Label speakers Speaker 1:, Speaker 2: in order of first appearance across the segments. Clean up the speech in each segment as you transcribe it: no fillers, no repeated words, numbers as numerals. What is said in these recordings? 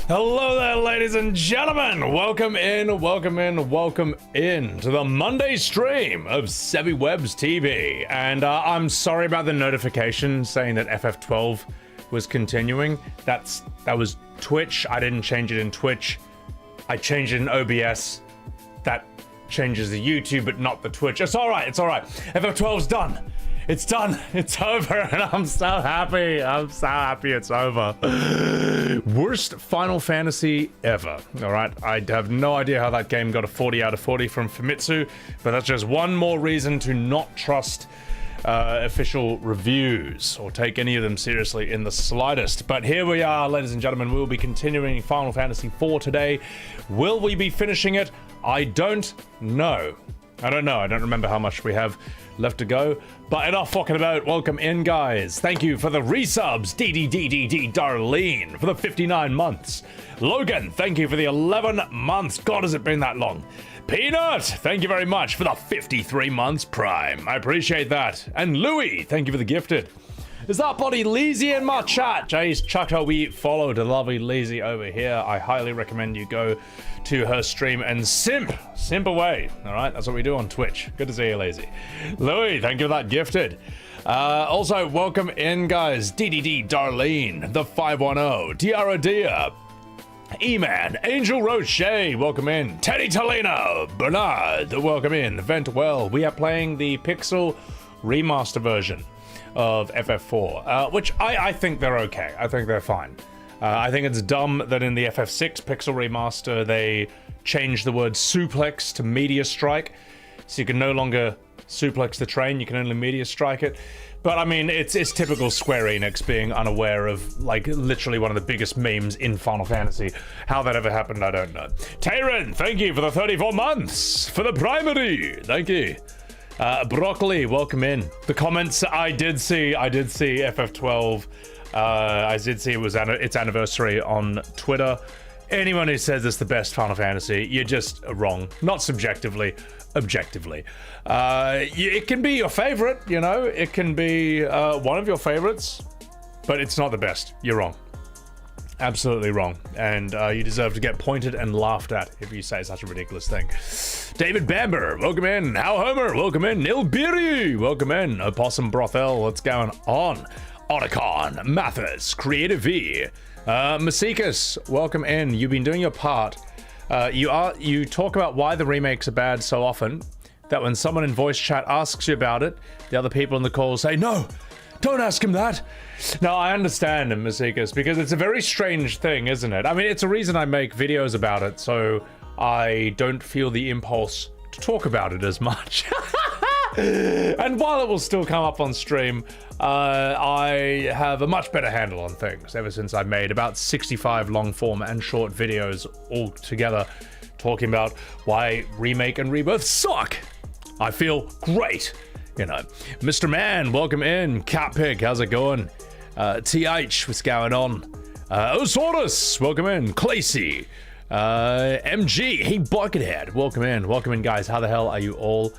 Speaker 1: Hello there, ladies and gentlemen. Welcome in to the Monday stream of Sebi Webs TV. And I'm sorry about the notification saying that FF12 was continuing. That was Twitch. I didn't change it in Twitch. I changed it in OBS. That changes the YouTube, but not the Twitch. It's all right. It's all right. FF12's done. It's done. It's over, and I'm so happy. I'm so happy it's over. Worst Final Fantasy ever. All right. I have no idea how that game got a 40 out of 40 from Famitsu, but that's just one more reason to not trust official reviews or take any of them seriously in the slightest. But here we are, ladies and gentlemen. We will be continuing Final Fantasy IV today. Will we be finishing it? I don't know. I don't know. I don't remember how much we have left to go. But enough fucking about. Welcome in, guys. Thank you for the resubs. DDDDD Darlene for the 59 months. Logan, thank you for the 11 months. God, has it been that long? Peanut, thank you very much for the 53 months Prime. I appreciate that. And Louis, thank you for the gifted. Is that buddy Leezy in my chat? Jay's Chucker, we followed a lovely Leezy over here. I highly recommend you go to her stream and simp away. All right, that's what we do on Twitch. Good to see you, Lazy. Louis, thank you for that gifted. Also, welcome in, guys. DDD Darlene, the 510, Tiara Dia, E-Man, Angel Roche, welcome in. Teddy Tolino, Bernard, welcome in. Ventwell, we are playing the Pixel Remaster version of FF4, which I think they're okay. I think they're fine. I think it's dumb that in the FF6 Pixel Remaster they changed the word suplex to meteor strike, so you can no longer suplex the train, you can only meteor strike it. But I mean, it's typical Square Enix being unaware of, like, literally one of the biggest memes in Final Fantasy. How that ever happened, I don't know. Tyron, thank you for the 34 months for the primary. Thank you. Broccoli, welcome in. The comments I did see FF12. I did see it was its anniversary on Twitter. Anyone who says it's the best Final Fantasy, you're just wrong. Not subjectively, objectively. It can be your favorite, you know. It can be one of your favorites, but it's not the best. You're wrong. Absolutely wrong. And you deserve to get pointed and laughed at if you say such a ridiculous thing. David Bamber, welcome in. How Homer, welcome in. Nilbiri, welcome in. Opossum Brothel, what's going on? Otacon, Mathis, Creative V, Masikas, welcome in. You've been doing your part. You talk about why the remakes are bad so often that when someone in voice chat asks you about it, the other people in the call say, no, don't ask him that. No, I understand him, Masikas, because it's a very strange thing, isn't it? I mean, it's a reason I make videos about it, so I don't feel the impulse to talk about it as much. And while it will still come up on stream, I have a much better handle on things ever since I made about 65 long form and short videos all together talking about why remake and rebirth suck. I feel great, you know. Mr. Man, welcome in. Catpig, how's it going? TH, what's going on? Osaurus, welcome in. Clacy, MG, hey Buckethead, welcome in. Welcome in, guys. How the hell are you all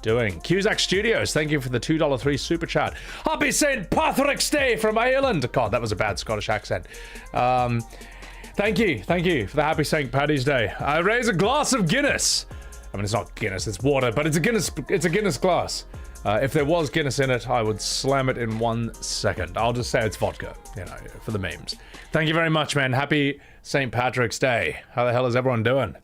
Speaker 1: doing? Cusack Studios, thank you for the $2.03 super chat. Happy St. Patrick's Day from Ireland. God, that was a bad Scottish accent. Thank you for the Happy St. Paddy's Day. I raise a glass of Guinness. I mean, it's not Guinness, it's water, but it's a Guinness glass. If there was Guinness in it, I would slam it in 1 second. I'll just say it's vodka, you know, for the memes. Thank you very much, man. Happy St. Patrick's Day. How the hell is everyone doing?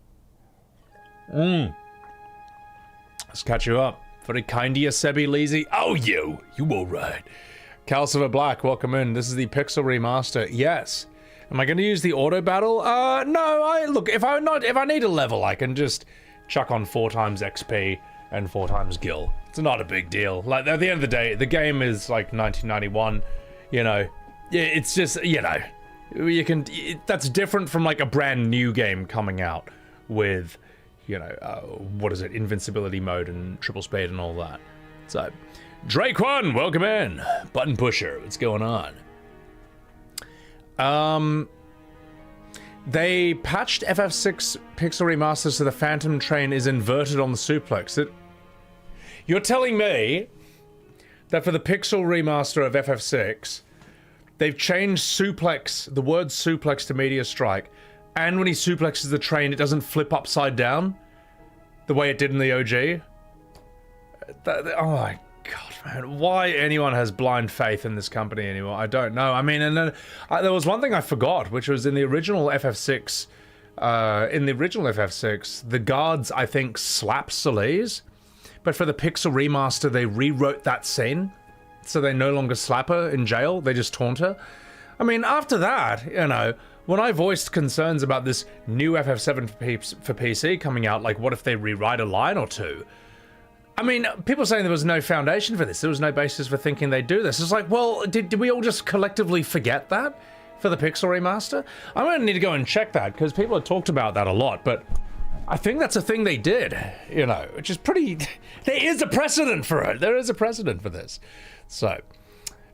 Speaker 1: Let's catch you up. Very kind of you, Sebi Leezy. Oh, you all right. Calcifer Black, welcome in. This is the Pixel Remaster. Yes. Am I going to use the auto battle? No. Look, if I need a level, I can just chuck on 4 times XP and 4 times Gil. It's not a big deal. Like, at the end of the day, the game is like 1991. You know, it's just, you know, that's different from like a brand new game coming out with, you know, what is it, invincibility mode and triple speed and all that. So, Drake One, welcome in. Button Pusher, what's going on? They patched FF6 Pixel Remaster so the Phantom Train is inverted on the suplex. You're telling me that for the Pixel Remaster of FF6, they've changed suplex, the word suplex to meteor strike, and when he suplexes the train, it doesn't flip upside down the way it did in the OG. Oh my god, man. Why anyone has blind faith in this company anymore, I don't know. I mean, and then there was one thing I forgot, which was in the original FF6, the guards, I think, slap Solis, but for the Pixel remaster, they rewrote that scene, so they no longer slap her in jail, they just taunt her. I mean, after that, you know, when I voiced concerns about this new FF7 for PC coming out, like, what if they rewrite a line or two? I mean, people saying there was no foundation for this, there was no basis for thinking they'd do this. It's like, well, did we all just collectively forget that for the Pixel remaster? I'm gonna need to go and check that, because people have talked about that a lot, but I think that's a thing they did, you know, which is pretty... There is a precedent for it. There is a precedent for this. So,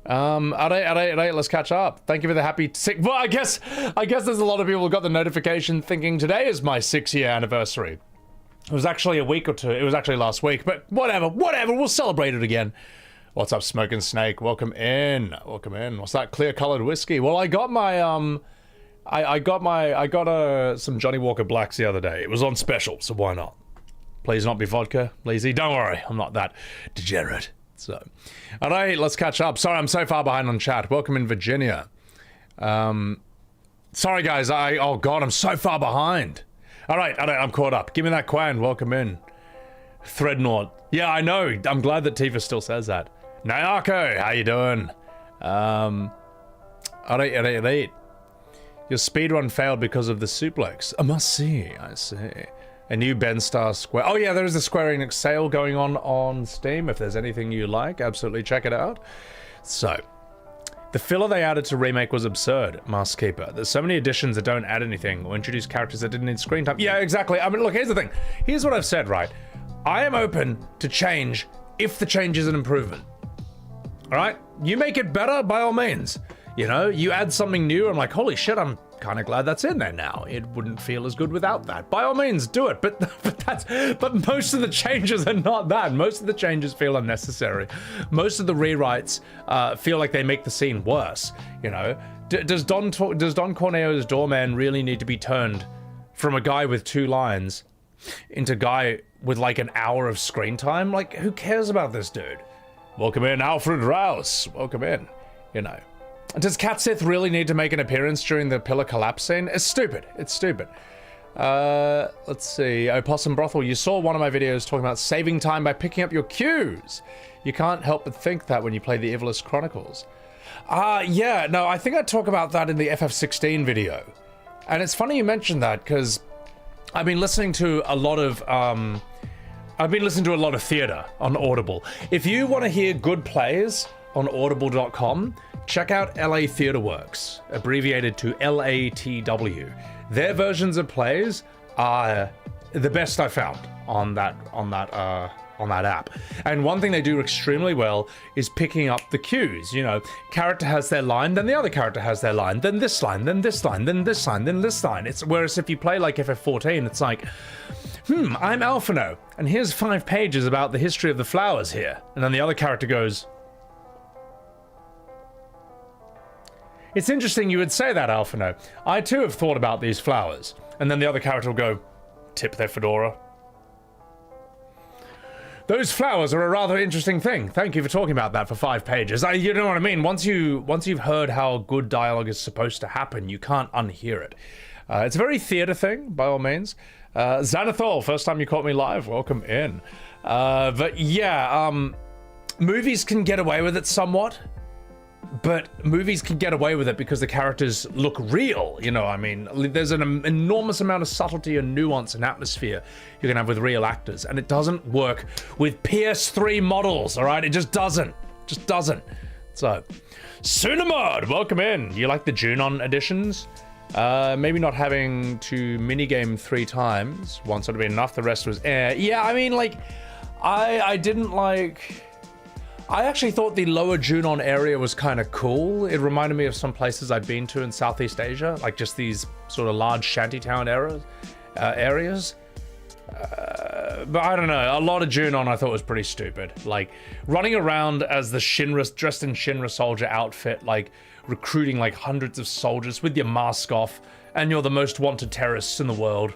Speaker 1: let's catch up. Thank you for the happy well, I guess there's a lot of people who got the notification thinking today is my 6-year anniversary. It was actually a week or two. It was actually last week, but whatever, we'll celebrate it again. What's up, Smoking Snake? Welcome in. What's that clear-colored whiskey? Well, I got my, I got some Johnny Walker Blacks the other day. It was on special, so why not? Please not be vodka, Lazy. Don't worry, I'm not that degenerate. So, all right, let's catch up. Sorry, I'm so far behind on chat. Welcome in, Virginia. Sorry, guys. Oh god, I'm so far behind. All right, I'm caught up. Give me that Quan. Welcome in, Threadnought. Yeah, I know. I'm glad that Tifa still says that. Nayako, how you doing? All right. Your speedrun failed because of the suplex. I see. A new Ben Star Square. Oh yeah, there is a Square Enix sale going on Steam. If there's anything you like, absolutely check it out. So, the filler they added to Remake was absurd, Maskkeeper. There's so many additions that don't add anything or introduce characters that didn't need screen time. Yeah, exactly. I mean, look, here's the thing. Here's what I've said, right? I am open to change if the change is an improvement. All right? You make it better, by all means. You know, you add something new, I'm like, holy shit, I'm kind of glad that's in there now. It wouldn't feel as good without that. By all means, do it. But most of the changes are not that. Most of the changes feel unnecessary. Most of the rewrites feel like they make the scene worse. You know, does Don Corneo's doorman really need to be turned from a guy with 2 lines into a guy with like an hour of screen time? Like, who cares about this dude? Welcome in, Alfred Rouse. Welcome in. You know. Does Cat Sith really need to make an appearance during the pillar collapse scene? It's stupid. It's stupid. Let's see. Opossum Brothel, you saw one of my videos talking about saving time by picking up your cues. You can't help but think that when you play the Ivalice Chronicles. Yeah, no, I think I talk about that in the FF16 video. And it's funny you mentioned that, because I've been listening to a lot of, theater on Audible. If you want to hear good plays on audible.com, check out LA Theatre Works, abbreviated to LATW. Their versions of plays are the best I've found on that app. And one thing they do extremely well is picking up the cues. You know, character has their line, then the other character has their line, then this line, then this line, then this line, then this line. Whereas if you play like FF14, it's like, I'm Alphino, and here's 5 pages about the history of the flowers here. And then the other character goes, it's interesting you would say that, Alphino. I too have thought about these flowers. And then the other character will go, tip their fedora. Those flowers are a rather interesting thing. Thank you for talking about that for 5 pages. You know what I mean? Once you've heard how good dialogue is supposed to happen, you can't unhear it. It's a very theater thing, by all means. Xanathol, first time you caught me live, welcome in. But yeah, movies can get away with it somewhat. But movies can get away with it because the characters look real, you know, I mean, there's an enormous amount of subtlety and nuance and atmosphere you can have with real actors, and it doesn't work with PS3 models, all right? It just doesn't. So, Sunamod, welcome in. You like the Junon editions? Maybe not having to minigame 3 times. Once would have been enough, the rest was air. Yeah, I mean, like, I didn't like... I actually thought the lower Junon area was kind of cool. It reminded me of some places I've been to in Southeast Asia, like just these sort of large shantytown areas. But I don't know, a lot of Junon I thought was pretty stupid. Like, running around as the Shinra, dressed in Shinra soldier outfit, like, recruiting like hundreds of soldiers with your mask off and you're the most wanted terrorists in the world,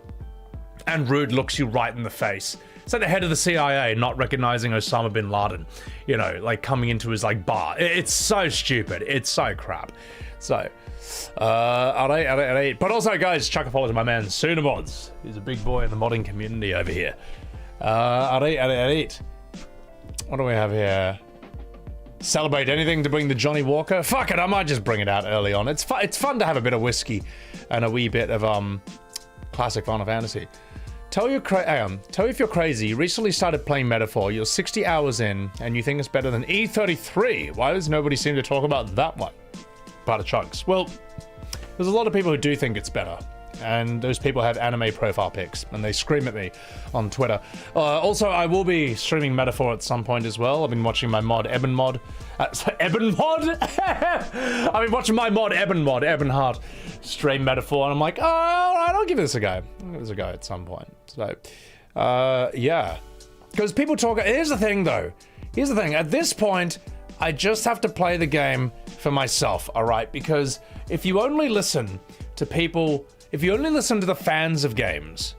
Speaker 1: and Rude looks you right in the face. It's like the head of the CIA not recognizing Osama bin Laden, you know, like coming into his like bar. It's so stupid. It's so crap. So, alright. But also, guys, chuck a follow to my man Sunamods. He's a big boy in the modding community over here. Alright. What do we have here? Celebrate anything to bring the Johnny Walker? Fuck it, I might just bring it out early on. It's fun to have a bit of whiskey and a wee bit of classic Final Fantasy. Tell you if you're crazy. You recently started playing Metaphor. You're 60 hours in, and you think it's better than E33. Why does nobody seem to talk about that one? Part of Chunks. Well, there's a lot of people who do think it's better, and those people have anime profile pics, and they scream at me on Twitter. Also, I will be streaming Metaphor at some point as well. I've been watching my mod, Ebonmod. Ebonmod? I've been watching my mod, Ebonheart, stream Metaphor, and I'm like, oh, all right, I'll give this a go. I'll give this a go at some point. So, yeah. Because people talk... Here's the thing, though. Here's the thing. At this point, I just have to play the game for myself, all right? Because if you only listen to people... If you only listen to the fans of games,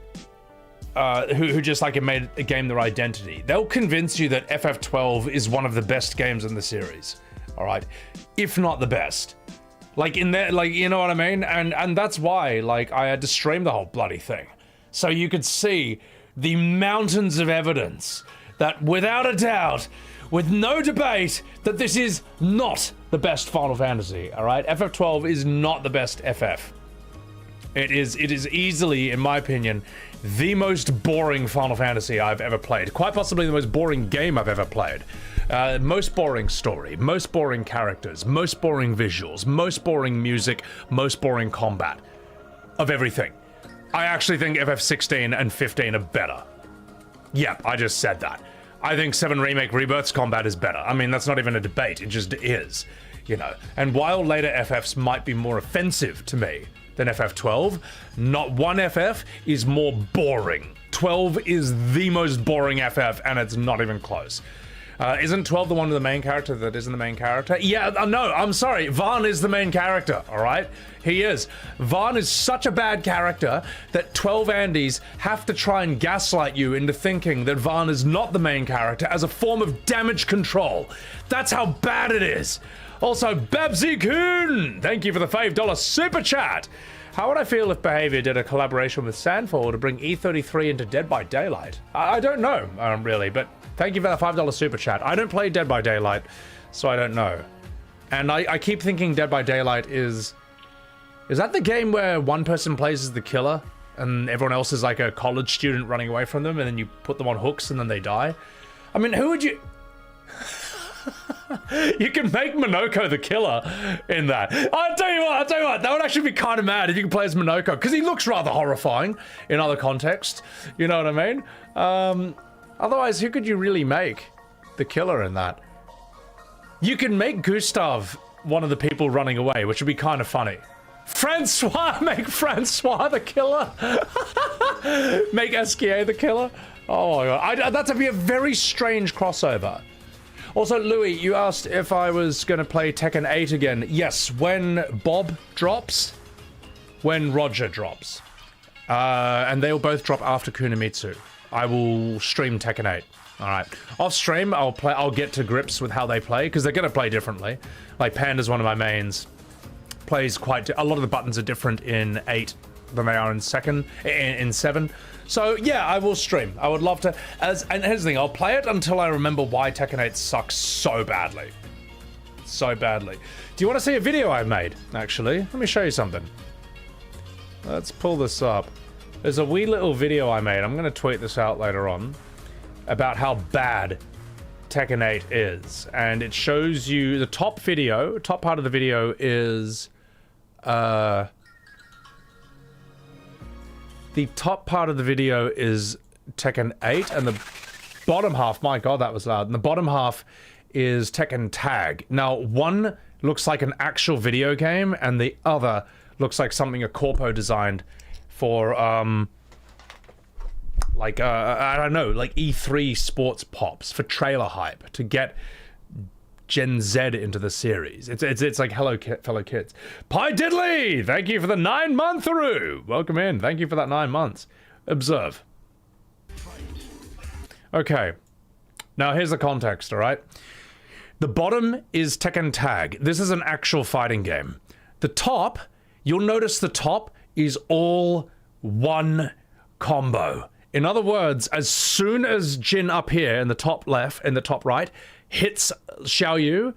Speaker 1: who just like it made a game their identity, they'll convince you that FF12 is one of the best games in the series, all right? If not the best. Like in there, like, you know what I mean? And that's why, like, I had to stream the whole bloody thing. So you could see the mountains of evidence that without a doubt, with no debate, that this is not the best Final Fantasy, all right? FF12 is not the best FF. It is easily, in my opinion, the most boring Final Fantasy I've ever played. Quite possibly the most boring game I've ever played. Most boring story, most boring characters, most boring visuals, most boring music, most boring combat. Of everything. I actually think FF16 and 15 are better. Yep, I just said that. I think 7 Remake Rebirth's combat is better. I mean, that's not even a debate, it just is. You know, and while later FFs might be more offensive to me than FF12, not one FF is more boring. 12 is the most boring FF, and it's not even close. Isn't 12 the one with the main character that isn't the main character? Yeah, no, I'm sorry. Vaan is the main character, all right? He is. Vaan is such a bad character that 12 Andys have to try and gaslight you into thinking that Vaan is not the main character as a form of damage control. That's how bad it is. Also, Babsy Kuhn, thank you for the $5 super chat. How would I feel if Behavior did a collaboration with Sandfall to bring E33 into Dead by Daylight? I don't know, really, but thank you for the $5 super chat. I don't play Dead by Daylight, so I don't know. And I keep thinking Dead by Daylight is that the game where one person plays as the killer and everyone else is like a college student running away from them and then you put them on hooks and then they die? I mean, who would you... You can make Minoko the killer in that. I'll tell you what, that would actually be kind of mad if you could play as Minoko, because he looks rather horrifying in other contexts, you know what I mean? Otherwise, who could you really make the killer in that? You can make Gustav one of the people running away, which would be kind of funny. Francois, make Francois the killer. Make Esquier the killer. Oh my god, that'd be a very strange crossover. Also, Louis, you asked if I was going to play Tekken 8 again. Yes, when Bob drops, when Roger drops. And they'll both drop after Kunimitsu. I will stream Tekken 8. Alright. Off stream, I'll get to grips with how they play, because they're going to play differently. Like, Panda's one of my mains. Plays quite... A lot of the buttons are different in 8 than they are in 7. So, yeah, I will stream. I would love to... And here's the thing, I'll play it until I remember why Tekken 8 sucks so badly. So badly. Do you want to see a video I made, actually? Let me show you something. Let's pull this up. There's a wee little video I made. I'm going to tweet this out later on. About how bad Tekken 8 is. And it shows you... The top part of the video is... The top part of the video is Tekken 8, and the bottom half, my god, that was loud, and the bottom half is Tekken Tag. Now, one looks like an actual video game, and the other looks like something a corpo designed for, like, I don't know, like E3 sports pops for trailer hype, to get Gen Z into the series. It's like hello fellow kids. Pie Diddley, thank you for the 9-month-through. Welcome in. Thank you for that 9 months. Observe. Okay. Now here's the context, all right? The bottom is Tekken Tag. This is an actual fighting game. The top, you'll notice the top is all one combo. In other words, as soon as Jin up here in the top left and the top right hits Xiao Yu,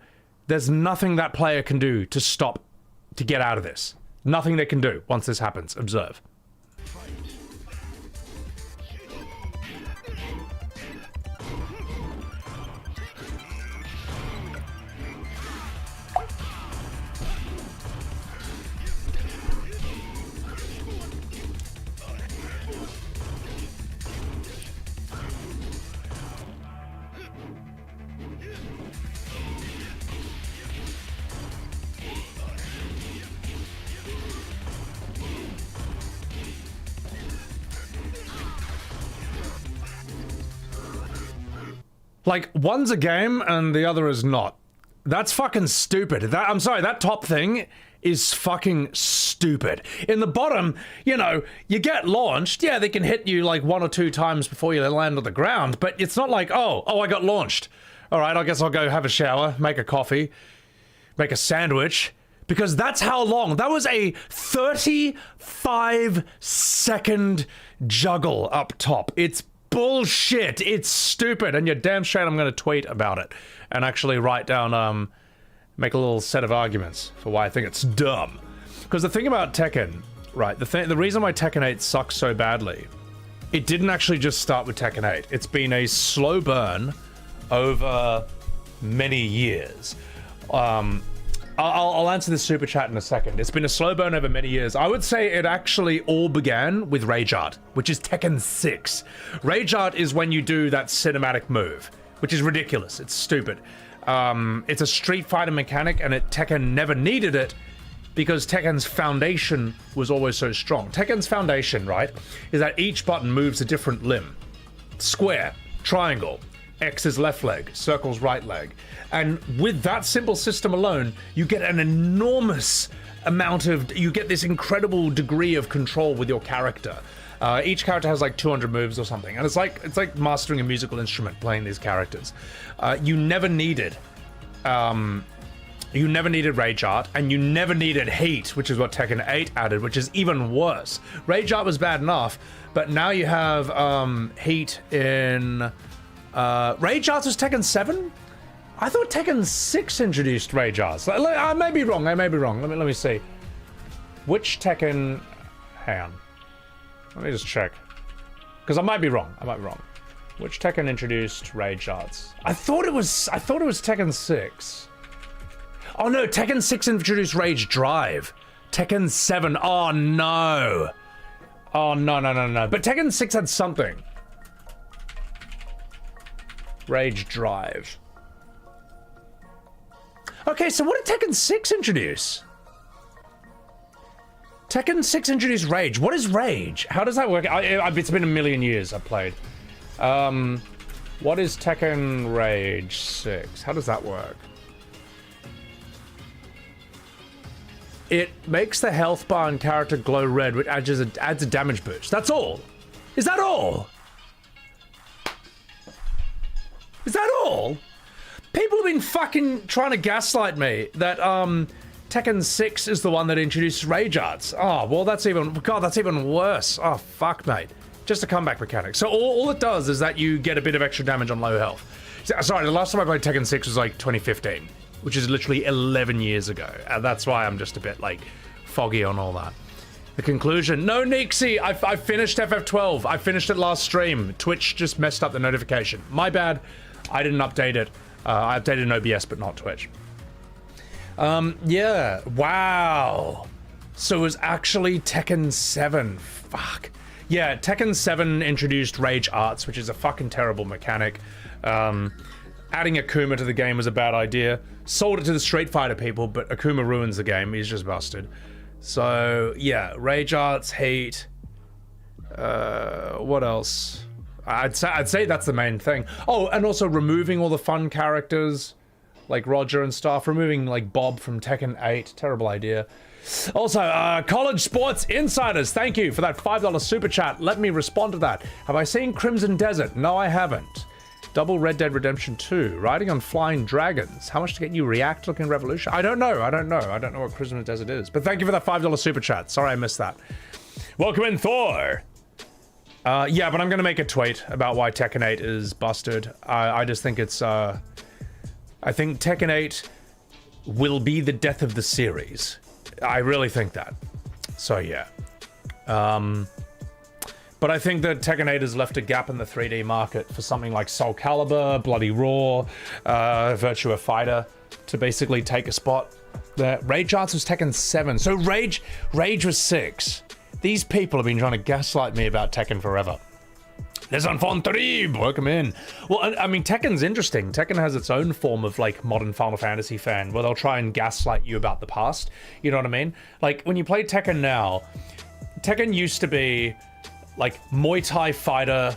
Speaker 1: there's nothing that player can do to stop, to get out of this. Nothing they can do once this happens. Observe. Like, one's a game and the other is not. That's fucking stupid. I'm sorry, that top thing is fucking stupid. In the bottom, you know, you get launched. Yeah, they can hit you like 1 or 2 times before you land on the ground, but it's not like, oh, I got launched. All right, I guess I'll go have a shower, make a coffee, make a sandwich, because that's how long. That was a 35-second juggle up top. It's bullshit. It's stupid, and you're damn straight I'm going to tweet about it and actually write down, make a little set of arguments for why I think it's dumb. Because the thing about Tekken, right, the reason why Tekken 8 sucks so badly, it didn't actually just start with Tekken 8. It's been a slow burn over many years. I'll answer this super chat in a second. It's been a slow burn over many years. I would say it actually all began with Rage Art, which is Tekken 6. Rage Art is when you do that cinematic move, which is ridiculous. It's stupid. It's a Street Fighter mechanic, and Tekken never needed it because Tekken's foundation was always so strong. Tekken's foundation, right, is that each button moves a different limb. Square, triangle, X is left leg, circle's right leg. And with that simple system alone, you get an enormous amount of, you get this incredible degree of control with your character. Each character has like 200 moves or something, and it's like mastering a musical instrument, playing these characters. You never needed Rage Art, and you never needed Heat, which is what Tekken 8 added, which is even worse. Rage Art was bad enough, but now you have Heat in Rage Arts was Tekken 7? I thought Tekken 6 introduced Rage Arts. I may be wrong. Let me see. Which Tekken? Hang on. Let me just check. Because I might be wrong. Which Tekken introduced Rage Arts? I thought it was Tekken 6. Oh no, Tekken 6 introduced Rage Drive. Tekken 7. Oh no. Oh no. But Tekken 6 had something. Rage Drive. Okay, so what did Tekken 6 introduce? Tekken 6 introduced Rage. What is Rage? How does that work? It's been a million years I've played. What is Tekken Rage 6? How does that work? It makes the health bar and character glow red, which adds a damage boost. That's all. Is that all? Is that all? People have been fucking trying to gaslight me that Tekken 6 is the one that introduced Rage Arts. Oh, well that's even worse. Oh, fuck, mate. Just a comeback mechanic. So all it does is that you get a bit of extra damage on low health. Sorry, the last time I played Tekken 6 was like 2015, which is literally 11 years ago. And that's why I'm just a bit like foggy on all that. The conclusion. No, Nixie, I finished FF12. I finished it last stream. Twitch just messed up the notification. My bad. I didn't update it. I updated OBS, but not Twitch. Yeah. Wow. So it was actually Tekken 7. Fuck. Yeah, Tekken 7 introduced Rage Arts, which is a fucking terrible mechanic. Adding Akuma to the game was a bad idea. Sold it to the Street Fighter people, but Akuma ruins the game. He's just busted. So, yeah, Rage Arts, Heat. What else? I'd say that's the main thing. Oh, and also removing all the fun characters. like Roger and stuff. Removing like Bob from Tekken 8, terrible idea. Also, College Sports Insiders, thank you for that $5 super chat. Let me respond to that. Have I seen Crimson Desert? No, I haven't. Double Red Dead Redemption 2, riding on flying dragons. How much to get you React looking Revolution? I don't know what Crimson Desert is. But thank you for that $5 super chat. Sorry I missed that. Welcome in, Thor. Yeah, but I'm gonna make a tweet about why Tekken 8 is busted. I just think it's, I think Tekken 8 will be the death of the series. I really think that. So yeah. But I think that Tekken 8 has left a gap in the 3D market for something like Soul Calibur, Bloody Roar, Virtua Fighter to basically take a spot there. Rage Arts was Tekken 7. So Rage was 6. These people have been trying to gaslight me about Tekken forever. Les Enfants Terribles, welcome in. Well, I mean, Tekken's interesting. Tekken has its own form of, like, modern Final Fantasy fan, where they'll try and gaslight you about the past. You know what I mean? Like, when you play Tekken now, Tekken used to be, like, Muay Thai fighter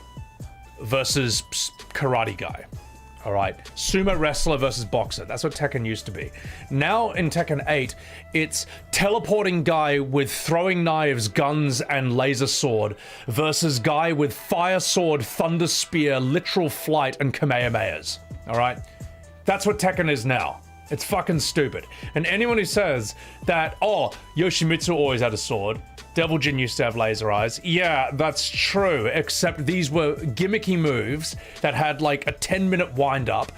Speaker 1: versus karate guy. All right, sumo wrestler versus boxer. That's what Tekken used to be. Now in Tekken 8, it's teleporting guy with throwing knives, guns, and laser sword versus guy with fire sword, thunder spear, literal flight, and kamehamehas. All right, that's what Tekken is now. It's fucking stupid. And anyone who says that, oh, Yoshimitsu always had a sword, Devil Jin used to have laser eyes. Yeah, that's true, except these were gimmicky moves that had like a 10-minute wind-up.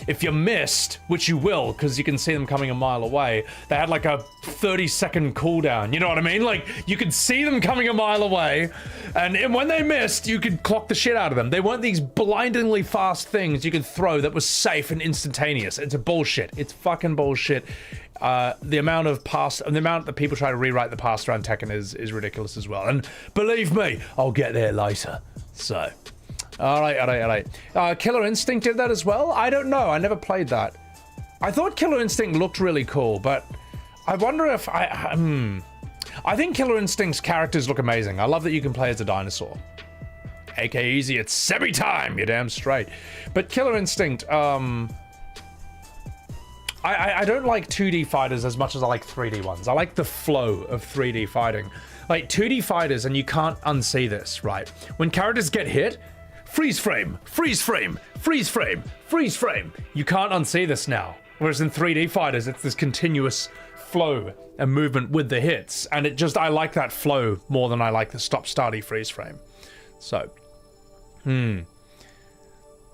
Speaker 1: If you missed, which you will, because you can see them coming a mile away, they had like a 30-second cooldown, you know what I mean? Like, you could see them coming a mile away, and when they missed, you could clock the shit out of them. They weren't these blindingly fast things you could throw that was safe and instantaneous. It's a bullshit. It's fucking bullshit. The amount that people try to rewrite the past around Tekken is ridiculous as well. And believe me, I'll get there later. So, all right. Killer Instinct did that as well? I don't know. I never played that. I thought Killer Instinct looked really cool, but I wonder if I think Killer Instinct's characters look amazing. I love that you can play as a dinosaur. AK Easy, it's Sebi time. You're damn straight. But Killer Instinct, I don't like 2D fighters as much as I like 3D ones. I like the flow of 3D fighting. Like 2D fighters, and you can't unsee this, right? When characters get hit, freeze frame, freeze frame, freeze frame, freeze frame. You can't unsee this now. Whereas in 3D fighters, it's this continuous flow and movement with the hits. And I like that flow more than I like the stop-starty freeze frame. So,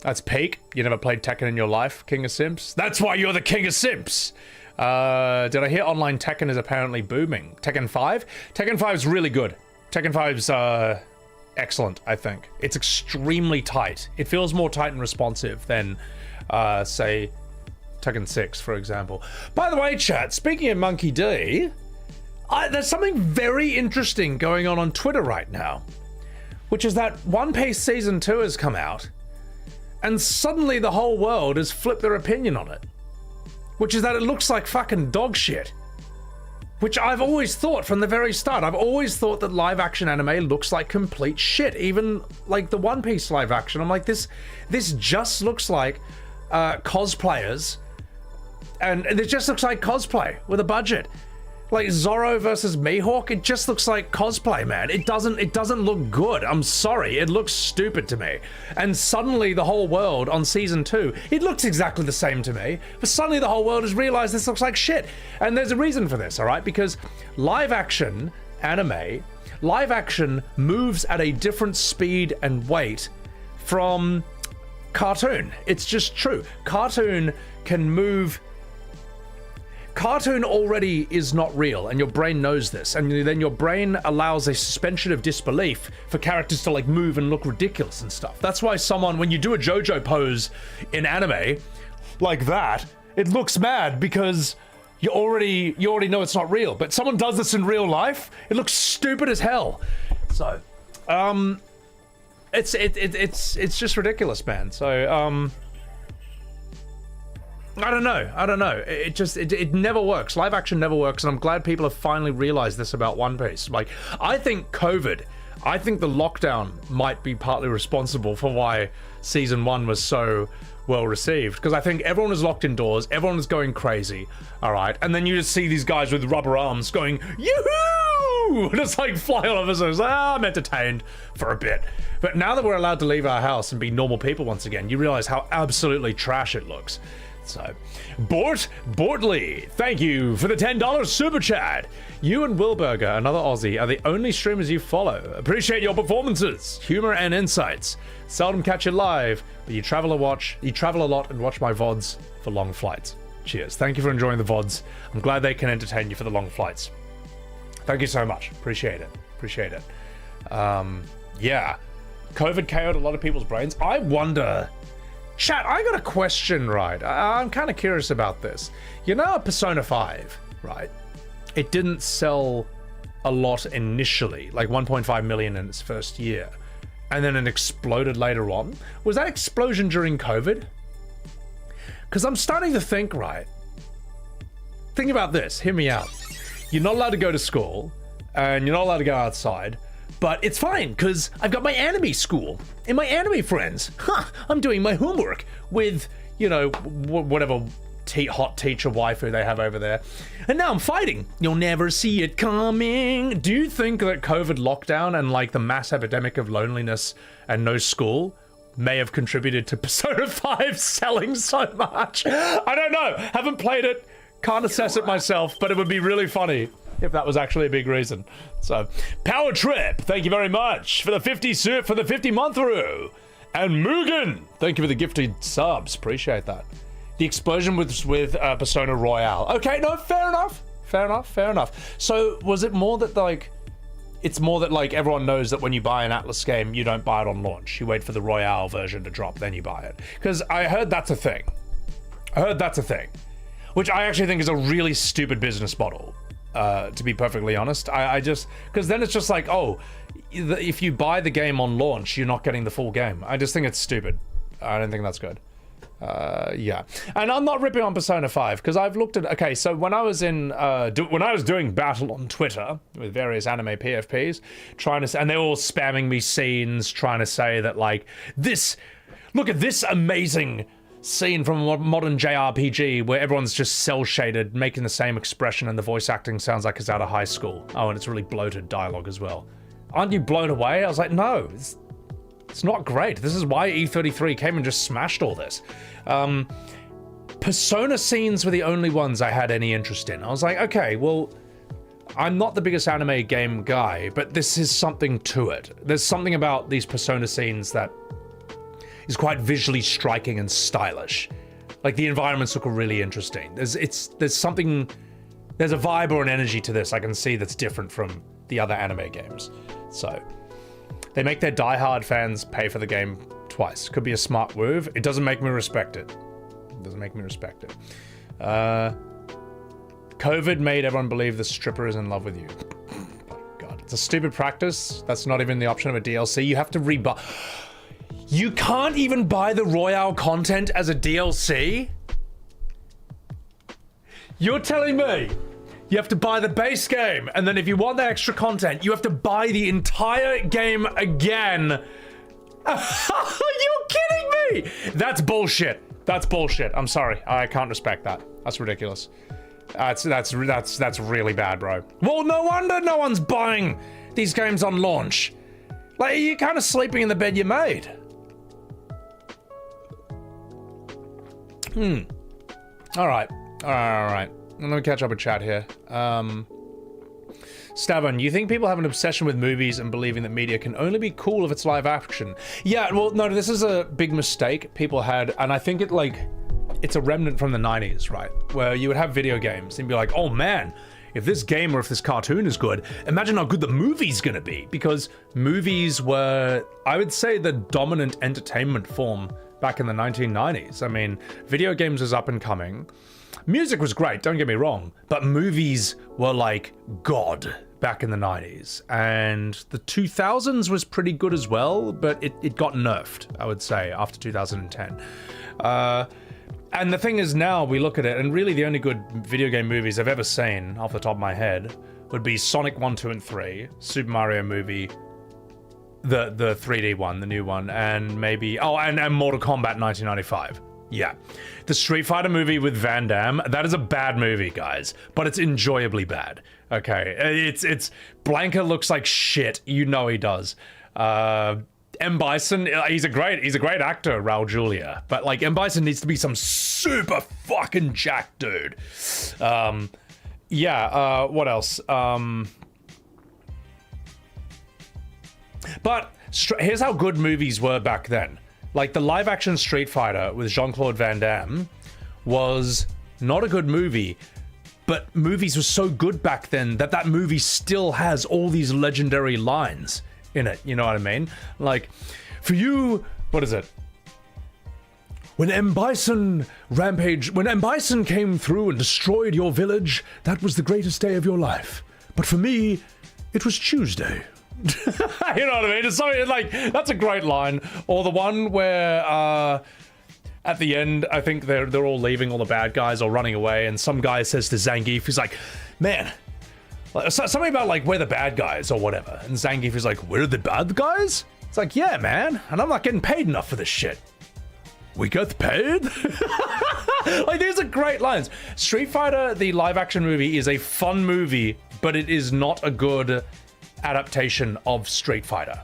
Speaker 1: that's peak. You never played Tekken in your life, King of Simps? That's why you're the King of Simps! Did I hear online Tekken is apparently booming? Tekken 5? Tekken 5 is really good. Tekken 5's excellent, I think. It's extremely tight. It feels more tight and responsive than, say, Tekken 6, for example. By the way, chat, speaking of Monkey D, there's something very interesting going on Twitter right now, which is that One Piece Season 2 has come out, and suddenly the whole world has flipped their opinion on it. Which is that it looks like fucking dog shit. Which I've always thought from the very start. I've always thought that live action anime looks like complete shit. Even like the One Piece live action. I'm like, this just looks like cosplayers. And it just looks like cosplay with a budget. Like Zoro versus Mihawk, it just looks like cosplay, man. It doesn't look good. I'm sorry, it looks stupid to me. And suddenly the whole world on season 2, it looks exactly the same to me, but suddenly the whole world has realized this looks like shit. And there's a reason for this, all right? Because live action anime, live action moves at a different speed and weight from cartoon. It's just true. Cartoon can move. Cartoon already is not real, and your brain knows this, and then your brain allows a suspension of disbelief for characters to like move and look ridiculous and stuff. That's why when you do a JoJo pose in anime like that, it looks mad because you already know it's not real. But someone does this in real life, it looks stupid as hell. So, it's just ridiculous, man. So, I don't know. It never works. Live action never works, and I'm glad people have finally realized this about One Piece. Like, I think the lockdown might be partly responsible for why season 1 was so well received, because I think everyone is locked indoors, everyone is going crazy, all right, and then you just see these guys with rubber arms going, yoo-hoo, just like fly all over us. I'm entertained for a bit. But now that we're allowed to leave our house and be normal people once again, you realize how absolutely trash it looks. So, Bortley, thank you for the $10 super chat. You and Wilburger, another Aussie, are the only streamers you follow. Appreciate your performances, humor, and insights. Seldom catch you live, but you travel a lot and watch my VODs for long flights. Cheers. Thank you for enjoying the VODs. I'm glad they can entertain you for the long flights. Thank you so much. Appreciate it. Appreciate it. Yeah. COVID KO'd a lot of people's brains. I wonder... Chat, I got a question, right? I'm kind of curious about this. You know, Persona 5, right? It didn't sell a lot initially, like 1.5 million in its first year, and then it exploded later on. Was that explosion during COVID? Because I'm starting to think, right? Think about this, hear me out. You're not allowed to go to school, and you're not allowed to go outside, but it's fine, because I've got my anime school and my anime friends. I'm doing my homework with, you know, whatever hot teacher waifu they have over there. And now I'm fighting. You'll never see it coming. Do you think that COVID lockdown and like the mass epidemic of loneliness and no school may have contributed to Persona 5 selling so much? I don't know. Haven't played it. Can't assess it myself, but it would be really funny if that was actually a big reason. So, Power Trip, thank you very much for the 50 month through. And Mugen, thank you for the gifted subs. Appreciate that. The explosion with Persona Royale. Okay, no, fair enough. So, was it more that like, it's more that like everyone knows that when you buy an Atlas game, you don't buy it on launch. You wait for the Royale version to drop, then you buy it. Because I heard that's a thing. Which I actually think is a really stupid business model. To be perfectly honest, I just, because then it's just like, oh, if you buy the game on launch, you're not getting the full game. I just think it's stupid. I don't think that's good. Yeah, and I'm not ripping on Persona 5 because I've looked at. Okay, so when I was in, when I was doing battle on Twitter with various anime PFPs, trying to, and they were all spamming me scenes, trying to say that like this, look at this amazing scene from a modern JRPG where everyone's just cell shaded, making the same expression, and the voice acting sounds like it's out of high school. Oh, and it's really bloated dialogue as well. Aren't you blown away? I was like, no, it's not great. This is why E33 came and just smashed all this. Persona scenes were the only ones I had any interest in. I was like, okay, well, I'm not the biggest anime game guy, but this is something to it. There's something about these Persona scenes that is quite visually striking and stylish. Like the environments look really interesting. There's a vibe or an energy to this I can see that's different from the other anime games. So they make their diehard fans pay for the game twice. Could be a smart move. It doesn't make me respect it. COVID made everyone believe the stripper is in love with you. Oh my God, it's a stupid practice. That's not even the option of a DLC. You have to rebuy. You can't even buy the Royale content as a DLC? You're telling me you have to buy the base game, and then if you want the extra content, you have to buy the entire game again? You're kidding me! That's bullshit. I'm sorry. I can't respect that. That's ridiculous. That's really bad, bro. Well, no wonder no one's buying these games on launch. Like, you're kind of sleeping in the bed you made. All right. Let me catch up with chat here. Stavon, you think people have an obsession with movies and believing that media can only be cool if it's live action? Yeah, well, no, this is a big mistake people had, and I think it's a remnant from the 90s, right? Where you would have video games and be like, oh man, if this game or if this cartoon is good, imagine how good the movie's gonna be. Because movies were, I would say, the dominant entertainment form back in the 1990s. I mean, video games was up and coming. Music was great, don't get me wrong, but movies were like God back in the 90s. And the 2000s was pretty good as well, but it got nerfed, I would say, after 2010. And the thing is, now we look at it, and really the only good video game movies I've ever seen, off the top of my head, would be Sonic 1, 2, and 3, Super Mario movie, the 3D one, the new one, and maybe, and Mortal Kombat 1995. Yeah. The Street Fighter movie with Van Damme, that is a bad movie, guys. But it's enjoyably bad. Okay. It's Blanca looks like shit. You know he does. M. Bison, he's a great actor, Raul Julia. But like M. Bison needs to be some super fucking jacked dude. Yeah, what else? But here's how good movies were back then. Like the live action Street Fighter with Jean-Claude Van Damme was not a good movie, but movies were so good back then that that movie still has all these legendary lines in it. You know what I mean? Like, for you, what is it? When M. Bison came through and destroyed your village, that was the greatest day of your life. But for me, it was Tuesday. You know what I mean? It's something like, that's a great line. Or the one where at the end, I think they're all leaving, all the bad guys are running away, and some guy says to Zangief, he's like, man, something about like, we're the bad guys or whatever. And Zangief is like, we're the bad guys? It's like, yeah, man, and I'm not getting paid enough for this shit. We get paid? Like, these are great lines. Street Fighter, the live action movie, is a fun movie, but it is not a good adaptation of Street Fighter.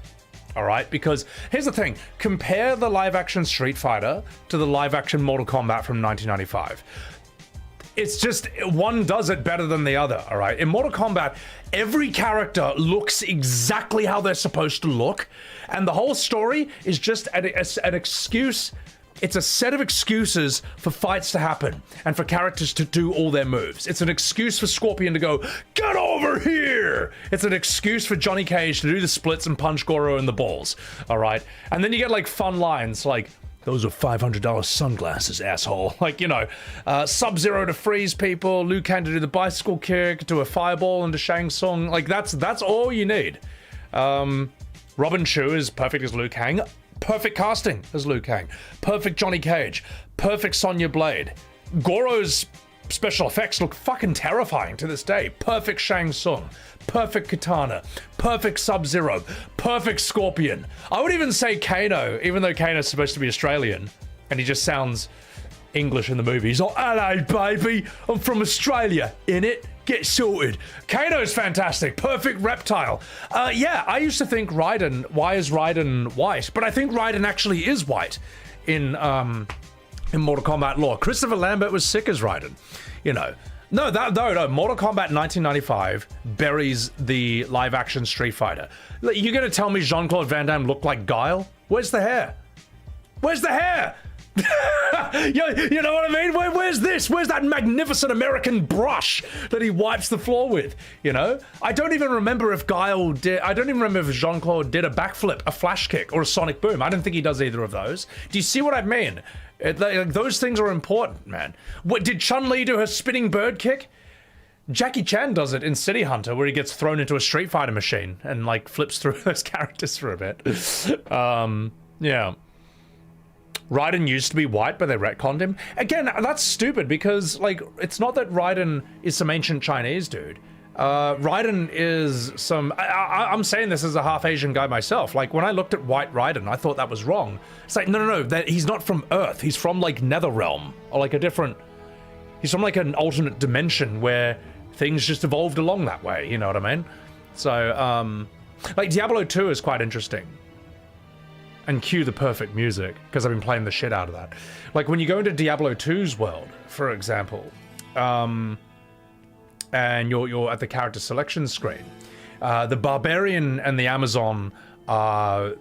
Speaker 1: All right, because here's the thing, compare the live action Street Fighter to the live action Mortal Kombat from 1995. It's just, one does it better than the other, all right? In Mortal Kombat, every character looks exactly how they're supposed to look, and the whole story is just an excuse. It's a set of excuses for fights to happen and for characters to do all their moves. It's an excuse for Scorpion to go, get over here! It's an excuse for Johnny Cage to do the splits and punch Goro in the balls, all right? And then you get like fun lines like, those are $500 sunglasses, asshole. Like, you know, Sub-Zero to freeze people, Liu Kang to do the bicycle kick, to a fireball into Shang Tsung. Like, that's all you need. Robin Chu is perfect as Liu Kang. Perfect casting as Liu Kang. Perfect Johnny Cage. Perfect Sonya Blade. Goro's special effects look fucking terrifying to this day. Perfect Shang Tsung. Perfect Katana. Perfect Sub-Zero. Perfect Scorpion. I would even say Kano, even though Kano's supposed to be Australian, and he just sounds English in the movie. He's like, hello, baby. I'm from Australia. In it? Get sorted. Kano's fantastic. Perfect Reptile. Yeah, I used to think Raiden, why is Raiden white? But I think Raiden actually is white in Mortal Kombat lore. Christopher Lambert was sick as Raiden, you know. No, Mortal Kombat 1995 buries the live-action Street Fighter. You're gonna tell me Jean-Claude Van Damme looked like Guile? Where's the hair? Where's the hair? You know what I mean? Where's this? Where's that magnificent American brush that he wipes the floor with? You know? I don't even remember if Guile did. I don't even remember if Jean-Claude did a backflip, a flash kick, or a sonic boom. I don't think he does either of those. Do you see what I mean? Like, those things are important, man. What did Chun-Li do her spinning bird kick? Jackie Chan does it in City Hunter, where he gets thrown into a Street Fighter machine and like flips through those characters for a bit. Yeah. Raiden used to be white, but they retconned him. Again, that's stupid because, like, it's not that Raiden is some ancient Chinese dude. Raiden is some... I'm saying this as a half-Asian guy myself. Like, when I looked at White Raiden, I thought that was wrong. It's like, no, that he's not from Earth. He's from, like, Netherrealm. Or, like, a different... He's from, like, an alternate dimension where things just evolved along that way. You know what I mean? So, like, Diablo 2 is quite interesting. And cue the perfect music, because I've been playing the shit out of that. Like, when you go into Diablo 2's world, for example, and you're at the character selection screen, the Barbarian and the Amazon are...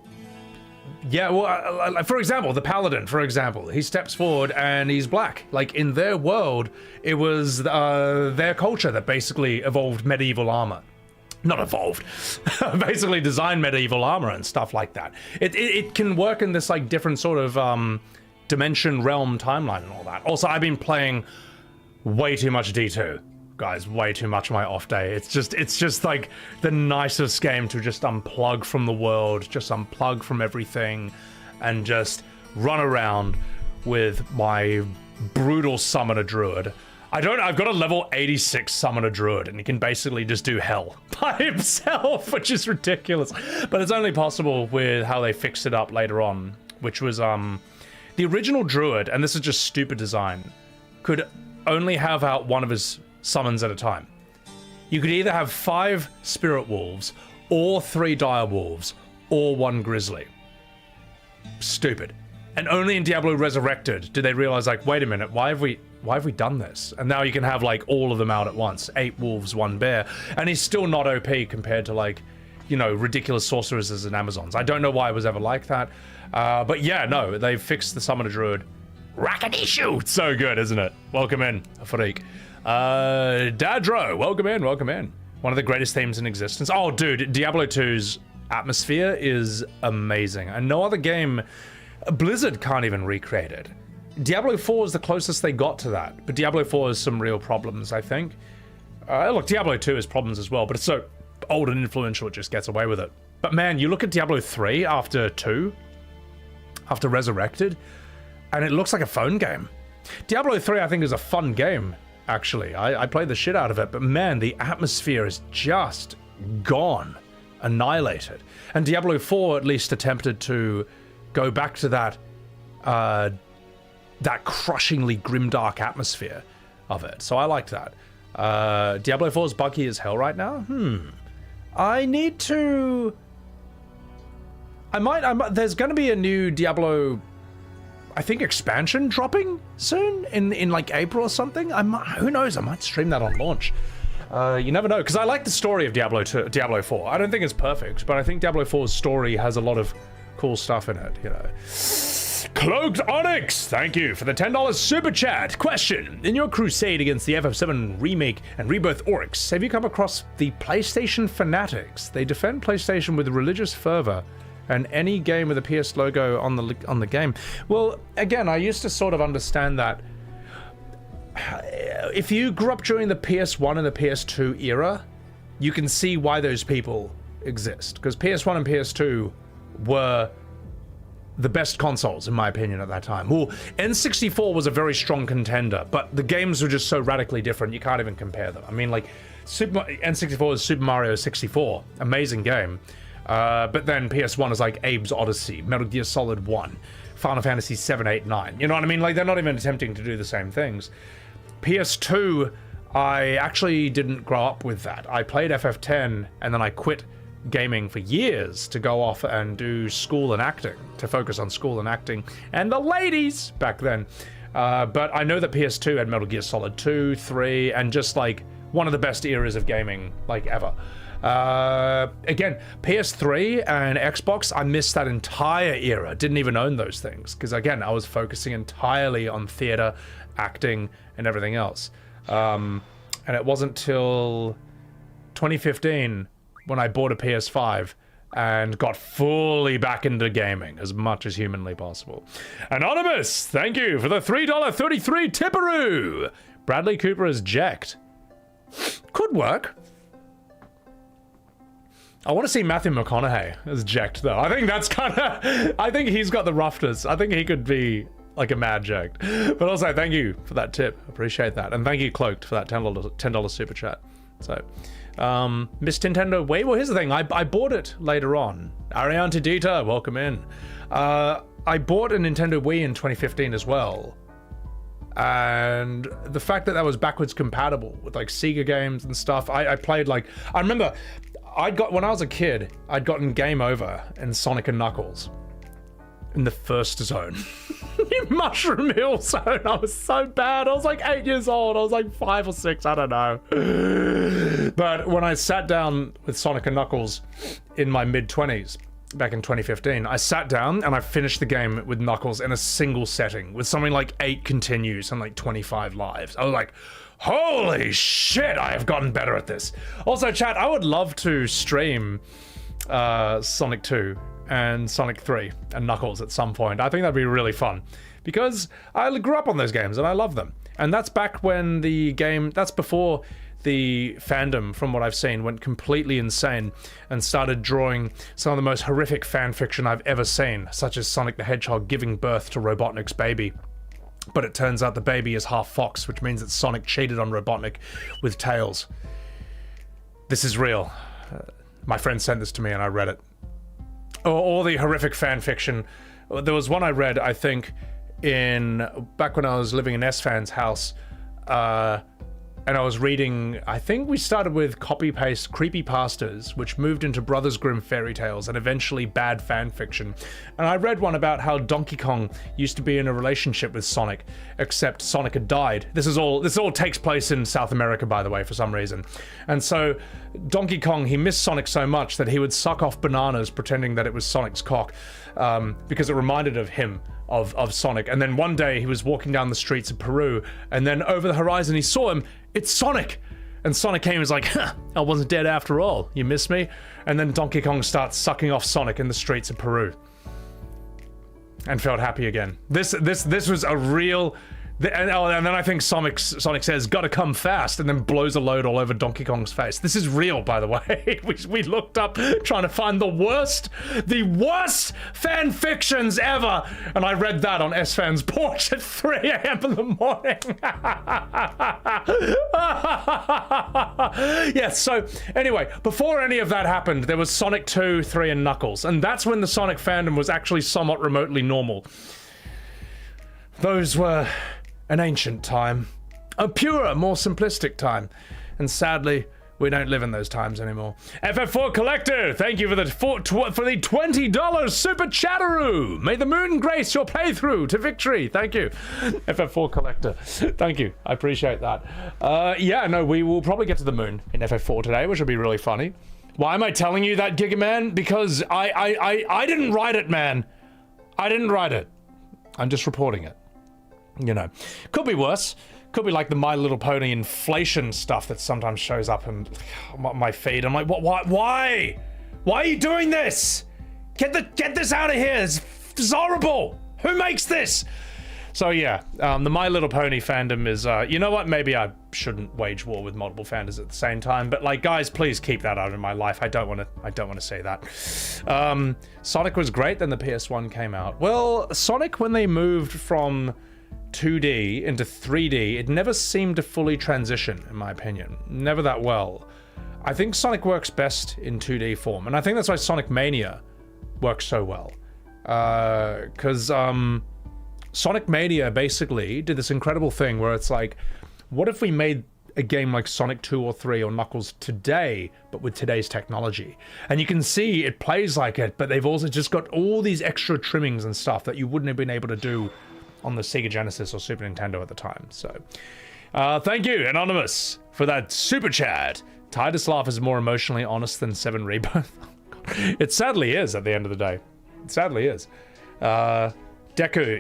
Speaker 1: Yeah, well, for example, the Paladin, for example, he steps forward and he's black. Like, in their world, it was their culture that basically evolved medieval armor. Not evolved, basically designed medieval armor and stuff like that. It can work in this like different sort of dimension, realm, timeline and all that. Also, I've been playing way too much D2, guys, way too much on my off day. It's just like the nicest game to just unplug from the world, just unplug from everything, and just run around with my brutal summoner druid. I've got a level 86 summoner druid, and he can basically just do hell by himself, which is ridiculous. But it's only possible with how they fixed it up later on, which was, The original druid, and this is just stupid design, could only have out one of his summons at a time. You could either have 5 spirit wolves, or 3 dire wolves, or 1 grizzly. Stupid. And only in Diablo Resurrected did they realize, like, wait a minute, why have we done this? And now you can have, like, all of them out at once. 8 wolves, 1 bear. And he's still not OP compared to, like, you know, ridiculous sorceresses and Amazons. I don't know why it was ever like that. But yeah, no, they fixed the Summoner Druid. Rakadishu! So good, isn't it? Welcome in, Farik. Dadro, welcome in, welcome in. One of the greatest themes in existence. Oh, dude, Diablo 2's atmosphere is amazing. And no other game, Blizzard can't even recreate it. Diablo 4 is the closest they got to that. But Diablo 4 has some real problems, I think. Look, Diablo 2 has problems as well, but it's so old and influential, it just gets away with it. But man, you look at Diablo 3 after 2, after Resurrected, and it looks like a phone game. Diablo 3, I think, is a fun game, actually. I played the shit out of it, but man, the atmosphere is just gone, annihilated. And Diablo 4 at least attempted to go back to that, that crushingly grimdark atmosphere of it. So I liked that. Diablo 4 is buggy as hell right now? I need to... I might there's going to be a new Diablo, I think, expansion dropping soon in like April or something. Who knows? I might stream that on launch. You never know, because I like the story of Diablo 4. I don't think it's perfect, but I think Diablo 4's story has a lot of cool stuff in it, you know. Cloaked Onyx, thank you for the $10 super chat. Question: in your crusade against the FF7 remake and rebirth orcs, have you come across the PlayStation fanatics? They defend PlayStation with religious fervor, and any game with a PS logo on the game. Well, again, I used to sort of understand that if you grew up during the PS1 and the PS2 era, you can see why those people exist, because PS1 and PS2 were the best consoles, in my opinion, at that time. Well, N64 was a very strong contender, but the games were just so radically different, you can't even compare them. I mean, like, N64 is Super Mario 64, amazing game. But then PS1 is like Abe's Odyssey, Metal Gear Solid 1, Final Fantasy 7, 8, 9. You know what I mean? Like, they're not even attempting to do the same things. PS2, I actually didn't grow up with that. I played FF10, and then I quit gaming for years to go off and do school and acting, to focus on school and acting and the ladies back then. But I know that PS2 had Metal Gear Solid 2, 3, and just like one of the best eras of gaming like ever. Again, PS3 and Xbox, I missed that entire era. Didn't even own those things because, again, I was focusing entirely on theater, acting, and everything else. And it wasn't till 2015 when I bought a PS5 and got fully back into gaming as much as humanly possible. Anonymous, thank you for the $3.33 tipperoo. Bradley Cooper is jacked. Could work. I want to see Matthew McConaughey as jacked, though. I think that's kind of... I think he's got the roughness. I think he could be like a mad jacked. But also, thank you for that tip. Appreciate that. And thank you, Cloaked, for that $10 super chat. So, Miss Nintendo Wii. Well, here's the thing. I bought it later on. Ariane Tadita, welcome in. I bought a Nintendo Wii in 2015 as well. And the fact that that was backwards compatible with like Sega games and stuff, I played like... I remember... when I was a kid, I'd gotten Game Over and Sonic and Knuckles in the first zone. In Mushroom Hill Zone. I was so bad. I was like 8 years old. I was like 5 or 6. I don't know. But when I sat down with Sonic and Knuckles in my mid-20s, back in 2015, I sat down and I finished the game with Knuckles in a single setting with something like 8 continues and like 25 lives. I was like, holy shit, I have gotten better at this. Also, chat, I would love to stream Sonic 2 and Sonic 3 and Knuckles at some point. I think that'd be really fun because I grew up on those games and I love them. And that's back when that's before the fandom, from what I've seen, went completely insane and started drawing some of the most horrific fan fiction I've ever seen, such as Sonic the Hedgehog giving birth to Robotnik's baby. But it turns out the baby is half fox, which means that Sonic cheated on Robotnik with Tails. This is real. My friend sent this to me and I read it. All the horrific fan fiction. There was one I read, I think, back when I was living in S-Fan's house, and I was reading, I think we started with copy-paste creepypastas, which moved into Brothers Grimm fairy tales and eventually bad fan fiction. And I read one about how Donkey Kong used to be in a relationship with Sonic, except Sonic had died. This all takes place in South America, by the way, for some reason. And so Donkey Kong, he missed Sonic so much that he would suck off bananas pretending that it was Sonic's cock, because it reminded of him. Of Sonic. And then one day he was walking down the streets of Peru, and then over the horizon he saw him. It's Sonic! And Sonic came and was like, huh, I wasn't dead after all. You miss me? And then Donkey Kong starts sucking off Sonic in the streets of Peru. And felt happy again. This was a real... And then I think Sonic says, gotta come fast, and then blows a load all over Donkey Kong's face. This is real, by the way. we looked up trying to find the worst fan fictions ever, and I read that on S-Fan's porch at 3 a.m. in the morning. Yeah, so anyway, before any of that happened, there was Sonic 2, 3, and Knuckles, and that's when the Sonic fandom was actually somewhat remotely normal. Those were an ancient time, a purer, more simplistic time, and sadly, we don't live in those times anymore. FF4 Collector, thank you for the $20 super chatteroo. May the moon grace your playthrough to victory. Thank you, FF4 Collector. Thank you, I appreciate that. Yeah, no, we will probably get to the moon in FF4 today, which will be really funny. Why am I telling you that, Giga Man? Because I didn't write it, man. I didn't write it. I'm just reporting it. You know, could be worse. Could be like the My Little Pony inflation stuff that sometimes shows up in my feed. I'm like, what? Why? Why are you doing this? Get this out of here. This is horrible. Who makes this? So yeah, the My Little Pony fandom is, you know what? Maybe I shouldn't wage war with multiple fandoms at the same time. But like, guys, please keep that out of my life. I don't want to say that. Sonic was great. Then the PS1 came out. Well, Sonic, when they moved from 2D into 3D, it never seemed to fully transition, in my opinion. Never that well. I think Sonic works best in 2D form, and I think that's why Sonic Mania works so well. Because Sonic Mania basically did this incredible thing where it's like, what if we made a game like Sonic 2 or 3 or Knuckles today, but with today's technology? And you can see it plays like it, but they've also just got all these extra trimmings and stuff that you wouldn't have been able to do on the Sega Genesis or Super Nintendo at the time. So, thank you, Anonymous, for that super chat. Titus Laugh is more emotionally honest than Seven Rebirth. It sadly is, at the end of the day. It sadly is. Deku,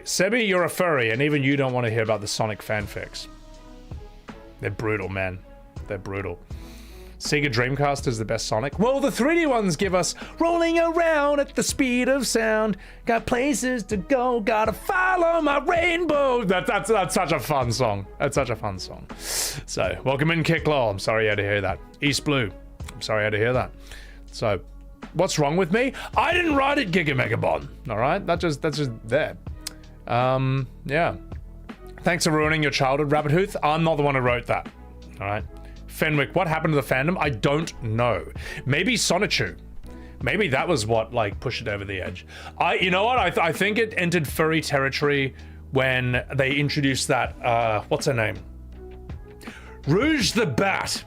Speaker 1: Sebi, you're a furry, and even you don't want to hear about the Sonic fanfics. They're brutal, man. They're brutal. Sega Dreamcast is the best Sonic. Well, the 3D ones give us rolling around at the speed of sound. Got places to go, gotta follow my rainbow. That's such a fun song. That's such a fun song. So, welcome in, Kicklaw. I'm sorry you had to hear that. East Blue. I'm sorry you had to hear that. So, what's wrong with me? I didn't write it, Giga Megabon. All right, that's just there. Yeah. Thanks for ruining your childhood, Rabbit Hooth. I'm not the one who wrote that. All right. Fenwick, what happened to the fandom? I don't know. Maybe Sonichu. Maybe that was what, like, pushed it over the edge. You know what? I think it entered furry territory when they introduced that, what's her name? Rouge the Bat.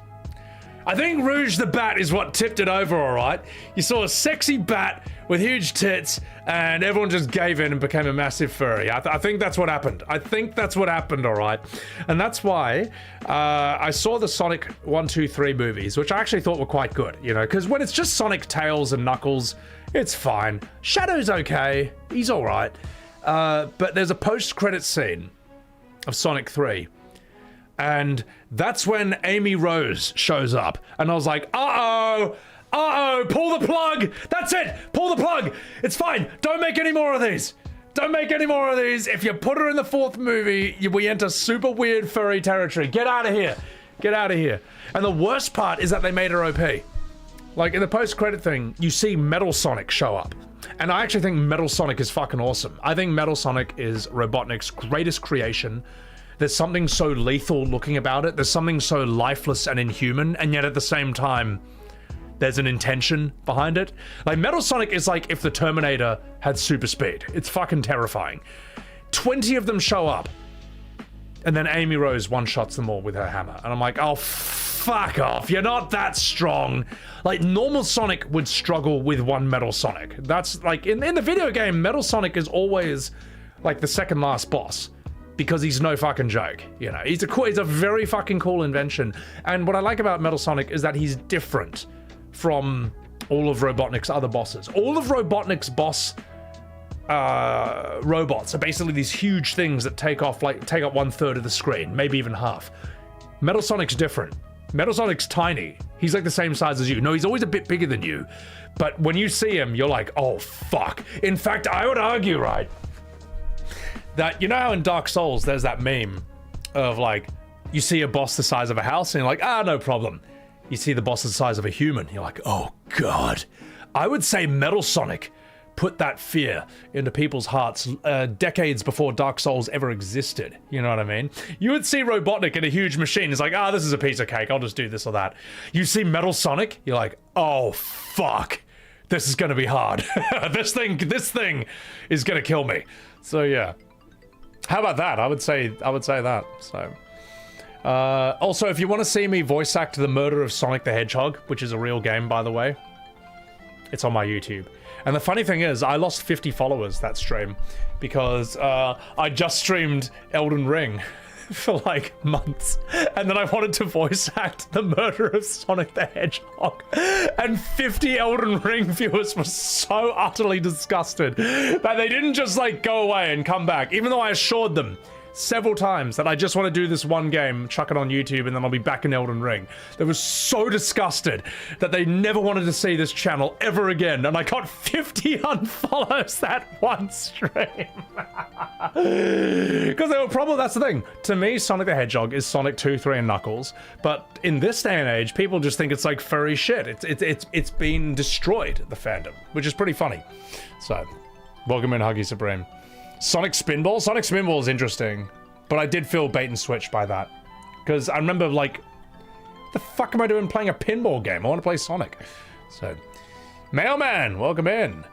Speaker 1: I think Rouge the Bat is what tipped it over, all right? You saw a sexy bat with huge tits, and everyone just gave in and became a massive furry. I think that's what happened. I think that's what happened, all right? And that's why I saw the Sonic 1, 2, 3 movies, which I actually thought were quite good, you know? Because when it's just Sonic, Tails, and Knuckles, it's fine. Shadow's okay. He's all right. But there's a post-credit scene of Sonic 3. And that's when Amy Rose shows up. And I was like, uh-oh, pull the plug. That's it, pull the plug. It's fine, don't make any more of these. Don't make any more of these. If you put her in the 4th movie, we enter super weird furry territory. Get out of here, get out of here. And the worst part is that they made her OP. Like in the post-credit thing, you see Metal Sonic show up. And I actually think Metal Sonic is fucking awesome. I think Metal Sonic is Robotnik's greatest creation. There's something so lethal looking about it. There's something so lifeless and inhuman, and yet at the same time, there's an intention behind it. Like, Metal Sonic is like if the Terminator had super speed. It's fucking terrifying. 20 of them show up. And then Amy Rose one-shots them all with her hammer. And I'm like, oh, fuck off. You're not that strong. Like, normal Sonic would struggle with one Metal Sonic. That's, like, in the video game, Metal Sonic is always, like, the second last boss. Because he's no fucking joke, you know. He's a very fucking cool invention. And what I like about Metal Sonic is that he's different from all of Robotnik's other bosses. All of Robotnik's boss robots are basically these huge things that take up 1/3 of the screen, maybe even half. Metal Sonic's different. Metal Sonic's tiny. He's like the same size as you. No, he's always a bit bigger than you. But when you see him, you're like, oh, fuck. In fact, I would argue, right, that, you know how in Dark Souls there's that meme of, like, you see a boss the size of a house and you're like, ah, no problem. You see the boss the size of a human, you're like, oh god. I would say Metal Sonic put that fear into people's hearts decades before Dark Souls ever existed. You know what I mean? You would see Robotnik in a huge machine. It's like, ah, this is a piece of cake. I'll just do this or that. You see Metal Sonic, you're like, oh, fuck. This is going to be hard. This thing is going to kill me. So, yeah. How about that? I would say that. So, also, if you want to see me voice act the murder of Sonic the Hedgehog, which is a real game, by the way, it's on my YouTube. And the funny thing is, I lost 50 followers that stream because I just streamed Elden Ring for like months, and then I wanted to voice act the murder of Sonic the Hedgehog, and 50 Elden Ring viewers were so utterly disgusted that they didn't just like go away and come back, even though I assured them several times that I just want to do this one game, chuck it on YouTube, and then I'll be back in Elden Ring. They were so disgusted that they never wanted to see this channel ever again, and I got 50 unfollows that one stream. Because they were probably, that's the thing. To me, Sonic the Hedgehog is Sonic 2, 3, and Knuckles, but in this day and age, people just think it's like furry shit. It's been destroyed, the fandom, which is pretty funny. So, welcome in, Huggy Supreme. Sonic Spinball? Sonic Spinball is interesting, but I did feel bait and switch by that. Because I remember, like, the fuck am I doing playing a pinball game? I want to play Sonic. So, Mailman, welcome in.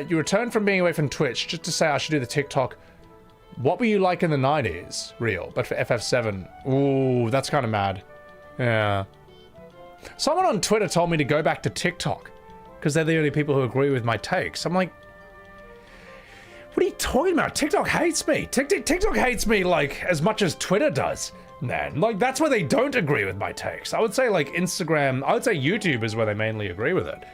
Speaker 1: You returned from being away from Twitch just to say I should do the TikTok. What were you like in the 90s? Real, but for FF7. Ooh, that's kind of mad. Yeah. Someone on Twitter told me to go back to TikTok because they're the only people who agree with my takes. I'm like, what are you talking about? TikTok hates me. TikTok hates me, like, as much as Twitter does, man. Like, that's where they don't agree with my takes. I would say, like, Instagram, I would say YouTube is where they mainly agree with it.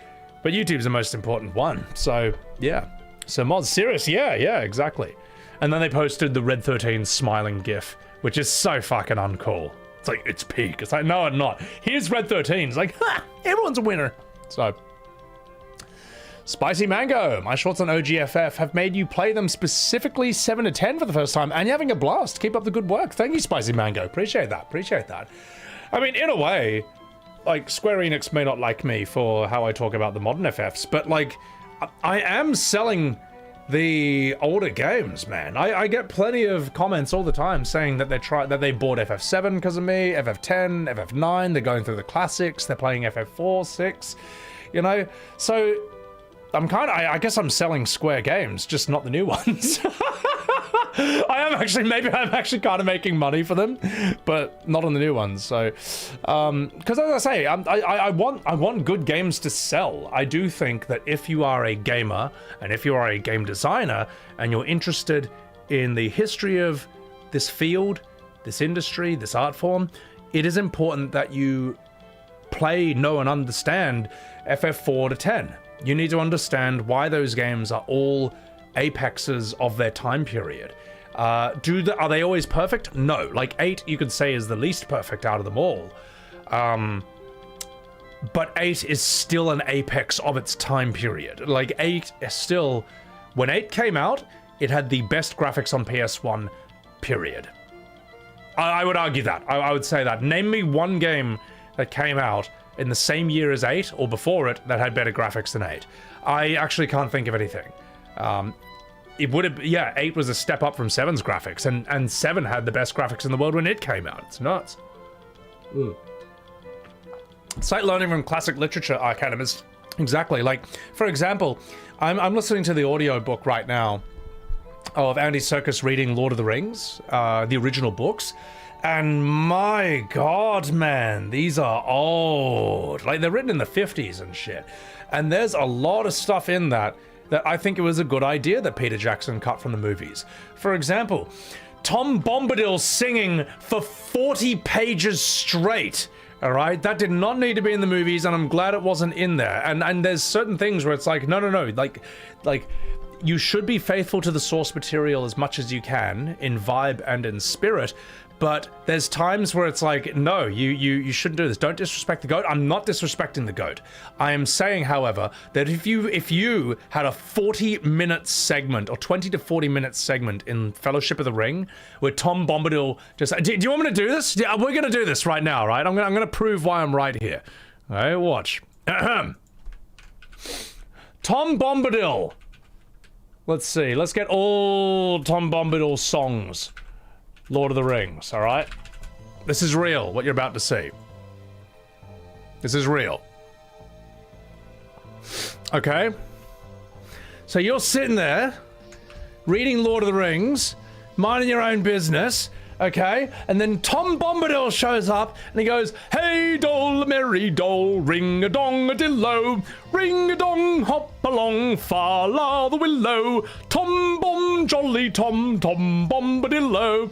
Speaker 1: But YouTube's the most important one. So, yeah. So, Mods, serious, yeah, exactly. And then they posted the Red 13 smiling gif, which is so fucking uncool. It's like, it's peak. It's like, no, I'm not. Here's Red 13. It's like, ha, everyone's a winner. So... Spicy Mango, my shorts on OGFF have made you play them specifically 7 to 10 for the first time, and you're having a blast. Keep up the good work. Thank you, Spicy Mango. Appreciate that. I mean, in a way, like, Square Enix may not like me for how I talk about the modern FFs, but, like, I am selling the older games, man. I get plenty of comments all the time saying that they bought FF7 because of me, FF10, FF9, they're going through the classics, they're playing FF4, 6, you know? So... I guess I'm selling Square games, just not the new ones. Maybe I'm actually kind of making money for them, but not on the new ones. So, because as I say, I want good games to sell. I do think that if you are a gamer and if you are a game designer and you're interested in the history of this field, this industry, this art form, it is important that you play, know, and understand FF4 to 10. You need to understand why those games are all apexes of their time period. Are they always perfect? No. Like 8, you could say, is the least perfect out of them all. But 8 is still an apex of its time period. Like 8 is still... When 8 came out, it had the best graphics on PS1, period. I would argue that. I would say that. Name me one game that came out in the same year as 8 or before it that had better graphics than 8. I actually can't think of anything. It would have, yeah, 8 was a step up from 7's graphics, and 7 had the best graphics in the world when it came out. It's nuts. It's like learning from classic literature, Arcanimus. Exactly. Like, for example, I'm listening to the audio book right now of Andy Serkis reading Lord of the Rings, the original books. And my God, man, these are old. Like, they're written in the 50s and shit. And there's a lot of stuff in that I think it was a good idea that Peter Jackson cut from the movies. For example, Tom Bombadil singing for 40 pages straight. All right, that did not need to be in the movies, and I'm glad it wasn't in there. And there's certain things where it's like, no, like you should be faithful to the source material as much as you can in vibe and in spirit. But there's times where it's like, no, you shouldn't do this. Don't disrespect the goat. I'm not disrespecting the goat. I am saying, however, that if you had a 40-minute segment or 20 to 40-minute segment in Fellowship of the Ring where Tom Bombadil just, do you want me to do this? Yeah, we're gonna do this right now, right? I'm gonna prove why I'm right here. All right, watch. Tom Bombadil. Let's see. Let's get all Tom Bombadil songs. Lord of the Rings, all right? This is real, what you're about to see. This is real. Okay? So you're sitting there, reading Lord of the Rings, minding your own business, okay? And then Tom Bombadil shows up, and he goes, "Hey, doll, merry doll, ring-a-dong-a-dillo, ring-a-dong, hop along, fa la the willow, Tom Bom, jolly Tom, Tom Bombadillo."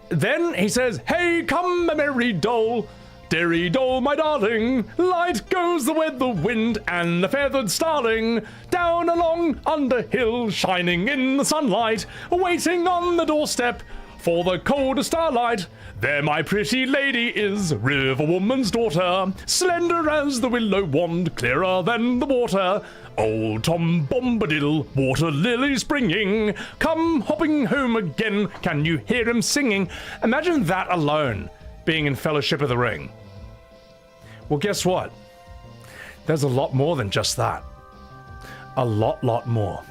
Speaker 1: Then he says, "Hey, come, a merry doll, dearie doll, my darling, light goes the weather wind and the feathered starling, down along under hill, shining in the sunlight, waiting on the doorstep for the cold starlight. There my pretty lady is, river woman's daughter, slender as the willow wand, clearer than the water. Old Tom Bombadil, water lily springing, come hopping home again, can you hear him singing?" Imagine that alone being in Fellowship of the Ring. Well, guess what? There's a lot more than just that. A lot more.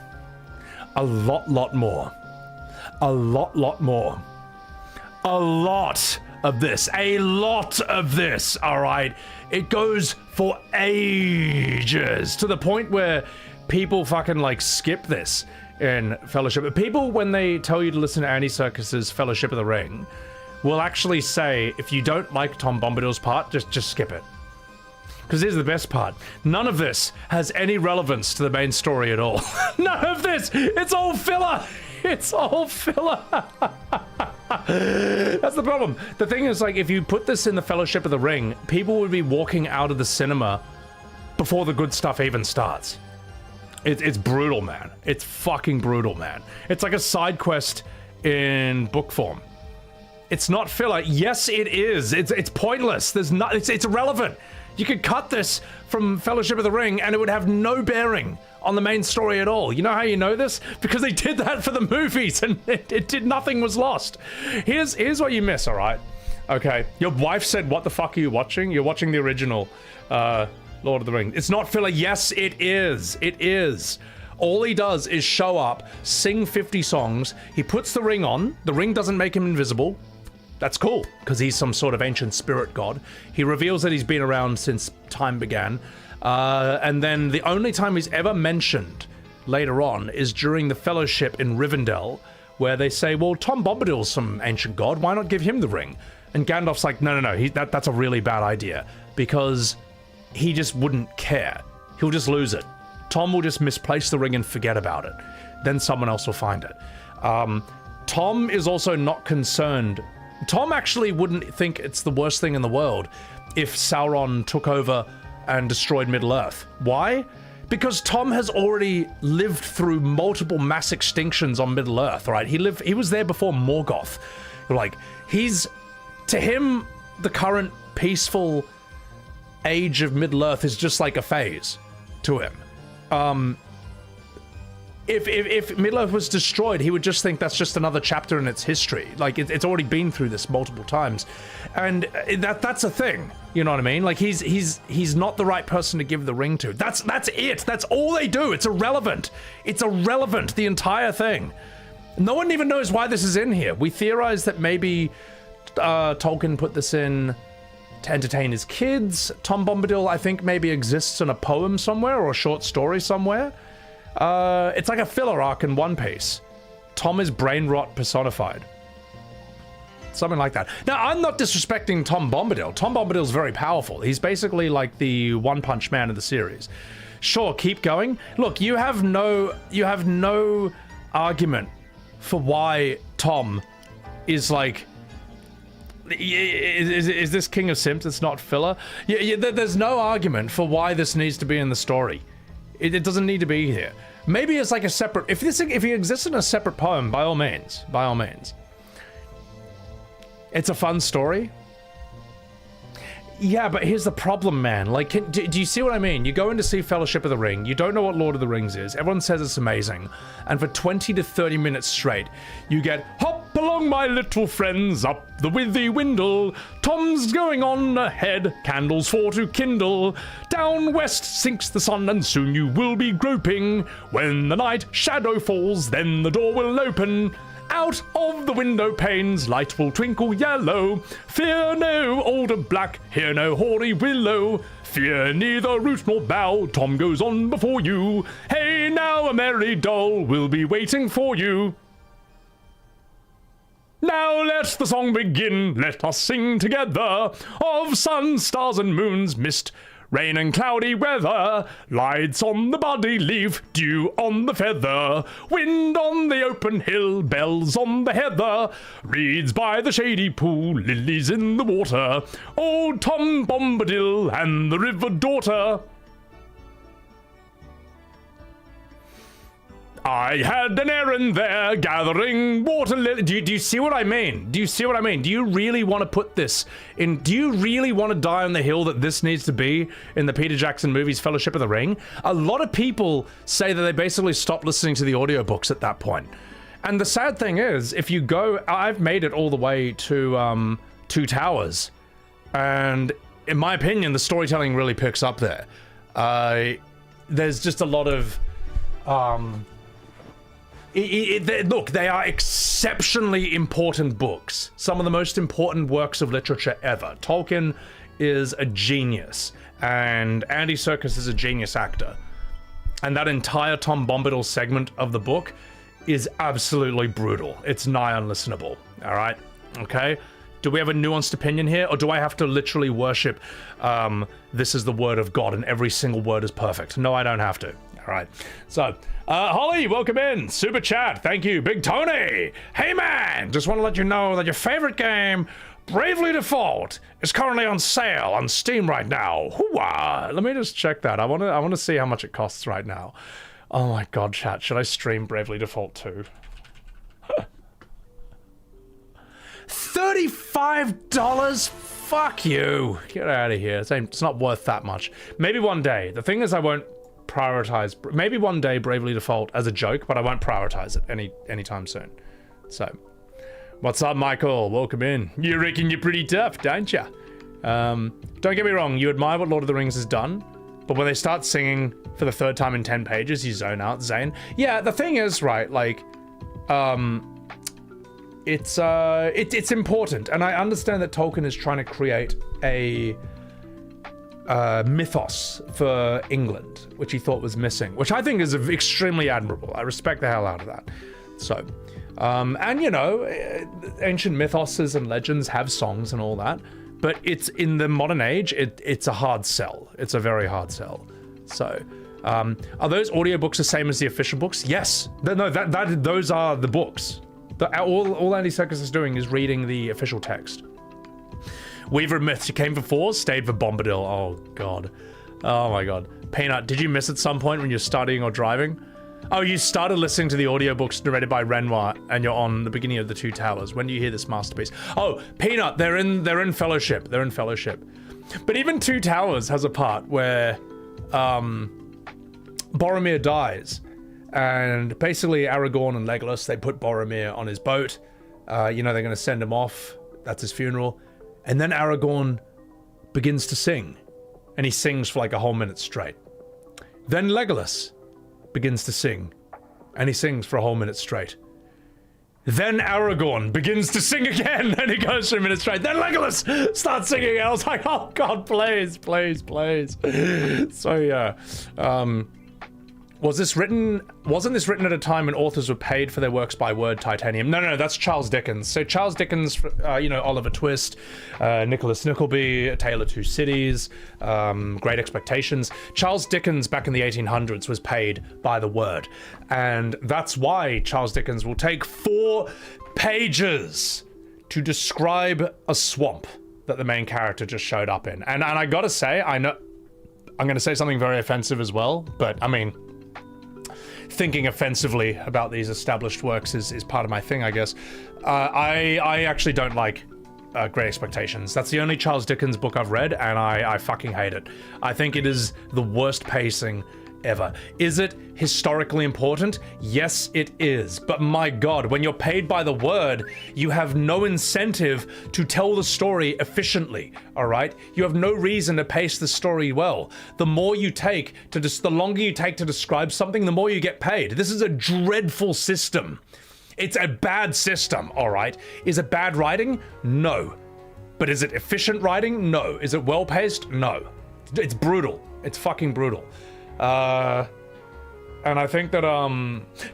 Speaker 1: A lot more. A lot more. A lot of this. A lot of this, all right? It goes for ages, to the point where people fucking, like, skip this in Fellowship. People, when they tell you to listen to Andy Serkis's Fellowship of the Ring, will actually say, if you don't like Tom Bombadil's part, just skip it. Because here's the best part. None of this has any relevance to the main story at all. None of this! It's all filler! It's all filler! That's the problem. The thing is, like, if you put this in the Fellowship of the Ring, people would be walking out of the cinema before the good stuff even starts. It's brutal, man. It's fucking brutal, man. It's like a side quest in book form. It's not filler. Yes, it is. It's pointless. There's not. It's irrelevant. You could cut this from Fellowship of the Ring and it would have no bearing on the main story at all. You know how you know this? Because they did that for the movies and it did, nothing was lost. Here's what you miss, all right? Okay, your wife said, "What the fuck are you watching?" You're watching the original Lord of the Rings. It's not filler. Yes, it is. It is. All he does is show up, sing 50 songs, he puts the ring on, the ring doesn't make him invisible. That's cool, because he's some sort of ancient spirit god. He reveals that he's been around since time began. And then the only time he's ever mentioned later on is during the Fellowship in Rivendell, where they say, well, Tom Bombadil's some ancient god, why not give him the ring? And Gandalf's like, no, that's a really bad idea, because he just wouldn't care. He'll just lose it. Tom will just misplace the ring and forget about it. Then someone else will find it. Tom is also not concerned. Tom actually wouldn't think it's the worst thing in the world if Sauron took over and destroyed Middle-earth. Why? Because Tom has already lived through multiple mass extinctions on Middle-earth, right? He was there before Morgoth. Like, to him, the current peaceful age of Middle-earth is just like a phase to him. If Middle-earth was destroyed, he would just think that's just another chapter in its history. Like, it's already been through this multiple times. And that's a thing. You know what I mean? Like, he's not the right person to give the ring to. That's it. That's all they do. It's irrelevant. It's irrelevant, the entire thing. No one even knows why this is in here. We theorize that maybe Tolkien put this in to entertain his kids. Tom Bombadil, I think, maybe exists in a poem somewhere or a short story somewhere. It's like a filler arc in One Piece. Tom is brain rot personified. Something like that. Now, I'm not disrespecting Tom Bombadil. Tom Bombadil's very powerful. He's basically like the One Punch Man of the series. Sure, keep going. Look, you have no argument for why Tom is like... Is this King of Simps? It's not filler? Yeah, there's no argument for why this needs to be in the story. It doesn't need to be here. Maybe it's like a separate... If he exists in a separate poem, by all means. By all means. It's a fun story. Yeah, but here's the problem, man. Like, do you see what I mean? You go in to see Fellowship of the Ring. You don't know what Lord of the Rings is. Everyone says it's amazing. And for 20 to 30 minutes straight, you get, hop along, my little friends, up the withy windle. Tom's going on ahead, candles for to kindle. Down west sinks the sun, and soon you will be groping. When the night shadow falls, then the door will open. Out of the window panes, light will twinkle yellow. Fear no older black, hear no hoary willow. Fear neither root nor bough, Tom goes on before you. Hey now, a merry doll will be waiting for you. Now let the song begin, let us sing together. Of sun, stars and moons, mist, rain and cloudy weather, lights on the buddy leaf, dew on the feather, wind on the open hill, bells on the heather, reeds by the shady pool, lilies in the water, old Tom Bombadil and the river daughter. I had an errand there, gathering water lilies. Do you see what I mean? Do you see what I mean? Do you really want to put this in? Do you really want to die on the hill that this needs to be in the Peter Jackson movies Fellowship of the Ring? A lot of people say that they basically stopped listening to the audiobooks at that point. And the sad thing is, if you go... I've made it all the way to Two Towers. And in my opinion, the storytelling really picks up there. There's just a lot of... Look, they are exceptionally important books. Some of the most important works of literature ever. Tolkien is a genius, and Andy Serkis is a genius actor. And that entire Tom Bombadil segment of the book is absolutely brutal. It's nigh unlistenable, all right? Okay? Do we have a nuanced opinion here, or do I have to literally worship this is the word of God and every single word is perfect? No, I don't have to. All right. So, Holly, welcome in. Super chat. Thank you. Big Tony. Hey, man. Just want to let you know that your favorite game, Bravely Default, is currently on sale on Steam right now. Hooah. Let me just check that. I want to see how much it costs right now. Oh my God, chat. Should I stream Bravely Default 2? $35? Fuck you. Get out of here. It's not worth that much. Maybe one day. The thing is, I won't prioritize. Maybe one day Bravely Default as a joke, but I won't prioritize it anytime soon. So, what's up, Michael? Welcome in. You reckon you're pretty tough, don't ya? Don't get me wrong. You admire what Lord of the Rings has done, but when they start singing for the third time in 10 pages, you zone out, Zane. Yeah, the thing is, right? Like, it's important, and I understand that Tolkien is trying to create a mythos for England, which he thought was missing, which I think is extremely admirable. I respect the hell out of that. So, and you know, ancient mythoses and legends have songs and all that, but it's in the modern age, it's a hard sell. It's a very hard sell. So, are those audiobooks the same as the official books? Yes. No, those are the books. All Andy Serkis is doing is reading the official text. Weaver of Myths, you came for 4, stayed for Bombadil. Oh, God. Oh, my God. Peanut, did you miss at some point when you're studying or driving? Oh, you started listening to the audiobooks narrated by Renoir, and you're on the beginning of the Two Towers. When do you hear this masterpiece? Oh, Peanut, they're in Fellowship. They're in Fellowship. But even Two Towers has a part where Boromir dies. And basically Aragorn and Legolas, they put Boromir on his boat. You know, they're going to send him off. That's his funeral. And then Aragorn begins to sing. And he sings for like a whole minute straight. Then Legolas begins to sing. And he sings for a whole minute straight. Then Aragorn begins to sing again. And he goes for a minute straight. Then Legolas starts singing. And I was like, oh God, please, please, please. So yeah. Wasn't this written at a time when authors were paid for their works by word titanium? No, that's Charles Dickens. So Charles Dickens, Oliver Twist, Nicholas Nickleby, A Tale of Two Cities, Great Expectations. Charles Dickens back in the 1800s was paid by the word. And that's why Charles Dickens will take 4 pages to describe a swamp that the main character just showed up in. And I gotta say, I know I'm gonna say something very offensive as well, but I mean, thinking offensively about these established works is part of my thing, I guess. I actually don't like Great Expectations. That's the only Charles Dickens book I've read, and I fucking hate it. I think it is the worst pacing ever. Is it historically important? Yes, it is. But my God, when you're paid by the word, you have no incentive to tell the story efficiently, all right? You have no reason to pace the story well. The more you take to the longer you take to describe something, the more you get paid. This is a dreadful system. It's a bad system, all right? Is it bad writing? No. But is it efficient writing? No. Is it well paced? No. It's brutal. It's fucking brutal. And I think that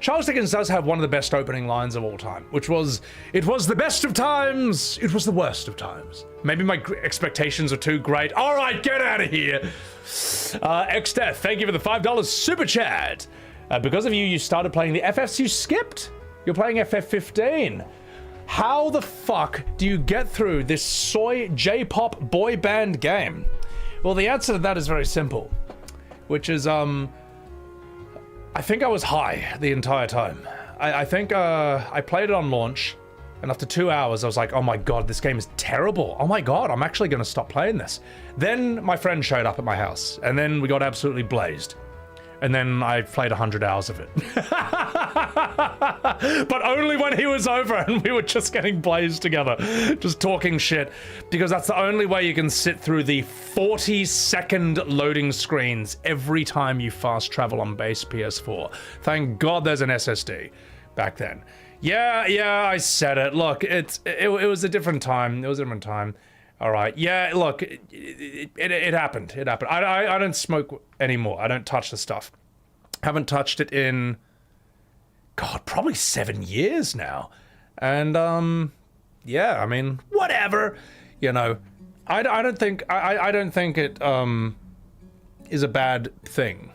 Speaker 1: Charles Dickens does have one of the best opening lines of all time, which was, "It was the best of times, it was the worst of times." Maybe my expectations are too great. All right, get out of here. Xdeath, thank you for the $5 super chat. Because of you, you started playing the FFs you skipped. You're playing FF15. How the fuck do you get through this soy J-pop boy band game? Well, the answer to that is very simple. Which is, I think I was high the entire time. I think I played it on launch, and after 2 hours, I was like, oh my God, this game is terrible. Oh my God, I'm actually gonna stop playing this. Then my friend showed up at my house, and then we got absolutely blazed. And then I played 100 hours of it. But only when he was over and we were just getting blazed together, just talking shit. Because that's the only way you can sit through the 40-second loading screens every time you fast travel on base PS4. Thank God there's an SSD back then. Yeah, I said it. Look, it was a different time. It was a different time. All right. Yeah, look, it happened. It happened. I don't smoke anymore. I don't touch the stuff. Haven't touched it in, God, probably 7 years now. And, yeah, I mean, whatever. You know, I don't think it, is a bad thing.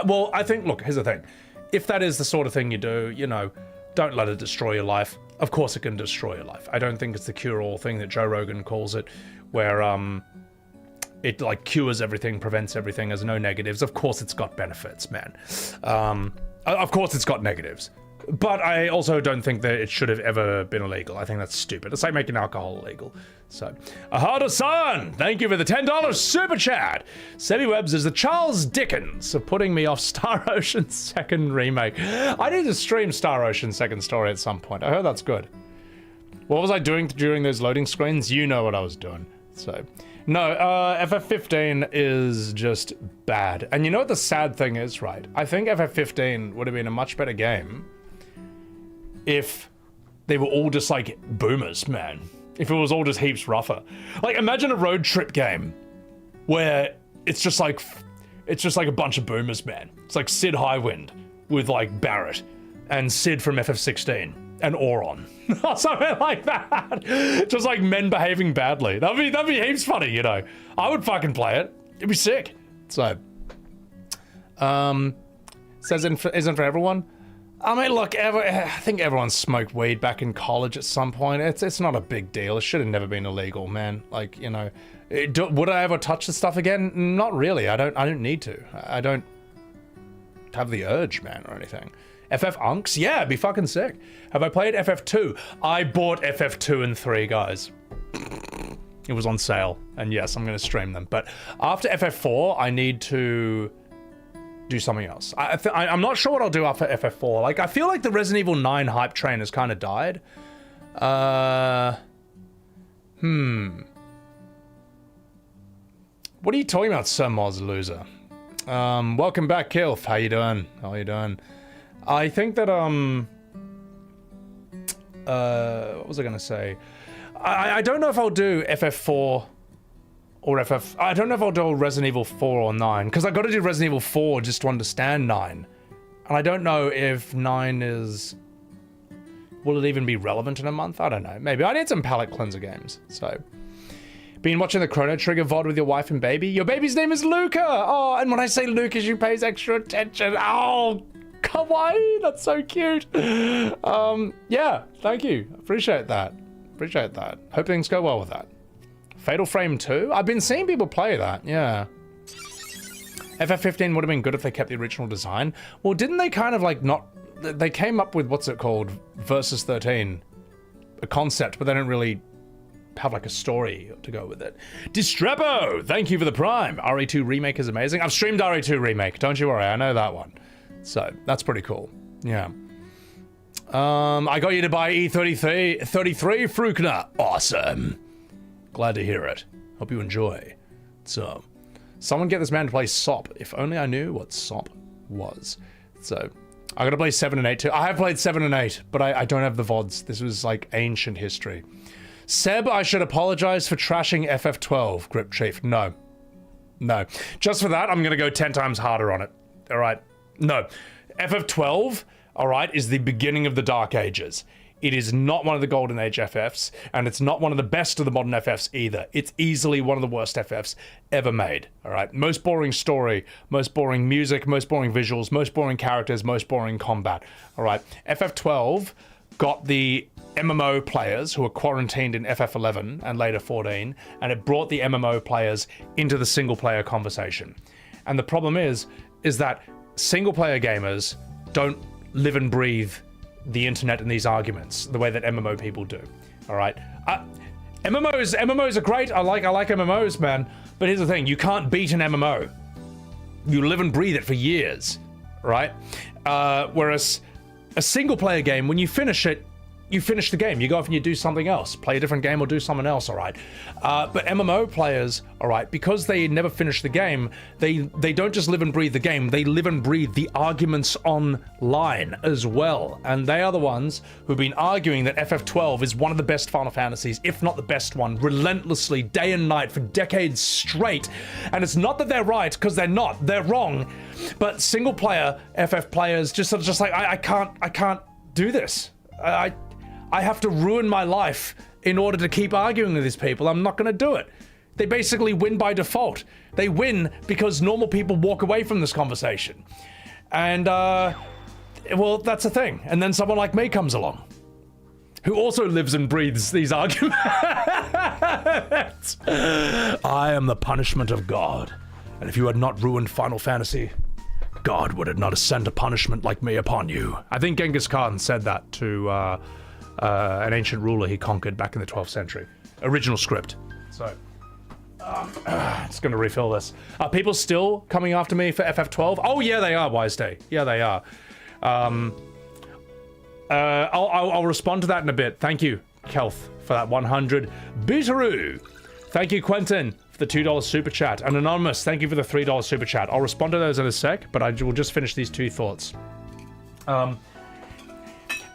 Speaker 1: Well, I think, look, here's the thing. If that is the sort of thing you do, you know, don't let it destroy your life. Of course it can destroy your life. I don't think it's the cure-all thing that Joe Rogan calls it, where it like cures everything, prevents everything, has no negatives. Of course it's got benefits, man. Of course it's got negatives. But I also don't think that it should have ever been illegal. I think that's stupid. It's like making alcohol illegal. So, Ahada-san, thank you for the $10 super chat. Sebi Webbs is the Charles Dickens of putting me off Star Ocean 2nd remake. I need to stream Star Ocean 2nd story at some point. I heard that's good. What was I doing during those loading screens? You know what I was doing. So, no, FF15 is just bad. And you know what the sad thing is, right? I think FF15 would have been a much better game if they were all just like boomers, man. If it was all just heaps rougher. Like, imagine a road trip game where it's just like a bunch of boomers, man. It's like Sid Highwind with like Barrett and Sid from FF16 and Auron or something like that. Just like men behaving badly. That'd be heaps funny, you know. I would fucking play it. It'd be sick. So, says isn't for everyone. I mean, look, I think everyone smoked weed back in college at some point. It's not a big deal. It should have never been illegal, man. Like, you know, would I ever touch the stuff again? Not really. I don't need to. I don't have the urge, man, or anything. FF Unks? Yeah, it'd be fucking sick. Have I played FF2? I bought FF2 and 3, guys. It was on sale, and yes, I'm going to stream them. But after FF4, I need to do something else. I'm not sure what I'll do after FF4. Like, I feel like the Resident Evil 9 hype train has kind of died. What are you talking about, Sir Moz loser? Welcome back, Kilf. How you doing? How you doing? I think that, what was I gonna say? I don't know if I'll do FF4 Or I don't know if I'll do Resident Evil 4 or 9, because I got to do Resident Evil 4 just to understand 9. And I don't know if 9 is... Will it even be relevant in a month? I don't know. Maybe. I need some palate cleanser games, so... Been watching the Chrono Trigger VOD with your wife and baby? Your baby's name is Luca! Oh, and when I say Luca, she pays extra attention. Oh, kawaii! That's so cute! Yeah, thank you. Appreciate that. Appreciate that. Hope things go well with that. Fatal Frame 2? I've been seeing people play that, yeah. FF15 would have been good if they kept the original design. Well, didn't they kind of like not... They came up with, what's it called? Versus 13. A concept, but they don't really have like a story to go with it. Distrepo, thank you for the Prime. RE2 Remake is amazing. I've streamed RE2 Remake, don't you worry, I know that one. So, that's pretty cool, yeah. I got you to buy E33, Frukner. Awesome. Glad to hear it. Hope you enjoy. So, someone get this man to play SOP. If only I knew what SOP was. So, I gotta play 7 and 8 too. I have played 7 and 8, but I don't have the VODs. This was like ancient history. Seb, I should apologize for trashing FF12, Grip Chief. No. No. Just for that, I'm gonna go 10 times harder on it. Alright? No. FF12, alright, is the beginning of the Dark Ages. It is not one of the Golden Age FFs, and it's not one of the best of the modern FFs either. It's easily one of the worst FFs ever made, alright? Most boring story, most boring music, most boring visuals, most boring characters, most boring combat, alright? FF12 got the MMO players who were quarantined in FF11 and later 14, and it brought the MMO players into the single-player conversation. And the problem is that single-player gamers don't live and breathe the internet and these arguments the way that MMO people do. All right, MMOs are great. I like MMOs, man. But here's the thing: you can't beat an MMO. You live and breathe it for years, right? Whereas a single-player game, when you finish it, you finish the game. You go off and you do something else, play a different game or do something else, all right? But MMO players, all right, because they never finish the game, they don't just live and breathe the game, they live and breathe the arguments online as well. And they are the ones who've been arguing that FF12 is one of the best Final Fantasies, if not the best one, relentlessly, day and night, for decades straight. And it's not that they're right, because they're not, they're wrong. But single-player FF players just sort of just like, I can't do this. I have to ruin my life in order to keep arguing with these people. I'm not going to do it. They basically win by default. They win because normal people walk away from this conversation. And, well, that's the thing. And then someone like me comes along, who also lives and breathes these arguments. I am the punishment of God. And if you had not ruined Final Fantasy, God would have not sent a punishment like me upon you. I think Genghis Khan said that to, an ancient ruler he conquered back in the 12th century. Original script. So, just gonna refill this. Are people still coming after me for FF12? Oh yeah, they are, Wise Day. Yeah, they are. I'll respond to that in a bit. Thank you, Kelth, for that 100. Beataroo. Thank you, Quentin, for the $2 super chat. And Anonymous, thank you for the $3 super chat. I'll respond to those in a sec, but I will just finish these two thoughts.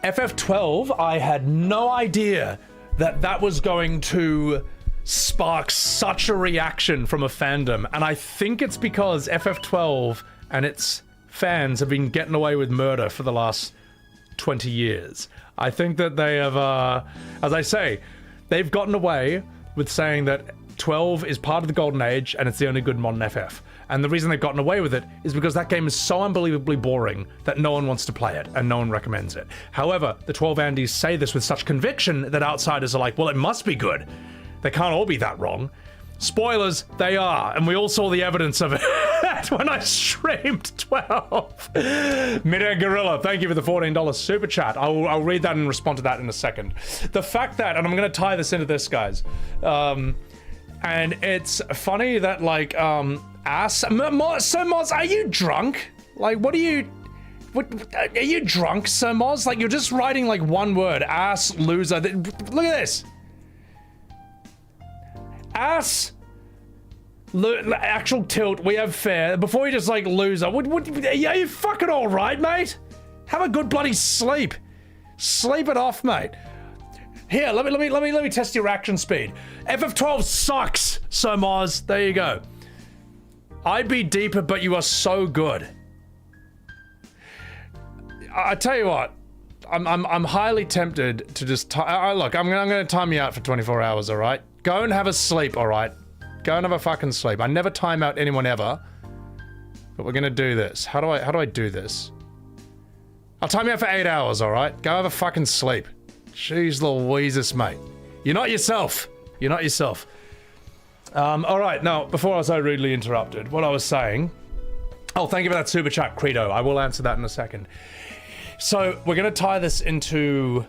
Speaker 1: FF12, I had no idea that was going to spark such a reaction from a fandom, and I think it's because FF12 and its fans have been getting away with murder for the last 20 years. I think that they have, as I say, they've gotten away with saying that 12 is part of the Golden Age and it's the only good modern FF. And the reason they've gotten away with it is because that game is so unbelievably boring that no one wants to play it and no one recommends it. However, the 12 Andes say this with such conviction that outsiders are like, well, it must be good. They can't all be that wrong. Spoilers, they are, and we all saw the evidence of it when I streamed 12. Midair Gorilla, thank you for the $14 super chat. I'll read that and respond to that in a second. The fact that, and I'm going to tie this into this, guys, and it's funny that, like, so Moz, are you drunk? Like, are you drunk, Sir Moz? Like, you're just writing, like, one word, ass, loser. Look at this. Ass, actual tilt, we have fair. Before you just, like, loser. Are you fucking alright, mate? Have a good bloody sleep. Sleep it off, mate. Here, let me test your reaction speed. FF12 sucks. So Mars, there you go. I'd be deeper, but you are so good. I tell you what, I'm highly tempted to just look. I'm gonna time you out for 24 hours. All right, go and have a sleep. All right, go and have a fucking sleep. I never time out anyone ever, but we're gonna do this. How do I do this? I'll time you out for 8 hours. All right, go have a fucking sleep. Jeez Louises, mate. You're not yourself. You're not yourself. All right, now, before I was so rudely interrupted, what I was saying... Oh, thank you for that super chat, Credo. I will answer that in a second. So, we're going to tie this into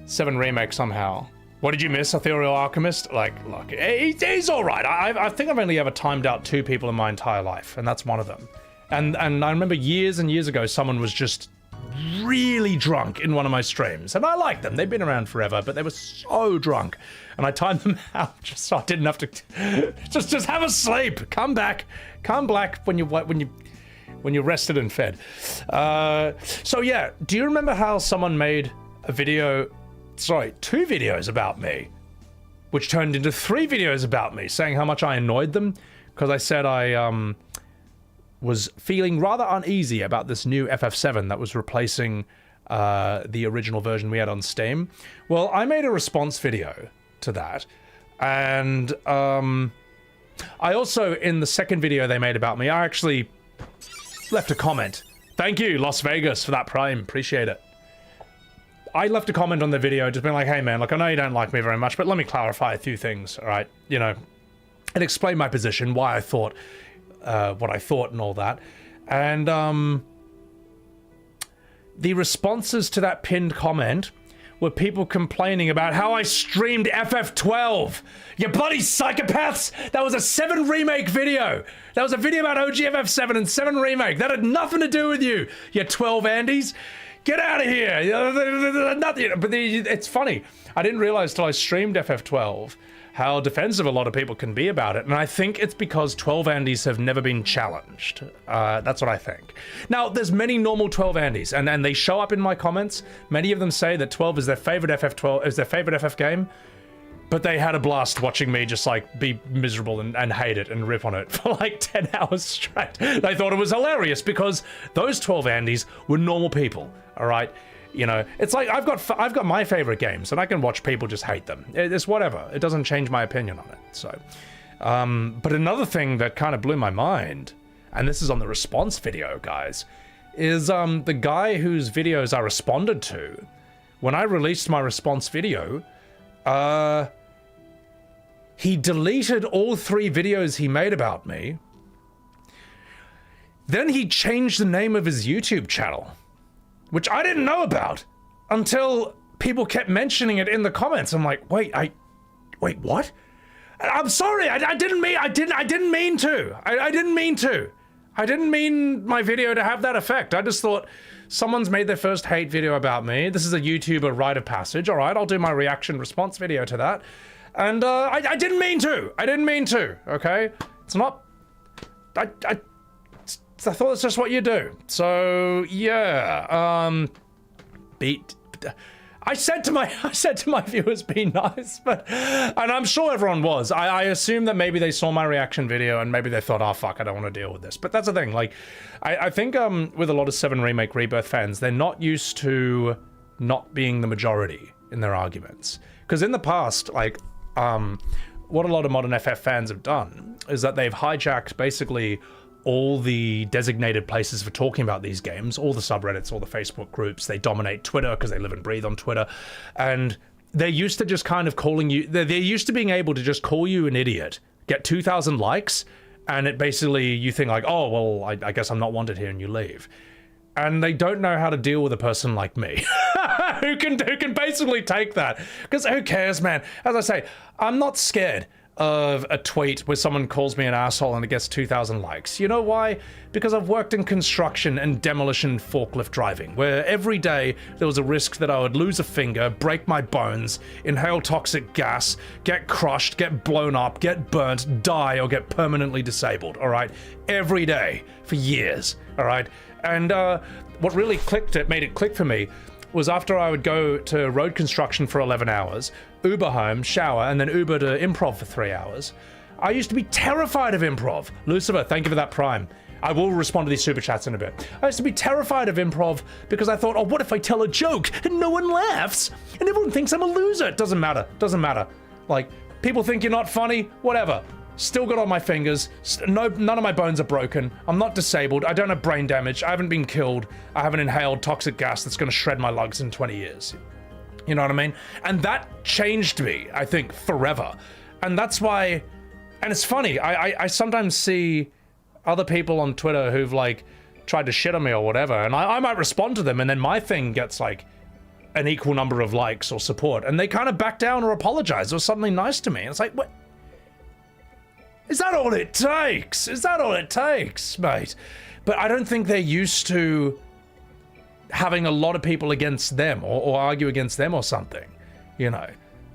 Speaker 1: 7 Remake somehow. What did you miss, Ethereal Alchemist? Like, look, he's all right. I think I've only ever timed out 2 people in my entire life, and that's one of them. And I remember years and years ago, someone was just really drunk in one of my streams, and I like them. They've been around forever, but they were so drunk, and I timed them out just so I didn't have to just have a sleep. Come back when you're rested and fed. So yeah, do you remember how someone made a video, 2 videos about me, which turned into 3 videos about me, saying how much I annoyed them because I said I was feeling rather uneasy about this new FF7 that was replacing the original version we had on Steam. Well, I made a response video to that, and I also, in the second video they made about me, I actually left a comment. Thank you, Las Vegas, for that Prime. Appreciate it. I left a comment on the video just being like, hey man, look, I know you don't like me very much, but let me clarify a few things, all right? You know, and explain my position, why I thought what I thought and all that. And the responses to that pinned comment were people complaining about how I streamed FF12. You bloody psychopaths! That was a 7 Remake video. That was a video about OG FF7 and 7 Remake. That had nothing to do with you, you 12 Andes. Get out of here! Nothing. But it's funny. I didn't realize till I streamed FF12 how defensive a lot of people can be about it, and I think it's because 12 Andes have never been challenged. That's what I think. Now, there's many normal 12 Andes, and they show up in my comments. Many of them say that 12 is their favorite FF12, is their favorite FF game, but they had a blast watching me just like be miserable and hate it and rip on it for like 10 hours straight. They thought it was hilarious because those 12 Andes were normal people, all right? You know, it's like I've got my favorite games, and I can watch people just hate them. It's whatever. It doesn't change my opinion on it. So, but another thing that kind of blew my mind, and this is on the response video, guys, is the guy whose videos I responded to. When I released my response video, he deleted all 3 videos he made about me. Then he changed the name of his YouTube channel, which I didn't know about until people kept mentioning it in the comments. I'm like, wait, what? I'm sorry, I didn't mean to. I didn't mean my video to have that effect. I just thought someone's made their first hate video about me. This is a YouTuber rite of passage. All right, I'll do my reaction response video to that. And I didn't mean to, okay? It's not, I thought it's just what you do. So yeah, I said to my viewers, be nice, and I'm sure everyone was. I assume that maybe they saw my reaction video and maybe they thought, oh fuck, I don't want to deal with this. But that's the thing, like, I think with a lot of 7 Remake Rebirth fans, they're not used to not being the majority in their arguments. Because in the past, like, what a lot of modern FF fans have done is that they've hijacked basically all the designated places for talking about these games, all the subreddits, all the Facebook groups. They dominate Twitter because they live and breathe on Twitter. And they're used to just kind of calling you, they're used to being able to just call you an idiot, get 2,000 likes, and it basically, you think like, oh, well, I guess I'm not wanted here, and you leave. And they don't know how to deal with a person like me who can basically take that. Because who cares, man? As I say, I'm not scared of a tweet where someone calls me an asshole and it gets 2,000 likes. You know why? Because I've worked in construction and demolition forklift driving, where every day there was a risk that I would lose a finger, break my bones, inhale toxic gas, get crushed, get blown up, get burnt, die, or get permanently disabled, all right? Every day for years, all right? And what really made it click for me was after I would go to road construction for 11 hours, Uber home, shower, and then Uber to improv for 3 hours. I used to be terrified of improv. Lucifer, thank you for that prime. I will respond to these super chats in a bit. I used to be terrified of improv because I thought, oh, what if I tell a joke and no one laughs? And everyone thinks I'm a loser. It doesn't matter. Doesn't matter. Like, people think you're not funny, whatever. Still got on my fingers. None of my bones are broken. I'm not disabled. I don't have brain damage. I haven't been killed. I haven't inhaled toxic gas that's going to shred my lungs in 20 years. You know what I mean? And that changed me, I think, forever. And that's why... And it's funny. I sometimes see other people on Twitter who've, like, tried to shit on me or whatever, and I might respond to them, and then my thing gets, like, an equal number of likes or support, and they kind of back down or apologize or something nice to me. And it's like, what? Is that all it takes? Is that all it takes, mate? But I don't think they're used to having a lot of people against them or argue against them or something, you know.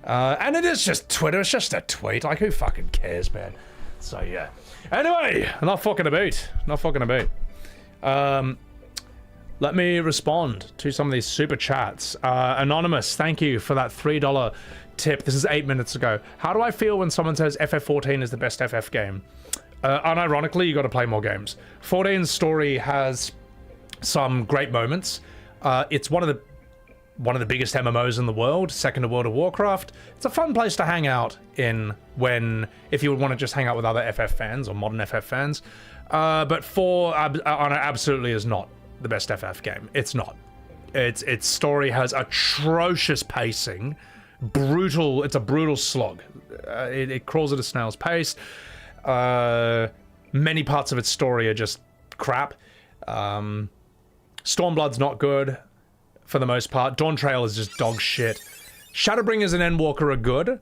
Speaker 1: And it is just Twitter. It's just a tweet. Like, who fucking cares, man? So, yeah. Anyway, not fucking about. Not fucking about. Let me respond to some of these super chats. Anonymous, thank you for that $3 tip. This is 8 minutes ago. How do I feel when someone says FF14 is the best FF game? Unironically, you got to play more games. 14's story has some great moments. It's one of the biggest MMOs in the world, second to World of Warcraft. It's a fun place to hang out in if you would want to just hang out with other FF fans or modern FF fans. But 4 absolutely is not the best FF game. It's not. Its story has atrocious pacing. It's a brutal slog. It crawls at a snail's pace. Many parts of its story are just crap. Stormblood's not good for the most part. Dawntrail is just dog shit. Shadowbringers and Endwalker are good.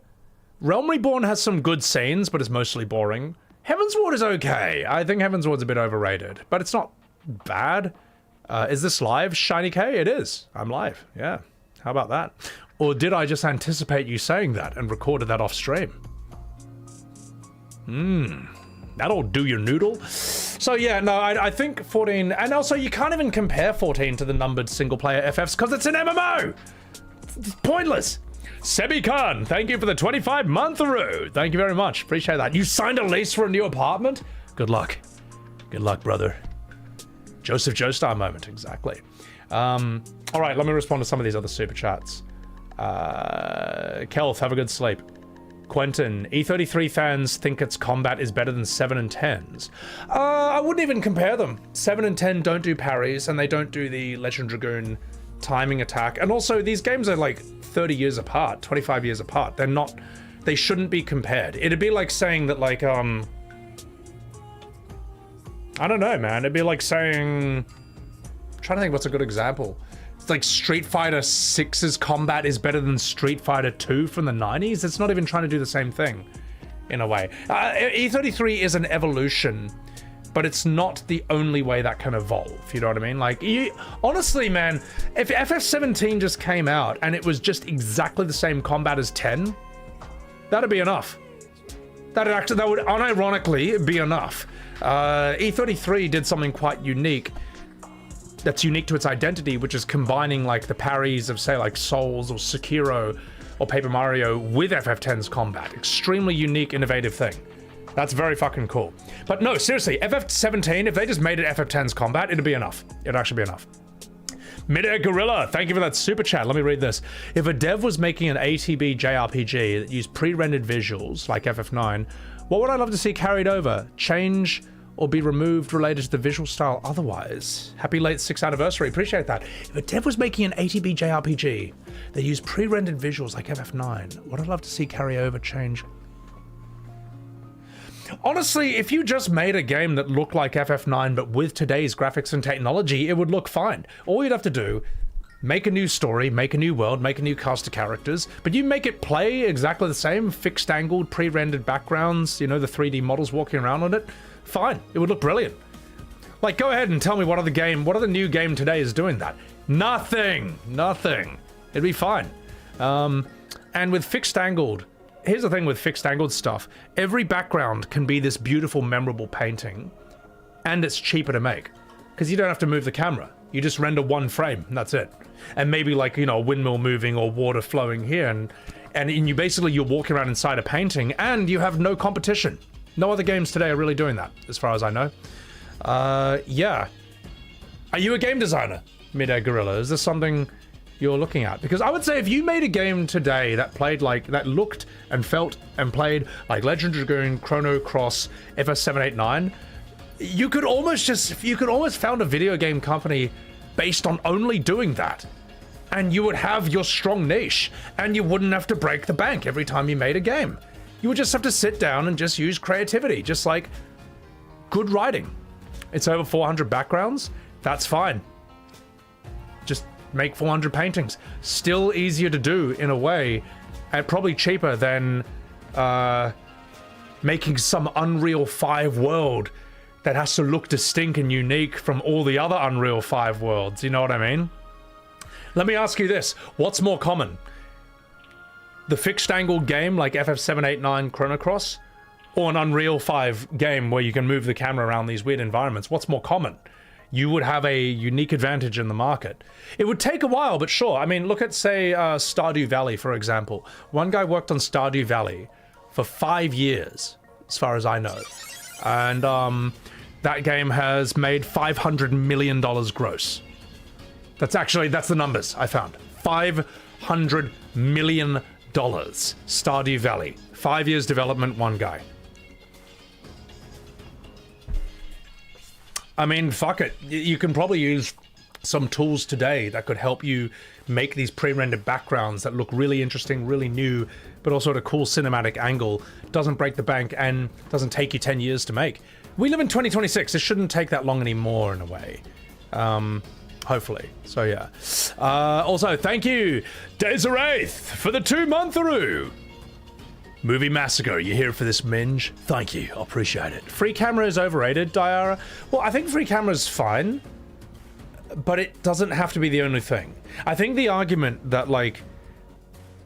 Speaker 1: Realm Reborn has some good scenes, but it's mostly boring. Heavensward is okay. I think Heavensward's a bit overrated, but it's not bad. Is this live, Shiny K? It is. I'm live. Yeah. How about that? Or did I just anticipate you saying that and recorded that off stream? That'll do your noodle. So yeah, no, I think 14, and also you can't even compare 14 to the numbered single player FFs because it's an MMO. It's pointless. Sebi Khan, thank you for the 25-month-a-roo. Thank you very much. Appreciate that. You signed a lease for a new apartment? Good luck. Good luck, brother. Joseph Joestar moment, exactly. All right, let me respond to some of these other super chats. Kelth, have a good sleep. Quentin, E33 fans think its combat is better than 7 and 10's. I wouldn't even compare them. 7 and 10 don't do parries, and they don't do the Legend Dragoon timing attack. And also, these games are like 30 years apart, 25 years apart. They shouldn't be compared. It'd be like saying that, like, I don't know, man. It'd be like saying... I'm trying to think what's a good example. It's like Street Fighter 6's combat is better than Street Fighter 2 from the 90s. It's not even trying to do the same thing, in a way. E33 is an evolution, but it's not the only way that can evolve, you know what I mean? Like, honestly, man, if FF17 just came out and it was just exactly the same combat as 10, that'd be enough. That would unironically be enough. E33 did something quite unique that's unique to its identity, which is combining like the parries of, say, like Souls or Sekiro or Paper Mario with FF10's combat. Extremely unique, innovative thing. That's very fucking cool. But no, seriously, FF17, if they just made it FF10's combat, it'd be enough. It'd actually be enough. Midair Gorilla, thank you for that super chat. Let me read this. If a dev was making an ATB JRPG that used pre-rendered visuals like FF9, what would I love to see carried over? Change or be removed related to the visual style otherwise? Happy late 6th anniversary, appreciate that. If a dev was making an ATB JRPG that used pre-rendered visuals like FF9, what I'd love to see carry over, change. Honestly, if you just made a game that looked like FF9 but with today's graphics and technology, it would look fine. All you'd have to do, make a new story, make a new world, make a new cast of characters, but you make it play exactly the same, fixed angled, pre-rendered backgrounds, you know, the 3D models walking around on it, fine, it would look brilliant. Like, go ahead and tell me what other new game today is doing that? Nothing. It'd be fine. And with fixed angled, here's the thing with fixed angled stuff. Every background can be this beautiful, memorable painting, and it's cheaper to make because you don't have to move the camera. You just render one frame, and that's it. And maybe like, you know, a windmill moving or water flowing here, and you basically, you're walking around inside a painting, and you have no competition. No other games today are really doing that, as far as I know. Yeah. Are you a game designer, Midair Gorilla? Is this something you're looking at? Because I would say if you made a game today that played like, that looked and felt and played like Legend Dragoon, Chrono Cross, FS789, you could almost found a video game company based on only doing that. And you would have your strong niche, and you wouldn't have to break the bank every time you made a game. You would just have to sit down and just use creativity, just like good writing. It's over 400 backgrounds. That's fine. Just make 400 paintings. Still easier to do in a way, and probably cheaper than making some Unreal 5 world that has to look distinct and unique from all the other Unreal 5 worlds. You know what I mean? Let me ask you this. What's more common? The fixed angle game like FF789 Chrono Cross, or an Unreal 5 game where you can move the camera around these weird environments? What's more common? You would have a unique advantage in the market. It would take a while, but sure. I mean, look at, say, Stardew Valley, for example. One guy worked on Stardew Valley for 5 years, as far as I know. And that game has made $500 million gross. That's the numbers I found. $500 million. Stardew Valley. 5 years development, one guy. I mean, fuck it. You can probably use some tools today that could help you make these pre-rendered backgrounds that look really interesting, really new, but also at a cool cinematic angle. Doesn't break the bank and doesn't take you 10 years to make. We live in 2026. It shouldn't take that long anymore in a way. Hopefully. So yeah. Also, thank you, Desiraith, for the 2-month-aroo. Movie Massacre, you here for this minge? Thank you, I appreciate it. Free camera is overrated, Diara. Well, I think free camera is fine, but it doesn't have to be the only thing. I think the argument that, like,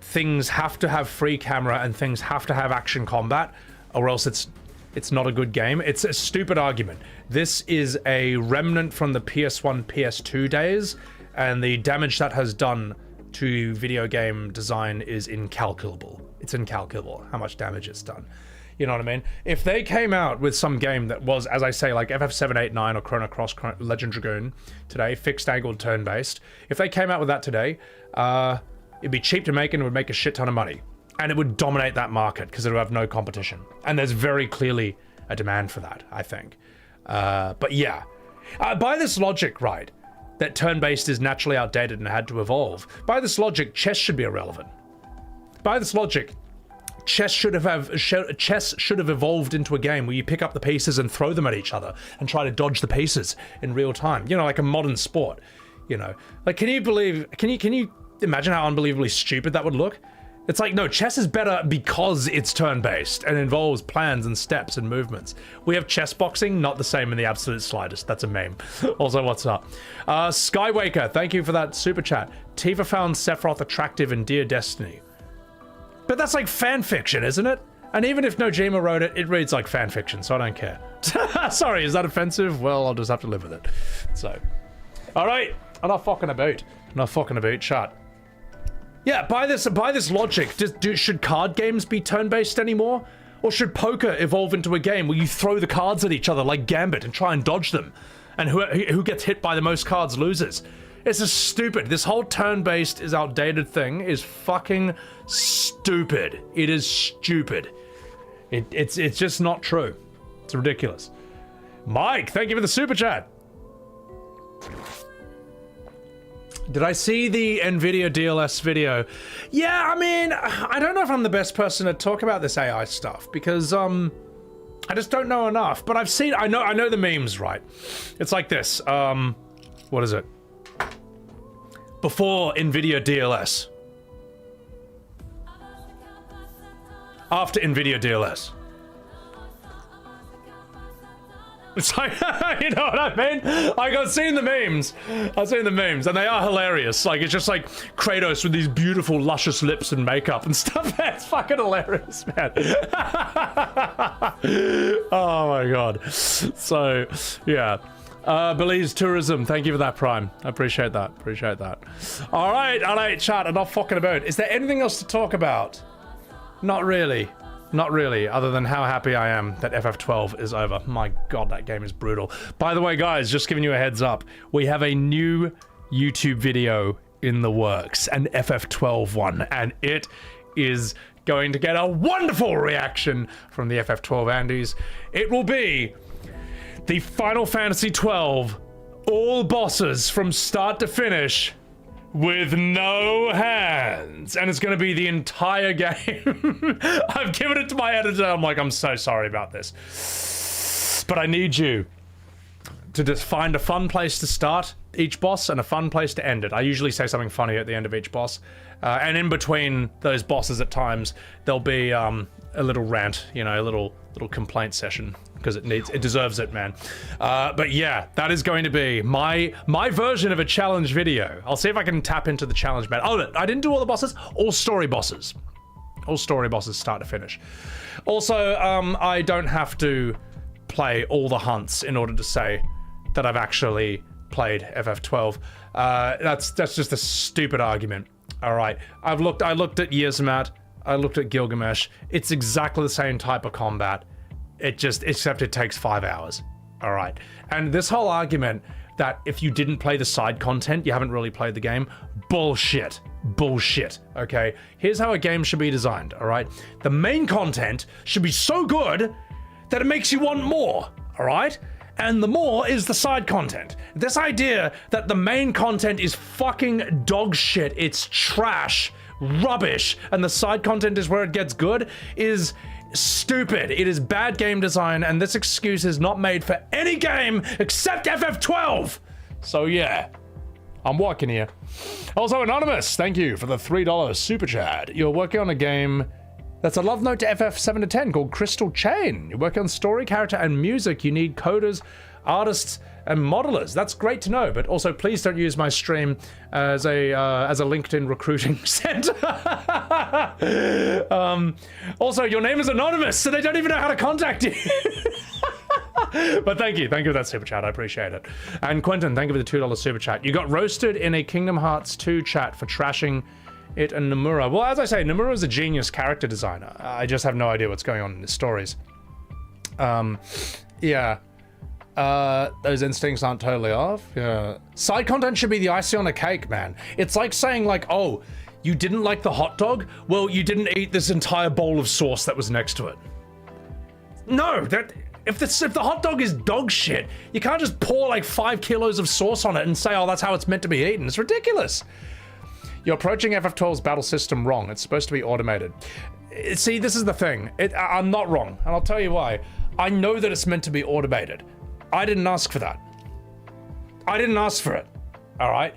Speaker 1: things have to have free camera and things have to have action combat, or else it's not a good game, it's a stupid argument. This is a remnant from the PS1, PS2 days, and the damage that has done to video game design is incalculable. It's incalculable how much damage it's done. You know what I mean? If they came out with some game that was, as I say, like FF789 or Chrono Cross, Legend Dragoon today, fixed angled turn-based, if they came out with that today, it'd be cheap to make and it would make a shit ton of money. And it would dominate that market because it would have no competition. And there's very clearly a demand for that, I think. But yeah, by this logic, right, that turn-based is naturally outdated and had to evolve, by this logic, chess should be irrelevant. By this logic, chess should have evolved into a game where you pick up the pieces and throw them at each other and try to dodge the pieces in real time. You know, like a modern sport. You know, like, can you imagine how unbelievably stupid that would look? It's like, no, chess is better because it's turn-based and involves plans and steps and movements. We have chess boxing, not the same in the absolute slightest. That's a meme. Also, what's up? Skywaker, thank you for that super chat. Tifa found Sephiroth attractive in Dear Destiny. But that's like fan fiction, isn't it? And even if Nojima wrote it, it reads like fan fiction, so I don't care. Sorry, is that offensive? Well, I'll just have to live with it. So, all right, enough fucking about. Enough fucking about, chat. Yeah, by this logic, should card games be turn-based anymore? Or should poker evolve into a game where you throw the cards at each other like Gambit and try and dodge them? And who gets hit by the most cards loses? It's just stupid. This whole turn-based is outdated thing is fucking stupid. It is stupid. It's just not true. It's ridiculous. Mike, thank you for the super chat. Did I see the NVIDIA DLS video? Yeah, I mean, I don't know if I'm the best person to talk about this AI stuff because I just don't know enough. But I know the memes, right? It's like this. What is it? Before NVIDIA DLS. After NVIDIA DLS. It's like, you know what I mean? Like, I've seen the memes, and they are hilarious. Like, it's just like Kratos with these beautiful, luscious lips and makeup and stuff. It's fucking hilarious, man. Oh my god. So, yeah. Belize Tourism, thank you for that, Prime. I appreciate that. All right, chat, enough fucking about. Is there anything else to talk about? Not really, other than how happy I am that FF12 is over. My God, that game is brutal. By the way, guys, just giving you a heads up, we have a new YouTube video in the works, an FF12 one, and it is going to get a wonderful reaction from the FF12 Andes. It will be the Final Fantasy XII, all bosses from start to finish, with no hands. And it's gonna be the entire game. I've given it to my editor. I'm like, I'm so sorry about this. But I need you to just find a fun place to start each boss and a fun place to end it. I usually say something funny at the end of each boss. And in between those bosses at times, there'll be a little rant, you know, a little complaint session. Because it deserves it, man. But yeah, that is going to be my version of a challenge video. I'll see if I can tap into the challenge meta. Oh, I didn't do all the bosses. All story bosses. All story bosses start to finish. Also, I don't have to play all the hunts in order to say that I've actually played FF12. That's just a stupid argument. All right, I looked at Yzmat. I looked at Gilgamesh. It's exactly the same type of combat. Except it takes 5 hours. All right. And this whole argument that if you didn't play the side content, you haven't really played the game, bullshit. Okay? Here's how a game should be designed, all right? The main content should be so good that it makes you want more, all right? And the more is the side content. This idea that the main content is fucking dog shit, it's trash, rubbish, and the side content is where it gets good is stupid. It is bad game design, and this excuse is not made for any game except FF12. So yeah, I'm working here. Also, Anonymous, thank you for the $3 super chat. You're working on a game that's a love note to FF7 to 10 called Crystal Chain. You're working on story, character, and music. You need coders, artists, and modelers. That's great to know, but also please don't use my stream as a LinkedIn recruiting center. Also, your name is anonymous, so they don't even know how to contact you. But thank you for that super chat, I appreciate it. And Quentin, thank you for the $2 super chat. You got roasted in a Kingdom Hearts 2 chat for trashing it and Nomura. Well, as I say, Nomura is a genius character designer. I just have no idea what's going on in his stories. Yeah. Those instincts aren't totally off. Yeah. Side content should be the icing on the cake, man. It's like saying like, oh, you didn't like the hot dog? Well, you didn't eat this entire bowl of sauce that was next to it. No, if the hot dog is dog shit, you can't just pour like 5 kilos of sauce on it and say, oh, that's how it's meant to be eaten. It's ridiculous. You're approaching FF12's battle system wrong. It's supposed to be automated. See, this is the thing. I'm not wrong, and I'll tell you why. I know that it's meant to be automated. I didn't ask for that. I didn't ask for it. All right.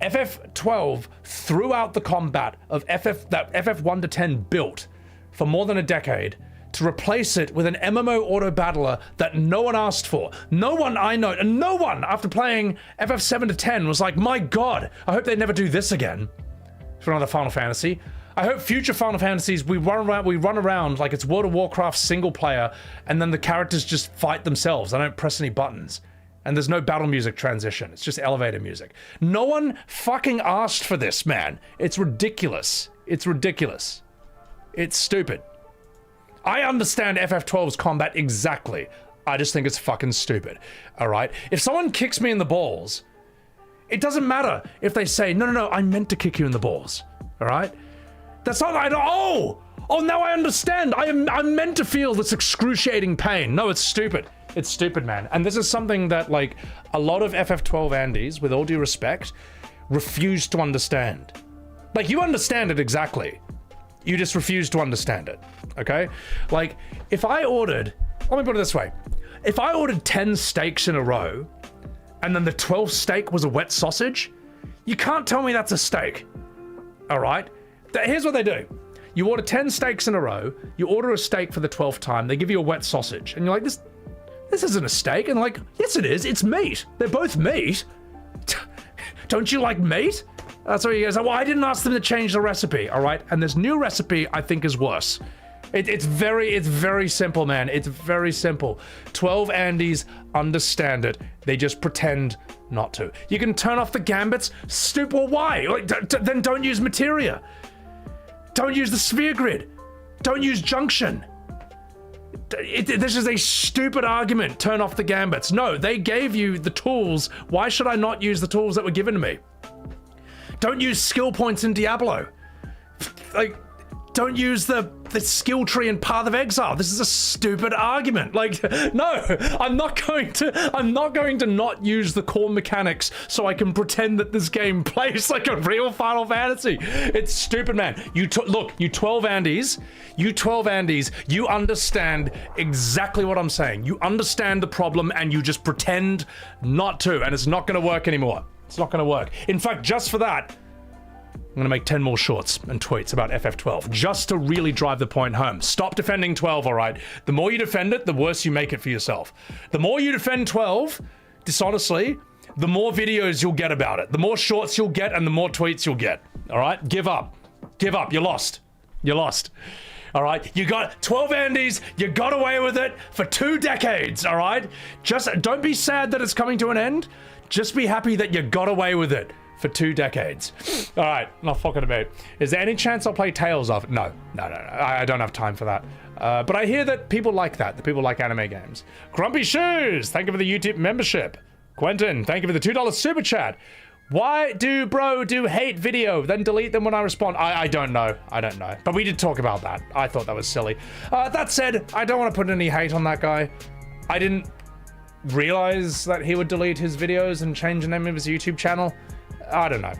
Speaker 1: FF12 threw out the combat of that FF1 to 10 built for more than a decade to replace it with an MMO auto battler that no one asked for. No one I know, and no one after playing FF7 to 10 was like, my God, I hope they never do this again for another Final Fantasy. I hope future Final Fantasies, we run around like it's World of Warcraft single player, and then the characters just fight themselves. I don't press any buttons. And there's no battle music transition. It's just elevator music. No one fucking asked for this, man. It's ridiculous. It's ridiculous. It's stupid. I understand FF12's combat exactly. I just think it's fucking stupid. All right? If someone kicks me in the balls, it doesn't matter if they say, no, I meant to kick you in the balls. All right? That's not, oh, now I understand. I'm meant to feel this excruciating pain. No, it's stupid. It's stupid, man. And this is something that, like, a lot of FF12 Andes, with all due respect, refuse to understand. Like, you understand it exactly. You just refuse to understand it, okay? Like, if I ordered, let me put it this way. If I ordered 10 steaks in a row, and then the 12th steak was a wet sausage, you can't tell me that's a steak, all right? Here's what they do. You order 10 steaks in a row, you order a steak for the 12th time, they give you a wet sausage, and you're like, this isn't a steak. And like, yes it is, it's meat. They're both meat. Don't you like meat? That's what you guys are. Well, I didn't ask them to change the recipe, all right? And this new recipe, I think, is worse. It's very simple, man. It's very simple. 12 Andys understand it. They just pretend not to. You can turn off the gambits. Stupid. Well, why? Like, then don't use materia. Don't use the sphere grid. Don't use junction. This is a stupid argument. Turn off the gambits. No, they gave you the tools. Why should I not use the tools that were given to me? Don't use skill points in Diablo. Like, don't use the skill tree in Path of Exile. This is a stupid argument. Like, no, I'm not going to not use the core mechanics so I can pretend that this game plays like a real Final Fantasy. It's stupid, man. Look, you 12 Andys, you understand exactly what I'm saying. You understand the problem and you just pretend not to, and it's not going to work anymore. It's not going to work. In fact, just for that, I'm going to make 10 more shorts and tweets about FF12, just to really drive the point home. Stop defending 12, all right? The more you defend it, the worse you make it for yourself. The more you defend 12, dishonestly, the more videos you'll get about it. The more shorts you'll get and the more tweets you'll get, all right? Give up. Give up. You lost. You lost. All right? You got 12 Andys. You got away with it for 2 decades, all right? Just don't be sad that it's coming to an end. Just be happy that you got away with it for 2 decades. All right, not fucking about. Is there any chance I'll play Tales of? No. I don't have time for that. But I hear that people like that. That people like anime games. Grumpy Shoes, thank you for the YouTube membership. Quentin, thank you for the $2 super chat. Why do hate video, then delete them when I respond? I don't know. I don't know. But we did talk about that. I thought that was silly. That said, I don't want to put any hate on that guy. I didn't realize that he would delete his videos and change the name of his YouTube channel. I don't know.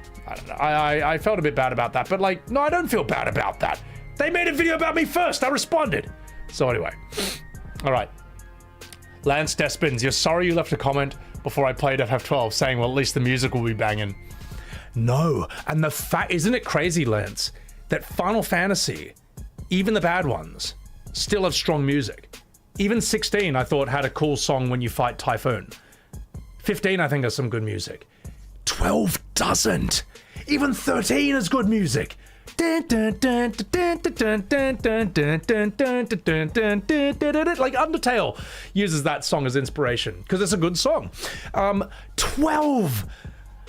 Speaker 1: I felt a bit bad about that, but like, no, I don't feel bad about that. They made a video about me first. I responded. So anyway, all right. Lance Despins, you're sorry you left a comment before I played FF12 saying, well, at least the music will be banging. No, and the fact, isn't it crazy, Lance, that Final Fantasy, even the bad ones, still have strong music. Even 16, I thought, had a cool song when you fight Typhoon. 15, I think, has some good music. 12 doesn't. Even 13 has good music. Like Undertale uses that song as inspiration because it's a good song. 12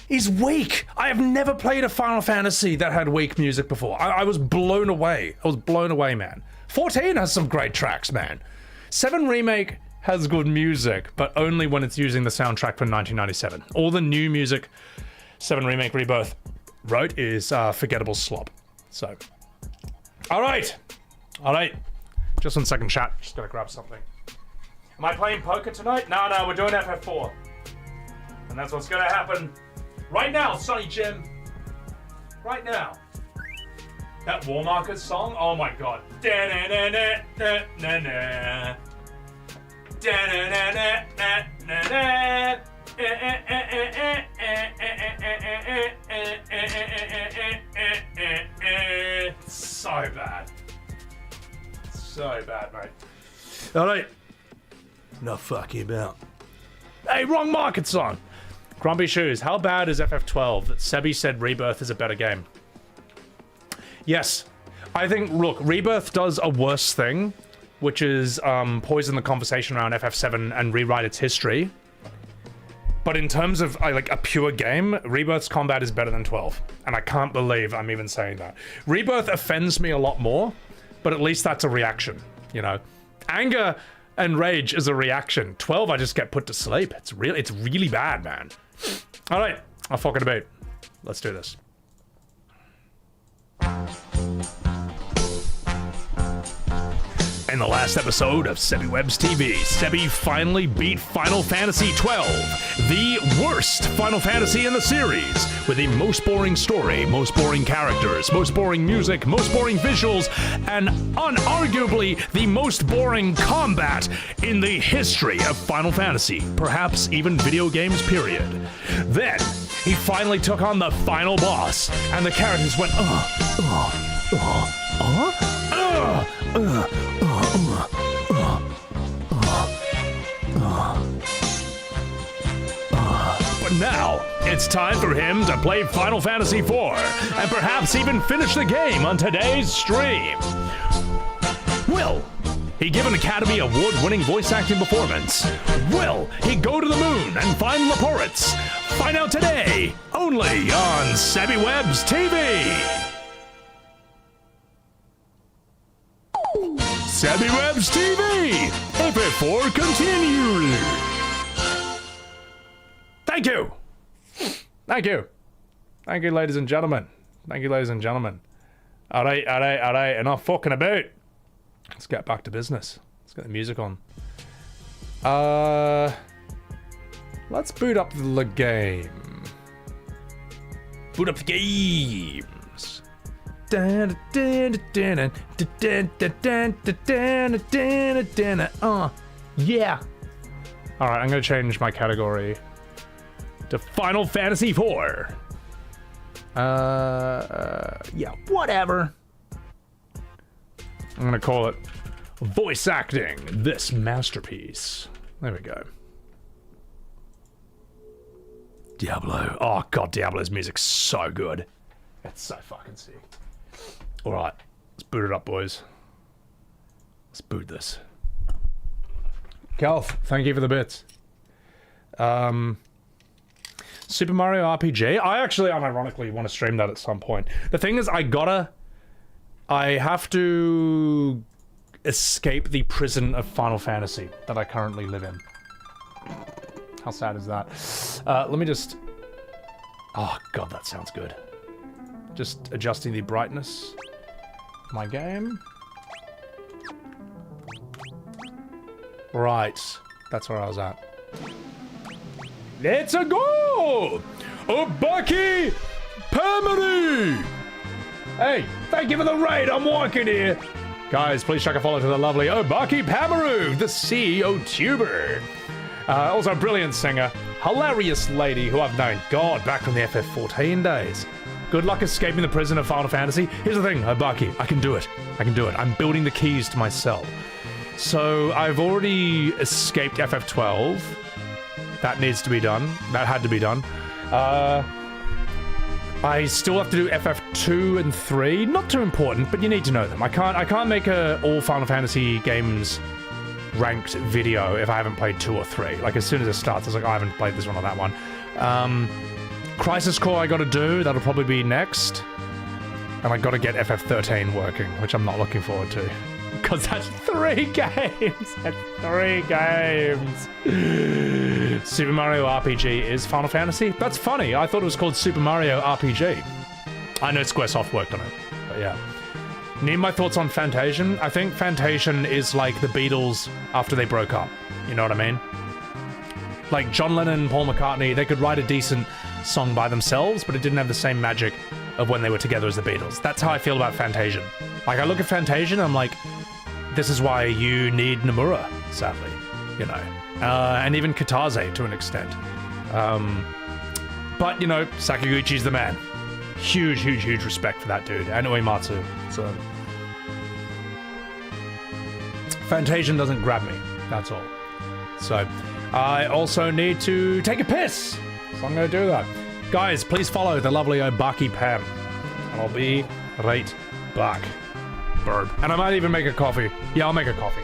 Speaker 1: is weak. I have never played a Final Fantasy that had weak music before. I was blown away. I was blown away, man. 14 has some great tracks, man. 7 Remake has good music, but only when it's using the soundtrack from 1997. All the new music 7 Remake Rebirth wrote is forgettable slop. So, all right. Just 1 second, chat. Just gotta grab something. Am I playing poker tonight? No, we're doing FF4. And that's what's gonna happen right now, Sonny Jim. Right now. That War Markers song, oh my god. So bad, mate. All right. No fuck you about. Hey, wrong market song. Grumpy Shoes, how bad is FF12 that Sebi said Rebirth is a better game? Yes. I think, look, Rebirth does a worse thing, which is poison the conversation around FF7 and rewrite its history. But in terms of like a pure game, Rebirth's combat is better than 12. And I can't believe I'm even saying that. Rebirth offends me a lot more, but at least that's a reaction, you know? Anger and rage is a reaction. 12, I just get put to sleep. It's really bad, man. All right, I'll fucking debate. Let's do this. In the last episode of Sebi Webs TV, Sebi finally beat Final Fantasy XII, the worst Final Fantasy in the series, with the most boring story, most boring characters, most boring music, most boring visuals, and unarguably the most boring combat in the history of Final Fantasy, perhaps even video games, period. Then, he finally took on the final boss, and the characters went, But now, it's time for him to play Final Fantasy IV, and perhaps even finish the game on today's stream. Will he give an Academy Award-winning voice acting performance? Will he go to the moon and find Leporits? Find out today, only on Savvy Webs TV. Savvy Webs TV, FF4 continue. Thank you. Thank you. Thank you, ladies and gentlemen. Thank you, ladies and gentlemen. All right, enough fucking about. Let's get back to business. Let's get the music on. Let's boot up the game. Boot up the games. Yeah. All right, I'm gonna change my category to Final Fantasy IV. Yeah, whatever. I'm gonna call it Voice Acting This Masterpiece. There we go. Diablo. Oh god, Diablo's music's so good. It's so fucking sick. Alright, let's boot it up, boys. Let's boot this. Calf, thank you for the bits. Super Mario RPG. I actually unironically want to stream that at some point. The thing is, I have to escape the prison of Final Fantasy that I currently live in. How sad is that? Let me just... Oh god, that sounds good. Just adjusting the brightness of my game. Right. That's where I was at. Let's go! Obaki Pamari! Hey, thank you for the raid, I'm walking here. Guys, please chuck a follow to the lovely Obaki Pamaru, the CEO tuber. Also, brilliant singer, hilarious lady who I've known, God, back from the FF14 days. Good luck escaping the prison of Final Fantasy. Here's the thing, Obaki, I can do it. I can do it. I'm building the keys to my cell. So, I've already escaped FF12. That needs to be done. That had to be done. I still have to do FF2 and 3. Not too important, but you need to know them. I can't make a all Final Fantasy games ranked video if I haven't played 2 or 3. Like, as soon as it starts, I was like, I haven't played this one or that one. Crisis Core I gotta do. That'll probably be next. And I gotta get FF13 working, which I'm not looking forward to. Because that's 3 games! That's 3 games! Super Mario RPG is Final Fantasy? That's funny, I thought it was called Super Mario RPG. I know Squaresoft worked on it, but yeah. Need my thoughts on Fantasian? I think Fantasian is like the Beatles after they broke up. You know what I mean? Like John Lennon and Paul McCartney, they could write a decent song by themselves, but it didn't have the same magic of when they were together as the Beatles. That's how I feel about Fantasian. Like, I look at Fantasian, I'm like, this is why you need Nomura, sadly, you know. And even Katase, to an extent. But, you know, Sakaguchi's the man. Huge, huge, huge respect for that dude. And Uematsu, so... Fantasian doesn't grab me, that's all. So, I also need to take a piss. So I'm gonna do that. Guys, please follow the lovely Obaki Pam. And I'll be right back. Bird. And I might even make a coffee. Yeah, I'll make a coffee.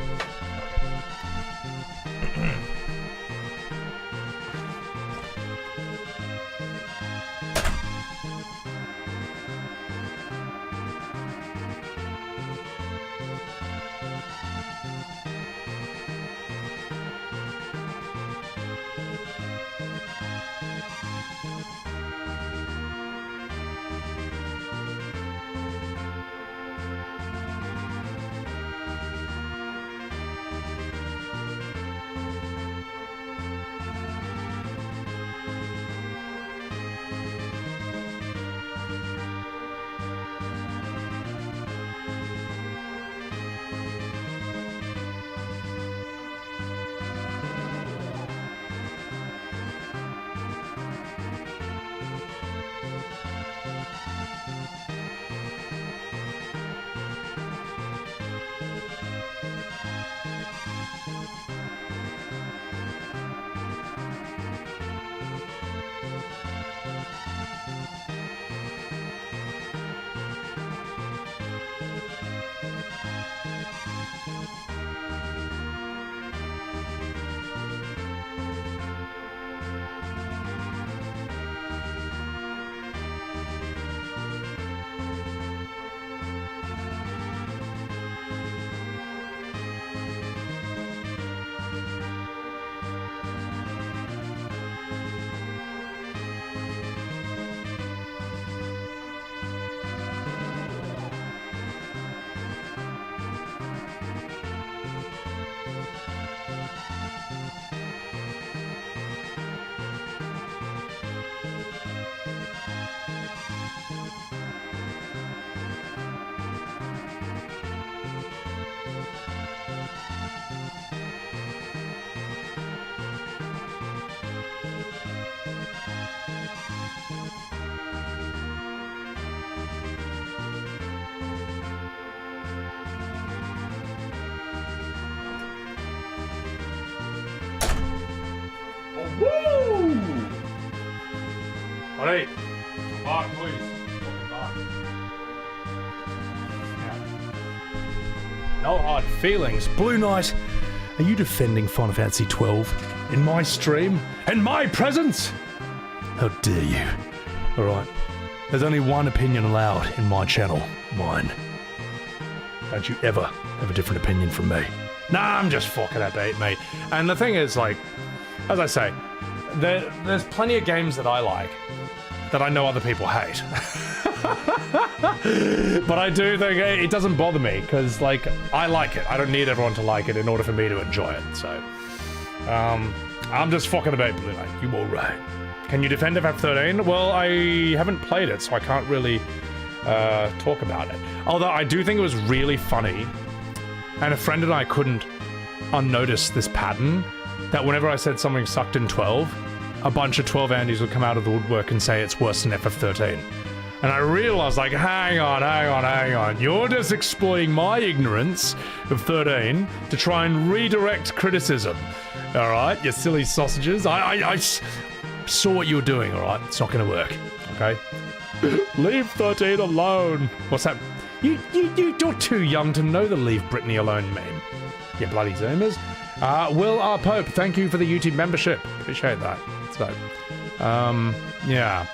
Speaker 1: Alright. Bark, please. Bark. Yeah. No hard feelings. Blue Knight, are you defending Final Fantasy 12 in my stream? In my presence? How dare you? Alright. There's only one opinion allowed in my channel. Mine. Don't you ever have a different opinion from me. Nah, I'm just fucking at it, mate. And the thing is, like, as I say, there's plenty of games that I like that I know other people hate. But I do think it doesn't bother me, because, like, I like it. I don't need everyone to like it in order for me to enjoy it, so... I'm just fucking about Blue Knight. You alright? Can you defend FF13? Well, I haven't played it, so I can't really talk about it. Although I do think it was really funny, and a friend and I couldn't unnotice this pattern, that whenever I said something sucked in 12, a bunch of 12 Andys would come out of the woodwork and say it's worse than FF13. And I realized, like, hang on. You're just exploiting my ignorance of 13 to try and redirect criticism. Alright, you silly sausages. I saw what you were doing, alright? It's not gonna work, okay? Leave 13 alone. What's that? You're too young to know the Leave Brittany Alone meme. You bloody zoomers. Will R. Pope, thank you for the YouTube membership. Appreciate that. So, yeah.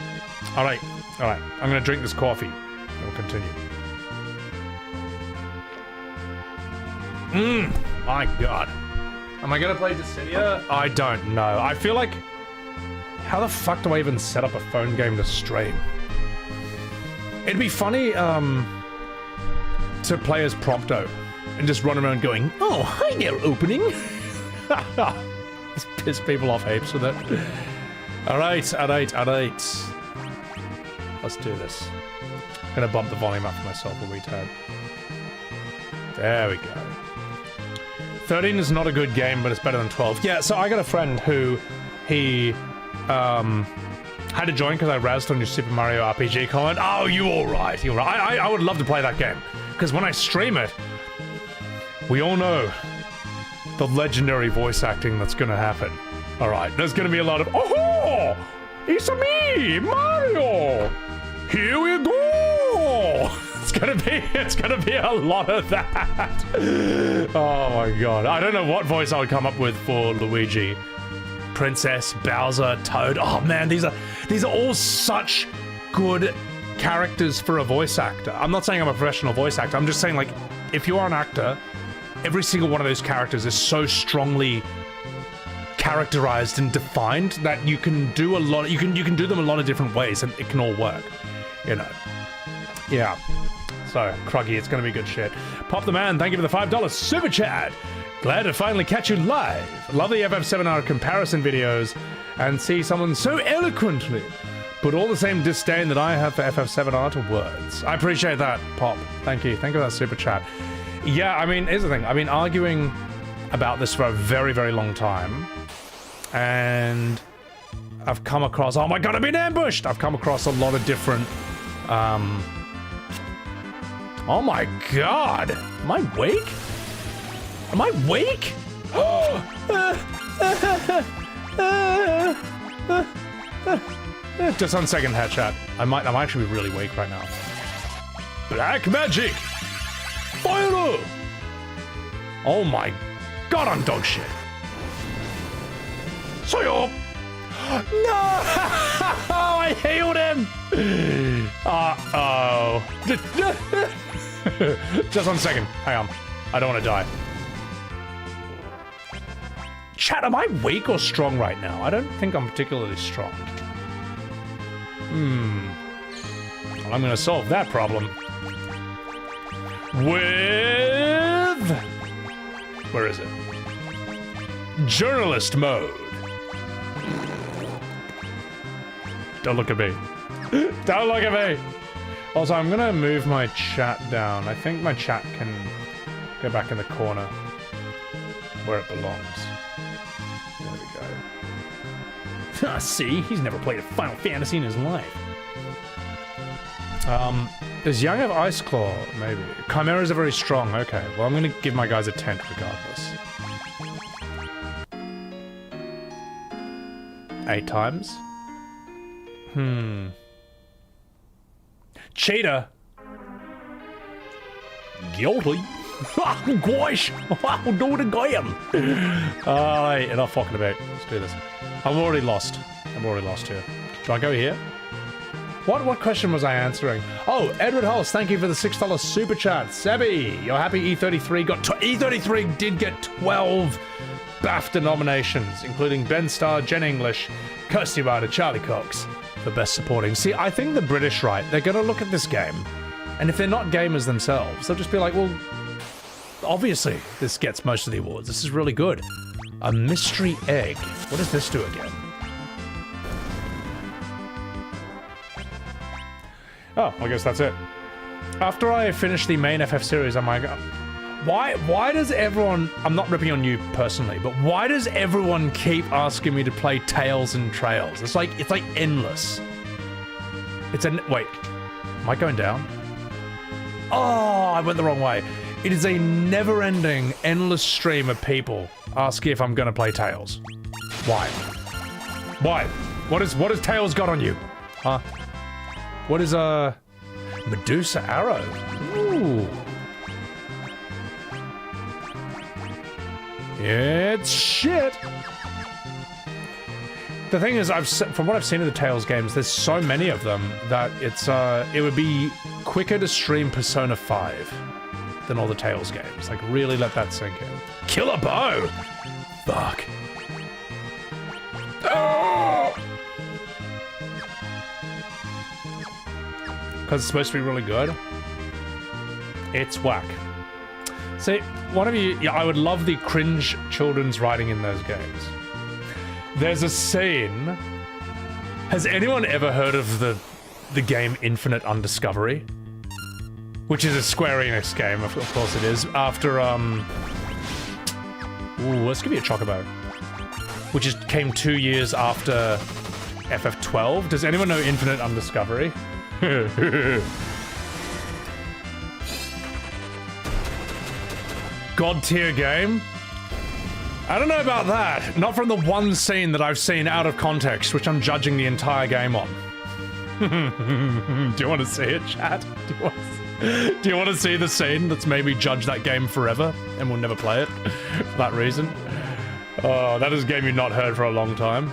Speaker 1: Alright. I'm gonna drink this coffee. We'll continue. My god. Am I gonna play Dissidia? I don't know. I feel like... How the fuck do I even set up a phone game to stream? It'd be funny, to play as Prompto and just run around going, oh, hi there, opening. Just piss people off heaps with it. Alright. Let's do this. I'm gonna bump the volume up for myself a wee tad. There we go. 13 is not a good game, but it's better than 12. Yeah, so I got a friend who, he, had to join because I razzed on your Super Mario RPG comment. Oh, you alright. I would love to play that game. Because when I stream it, we all know the legendary voice acting that's gonna happen. Alright, there's gonna be a lot of, oh, it's me, Mario. Here we go. It's gonna be a lot of that. Oh my god. I don't know what voice I would come up with for Luigi. Princess, Bowser, Toad. Oh man, these are all such good characters for a voice actor. I'm not saying I'm a professional voice actor. I'm just saying, like, if you are an actor, every single one of those characters is so strongly characterized and defined that you can do a lot. You can do them a lot of different ways, and it can all work. You know. Yeah. So, Kruggy, it's gonna be good shit. Pop the Man, thank you for the $5 super chat. Glad to finally catch you live. Love the FF7R comparison videos and see someone so eloquently put all the same disdain that I have for FF7R to words. I appreciate that, Pop. Thank you. Thank you for that super chat. Yeah, I mean, here's the thing. I've been arguing about this for a very, very long time. And I've come across... Oh my god, I've been ambushed! I've come across a lot of different... Oh my god! Am I awake? Am I awake? Just on second headshot. I might actually be really weak right now. Black magic! Fire! Oh my god, I'm dog shit. Soyo! No! I healed him! Uh-oh. Just 1 second. Hang on. I don't want to die. Chat, am I weak or strong right now? I don't think I'm particularly strong. Well, I'm gonna solve that problem. With... Where is it? Journalist mode. Don't look at me. Don't look at me! Also, I'm gonna move my chat down. I think my chat can go back in the corner where it belongs. There we go. See? He's never played a Final Fantasy in his life. Does Young have Ice Claw? Maybe. Chimeras are very strong. Okay, well, I'm gonna give my guys a tent regardless. 8 times? Cheetah. Guilty. Gosh. I'll do it again. Alright, enough fucking about. Let's do this. I'm already lost. Here. Do I go here? What question was I answering? Oh, Edward Hulse, thank you for the $6 super chat. Sebi, you're happy E33 got... E33 did get 12 BAFTA nominations, including Ben Starr, Jen English, Kirsty Ryder, Charlie Cox for Best Supporting. See, I think the British, right, they're going to look at this game, and if they're not gamers themselves, they'll just be like, well, obviously this gets most of the awards. This is really good. A mystery egg. What does this do again? Oh, I guess that's it. After I finish the main FF series, I'm like, why does everyone... I'm not ripping on you personally, but why does everyone keep asking me to play Tales and Trails? It's like endless. Wait, am I going down? Oh, I went the wrong way. It is a never-ending, endless stream of people asking if I'm gonna play Tales. Why? Why? What has Tales got on you? Huh? What is Medusa Arrow? Ooh. It's shit. The thing is, from what I've seen of the Tales games, there's so many of them that it would be quicker to stream Persona 5 than all the Tales games. Like, really let that sink in. Killer Bow! Fuck. Oh! Because it's supposed to be really good. It's whack. See, one of you... Yeah, I would love the cringe children's writing in those games. There's a scene... Has anyone ever heard of the game Infinite Undiscovery? Which is a Square Enix game, of course it is. After, Ooh, let's give you a Chocobo. Which came 2 years after FF12. Does anyone know Infinite Undiscovery? God tier game? I don't know about that. Not from the one scene that I've seen out of context, which I'm judging the entire game on. Do you want to see it, chat? Do you want to see the scene that's made me judge that game forever and will never play it for that reason? Oh, that is a game you've not heard for a long time.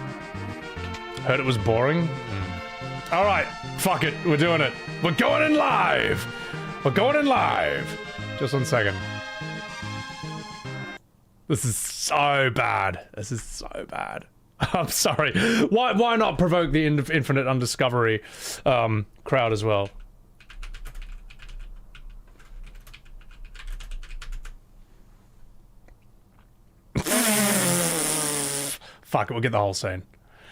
Speaker 1: Heard it was boring? All right, fuck it, we're doing it. We're going in live. We're going in live. Just 1 second. This is so bad. This is so bad. I'm sorry. Why not provoke the Infinite Undiscovery crowd as well? Fuck it, we'll get the whole scene.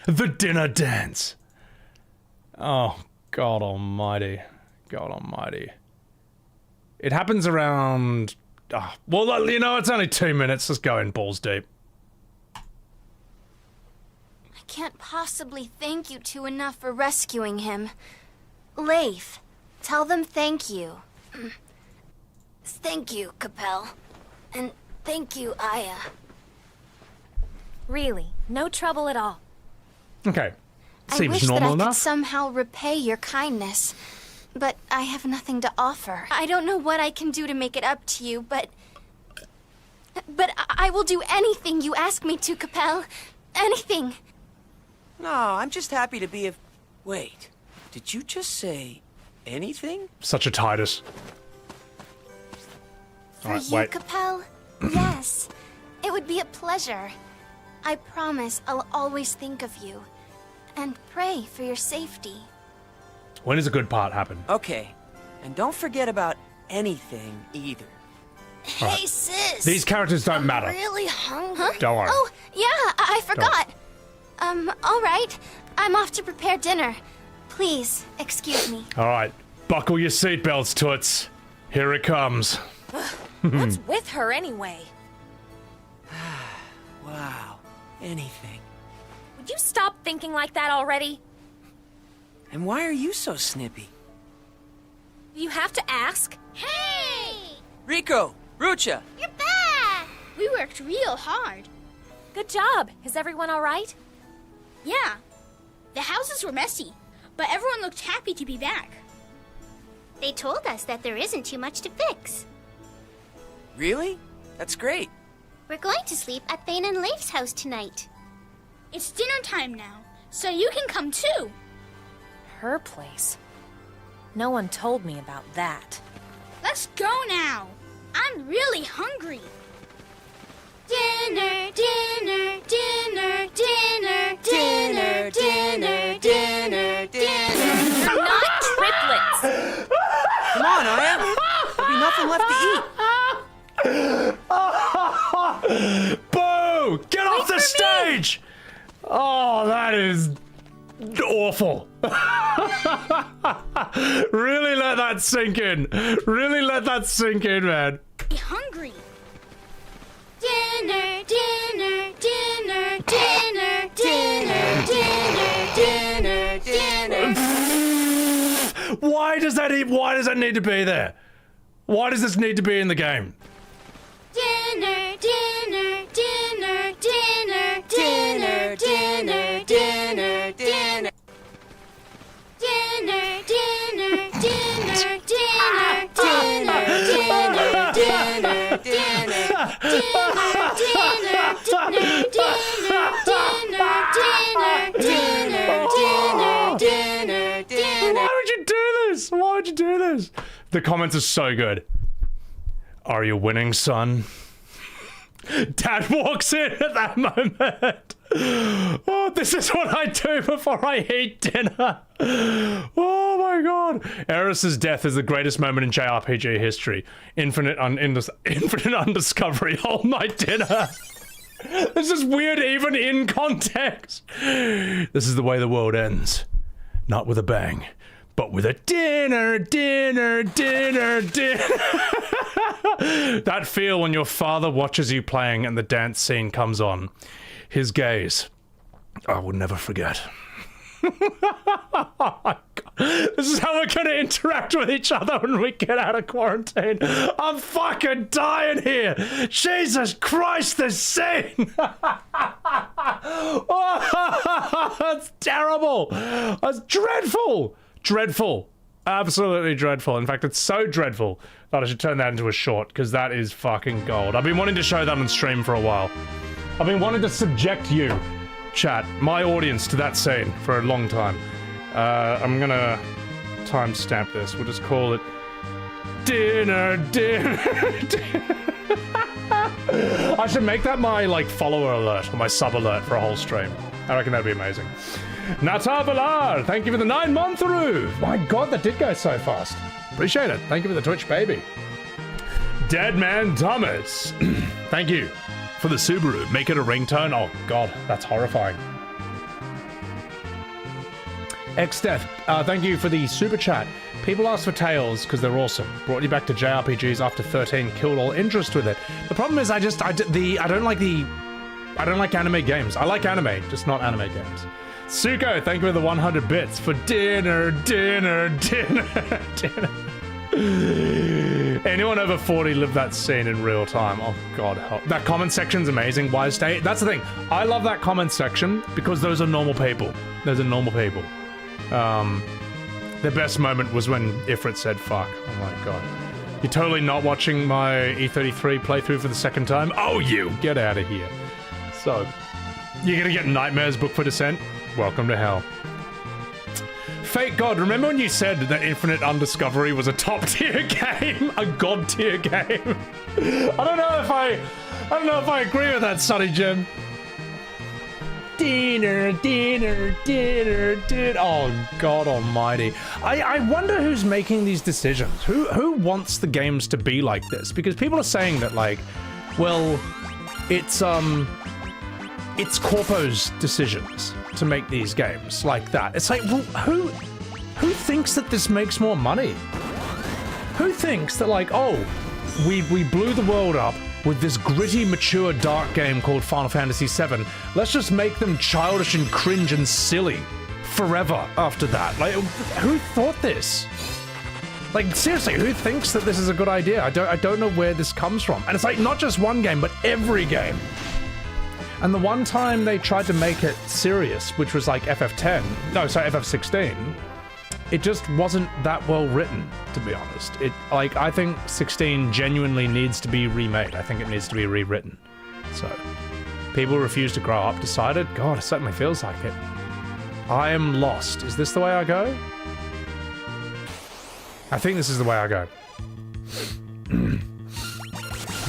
Speaker 1: The dinner dance. Oh, God almighty. God almighty. It happens around... Oh, well, you know, it's only 2 minutes. Let's go in balls deep.
Speaker 2: I can't possibly thank you two enough for rescuing him. Leif, tell them thank you. Thank you, Capel. And thank you, Aya.
Speaker 3: Really, no trouble at all.
Speaker 1: Okay.
Speaker 2: I
Speaker 1: Seems
Speaker 2: wish that
Speaker 1: normal
Speaker 2: I
Speaker 1: enough.
Speaker 2: could somehow repay your kindness, but I have nothing to offer. I don't know what I can do to make it up to you, but I will do anything you ask me to, Capel. Anything.
Speaker 4: No, I'm just happy to be of... Wait, did you just say anything?
Speaker 1: Such a Titus.
Speaker 2: For
Speaker 1: Alright,
Speaker 2: you,
Speaker 1: wait.
Speaker 2: Capel? Yes. It would be a pleasure. I promise I'll always think of you. And pray for your safety.
Speaker 1: When does a good part happen?
Speaker 4: Okay, and don't forget about anything either.
Speaker 2: Hey,
Speaker 1: Alright.
Speaker 2: sis.
Speaker 1: These characters don't matter.
Speaker 2: Really hungry.
Speaker 1: Don't worry.
Speaker 2: Oh, yeah, I forgot. All right. I'm off to prepare dinner. Please, excuse me.
Speaker 1: Alright. Buckle your seatbelts, toots. Here it comes.
Speaker 3: What's with her anyway?
Speaker 4: Wow, anything.
Speaker 3: Would you stop thinking like that already?
Speaker 4: And why are you so snippy?
Speaker 3: You have to ask.
Speaker 5: Hey!
Speaker 4: Rico! Rucha!
Speaker 5: You're back! We worked real hard.
Speaker 3: Good job. Is everyone all right?
Speaker 5: Yeah. The houses were messy, but everyone looked happy to be back.
Speaker 6: They told us that there isn't too much to fix.
Speaker 4: Really? That's great.
Speaker 6: We're going to sleep at Thane and Leif's house tonight.
Speaker 5: It's dinner time now, so you can come too.
Speaker 3: Her place. No one told me about that.
Speaker 5: Let's go now. I'm really hungry.
Speaker 6: Dinner, dinner, dinner, dinner, dinner, dinner, dinner, dinner.
Speaker 3: They're not triplets!
Speaker 4: Come on, Aya. There'll be nothing left to eat.
Speaker 1: Boo! Get off the stage! Oh, that is awful. Really let that sink in. Really let that sink in, man.
Speaker 5: I'm hungry.
Speaker 6: Dinner, dinner, dinner, dinner, dinner, dinner, dinner, dinner.
Speaker 1: Why does that need to be there? Why does this need to be in the game?
Speaker 6: Dinner, dinner, dinner, dinner, dinner, dinner, dinner, dinner. Dinner, dinner, dinner, dinner, dinner, dinner, dinner, dinner.
Speaker 1: Why would you do this? Why would you do this? The comments are so good. Are you winning, son? Dad walks in at that moment. Oh, this is what I do before I eat dinner. Oh my god. Eris's death is the greatest moment in JRPG history. Infinite undiscovery. Hold my dinner. This is weird even in context. This is the way the world ends. Not with a bang, but with a dinner, dinner, dinner, dinner. That feel when your father watches you playing and the dance scene comes on. His gaze, I will never forget. Oh my God. This is how we're going to interact with each other when we get out of quarantine. I'm fucking dying here. Jesus Christ, this scene. Oh, that's terrible. That's dreadful. Dreadful. Absolutely dreadful. In fact, it's so dreadful that I should turn that into a short, because that is fucking gold. I've been wanting to show that on stream for a while. I've been wanting to subject you, chat, my audience, to that scene for a long time. I'm gonna timestamp this. We'll just call it dinner, dinner, dinner. I should make that my like follower alert or my sub alert for a whole stream. I reckon that'd be amazing. Natar Valar, thank you for the 9-month roof. My god, that did go so fast. Appreciate it. Thank you for the Twitch baby. Dead Man Thomas, thank you for the Subaru. Make it a ringtone. Oh god, that's horrifying. Xdeath, thank you for the super chat. People ask for Tales because they're awesome. Brought you back to JRPGs after 13 killed all interest with it. The problem is I don't like anime games. I like anime, just not anime games. Suko, thank you for the 100 bits for dinner, dinner, dinner, dinner. Anyone over 40 lived that scene in real time. Oh god, help. That comment section's amazing. Wise Day. That's the thing. I love that comment section because those are normal people. Those are normal people. The best moment was when Ifrit said fuck. Oh my god. You're totally not watching my E33 playthrough for the second time? Oh, you! Get out of here. So, you're gonna get Nightmares Book for Descent? Welcome to hell. Fake God, remember when you said that Infinite Undiscovery was a top tier game? A god tier game? I don't know if I agree with that, Sonny Jim. Dinner, dinner, dinner, dinner. Oh god almighty. I wonder who's making these decisions. Who wants the games to be like this? Because people are saying that like, well, it's Corpo's decisions to make these games like that. It's like, well, who thinks that this makes more money? Who thinks that like, oh, we blew the world up with this gritty, mature, dark game called Final Fantasy VII. Let's just make them childish and cringe and silly forever after that. Like, who thought this? Like, seriously, who thinks that this is a good idea? I don't know where this comes from. And it's like, not just one game, but every game. And the one time they tried to make it serious, which was like FF16, it just wasn't that well written, to be honest. I think 16 genuinely needs to be remade. I think it needs to be rewritten. So, people who refuse to grow up decided, God, it certainly feels like it. I am lost. Is this the way I go? I think this is the way I go.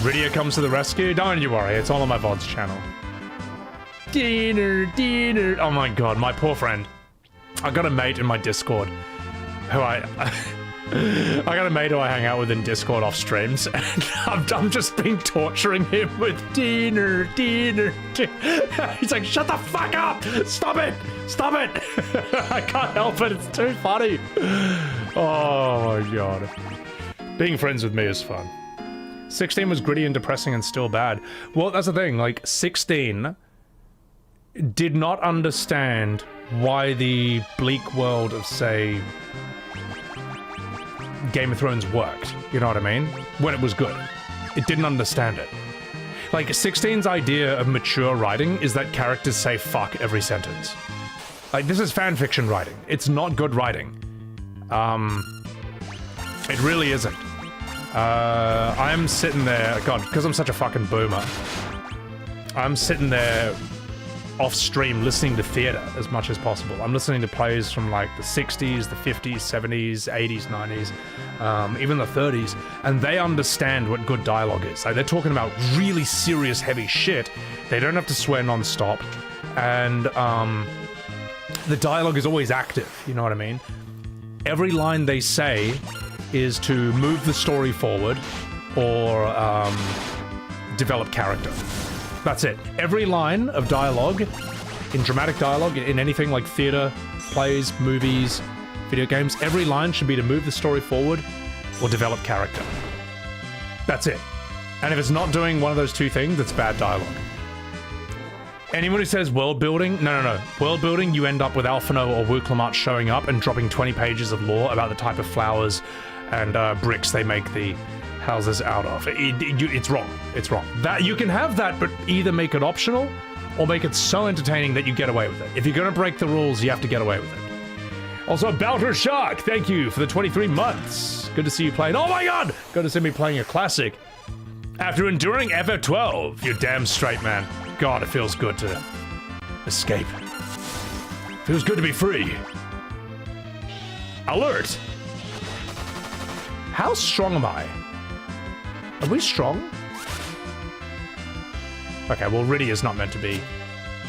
Speaker 1: Rydia comes to the rescue. Don't you worry, it's all on my VODs channel. Dinner. Oh my god, my poor friend. I got a mate in my Discord who I got a mate who I hang out with in Discord off streams, and I'm just been torturing him with dinner. He's like, shut the fuck up! Stop it! I can't help it, it's too funny. Oh my god. Being friends with me is fun. 16 was gritty and depressing and still bad. Well, that's the thing, like, 16 did not understand why the bleak world of, say, Game of Thrones worked, you know what I mean? When it was good. It didn't understand it. Like, 16's idea of mature writing is that characters say fuck every sentence. Like, this is fanfiction writing. It's not good writing. It really isn't. I'm sitting there, God, because I'm such a fucking boomer, I'm sitting there off stream listening to theater as much as possible. I'm listening to plays from like the 60s, the 50s, 70s, 80s, 90s, even the 30s, and they understand what good dialogue is. Like, they're talking about really serious, heavy shit. They don't have to swear non-stop, and the dialogue is always active, you know what I mean? Every line they say is to move the story forward or develop character. That's it. Every line of dialogue, in dramatic dialogue, in anything like theater, plays, movies, video games, every line should be to move the story forward or develop character. That's it. And if it's not doing one of those two things, it's bad dialogue. Anyone who says world building, no. World building, you end up with Alphinaud or Wu Clamart showing up and dropping 20 pages of lore about the type of flowers and bricks they make the houses out of. It's wrong. It's wrong. That you can have that, but either make it optional or make it so entertaining that you get away with it. If you're gonna break the rules, you have to get away with it. Also, Bowser Shark, thank you for the 23 months. Good to see you playing. Oh my god! Good to see me playing a classic. After enduring FF12, you're damn straight, man. God, it feels good to escape. Feels good to be free. Alert! How strong am I? Are we strong? Okay, well, Rydia's not meant to be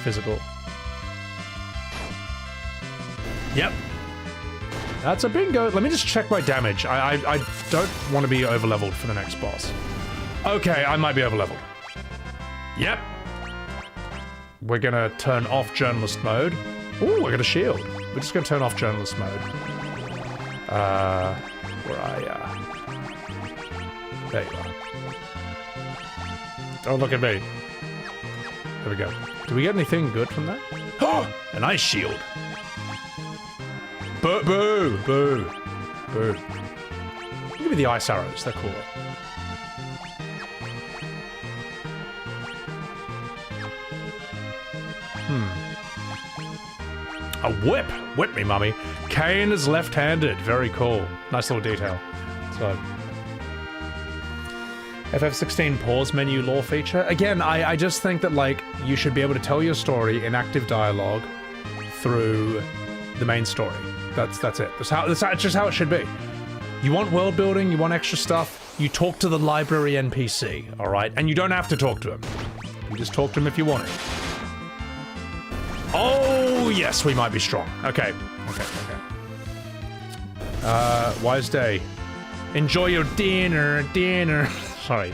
Speaker 1: physical. Yep. That's a bingo. Let me just check my damage. I don't want to be overleveled for the next boss. Okay, I might be overleveled. Yep. We're gonna turn off journalist mode. Ooh, I got a shield. We're just gonna turn off journalist mode. Where are ya? There you are. Oh, look at me. There we go. Do we get anything good from that? Oh, an ice shield. Boo, boo, boo, boo. Give me the ice arrows, they're cool. A whip! Whip me, mummy. Kain is left-handed. Very cool. Nice little detail. So, FF16 pause menu lore feature. Again, I just think that, like, you should be able to tell your story in active dialogue through the main story. That's it. That's just how it should be. You want world building, you want extra stuff, you talk to the library NPC, alright? And you don't have to talk to him. You just talk to him if you want to. Oh, yes, we might be strong. Okay. Wise day. Enjoy your dinner. Sorry.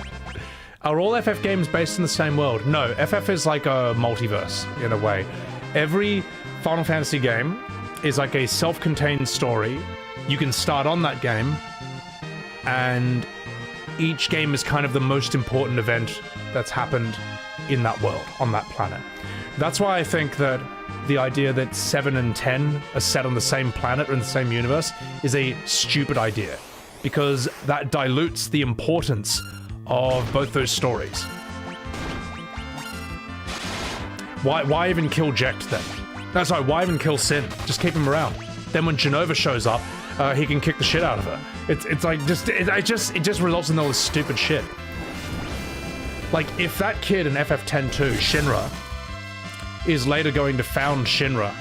Speaker 1: Are all FF games based in the same world? No, FF is like a multiverse, in a way. Every Final Fantasy game is like a self-contained story. You can start on that game, and each game is kind of the most important event that's happened in that world, on that planet. That's why I think that the idea that 7 and 10 are set on the same planet or in the same universe is a stupid idea, because that dilutes the importance of both those stories. Why even kill Jecht then? No, sorry, why even kill Sin? Just keep him around. Then when Jenova shows up, he can kick the shit out of her. It's like it just results in all this stupid shit. Like if that kid in FF10-2, Shinra, is later going to found Shinra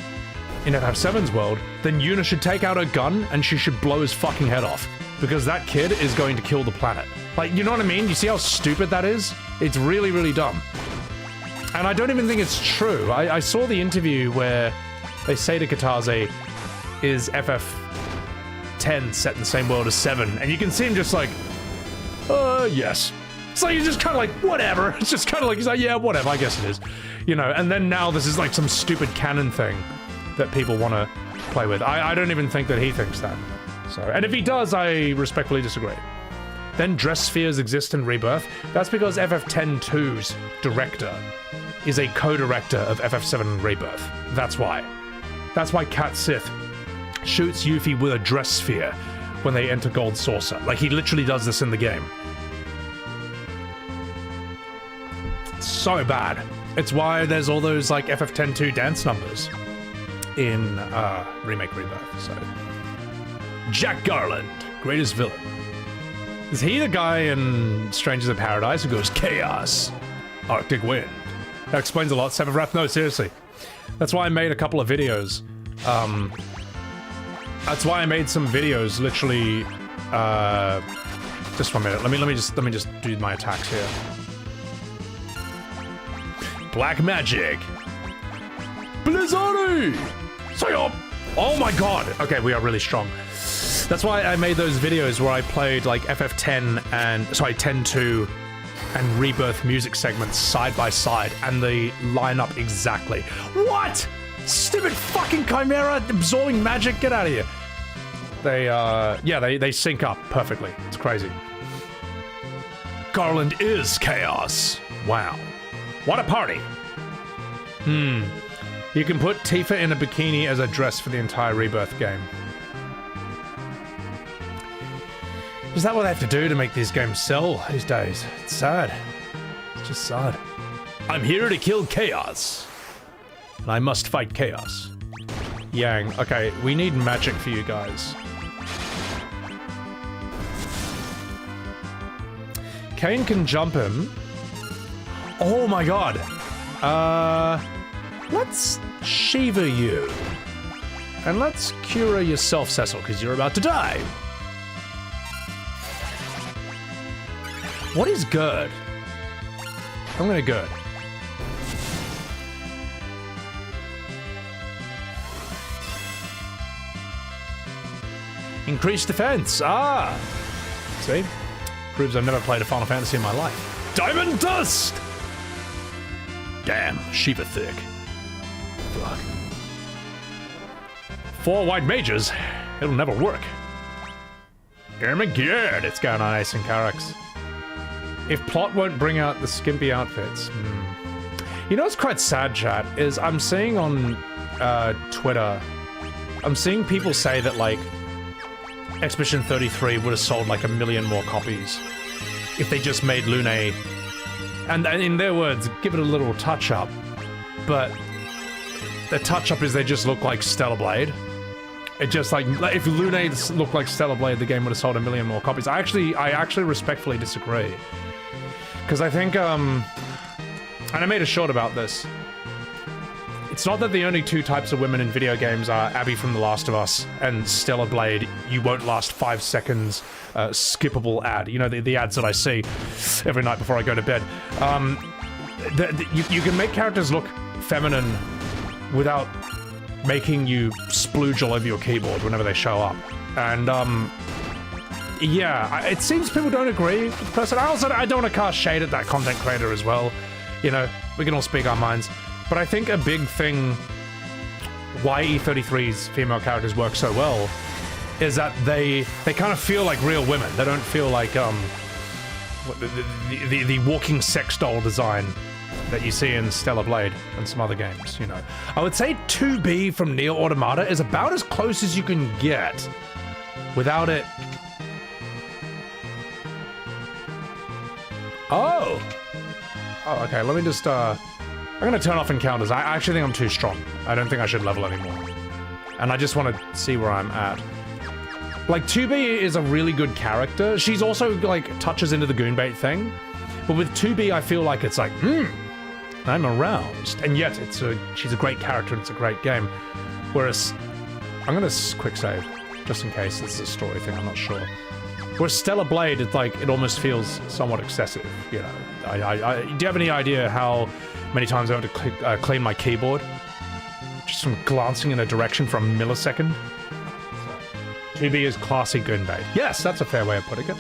Speaker 1: in FF7's world, then Yuna should take out her gun and she should blow his fucking head off. Because that kid is going to kill the planet. Like, you know what I mean? You see how stupid that is? It's really, really dumb. And I don't even think it's true. I saw the interview where they say to Kitase, is FF10 set in the same world as 7? And you can see him just like, yes. It's like, he's just kind of like, whatever. It's just kind of like, he's like, yeah, whatever, I guess it is. You know, and then now this is like some stupid canon thing that people want to play with. I don't even think that he thinks that. So, and if he does, I respectfully disagree. Then dress spheres exist in Rebirth. That's because FF10-2's director is a co-director of FF7 Rebirth. That's why. That's why Cat Sith shoots Yuffie with a dress sphere when they enter Gold Saucer. Like, he literally does this in the game. It's so bad. It's why there's all those, like, FF10-2 dance numbers in Remake Rebirth, so... Jack Garland, greatest villain. Is he the guy in Strangers in Paradise who goes, Chaos, Arctic Wind? That explains a lot. Seventh Wrath? No, seriously. That's why I made a couple of videos. That's why I made some videos, literally, just 1 minute. Let me just do my attacks here. Black Magic. Blizzard! Psyop! Oh my god! Okay, we are really strong. That's why I made those videos where I played like FF10 and, sorry, 10-2 and Rebirth music segments side by side, and they line up exactly. What? Stupid fucking Chimera absorbing magic, get out of here. They, yeah, they sync up perfectly. It's crazy. Garland is chaos. Wow. What a party. You can put Tifa in a bikini as a dress for the entire Rebirth game. Is that what they have to do to make these games sell these days? It's sad. It's just sad. I'm here to kill chaos. And I must fight chaos. Yang. Okay, we need magic for you guys. Kain can jump him. Oh my god. Let's Shiva you. And let's Cura yourself, Cecil, because you're about to die. What is good? I'm gonna good. Increased defense. Ah! See? Proves I've never played a Final Fantasy in my life. Diamond Dust! Damn, Shiva thick. Fuck. 4 white mages. It'll never work. Armageddon. It's going on Ace and Carax. If plot won't bring out the skimpy outfits. You know what's quite sad, chat, is I'm seeing on Twitter, I'm seeing people say that, like, Expedition 33 would have sold like 1 million more copies if they just made Lune, and in their words, give it a little touch-up, but the touch-up is they just look like Stellar Blade. It just, like, if Lune looked like Stellar Blade, the game would have sold 1 million more copies. I actually respectfully disagree. Because I think, and I made a short about this. It's not that the only 2 types of women in video games are Abby from The Last of Us and Stellar Blade, you won't last 5 seconds, skippable ad. You know, the ads that I see every night before I go to bed. You can make characters look feminine without making you splooge all over your keyboard whenever they show up. And, yeah, it seems people don't agree. Personally, I don't want to cast shade at that content creator as well. You know, we can all speak our minds. But I think a big thing why E33's female characters work so well is that they kind of feel like real women. They don't feel like the walking sex doll design that you see in Stellar Blade and some other games, you know. I would say 2B from Nier Automata is about as close as you can get without it. Oh, okay, let me just I'm gonna turn off encounters. I actually think I'm too strong. I don't think I should level anymore. And I just want to see where I'm at. Like, 2B is a really good character. She's also, like, touches into the Goonbait thing. But with 2B, I feel like it's like, I'm aroused. And yet, she's a great character and it's a great game. Whereas, I'm gonna quick save, just in case this is a story thing, I'm not sure. Whereas Stellar Blade, it's like, it almost feels somewhat excessive, you know. Do you have any idea how many times I have to clean my keyboard? Just from glancing in a direction for a millisecond? 2B is classy Goonbait. Yes, that's a fair way of putting it.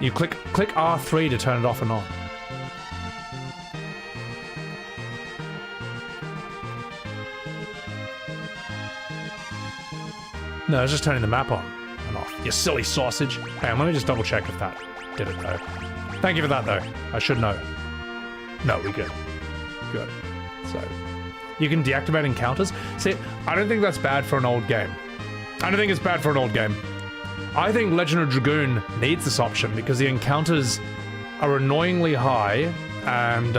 Speaker 1: You click R3 to turn it off and on. No, it's just turning the map on and off. You silly sausage. Hey, let me just double check if that did it though. Thank you for that though. I should know. No, we good. Good. So, you can deactivate encounters. See, I don't think that's bad for an old game. I don't think it's bad for an old game. I think Legend of Dragoon needs this option because the encounters are annoyingly high and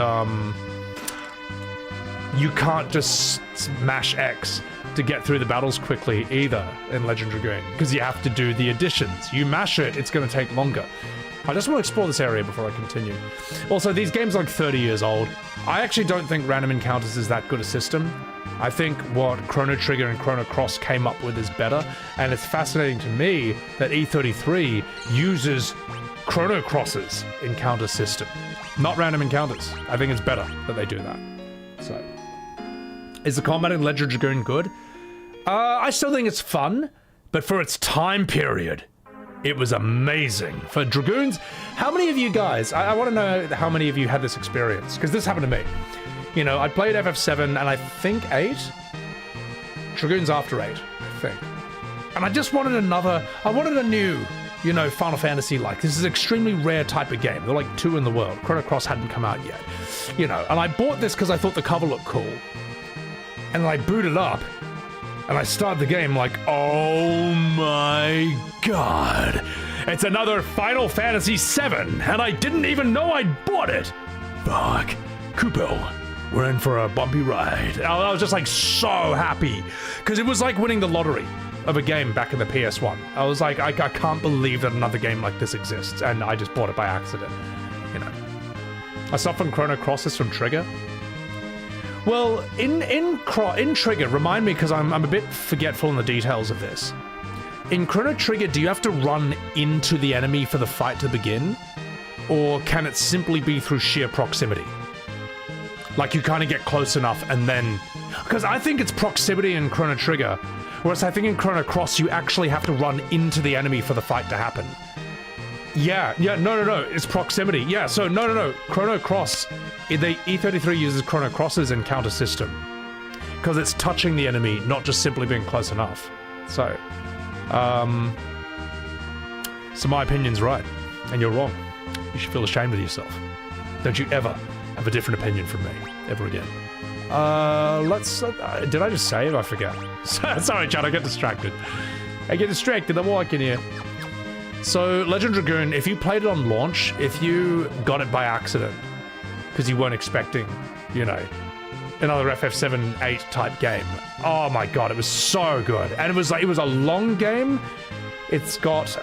Speaker 1: you can't just smash X to get through the battles quickly either in Legend of Dragoon because you have to do the additions. You mash it, it's going to take longer. I just want to explore this area before I continue. Also, these games are like 30 years old. I actually don't think random encounters is that good a system. I think what Chrono Trigger and Chrono Cross came up with is better, and it's fascinating to me that E33 uses Chrono Cross's encounter system, not random encounters. I think it's better that they do that. So, is the combat in Legend of Dragoon good? I still think it's fun, but for its time period, it was amazing. For Dragoons, how many of you guys, I want to know how many of you had this experience, because this happened to me. You know, I played FF7 and I think 8? Dragoons after 8, I think. And I just wanted I wanted a new, you know, Final Fantasy like. This is an extremely rare type of game. They're like 2 in the world. Chrono Cross hadn't come out yet. You know, and I bought this because I thought the cover looked cool. And I booted up. And I started the game like, oh my god. It's another Final Fantasy VII, and I didn't even know I'd bought it. Fuck. Kupo, we're in for a bumpy ride. I was just like so happy. Because it was like winning the lottery of a game back in the PS1. I was like, I can't believe that another game like this exists, and I just bought it by accident. You know. Aside from Chrono Cross from Trigger. Well, in Trigger, remind me, because I'm a bit forgetful in the details of this. In Chrono Trigger, do you have to run into the enemy for the fight to begin? Or can it simply be through sheer proximity? Like, you kind of get close enough and then... Because I think it's proximity in Chrono Trigger, whereas I think in Chrono Cross, you actually have to run into the enemy for the fight to happen. Yeah, no, it's proximity. Yeah, so no. Chrono Cross, the E33 uses Chrono Cross's encounter system. Because it's touching the enemy, not just simply being close enough. So my opinion's right, and you're wrong. You should feel ashamed of yourself. Don't you ever have a different opinion from me, ever again. Did I just save? I forget. Sorry, Chad, I get distracted. I'm walking here. So, Legend of Dragoon, if you played it on launch, if you got it by accident, because you weren't expecting, you know, another FF7, 8 type game, oh my god, it was so good. And it was a long game. It's got,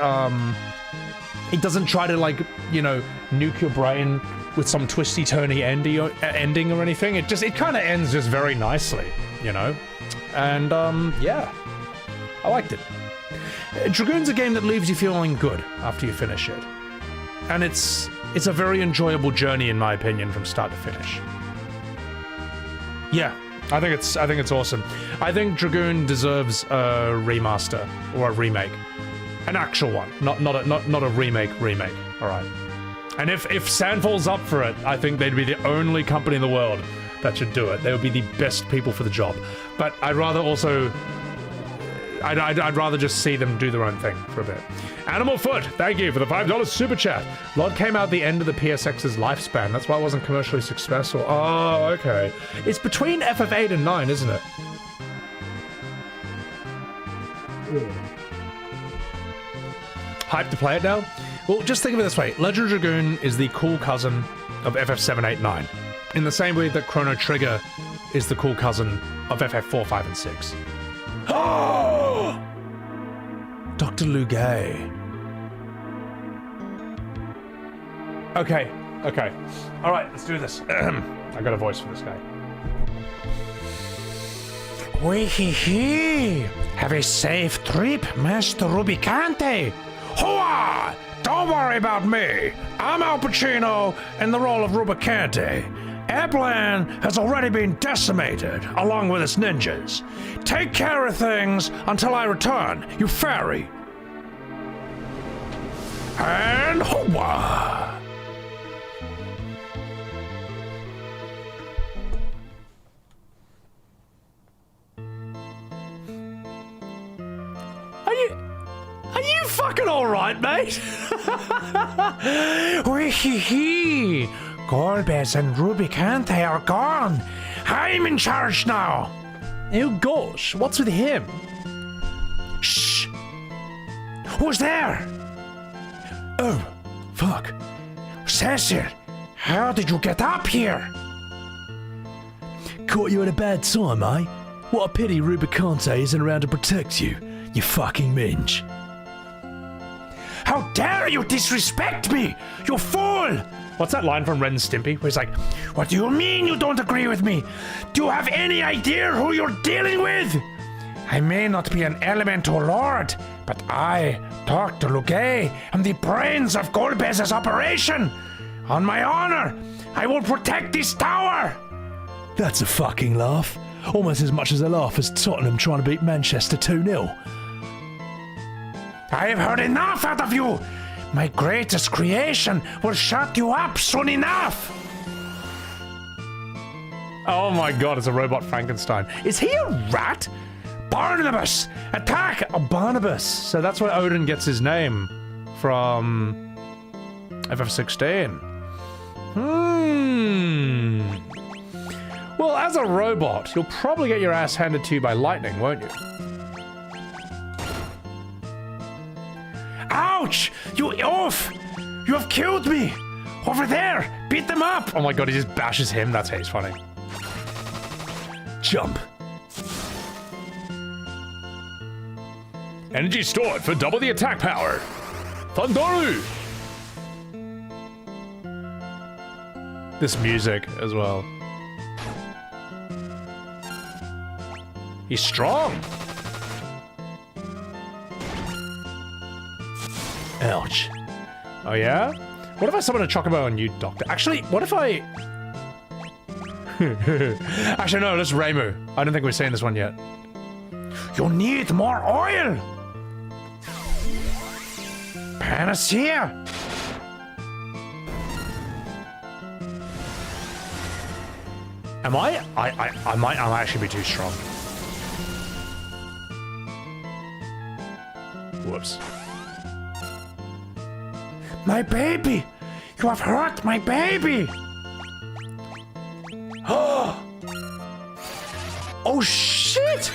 Speaker 1: it doesn't try to, like, you know, nuke your brain with some twisty-turny ending or anything. It kind of ends just very nicely, you know? And, yeah, I liked it. Dragoon's a game that leaves you feeling good after you finish it. And it's a very enjoyable journey, in my opinion, from start to finish. Yeah, I think it's awesome. I think Dragoon deserves a remaster or a remake. An actual one, not a remake, all right? And if Sandfall's up for it, I think they'd be the only company in the world that should do it. They would be the best people for the job. But I'd rather just see them do their own thing for a bit. Animal Foot, thank you for the $5 super chat. LOD came out the end of the PSX's lifespan. That's why it wasn't commercially successful. Oh, okay. It's between FF8 and 9, isn't it? Hyped to play it now? Well, just think of it this way. Legend Dragoon is the cool cousin of FF789. In the same way that Chrono Trigger is the cool cousin of FF4, 5, and 6. Oh! Dr. Lugay. Okay. Alright, let's do this. I got a voice for this guy. Wee-hee-hee! Have a safe trip, Master Rubicante! Hoa! Don't worry about me! I'm Al Pacino in the role of Rubicante. Airplan has already been decimated, along with its ninjas. Take care of things until I return, you fairy! And hoa! Are you fucking alright, mate? Wee-hee-hee! Golbez and Rubicante are gone. I'm in charge now. Oh gosh, what's with him? Shh! Who's there? Oh, fuck. Cecil, how did you get up here? Caught you at a bad time, eh? What a pity Rubicante isn't around to protect you, you fucking minge. How dare you disrespect me, you fool! What's that line from Ren and Stimpy where he's like, what do you mean you don't agree with me? Do you have any idea who you're dealing with? I may not be an elemental lord, but I, Dr. Lugay, am the brains of Golbez's operation. On my honor, I will protect this tower! That's a fucking laugh. Almost as much as a laugh as Tottenham trying to beat Manchester 2-0. I have heard enough out of you! My greatest creation will shut you up soon enough! Oh my god, it's a robot Frankenstein. Is he a rat? Barnabas! Attack! Oh, Barnabas! So that's where Odin gets his name from FF16. Well, as a robot, you'll probably get your ass handed to you by lightning, won't you? Ouch! You oaf! You have killed me! Over there! Beat them up! Oh my god, he just bashes him. That's he's funny. Jump. Energy stored for double the attack power. Thundaru! This music as well. He's strong! Ouch. Oh yeah? What if I summon a Chocobo on you, Doctor? Actually, what if I... Actually, no, that's Reimu. I don't think we've seen this one yet. You need more oil! Panacea! Am I might actually be too strong. Whoops. My baby! You have hurt my baby! Oh shit!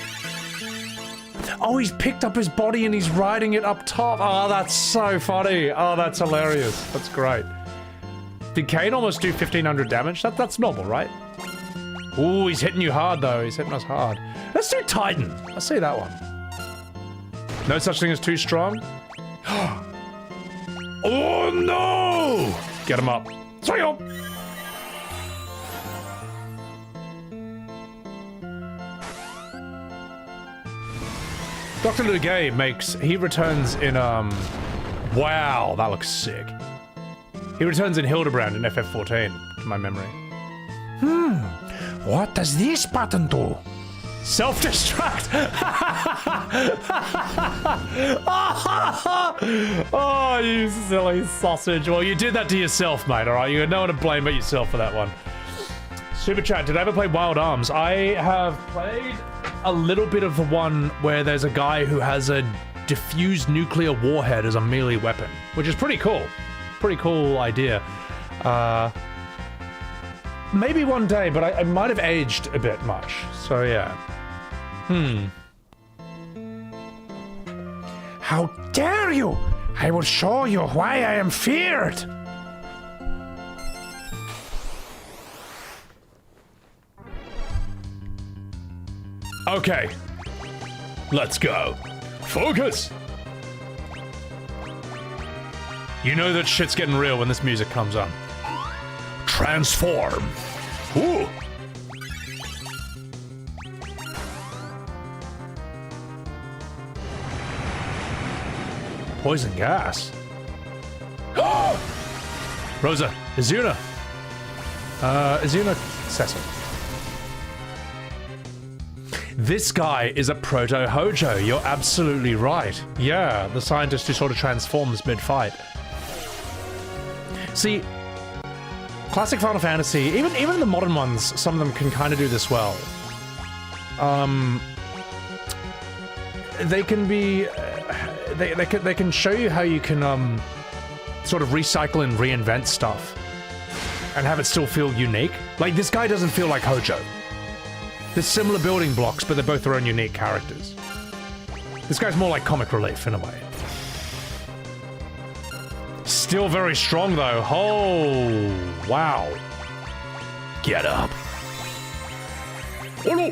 Speaker 1: Oh, he's picked up his body and he's riding it up top. Oh, that's so funny. Oh, that's hilarious. That's great. Did Kane almost do 1500 damage? That's normal, right? Ooh, he's hitting you hard though. He's hitting us hard. Let's do Titan. I see that one. No such thing as too strong. Oh no! Get him up. Sorry. Dr. Lugay he returns in, wow, that looks sick. He returns in Hildebrand in FF14, to my memory. What does this button do? Self-destruct! Oh, you silly sausage. Well, you did that to yourself, mate, alright? You got no one to blame but yourself for that one. Super chat, did I ever play Wild Arms? I have played a little bit of the one where there's a guy who has a diffused nuclear warhead as a melee weapon, which is pretty cool. Pretty cool idea. Maybe one day, but I might have aged a bit much. So yeah. How dare you! I will show you why I am feared. Okay. Let's go. Focus! You know that shit's getting real when this music comes on. Transform. Ooh. Poison gas. Rosa, Izuna. Izuna Cecil. This guy is a proto-Hojo. You're absolutely right. Yeah, the scientist who sort of transforms mid-fight. See, classic Final Fantasy, even the modern ones, some of them can kind of do this well. They can be, they can show you how you can sort of recycle and reinvent stuff and have it still feel unique. Like this guy doesn't feel like Hojo. There's similar building blocks, but they're both their own unique characters. This guy's more like comic relief in a way. Still very strong though. Oh, wow. Get up. Oh no!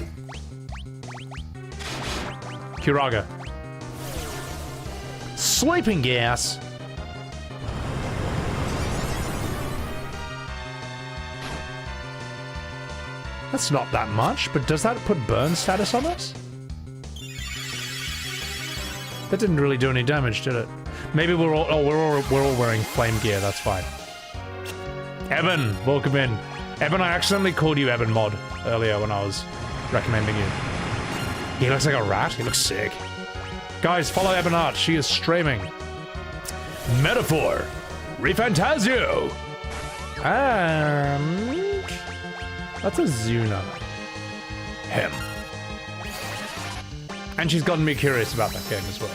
Speaker 1: Kiraga. Sleeping gas. That's not that much, but does that put burn status on us? That didn't really do any damage, did it? Maybe we're all wearing flame gear, that's fine. Eben, welcome in. Eben, I accidentally called you Eben Mod earlier when I was recommending you. He looks like a rat, he looks sick. Guys, follow Eben Art, she is streaming. Metaphor, Refantasio. And that's a Zuna. Him. And she's gotten me curious about that game as well.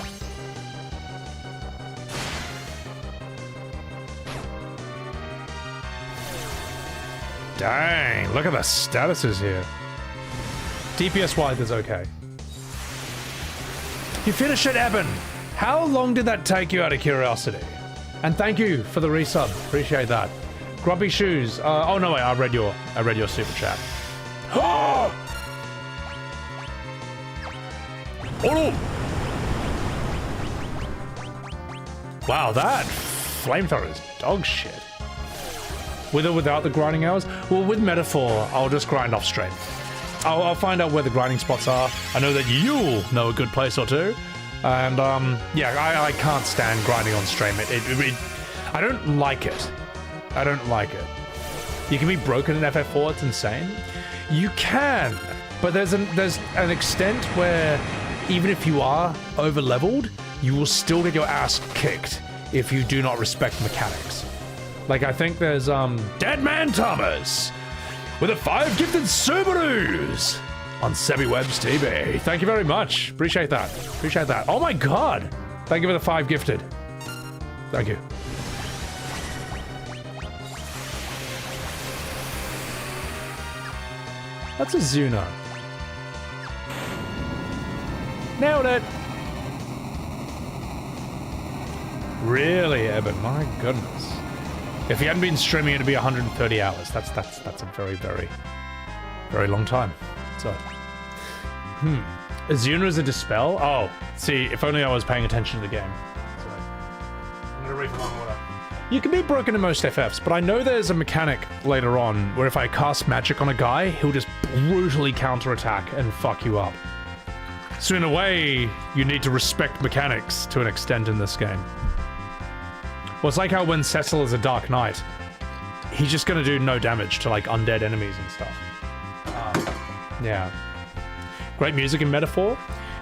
Speaker 1: Dang, look at the statuses here. DPS-wise is okay. You finished it, Eben. How long did that take you out of curiosity? And thank you for the resub. Appreciate that. Grumpy Shoes. Oh no, wait, I read your super chat. Oh no! Wow, that flamethrower is dog shit. With or without the grinding hours? Well, with Metaphor, I'll just grind off stream. I'll find out where the grinding spots are. I know that you'll know a good place or two. And, yeah, I can't stand grinding on stream. I don't like it. I don't like it. You can be broken in FF4, it's insane. You can, but there's an extent where even if you are over-leveled, you will still get your ass kicked if you do not respect mechanics. Like, I think there's, Dead Man Thomas with a 5 gifted Subarus on Sebi Webs TV. Thank you very much. Appreciate that. Appreciate that. Oh my god. Thank you for the 5 gifted. Thank you. That's a Zuna. Nailed it. Really, Eben? My goodness. If he hadn't been streaming, it'd be 130 hours. That's a very, very, very long time. So, Azuna is a dispel? Oh, see, if only I was paying attention to the game. So, I'm gonna refill my water. You can be broken in most FFs, but I know there's a mechanic later on where if I cast magic on a guy, he'll just brutally counterattack and fuck you up. So in a way, you need to respect mechanics to an extent in this game. Well, it's like how when Cecil is a Dark Knight, he's just gonna do no damage to, like, undead enemies and stuff. Yeah. Great music in Metaphor.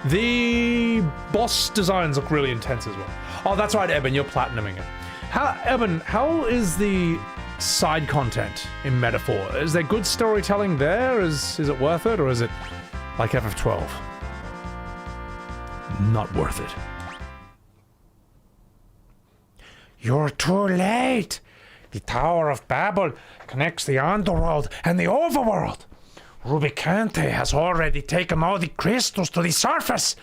Speaker 1: The boss designs look really intense as well. Oh, that's right, Eben, you're platinuming it. Eben, how is the side content in Metaphor? Is there good storytelling there? Is it worth it, or is it like FF12? Not worth it. You're too late! The Tower of Babel connects the underworld and the overworld. Rubicante has already taken all the crystals to the surface.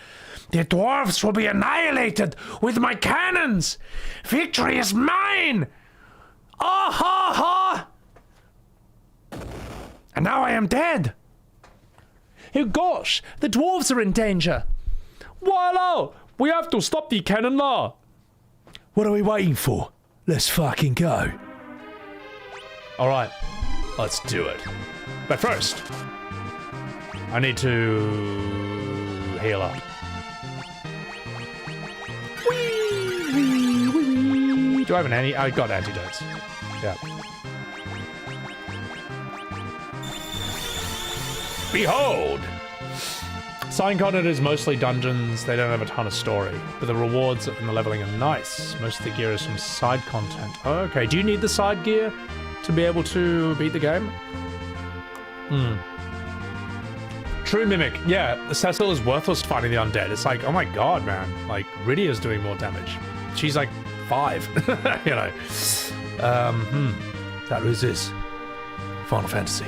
Speaker 1: The dwarves will be annihilated with my cannons! Victory is mine! Ah ha ha! And now I am dead! Oh gosh, the dwarves are in danger! Wallow! We have to stop the cannon now! What are we waiting for? Let's fucking go. Alright, let's do it. But first, I need to heal up. Do I have an I got antidotes. Yeah. Behold! Sign content is mostly dungeons, they don't have a ton of story, but the rewards and the leveling are nice. Most of the gear is from side content. Oh, okay, do you need the side gear to be able to beat the game? True Mimic, yeah, Cecil is worthless fighting the undead. It's like, oh my god, man, like, Rydia's doing more damage. She's like 5, you know. That was this. Final Fantasy.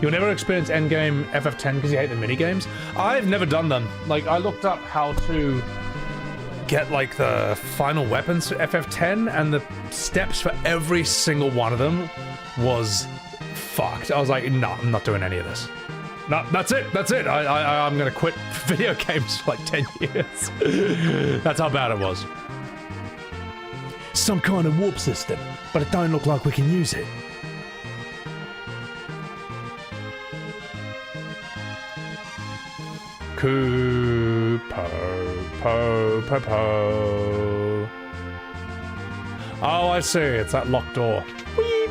Speaker 1: You'll never experience endgame FF10 because you hate the minigames. I've never done them. Like, I looked up how to get, like, the final weapons for FF10, and the steps for every single one of them was fucked. I was like, no, I'm not doing any of this. No, that's it. I'm gonna quit video games for like 10 years. That's how bad it was. Some kind of warp system, but it don't look like we can use it. Po. Oh, I see. It's that locked door. Whee!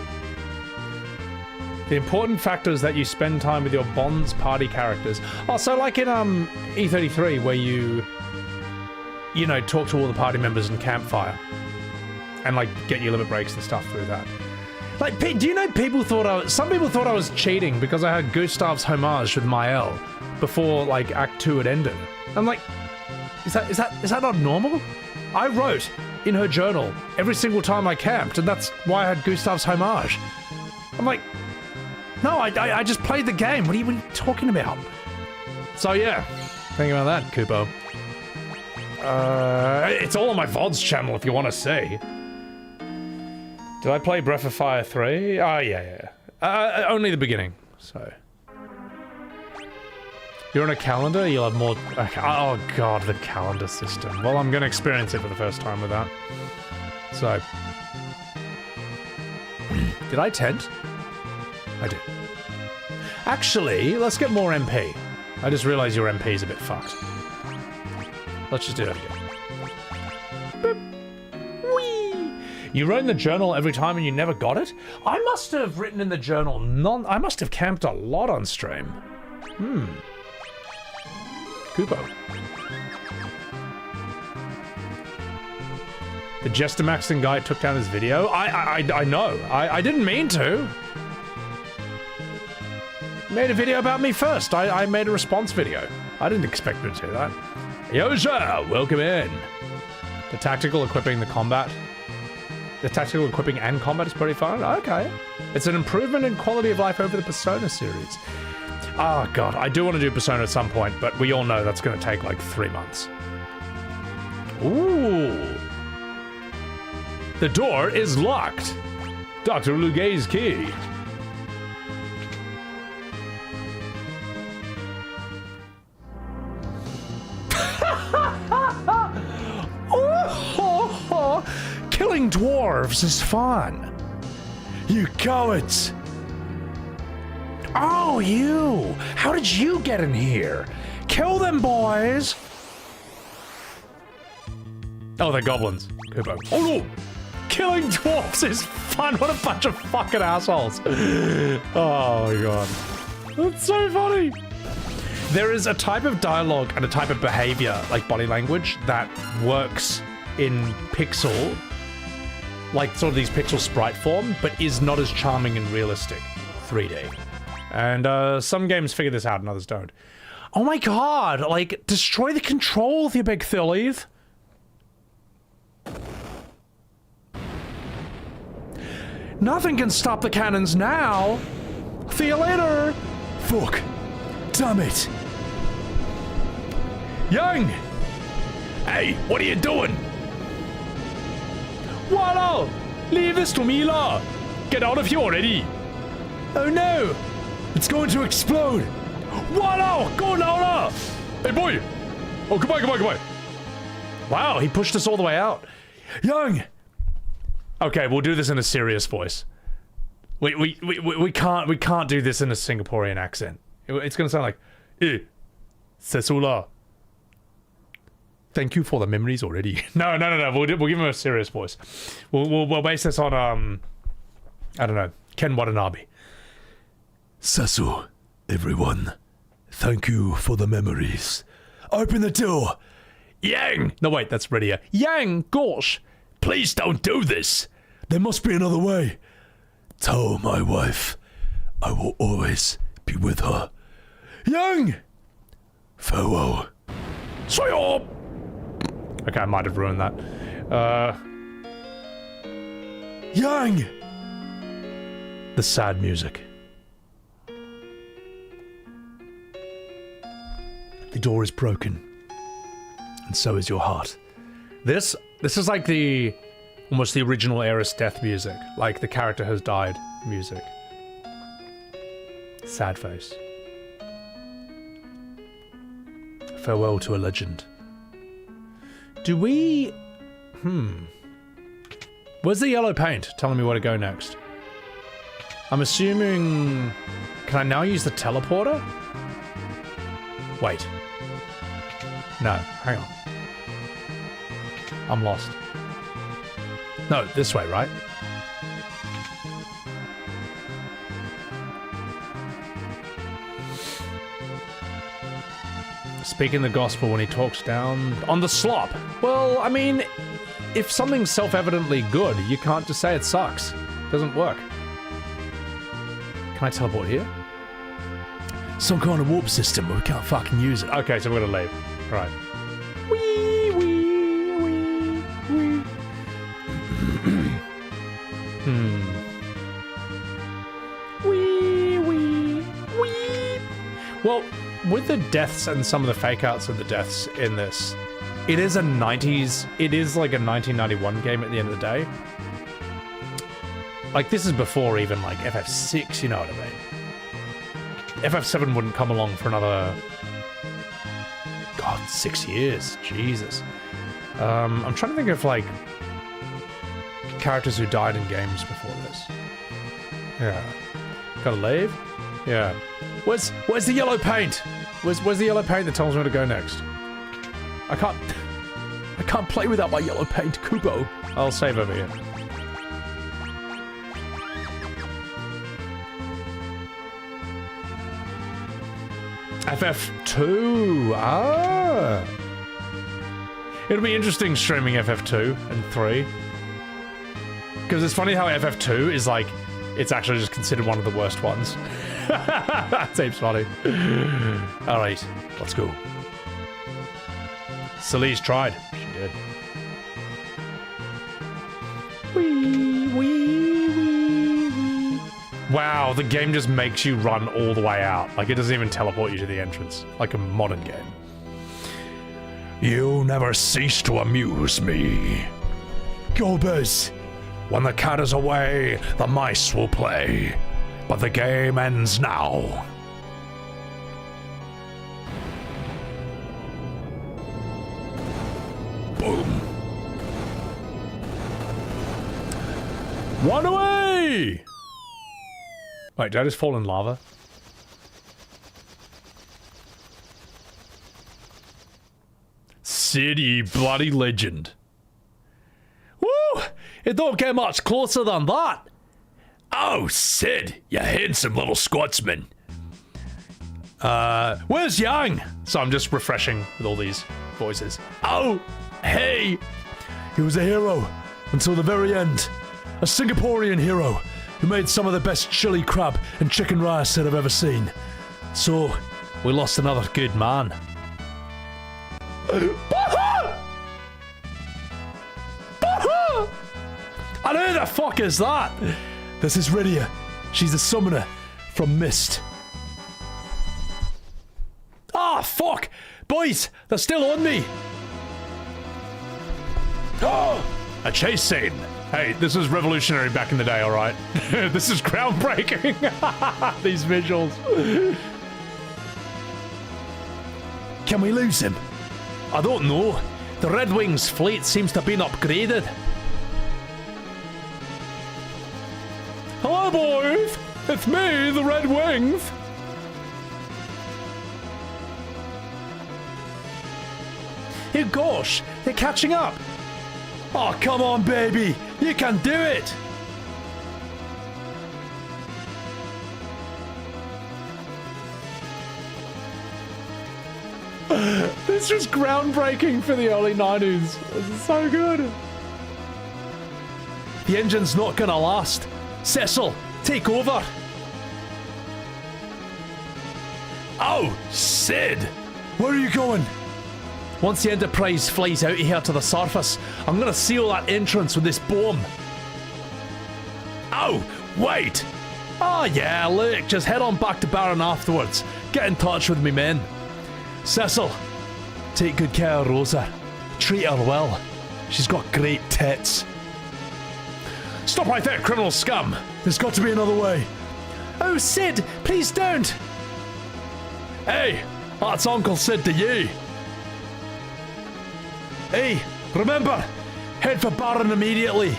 Speaker 1: The important factor is that you spend time with your Bonds party characters. Oh, so like in E33, where you know, talk to all the party members in Campfire, and like get your limit breaks and stuff through that. Like, do you know some people thought I was cheating because I had Gustav's homage with Mael before like Act 2 had ended. I'm like, is that not normal? I wrote in her journal every single time I camped, and that's why I had Gustav's homage. I'm like, no, I just played the game. What are you talking about? So yeah, think about that, Kupo. It's all on my VODs channel if you want to see. Did I play Breath of Fire 3? Oh, yeah. Only the beginning, so. You're on a calendar, you'll have more... Okay. Oh, God, the calendar system. Well, I'm going to experience it for the first time with that. So. Did I tent? I did. Actually, let's get more MP. I just realized your MP is a bit fucked. Let's just do that again. Boop. Whee! You wrote in the journal every time and you never got it? I must have written in the journal I must have camped a lot on stream. Kupo. The Jester Maxton guy took down his video? I know. I didn't mean to. Made a video about me first. I made a response video. I didn't expect him to do that. Yoja, welcome in. The tactical equipping and combat is pretty fun. Okay. It's an improvement in quality of life over the Persona series. Oh god, I do want to do Persona at some point, but we all know that's going to take like 3 months. Ooh. The door is locked. Dr. Lugay's key. Killing dwarves is fun. You cowards. Oh, you! How did you get in here? Kill them, boys! Oh, they're goblins. Kupo. Oh no! Killing dwarves is fun! What a bunch of fucking assholes! Oh my god. That's so funny! There is a type of dialogue and a type of behavior, like body language, that works in pixel, like sort of these pixel sprite form, but is not as charming and realistic 3D. And some games figure this out and others don't. Oh my god, like, destroy the controls, you big Thilith. Nothing can stop the cannons now. See you later. Fuck. Damn it. Young, Hey, what are you doing? Wallow! Leave this to me, la! Get out of here already! Oh no! It's going to explode! Wallow! Go now, la! Hey, boy! Oh, goodbye. Wow, he pushed us all the way out. Young! Okay, we'll do this in a serious voice. We can't do this in a Singaporean accent. It's gonna sound like, Sesula. Thank you for the memories already. No. We'll give him a serious voice. We'll base this on I don't know, Ken Watanabe. Sasu, everyone. Thank you for the memories. Open the door. Yang! No, wait, that's readier. Yang, gosh. Please don't do this. There must be another way. Tell my wife I will always be with her. Yang! Farewell. Soyo! Okay, I might have ruined that. Yang! The sad music. The door is broken. And so is your heart. This is like the almost the original Aerith death music. Like the character has died music. Sad face. Farewell to a legend. Do we... Where's the yellow paint telling me where to go next? I'm assuming... Can I now use the teleporter? Wait. No, hang on. I'm lost. No, this way, right? Speaking the gospel when he talks down on the slop. Well, I mean, if something's self-evidently good, you can't just say it sucks. It doesn't work. Can I teleport here? Some kind of warp system, but we can't fucking use it. Okay, so we're gonna leave. Right. Wee, wee, wee, wee. Wee, wee, wee. Well, with the deaths and some of the fake outs of the deaths in this, it is a 90s, it is like a 1991 game at the end of the day. Like, this is before even, like, FF6, you know what I mean? FF7 wouldn't come along for another... God, 6 years. Jesus. I'm trying to think of, like, characters who died in games before this. Yeah. Gotta leave? Yeah. Where's the yellow paint? Where's the yellow paint that tells me where to go next? I can't play without my yellow paint, Kubo. I'll save over here. FF2. Ah. It'll be interesting streaming FF2 and 3. Because it's funny how FF2 is like, it's actually just considered one of the worst ones. Seems funny. Alright, let's go. Celise tried. She did. Wee, wee, wee, wee. Wow, the game just makes you run all the way out. Like, it doesn't even teleport you to the entrance. Like a modern game. You never cease to amuse me. Gulbers, when the cat is away, the mice will play. But the game ends now. Boom. One away! Wait, did I just fall in lava? City bloody legend. Woo! It don't get much closer than that. Oh, Sid, you handsome little Scotsman. Where's Yang? So I'm just refreshing with all these voices. Oh, hey! He was a hero until the very end. A Singaporean hero who made some of the best chili crab and chicken rice that I've ever seen. So, we lost another good man. And who the fuck is that? This is Rydia. She's a summoner from Mist. Ah, fuck! Boys, they're still on me! A chase scene. Hey, this was revolutionary back in the day, alright? This is groundbreaking. These visuals. Can we lose him? I don't know. The Red Wings fleet seems to have been upgraded. Hello, boys. It's me, the Red Wings. Oh gosh, they're catching up. Oh, come on, baby. You can do it. This is groundbreaking for the early 90s. This is so good. The engine's not gonna last. Cecil, take over. Oh, Sid. Where are you going? Once the Enterprise flies out of here to the surface, I'm gonna seal that entrance with this bomb. Oh, wait! Oh yeah, look, just head on back to Baron afterwards. Get in touch with me, men. Cecil, take good care of Rosa. Treat her well. She's got great tits. Stop right there, criminal scum! There's got to be another way. Oh, Sid, please don't! Hey, that's Uncle Sid to you. Hey, remember, head for Baron immediately.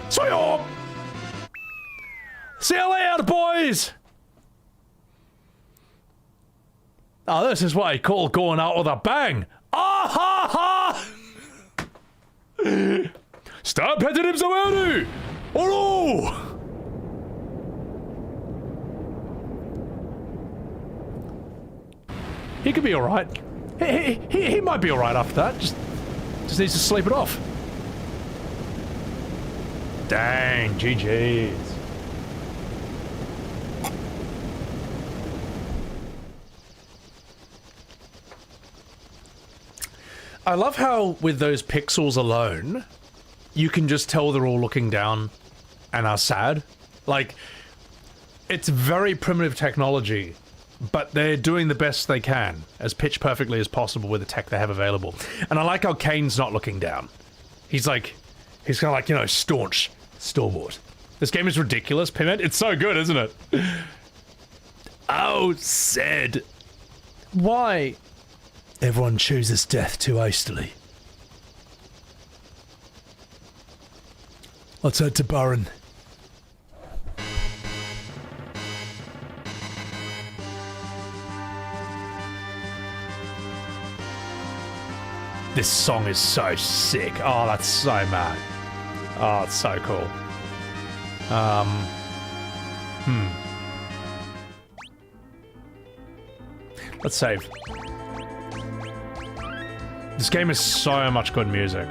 Speaker 1: So see you later, boys! Oh, this is what I call going out with a bang. Ah ha ha! Stop hitting him, Zawaru! Oh no! He could be alright. He might be alright after that. Just needs to sleep it off. Dang, GG's. I love how with those pixels alone, you can just tell they're all looking down and are sad. Like, it's very primitive technology, but they're doing the best they can, as pitch perfectly as possible with the tech they have available. And I like how Kane's not looking down. He's kind of like, you know, staunch, stalwart. This game is ridiculous, Piment. It's so good, isn't it? Oh, Sid. Why? Everyone chooses death too hastily. Let's head to Baron. This song is so sick. Oh, that's so mad. Oh, it's so cool. Let's save. This game is so much good music.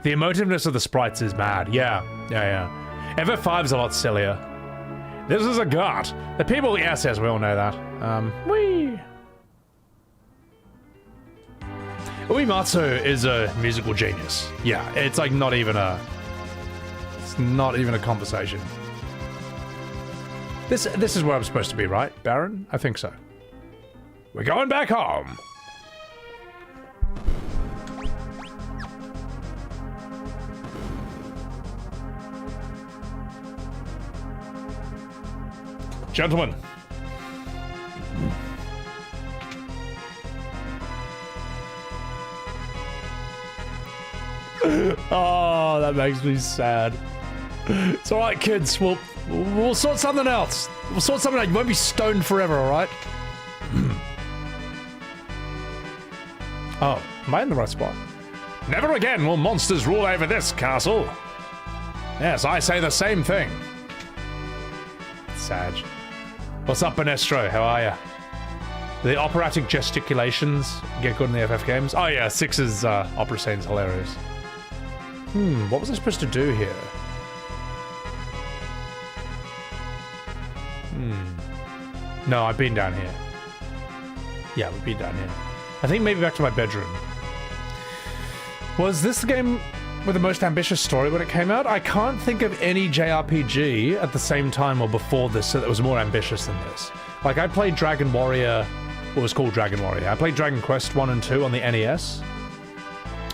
Speaker 1: The emotiveness of the sprites is mad. Yeah. FF5's a lot sillier. This is a god. The people, yes, we all know that. Whee! Uematsu is a musical genius. Yeah, it's like not even a conversation. This is where I'm supposed to be, right, Baron? I think so. We're going back home. Gentlemen. Oh, that makes me sad. It's alright, kids. We'll sort something else. We'll sort something out. You won't be stoned forever, alright? Oh, am I in the right spot? Never again will monsters rule over this castle. Yes, I say the same thing. Sag. What's up, Benestro? How are ya? The operatic gesticulations get good in the FF games. Oh yeah, 6's opera scene's hilarious. What was I supposed to do here? No, I've been down here. Yeah, we've been down here. I think maybe back to my bedroom. Was this the game with the most ambitious story when it came out? I can't think of any JRPG at the same time or before this that was more ambitious than this. Like, I played Dragon Warrior, what was called Dragon Warrior. I played Dragon Quest 1 and 2 on the NES.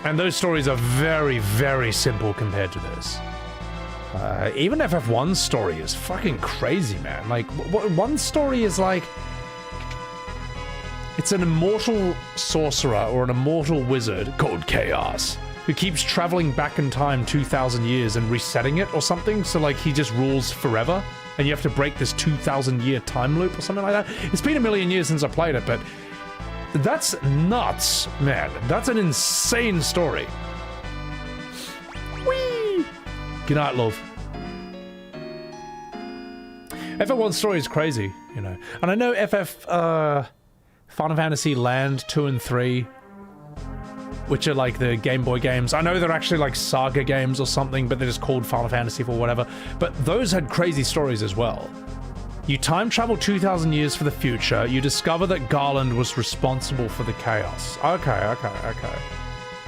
Speaker 1: And those stories are very, very simple compared to this. Even FF1's story is fucking crazy, man. Like, one story is like... It's an immortal sorcerer or an immortal wizard called Chaos who keeps traveling back in time 2,000 years and resetting it or something. So, like, he just rules forever. And you have to break this 2,000-year time loop or something like that. It's been a million years since I played it, but... That's nuts, man. That's an insane story. Whee! Good night, love. FF1's story is crazy, you know. And I know Final Fantasy Land 2 and 3, which are like the Game Boy games. I know they're actually like Saga games or something, but they're just called Final Fantasy for whatever. But those had crazy stories as well. You time travel 2,000 years for the future. You discover that Garland was responsible for the chaos. Okay.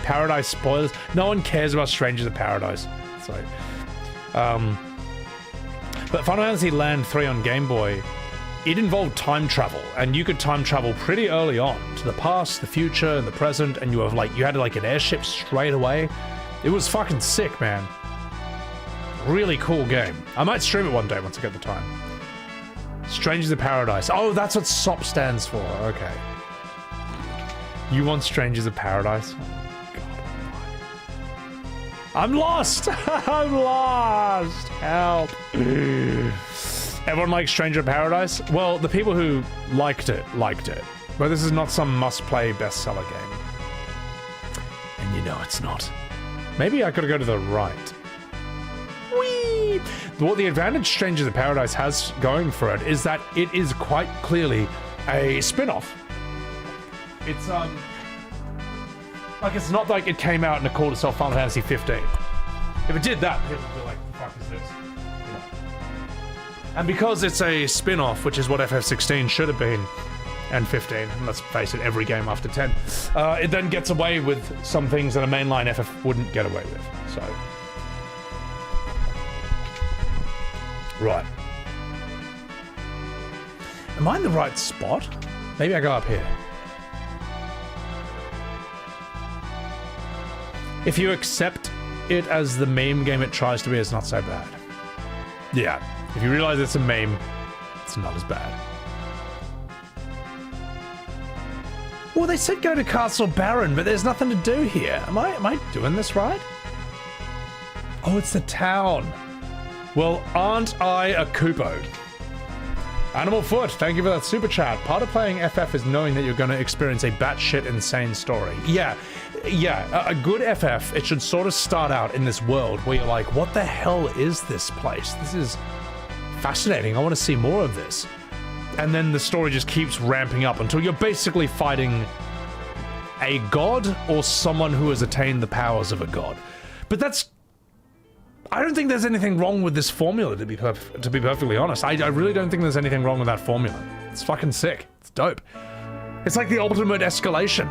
Speaker 1: Paradise spoilers. No one cares about Strangers of Paradise. So, but Final Fantasy Land 3 on Game Boy, it involved time travel, and you could time travel pretty early on to the past, the future, and the present, and you had like an airship straight away. It was fucking sick, man. Really cool game. I might stream it one day once I get the time. Strangers of Paradise. Oh, that's what SOP stands for. Okay. You want Strangers of Paradise? Oh, God. I'm lost! I'm lost! Help. Everyone likes Stranger of Paradise? Well, the people who liked it. But this is not some must-play bestseller game. And you know it's not. Maybe I gotta go to the right. Whee! What the advantage Strangers of Paradise has going for it is that it is quite clearly a spin-off. It's, like, it's not like it came out and it called itself Final Fantasy 15. If it did that, people would be like, the fuck is this? And because it's a spin-off, which is what FF16 should have been, and 15, and let's face it, every game after 10, it then gets away with some things that a mainline FF wouldn't get away with, so... Right. Am I in the right spot? Maybe I go up here. If you accept it as the meme game it tries to be, it's not so bad. Yeah. If you realize it's a meme, it's not as bad. Well, they said go to Castle Baron, but there's nothing to do here. Am I doing this right? Oh, it's the town. Well, aren't I a Koopo? Animal Foot, thank you for that super chat. Part of playing FF is knowing that you're going to experience a batshit insane story. Yeah, a good FF, it should sort of start out in this world where you're like, what the hell is this place? This is fascinating. I want to see more of this. And then the story just keeps ramping up until you're basically fighting a god or someone who has attained the powers of a god. But that's... I don't think there's anything wrong with this formula, to be perfectly honest. I really don't think there's anything wrong with that formula. It's fucking sick. It's dope. It's like the ultimate escalation.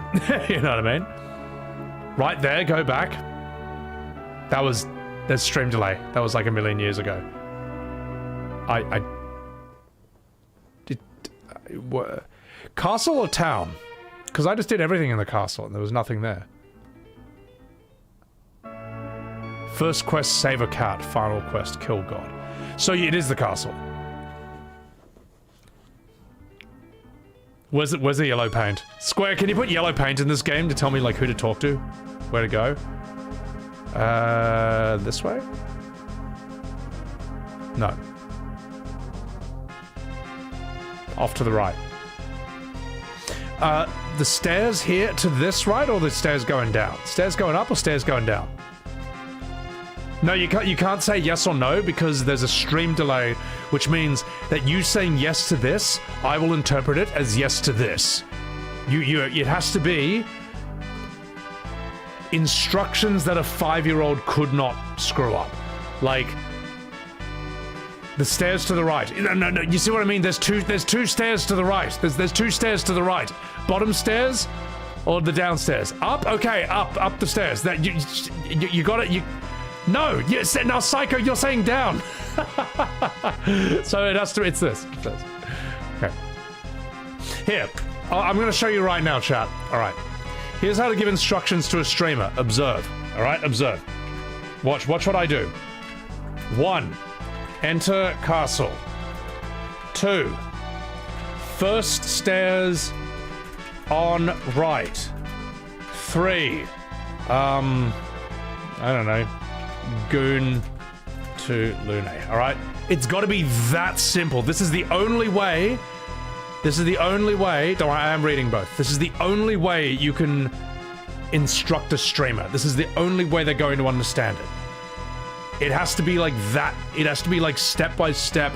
Speaker 1: You know what I mean? Right there, go back. There's stream delay. That was like a million years ago. Castle or town? Because I just did everything in the castle and there was nothing there. First quest, save a cat. Final quest, kill God. So it is the castle. Where's the yellow paint? Square, can you put yellow paint in this game to tell me like who to talk to? Where to go? This way? No. Off to the right. The stairs here to this right or the stairs going down? Stairs going up or stairs going down? No, you can't say yes or no because there's a stream delay, which means that you saying yes to this, I will interpret it as yes to this. It has to be instructions that a 5-year-old could not screw up. Like the stairs to the right. No, you see what I mean? There's two stairs to the right. There's two stairs to the right. Bottom stairs or the downstairs? Up? Okay, up the stairs. That you got it. No, now Psycho, you're saying down. So it has to, it's this. Okay. Here, I'm going to show you right now, chat. All right. Here's how to give instructions to a streamer. Observe. All right, observe. Watch what I do. 1. Enter castle. 2. First stairs on right. 3. I don't know. Goon to Lune. All right? It's got to be that simple. This is the only way. This is the only way. Don't worry, I am reading both. This is the only way you can instruct a streamer. This is the only way they're going to understand it. It has to be like that. It has to be like step by step.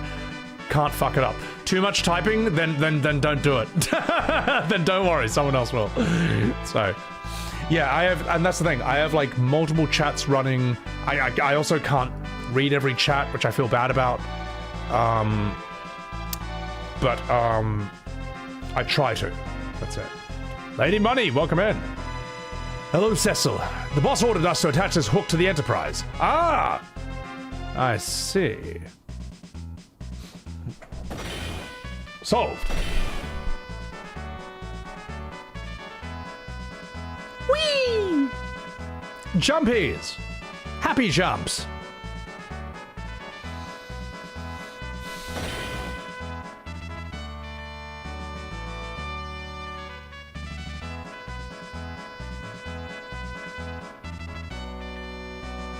Speaker 1: Can't fuck it up. Too much typing, then don't do it. Then don't worry, someone else will. So, yeah, I have, and that's the thing. I have like multiple chats running. I also can't read every chat, which I feel bad about. But I try to. That's it. Lady Money, welcome in. Hello, Cecil. The boss ordered us to attach this hook to the Enterprise. Ah! I see. Solved. Whee! Jumpies. Happy jumps.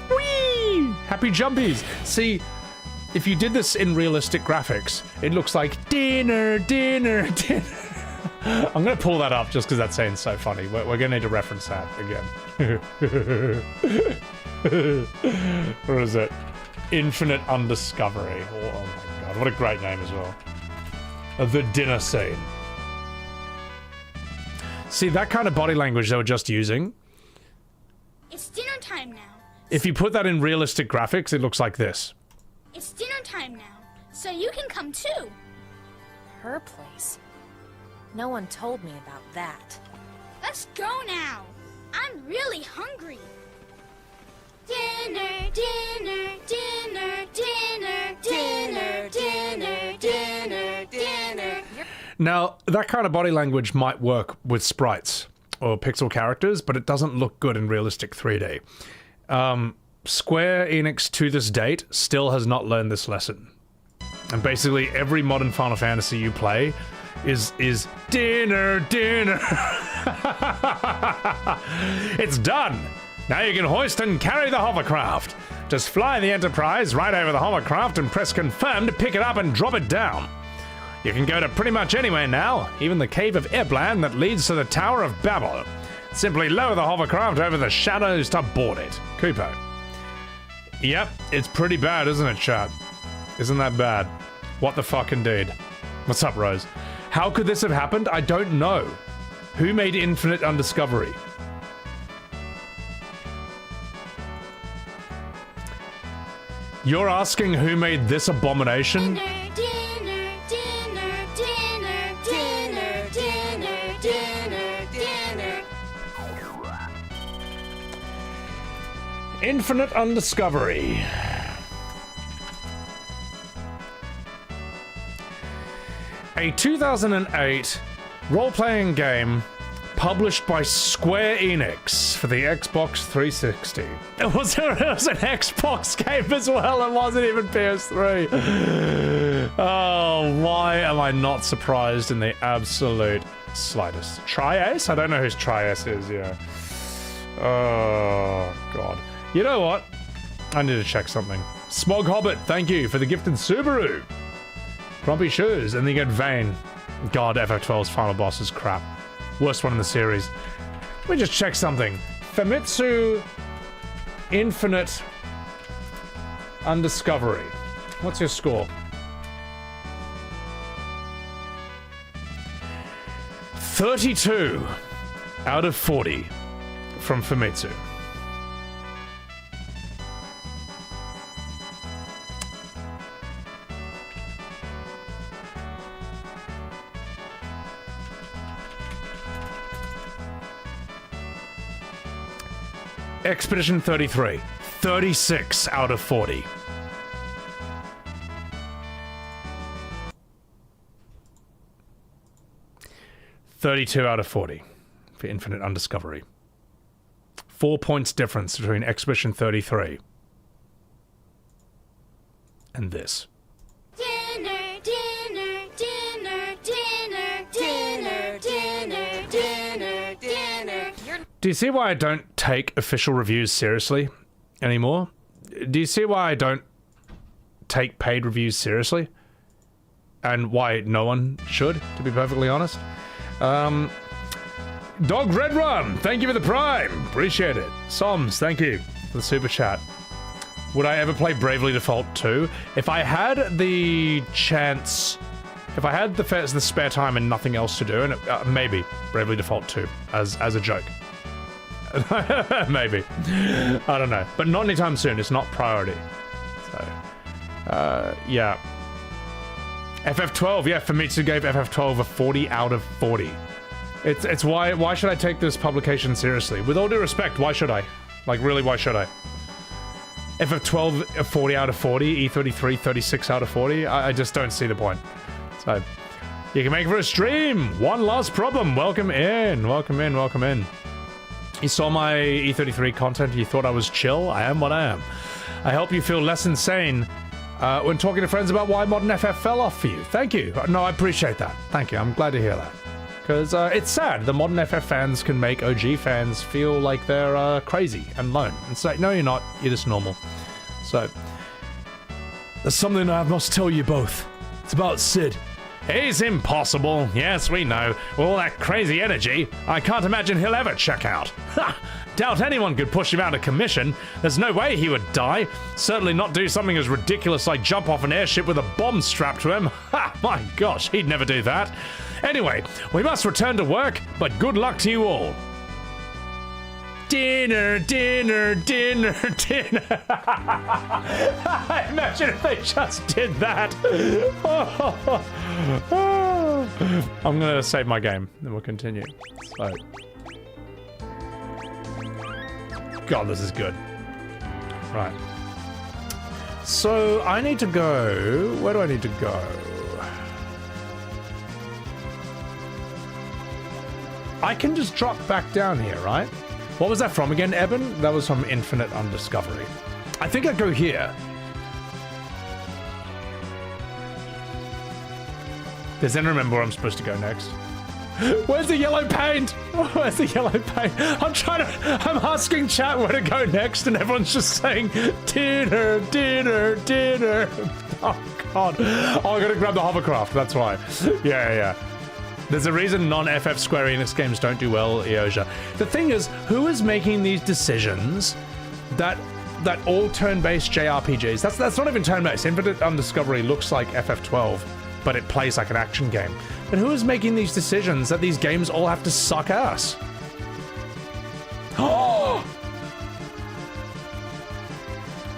Speaker 1: Whee! Happy jumpies. See, if you did this in realistic graphics, it looks like dinner, dinner, dinner. I'm going to pull that up just because that scene's so funny. We're going to need to reference that again. What is it? Infinite Undiscovery. Oh my god, what a great name as well. The dinner scene. See, that kind of body language they were just using.
Speaker 5: It's dinner time now.
Speaker 1: If you put that in realistic graphics, it looks like this.
Speaker 5: It's dinner time now, so you can come too.
Speaker 3: Her place? No one told me about that.
Speaker 5: Let's go now. I'm really hungry. Dinner, dinner, dinner, dinner, dinner, dinner, dinner, dinner.
Speaker 1: Now, that kind of body language might work with sprites or pixel characters, but it doesn't look good in realistic 3D. Square Enix to this date still has not learned this lesson. And basically every modern Final Fantasy you play is dinner, dinner. It's done. Now you can hoist and carry the hovercraft. Just fly the Enterprise right over the hovercraft and press confirm to pick it up and drop it down. You can go to pretty much anywhere now, even the Cave of Eplan that leads to the Tower of Babel. Simply lower the hovercraft over the shadows to board it. Kupo. Yep, it's pretty bad, isn't it, chat? Isn't that bad? What the fuck indeed. What's up, Rose? How could this have happened? I don't know. Who made Infinite Undiscovery? You're asking who made this abomination?
Speaker 5: Dinner, dinner, dinner, dinner, dinner, dinner, dinner, dinner.
Speaker 1: Infinite Undiscovery. A 2008 role-playing game published by Square Enix for the Xbox 360. It was an Xbox game as well, it wasn't even PS3. Oh, why am I not surprised in the absolute slightest? Tri-Ace? I don't know who Tri-Ace is, yeah. Oh, God. You know what? I need to check something. Smog Hobbit, thank you for the gifted Subaru. Grumpy Shoes, and then you get Vane. God, FF12's final boss is crap. Worst one in the series. Let me just check something. Famitsu Infinite Undiscovery. What's your score? 32 out of 40 from Famitsu. Expedition 33, 36 out of 40. $32 out of 40 for Infinite Undiscovery. 4 points difference between Expedition 33 and this.
Speaker 5: Dinner, dinner, dinner, dinner, dinner, dinner, dinner, dinner.
Speaker 1: Do you see why I don't take official reviews seriously anymore? Do you see why I don't take paid reviews seriously? And why no one should, to be perfectly honest? Dog Red Run, thank you for the Prime. Appreciate it. Soms, thank you for the super chat. Would I ever play Bravely Default 2? If I had the chance, if I had the spare time and nothing else to do, and maybe Bravely Default 2 as a joke. Maybe. I don't know. But not anytime soon. It's not priority. So, yeah. FF12, yeah, Famitsu gave FF12 a 40 out of 40. It's why should I take this publication seriously? With all due respect, why should I? Like, really, why should I? FF12 a 40 out of 40, E33 36 out of 40. I just don't see the point. So, you can make it for a stream. One last problem. Welcome in. Welcome in. Welcome in. You saw my E33 content. You thought I was chill. I am what I am. I hope you feel less insane when talking to friends about why Modern FF fell off for you. Thank you. No, I appreciate that. Thank you. I'm glad to hear that. Because it's sad. The Modern FF fans can make OG fans feel like they're crazy and lone. And say, no, you're not. You're just normal. So, there's something I must tell you both. It's about Sid. He's impossible. Yes, we know. With all that crazy energy, I can't imagine he'll ever check out. Ha! Doubt anyone could push him out of commission. There's no way he would die. Certainly not do something as ridiculous like jump off an airship with a bomb strapped to him. Ha! My gosh, he'd never do that. Anyway, we must return to work, but good luck to you all. Dinner, dinner, dinner, dinner. Imagine if they just did that. I'm gonna save my game, then we'll continue. So, God, this is good. Right. So I need to go. Where do I need to go? I can just drop back down here, right? What was that from again, Eben? That was from Infinite Undiscovery. I think I'd go here. Does anyone remember where I'm supposed to go next? Where's the yellow paint? Where's the yellow paint? I'm asking chat where to go next, and everyone's just saying, dinner, dinner, dinner. Oh, God. Oh, I gotta grab the hovercraft, that's why. Yeah. There's a reason non-FF Square Enix games don't do well, Eosia. The thing is, who is making these decisions that all turn-based JRPGs, that's not even turn-based. Infinite Undiscovery looks like FF12, but it plays like an action game. But who is making these decisions that these games all have to suck ass? Oh!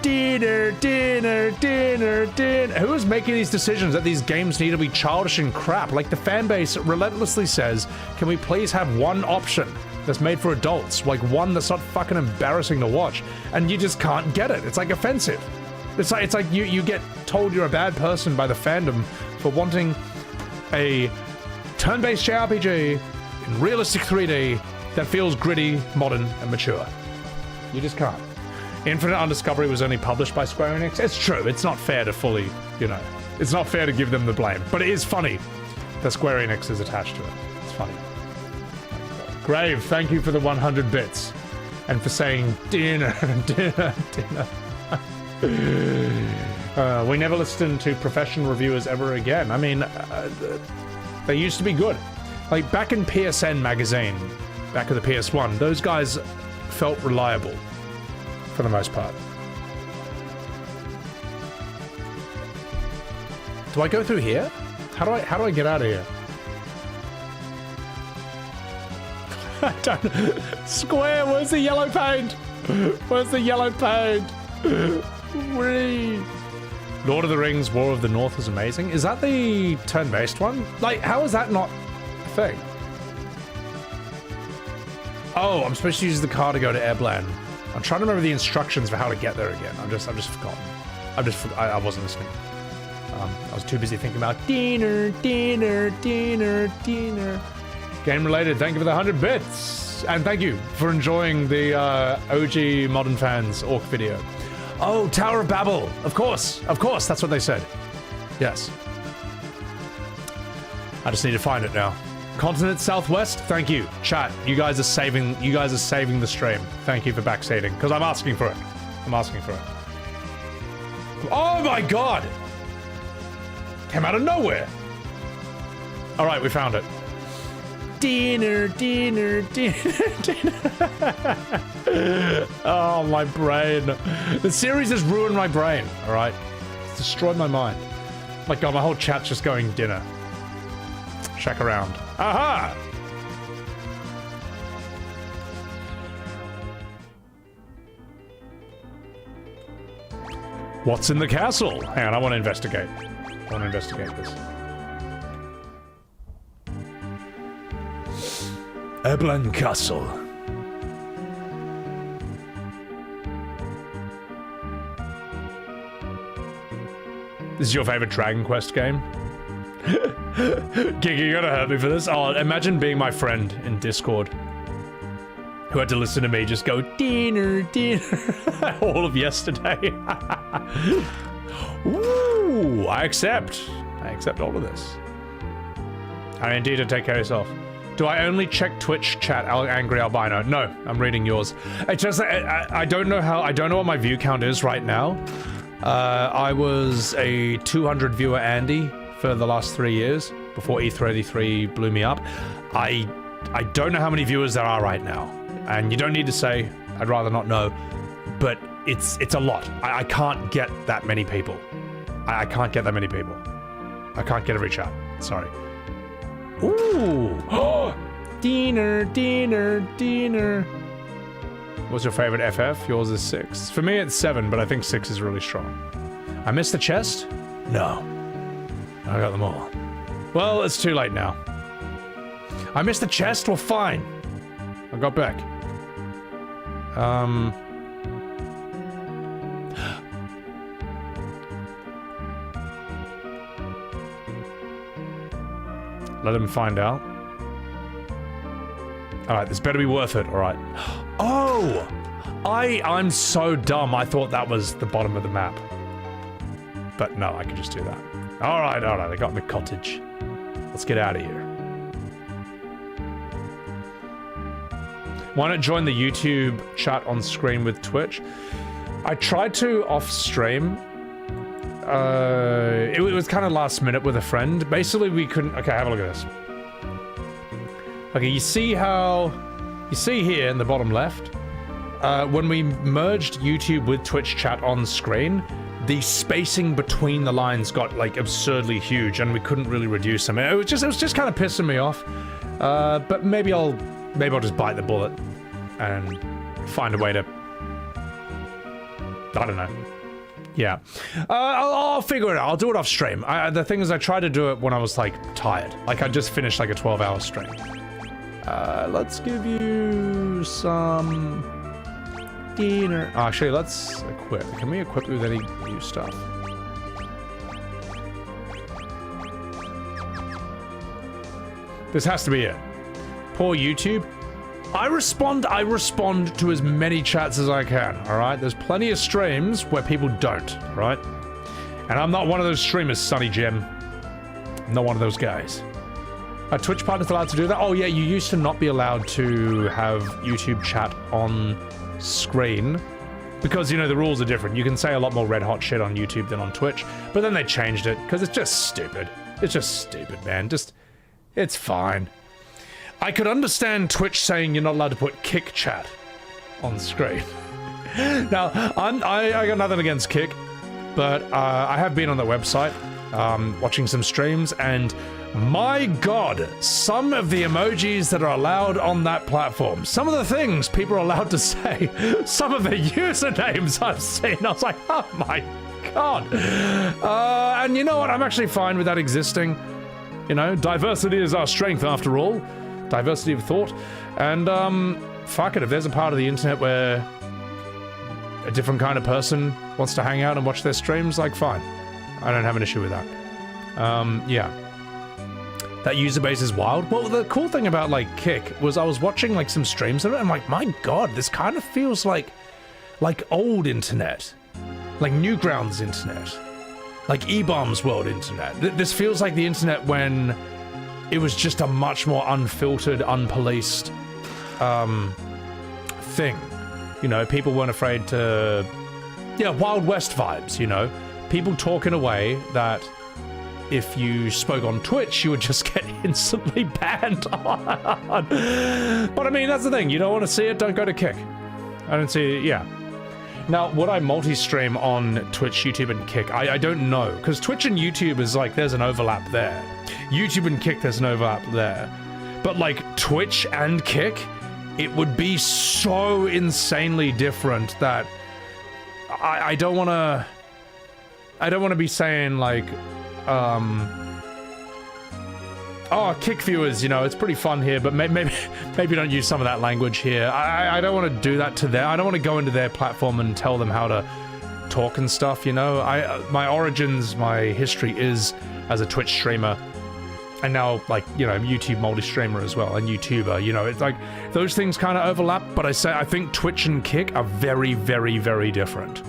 Speaker 1: Dinner, dinner, dinner, dinner. Who is making these decisions that these games need to be childish and crap? Like, the fan base relentlessly says, can we please have one option that's made for adults? Like, one that's not fucking embarrassing to watch. And you just can't get it. It's like offensive. It's like you get told you're a bad person by the fandom for wanting a turn-based JRPG in realistic 3D that feels gritty, modern, and mature. You just can't. Infinite Undiscovery was only published by Square Enix. It's true, it's not fair to fully, it's not fair to give them the blame. But it is funny that Square Enix is attached to it. It's funny. Grave, thank you for the 100 bits. And for saying dinner, dinner, dinner. We never listened to professional reviewers ever again. I mean, they used to be good. Like, back in PSN magazine, back of the PS1, those guys felt reliable. For the most part. Do I go through here? How do I get out of here? I don't know. Square, where's the yellow paint? Where's the yellow paint? Whee! Lord of the Rings, War of the North was amazing. Is that the turn-based one? Like, how is that not a thing? Oh, I'm supposed to use the car to go to Airland. I'm trying to remember the instructions for how to get there again. I'm just forgotten. I wasn't listening. I was too busy thinking about dinner, dinner, dinner, dinner. Game related, thank you for the 100 bits. And thank you for enjoying the OG Modern Fans Orc video. Oh, Tower of Babel. Of course, that's what they said. Yes. I just need to find it now. Continent Southwest, thank you. Chat, you guys are saving the stream. Thank you for backseating, because I'm asking for it. Oh my god! Came out of nowhere. All right, we found it. Dinner. Oh, my brain. The series has ruined my brain, all right? It's destroyed my mind. My god, my whole chat's just going dinner. Check around. Aha! What's in the castle? Hang on, I want to investigate. This. Eblan Castle. This is your favorite Dragon Quest game? Gigi, you're gonna hurt me for this? Oh, imagine being my friend in Discord who had to listen to me just go dinner all of yesterday. Ooh, I accept all of this. I indeed to take care of yourself. Do I only check Twitch chat, Angry Albino? No, I'm reading yours. It's just I don't know what my view count is right now. I was a 200 viewer Andy for the last 3 years before E33 blew me up. I don't know how many viewers there are right now, and you don't need to say. I'd rather not know, but it's a lot. I can't get that many people. I can't get that many people. I can't get every chat. Sorry. Ooh! Dinner. What's your favorite FF? Yours is 6. For me, it's 7, but I think 6 is really strong. I missed the chest? No. I got them all. Well, it's too late now. I missed the chest? Well, fine. I got back. Let him find out. Alright, this better be worth it, alright. Oh! I'm so dumb, I thought that was the bottom of the map. But no, I can just do that. Alright, I got my cottage. Let's get out of here. Why not join the YouTube chat on screen with Twitch? I tried to off-stream. It was kind of last minute with a friend. Basically, we couldn't... Okay, have a look at this. Okay, you see here in the bottom left, when we merged YouTube with Twitch chat on screen, the spacing between the lines got like absurdly huge, and we couldn't really reduce them. It was just kind of pissing me off. But maybe I'll just bite the bullet and find a way to... I don't know. Yeah. I'll figure it out. I'll do it off stream. The thing is, I tried to do it when I was, like, tired. Like, I just finished, like, a 12-hour stream. Let's give you some... dinner. Actually, let's equip. Can we equip you with any new stuff? This has to be it. Poor YouTube. I respond to as many chats as I can, alright? There's plenty of streams where people don't, right? And I'm not one of those streamers, Sonny Jim. I'm not one of those guys. Are Twitch partners allowed to do that? Oh yeah, you used to not be allowed to have YouTube chat on screen. Because, you know, the rules are different. You can say a lot more red hot shit on YouTube than on Twitch. But then they changed it, because it's just stupid. It's just stupid, man. It's fine. I could understand Twitch saying you're not allowed to put kick chat on screen. Now, I got nothing against Kick, but I have been on the website watching some streams, and my god, some of the emojis that are allowed on that platform, some of the things people are allowed to say, some of the usernames I've seen, I was like, oh my god. And you know what, I'm actually fine with that existing. You know, diversity is our strength after all. Diversity of thought, and fuck it, if there's a part of the internet where a different kind of person wants to hang out and watch their streams, like, fine. I don't have an issue with that. Yeah. that user base is wild. Well, the cool thing about like Kick was I was watching like some streams of it, and I'm like, my god, this kind of feels like old internet, like Newgrounds internet, like E-Bombs World internet. This feels like the internet when it was just a much more unfiltered, unpoliced thing. You know, people weren't afraid to, yeah, Wild West vibes, you know, people talk in a way that if you spoke on Twitch, you would just get instantly banned on. But I mean, that's the thing. You don't want to see it, don't go to Kick. I don't see it, yeah. Now, would I multi-stream on Twitch, YouTube, and Kick? I don't know, because Twitch and YouTube is like, there's an overlap there. YouTube and Kick, there's an overlap there. But like, Twitch and Kick, it would be so insanely different that I don't want to... I don't want to be saying like, oh, Kick viewers, you know, it's pretty fun here, but maybe don't use some of that language here. I don't want to do that to them. I don't want to go into their platform and tell them how to talk and stuff, you know. My origins, my history is as a Twitch streamer, and now, like, you know, YouTube multi-streamer as well, and YouTuber, you know. It's like, those things kind of overlap, but I think Twitch and Kick are very, very, very different.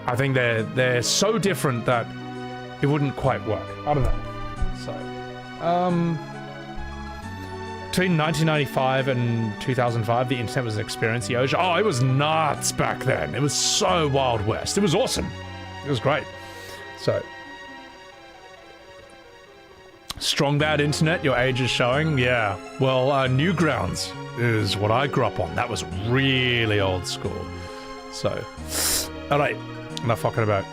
Speaker 1: I think they're so different that it wouldn't quite work. I don't know. So, between 1995 and 2005, the internet was an experience. Oh, it was nuts back then. It was so Wild West. It was awesome. It was great. So, strong bad internet, your age is showing. Yeah. Well, Newgrounds is what I grew up on. That was really old school. So, all right. Enough fucking about.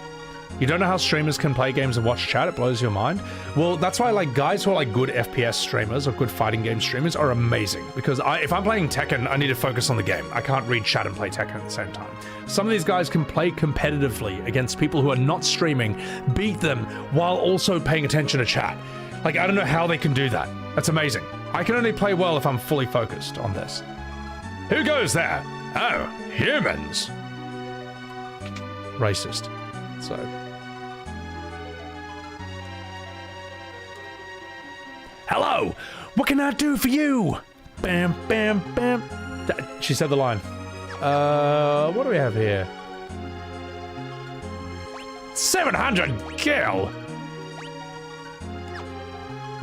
Speaker 1: You don't know how streamers can play games and watch chat? It blows your mind. Well, that's why like guys who are like good FPS streamers or good fighting game streamers are amazing. Because if I'm playing Tekken, I need to focus on the game. I can't read chat and play Tekken at the same time. Some of these guys can play competitively against people who are not streaming, beat them while also paying attention to chat. Like, I don't know how they can do that. That's amazing. I can only play well if I'm fully focused on this. Who goes there? Oh, humans. Racist. So. Hello! What can I do for you? Bam, bam, bam. She said the line. What do we have here? 700 kill!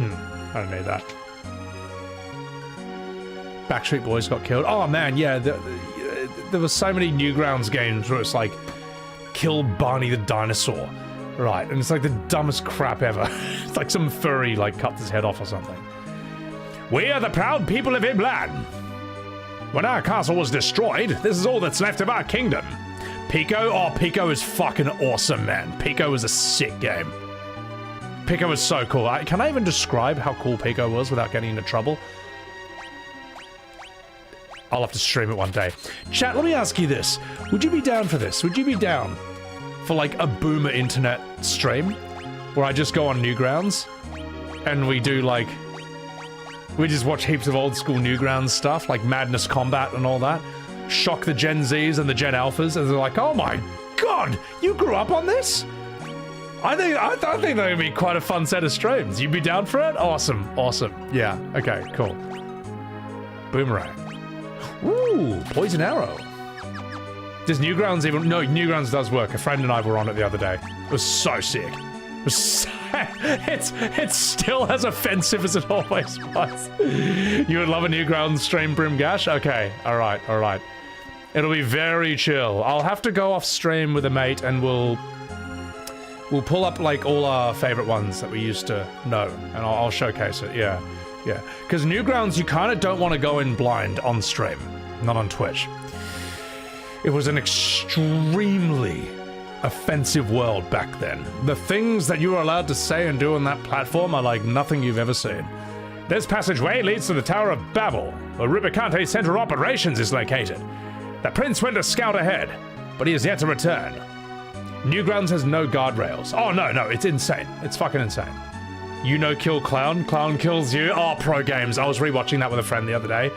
Speaker 1: I don't need that. Backstreet Boys got killed. Oh man, yeah, there were so many Newgrounds games where it's like, kill Barney the dinosaur. Right, and it's like the dumbest crap ever. It's like some furry like cut his head off or something. We are the proud people of Iblan. When our castle was destroyed, this is all that's left of our kingdom. Pico? Oh, Pico is fucking awesome, man. Pico is a sick game. Pico was so cool. Can I even describe how cool Pico was without getting into trouble? I'll have to stream it one day. Chat, let me ask you this. Would you be down for this? Would you be down for like a boomer internet stream where I just go on Newgrounds and we do like, we just watch heaps of old school Newgrounds stuff like Madness Combat and all that, shock the Gen Zs and the Gen Alphas, and they're like, oh my god, you grew up on this? I think that would be quite a fun set of streams. You'd be down for it? Awesome, awesome. Yeah, okay, cool. Boomerang. Ooh, Poison Arrow. Does Newgrounds even... No, Newgrounds does work. A friend and I were on it the other day. It was so sick. It was so... It's still as offensive as it always was. You would love a Newgrounds stream, Brimgash? Okay, alright. It'll be very chill. I'll have to go off stream with a mate and we'll pull up like all our favorite ones that we used to know and I'll showcase it, yeah. Because Newgrounds, you kind of don't want to go in blind on stream, not on Twitch. It was an extremely offensive world back then. The things that you were allowed to say and do on that platform are like nothing you've ever seen. This passageway leads to the Tower of Babel, where Rubicante Center Operations is located. The Prince went to scout ahead, but he is yet to return. Newgrounds has no guardrails. Oh, no, it's insane. It's fucking insane. You know kill clown, clown kills you. Oh, pro games. I was rewatching that with a friend the other day.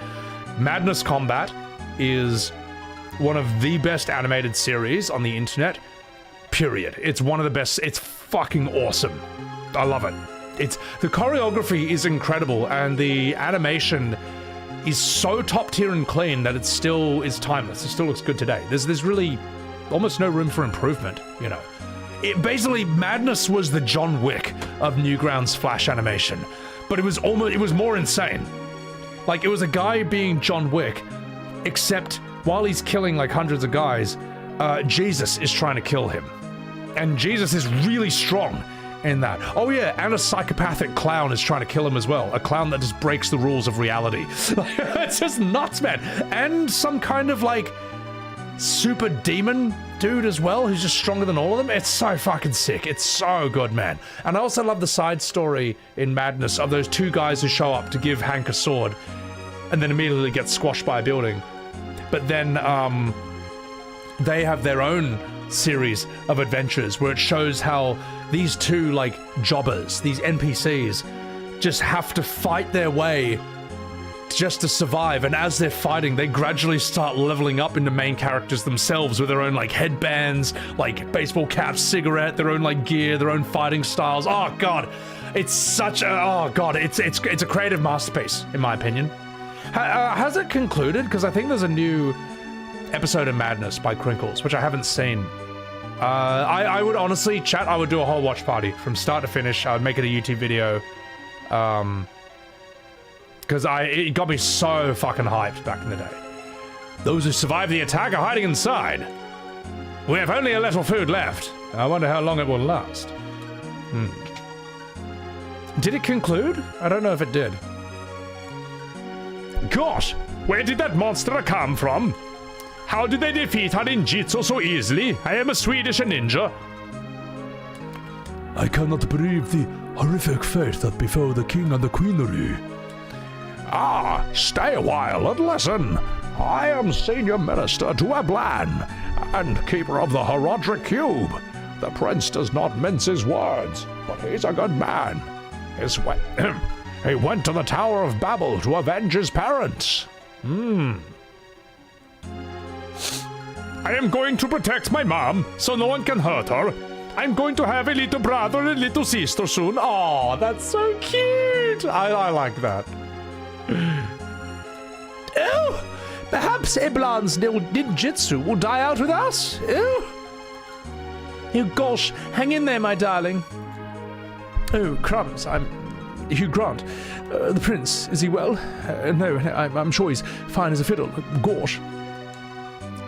Speaker 1: Madness Combat is one of the best animated series on the internet, period. It's one of the best. It's fucking awesome. I love it. the choreography is incredible, and the animation is so top tier and clean that it still is timeless. It still looks good today. There's really almost no room for improvement, you know. Basically, Madness was the John Wick of Newgrounds Flash animation, but it was more insane. Like, it was a guy being John Wick, except while he's killing like hundreds of guys, Jesus is trying to kill him. And Jesus is really strong in that. Oh yeah, and a psychopathic clown is trying to kill him as well. A clown that just breaks the rules of reality. It's just nuts, man. And some kind of like super demon dude as well, who's just stronger than all of them. It's so fucking sick. It's so good, man. And I also love the side story in Madness of those two guys who show up to give Hank a sword and then immediately get squashed by a building. But then they have their own series of adventures where it shows how these two like jobbers, these NPCs, just have to fight their way just to survive, and as they're fighting they gradually start leveling up into main characters themselves with their own like headbands, like baseball caps, cigarette, their own like gear, their own fighting styles. Oh god, it's such a it's a creative masterpiece in my opinion. Has it concluded? Because I think there's a new episode of Madness by Crinkles, which I haven't seen. I would honestly, chat, I would do a whole watch party from start to finish. I would make it a YouTube video. Because it got me so fucking hyped back in the day. Those who survived the attack are hiding inside. We have only a little food left. I wonder how long it will last. Did it conclude? I don't know if it did. Gosh, where did that monster come from? How did they defeat our ninjutsu so easily? I am a Swedish ninja.
Speaker 7: I cannot believe the horrific fate that befell the king and the queenery.
Speaker 1: Ah, stay a while and listen. I am Senior Minister to Ablan, and Keeper of the Horodric Cube. The Prince does not mince his words, but he's a good man. He went to the Tower of Babel to avenge his parents. I am going to protect my mom, so no one can hurt her. I'm going to have a little brother and a little sister soon. Oh, that's so cute. I like that. Oh, perhaps Eblan's ninjutsu will die out with us. Oh, gosh, hang in there, my darling. Oh, crumbs, I'm Hugh Grant. The prince, is he well? No, I'm sure he's fine as a fiddle. Gosh.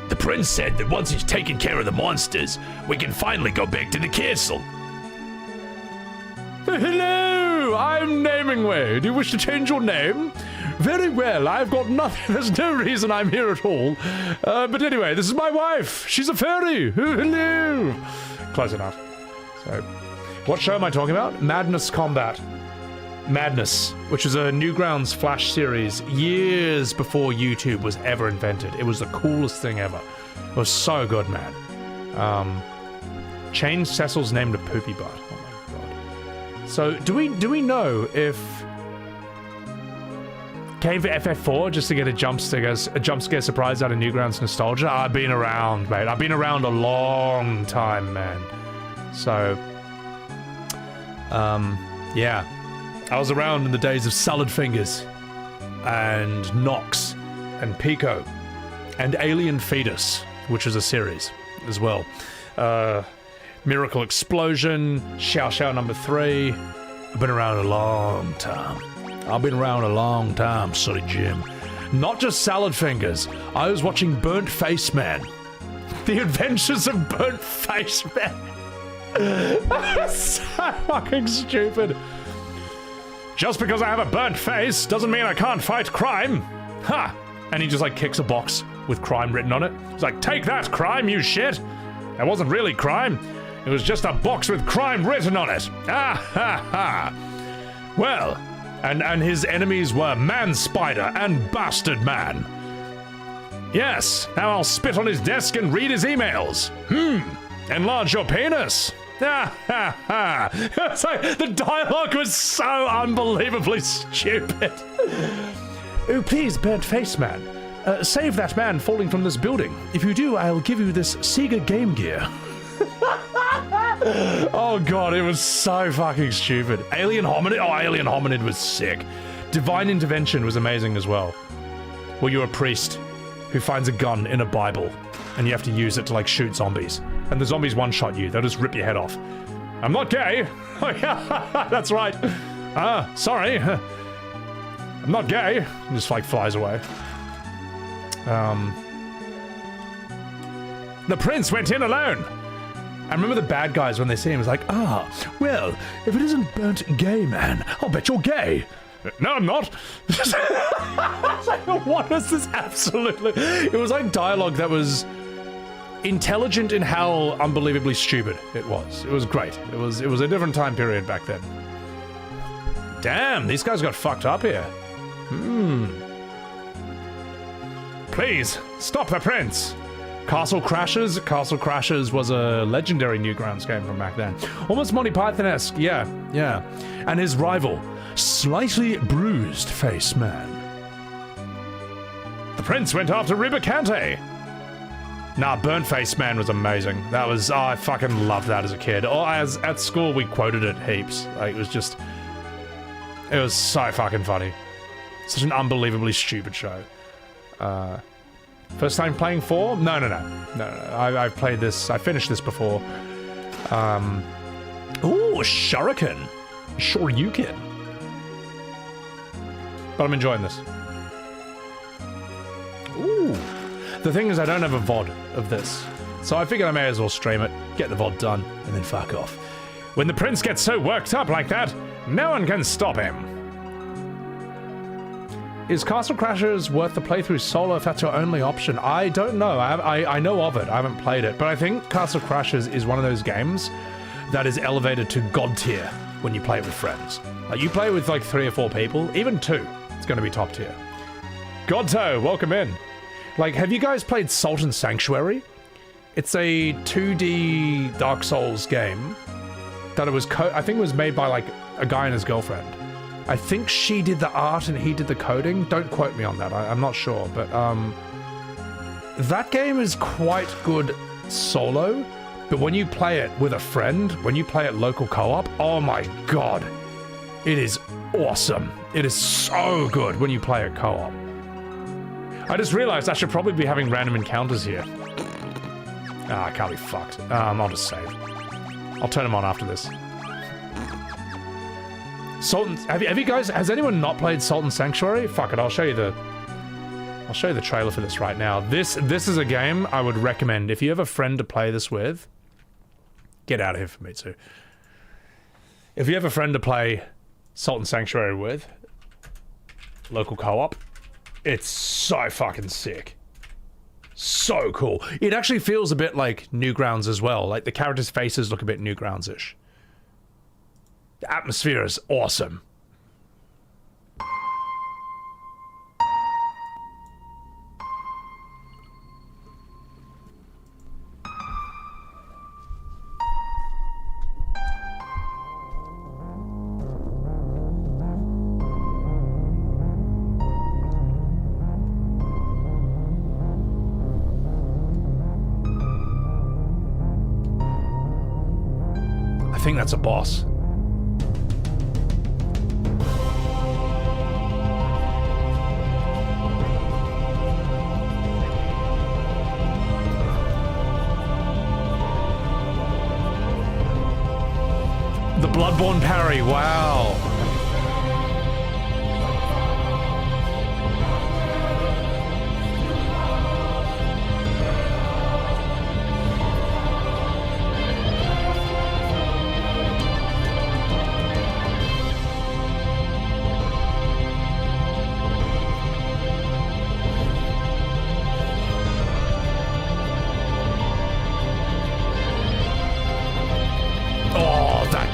Speaker 1: The prince said that once he's taken care of the monsters, we can finally go back to the castle. Hello, I'm Namingway. Do you wish to change your name? Very well, I've got nothing. There's no reason I'm here at all. But anyway, this is my wife. She's a fairy. Hello. Close enough. So, what show am I talking about? Madness Combat. Madness, which is a Newgrounds Flash series years before YouTube was ever invented. It was the coolest thing ever. It was so good, man. Changed Cecil's name to Poopy Butt. Oh my god. So, do we know if came for FF4 just to get a jump scare surprise out of Newgrounds nostalgia? I've been around, mate. I've been around a long time, man. So, yeah. I was around in the days of Salad Fingers, and Nox, and Pico, and Alien Fetus, which is a series as well. Miracle Explosion, Xiao Xiao number 3. I've been around a long time. Sorry, Jim. Not just Salad Fingers. I was watching Burnt Face Man. The Adventures of Burnt Face Man. So fucking stupid. Just because I have a burnt face doesn't mean I can't fight crime. Ha! And he just like kicks a box with crime written on it. He's like, take that, crime, you shit! That wasn't really crime. It was just a box with crime written on it. Ah ha ha! Well, and his enemies were Man Spider and Bastard Man. Yes, now I'll spit on his desk and read his emails. Enlarge your penis. Ha ha ha! It's like, the dialogue was so unbelievably stupid. Oh, please, Burnt Face Man. Save that man falling from this building. If you do, I'll give you this Sega Game Gear. Oh god, it was so fucking stupid. Alien Hominid? Oh, Alien Hominid was sick. Divine Intervention was amazing as well. Where you're a priest who finds a gun in a Bible and you have to use it to like shoot zombies. And the zombies one-shot you, they'll just rip your head off. I'm not gay! Oh yeah, that's right. Sorry. I'm not gay. And just like flies away. The prince went in alone. I remember the bad guys when they see him, it's like,
Speaker 7: Well, if it isn't Burnt Gay Man, I'll bet you're gay.
Speaker 1: no, I'm not. What was this? Absolutely. It was like dialogue that was intelligent in how unbelievably stupid it was. It was great. It was a different time period back then. Damn, these guys got fucked up here. Please, stop the prince. Castle Crashers? Castle Crashers was a legendary Newgrounds game from back then. Almost Monty Python-esque, yeah. And his rival, Slightly Bruised Face Man. The prince went after Ribicante. Nah, Burnt Face Man was amazing. That was, I fucking loved that as a kid. At school, we quoted it heaps. Like, it was so fucking funny. Such an unbelievably stupid show. First time playing 4? No. I've played this. I finished this before. Ooh, Shuriken. Shoryuken. But I'm enjoying this. Ooh. The thing is, I don't have a VOD of this. So I figured I may as well stream it, get the VOD done, and then fuck off. When the prince gets so worked up like that, no one can stop him. Is Castle Crashers worth the playthrough solo if that's your only option? I don't know. I know of it. I haven't played it. But I think Castle Crashers is one of those games that is elevated to God tier when you play it with friends. Like, you play it with like 3 or 4 people, even 2. It's going to be top tier. Godto, welcome in. Like, have you guys played Salt and Sanctuary? It's a 2D Dark Souls game that I think it was made by like a guy and his girlfriend. I think she did the art and he did the coding. Don't quote me on that. I'm not sure, but that game is quite good solo. But when you play it with a friend, when you play it local co-op, oh my god, it is awesome. It is so good when you play it co-op. I just realized I should probably be having random encounters here. I can't be fucked. I'll just save. I'll turn them on after this. Have you guys, has anyone not played Salt and Sanctuary? Fuck it, I'll show you the trailer for this right now. This is a game I would recommend. If you have a friend to play this with, get out of here for me too. If you have a friend to play Salt and Sanctuary with, local co-op, it's so fucking sick. So cool. It actually feels a bit like Newgrounds as well. Like the characters' faces look a bit Newgrounds-ish. The atmosphere is awesome. I think that's a boss. The Bloodborne parry, wow.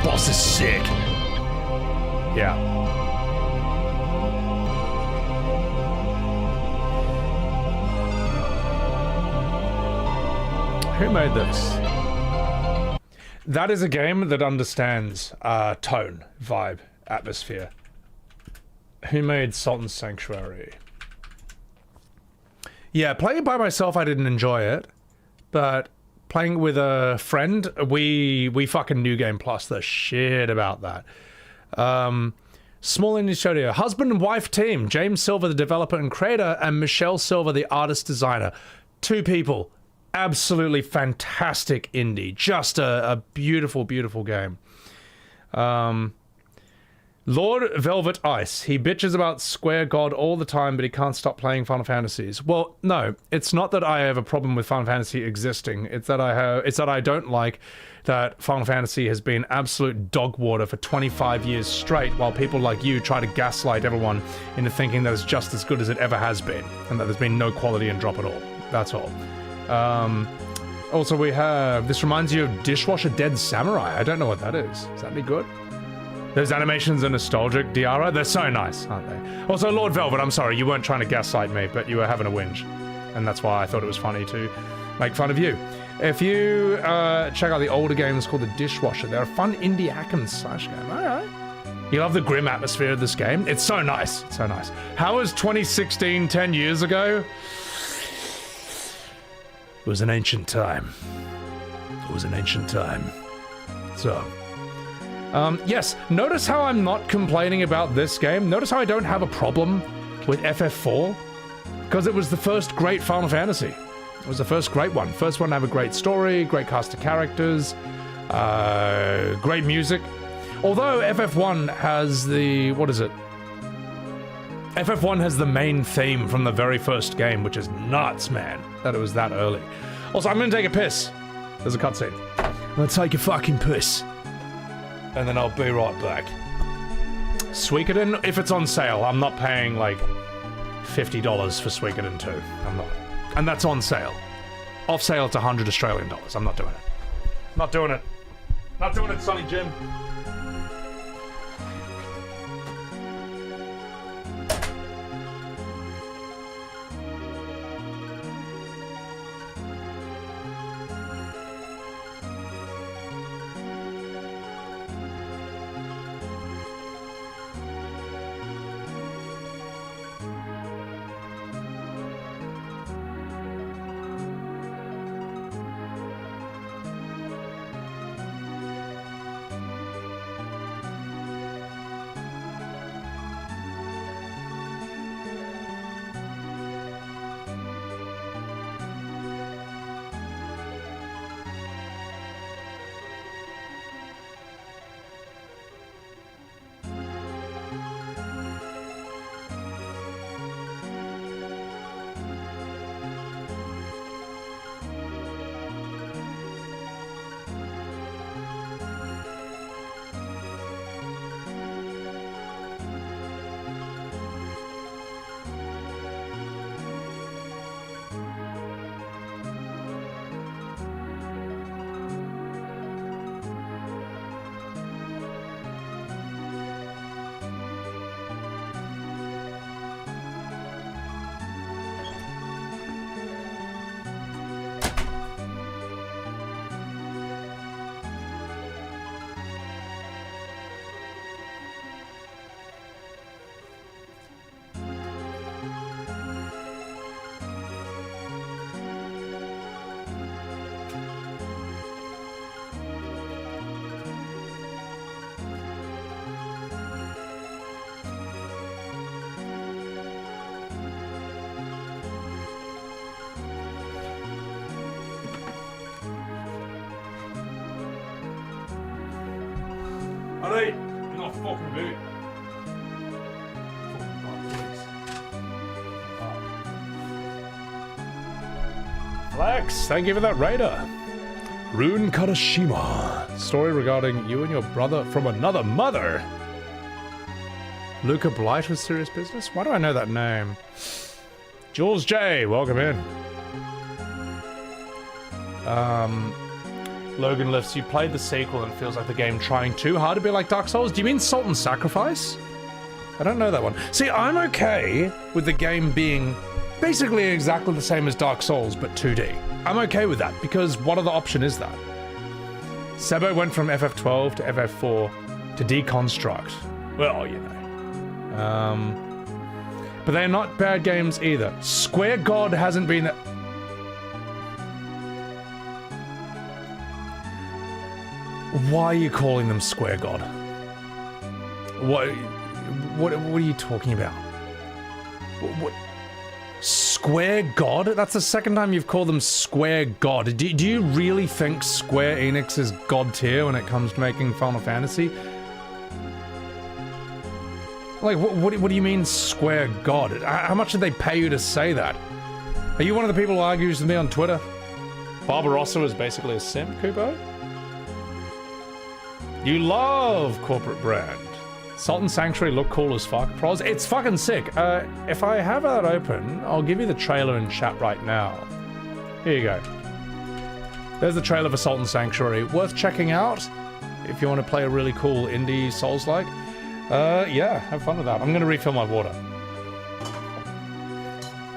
Speaker 1: Boss is sick. Yeah. Who made this? That is a game that understands tone, vibe, atmosphere. Who made Salt and Sanctuary? Yeah, playing it by myself, I didn't enjoy it, but playing with a friend. We fucking New Game Plus the shit about that. Small indie studio, husband and wife team, James Silver, the developer and creator, and Michelle Silver, the artist designer. 2 people, absolutely fantastic indie, just a beautiful, beautiful game. Lord Velvet Ice. He bitches about Square God all the time, but he can't stop playing Final Fantasies. Well, no, it's not that I have a problem with Final Fantasy existing. It's that I don't like that Final Fantasy has been absolute dog water for 25 years straight, while people like you try to gaslight everyone into thinking that it's just as good as it ever has been, and that there's been no quality and drop at all. That's all. Also, we have... This reminds you of Dishwasher Dead Samurai. I don't know what that is. Is that any good? Those animations are nostalgic, Diara. They're so nice, aren't they? Also, Lord Velvet, I'm sorry, you weren't trying to gaslight me, but you were having a whinge. And that's why I thought it was funny to make fun of you. If you check out the older games called The Dishwasher, they're a fun indie hack and slash game. Alright. You love the grim atmosphere of this game? It's so nice. It's so nice. How was 2016 10 years ago? It was an ancient time. It was an ancient time. So... yes, notice how I'm not complaining about this game. Notice how I don't have a problem with FF4. Because it was the first great Final Fantasy. It was the first great one. First one to have a great story, great cast of characters, great music. Although FF1 has the... what is it? FF1 has the main theme from the very first game, which is nuts, man, that it was that early. Also, I'm gonna take a piss. There's a cutscene.
Speaker 7: Let's take a fucking piss.
Speaker 1: And then I'll be right back. Suikoden, if it's on sale, I'm not paying like $50 for Suikoden 2. I'm not. And that's on sale. Off sale, it's $100 Australian. I'm not doing it. Not doing it. Not doing it, Sonny Jim. Alright, not fucking boot. Flex, thank you for that raider. Rune Karashima. Story regarding you and your brother from another mother. Luca Blight with Serious Business? Why do I know that name? Jules J, welcome in. Logan Lifts, you played the sequel and it feels like the game trying too hard to be like Dark Souls. Do you mean Salt and Sacrifice? I don't know that one. See, I'm okay with the game being basically exactly the same as Dark Souls, but 2D. I'm okay with that, because what other option is that? Sebo went from FF12 to FF4 to Deconstruct. Well, you know. But they're not bad games either. Square God hasn't been... Why are you calling them Square God? What are you talking about? What? Square God? That's the second time you've called them Square God. Do you really think Square Enix is God tier when it comes to making Final Fantasy? Like, what do you mean Square God? How much did they pay you to say that? Are you one of the people who argues with me on Twitter? Barbarossa is basically a simp, Kupo? You love corporate brand. Sultan Sanctuary look cool as fuck. Pros, it's fucking sick. If I have that open, I'll give you the trailer in chat right now. Here you go. There's the trailer for Sultan Sanctuary. Worth checking out if you want to play a really cool indie Souls-like. Yeah, have fun with that. I'm gonna refill my water.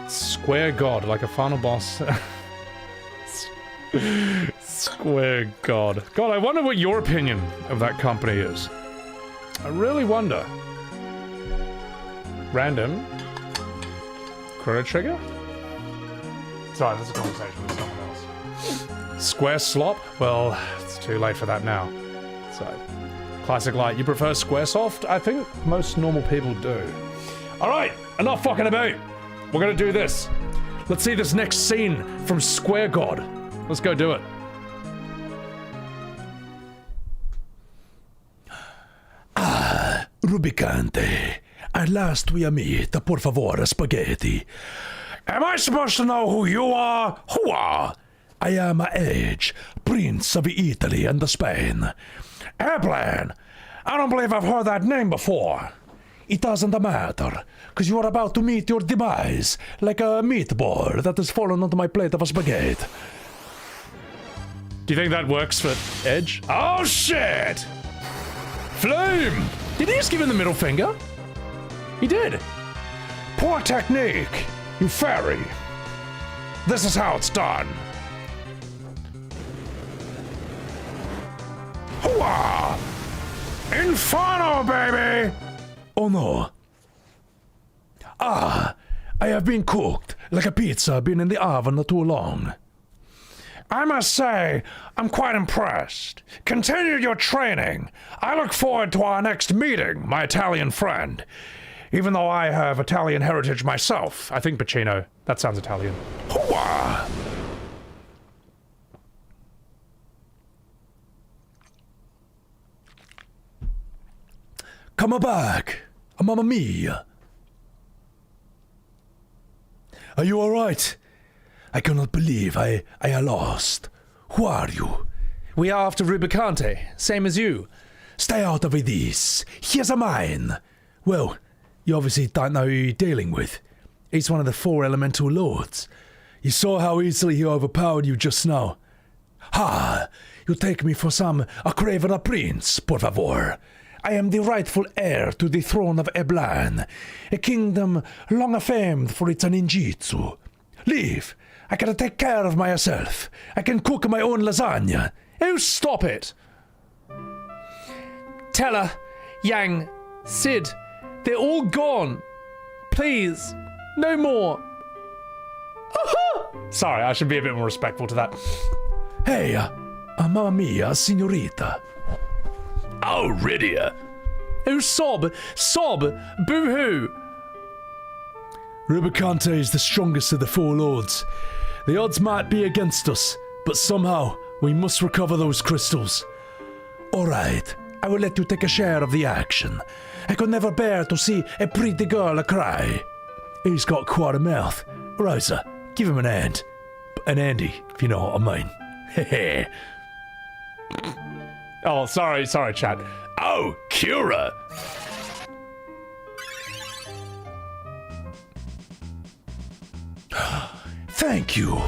Speaker 1: Square God, like a final boss. Square God. God, I wonder what your opinion of that company is. I really wonder. Random. Chrono Trigger? Sorry, that's a conversation with someone else. Square Slop? Well, it's too late for that now. So, Classic Light, you prefer Squaresoft? I think most normal people do. Alright, enough fucking about. We're gonna do this. Let's see this next scene from Square God. Let's go do it.
Speaker 7: Rubicante. At last we are meet, por favor, spaghetti.
Speaker 1: Am I supposed to know who you are? Who are?
Speaker 7: I am Edge, Prince of Italy and Spain.
Speaker 1: Airplane! I don't believe I've heard that name before.
Speaker 7: It doesn't matter, because you are about to meet your demise, like a meatball that has fallen onto my plate of spaghetti.
Speaker 1: Do you think that works for Edge? Oh shit! Flame! Did he just give him the middle finger? He did. Poor technique, you fairy. This is how it's done. Hooah! Inferno, baby!
Speaker 7: Oh no. I have been cooked like a pizza been in the oven too long.
Speaker 1: I must say, I'm quite impressed. Continue your training. I look forward to our next meeting, my Italian friend. Even though I have Italian heritage myself. I think Pacino. That sounds Italian. Hooah!
Speaker 7: Come back, Mamma Mia. Are you alright? I cannot believe I lost. Who are you?
Speaker 1: We are after Rubicante, same as you.
Speaker 7: Stay out of this. Here's a mine. Well, you obviously don't know who you're dealing with. He's one of the 4 elemental lords. You saw how easily he overpowered you just now. Ha! You take me for a craven prince, por favor. I am the rightful heir to the throne of Eblan, a kingdom long famed for its ninjutsu. Leave. I can take care of myself. I can cook my own lasagna.
Speaker 1: Oh, stop it! Teller, Yang, Sid, they're all gone. Please, no more. Sorry, I should be a bit more respectful to that.
Speaker 7: Hey, Mamma Mia, Signorita.
Speaker 1: Oh, Rydia. Oh, sob, boo-hoo.
Speaker 7: Rubicante is the strongest of the 4 lords. The odds might be against us, but somehow we must recover those crystals. Alright, I will let you take a share of the action. I could never bear to see a pretty girl cry. He's got quite a mouth. Rosa, give him an hand. An Andy, if you know what I mean. Hehe.
Speaker 1: Oh, sorry, chat. Oh, Cura.
Speaker 7: Thank you.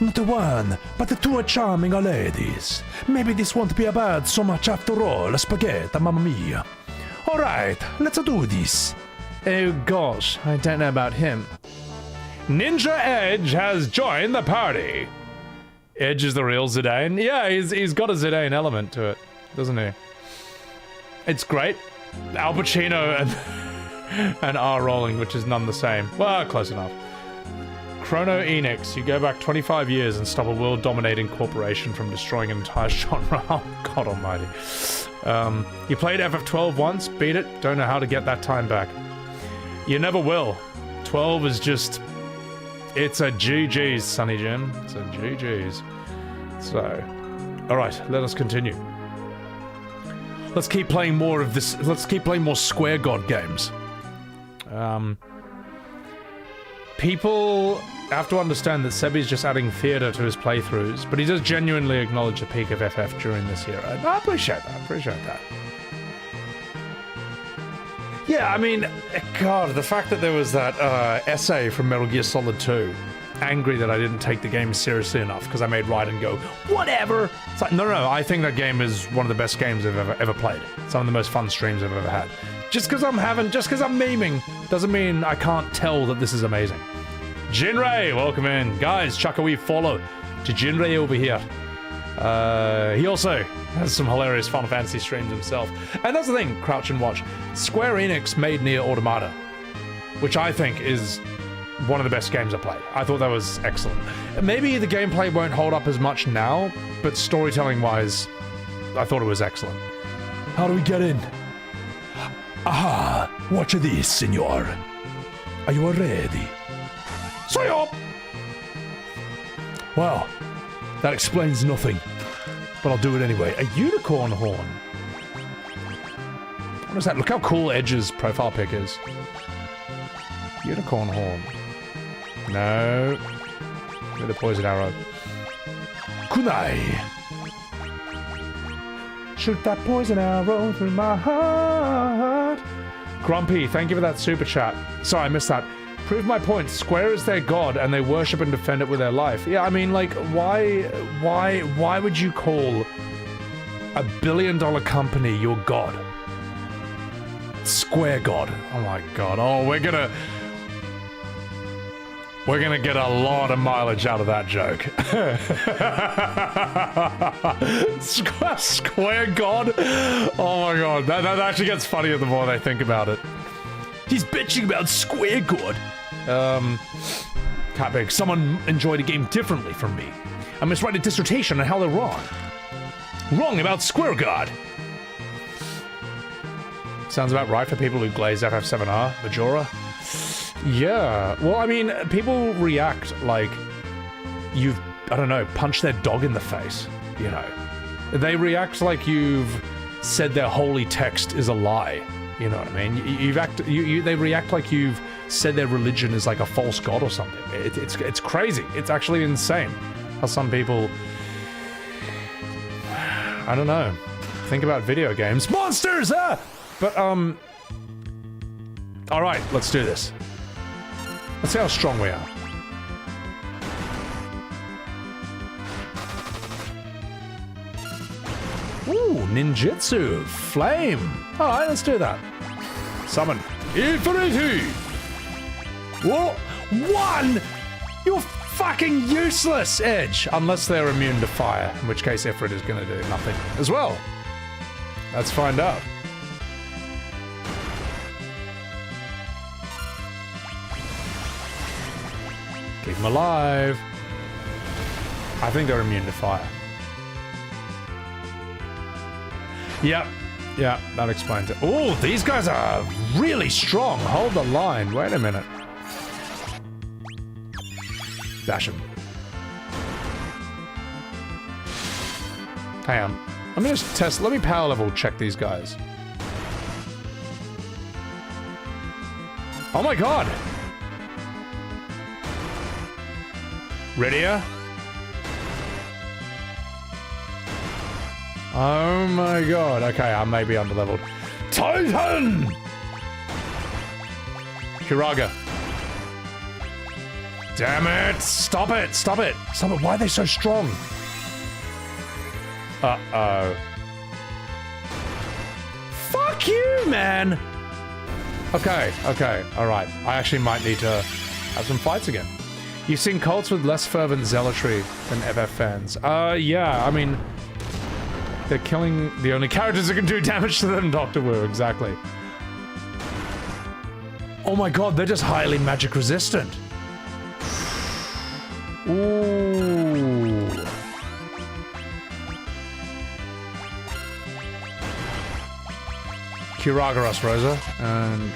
Speaker 7: Not the one, but the 2 charming ladies. Maybe this won't be bad so much after all, spaghetti, Mamma Mia. Alright, let's do this.
Speaker 1: Oh gosh, I don't know about him. Ninja Edge has joined the party. Edge is the real Zidane. Yeah, he's got a Zidane element to it, doesn't he? It's great. Al Pacino and R. Rolling, which is none the same. Well, close enough. Chrono Enix, you go back 25 years and stop a world-dominating corporation from destroying an entire genre. Oh, God almighty. You played FF12 once, beat it, don't know how to get that time back. You never will. 12 is just... It's a GG's, Sonny Jim. It's a GG's. So... Alright, let us continue. Let's keep playing more of this... Let's keep playing more Square God games. People have to understand that Sebi's just adding theatre to his playthroughs, but he does genuinely acknowledge the peak of FF during this year. I appreciate that, Yeah, I mean, God, the fact that there was that essay from Metal Gear Solid 2, angry that I didn't take the game seriously enough because I made Raiden go, whatever! It's like, no, I think that game is one of the best games I've ever played. Some of the most fun streams I've ever had. Just because I'm memeing, doesn't mean I can't tell that this is amazing. Jinray, welcome in. Guys, chuck a wee follow to Jinray over here. He also has some hilarious Final Fantasy streams himself. And that's the thing, Crouch and Watch. Square Enix made Nier Automata, which I think is one of the best games I played. I thought that was excellent. Maybe the gameplay won't hold up as much now, but storytelling-wise, I thought it was excellent.
Speaker 7: How do we get in? Aha! Watch this, senor. Are you ready?
Speaker 1: Senor!
Speaker 7: Well, that explains nothing, but I'll do it anyway.
Speaker 1: A unicorn horn. What is that? Look how cool Edge's profile pic is. Unicorn horn. No. With a poison arrow.
Speaker 7: Kunai!
Speaker 1: Shoot that poison arrow through my heart. Grumpy, thank you for that super chat. Sorry, I missed that. Prove my point. Square is their god, and they worship and defend it with their life. Yeah, I mean, like, why would you call a billion-dollar company your god? Square God. Oh my god. Oh, we're gonna get a lot of mileage out of that joke. Square God? Oh my god. That actually gets funnier the more they think about it.
Speaker 7: He's bitching about Square God.
Speaker 1: Catbig, someone enjoyed a game differently from me. I must write a dissertation on how they're wrong. Wrong about Square God. Sounds about right for people who glaze FF7R, Majora. Yeah, well, I mean, people react like you've, I don't know, punched their dog in the face, you know. They react like you've said their holy text is a lie, you know what I mean? They react like you've said their religion is like a false god or something. It's crazy. It's actually insane how some people, I don't know, think about video games. Monsters, ah! But, alright, let's do this. Let's see how strong we are. Ooh, ninjutsu. Flame. Alright, let's do that. Summon. Infinity! Whoa! One! You're fucking useless, Edge! Unless they're immune to fire, in which case Ifrit is gonna do nothing as well. Let's find out. Keep them alive. I think they're immune to fire. Yep. Yeah, that explains it. Oh, these guys are really strong. Hold the line. Wait a minute. Dash him. Hang on. Let me just test. Let me power level check these guys. Oh my god. Readier? Oh my god. Okay, I may be underleveled. Titan! Kiraga. Damn it! Stop it! Stop it! Stop it! Why are they so strong? Uh-oh. Fuck you, man! Okay, okay, alright. I actually might need to have some fights again. You've seen cults with less fervent zealotry than FF fans. Yeah, I mean... They're killing the only characters that can do damage to them, Dr. Wu, exactly. Oh my god, they're just highly magic resistant. Ooh. Kiragaros, Rosa, and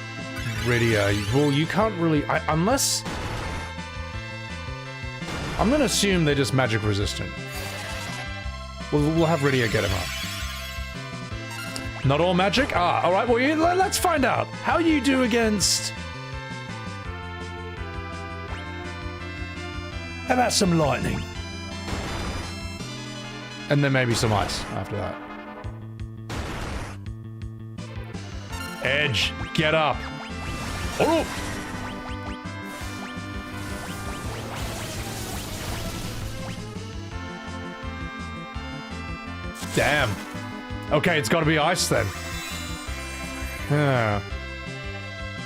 Speaker 1: Rydia. Well, you can't really... unless... I'm gonna assume they're just magic resistant. We'll have Rydia get him up. Not all magic? Ah, alright, well, let's find out. How you do against...
Speaker 7: How about some lightning?
Speaker 1: And then maybe some ice after that. Edge, get up. Oh! Damn. Okay, it's got to be ice then. Yeah.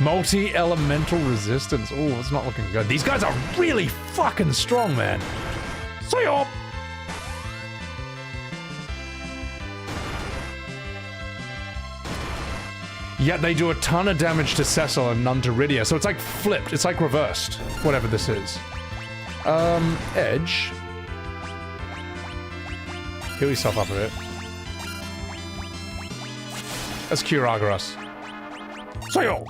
Speaker 1: Multi-elemental resistance. Oh, it's not looking good. These guys are really fucking strong, man. See ya! Yet they do a ton of damage to Cecil and none to Rydia, so it's like flipped. It's like reversed. Whatever this is. Edge. Heal yourself up a bit. That's Kiragaros. See ya!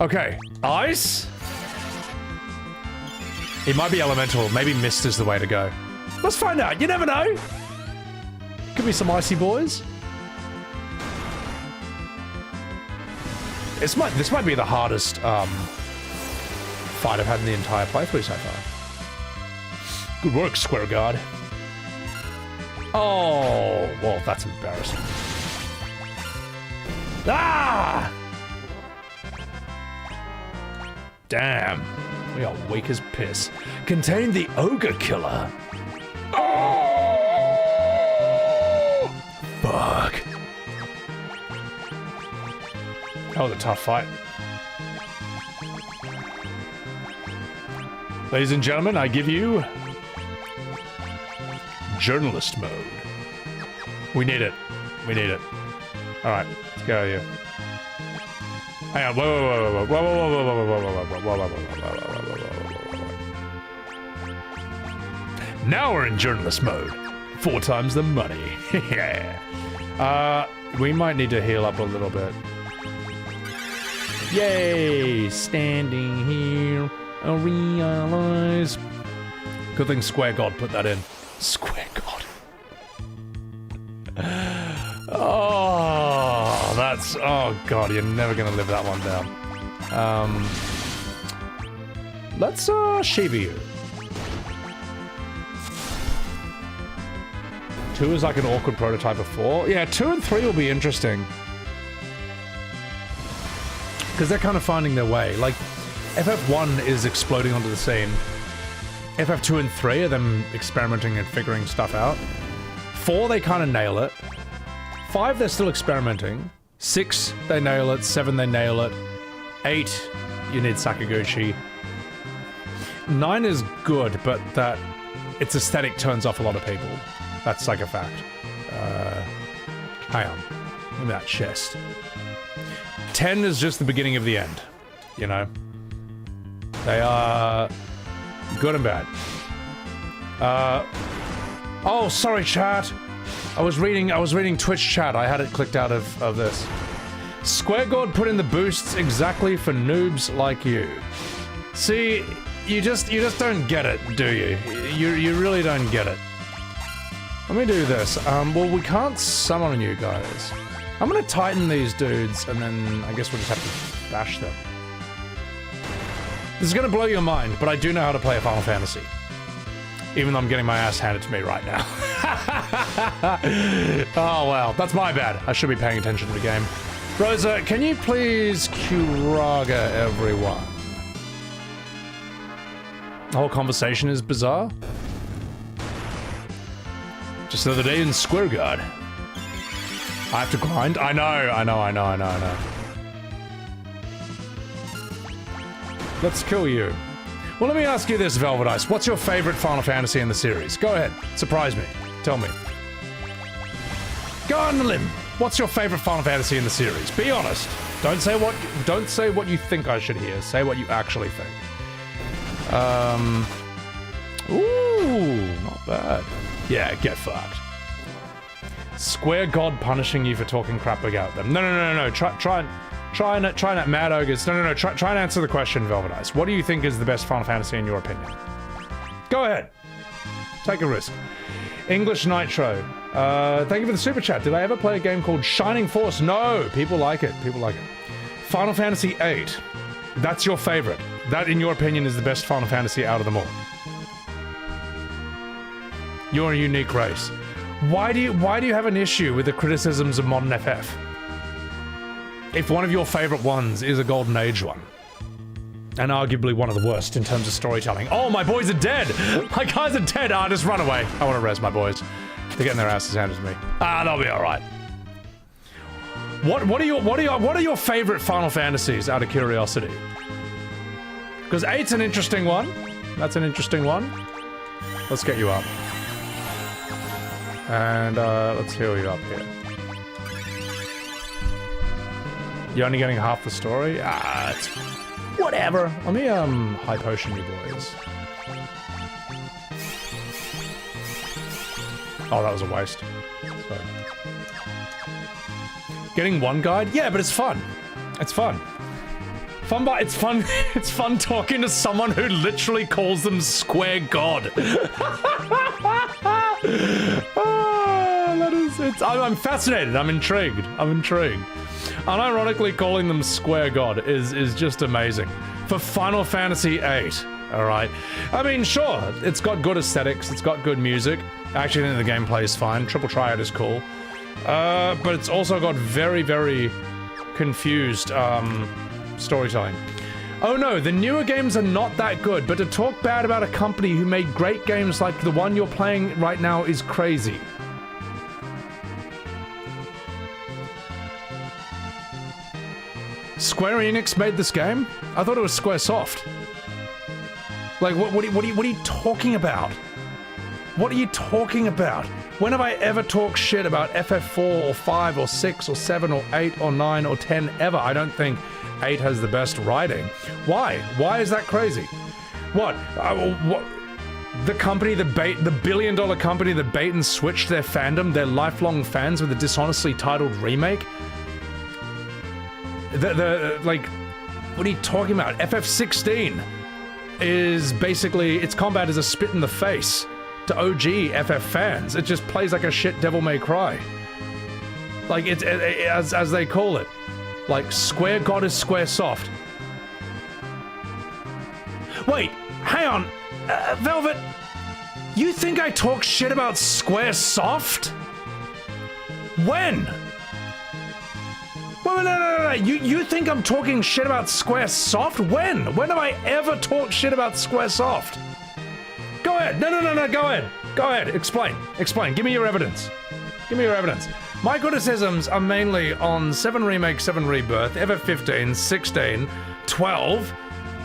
Speaker 1: Okay, ice? It might be elemental. Maybe mist is the way to go. Let's find out. You never know. Could be some icy boys. This might be the hardest fight I've had in the entire playthrough so far. Good work, Square God. Oh, well, that's embarrassing. Ah! Damn, we are weak as piss. Contain the Ogre Killer. Oh! Fuck. That was a tough fight. Ladies and gentlemen, I give you... Journalist mode. We need it. We need it. Alright, let's go here. Hang on, whoa. Now we're in journalist mode. 4 times the money. Yeah. We might need to heal up a little bit. Yay! Standing here, I realize. Good thing Square God put that in. Square God. Oh, that's... Oh, God, you're never gonna live that one down. Let's, Shiva you. 2 is like an awkward prototype of 4. Yeah, 2 and 3 will be interesting. Because they're kind of finding their way. Like, FF1 is exploding onto the scene. FF2 and 3 are them experimenting and figuring stuff out. 4, they kind of nail it. 5, they're still experimenting. 6, they nail it. 7, they nail it. 8, you need Sakaguchi. 9 is good, but that its aesthetic turns off a lot of people. That's like a fact. Hang on. Look at that chest. 10 is just the beginning of the end. You know? They are good and bad. Oh, sorry, chat. I was reading Twitch chat. I had it clicked out of this. Square God put in the boosts exactly for noobs like you. See, you just don't get it, do you? You really don't get it. Let me do this. Well, we can't summon you guys. I'm gonna tighten these dudes, and then I guess we'll just have to bash them. This is gonna blow your mind, but I do know how to play a Final Fantasy. Even though I'm getting my ass handed to me right now. Oh, well, that's my bad. I should be paying attention to the game. Rosa, can you please Kiraga everyone? The whole conversation is bizarre. Just the other day in Square God. I have to grind? I know. Let's kill you. Well, let me ask you this, Velvet Ice. What's your favorite Final Fantasy in the series? Go ahead. Surprise me. Tell me. Go on the limb. What's your favorite Final Fantasy in the series? Be honest. Don't say what you think I should hear. Say what you actually think. Ooh, not bad. Yeah, get fucked. Square God punishing you for talking crap about them. No. Try and Mad Ogres. No. Try and answer the question, Velvet Ice. What do you think is the best Final Fantasy in your opinion? Go ahead. Take a risk. English Nitro. Thank you for the super chat. Did I ever play a game called Shining Force? No. People like it. Final Fantasy VIII. That's your favorite. That, in your opinion, is the best Final Fantasy out of them all. You're a unique race. Why do you have an issue with the criticisms of modern FF? If one of your favorite ones is a Golden Age one, and arguably one of the worst in terms of storytelling. Oh, my boys are dead! My guys are dead! Just run away. I want to res my boys. They're getting their asses handed to me. They'll be alright. What are your favorite Final Fantasies, out of curiosity? Because 8's an interesting one. That's an interesting one. Let's get you up. And let's heal you up here. You're only getting half the story? It's whatever. Let me high potion you boys. Oh, that was a waste. Sorry. Getting one guide? Yeah, but it's fun. It's fun. It's fun. It's fun talking to someone who literally calls them Square God. I'm fascinated. I'm intrigued. Unironically calling them Square God is just amazing. For Final Fantasy VIII, alright? I mean, sure, it's got good aesthetics, it's got good music. I actually think the gameplay is fine. Triple Triad is cool. But it's also got very, very confused storytelling. Oh no, the newer games are not that good, but to talk bad about a company who made great games like the one you're playing right now is crazy. Square Enix made this game? I thought it was Squaresoft. Like, what are you talking about? What are you talking about? When have I ever talked shit about FF4 or 5 or 6 or 7 or 8 or 9 or 10 ever? I don't think 8 has the best writing. Why? Why is that crazy? What? The company that the billion-dollar company that bait and switched their fandom, their lifelong fans with a dishonestly titled remake? Like, what are you talking about? FF16 is basically, its combat is a spit in the face to OG FF fans. It just plays like a shit Devil May Cry. Like, it's as they call it. Like, Square God is Squaresoft. Wait, hang on. Velvet, you think I talk shit about Squaresoft? When? Wait, no. You think I'm talking shit about Squaresoft? When? When have I ever talked shit about Squaresoft? Go ahead. No, go ahead. Go ahead. Explain. Give me your evidence. My criticisms are mainly on 7 Remake, 7 Rebirth, FF15, 16, 12,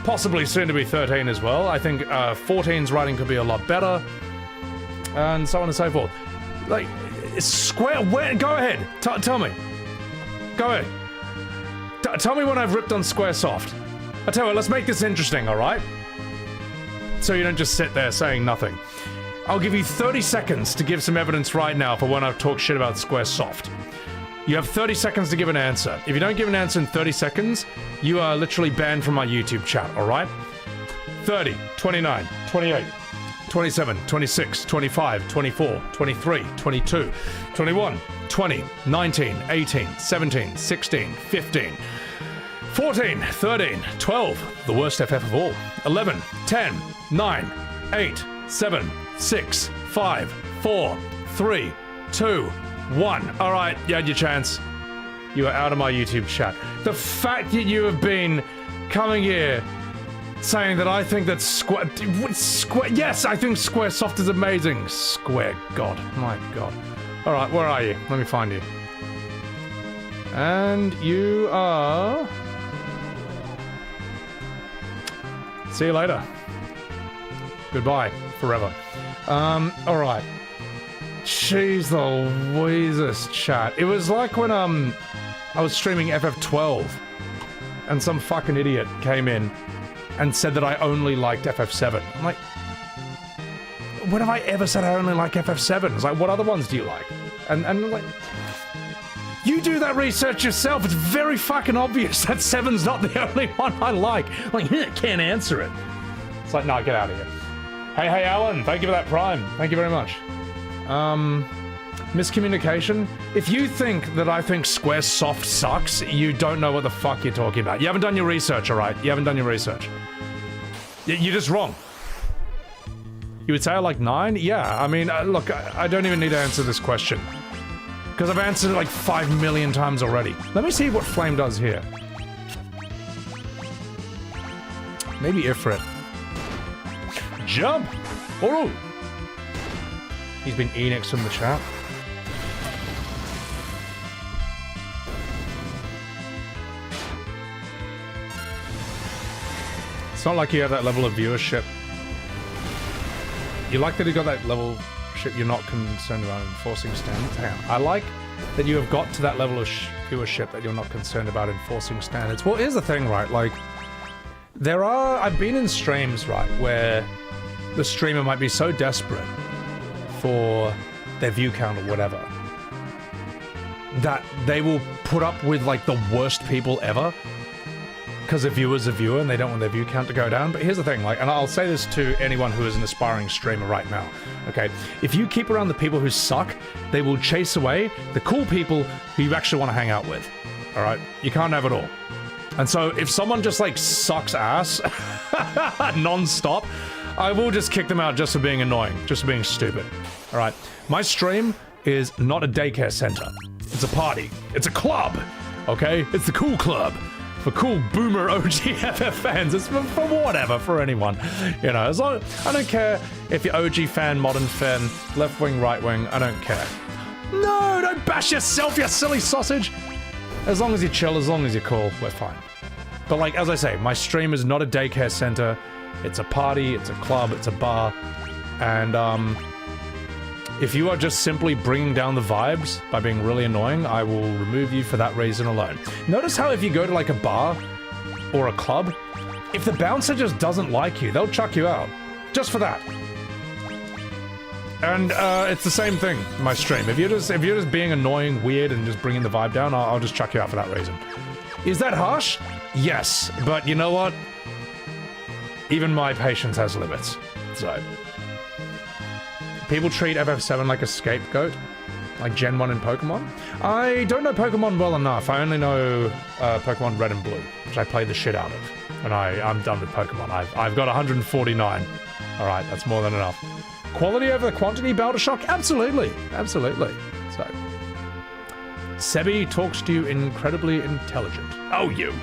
Speaker 1: possibly soon to be 13 as well. I think 14's writing could be a lot better, and so on and so forth. Like, Square, where? Go ahead. Tell me. Go ahead. Tell me when I've ripped on Squaresoft. I tell you what, let's make this interesting, alright? So you don't just sit there saying nothing. I'll give you 30 seconds to give some evidence right now for when I've talked shit about Squaresoft. You have 30 seconds to give an answer. If you don't give an answer in 30 seconds, you are literally banned from my YouTube chat, alright? 30, 29, 28, 27, 26, 25, 24, 23, 22, 21, 20, 19, 18, 17, 16, 15, 14, 13, 12, the worst FF of all, 11, 10, 9, 8, 7, 6, 5, 4, 3, 2, 1. Alright, you had your chance. You are out of my YouTube chat. The fact that you have been coming here saying that I think that yes, I think Squaresoft is amazing. Square God. My God. Alright, where are you? Let me find you. And you are... See you later. Goodbye. Forever. Alright. Jeez Louises, chat. It was like when, I was streaming FF12, and some fucking idiot came in and said that I only liked FF7. I'm like, when have I ever said I only like FF7s? Like, what other ones do you like? And like, you do that research yourself. It's very fucking obvious that 7's not the only one I like. Like, can't answer it. It's like, no, get out of here. Hey, Alan, thank you for that Prime. Thank you very much. Miscommunication. If you think that I think Squaresoft sucks, you don't know what the fuck you're talking about. You haven't done your research, alright? You haven't done your research. You're just wrong. You would say I like 9? Yeah, I mean, look, I don't even need to answer this question. Because I've answered it like 5 million times already. Let me see what Flame does here. Maybe Ifrit. Jump! Oh! He's been Enix from the chat. It's not like you have that level of viewership. You like that you got that level of shit you're not concerned about enforcing standards? Hang on. I like that you have got to that level of viewership that you're not concerned about enforcing standards. Well, here's the thing, right? Like, I've been in streams, right, where the streamer might be so desperate for their view count or whatever that they will put up with, like, the worst people ever. Because a viewer's a viewer and they don't want their view count to go down. But here's the thing, like, and I'll say this to anyone who is an aspiring streamer right now, okay? If you keep around the people who suck, they will chase away the cool people who you actually want to hang out with, all right? You can't have it all. And so if someone just, like, sucks ass non-stop, I will just kick them out just for being annoying, just for being stupid, all right? My stream is not a daycare center. It's a party. It's a club, okay? It's the cool club. For cool boomer OG FF fans. It's for whatever, for anyone. You know, as long I don't care if you're OG fan, modern fan, left wing, right wing, I don't care. No, don't bash yourself, you silly sausage! As long as you're chill, as long as you're cool, we're fine. But like, as I say, my stream is not a daycare center. It's a party, it's a club, it's a bar. And, if you are just simply bringing down the vibes by being really annoying, I will remove you for that reason alone. Notice how if you go to like a bar or a club, if the bouncer just doesn't like you, they'll chuck you out. Just for that. And it's the same thing in my stream. If you're just being annoying, weird, and just bringing the vibe down, I'll just chuck you out for that reason. Is that harsh? Yes, but you know what? Even my patience has limits. So... People treat FF7 like a scapegoat, like Gen 1 in Pokemon. I don't know Pokemon well enough. I only know Pokemon Red and Blue, which I played the shit out of. And I'm done with Pokemon. I've got 149. All right, that's more than enough. Quality over quantity, Baldershock? Absolutely, absolutely. So, Sebi talks to you incredibly intelligent. Oh, you.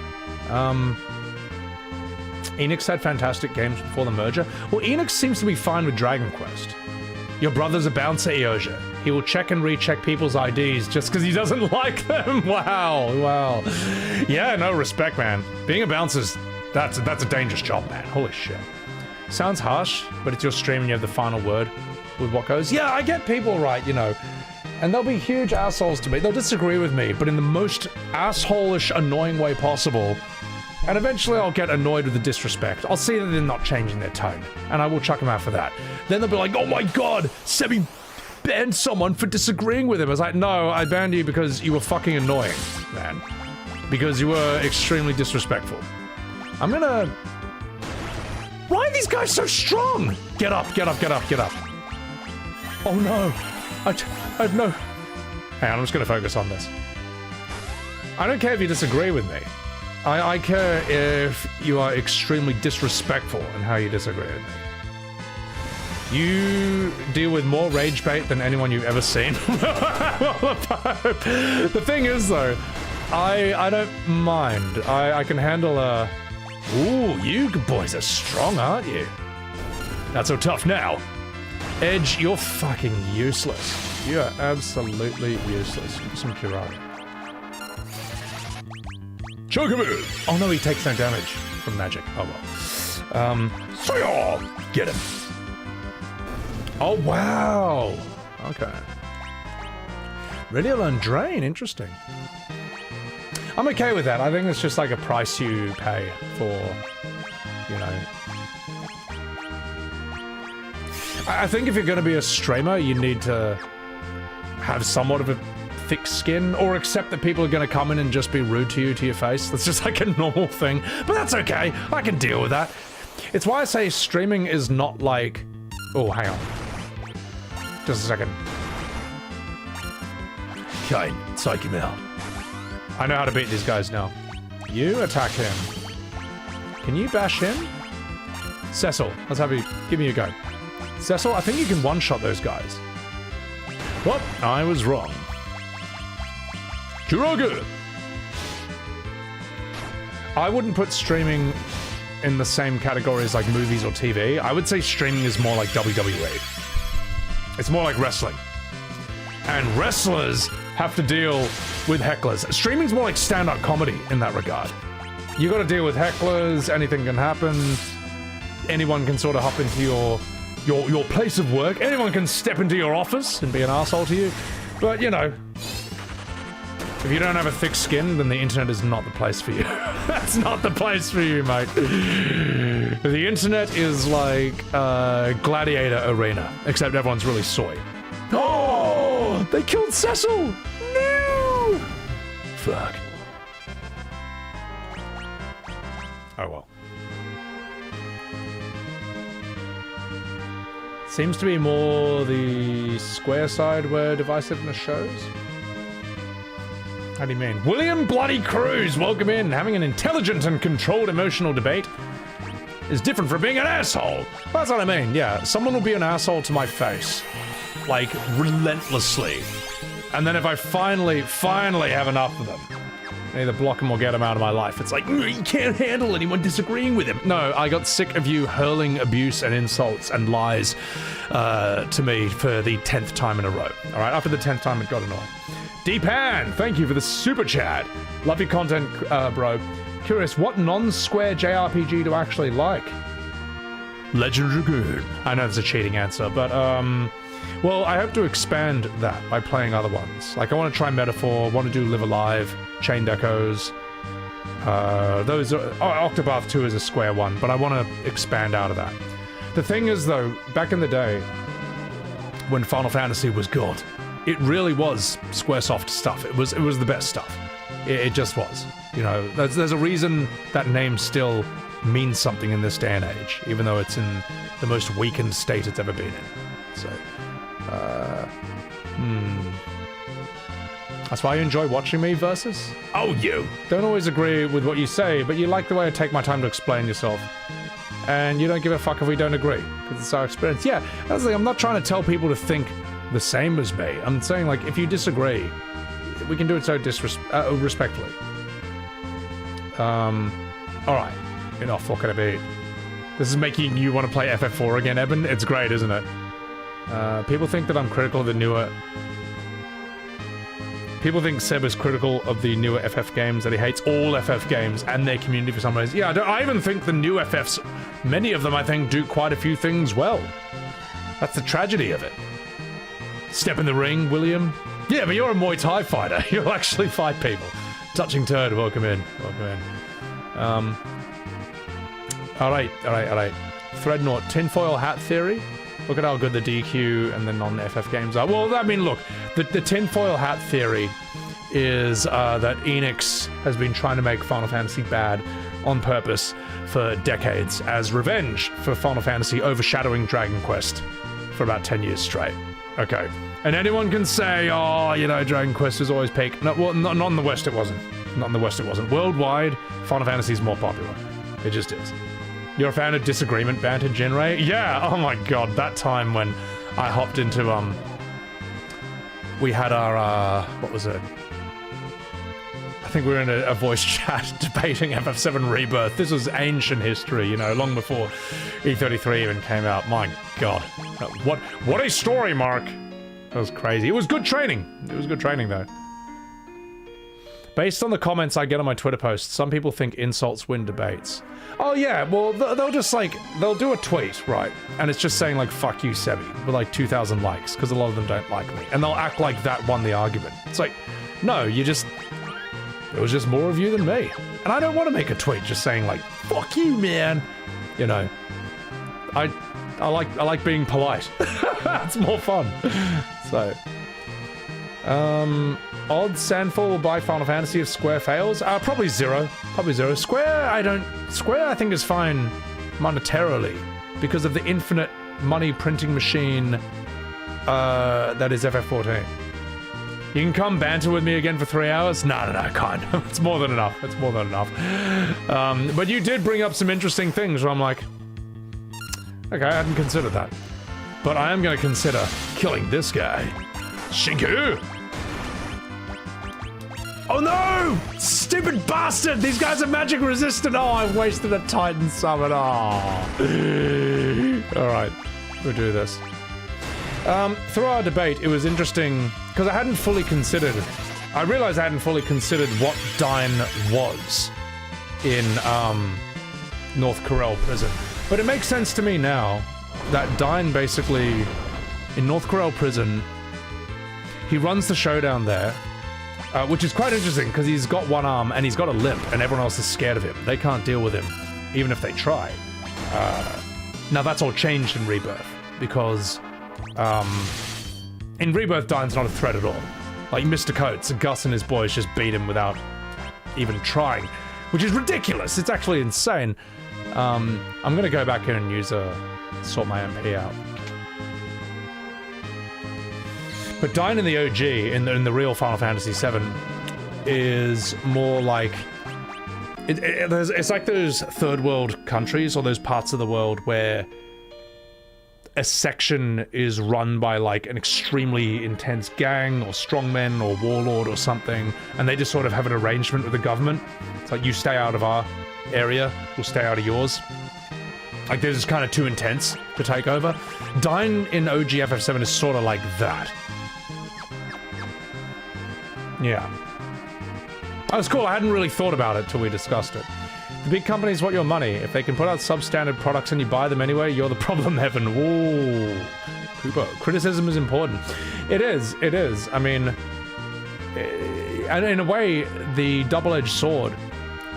Speaker 1: Enix had fantastic games before the merger. Well, Enix seems to be fine with Dragon Quest. Your brother's a bouncer, Eoja. He will check and recheck people's IDs just because he doesn't like them. Wow. Yeah, no, respect, man. Being a bouncer's, that's a dangerous job, man. Holy shit. Sounds harsh, but it's your stream and you have the final word with what goes. Yeah, I get people right, you know. And they'll be huge assholes to me. They'll disagree with me, but in the most asshole-ish, annoying way possible. And eventually I'll get annoyed with the disrespect. I'll see that they're not changing their tone, and I will chuck them out for that. Then they'll be like, oh my god, Sebi banned someone for disagreeing with him. I was like, no, I banned you because you were fucking annoying, man. Because you were extremely disrespectful. I'm gonna... Why are these guys so strong? Get up, get up, get up, get up. Oh no. I no... Hang on, I'm just gonna focus on this. I don't care if you disagree with me. I care if you are extremely disrespectful in how you disagree with me. You deal with more rage bait than anyone you've ever seen. The thing is, though, I don't mind. I can handle a... Ooh, you boys are strong, aren't you? Not so tough now. Edge, you're fucking useless. You are absolutely useless. Some Kirari. Chocobo! Oh no, he takes no damage from magic. Oh well. So get him. Oh wow! Okay. Radial and Drain, interesting. I'm okay with that. I think it's just like a price you pay for, you know. I think if you're going to be a streamer, you need to have somewhat of a thick skin, or accept that people are going to come in and just be rude to you to your face. That's just like a normal thing, but that's okay. I can deal with that. It's why I say streaming is not like... Oh, hang on. Just a second.
Speaker 7: Kane, take him out.
Speaker 1: I know how to beat these guys now. You attack him. Can you bash him? Cecil, let's have you... Give me a go. Cecil, I think you can one-shot those guys. What? I was wrong. Kurogu! I wouldn't put streaming in the same category as like movies or TV. I would say streaming is more like WWE. It's more like wrestling. And wrestlers have to deal with hecklers. Streaming's more like stand-up comedy in that regard. You gotta deal with hecklers, anything can happen. Anyone can sort of hop into your place of work. Anyone can step into your office and be an asshole to you. But, you know, if you don't have a thick skin, then the internet is not the place for you. That's not the place for you, mate. The internet is like a gladiator arena, except everyone's really soy. Oh! They killed Cecil! No! Fuck. Oh well. Seems to be more the square side where divisiveness shows. How do you mean? William Bloody Cruz, welcome in. Having an intelligent and controlled emotional debate is different from being an asshole. That's what I mean, yeah. Someone will be an asshole to my face. Like, relentlessly. And then if I finally have enough of them, I either block them or get them out of my life. It's like, you can't handle anyone disagreeing with him. No, I got sick of you hurling abuse and insults and lies to me for the 10th time in a row. All right, after the 10th time, it got annoying. Deepan, thank you for the super chat. Love your content, bro. Curious, what non-square JRPG do I actually like? Legend of Dragoon. I know it's a cheating answer, but well, I hope to expand that by playing other ones. Like, I want to try Metaphor, want to do Live Alive, Chained Echoes. Those are... Octopath 2 is a square one, but I want to expand out of that. The thing is, though, back in the day, when Final Fantasy was good, it really was Squaresoft stuff. It was the best stuff. It just was. You know, there's a reason that name still means something in this day and age, even though it's in the most weakened state it's ever been in. So, That's why you enjoy watching me, Versus? Oh, you! Don't always agree with what you say, but you like the way I take my time to explain yourself. And you don't give a fuck if we don't agree, because it's our experience. Yeah, that's the thing, I'm not trying to tell people to think the same as me. I'm saying, like, if you disagree, we can do it so respectfully. Alright. Enough, what can it be? This is making you want to play FF4 again, Eben? It's great, isn't it? People think that I'm critical of the newer... People think Seb is critical of the newer FF games, that he hates all FF games and their community for some reason. Yeah, I even think the new FFs, many of them, I think, do quite a few things well. That's the tragedy of it. Step in the ring, William. Yeah, but you're a Muay Thai fighter. You'll actually fight people. Touching Turd, welcome in. Welcome in. Alright. Threadnought, tinfoil hat theory. Look at how good the DQ and the non-FF games are. Well, I mean, look, the tinfoil hat theory is that Enix has been trying to make Final Fantasy bad on purpose for decades as revenge for Final Fantasy overshadowing Dragon Quest for about 10 years straight. Okay. And anyone can say, oh, you know, Dragon Quest is always peak. No, well, not in the West it wasn't. Not in the West it wasn't. Worldwide, Final Fantasy is more popular. It just is. You're a fan of disagreement banter, Genray? Yeah, oh my god, that time when I hopped into, we had our, what was it? I think we were in a voice chat debating FF7 Rebirth. This was ancient history, you know, long before E33 even came out. My god. What a story, Mark! That was crazy. It was good training. It was good training, though. Based on the comments I get on my Twitter posts, some people think insults win debates. Oh yeah, well, they'll just like, they'll do a tweet, right? And it's just saying like, fuck you, Sebi, with like 2,000 likes, because a lot of them don't like me. And they'll act like that won the argument. It's like, no, there was just more of you than me. And I don't want to make a tweet just saying like, fuck you, man. You know, I I like being polite. It's more fun. So, odds Sandfall will buy Final Fantasy if Square fails? Probably zero. Probably zero. Square I think is fine monetarily because of the infinite money printing machine that is FF14. You can come banter with me again for 3 hours? No, I can't. It's more than enough. It's more than enough. But you did bring up some interesting things where I'm like, okay, I hadn't considered that. But I am going to consider killing this guy. Shinku! Oh no! Stupid bastard! These guys are magic resistant! Oh, I wasted a Titan summon. Oh. Alright, we'll do this. Through our debate, it was interesting, because I hadn't fully considered... I realized I hadn't fully considered what Dyne was in, North Corel Prison. But it makes sense to me now that Dyne basically, in North Corel Prison, he runs the showdown there, which is quite interesting because he's got one arm and he's got a limp and everyone else is scared of him. They can't deal with him, even if they try. Now that's all changed in Rebirth because in Rebirth, Dyne's not a threat at all. Like Mr. Coates, Gus and his boys just beat him without even trying, which is ridiculous. It's actually insane. I'm gonna go back in and sort my MP out. But Dyne in the OG, in the real Final Fantasy VII, is more like... It's like those third world countries, or those parts of the world where a section is run by like an extremely intense gang, or strongmen, or warlord, or something, and they just sort of have an arrangement with the government. It's like, you stay out of our area, we'll stay out of yours. Like, they're just kind of too intense to take over. Dyne in OG FF7 is sort of like that. Yeah. That was cool. I hadn't really thought about it till we discussed it. The big companies want your money. If they can put out substandard products and you buy them anyway, you're the problem, Evan. Ooh. Cooper. Criticism is important. It is. It is. I mean, and in a way, the double-edged sword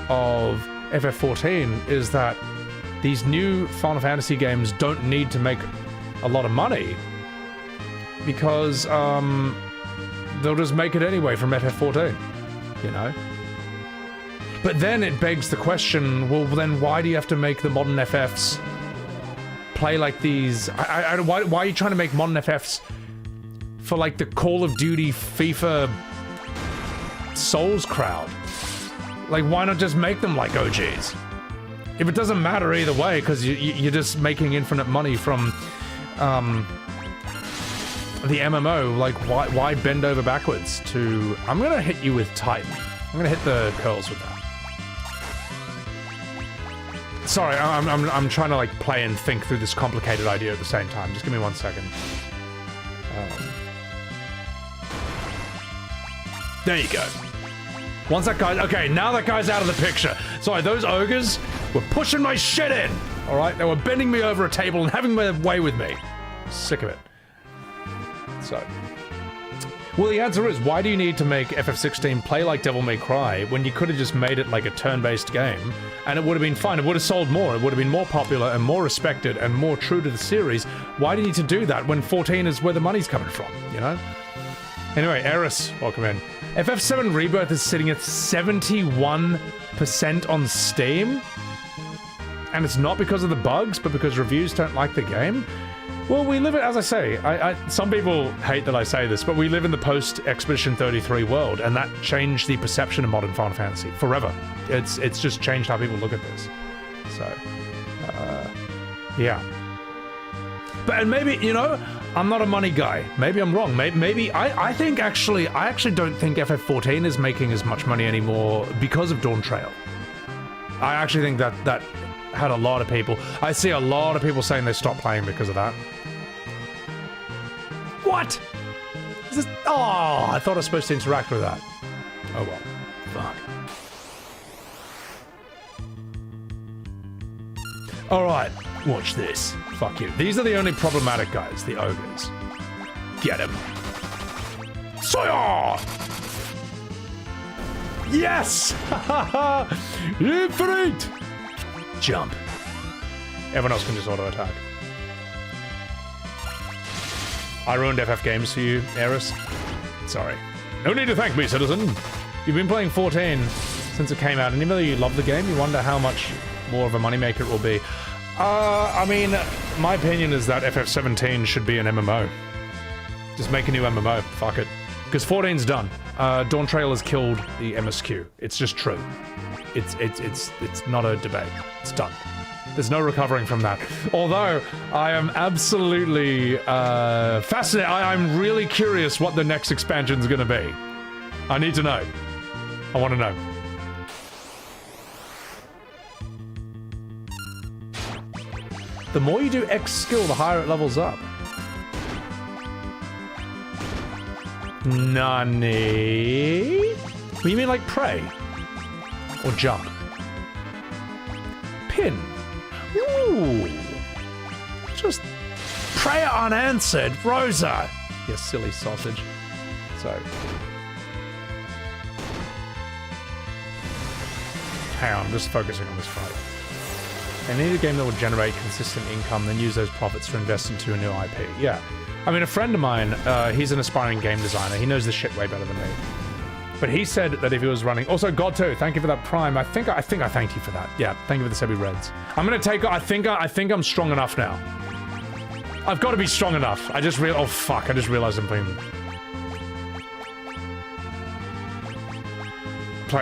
Speaker 1: of FF14 is that these new Final Fantasy games don't need to make a lot of money because they'll just make it anyway from FF14, you know? But then it begs the question, well, then why do you have to make the modern FFs play like these? Why are you trying to make modern FFs for like the Call of Duty, FIFA, Souls crowd? Like, why not just make them like OGs? If it doesn't matter either way, because you're just making infinite money from the MMO, like, why bend over backwards to... I'm gonna hit you with Titan. I'm gonna hit the curls with that. Sorry, I'm trying to, like, play and think through this complicated idea at the same time. Just give me 1 second. There you go. Once that guy... Okay, now that guy's out of the picture. Sorry, those ogres were pushing my shit in! Alright? They were bending me over a table and having their way with me. Sick of it. So... Well, the answer is, why do you need to make FF16 play like Devil May Cry when you could have just made it like a turn-based game and it would have been fine, it would have sold more, it would have been more popular and more respected and more true to the series? Why do you need to do that when 14 is where the money's coming from, you know? Anyway, Eris, welcome in. FF7 Rebirth is sitting at 71% on Steam? And it's not because of the bugs, but because reviews don't like the game? Well, we live in, as I say, some people hate that I say this, but we live in the post-Expedition 33 world, and that changed the perception of modern Final Fantasy forever. It's just changed how people look at this. So, yeah. But, and maybe, you know, I'm not a money guy. Maybe I'm wrong. Maybe I actually don't think FF14 is making as much money anymore because of Dawn Trail. I actually think that had a lot of people. I see a lot of people saying they stopped playing because of that. What? Is this... Oh, I thought I was supposed to interact with that. Oh well. Fuck. Alright, watch this. Fuck you. These are the only problematic guys, the ogres. Get him. Soya! Yes! Infinite! Jump. Everyone else can just auto-attack. I ruined FF games for you, Eris. Sorry. No need to thank me, citizen. You've been playing 14 since it came out, and even though you love the game, you wonder how much more of a moneymaker it will be. I mean, my opinion is that FF17 should be an MMO. Just make a new MMO. Fuck it. Because 14's done. Dawn Trail has killed the MSQ. It's just true. It's not a debate. It's done. There's no recovering from that. Although, I am absolutely fascinated. I'm really curious what the next expansion's gonna be. I need to know. I want to know. The more you do X skill, the higher it levels up. Nani? What, you mean like pray? Or jump? Pin. Ooh. Just prayer unanswered. Rosa. You silly sausage. So. Hang on, I'm just focusing on this fight. They need a game that will generate consistent income, then use those profits to invest into a new IP. Yeah. I mean, a friend of mine, he's an aspiring game designer. He knows this shit way better than me. But he said that if he was running... Also, God2, thank you for that Prime. I think I thanked you for that. Yeah, thank you for the Sebi Reds. I'm gonna take... I think I'm strong enough now. I've got to be strong enough. I just realized... Oh, fuck. I just realized I'm playing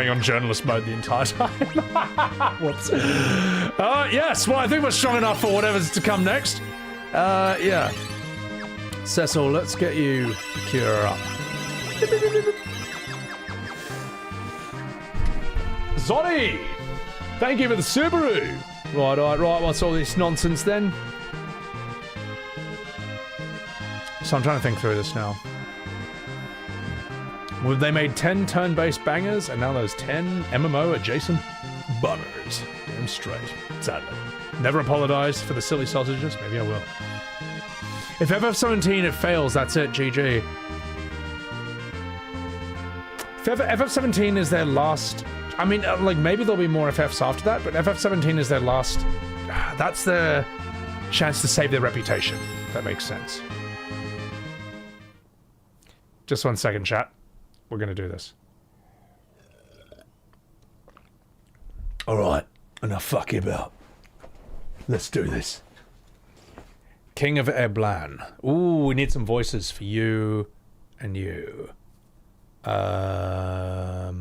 Speaker 1: on journalist mode the entire time. Whoops. Yes, well, I think we're strong enough for whatever's to come next. Yeah. Cecil, let's get you Cure up. Zoddy! Thank you for the Subaru! Right, what's all this nonsense then? So I'm trying to think through this now. Well, they made 10 turn-based bangers, and now there's 10 MMO-adjacent bummers. Damn straight. Sadly. Never apologize for the silly sausages. Maybe I will. If FF17 it fails, that's it. GG. If FF17 is their last... I mean, like, maybe there'll be more FFs after that, but FF17 is their last... That's their chance to save their reputation. If that makes sense. Just 1 second, chat. We're gonna do this.
Speaker 7: Alright, enough fucking about. Let's do this.
Speaker 1: King of Eblan. Ooh, we need some voices for you and you. Oh,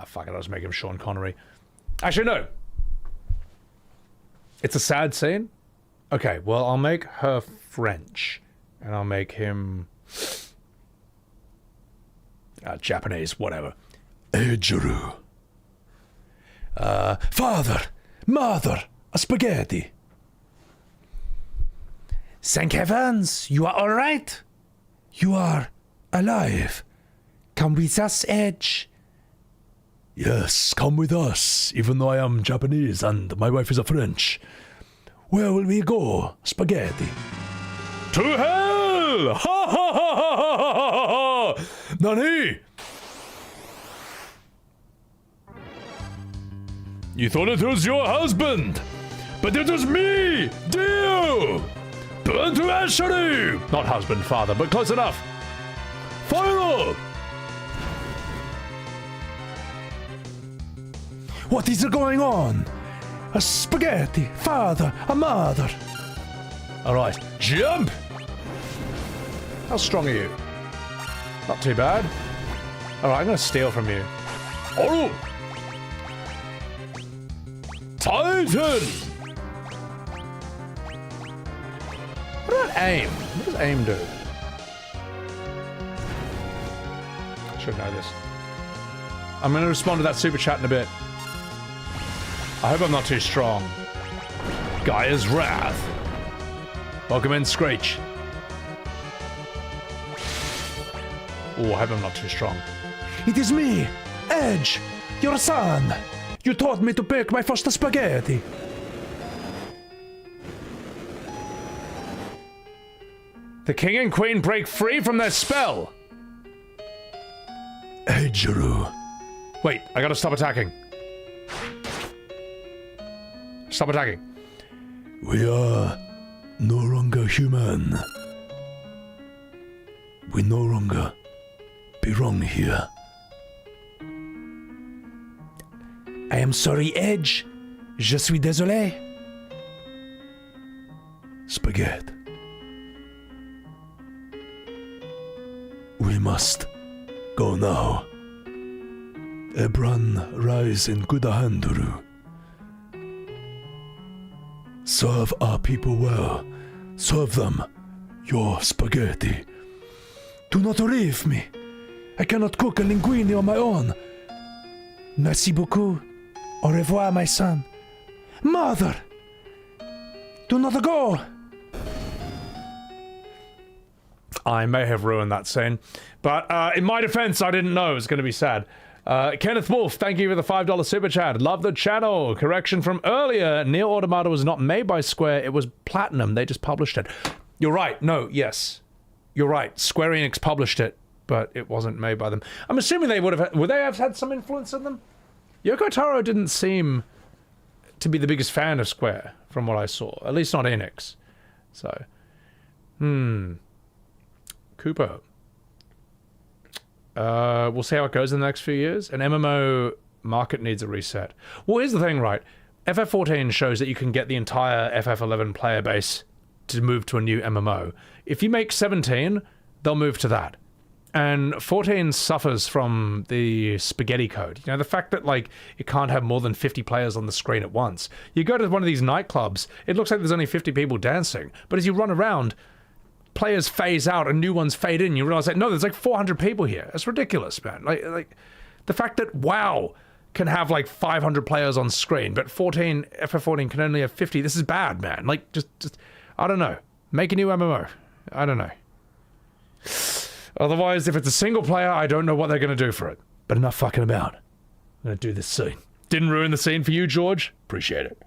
Speaker 1: fuck it, I'll just make him Sean Connery. Actually, no. It's a sad scene? Okay, well, I'll make her French. And I'll make him... Japanese, whatever.
Speaker 7: Ejuru. Father, mother, a spaghetti.
Speaker 8: Thank heavens, you are all right.
Speaker 7: You are alive.
Speaker 8: Come with us, Edge.
Speaker 7: Yes, come with us, even though I am Japanese and my wife is a French. Where will we go, spaghetti?
Speaker 1: To hell! Ha ha ha ha ha ha ha! Nani? You thought it was your husband, but it was me, Dio! Burn to Asheru! Not husband, father, but close enough. Fire!
Speaker 7: What is going on? A spaghetti, father, a mother.
Speaker 1: Alright, jump! How strong are you? Not too bad. Alright, I'm gonna steal from you. Oh! Titan! What about aim? What does aim do? I should know this. I'm gonna respond to that super chat in a bit. I hope I'm not too strong. Gaia's Wrath. Welcome in, Screech. Oh, I hope I'm not too strong.
Speaker 7: It is me, Edge, your son. You taught me to bake my first spaghetti.
Speaker 1: The king and queen break free from their spell.
Speaker 7: Ejuru.
Speaker 1: Wait, I gotta stop attacking. Stop attacking.
Speaker 7: We are no longer human. We no longer belong here.
Speaker 8: I am sorry, Edge. Je suis désolé.
Speaker 7: Spaghetti. We must go now. Ebron rise in Gudahanduru. Serve our people well. Serve them your spaghetti. Do not leave me. I cannot cook a linguine on my own.
Speaker 8: Merci beaucoup. Au revoir, my son.
Speaker 7: Mother! Do not go!
Speaker 1: I may have ruined that scene, but in my defense, I didn't know it was going to be sad. Kenneth Wolf, thank you for the $5 super chat. Love the channel. Correction from earlier. Nier Automata was not made by Square. It was Platinum. They just published it. You're right. No, yes. You're right. Square Enix published it, but it wasn't made by them. I'm assuming they would they have had some influence on them? Yoko Taro didn't seem to be the biggest fan of Square, from what I saw. At least not Enix. So, Cooper. We'll see how it goes in the next few years. An MMO market needs a reset. Well, here's the thing, right? FF14 shows that you can get the entire FF11 player base to move to a new MMO. If you make 17, they'll move to that. And 14 suffers from the spaghetti code. You know, the fact that, like, it can't have more than 50 players on the screen at once. You go to one of these nightclubs, it looks like there's only 50 people dancing. But as you run around, players phase out and new ones fade in. You realize, like, no, there's like 400 people here. That's ridiculous, man. Like the fact that WoW can have like 500 players on screen, but FF14 can only have 50. This is bad, man. Like, just I don't know. Make a new MMO. I don't know. Otherwise, if it's a single player, I don't know what they're going to do for it. But enough fucking about. I'm going to do this scene. Didn't ruin the scene for you, George? Appreciate it.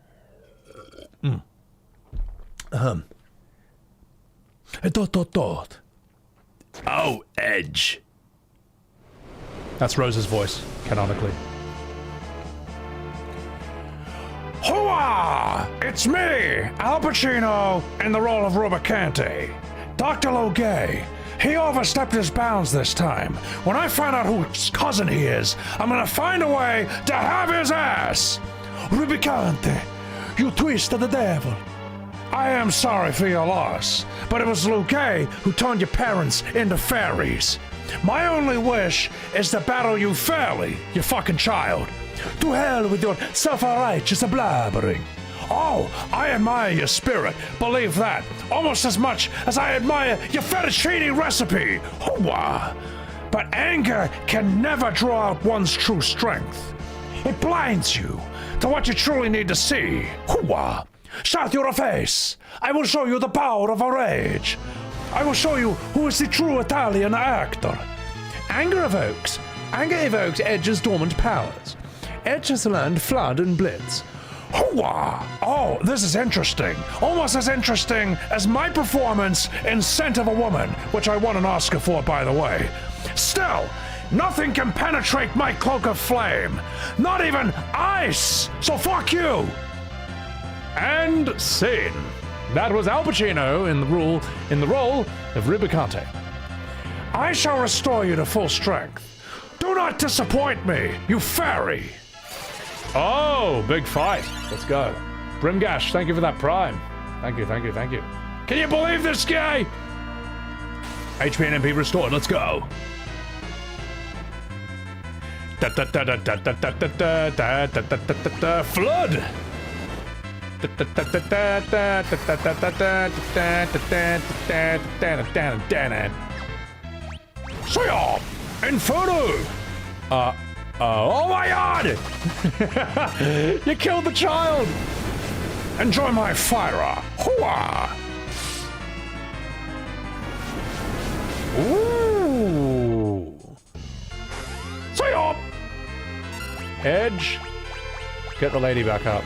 Speaker 1: Oh, Edge. That's Rose's voice, canonically. Hooah! It's me, Al Pacino, in the role of Rubicante. Dr. Logay. He overstepped his bounds this time. When I find out whose cousin he is, I'm gonna find a way to have his ass! Rubicante, you twist of the devil. I am sorry for your loss, but it was Logay who turned your parents into fairies. My only wish is to battle you fairly, you fucking child. To hell with your self-righteous blabbering. Oh, I admire your spirit, believe that, almost as much as I admire your fettuccine recipe. Hooah! But anger can never draw out one's true strength. It blinds you to what you truly need to see. Hooah! Shut your face! I will show you the power of a rage. I will show you who is the true Italian actor. Anger evokes Edge's dormant powers. Edge has learned Flood and Blitz. Hooah! Oh, this is interesting. Almost as interesting as my performance in Scent of a Woman, which I won an Oscar for, by the way. Still, nothing can penetrate my cloak of flame. Not even ice! So fuck you! And scene. That was Al Pacino in the role of Rubicante. I shall restore you to full strength. Do not disappoint me, you fairy! Oh, big fight. Let's go. Brimgash, thank you for that prime. Thank you. Can you believe this guy? HP and MP restored. Let's go. Flood. Say Inferno. Oh my god! You killed the child! Enjoy my fire! Hooah! Ooh! Say up! Edge, get the lady back up.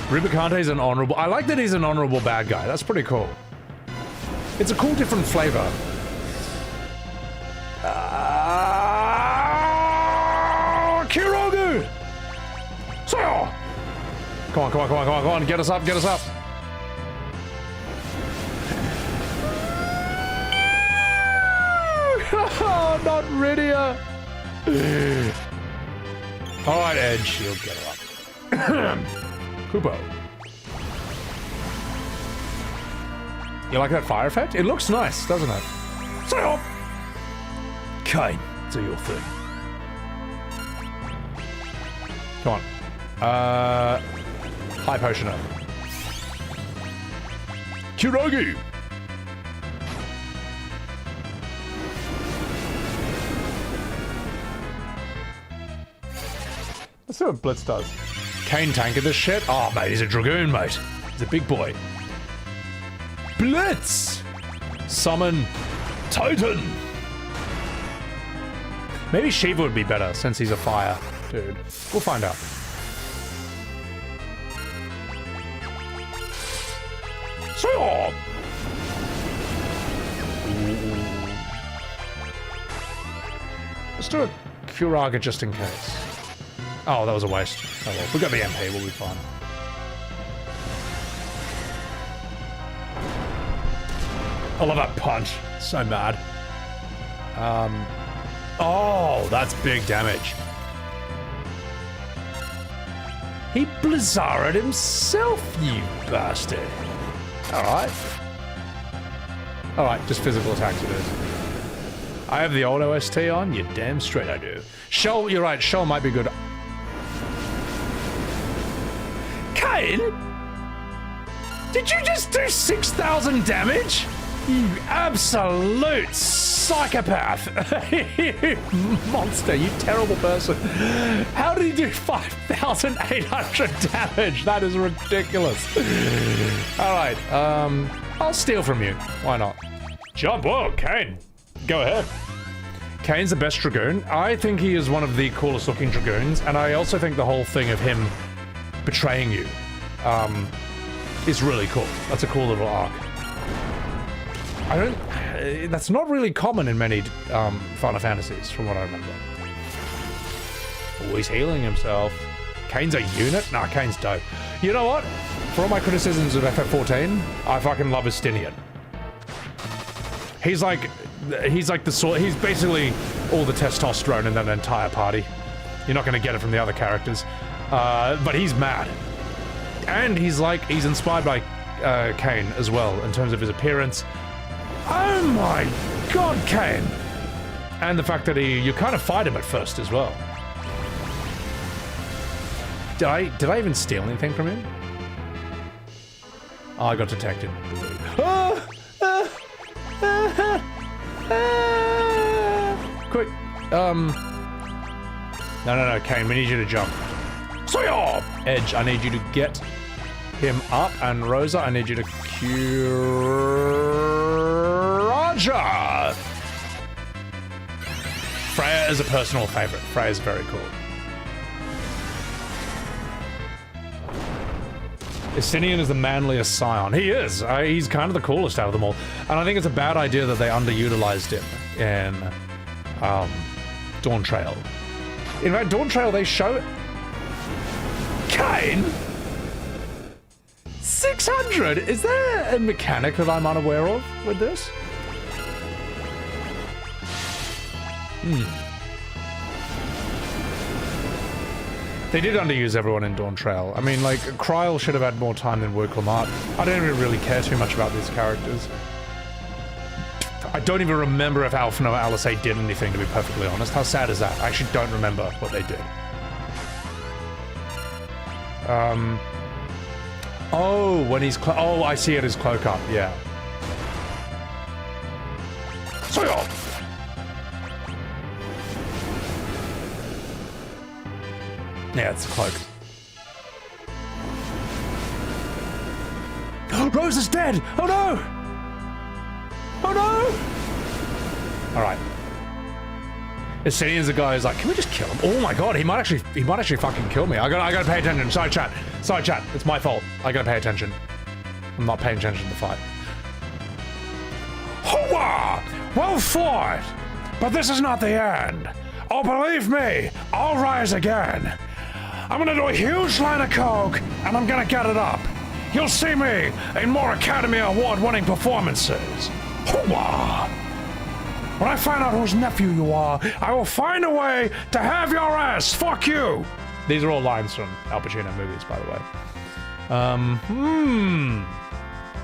Speaker 1: Rubicante's an honorable. I like that he's an honorable bad guy. That's pretty cool. It's a cool, different flavor. Kirogu! Come on, come on, come on, come on, come on. Get us up, get us up. Oh, not Rydia. All right, Edge, you'll get her up. Kupo. You like that fire effect? It looks nice, doesn't it? So,
Speaker 7: Kain, do your thing.
Speaker 1: come on. High potioner. Kurogi. Let's see what Blitz does. Kain tanking this shit? Oh, mate, he's a Dragoon, mate. He's a big boy. Blitz! Summon Titan! Maybe Shiva would be better since he's a fire dude. We'll find out. So, let's do a Kuraga just in case. Oh, that was a waste. Oh well, we got the MP, we'll be fine. I love that punch. So mad. Oh, that's big damage. He blizzarded himself, you bastard. Alright. Alright, just physical attacks it is. I have the old OST on? You damn straight I do. Shell, you're right, Shell might be good. Kain? Did you just do 6,000 damage? You absolute psychopath. Monster, you terrible person. How did he do 5,800 damage? That is ridiculous. Alright, I'll steal from you. Why not? Jump, whoa, Kain. Go ahead. Kain's the best Dragoon. I think he is one of the coolest looking Dragoons, and I also think the whole thing of him betraying you is really cool. That's a cool little arc. That's not really common in many Final Fantasies, from what I remember. Oh, he's healing himself. Kain's a unit? Nah, Kain's dope. You know what? For all my criticisms of FF14, I fucking love Estinian. He's like the sort. He's basically all the testosterone in that entire party. You're not going to get it from the other characters, but he's mad, and he's inspired by Kain as well in terms of his appearance. Oh my god, Kain! And the fact that you kind of fight him at first as well. Did I even steal anything from him? Oh, I got detected. Quick, No, Kain, we need you to jump. So, Edge, I need you to get him up, and Rosa, I need you to cure Roger. Freya is a personal favorite. Freya is very cool. Estinian is the manliest scion. He is. He's kind of the coolest out of them all. And I think it's a bad idea that they underutilized him in Dawn Trail. In fact, Dawn Trail, they show... Kain? 600? Is there a mechanic that I'm unaware of with this? They did underuse everyone in Dawn Trail. I mean, like, Kryl should have had more time than Wurklamart. I don't even really care too much about these characters. I don't even remember if Alphinaud or Alisaie did anything, to be perfectly honest. How sad is that? I actually don't remember what they did. Oh, when he's oh, I see it as cloak up, yeah. So yeah, it's a cloak. Rose is dead! Oh no! Oh no! Alright. Estinian's a guy who's like, can we just kill him? Oh my god, he might actually fucking kill me. I gotta pay attention. Side chat. It's my fault. I gotta pay attention. I'm not paying attention to the fight. Hooah! Well fought! But this is not the end. Oh, believe me, I'll rise again.
Speaker 7: I'm gonna do a huge line of coke, and I'm gonna get it up. You'll see me in more Academy Award-winning performances. Hoo-wah! When I find out whose nephew you are, I will find a way to have your ass. Fuck you! These are all lines from Al Pacino movies, by the way.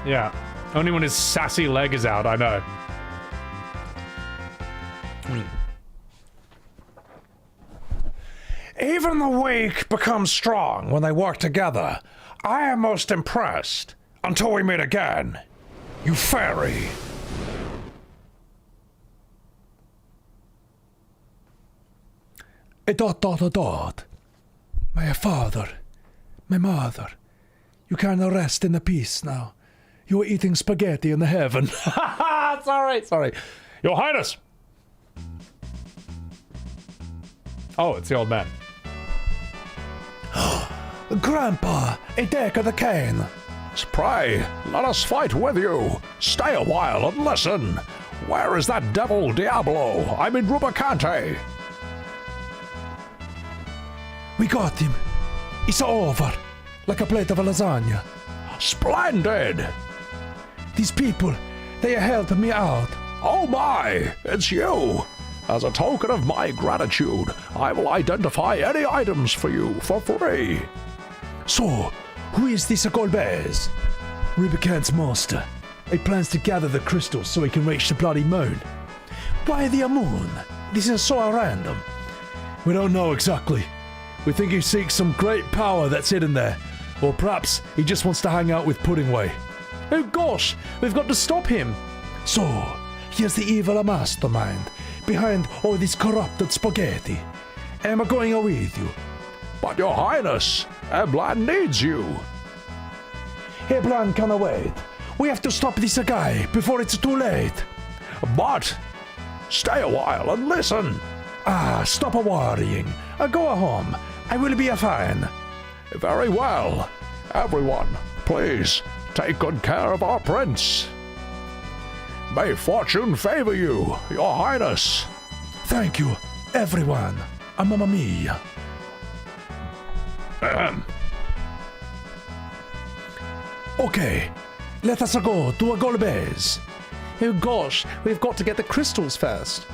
Speaker 7: Yeah. Only when his sassy leg is out, I know. Even the weak become strong when they work together. I am most impressed. Until we meet again, you fairy. A dot dot a dot. My father, my mother, you can rest in the peace now. You are eating spaghetti in the heaven. Sorry. Your Highness! Oh, it's the old man. Grandpa, a deck of the cane. Pray, let us fight with you. Stay a while and listen. Where is that devil Diablo? I'm in Rubicante. We got him. It's over. Like a plate of lasagna. Splendid! These people, they are helping me out. Oh my, it's you. As a token of my gratitude, I will identify any items for you for free. So, who is this Golbez? Rubicante's master. He plans to gather the crystals so he can reach the bloody moon. Why the moon? This is so random. We don't know exactly. We think he seeks some great power that's hidden there. Or perhaps he just wants to hang out with Puddingway. Oh gosh, we've got to stop him. So, here's the evil mastermind behind all this corrupted spaghetti. Am I going with you? But your highness, Eblan needs you. Eblan can wait. We have to stop this guy before it's too late. But, stay a while and listen. Stop worrying. Go home. I will be fine. Very well. Everyone, please, take good care of our prince. May fortune favor you, your highness. Thank you, everyone. Mamma mia. Okay, let us go to a Golbez. Oh gosh, we've got to get the crystals first.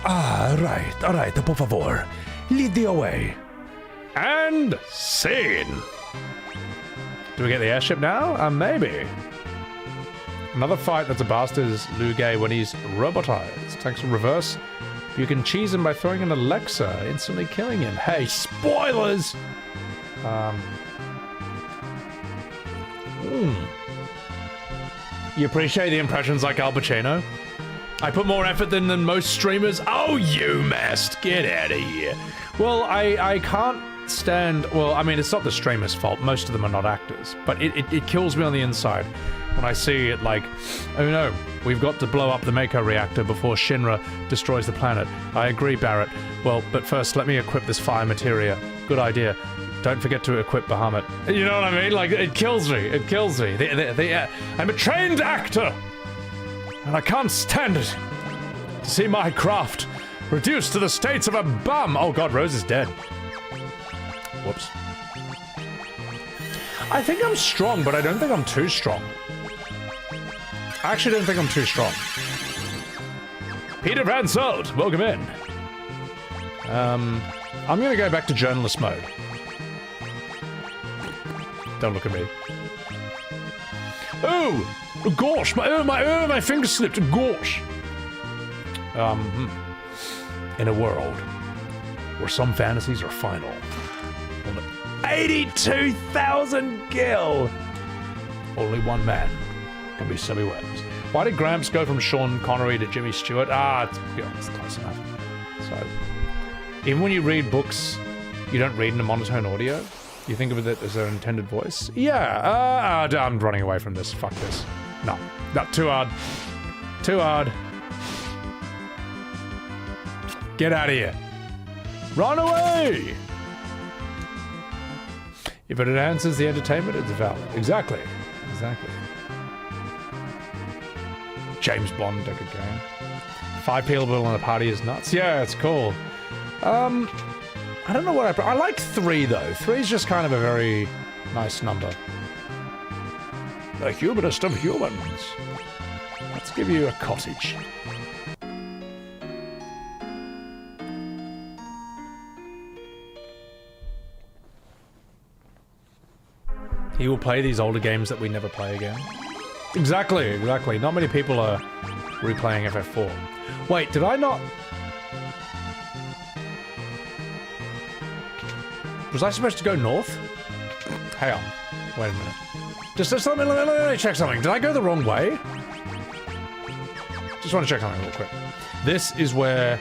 Speaker 7: Right, por favor. Lead the way. And scene. Do we get the airship now? Maybe. Another fight that's a bastard is Luge when he's robotized. Tanks in reverse. You can cheese him by throwing an Alexa, instantly killing him. Hey, spoilers! You appreciate the impressions like Al Pacino? I put more effort than most streamers. Oh, you messed. Get out of here. Well, I can't stand... Well, I mean, it's not the streamer's fault. Most of them are not actors. But it kills me on the inside when I see it like, oh no, we've got to blow up the Mako reactor before Shinra destroys the planet. I agree, Barrett. Well, but first, let me equip this fire materia. Good idea. Don't forget to equip Bahamut. You know what I mean? Like, it kills me. It kills me. I'm a trained actor! And I can't stand it. To see my craft reduced to the states of a bum. Oh god, Rose is dead. Whoops. I think I'm strong, but I don't think I'm too strong. I actually don't think I'm too strong. Peter Van Salt, welcome in. I'm gonna go back to journalist mode. Don't look at me. Oh! Gosh, my finger slipped. Gosh. In a world where some fantasies are final. 82,000 gil! Only one man can be Sebby Webbs. Why did Gramps go from Sean Connery to Jimmy Stewart? It's close enough. So, even when you read books, you don't read in a monotone audio. You think of it as their intended voice. Yeah, I'm running away from this. Fuck this. No, too hard. Too hard. Get out of here. Run away! If it enhances the entertainment, it's valid. Exactly. James Bond, Deckard Cain. 5 people in a party is nuts. Yeah, it's cool.
Speaker 1: I don't know what I like 3 though. 3 is just kind of a very nice number. The humanest of humans. Let's give you a cottage. He will play these older games that we never play again. Exactly, exactly. Not many people are replaying FF4. Wait, did I not... Was I supposed to go north? Hang on. Wait a minute. Just let me check something. Did I go the wrong way? Just want to check something real quick. This is where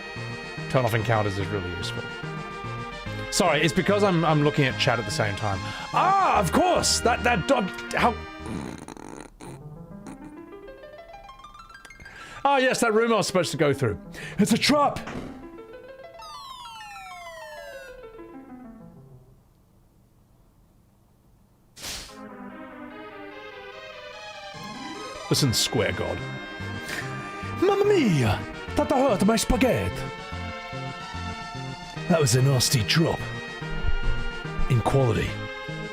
Speaker 1: turn off encounters is really useful. Sorry, it's because I'm looking at chat at the same time. Ah, of course! That dog... How... Ah, yes, that room I was supposed to go through. It's a trap! Listen, Square God.
Speaker 7: Mamma mia! That hurt my spaghetti! That was a nasty drop in quality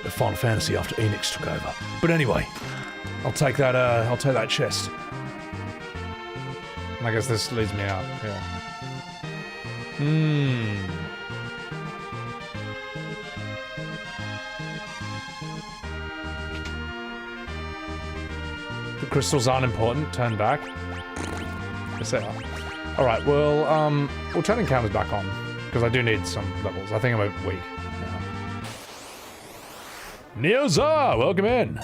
Speaker 7: of Final Fantasy after Enix took over. But anyway, I'll take that chest.
Speaker 1: I guess this leads me out, yeah. The crystals aren't important, turn back. Yes, they are. Alright, well, we'll turn encounters back on. Because I do need some levels. I think I'm a weak. Neoza, welcome in.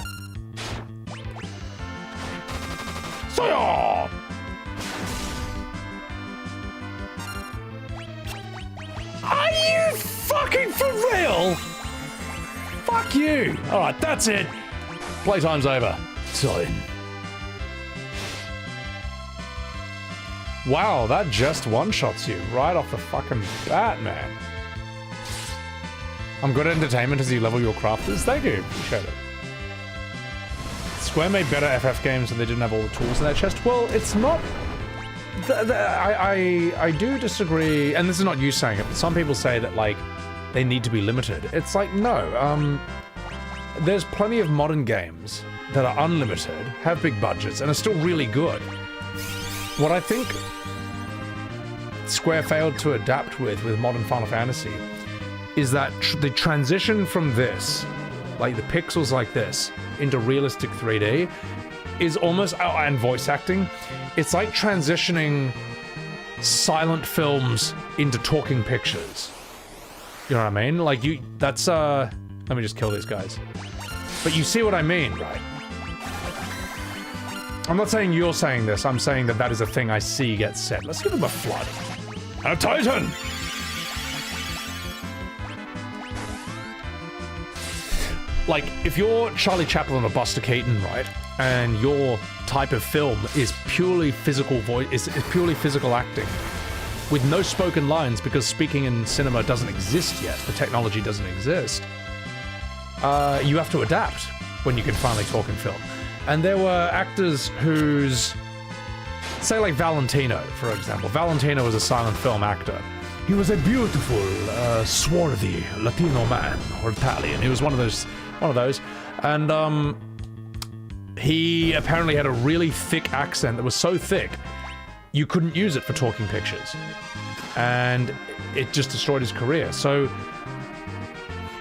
Speaker 1: Soya! Are you fucking for real? Fuck you! Alright, that's it. Playtime's over. Time. Wow, that just one-shots you right off the fucking bat, man. I'm good at entertainment as you level your crafters. Thank you. Appreciate it. Square made better FF games and they didn't have all the tools in their chest. Well, it's not... I do disagree, and this is not you saying it, but some people say that, like, they need to be limited. It's like, no. There's plenty of modern games that are unlimited, have big budgets, and are still really good. What I think Square failed to adapt with modern Final Fantasy is that the transition from this, like the pixels like this, into realistic 3D is almost, and voice acting, it's like transitioning silent films into talking pictures. You know what I mean? Like that's, let me just kill these guys. But you see what I mean, right? I'm not saying you're saying this, I'm saying that that is a thing I see get said. Let's give him a flood. And a titan! Like, if you're Charlie Chaplin or Buster Keaton, right, and your type of film is purely physical voice, is purely physical acting, with no spoken lines because speaking in cinema doesn't exist yet, the technology doesn't exist, you have to adapt when you can finally talk in film. And there were actors whose, say like Valentino, for example. Valentino was a silent film actor.
Speaker 7: He was a beautiful, swarthy Latino man, or Italian. He was one of those. And, he apparently had a really thick accent that was so thick, you couldn't use it for talking pictures. And it just destroyed his career. So,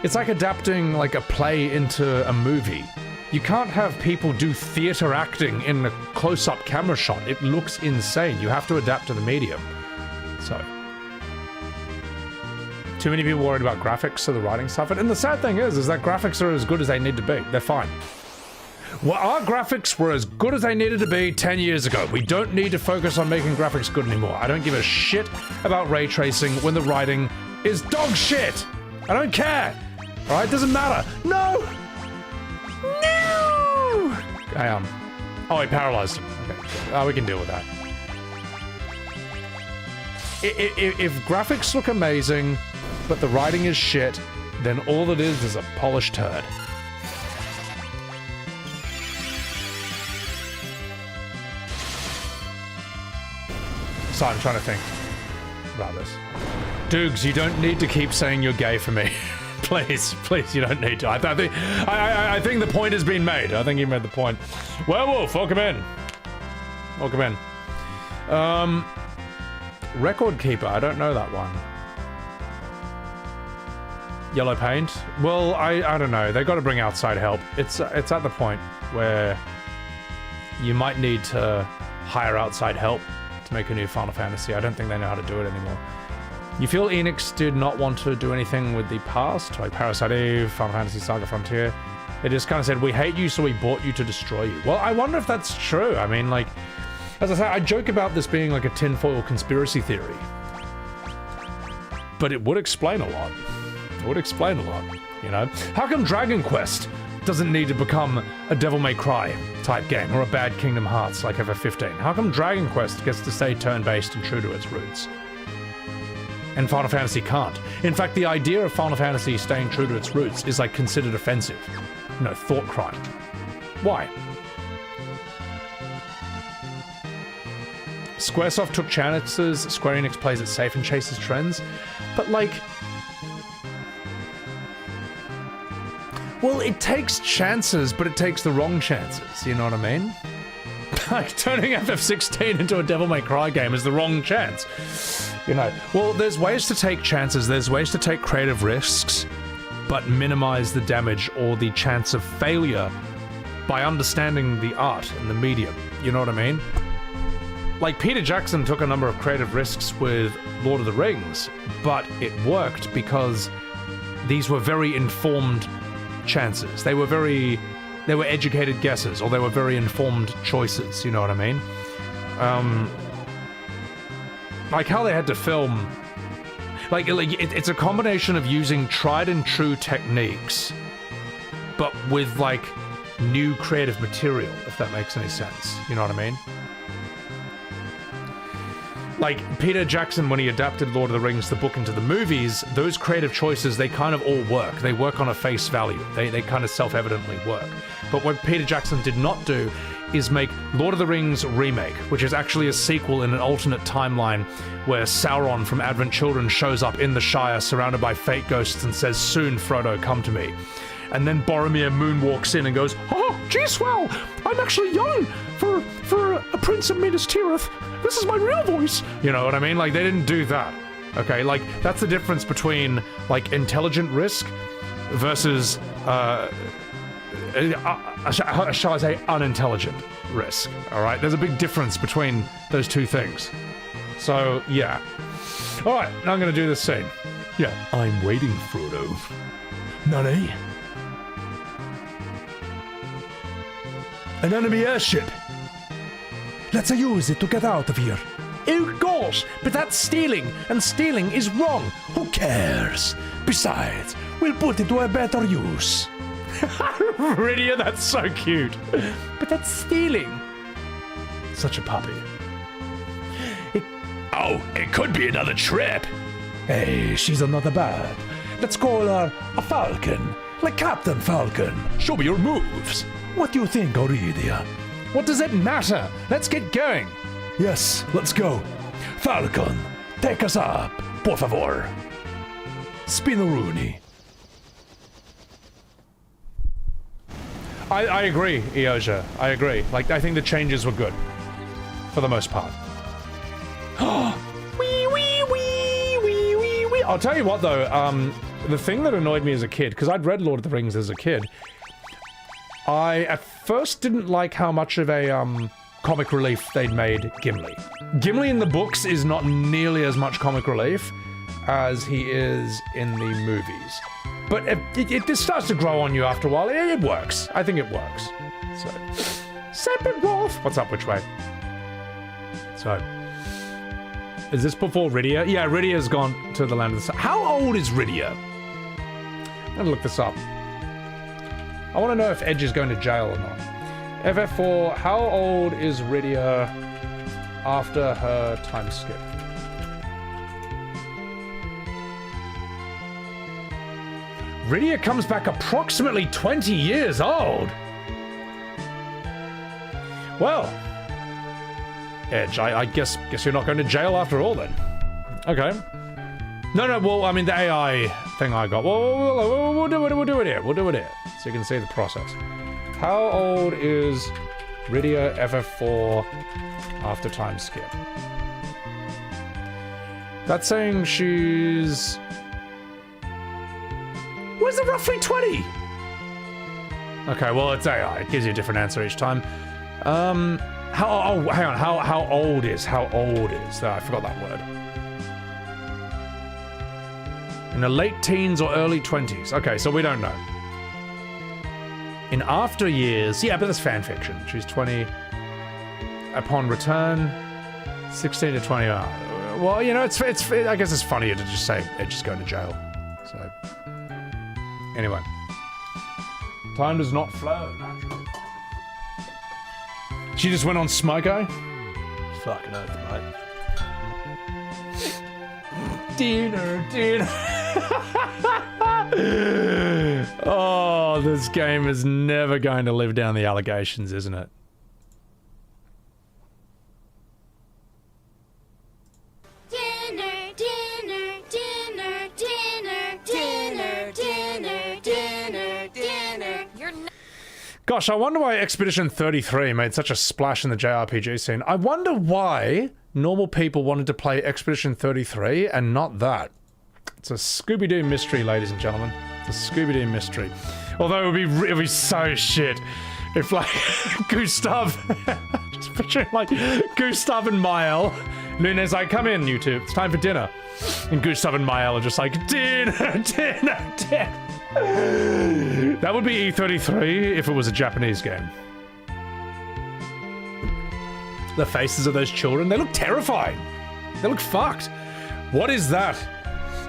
Speaker 7: it's like adapting like a play into a movie. You can't have people do theater acting in a close-up camera shot. It looks insane. You have to adapt to the medium. So... Too many people worried about graphics, so the writing suffered. And the sad thing is that graphics are as good as they need to be. They're fine. Well, our graphics were as good as they needed to be 10 years ago. We don't need to focus on making graphics good anymore. I don't give a shit about ray tracing when the writing is dog shit. I don't care. Alright, doesn't matter. No! No! Oh, he paralyzed him. Okay, we can deal with that. If graphics look amazing, but the writing is shit, then all it is a polished turd. So I'm trying to think about this.
Speaker 1: Dukes, you don't need to keep saying you're gay for me. Please, you don't need to. I think the point has been made. I think you made the point. Werewolf, welcome in. Welcome in. Record Keeper, I don't know that one. Yellow paint? Well, I don't know. They got to bring outside help. It's at the point where you might need to hire outside help to make a new Final Fantasy. I don't think they know how to do it anymore. You feel Enix did not want to do anything with the past, like Parasite Eve, Final Fantasy Saga Frontier. They just kind of said, we hate you, so we bought you to destroy you. Well, I wonder if that's true. I mean, like, as I say, I joke about this being like a tinfoil conspiracy theory. But it would explain a lot. It would explain a lot, you know? How come Dragon Quest doesn't need to become a Devil May Cry type game or a bad Kingdom Hearts like FF15? How come Dragon Quest gets to stay turn-based and true to its roots? And Final Fantasy can't. In fact, the idea of Final Fantasy staying true to its roots is like considered offensive. You know, thought crime. Why? Squaresoft took chances, Square Enix plays it safe and chases trends, but like... Well, it takes chances, but it takes the wrong chances, you know what I mean? Like, turning FF16 into a Devil May Cry game is the wrong chance. You know, well, there's ways to take chances, there's ways to take creative risks, but minimize the damage or the chance of failure by understanding the art and the medium, you know what I mean? Like, Peter Jackson took a number of creative risks with Lord of the Rings, but it worked because these were very informed chances. They were educated guesses, or they were very informed choices, you know what I mean? Like how they had to film... It's a combination of using tried and true techniques, but with, like, new creative material, if that makes any sense. You know what I mean? Like, Peter Jackson, when he adapted Lord of the Rings, the book, into the movies, those creative choices, they kind of all work. They work on a face value. They kind of self-evidently work. But what Peter Jackson did not do is make Lord of the Rings Remake, which is actually a sequel in an alternate timeline where Sauron from Advent Children shows up in the Shire surrounded by fate ghosts and says, "Soon, Frodo, come to me." And then Boromir moonwalks in and goes, "Oh, gee swell, I'm actually young for a prince of Minas Tirith. This is my real voice." You know what I mean? Like, they didn't do that. Okay, like, that's the difference between, like, intelligent risk versus, shall I say, unintelligent risk, alright? There's a big difference between those two things. So, yeah. Alright, now I'm gonna do this scene. Yeah, I'm waiting, Frodo.
Speaker 7: Nani? An enemy airship! Let's use it to get out of here.
Speaker 8: Oh gosh, but that's stealing, and stealing is wrong.
Speaker 7: Who cares? Besides, we'll put it to a better use.
Speaker 1: Rydia, that's so cute.
Speaker 8: But that's stealing.
Speaker 7: Such a puppy.
Speaker 8: It could be another trip.
Speaker 7: Hey, she's not bad. Let's call her a Falcon, like Captain Falcon.
Speaker 1: Show me your moves.
Speaker 7: What do you think, Aurelia?
Speaker 1: What does it matter? Let's get going.
Speaker 7: Yes, let's go. Falcon, take us up, por favor. Spinaroonie.
Speaker 1: I agree, Eoja. I agree. Like, I think the changes were good. For the most part. Wee, wee, wee, wee, wee, wee. I'll tell you what, though. The thing that annoyed me as a kid, because I'd read Lord of the Rings as a kid, I, at first, didn't like how much of a, comic relief they'd made Gimli. Gimli in the books is not nearly as much comic relief as he is in the movies. But it just starts to grow on you after a while. It works. I think it works. So, Separate Wolf! What's up, which way? So, is this before Rydia? Yeah, Rydia's gone to the land of the sun. How old is Rydia? I'm gonna look this up. I want to know if Edge is going to jail or not. FF4, how old is Rydia after her time skip? Rydia comes back approximately 20 years old. Well, Edge, I guess you're not going to jail after all then. Okay. No, well, I mean, the AI thing I got. Well, we'll do it here. We'll do it here. So you can see the process. How old is Rydia FF4 after time skip? That's saying she's... Where's the roughly 20? Okay, well, it's AI. It gives you a different answer each time. Hang on. How old is? Oh, I forgot that word. In the late teens or early 20s. Okay, so we don't know. In after years, yeah, but that's fan fiction. She's 20. Upon return, 16 to 20. Well, you know, it's I guess it's funnier to just say Edge is going to jail. So, anyway, time does not flow naturally. She just went on Smoko. Fucking oath, mate. Dinner. Oh, this game is never going to live down the allegations, isn't it? Gosh, I wonder why Expedition 33 made such a splash in the JRPG scene. I wonder why normal people wanted to play Expedition 33 and not that. It's a Scooby-Doo mystery, ladies and gentlemen. It's a Scooby-Doo mystery. Although it would be so shit if, like, Gustav... just picturing, like, Gustav and Mael. Luna's like, come in, you two. It's time for dinner. And Gustav and Mael are just like, dinner. That would be E33 if it was a Japanese game. The faces of those children, they look terrifying. They look fucked. What is that?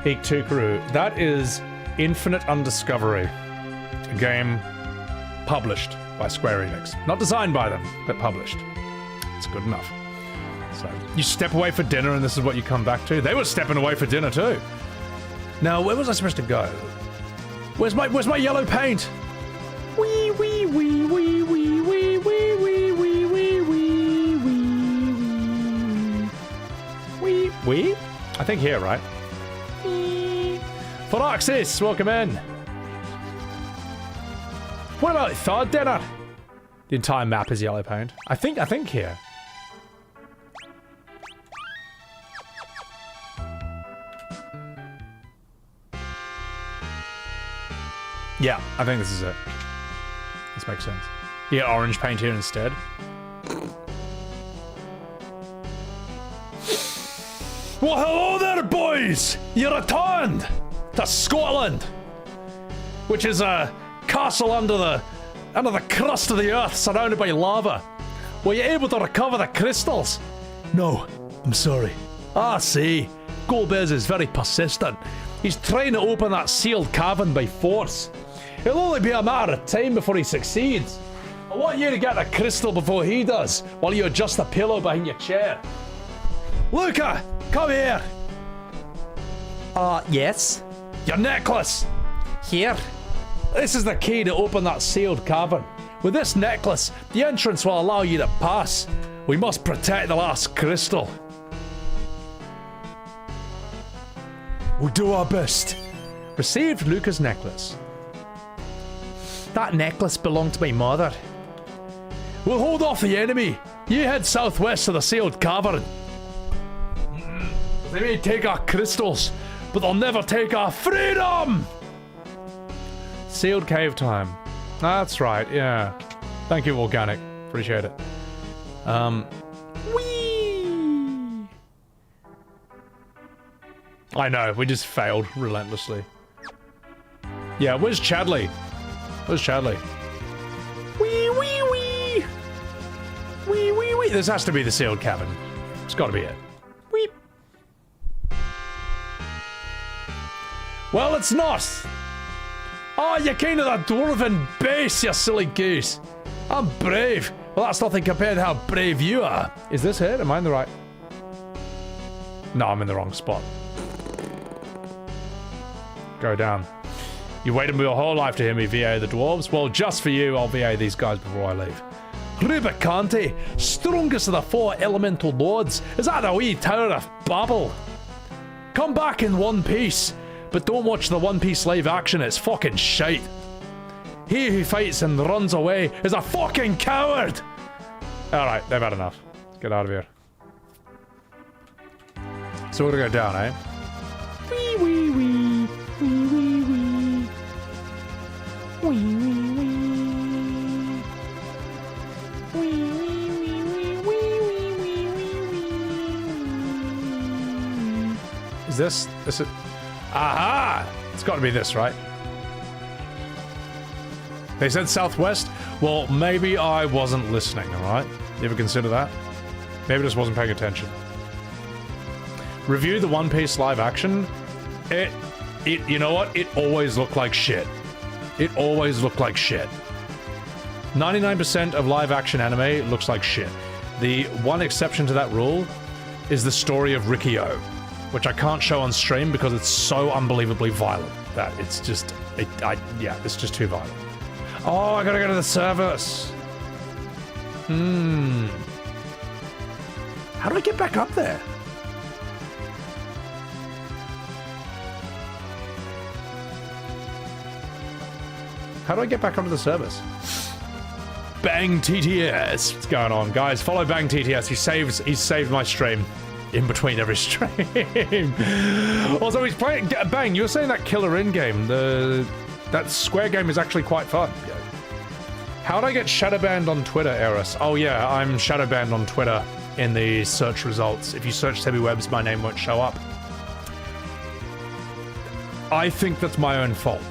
Speaker 1: Iktukuru. That is Infinite Undiscovery. A game published by Square Enix. Not designed by them, but published. It's good enough. So, you step away for dinner and this is what you come back to? They were stepping away for dinner too. Now, where was I supposed to go? Where's my yellow paint? Wee wee wee wee wee wee wee wee wee wee wee wee wee. I think here, right? Firaxis, welcome in. What about third dinner? The entire map is yellow paint. I think here. Yeah, I think this is it. This makes sense. Yeah, orange paint here instead. Well, hello there, boys! You returned to Scotland, which is a castle under the crust of the earth, surrounded by lava. Were you able to recover the crystals?
Speaker 7: No, I'm sorry.
Speaker 1: Ah, see, Golbez is very persistent. He's trying to open that sealed cavern by force. It'll only be a matter of time before he succeeds. I want you to get the crystal before he does, while you adjust the pillow behind your chair. Luca, come here.
Speaker 8: Yes?
Speaker 1: Your necklace.
Speaker 8: Here?
Speaker 1: This is the key to open that sealed cavern. With this necklace, the entrance will allow you to pass. We must protect the last crystal.
Speaker 7: We'll do our best.
Speaker 1: Received Luca's necklace.
Speaker 8: That necklace belonged to my mother.
Speaker 1: We'll hold off the enemy. You head southwest to the sealed cavern. They may take our crystals, but they'll never take our freedom! Sealed cave time. That's right, yeah. Thank you, Organic. Appreciate it. Whee! I know, we just failed relentlessly. Yeah, where's Chadley? Where's Chadley? Wee wee wee! Wee wee wee! This has to be the sealed cavern. It's gotta be it. Weep! Well, it's not! Oh, you're kind of the dwarven base, you silly goose! I'm brave! Well, that's nothing compared to how brave you are! Is this it? Am I in the right... No, I'm in the wrong spot. Go down. You waited your whole life to hear me VA the dwarves? Well, just for you, I'll VA these guys before I leave. Rubicante, strongest of the 4 elemental lords. Is that a wee tower of Babel? come back in One Piece, but don't watch the One Piece live action. It's fucking shite. He who fights and runs away is a fucking coward. All right, they've had enough. Let's get out of here. So we're gonna go down, eh? Wee wee wee, wee wee wee, wee wee wee, wee wee wee wee wee wee. Is this? Is it? Aha! It's got to be this, right? They said southwest. Well, maybe I wasn't listening. All right. You ever consider that? Maybe I just wasn't paying attention. Review the One Piece live action. You know what? It always looked like shit. It always looked like shit. 99% of live action anime looks like shit. The one exception to that rule is the story of Rikio, which I can't show on stream because it's so unbelievably violent that it's just, yeah, it's just too violent. Oh, I gotta go to the service. How do I get back up there? How do I get back onto the service? Bang TTS. What's going on, guys? Follow Bang TTS. He saved my stream in between every stream. Also, he's playing Bang. You were saying that Killer In game. That Square game is actually quite fun. Yeah. How'd I get shadow banned on Twitter, Eris? Oh yeah, I'm shadow banned on Twitter in the search results. If you search Sebi Webs, my name won't show up. I think that's my own fault.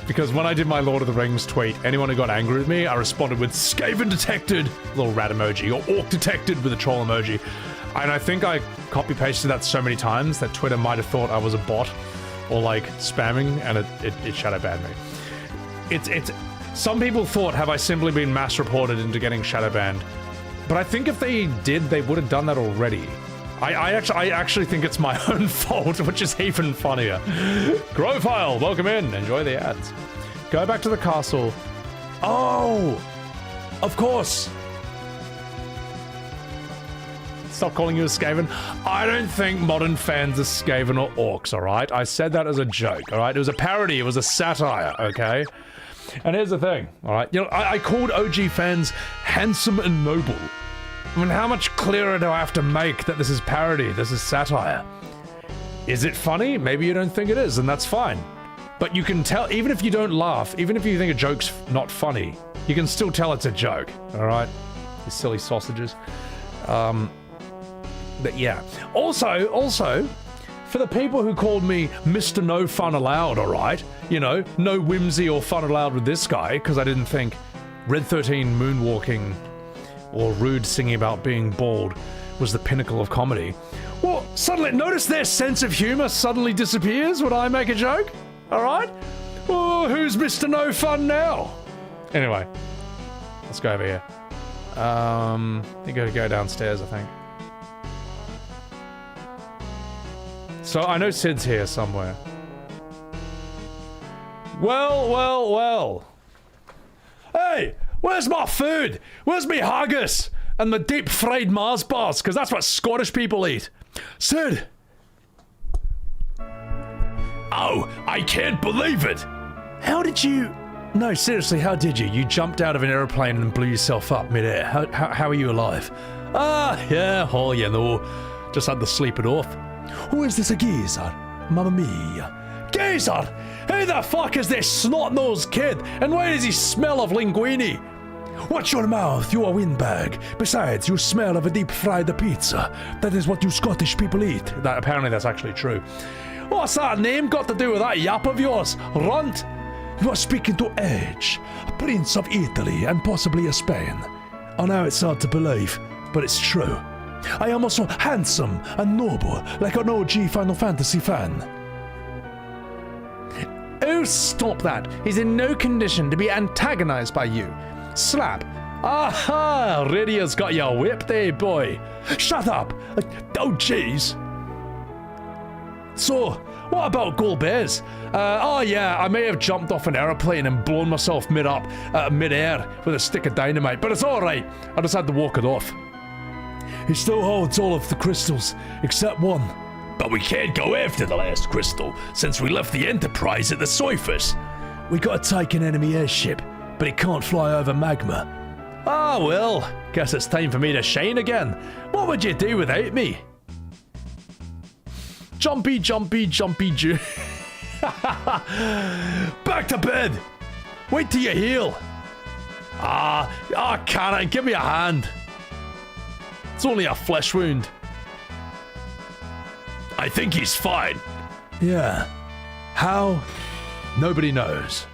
Speaker 1: Because when I did my Lord of the Rings tweet, anyone who got angry with me, I responded with Skaven detected, little rat emoji, or orc detected with a troll emoji. And I think I copy-pasted that so many times that Twitter might have thought I was a bot or like spamming, and it shadow banned me. It's some people thought, have I simply been mass reported into getting shadow banned? But I think if they did, they would have done that already. I actually think it's my own fault, which is even funnier. Growfile, welcome in. Enjoy the ads. Go back to the castle. Oh, of course. Stop calling you a Skaven. I don't think modern fans are Skaven or orcs, all right? I said that as a joke, all right? It was a parody. It was a satire, okay? And here's the thing, all right? You know, I called OG fans handsome and noble. I mean, how much clearer do I have to make that this is parody, this is satire? Is it funny? Maybe you don't think it is, and that's fine. But you can tell, even if you don't laugh, even if you think a joke's not funny, you can still tell it's a joke, alright? You silly sausages. But yeah. Also, for the people who called me Mr. No Fun Allowed, alright? You know, no whimsy or fun allowed with this guy, because I didn't think Red 13 moonwalking or Rude singing about being bald was the pinnacle of comedy. Well, suddenly, notice their sense of humor suddenly disappears when I make a joke? Alright? Oh, who's Mr. No Fun now? Anyway, let's go over here. I think I gotta go downstairs, I think. So, I know Sid's here somewhere. Well. Hey! Where's my food? Where's me haggis? And my deep fried Mars bars, because that's what Scottish people eat. Sid! Oh, I can't believe it! How did you... No, seriously, how did you? You jumped out of an aeroplane and blew yourself up midair. How are you alive? Yeah, oh, you know. Just had to sleep it off. Who is this a geezer? Mamma mia. Geezer? Who the fuck is this snot-nosed kid? And why does he smell of linguine? Watch your mouth, you a windbag. Besides, you smell of a deep-fried pizza. That is what you Scottish people eat. Apparently that's actually true. What's that name got to do with that yap of yours? Runt? You are speaking to Edge, a prince of Italy and possibly of Spain. I know it's hard to believe, but it's true. I am also handsome and noble, like an OG Final Fantasy fan. Oh, stop that. He's in no condition to be antagonized by you. Slap. Aha! Radio's got your whipped, eh, boy? Shut up! Oh, jeez. So, what about Gold Bears? Oh yeah, I may have jumped off an aeroplane and blown myself mid-air with a stick of dynamite, but it's alright. I just had to walk it off. He still holds all of the crystals, except one.
Speaker 7: But we can't go after the last crystal, since we left the Enterprise at the surface. We gotta take an enemy airship, but it can't fly over magma. Ah, well, guess it's time for me to shine again. What would you do without me? Jumpy, jumpy, jumpy, back to bed! Wait till you heal! Cannon, give me a hand. It's only a flesh wound. I think he's fine. Yeah. How? Nobody knows.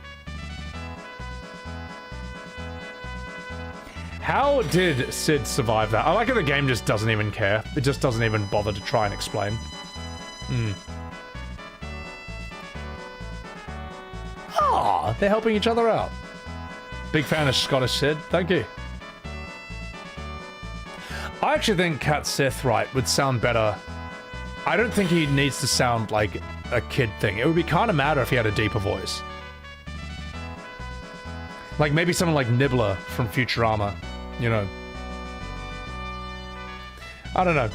Speaker 1: How did Sid survive that? I like how the game just doesn't even care. It just doesn't even bother to try and explain. They're helping each other out. Big fan of Scottish Sid. Thank you. I actually think Cat Sith, right, would sound better. I don't think he needs to sound like a kid thing. It would be kind of madder if he had a deeper voice. Like maybe someone like Nibbler from Futurama, you know. I don't know.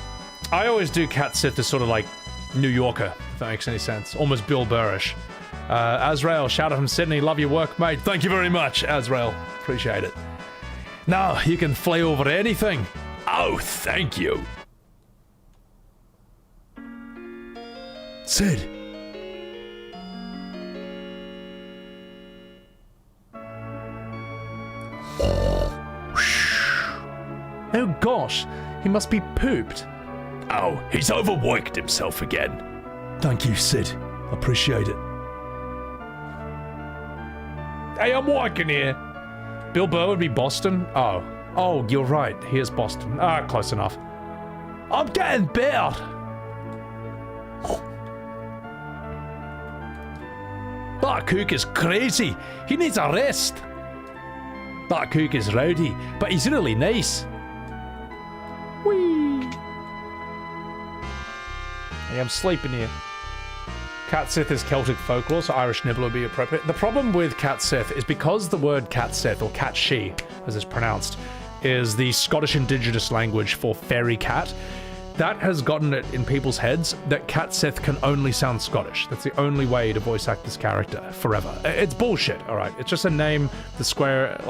Speaker 1: I always do Cat Sith as sort of like New Yorker, if that makes any sense. Almost Bill Burrish. Azrael, shout out from Sydney. Love your work, mate. Thank you very much, Azrael. Appreciate it. Now, you can fly over anything. Oh, thank you.
Speaker 7: Sid.
Speaker 1: Oh gosh, he must be pooped.
Speaker 7: Oh, he's overworked himself again. Thank you, Sid. Appreciate it.
Speaker 1: Hey, I'm walking here. Bill Burr would be Boston? Oh, you're right. He is Boston. Close enough. I'm getting better.
Speaker 7: That cook is crazy. He needs a rest. That cook is rowdy, but he's really nice.
Speaker 1: Whee! Hey, I'm sleeping here. Cat Sith is Celtic folklore, so Irish Nibbler would be appropriate. The problem with Cat Sith is because the word Cat Sith, or Cat She, as it's pronounced, is the Scottish indigenous language for fairy cat, that has gotten it in people's heads that Cat Sith can only sound Scottish. That's the only way to voice act this character forever. It's bullshit, alright? It's just a name the Square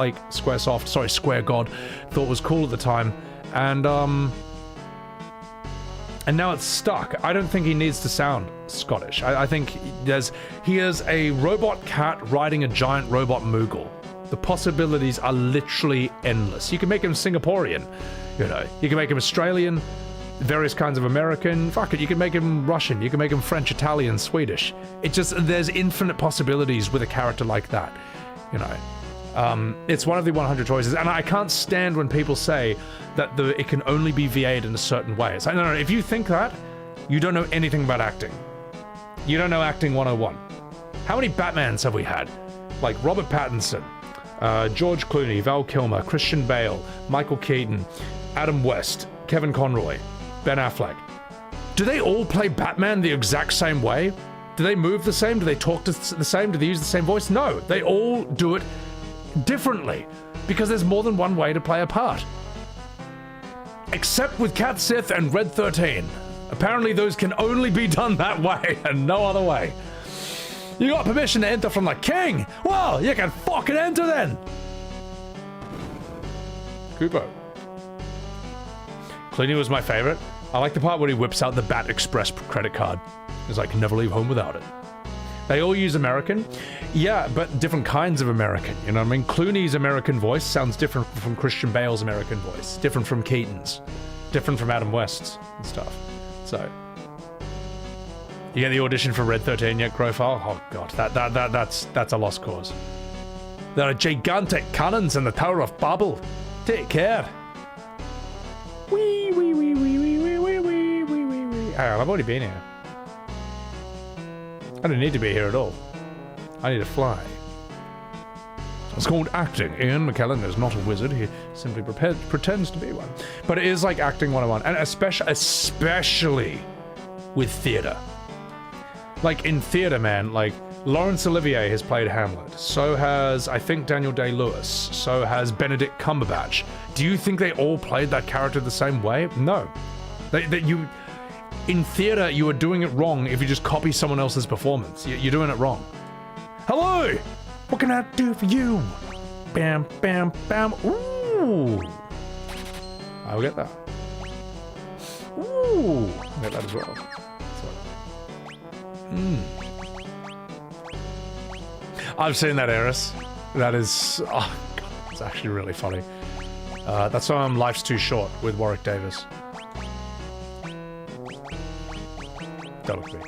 Speaker 1: God thought was cool at the time. And now it's stuck. I don't think he needs to sound Scottish. I think he is a robot cat riding a giant robot Moogle. The possibilities are literally endless. You can make him Singaporean, you know. You can make him Australian, various kinds of American. Fuck it, you can make him Russian. You can make him French, Italian, Swedish. There's infinite possibilities with a character like that, you know. It's one of the 100 choices, and I can't stand when people say that it can only be VA'd in a certain way. It's like, no, if you think that, you don't know anything about acting. You don't know acting 101. How many Batmans have we had? Like Robert Pattinson, George Clooney, Val Kilmer, Christian Bale, Michael Keaton, Adam West, Kevin Conroy, Ben Affleck. Do they all play Batman the exact same way? Do they move the same? Do they talk the same? Do they use the same voice? No, they all do it differently because there's more than one way to play a part. Except with Cat Sith and Red 13. Apparently those can only be done that way and no other way. You got permission to enter from the king? Well, you can fucking enter then! Kupo. Clooney was my favorite. I like the part where he whips out the Bat Express credit card. He's like, never leave home without it. They all use American. Yeah, but different kinds of American, you know what I mean? Clooney's American voice sounds different from Christian Bale's American voice. Different from Keaton's. Different from Adam West's and stuff. So... You get the audition for Red 13 yet, Crowfile? Oh god, that's a lost cause. There are gigantic cannons in the Tower of Babel. Take care. Wee wee wee wee wee wee wee wee wee wee wee. I've already been here. I don't need to be here at all. I need to fly. It's called acting. Ian McKellen is not a wizard. He simply pretends to be one. But it is like acting 101, and especially with theater. Like in theater, man, like Laurence Olivier has played Hamlet. So has, I think, Daniel Day-Lewis. So has Benedict Cumberbatch. Do you think they all played that character the same way? No. in theater, you are doing it wrong if you just copy someone else's performance. You're doing it wrong. Hello! What can I do for you? Bam, bam, bam. Ooh! I'll get that. Ooh! I'll get that as well. I've seen that, Eris. That is... Oh, God, it's actually really funny. That's why Life's Too Short with Warwick Davis. That looks me.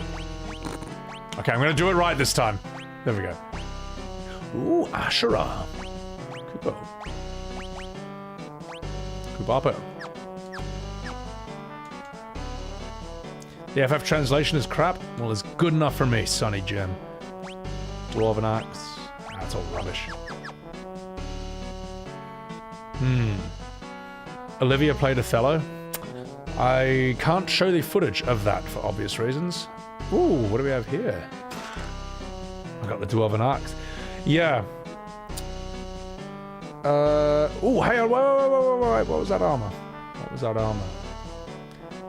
Speaker 1: Okay, I'm gonna do it right this time. There we go. Ooh, Ashura. Kupo. Kubapo. The FF translation is crap. Well, it's good enough for me, Sonny Jim. Dwarven Axe. That's all rubbish. Olivia played Othello. I can't show the footage of that for obvious reasons. Ooh, what do we have here? I got the Dwarven Axe. Yeah. Ooh, hey, wait. What was that armor? What was that armor?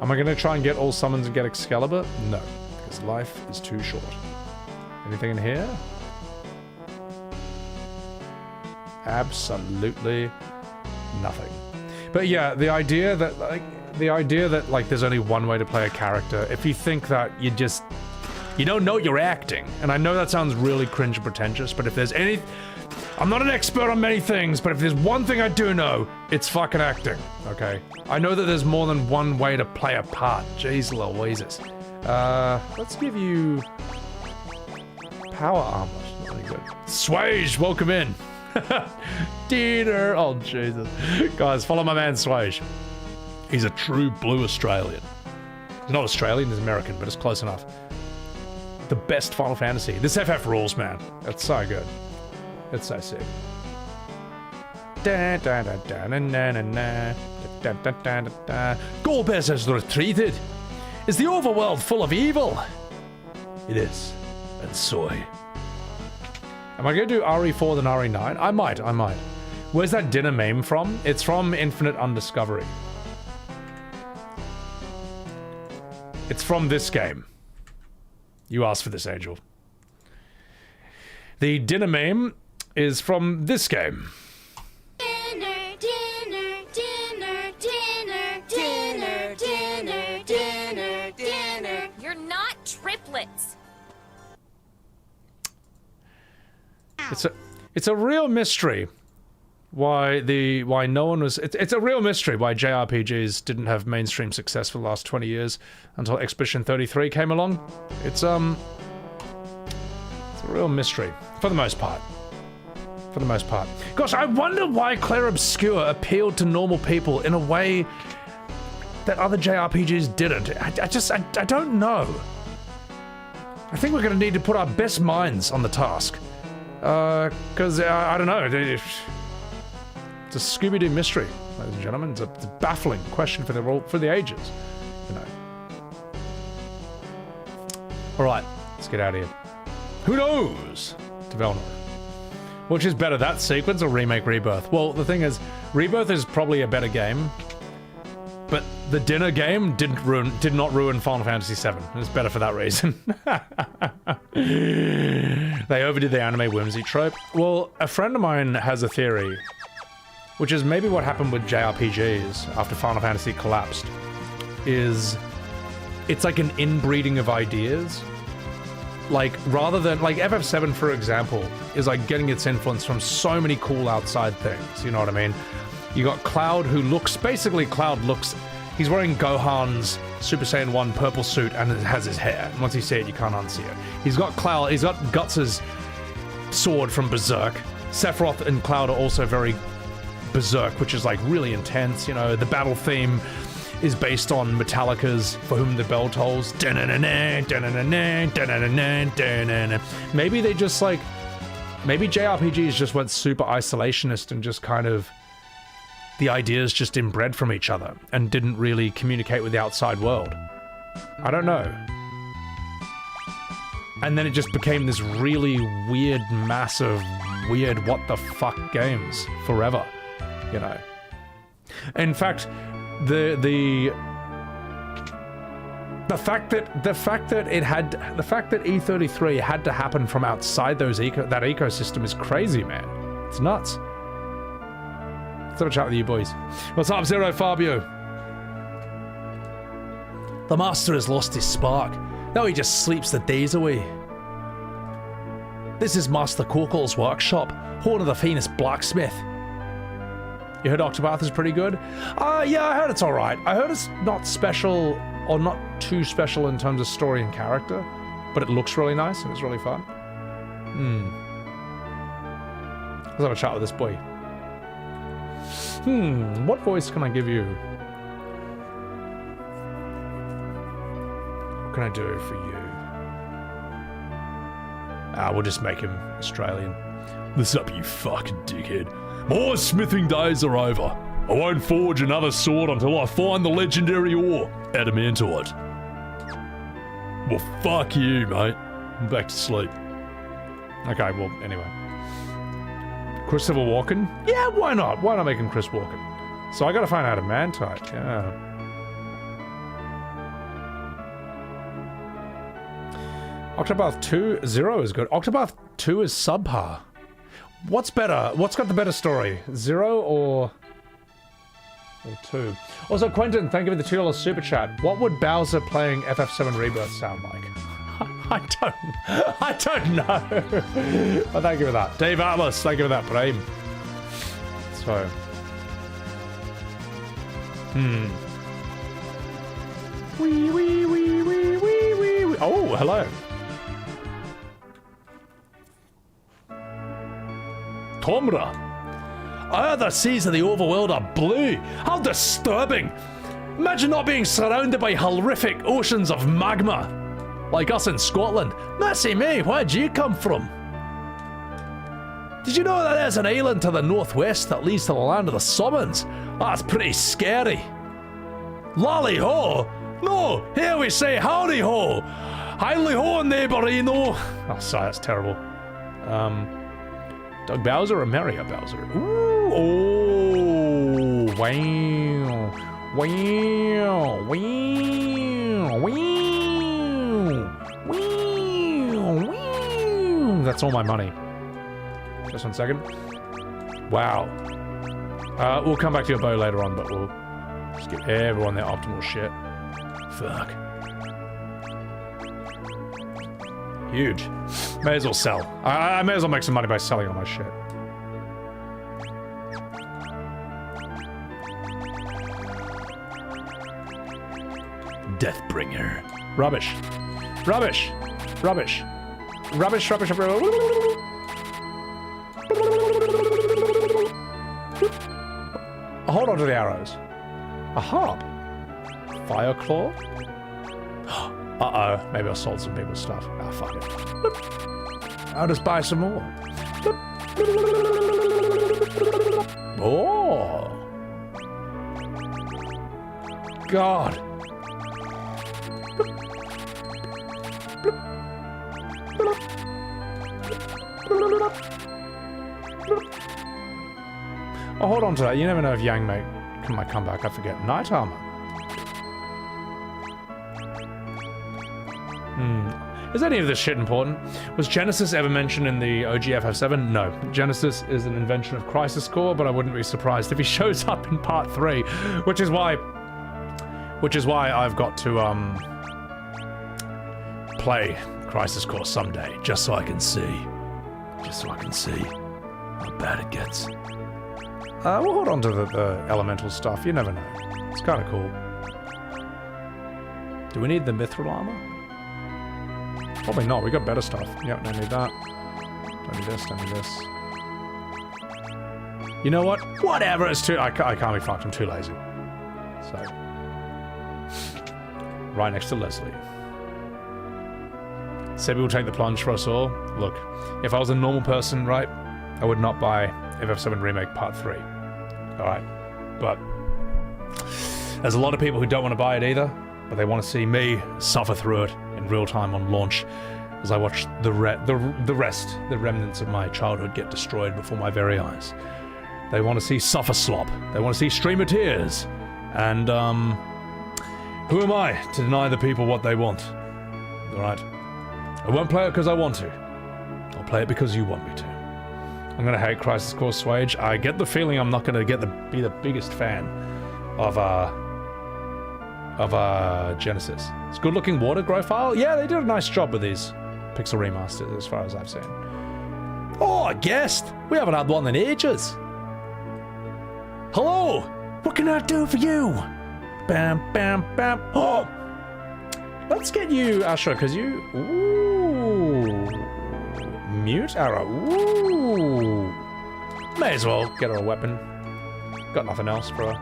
Speaker 1: Am I going to try and get all summons and get Excalibur? No, because life is too short. Anything in here? Absolutely nothing. But yeah, the idea that like there's only one way to play a character, if you think that you don't know you're acting, and I know that sounds really cringe and pretentious, but if there's any, I'm not an expert on many things, but if there's one thing I do know, it's fucking acting, okay? I know that there's more than one way to play a part. Jeez Louises. Let's give you power armor. Not really good. Swage, welcome in. Dinner. Oh, Jesus. Guys, follow my man Swage. He's a true blue Australian. He's not Australian, he's American, but it's close enough. The best Final Fantasy. This FF rules, man. It's so good. It's so sick. Golbez has retreated. Is the overworld full of evil? It is. And soy. Am I going to do RE4 than RE9? I might. Where's that dinner meme from? It's from Infinite Undiscovery. It's from this game. You asked for this, Angel. The dinner meme is from this game.
Speaker 5: Dinner, dinner, dinner, dinner, dinner, dinner, dinner, dinner.
Speaker 3: You're not triplets.
Speaker 1: It's a real mystery why no one was. It's a real mystery why JRPGs didn't have mainstream success for the last 20 years until Expedition 33 came along. It's a real mystery for the most part. Gosh, I wonder why Clair Obscur appealed to normal people in a way that other JRPGs didn't. I don't know. I think we're going to need to put our best minds on the task. Because, I don't know. It's a Scooby-Doo mystery, ladies and gentlemen. It's a baffling question for the ages, you know. Alright, let's get out of here. Who knows? To Velnor. Which is better, that sequence or Remake Rebirth? Well, the thing is, Rebirth is probably a better game, but the dinner game did not ruin Final Fantasy VII. It's better for that reason. They overdid the anime whimsy trope. Well, a friend of mine has a theory, which is maybe what happened with JRPGs after Final Fantasy collapsed, is it's like an inbreeding of ideas. Like, rather than, like, FF7, for example, is like getting its influence from so many cool outside things, you know what I mean? You got Cloud, who looks, basically Cloud looks, he's wearing Gohan's Super Saiyan 1 purple suit and it has his hair. And once you see it, you can't unsee it. He's got Guts' sword from Berserk. Sephiroth and Cloud are also very Berserk, which is like really intense, you know. The battle theme is based on Metallica's For Whom the Bell Tolls. Maybe they just like, maybe JRPGs just went super isolationist and just kind of, the ideas just inbred from each other and didn't really communicate with the outside world. I don't know. And then it just became this really weird, massive, weird what the fuck games forever, you know. The fact that E33 had to happen from outside that ecosystem is crazy, man. It's nuts. Let's have a chat with you boys. What's up, Zero Fabio?
Speaker 7: The master has lost his spark. Now he just sleeps the days away. This is Master Kokol's workshop, home of the finest blacksmith.
Speaker 1: You heard Octopath is pretty good? Yeah, I heard it's alright. I heard it's not special, or not too special in terms of story and character, but it looks really nice and it's really fun. Let's have a chat with this boy. What voice can I give you? What can I do for you? We'll just make him Australian.
Speaker 7: Listen up, you fucking dickhead. My smithing days are over. I won't forge another sword until I find the legendary ore, adamantite. Well, fuck you, mate. I'm back to sleep.
Speaker 1: Okay, well, anyway. Christopher Walken? Yeah, why not? Why not make him Chris Walken? So I gotta find out adamantite, yeah. Octopath 2, 0 is good. Octopath 2 is subpar. What's better? What's got the better story? 0 or 2? Also, Quentin, thank you for the $2 super chat. What would Bowser playing FF7 Rebirth sound like? I don't know. But thank you for that. Dave Atlas, thank you for that, Prime. So. Wee, wee, wee, wee, wee, wee. Oh, hello.
Speaker 7: Tomra. I heard the seas of the overworld are blue. How disturbing. Imagine not being surrounded by horrific oceans of magma. Like us in Scotland. Mercy me, where'd you come from? Did you know that there's an island to the northwest that leads to the land of the summons? That's pretty scary. Lally ho? No, here we say howdy ho. Howdy ho, neighborino.
Speaker 1: Oh, sorry, that's terrible. Doug Bowser or Mario Bowser? Ooh, oh, wow. Wow, wow, wow, wow. That's all my money. Just 1 second. Wow. We'll come back to your bow later on, but we'll just give everyone their optimal shit. Fuck. Huge. May as well sell. I may as well make some money by selling all my shit.
Speaker 7: Deathbringer.
Speaker 1: Rubbish. Rubbish. Rubbish. Rubbish, rubbish, rubbish. Hold on to the arrows. A harp. Fireclaw? Uh-oh. Maybe I sold some people's stuff. Ah, fuck it. I'll just buy some more. Oh. God. Oh, hold on to that. You never know if Yang might come back. I forget. Night armor. Is any of this shit important? Was Genesis ever mentioned in the OG FF7? No. Genesis is an invention of Crisis Core, but I wouldn't be surprised if he shows up in Part 3, which is why I've got to play Crisis Core someday, just so I can see. Just so I can see how bad it gets. We'll hold on to the elemental stuff. You never know. It's kind of cool. Do we need the mithril armor? Probably not. We got better stuff. Yep, don't need that. Don't need this. Don't need this. You know what? Whatever. It's too. I can't be fucked. I'm too lazy. So, right next to Leslie. Sebi will take the plunge for us all. Look, if I was a normal person, right, I would not buy FF7 Remake Part 3. Alright. But there's a lot of people who don't want to buy it either, but they want to see me suffer through it in real time on launch as I watch the remnants of my childhood get destroyed before my very eyes. They want to see suffer slop. They want to see stream of tears. And Who am I to deny the people what they want? Alright. I won't play it because I want to. I'll play it because you want me to. I'm gonna hate Crisis Core Swage. I get the feeling I'm not gonna be the biggest fan of Genesis. It's good looking water grow file. Yeah, they did a nice job with these pixel remasters as far as I've seen. Oh, a guest! We haven't had one in ages. Hello! What can I do for you? Bam, bam, bam. Oh! Let's get you, Asher, because you... Ooh. Mute arrow. Ooh. May as well get her a weapon. Got nothing else for her.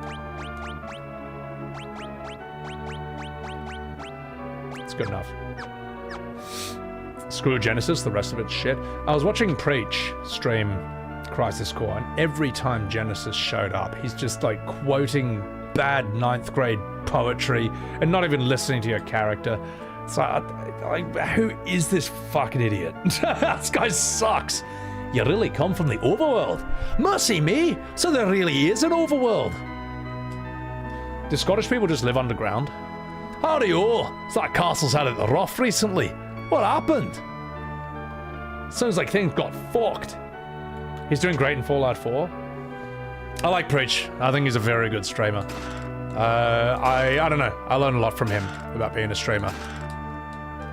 Speaker 1: It's good enough. Screw Genesis, the rest of it's shit. I was watching Preach stream Crisis Core, and every time Genesis showed up, he's just like quoting bad 9th grade poetry and not even listening to your character. It's like, who is this fucking idiot? This guy sucks. You really come from the overworld? Mercy me! So there really is an overworld. Do Scottish people just live underground? Howdy-o! It's like castle's had it rough recently. What happened? Sounds like things got fucked. He's doing great in Fallout 4. I like Preach. I think he's a very good streamer. I don't know. I learned a lot from him about being a streamer.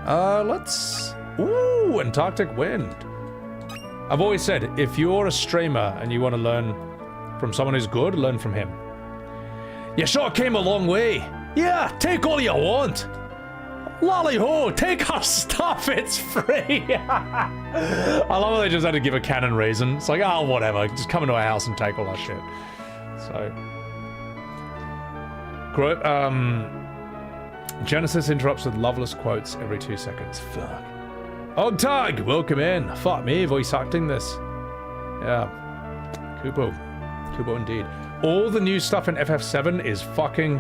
Speaker 1: Let's... Ooh, Antarctic Wind. I've always said, if you're a streamer and you want to learn from someone who's good, learn from him. You sure came a long way. Yeah, take all you want. Lolly ho, take our stuff, it's free. I love how they just had to give a canon reason. It's like, oh, whatever, just come into our house and take all our shit. So... Genesis interrupts with loveless quotes every 2 seconds. Fuck. Ogtag, welcome in. Fuck me, voice acting this. Yeah. Kubo. Kubo indeed. All the new stuff in FF7 is fucking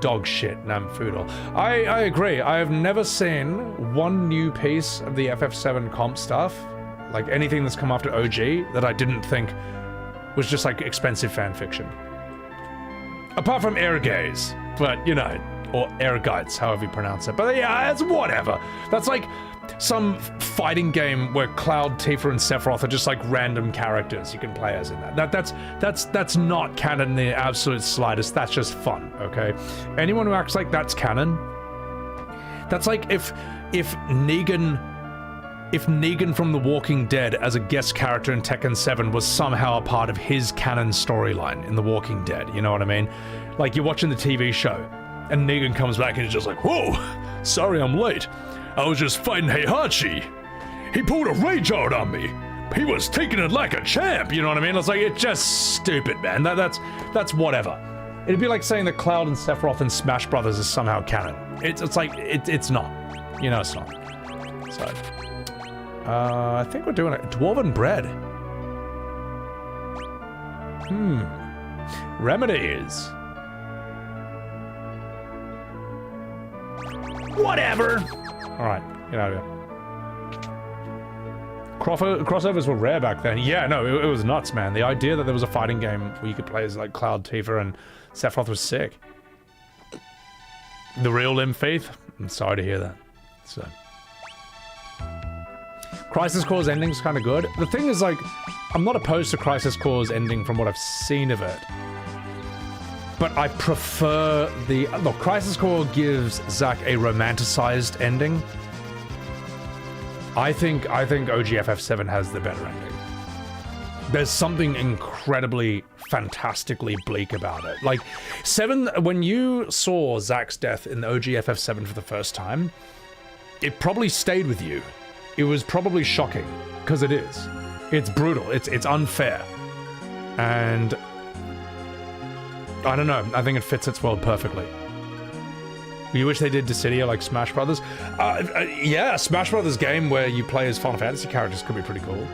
Speaker 1: dog shit, Namfoodle. I agree. I have never seen one new piece of the FF7 comp stuff, like anything that's come after OG, that I didn't think was just like expensive fanfiction. Apart from Airgaze, but you know, or Airguides, however you pronounce it. But yeah, it's whatever. That's like some fighting game where Cloud, Tifa, and Sephiroth are just like random characters you can play as in that. That's not canon in the absolute slightest. That's just fun, okay? Anyone who acts like that's canon, that's like if Negan from The Walking Dead as a guest character in Tekken 7 was somehow a part of his canon storyline in The Walking Dead, you know what I mean? Like you're watching the TV show and Negan comes back and he's just like, whoa, sorry I'm late. I was just fighting Heihachi. He pulled a rage out on me. He was taking it like a champ, you know what I mean? It's like, it's just stupid, man. That's whatever. It'd be like saying that Cloud and Sephiroth in Smash Brothers is somehow canon. It's like, it's not. You know it's not. So, I think we're doing it. Dwarven bread. Remedies. Whatever. All right, get out of here. Crossovers were rare back then. Yeah, no, it was nuts, man. The idea that there was a fighting game where you could play as like Cloud, Tifa, and Sephiroth was sick. The real Limb Faith? I'm sorry to hear that. So, Crisis Core's ending's kind of good. The thing is, like, I'm not opposed to Crisis Core's ending from what I've seen of it. But I prefer the... Look, Crisis Core gives Zack a romanticized ending. I think OGFF7 has the better ending. There's something incredibly, fantastically bleak about it. Like, 7, when you saw Zack's death in the OGFF7 for the first time, it probably stayed with you. It was probably shocking, because it is. It's brutal, it's unfair. And... I don't know, I think it fits its world perfectly. You wish they did Dissidia like Smash Brothers? Yeah, Smash Brothers game where you play as Final Fantasy characters could be pretty cool.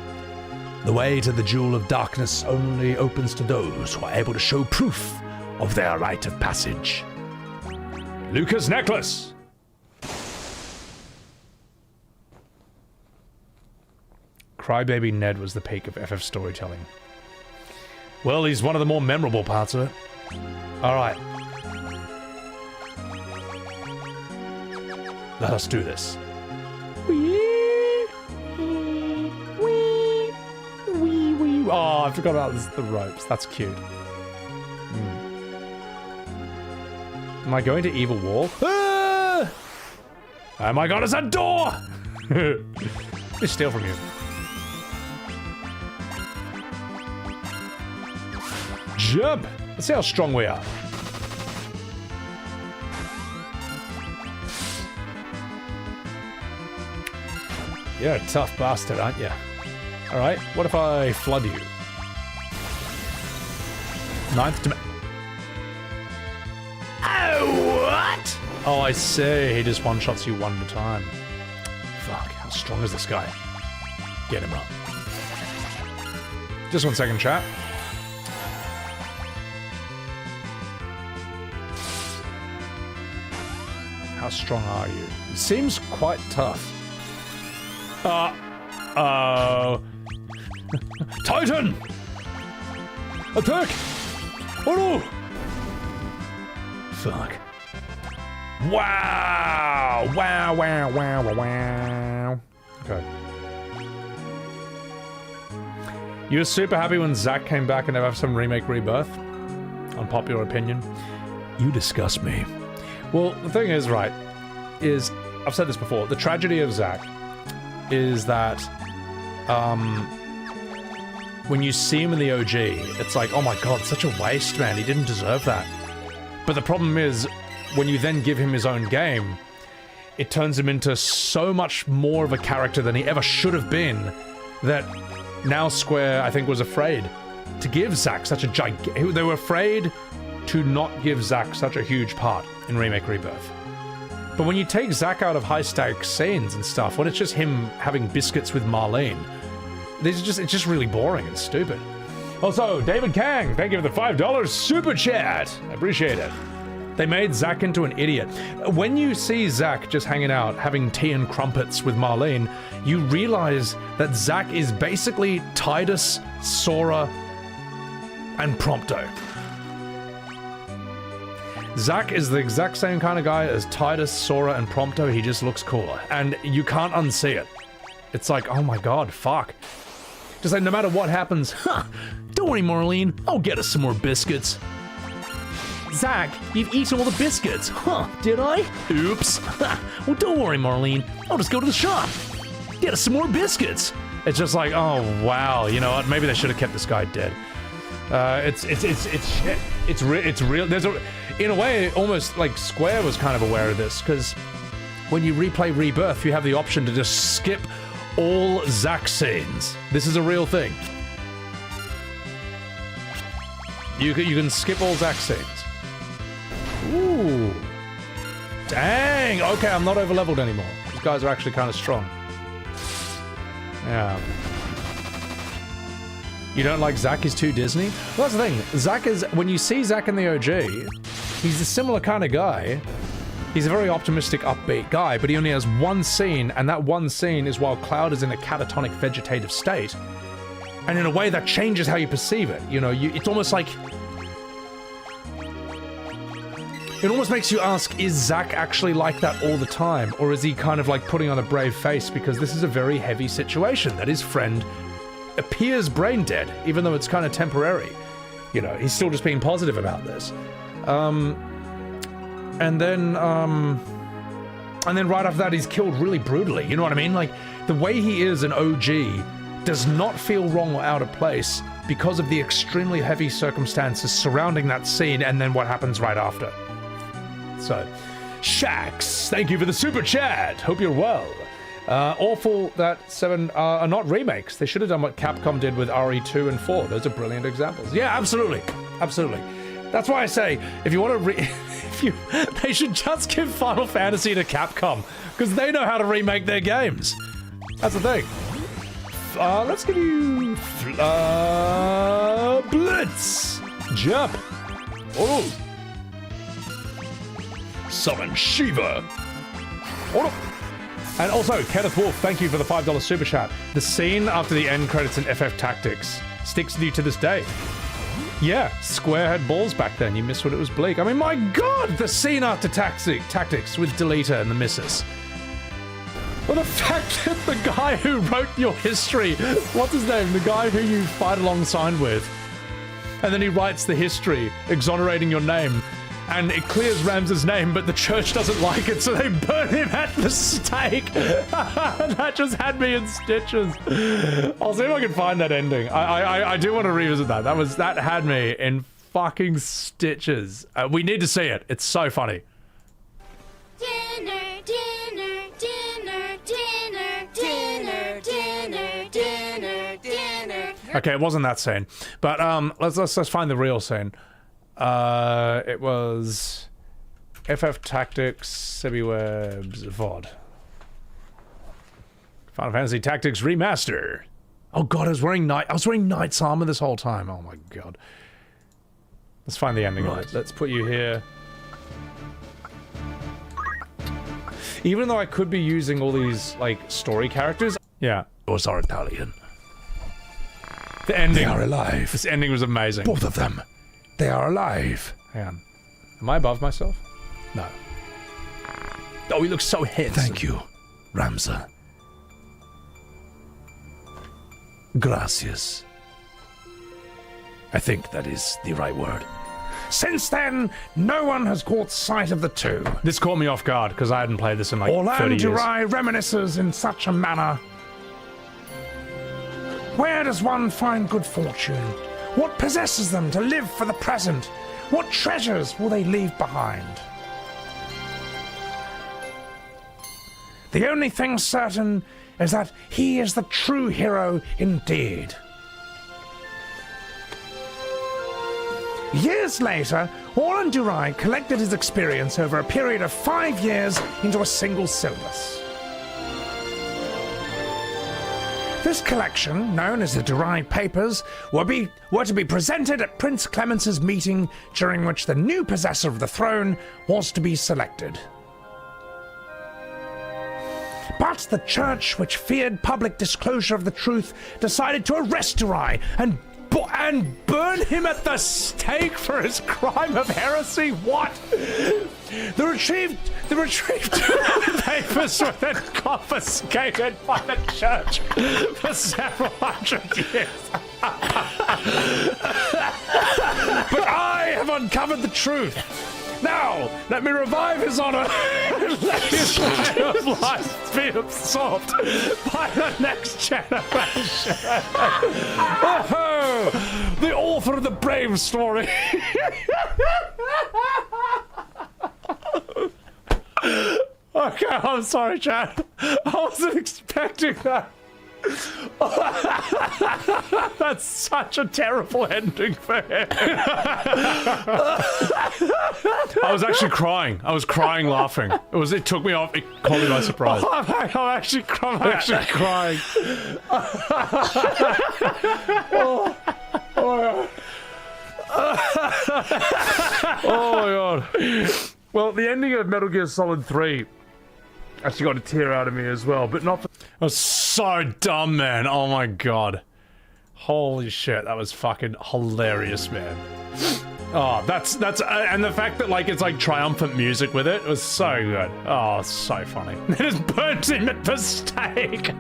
Speaker 7: The way to the Jewel of Darkness only opens to those who are able to show proof of their rite of passage.
Speaker 1: Lucas Necklace! Crybaby Ned was the peak of FF storytelling. Well, he's one of the more memorable parts of it. Alright. Let us do this. Oh, I forgot about the ropes. That's cute. Am I going to Evil Wall? Ah! Oh my god, it's a door! Let me steal from you. Jump! Let's see how strong we are. You're a tough bastard, aren't you? Alright, what if I flood you? 9th dimension. Oh, what? Oh, I see. He just one-shots you one at a time. Fuck, how strong is this guy? Get him up. Just 1 second, chat. How strong are you? Seems quite tough. Oh. Titan! Attack! Oh no! Fuck. Wow! Wow, wow, wow, wow, wow. Okay. You were super happy when Zack came back and FF7 Remake Rebirth? Unpopular opinion.
Speaker 7: You disgust me.
Speaker 1: Well, the thing is, right, is, I've said this before, the tragedy of Zack is that, when you see him in the OG, it's like, oh my god, such a waste, man, he didn't deserve that. But the problem is, when you then give him his own game, it turns him into so much more of a character than he ever should have been, that now Square, I think, was afraid to give Zack such a gigantic... They were afraid to not give Zack such a huge part in Remake Rebirth. But when you take Zack out of high-stakes scenes and stuff, when it's just him having biscuits with Marlene, it's just really boring and stupid. Also, David Kang, thank you for the $5 super chat. I appreciate it. They made Zack into an idiot. When you see Zack just hanging out, having tea and crumpets with Marlene, you realize that Zack is basically Tidus, Sora, and Prompto. Zack is the exact same kind of guy as Tidus, Sora, and Prompto. He just looks cooler. And you can't unsee it. It's like, oh my god, fuck. Just like, no matter what happens, don't worry, Marlene, I'll get us some more biscuits. Zack, you've eaten all the biscuits. Huh, did I? Oops. Well, don't worry, Marlene, I'll just go to the shop. Get us some more biscuits. It's just like, oh wow, you know what? Maybe they should have kept this guy dead. It's real. There's a, in a way, almost like Square was kind of aware of this, because when you replay Rebirth, you have the option to just skip all Zack scenes. This is a real thing. You can skip all Zack scenes. Ooh. Dang! Okay, I'm not overleveled anymore. These guys are actually kind of strong. Yeah. You don't like Zack? He's too Disney? Well, that's the thing. Zack is... When you see Zack in the OG, he's a similar kind of guy. He's a very optimistic, upbeat guy, but he only has one scene, and that one scene is while Cloud is in a catatonic vegetative state. And in a way that changes how you perceive it. You know, it's almost like... It almost makes you ask, is Zack actually like that all the time? Or is he kind of like putting on a brave face because this is a very heavy situation that his friend appears brain dead, even though it's kind of temporary. You know, he's still just being positive about this. And then right after that, he's killed really brutally. You know what I mean? Like, the way he is an OG does not feel wrong or out of place because of the extremely heavy circumstances surrounding that scene and then what happens right after. So, Shax, thank you for the super chat. Hope you're well. Awful that 7 are not remakes. They should have done what Capcom did with RE2 and 4. Those are brilliant examples. Yeah, absolutely. Absolutely. That's why I say, if you want to they should just give Final Fantasy to Capcom, because they know how to remake their games. That's the thing. Let's give you Blitz. Jump. Oh. Summon Shiva. Oh. And also, Kenneth Wolf, thank you for the $5 super chat. The scene after the end credits in FF Tactics sticks with you to this day. Yeah, Square had balls back then. You missed when it was bleak. I mean, my god, the scene after Tactics with Delita and the Missus. Well, the fact that the guy who wrote your history, what's his name? The guy who you fight alongside with, and then he writes the history, exonerating your name, and it clears Ramses' name, but the church doesn't like it, so they burn him at the stake. That just had me in stitches. I'll see if I can find that ending. I do want to revisit that. That had me in fucking stitches. We need to see it. It's so funny.
Speaker 5: Dinner, dinner, dinner, dinner, dinner, dinner, dinner, dinner.
Speaker 1: Okay, it wasn't that scene, but let's find the real scene. It was FF Tactics, Civiwebs, VOD. Final Fantasy Tactics Remaster. Oh god, I was wearing knight's armor this whole time. Oh my god. Let's find the ending of it. Let's put you here. Even though I could be using all these, like, story characters. Yeah.
Speaker 7: Yours are Italian.
Speaker 1: The ending.
Speaker 7: They are alive.
Speaker 1: This ending was amazing.
Speaker 7: Both of them. They are alive.
Speaker 1: Hang on. Am I above myself? No. Oh, he looks so handsome.
Speaker 7: Thank you, Ramza. Gracias. I think that is the right word. Since then, no one has caught sight of the two.
Speaker 1: This caught me off guard because I hadn't played this in like 30
Speaker 7: Orlando
Speaker 1: years.
Speaker 7: Durai reminisces in such a manner. Where does one find good fortune? What possesses them to live for the present? What treasures will they leave behind? The only thing certain is that he is the true hero indeed. Years later, Orlan Durai collected his experience over a period of 5 years into a single syllabus. This collection, known as the Durai Papers, were to be presented at Prince Clemence's meeting, during which the new possessor of the throne was to be selected. But the church, which feared public disclosure of the truth, decided to arrest Durai and burn him at the stake for his crime of heresy. What? The retrieved papers were then confiscated by the church for several hundred years. But I have uncovered the truth. Now, let me revive his honor and let his way of life be absorbed by the next generation. Oh, the author of the Brave story. Okay, I'm sorry, Chad. I wasn't expecting that. That's such a terrible ending for him. I was actually crying. I was crying laughing. It took me off. It caught me by surprise. I'm actually crying. Oh my god. Well, the ending of Metal Gear Solid 3 actually got a tear out of me as well, but not for... It was so dumb, man. Oh my god. Holy shit, that was fucking hilarious, man. Oh, that's and the fact that, like, it's like triumphant music with it was so good. Oh, so funny. It just burnt him at the stake.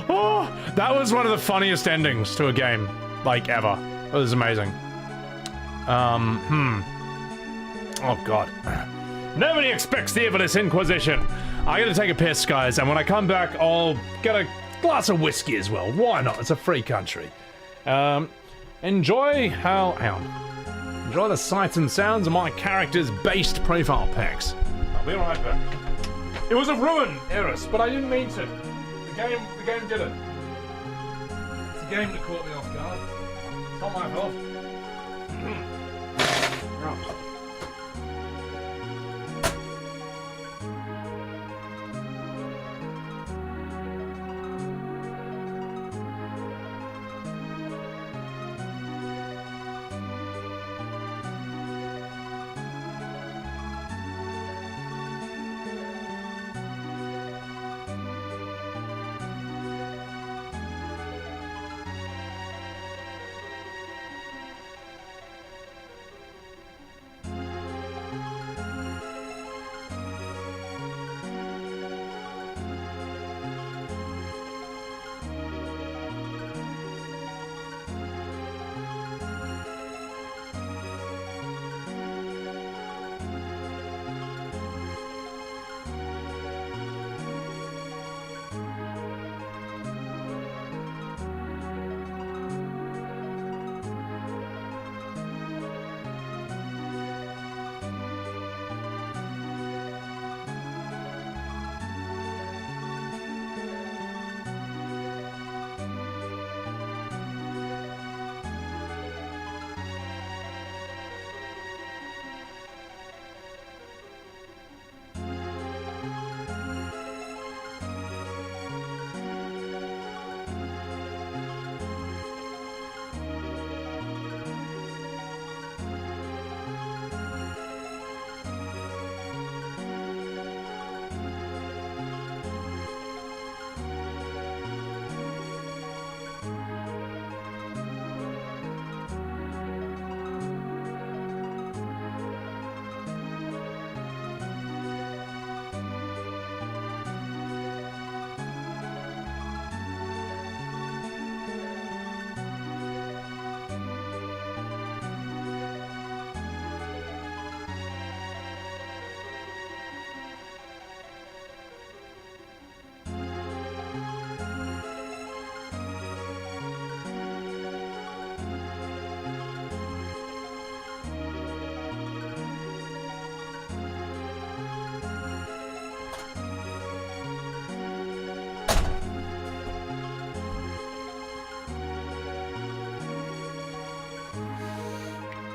Speaker 7: Oh, that was one of the funniest endings to a game, like, ever. It was amazing. Oh god. Nobody expects the Evilist Inquisition. I gotta take a piss, guys, and when I come back, I'll get a glass of whiskey as well. Why not? It's a free country. Enjoy the sights and sounds of my character's based profile pics. I'll be right back. It was a ruin, Eris, but I didn't mean to. The game did it. It's the game that caught me off guard. It's not my fault. Oh.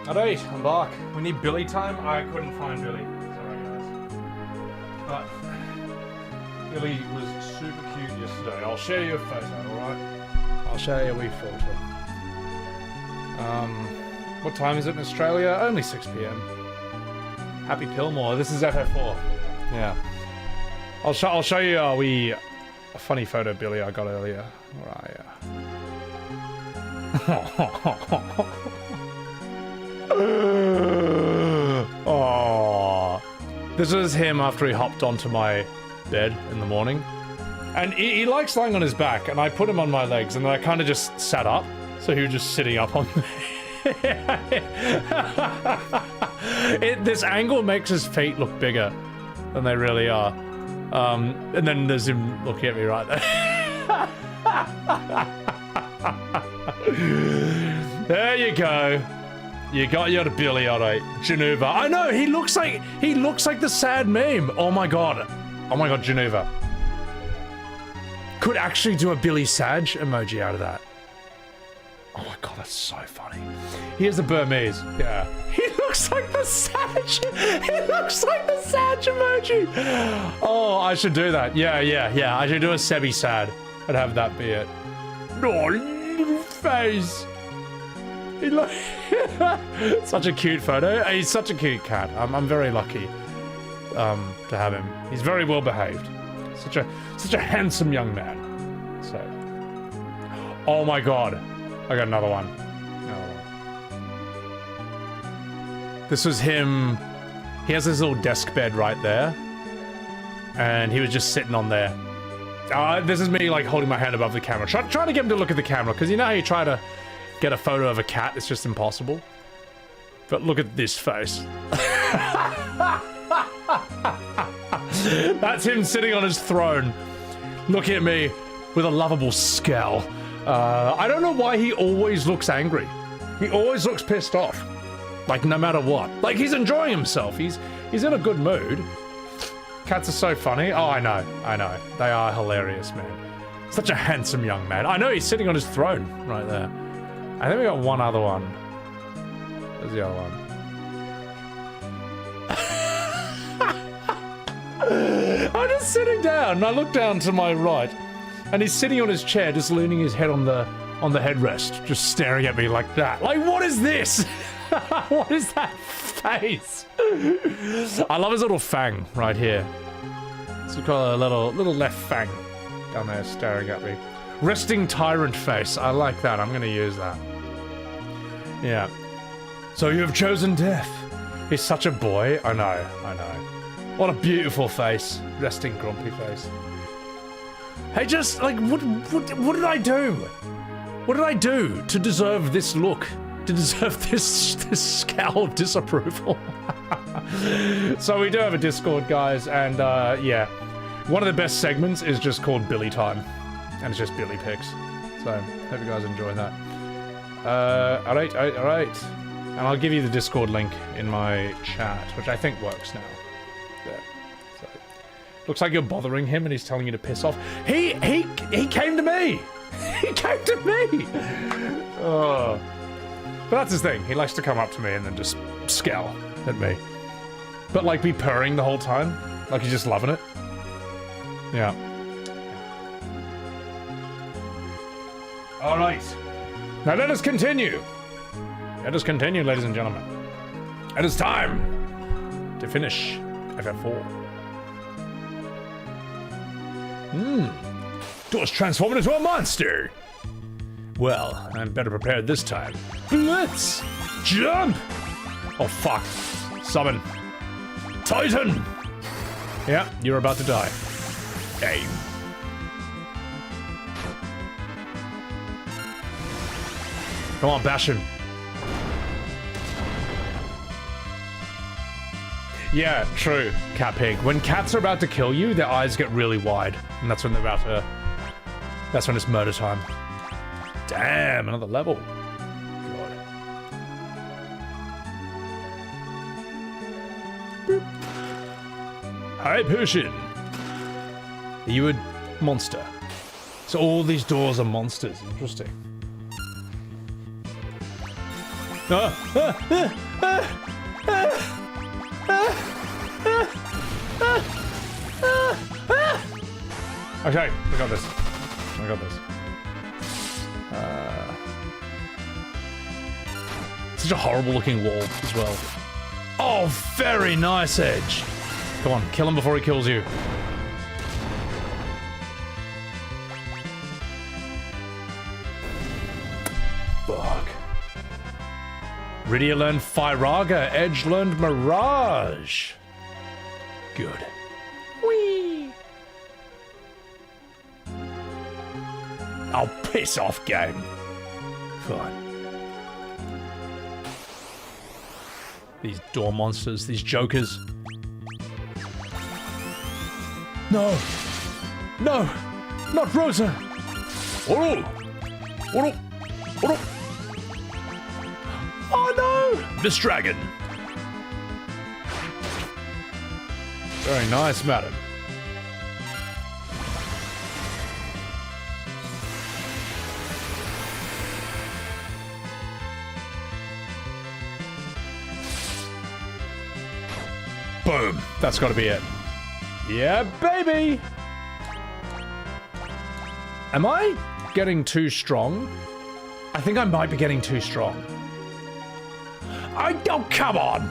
Speaker 1: Alright, I'm back. We need Billy time. I couldn't find Billy. Sorry, guys. But Billy was super cute yesterday. I'll share you a photo, alright? I'll show you a wee photo. What time is it in Australia? Only 6 p.m. Happy Pillmore. This is FF4. Yeah. I'll show you a funny photo, Billy, I got earlier. Right. Oh, this was him after he hopped onto my bed in the morning, and he likes lying on his back, and I put him on my legs, and then I kind of just sat up, so he was just sitting up on me. This angle makes his feet look bigger than they really are. And then there's him looking at me right there. There you go. You got your Billy, alright. Geneva. I know, he looks like the sad meme. Oh my god. Oh my god, Geneva. Could actually do a Billy Sag emoji out of that. Oh my god, that's so funny. Here's the Burmese. Yeah. He looks like the Sag. He looks like the Sag emoji. Oh, I should do that. Yeah. I should do a Sebi Sad and have that be it. Oh, little face. He such a cute photo. He's such a cute cat. I'm very lucky to have him. He's very well behaved. Such a handsome young man. So. Oh my god. I got another one. This was him. He has this little desk bed right there. And he was just sitting on there. This is me like holding my hand above the camera. Trying to get him to look at the camera. Because you know how you try to get a photo of a cat? It's just impossible. But look at this face. That's him sitting on his throne. Looking at me with a lovable scowl. I don't know why he always looks angry. He always looks pissed off. Like, no matter what. Like, he's enjoying himself. He's in a good mood. Cats are so funny. Oh, I know. They are hilarious, man. Such a handsome young man. I know, he's sitting on his throne right there. I think we got one other one. There's the other one. I'm just sitting down, and I look down to my right, and he's sitting on his chair, just leaning his head on the headrest, just staring at me like that. Like, what is this? What is that face? I love his little fang right here. It's got a little left fang down there staring at me. Resting tyrant face. I like that. I'm gonna use that. Yeah. So you have chosen death. He's such a boy. I know. What a beautiful face. Resting grumpy face. Hey, just, like, what did I do? What did I do to deserve this look? To deserve this scowl of disapproval? So we do have a Discord, guys, and, yeah. One of the best segments is just called Billy Time. And it's just Billy Pics. So, hope you guys enjoy that. Alright. And I'll give you the Discord link in my chat, which I think works now. There. So, looks like you're bothering him and he's telling you to piss off. He came to me! He came to me! Oh. But that's his thing. He likes to come up to me and then just scowl at me. But like be purring the whole time. Like he's just loving it. Yeah. Alright. Now let us continue. Let us continue, ladies and gentlemen. It is time to finish FF4. Doors transformed into a monster. Well, I'm better prepared this time. Blitz! Jump! Oh fuck. Summon. Titan! Yeah, you're about to die. Aim. Come on, bash him. Yeah, true, Cat Pig. When cats are about to kill you, their eyes get really wide. And that's when they're about to... That's when it's murder time. Damn, another level. God. Boop. Hi, Persian. Are you a monster? So all these doors are monsters. Interesting. Okay, I got this. I got this. Such a horrible looking wall as well. Oh, very nice, Edge. Come on, kill him before he kills you. Fuck. Rydia learned Firaga, Edge learned Mirage. Good. Whee! Oh, piss off, game. Fine. These door monsters, these jokers. No! No! Not Rosa! Oh! Oh! Oh! Oh no! This dragon. Very nice, madam. Boom. That's got to be it. Yeah, baby! Am I getting too strong? I think I might be getting too strong. Oh, come on!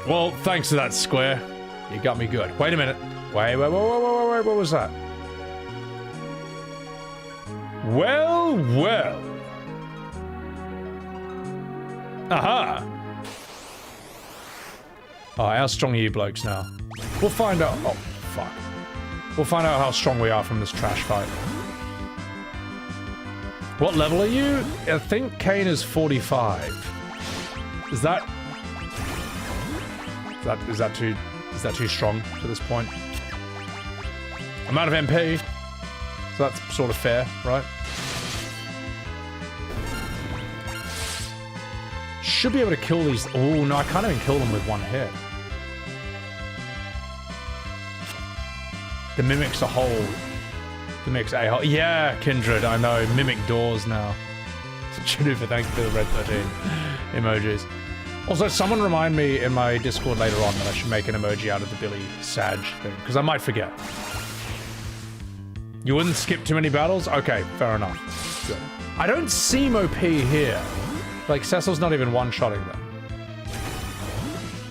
Speaker 1: Well, thanks to that square. You got me good. Wait a minute. Wait, what was that? Well, well. Aha! Oh, how strong are you blokes now? We'll find out. Oh, fuck. We'll find out how strong we are from this trash fight. What level are you? I think Kane is 45. Is that too strong to this point? I'm out of MP, so that's sort of fair, right? Should be able to kill these. Oh no, I can't even kill them with one hit. The mimic's a hole. The mimic's a hole. Yeah, Kindred, I know. Mimic doors now. Jennifer, thank you for the red 13 emojis. Also, someone remind me in my Discord later on that I should make an emoji out of the Billy Sag thing, because I might forget. You wouldn't skip too many battles? Okay, fair enough. Good. I don't seem OP here. Like, Cecil's not even one-shotting them.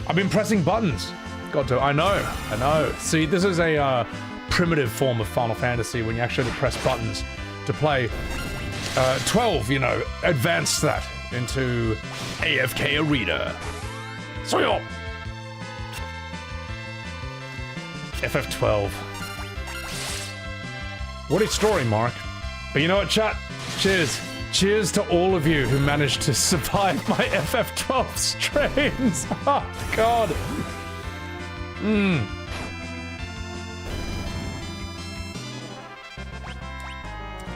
Speaker 1: I've been pressing buttons. Got to. I know. See, this is a primitive form of Final Fantasy when you actually press buttons to play. 12, you know, advance that into AFK Arena. So yo! FF12. What a story, Mark. But you know what, chat? Cheers. Cheers to all of you who managed to survive my FF12 streams. Oh, God.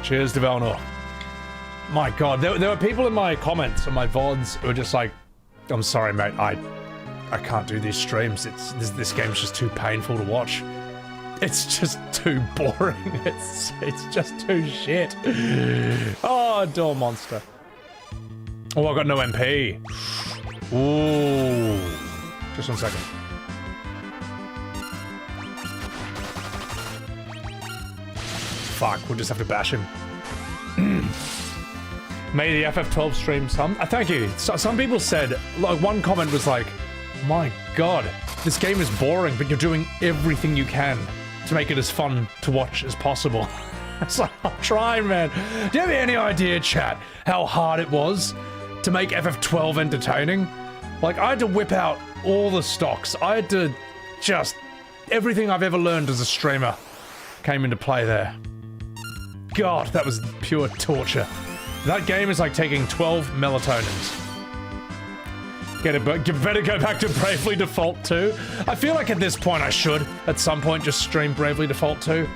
Speaker 1: Cheers to Velnor. My God, there were people in my comments on my VODs who were just like, I'm sorry, mate, I can't do these streams. This game's just too painful to watch. It's just too boring. It's just too shit. Oh, door monster. Oh, I got no MP. Ooh. Just 1 second. Fuck, we'll just have to bash him. May the FF12 stream some. Thank you. Some people said, like, one comment was like, my God, this game is boring, but you're doing everything you can to make it as fun to watch as possible. It's like, I'm trying, man. Do you have any idea, chat, how hard it was to make FF12 entertaining? Like, I had to whip out all the stocks. I had to just... Everything I've ever learned as a streamer came into play there. God, that was pure torture. That game is like taking 12 melatonins. Better go back to Bravely Default 2. I feel like at this point I should, at some point, just stream Bravely Default 2.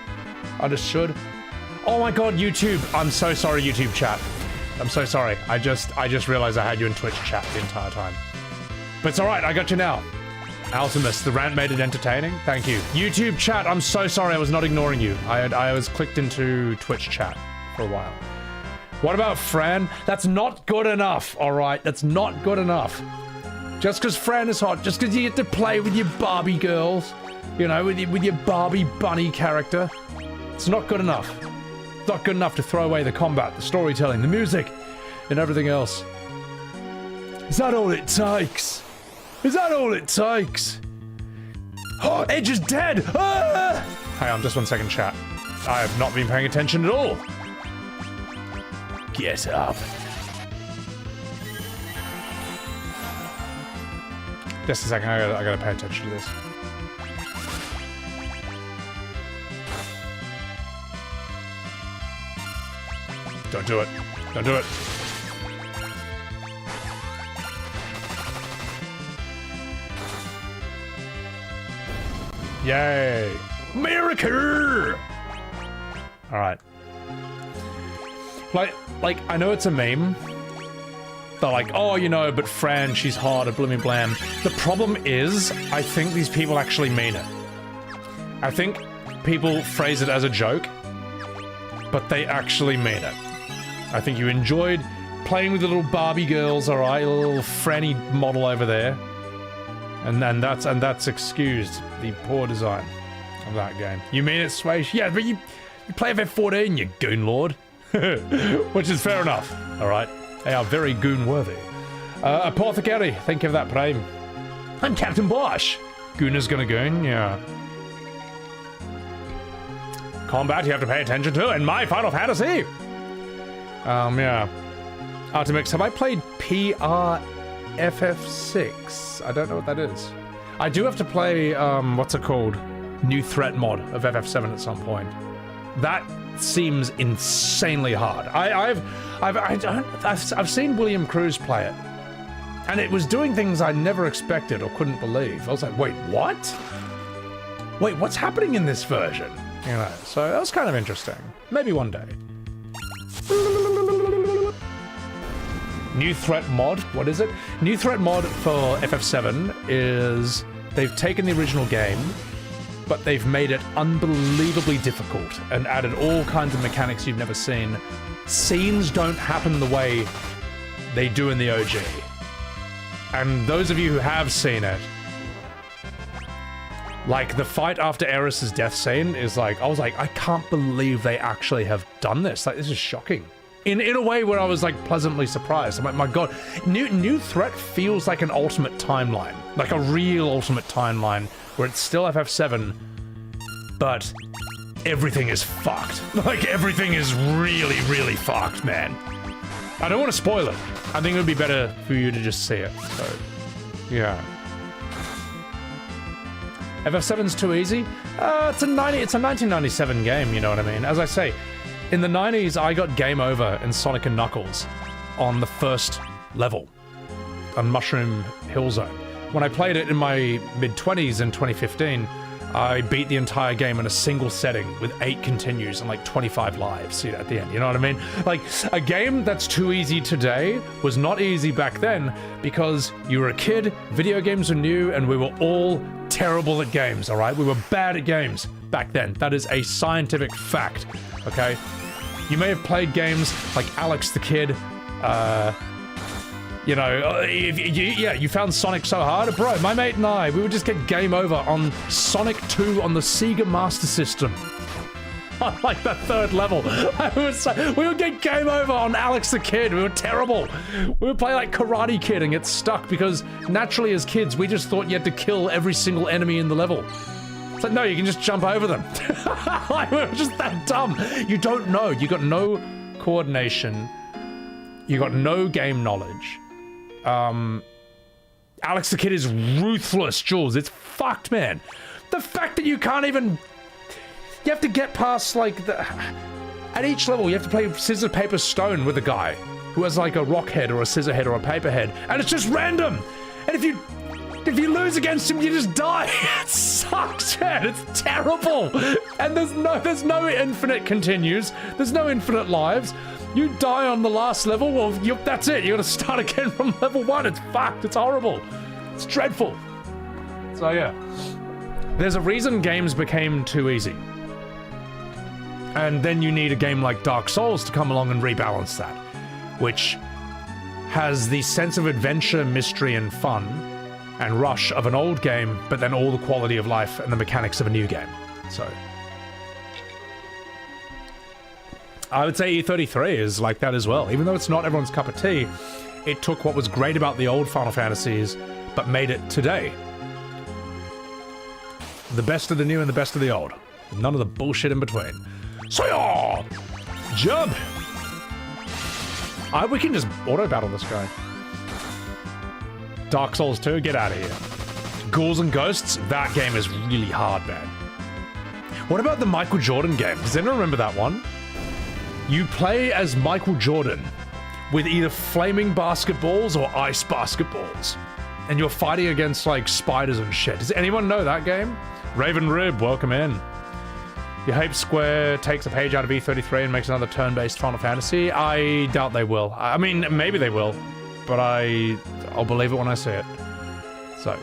Speaker 1: I just should. Oh my God, YouTube. I'm so sorry, YouTube chat. I'm so sorry. I just realized I had you in Twitch chat the entire time. But it's alright, I got you now. Altimus, the rant made it entertaining. Thank you. YouTube chat, I'm so sorry I was not ignoring you. I was clicked into Twitch chat for a while. What about Fran? That's not good enough, alright? That's not good enough. Just because Fran is hot, just because you get to play with your Barbie girls, you know, with your Barbie bunny character, it's not good enough. It's not good enough to throw away the combat, the storytelling, the music, and everything else. Is that all it takes? Is that all it takes? Oh, Edge is dead! Ah! Hang on, just 1 second, chat. I have not been paying attention at all. Get up. Just a second, I gotta pay attention to this. Don't do it. Don't do it. Yay! America! Alright. Like, I know it's a meme. They're like, oh, you know, but Fran, she's hot, a blimmy blam. The problem is, I think these people actually mean it. I think people phrase it as a joke, but they actually mean it. I think you enjoyed playing with the little Barbie girls, alright? A little Franny model over there. And that's excused the poor design of that game. You mean it, Swash? Yeah, but you play FF14, you goon lord. Which is fair enough, alright? They are very goon-worthy. Apothecary, thank you for that prime. I'm Captain Bosch. Goon is gonna goon, yeah. Combat you have to pay attention to in my Final Fantasy. Yeah. Artemix, have I played PRFF6? I don't know what that is. I do have to play, what's it called? New threat mod of FF7 at some point. That seems insanely hard. I've seen William Cruz play it, and it was doing things I never expected or couldn't believe. I was like, wait, what? Wait, what's happening in this version? You know, so that was kind of interesting. Maybe one day. New threat mod, what is it? New threat mod for FF7 is they've taken the original game, but they've made it unbelievably difficult and added all kinds of mechanics you've never seen. Scenes don't happen the way they do in the OG. And those of you who have seen it, like the fight after Eris's death scene is like, I was like, I can't believe they actually have done this. Like, this is shocking. In a way where I was like pleasantly surprised. I'm like, my god, new threat feels like an ultimate timeline. Like a real ultimate timeline where it's still FF7, but everything is fucked. Like, everything is really, really fucked, man. I don't want to spoil it. I think it would be better for you to just see it. So, yeah. FF7's too easy? It's a 1997 game, you know what I mean? As I say, in the 90s, I got game over in Sonic & Knuckles on the first level on Mushroom Hill Zone. When I played it in my mid-20s in 2015, I beat the entire game in a single setting with 8 continues and like 25 lives at the end, you know what I mean? Like, a game that's too easy today was not easy back then because you were a kid, video games were new, and we were all terrible at games, alright? We were bad at games back then. That is a scientific fact, okay? You may have played games like Alex the Kid, you know, you found Sonic so hard. Bro, my mate and I, we would just get game over on Sonic 2 on the Sega Master System. On like the 3rd level. We would get game over on Alex the Kid. We were terrible. We would play like Karate Kid and get stuck because naturally as kids, we just thought you had to kill every single enemy in the level. It's like, no, you can just jump over them. Like, we were just that dumb. You don't know. You got no coordination. You got no game knowledge. Alex the Kid is ruthless, Jules. It's fucked, man. The fact that you can't even... You have to get past, like, the... At each level, you have to play scissors, paper, stone with a guy who has, like, a rock head or a scissor head or a paper head. And it's just random! And if you lose against him, you just die. It sucks, man. It's terrible. And there's no infinite continues. There's no infinite lives. You die on the last level, well, that's it. You gotta start again from level 1. It's fucked. It's horrible. It's dreadful. So, yeah. There's a reason games became too easy. And then you need a game like Dark Souls to come along and rebalance that, which has the sense of adventure, mystery, and fun and rush of an old game, but then all the quality of life and the mechanics of a new game. So I would say E33 is like that as well. Even though it's not everyone's cup of tea, it took what was great about the old Final Fantasies, but made it today. The best of the new and the best of the old. None of the bullshit in between. So yeah! Jump! We can just auto-battle this guy. Dark Souls 2, get out of here. Ghouls and Ghosts, that game is really hard, man. What about the Michael Jordan game? Does anyone remember that one? You play as Michael Jordan with either flaming basketballs or ice basketballs. And you're fighting against, like, spiders and shit. Does anyone know that game? Raven Rib, welcome in. You hope Square takes a page out of E33 and makes another turn-based Final Fantasy? I doubt they will. I mean, maybe they will, but I'll believe it when I see it. So.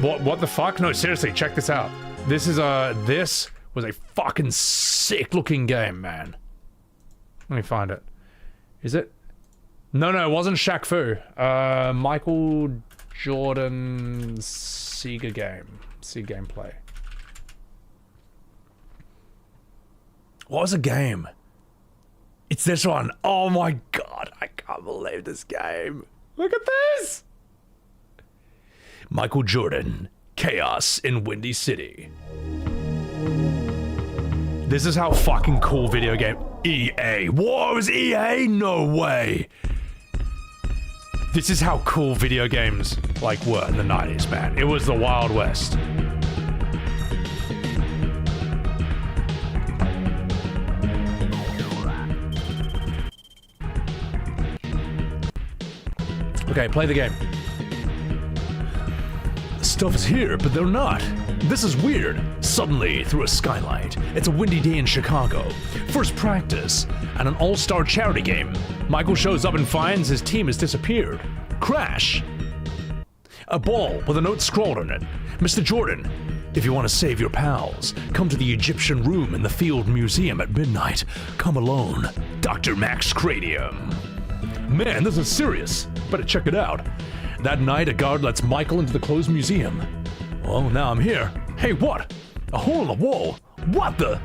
Speaker 1: What the fuck? No, seriously, check this out. This was a fucking sick-looking game, man. Let me find it. Is it? No, it wasn't Shaq Fu. Michael Jordan Sega game. Sega gameplay. What was a game? It's this one. Oh my god, I can't believe this game. Look at this! Michael Jordan, Chaos in Windy City. This is how fucking cool video game... EA. What, was EA? No way. This is how cool video games, like, were in the 90s, man. It was the Wild West. Okay, play the game. Stuff is here, but they're not. This is weird. Suddenly, through a skylight, it's a windy day in Chicago. First practice, and an all-star charity game. Michael shows up and finds his team has disappeared. Crash. A ball with a note scrawled on it. Mr. Jordan, if you want to save your pals, come to the Egyptian room in the Field Museum at midnight. Come alone. Dr. Max Cranium. Man, this is serious. Better check it out. That night, a guard lets Michael into the closed museum. Well, now I'm here. Hey, what? A hole in the wall? What the?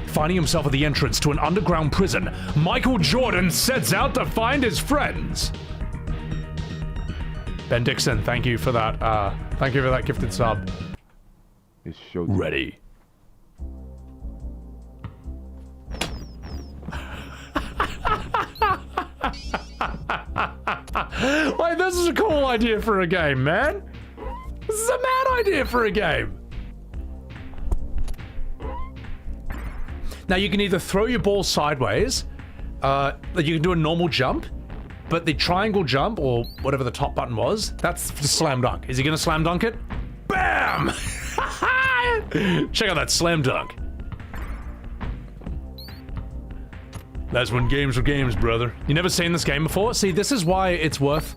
Speaker 1: Finding himself at the entrance to an underground prison, Michael Jordan sets out to find his friends. Ben Dixon, thank you for that. Thank you for that gifted sub.
Speaker 9: It's show.
Speaker 1: Ready. Like, this is a cool idea for a game, man. This is a mad idea for a game. Now, you can either throw your ball sideways, you can do a normal jump, but the triangle jump, or whatever the top button was, that's the slam dunk. Is he gonna slam dunk it? Bam! Check out that slam dunk. That's when games were games, brother. You never seen this game before? See, this is why it's worth...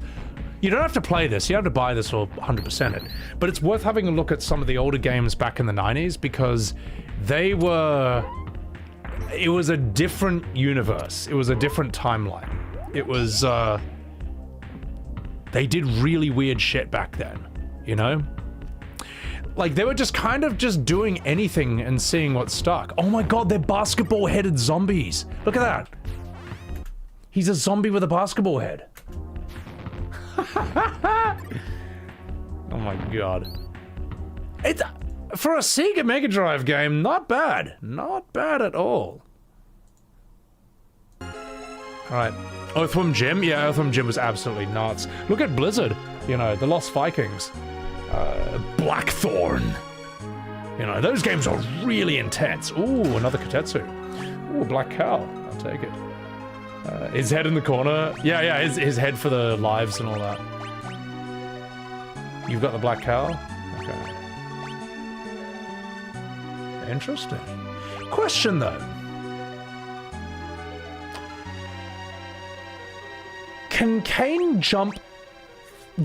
Speaker 1: You don't have to play this, you don't have to buy this or 100% it, but it's worth having a look at some of the older games back in the 90s, because they were... It was a different universe. It was a different timeline. It was, They did really weird shit back then, you know? Like, they were just kind of just doing anything and seeing what stuck. Oh my god, they're basketball-headed zombies. Look at that. He's a zombie with a basketball head. Oh my god. It's... For a Sega Mega Drive game, not bad. Not bad at all. Alright. Earthworm Jim? Yeah, Earthworm Jim was absolutely nuts. Look at Blizzard. You know, the Lost Vikings. Blackthorn. You know, those games are really intense. Ooh, another Kotetsu. Ooh, Black Cow. I'll take it. His head in the corner. Yeah, his head for the lives and all that. You've got the Black Cow? Okay. Interesting. Question, though. Can Cain jump...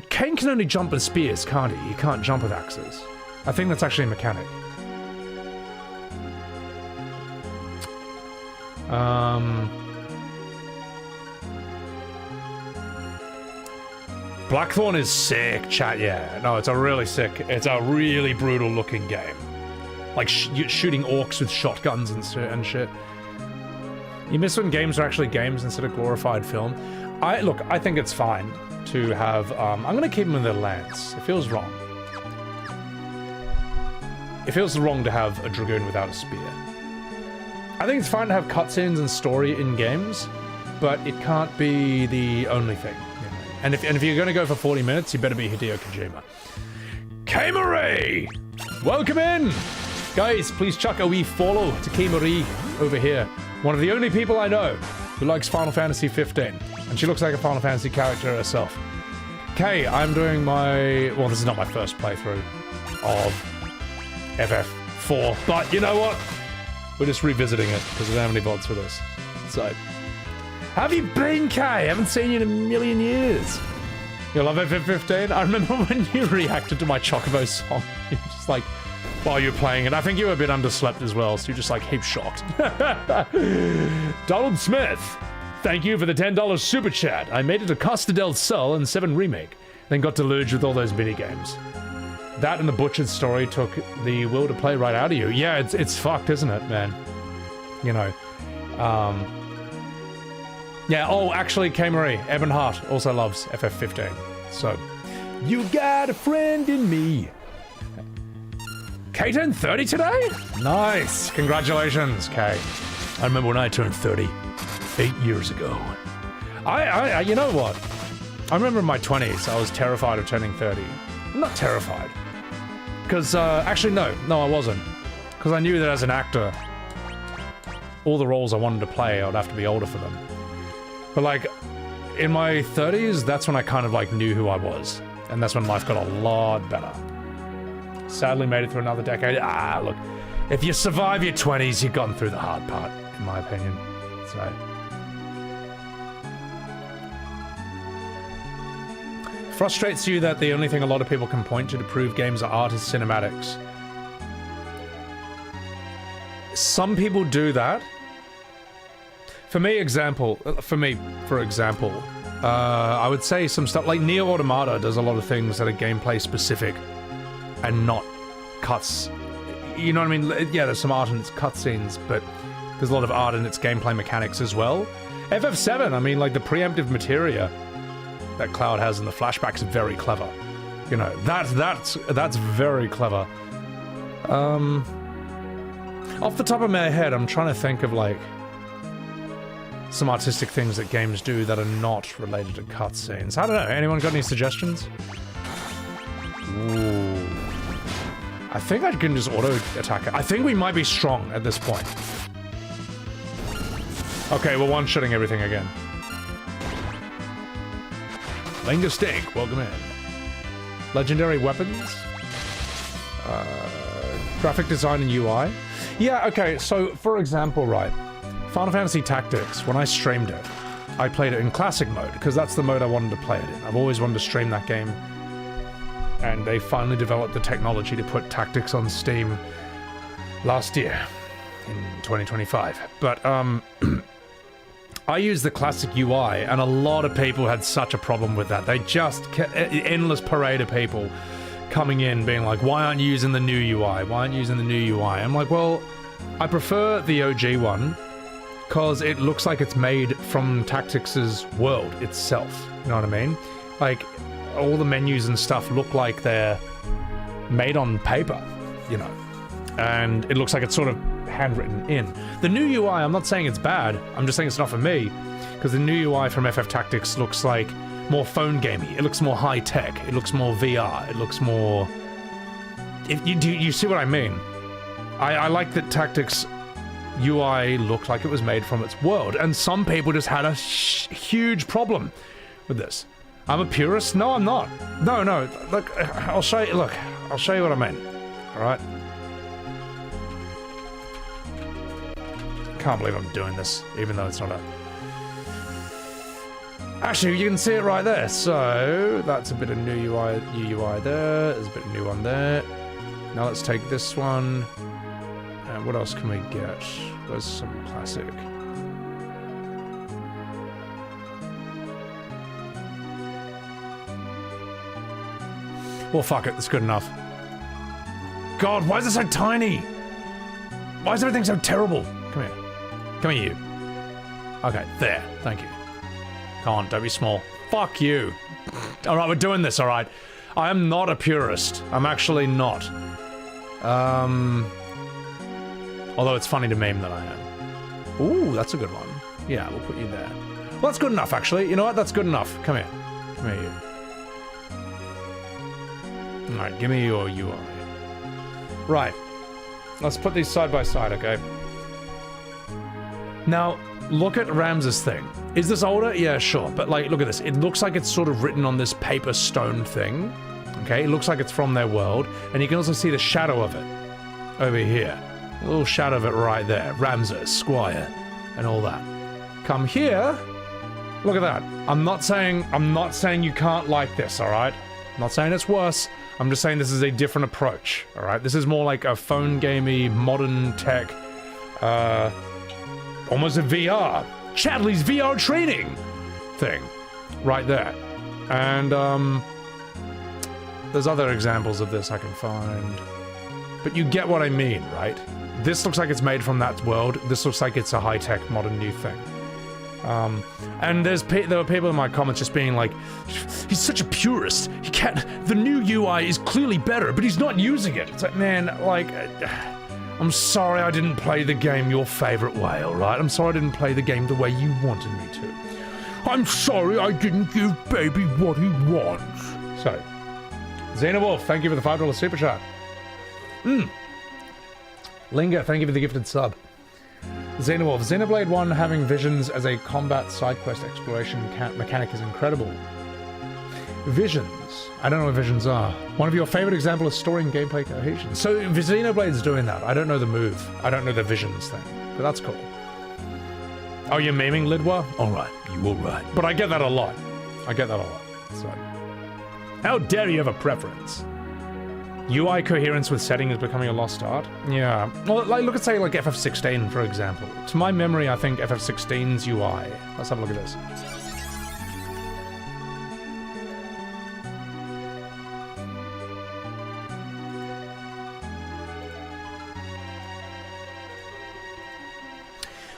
Speaker 1: Cain can only jump with spears, can't he? He can't jump with axes. I think that's actually a mechanic. Blackthorn is sick, chat. Yeah, no, it's a really brutal looking game. Like shooting orcs with shotguns and shit. You miss when games are actually games instead of glorified film. I think it's fine to have. I'm gonna keep them with a lance. It feels wrong. It feels wrong to have a dragoon without a spear. I think it's fine to have cutscenes and story in games, but it can't be the only thing. You know? And if you're gonna go for 40 minutes, you better be Hideo Kojima. K-Marie! Welcome in! Guys, please chuck a wee follow to K-Marie over here. One of the only people I know who likes Final Fantasy 15. And she looks like a Final Fantasy character herself. Kay, I'm doing my... Well, this is not my first playthrough of FF4, but you know what? We're just revisiting it because we don't have any VODs for this. So, how have you been, Kay? I haven't seen you in a million years. You love FF15? I remember when you reacted to my Chocobo song. You're just like, while you were playing it. I think you were a bit underslept as well, so you're just like heap shocked. Donald Smith, thank you for the $10 super chat. I made it to Costa del Sol and 7 Remake, then got deluged with all those minigames. That and the Butchered story took the will to play right out of you. Yeah, it's fucked, isn't it, man? You know. Yeah, oh, actually, K-Marie, Evan Hart also loves FF15. So, you got a friend in me. Kay turned 30 today? Nice. Congratulations, Kay. I remember when I turned 30 8 years ago. I you know what? I remember in my 20s, I was terrified of turning 30. I'm not terrified. Because, actually, no, I wasn't. Because I knew that as an actor, all the roles I wanted to play, I would have to be older for them. But, like, in my 30s, that's when I kind of, like, knew who I was. And that's when life got a lot better. Sadly made it through another decade. Look, if you survive your 20s, you've gotten through the hard part, in my opinion. So... Frustrates you that the only thing a lot of people can point to prove games are art is cinematics. Some people do that. For example, I would say some stuff like Nier Automata does a lot of things that are gameplay specific and not cuts. You know what I mean? Yeah, there's some art in its cutscenes, but there's a lot of art in its gameplay mechanics as well. FF7, I mean, like the preemptive materia that Cloud has in the flashbacks is very clever. You know, that's very clever. Off the top of my head, I'm trying to think of like some artistic things that games do that are not related to cutscenes. I don't know. Anyone got any suggestions? Ooh. I think I can just auto attack it. I think we might be strong at this point. Okay, we're one-shotting everything again. Linga Steak, welcome in. Legendary weapons. Graphic design and UI. Yeah, okay, so for example, right, Final Fantasy Tactics, when I streamed it, I played it in classic mode, because that's the mode I wanted to play it in. I've always wanted to stream that game, and they finally developed the technology to put Tactics on Steam last year, in 2025. But, I used the classic UI, and a lot of people had such a problem with that. They just endless parade of people coming in being like, why aren't you using the new UI? Why aren't you using the new UI? I'm like, well, I prefer the OG one because it looks like it's made from Tactics' world itself. You know what I mean? Like, all the menus and stuff look like they're made on paper, you know, and it looks like it's sort of handwritten in. The new UI, I'm not saying it's bad, I'm just saying it's not for me, because the new UI from FF Tactics looks like more phone gamey, it looks more high-tech, it looks more VR, it looks more... You see what I mean? I like that Tactics UI looked like it was made from its world, and some people just had a huge problem with this. I'm a purist? No, I'm not. No, look, I'll show you what I mean, alright? Can't believe I'm doing this, even though it's not a... Actually, you can see it right there. So, that's a bit of new UI there. There's a bit of new one there. Now let's take this one. And what else can we get? Where's some classic? Well, fuck it. That's good enough. God, why is it so tiny? Why is everything so terrible? Come here. Come here, you. Okay, there. Thank you. Come on, don't be small. Fuck you. Alright, we're doing this, alright. I am not a purist. I'm actually not. Although it's funny to meme that I am. Ooh, that's a good one. Yeah, we'll put you there. Well, that's good enough, actually. You know what? That's good enough. Come here. Come here, you. Alright, give me your UI. Right. Let's put these side by side, okay? Now, look at Ramses' thing. Is this older? Yeah, sure. But, like, look at this. It looks like it's sort of written on this paper stone thing. Okay? It looks like it's from their world. And you can also see the shadow of it over here. A little shadow of it right there. Ramses, Squire, and all that. Come here. Look at that. I'm not saying you can't like this, alright? I'm not saying it's worse. I'm just saying this is a different approach, alright? This is more like a phone gamey, modern tech, almost a VR. Chadley's VR training thing. Right there. And, there's other examples of this I can find. But you get what I mean, right? This looks like it's made from that world. This looks like it's a high-tech, modern new thing. And there were people in my comments just being like, he's such a purist. He can't. The new UI is clearly better, but he's not using it. It's like, man, like, I'm sorry I didn't play the game your favorite way, alright? I'm sorry I didn't play the game the way you wanted me to. I'm sorry I didn't give baby what he wants. So, Xenowolf, thank you for the $5 super chat. Linger, thank you for the gifted sub. Xenowolf, Xenoblade 1 having visions as a combat side quest exploration mechanic is incredible. Visions. I don't know what visions are. One of your favorite examples of story and gameplay cohesion. So Xenoblade's doing that. I don't know the move. I don't know the visions thing. But that's cool. Oh, you're memeing Lidwa? Alright, you alright. But I get that a lot. I get that a lot. So, how dare you have a preference? UI coherence with setting is becoming a lost art. Yeah. Well, like, look at, say, like FF16, for example. To my memory, I think FF16's UI. Let's have a look at this.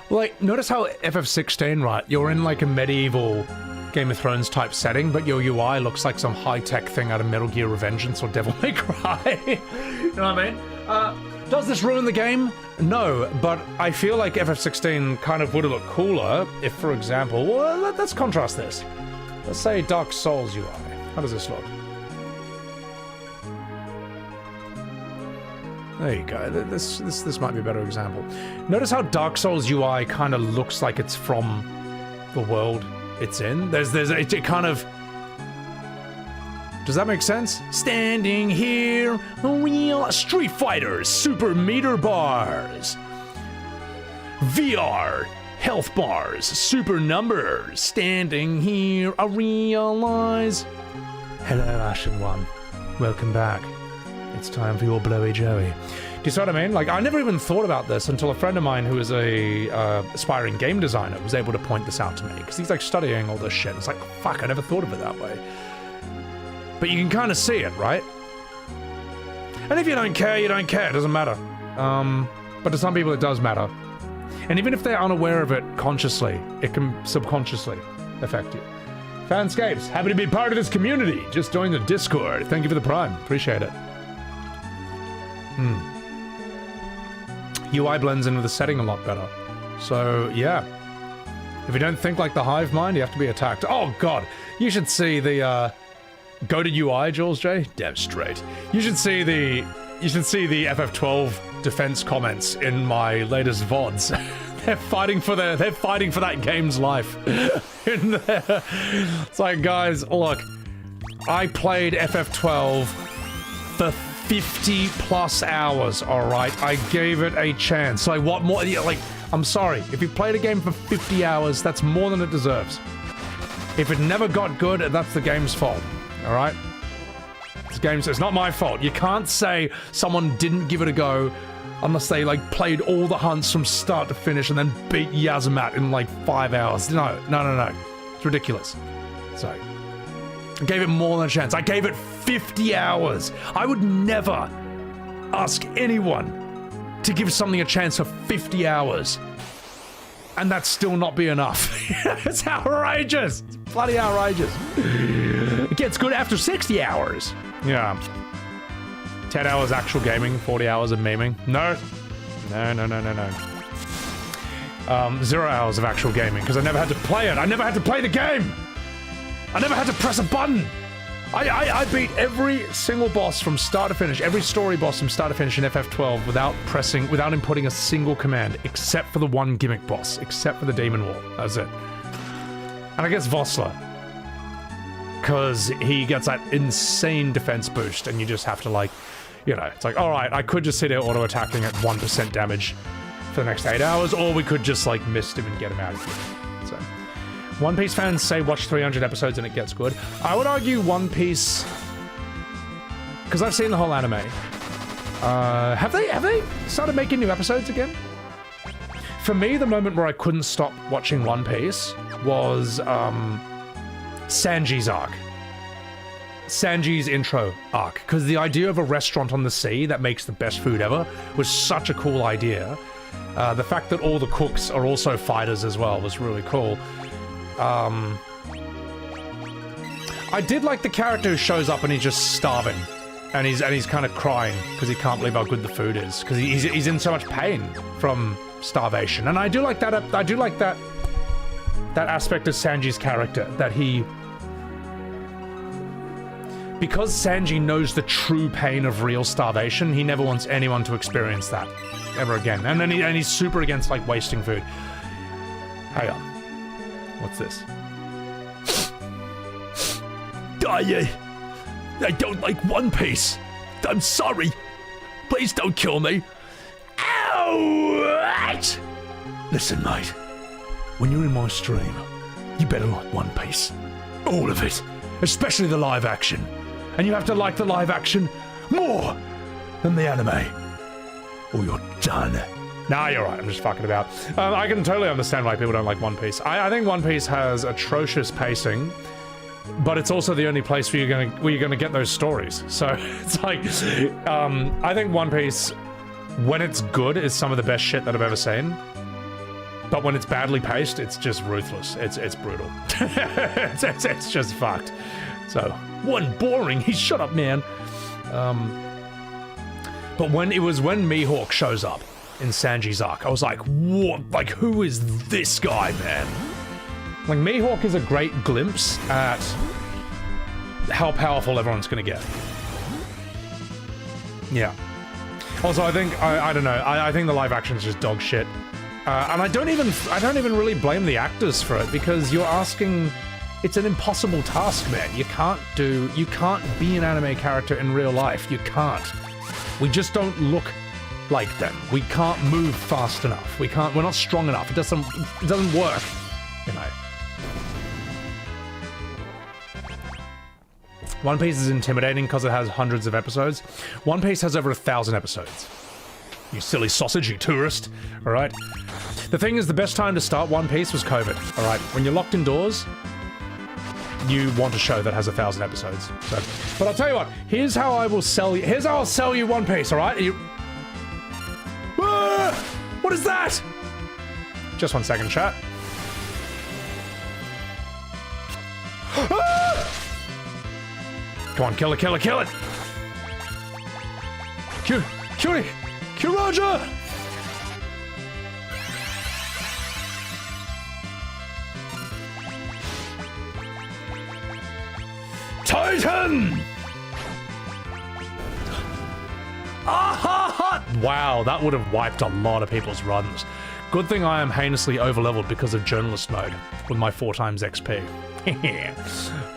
Speaker 1: Like, notice how FF16, right? You're in, like, a medieval Game of Thrones type setting, but your UI looks like some high-tech thing out of Metal Gear Revengeance or Devil May Cry. You know what I mean? Does this ruin the game? No, but I feel like FF16 kind of would have looked cooler if, for example, well, let's contrast this. Let's say Dark Souls UI. How does this look? There you go. This might be a better example. Notice how Dark Souls UI kind of looks like it's from the world it's in. It kind of. Does that make sense? Standing here, real Street Fighters, super meter bars, VR, health bars, super numbers. Standing here, I realize. Hello, Ashen One. Welcome back. It's time for your blowy joey. Do you see what I mean? Like, I never even thought about this until a friend of mine who is a aspiring game designer was able to point this out to me. Because he's, like, studying all this shit. It's like, fuck, I never thought of it that way. But you can kind of see it, right? And if you don't care, you don't care. It doesn't matter. But to some people, it does matter. And even if they're unaware of it consciously, it can subconsciously affect you. Fanscapes, happy to be part of this community. Just join the Discord. Thank you for the Prime. Appreciate it. UI blends in with the setting a lot better. So, yeah. If you don't think like the hive mind, you have to be attacked. Oh, God. You should see the, Go to UI, Jules J? Damn straight. You should see the FF12 defense comments in my latest VODs. They're fighting for that game's life. In there. It's like, guys, look. I played FF12 for 50 plus hours, alright? I gave it a chance. Like, what more? Yeah, like, I'm sorry. If you played a game for 50 hours, that's more than it deserves. If it never got good, that's the game's fault. Alright? It's not my fault. You can't say someone didn't give it a go unless they, like, played all the hunts from start to finish and then beat Yazamat in, like, 5 hours. No. It's ridiculous. So, I gave it more than a chance. I gave it
Speaker 7: 50 hours. I would never ask anyone to give something a chance for 50 hours. And that still not be enough. It's outrageous. It's bloody outrageous. It gets good after 60 hours. Yeah. 10 hours actual gaming, 40 hours of memeing. No. No. 0 hours of actual gaming, because I never had to play it. I never had to play the game. I never had to press a button. I beat every single boss from start to finish, every story boss from start to finish in FF12 without inputting a single command, except for the one gimmick boss, except for the Demon Wall. That's it. And I guess Vossler, because he gets that insane defense boost, and you just have to, like, you know, it's like, all right, I could just sit here auto-attacking at 1% damage for the next 8 hours, or we could just, like, mist him and get him out of here. So, One Piece fans say watch 300 episodes and it gets good. I would argue One Piece, because I've seen the whole anime. Have they started making new episodes again? For me, the moment where I couldn't stop watching One Piece was Sanji's arc. Sanji's intro arc, because the idea of a restaurant on the sea that makes the best food ever was such a cool idea. The fact that all the cooks are also fighters as well was really cool. I did like the character who shows up and he's just starving, and he's kind of crying because he can't believe how good the food is, because he's in so much pain from starvation. And I do like that. I do like that aspect of Sanji's character, that he, because Sanji knows the true pain of real starvation, he never wants anyone to experience that ever again. And then he's super against, like, wasting food. Hang on. What's this?
Speaker 8: I don't like One Piece. I'm sorry. Please don't kill me. Ouch! Listen, mate. When you're in my stream, you better like One Piece. All of it. Especially the live action. And you have to like the live action more than the anime, or you're done.
Speaker 1: Nah, you're right. I'm just fucking about. I can totally understand why people don't like One Piece. I think One Piece has atrocious pacing, but it's also the only place where you're gonna get those stories. So it's like, I think One Piece, when it's good, is some of the best shit that I've ever seen. But when it's badly paced, it's just ruthless. It's brutal. it's just fucked. So,
Speaker 7: one boring. He shut up, man. But when Mihawk shows up in Sanji's arc, I was like, what? Like, who is this guy, man? Like, Mihawk is a great glimpse at how powerful everyone's gonna get. Yeah. Also, I think, I don't know, I think the live action is just dog shit. And I don't even really blame the actors for it, because you're asking, it's an impossible task, man. You can't be an anime character in real life. You can't. We just don't look like them. We can't move fast enough. we're not strong enough. It doesn't work, you know. One Piece is intimidating because it has hundreds of episodes. One Piece has over 1,000 episodes. You silly sausage, you tourist. Alright? The thing is, the best time to start One Piece was COVID. Alright? When you're locked indoors, you want a show that has 1,000 episodes. So, but I'll tell you what, here's how I'll sell you One Piece, alright? What is that? Just 1 second, chat. Come on, kill it, kill it, kill it! Kill it! Kill Roger! Titan! Ah! Wow, that would have wiped a lot of people's runs. Good thing I am heinously overleveled because of journalist mode with my 4 times XP.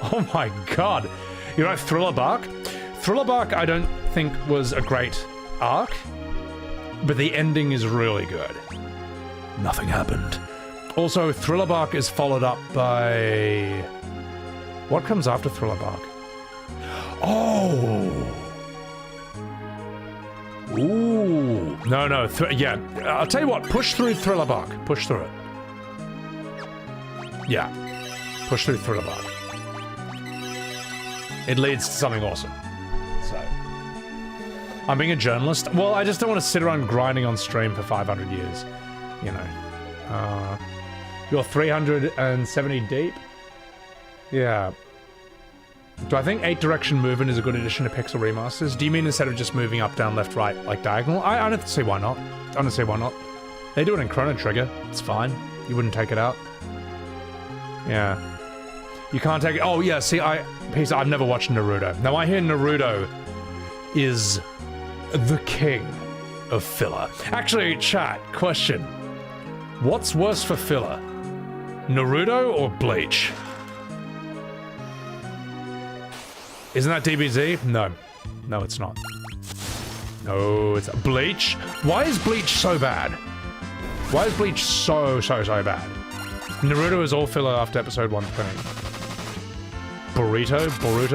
Speaker 7: Oh my god. You know Thriller Bark? Thriller Bark I don't think was a great arc, but the ending is really good.
Speaker 8: Nothing happened.
Speaker 1: Also, Thriller Bark is followed up by... What comes after Thriller Bark?
Speaker 8: Oh!
Speaker 1: Ooh. No, yeah. I'll tell you what, push through Thriller Bark. Push through it. Yeah. Push through Thriller Bark. It leads to something awesome. I'm being a journalist. Well, I just don't want to sit around grinding on stream for 500 years. You know. You're 370 deep? Yeah. Do I think 8-direction movement is a good addition to Pixel Remasters? Do you mean instead of just moving up, down, left, right, like diagonal? I don't see why not. I don't see why not. They do it in Chrono Trigger. It's fine. You wouldn't take it out. Yeah. You can't take it. Oh, yeah, see, I've never watched Naruto. Now, I hear Naruto is the king of filler. Actually, chat, question. What's worse for filler? Naruto or Bleach? Isn't that DBZ? No. No, it's not. No, it's Bleach. Why is Bleach so bad? Why is Bleach so bad? Naruto is all filler after episode 120. Boruto? Oh,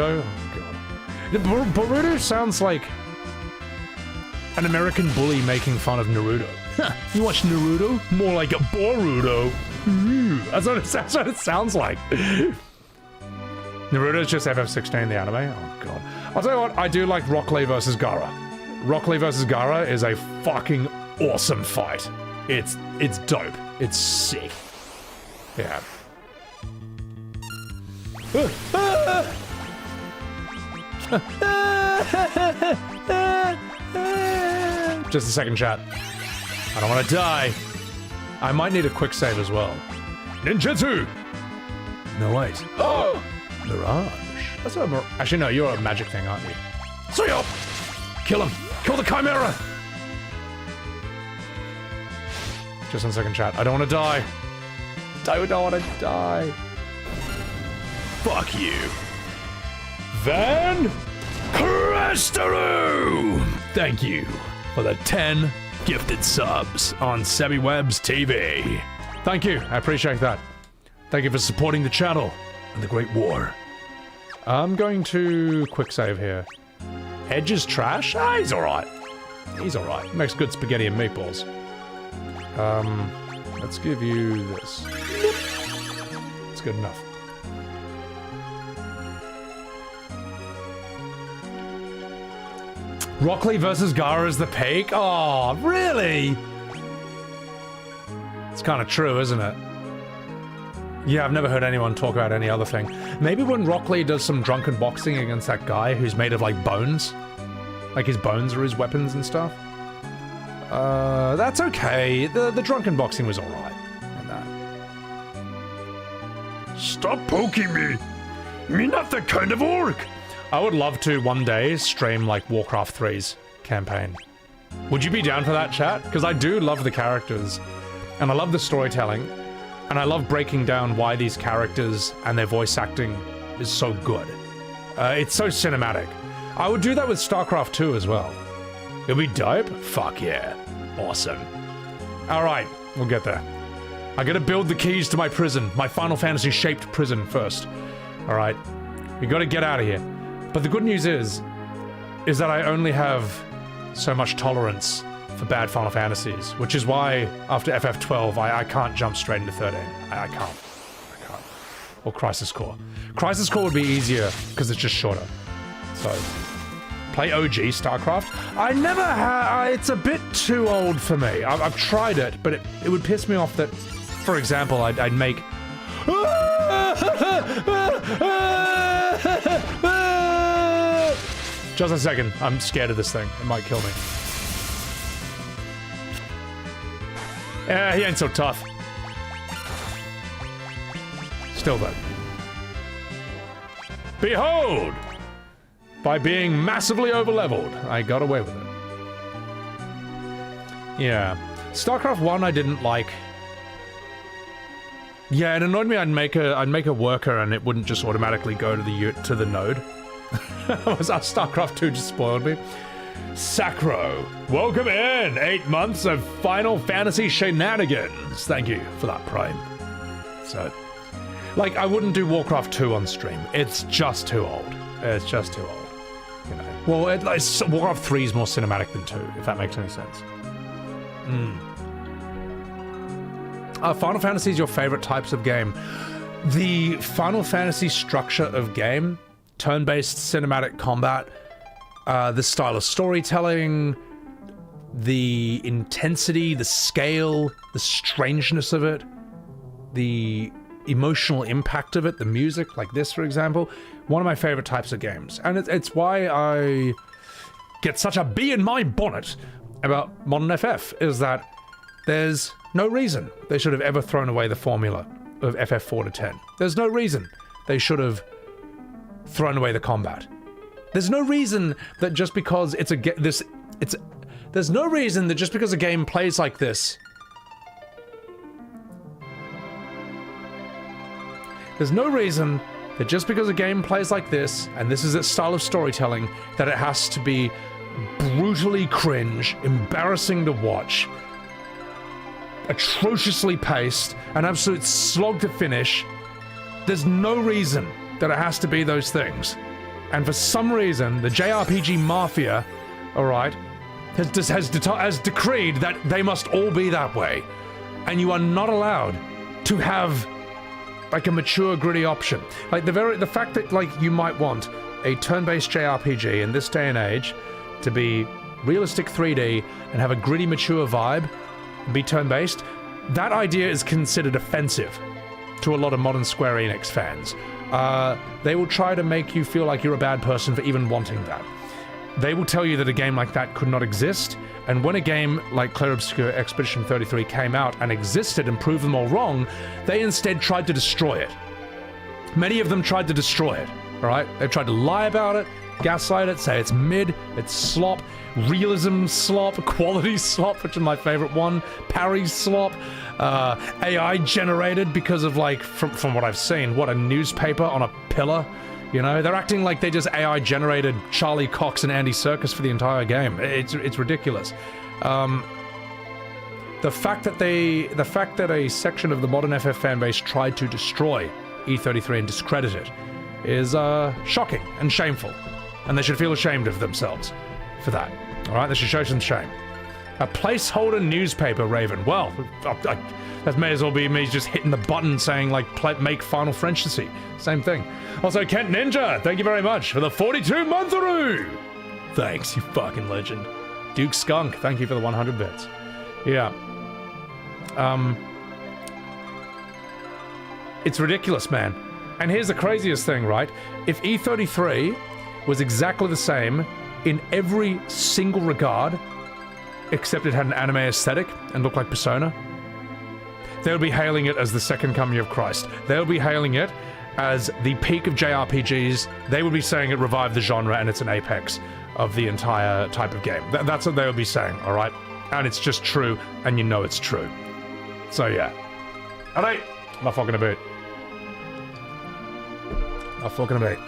Speaker 1: God. Boruto sounds like an American bully making fun of Naruto. You watch Naruto? More like a Boruto. That's what it sounds like. Naruto's just FF16, the anime? Oh, God. I'll tell you what, I do like Rock Lee vs. Gaara. Rock Lee vs. Gaara is a fucking awesome fight. It's dope. It's sick. Yeah. Just a second, chat. I don't want to die. I might need a quick save as well. Ninjutsu! No, wait. Oh! Mirage. That's not a Actually, no, you're a magic thing, aren't you? Suyo! Kill him! Kill the Chimera! Just 1 second, chat. I don't want to die. I don't want to die. Fuck you. Van Crestaru! Thank you for the 10 gifted subs on SebiWebs TV. Thank you. I appreciate that. Thank you for supporting the channel and the Great War. I'm going to quick save here. Edge is trash? Ah, he's alright. He's alright. Makes good spaghetti and meatballs. Let's give you this. It's good enough. Rock Lee versus Gaara is the peak? Oh, really? It's kind of true, isn't it? Yeah, I've never heard anyone talk about any other thing. Maybe when Rock Lee does some drunken boxing against that guy who's made of, like, bones. Like, his bones are his weapons and stuff. That's okay. The drunken boxing was alright. Stop poking me! Me not that kind of orc! I would love to one day stream, like, Warcraft 3's campaign. Would you be down for that, chat? Because I do love the characters. And I love the storytelling. And I love breaking down why these characters and their voice acting is so good. It's so cinematic. I would do that with StarCraft 2 as well. It'll be dope? Fuck yeah. Awesome. Alright, we'll get there. I gotta build the keys to my prison, my Final Fantasy-shaped prison first. Alright, we gotta get out of here. But the good news is that I only have so much tolerance for bad Final Fantasies, which is why after FF12 I can't jump straight into 13. I can't. Or Crisis Core. Crisis Core would be easier because it's just shorter. So, play OG StarCraft. I never had. It's a bit too old for me. I've tried it, but it would piss me off that, for example, I'd make. Just a second. I'm scared of this thing. It might kill me. Yeah, he ain't so tough. Still though. Behold! By being massively overleveled, I got away with it. Yeah. StarCraft 1 I didn't like. Yeah, it annoyed me I'd make a worker and it wouldn't just automatically go to the node. StarCraft 2 just spoiled me. Sacro, welcome in! 8 months of Final Fantasy shenanigans. Thank you for that, Prime. So, like, I wouldn't do Warcraft 2 on stream. It's just too old. It's just too old. You know. Well, Warcraft 3 is more cinematic than 2, if that makes any sense. Final Fantasy is your favorite types of game. The Final Fantasy structure of game, turn-based cinematic combat, the style of storytelling, the intensity, the scale, the strangeness of it, the emotional impact of it, the music, like this, for example. One of my favorite types of games. And it's why I get such a bee in my bonnet about modern FF, is that there's no reason they should have ever thrown away the formula of FF4 to 10. There's no reason they should have thrown away the combat. There's no reason that just because it's there's no reason that just because a game plays like this, there's no reason that just because a game plays like this, and this is its style of storytelling, that it has to be brutally cringe, embarrassing to watch, atrociously paced, an absolute slog to finish. There's no reason that it has to be those things. And for some reason, the JRPG Mafia, alright, has decreed that they must all be that way. And you are not allowed to have like a mature, gritty option. Like the fact that like you might want a turn-based JRPG in this day and age to be realistic 3D and have a gritty, mature vibe and be turn-based, that idea is considered offensive to a lot of modern Square Enix fans. They will try to make you feel like you're a bad person for even wanting that. They will tell you that a game like that could not exist, and when a game like Clair Obscur Expedition 33 came out and existed and proved them all wrong, they instead tried to destroy it. Many of them tried to destroy it, alright? They tried to lie about it, gaslight it, say it's mid, it's slop, realism slop, quality slop, which is my favorite one, parry slop, AI generated because of like, from what I've seen, what, a newspaper on a pillar? You know, they're acting like they just AI generated Charlie Cox and Andy Serkis for the entire game. It's ridiculous. The fact that a section of the modern FF fanbase tried to destroy E33 and discredit it is shocking and shameful, and they should feel ashamed of themselves for that. All right, they should show some shame. A placeholder newspaper, Raven. Well, that may as well be me just hitting the button saying like make Final Fantasy. Same thing. Also, Kent Ninja, thank you very much for the 42-month-aroo! Thanks, you fucking legend. Duke Skunk, thank you for the 100 bits. Yeah. It's ridiculous, man. And here's the craziest thing, right? If E33 was exactly the same in every single regard, except it had an anime aesthetic and looked like Persona, they would be hailing it as the second coming of Christ. They would be hailing it as the peak of JRPGs. They would be saying it revived the genre and it's an apex of the entire type of game. That's what they would be saying, alright? And it's just true, and you know it's true. So yeah. Alright, not fucking a bit. Not fucking a bit.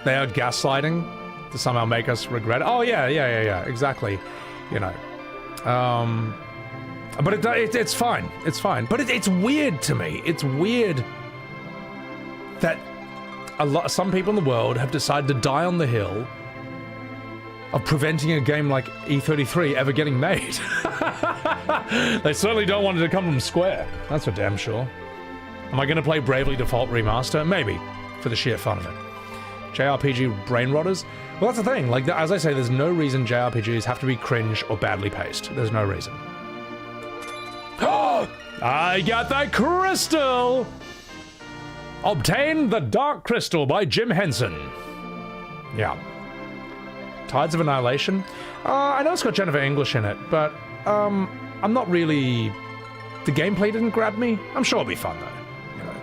Speaker 1: They are gaslighting to somehow make us regret it. Oh yeah, exactly. You know. But it's fine. It's fine. But it's weird to me. It's weird that some people in the world have decided to die on the hill of preventing a game like E33 ever getting made. They certainly don't want it to come from Square. That's for damn sure. Am I going to play Bravely Default Remaster? Maybe, for the sheer fun of it. JRPG brain rotters? Well, that's the thing. Like, as I say, there's no reason JRPGs have to be cringe or badly paced. There's no reason. Oh! I got that crystal! Obtain the Dark Crystal by Jim Henson. Yeah. Tides of Annihilation. I know it's got Jennifer English in it, but I'm not really... The gameplay didn't grab me. I'm sure it'll be fun, though. You know.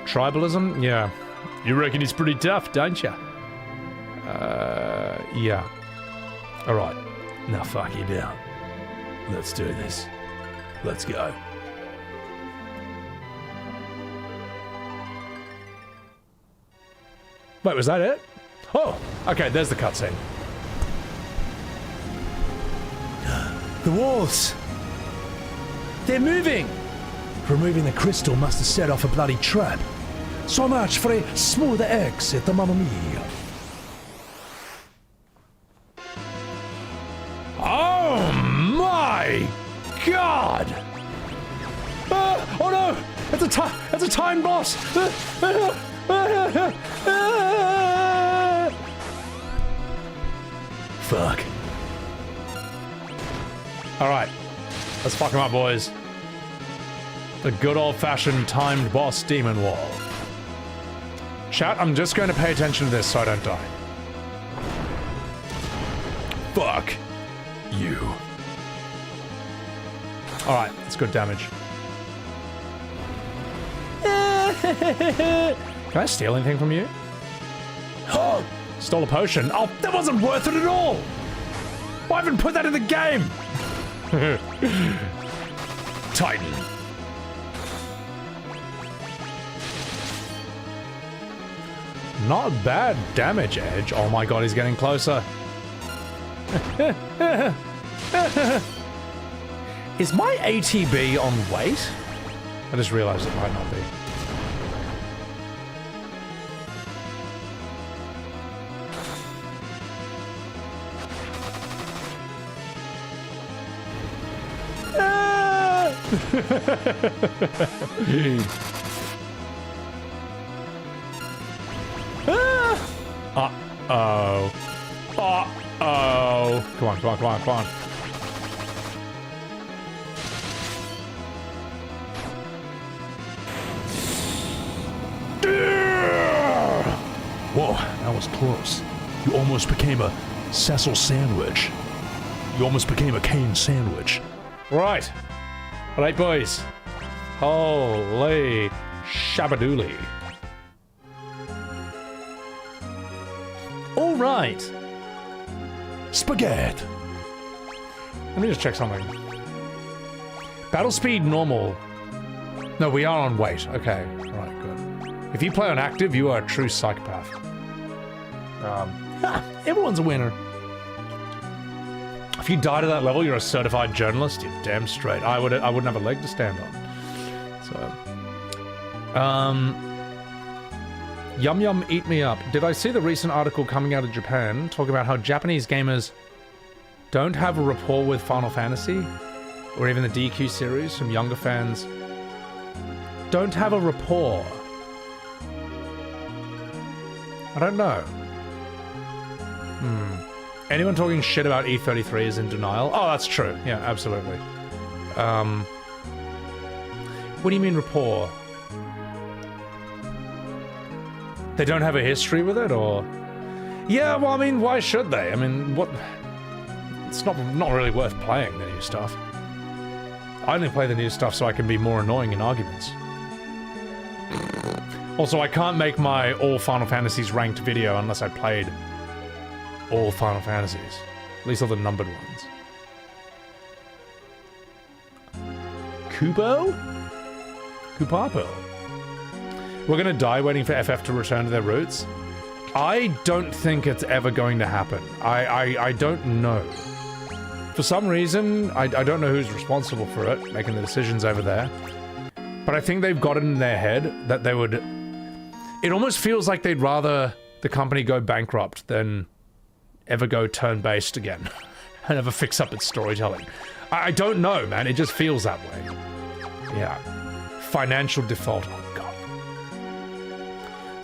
Speaker 1: Tribalism? Yeah. You reckon he's pretty tough, don't you? Yeah. Alright. Now fuck you down. Let's do this. Let's go. Wait, was that it? Oh! Okay, there's the cutscene.
Speaker 7: The walls! They're moving! Removing the crystal must have set off a bloody trap. So much for a smoother exit, mamma mia.
Speaker 1: Oh my god! Oh no! It's a time boss!
Speaker 8: fuck.
Speaker 1: Alright. Let's fuck him up, boys. The good old-fashioned timed boss demon wall. Chat, I'm just going to pay attention to this so I don't die. Fuck you. Alright, that's good damage. Can I steal anything from you? Oh, stole a potion. Oh, that wasn't worth it at all! Why even put that in the game? Titan. Not bad damage, Edge. Oh my god, he's getting closer. Is my ATB on weight? I just realized it might not be. Uh-oh. Uh-oh. Come on, come on, come on, come on.
Speaker 8: Whoa, that was close. You almost became a Cecil sandwich. You almost became a cane sandwich.
Speaker 1: Right. Alright, boys. Holy shabadooli. Alright.
Speaker 8: Spaghetti.
Speaker 1: Let me just check something. Battle speed normal. No, we are on weight. Okay. Alright, good. If you play on active, you are a true psychopath. Everyone's a winner. If you die to that level, you're a certified journalist. You're damn straight. I wouldn't have a leg to stand on. So, Yum Yum Eat Me Up. Did I see the recent article coming out of Japan talking about how Japanese gamers don't have a rapport with Final Fantasy or even the DQ series from younger fans? Don't have a rapport. I don't know. Anyone talking shit about E33 is in denial. Oh, that's true. Yeah, absolutely. What do you mean rapport? They don't have a history with it, or? Yeah, well, I mean, why should they? I mean, what? It's not really worth playing the new stuff. I only play the new stuff so I can be more annoying in arguments. Also, I can't make my all Final Fantasies ranked video unless I played all Final Fantasies. At least all the numbered ones. Kupo? Kupapo? We're gonna die waiting for FF to return to their roots? I don't think it's ever going to happen. I don't know. For some reason, I don't know who's responsible for it, making the decisions over there. But I think they've got it in their head that they would... It almost feels like they'd rather the company go bankrupt than ever go turn-based again and ever fix up its storytelling. I don't know, man. It just feels that way. Yeah. Financial default. Oh, God.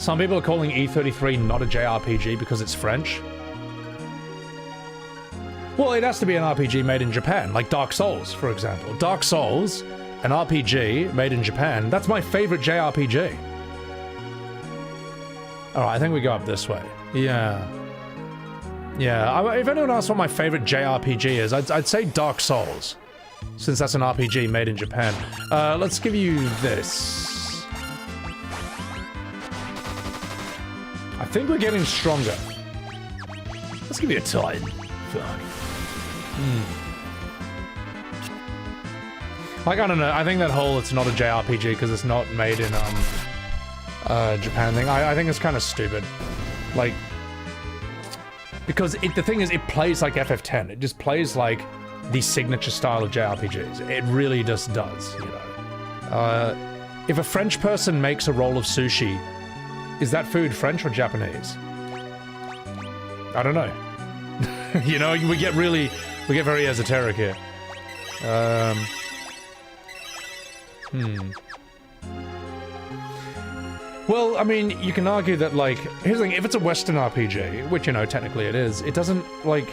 Speaker 1: Some people are calling E33 not a JRPG because it's French. Well, it has to be an RPG made in Japan, like Dark Souls, for example. Dark Souls, an RPG made in Japan, that's my favorite JRPG. Alright, I think we go up this way. Yeah. Yeah, if anyone asks what my favorite JRPG is, I'd say Dark Souls. Since that's an RPG made in Japan. Let's give you this. I think we're getting stronger. Let's give you a Titan. Fuck. Like, I don't know, I think that whole it's not a JRPG because it's not made in, Japan thing, I think it's kind of stupid. Like, because the thing is, it plays like FF10. It just plays like the signature style of JRPGs. It really just does, you know. If a French person makes a roll of sushi, is that food French or Japanese? I don't know. You know, we get very esoteric here. Well, I mean, you can argue that, like, here's the thing, if it's a Western RPG, which, you know, technically it is, it doesn't, like,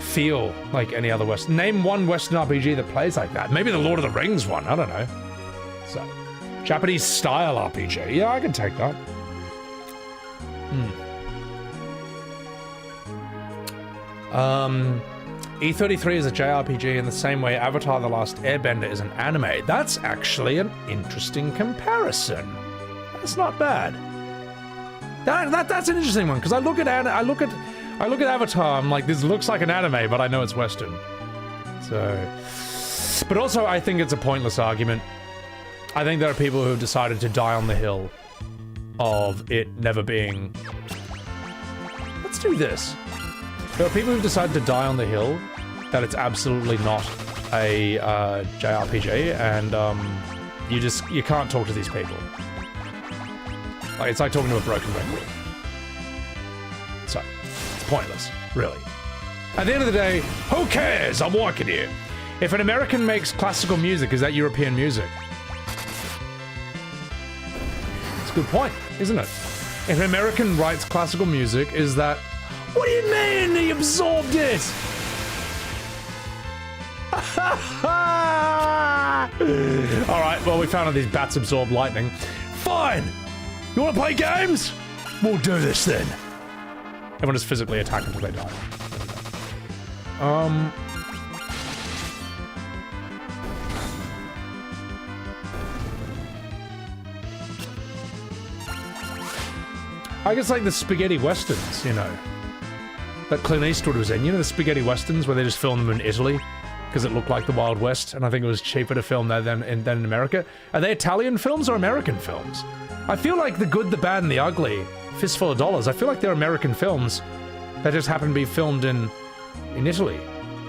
Speaker 1: feel like any other Western. Name one Western RPG that plays like that. Maybe the Lord of the Rings one. I don't know. So, Japanese style RPG. Yeah, I can take that. E33 is a JRPG in the same way Avatar: The Last Airbender is an anime. That's actually an interesting comparison. That's not bad. That's an interesting one because I look at Avatar. I'm like, this looks like an anime, but I know it's Western. So, but also I think it's a pointless argument. I think there are people who have decided to die on the hill of it never being. Let's do this. There are people who've decided to die on the hill that it's absolutely not a JRPG, and you can't talk to these people. Like, it's like talking to a broken record. So, it's pointless, really. At the end of the day, who cares? I'm working here. If an American makes classical music, is that European music? It's a good point, isn't it? If an American writes classical music, is that... What do you mean he absorbed it? Alright, well, we found out these bats absorb lightning. Fine! You want to play games? We'll do this then. Everyone just physically attack until they die. I guess like the spaghetti westerns, you know, that Clint Eastwood was in. You know the spaghetti westerns where they just filmed them in Italy because it looked like the Wild West, and I think it was cheaper to film there than in America. Are they Italian films or American films? I feel like The Good, the Bad, and the Ugly, Fistful of Dollars, I feel like they're American films that just happen to be filmed in Italy.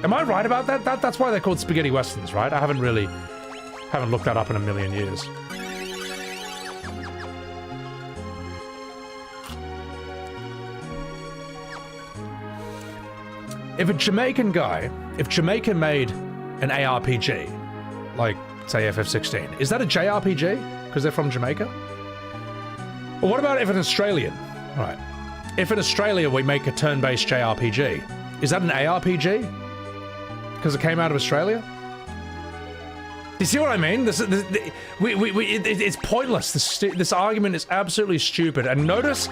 Speaker 1: Am I right about that? That's why they're called spaghetti westerns, right? I haven't looked that up in a million years. If a Jamaican guy, if Jamaica made an ARPG, like, say, FF16, is that a JRPG? Because they're from Jamaica? Or what about if an Australian, right, if in Australia we make a turn-based JRPG, is that an ARPG? Because it came out of Australia? Do you see what I mean? It's pointless. This argument is absolutely stupid. And notice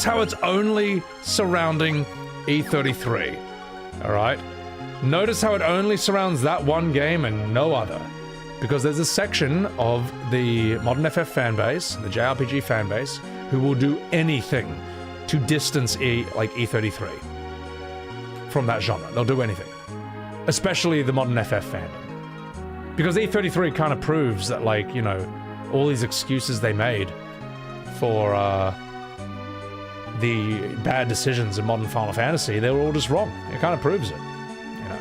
Speaker 1: how it's only surrounding E33. All right? Notice how it only surrounds that one game and no other. Because there's a section of the Modern FF fanbase, the JRPG fanbase, who will do anything to distance E33 from that genre. They'll do anything. Especially the Modern FF fandom. Because E33 kind of proves that, like, you know, all these excuses they made for the bad decisions in modern Final Fantasy, they were all just wrong. It kind of proves it. You know.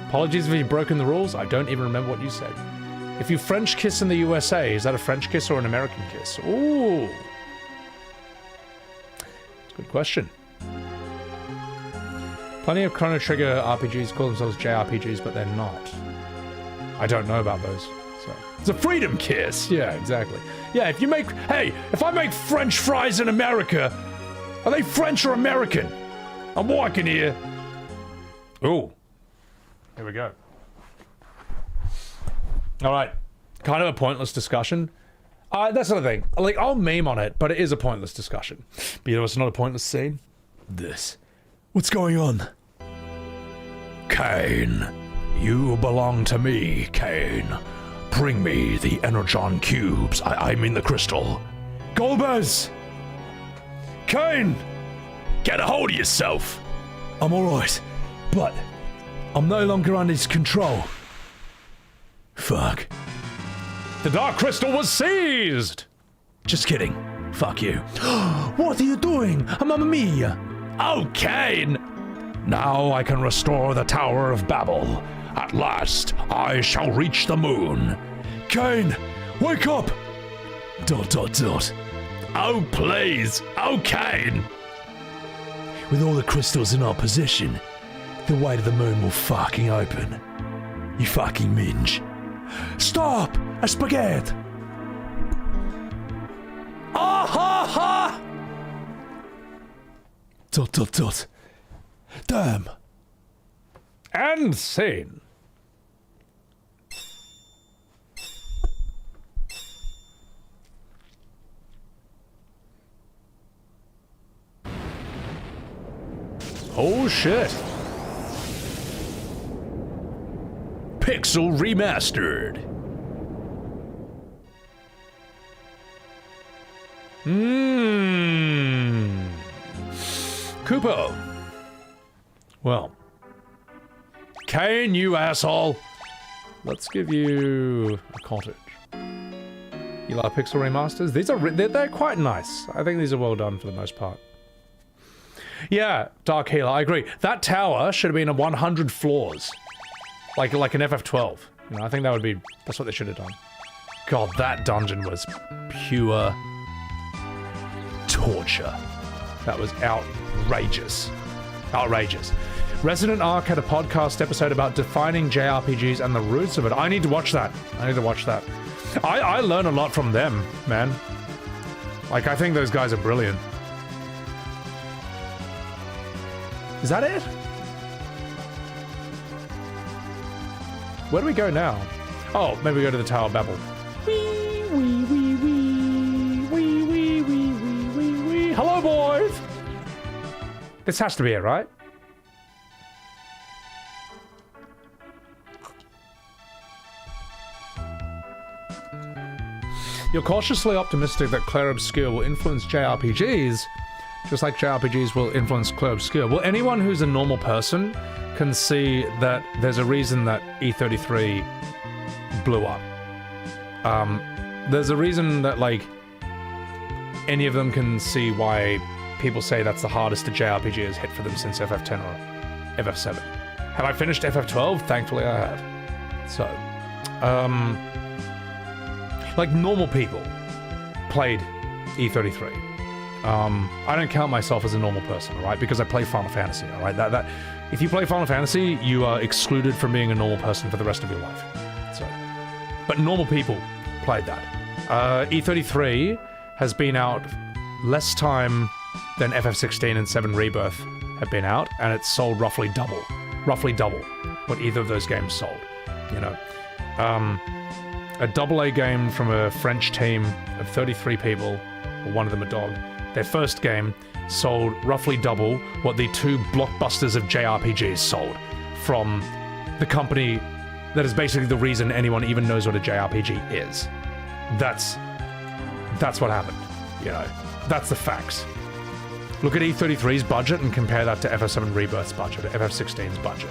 Speaker 1: Apologies if you've broken the rules. I don't even remember what you said. If you French kiss in the USA, is that a French kiss or an American kiss? Ooh. Good question. Plenty of Chrono Trigger RPGs call themselves JRPGs, but they're not. I don't know about those. So it's a freedom kiss. Yeah, exactly. Yeah, if I make French fries in America, are they French or American? I'm walking here. Ooh. Here we go. All right. Kind of a pointless discussion. That's the thing. Like, I'll meme on it, but it is a pointless discussion. But you know what's not a pointless scene? This.
Speaker 7: What's going on?
Speaker 8: Kain, you belong to me, Kain. Bring me the Energon cubes. I mean the crystal.
Speaker 7: Golbez! Kain!
Speaker 8: Get a hold of yourself.
Speaker 7: I'm alright, but I'm no longer under his control. Fuck.
Speaker 1: The Dark Crystal was seized!
Speaker 7: Just kidding. Fuck you. What are you doing? Mamma mia!
Speaker 8: Oh, Kain! Now I can restore the Tower of Babel. At last, I shall reach the moon.
Speaker 7: Kain, wake up! ...
Speaker 8: Oh, please! Oh, Kain!
Speaker 7: With all the crystals in our possession, the way to the moon will fucking open. You fucking minge. Stop! A spaghetti! Ah ha ha! ... Damn.
Speaker 1: And scene. Oh shit. Pixel Remastered. Kupo. Well. Kane, you asshole. Let's give you a cottage. You like Pixel Remasters? These are they're quite nice. I think these are well done for the most part. Yeah, Dark Healer, I agree. That tower should have been a 100 floors. Like an FF12. You know, I think that's what they should have done. God, that dungeon was pure torture. That was outrageous. Outrageous. Resident Arc had a podcast episode about defining JRPGs and the roots of it. I need to watch that. I learn a lot from them, man. Like, I think those guys are brilliant. Is that it? Where do we go now? Oh, maybe we go to the Tower of Babel. Wee, wee, wee, wee, wee, wee, wee, wee, wee, wee. Hello, boys! This has to be it, right? You're cautiously optimistic that Clair Obscur will influence JRPGs, just like JRPGs will influence Clair Obscur. Well, anyone who's a normal person can see that there's a reason that E33 blew up. There's a reason that, like, any of them can see why people say that's the hardest a JRPG has hit for them since FF10 or FF7. Have I finished FF12? Thankfully I have. So, like, normal people played E33. I don't count myself as a normal person, alright? Because I play Final Fantasy, alright? That if you play Final Fantasy, you are excluded from being a normal person for the rest of your life. So, but normal people played that. E33 has been out less time than FF16 and 7 Rebirth have been out, and it's sold roughly double what either of those games sold, you know. A AA game from a French team of 33 people, or one of them a dog. Their first game sold roughly double what the 2 blockbusters of JRPGs sold from the company that is basically the reason anyone even knows what a JRPG is. That's what happened, you know. That's the facts. Look at E33's budget and compare that to FF7 Rebirth's budget, FF16's budget.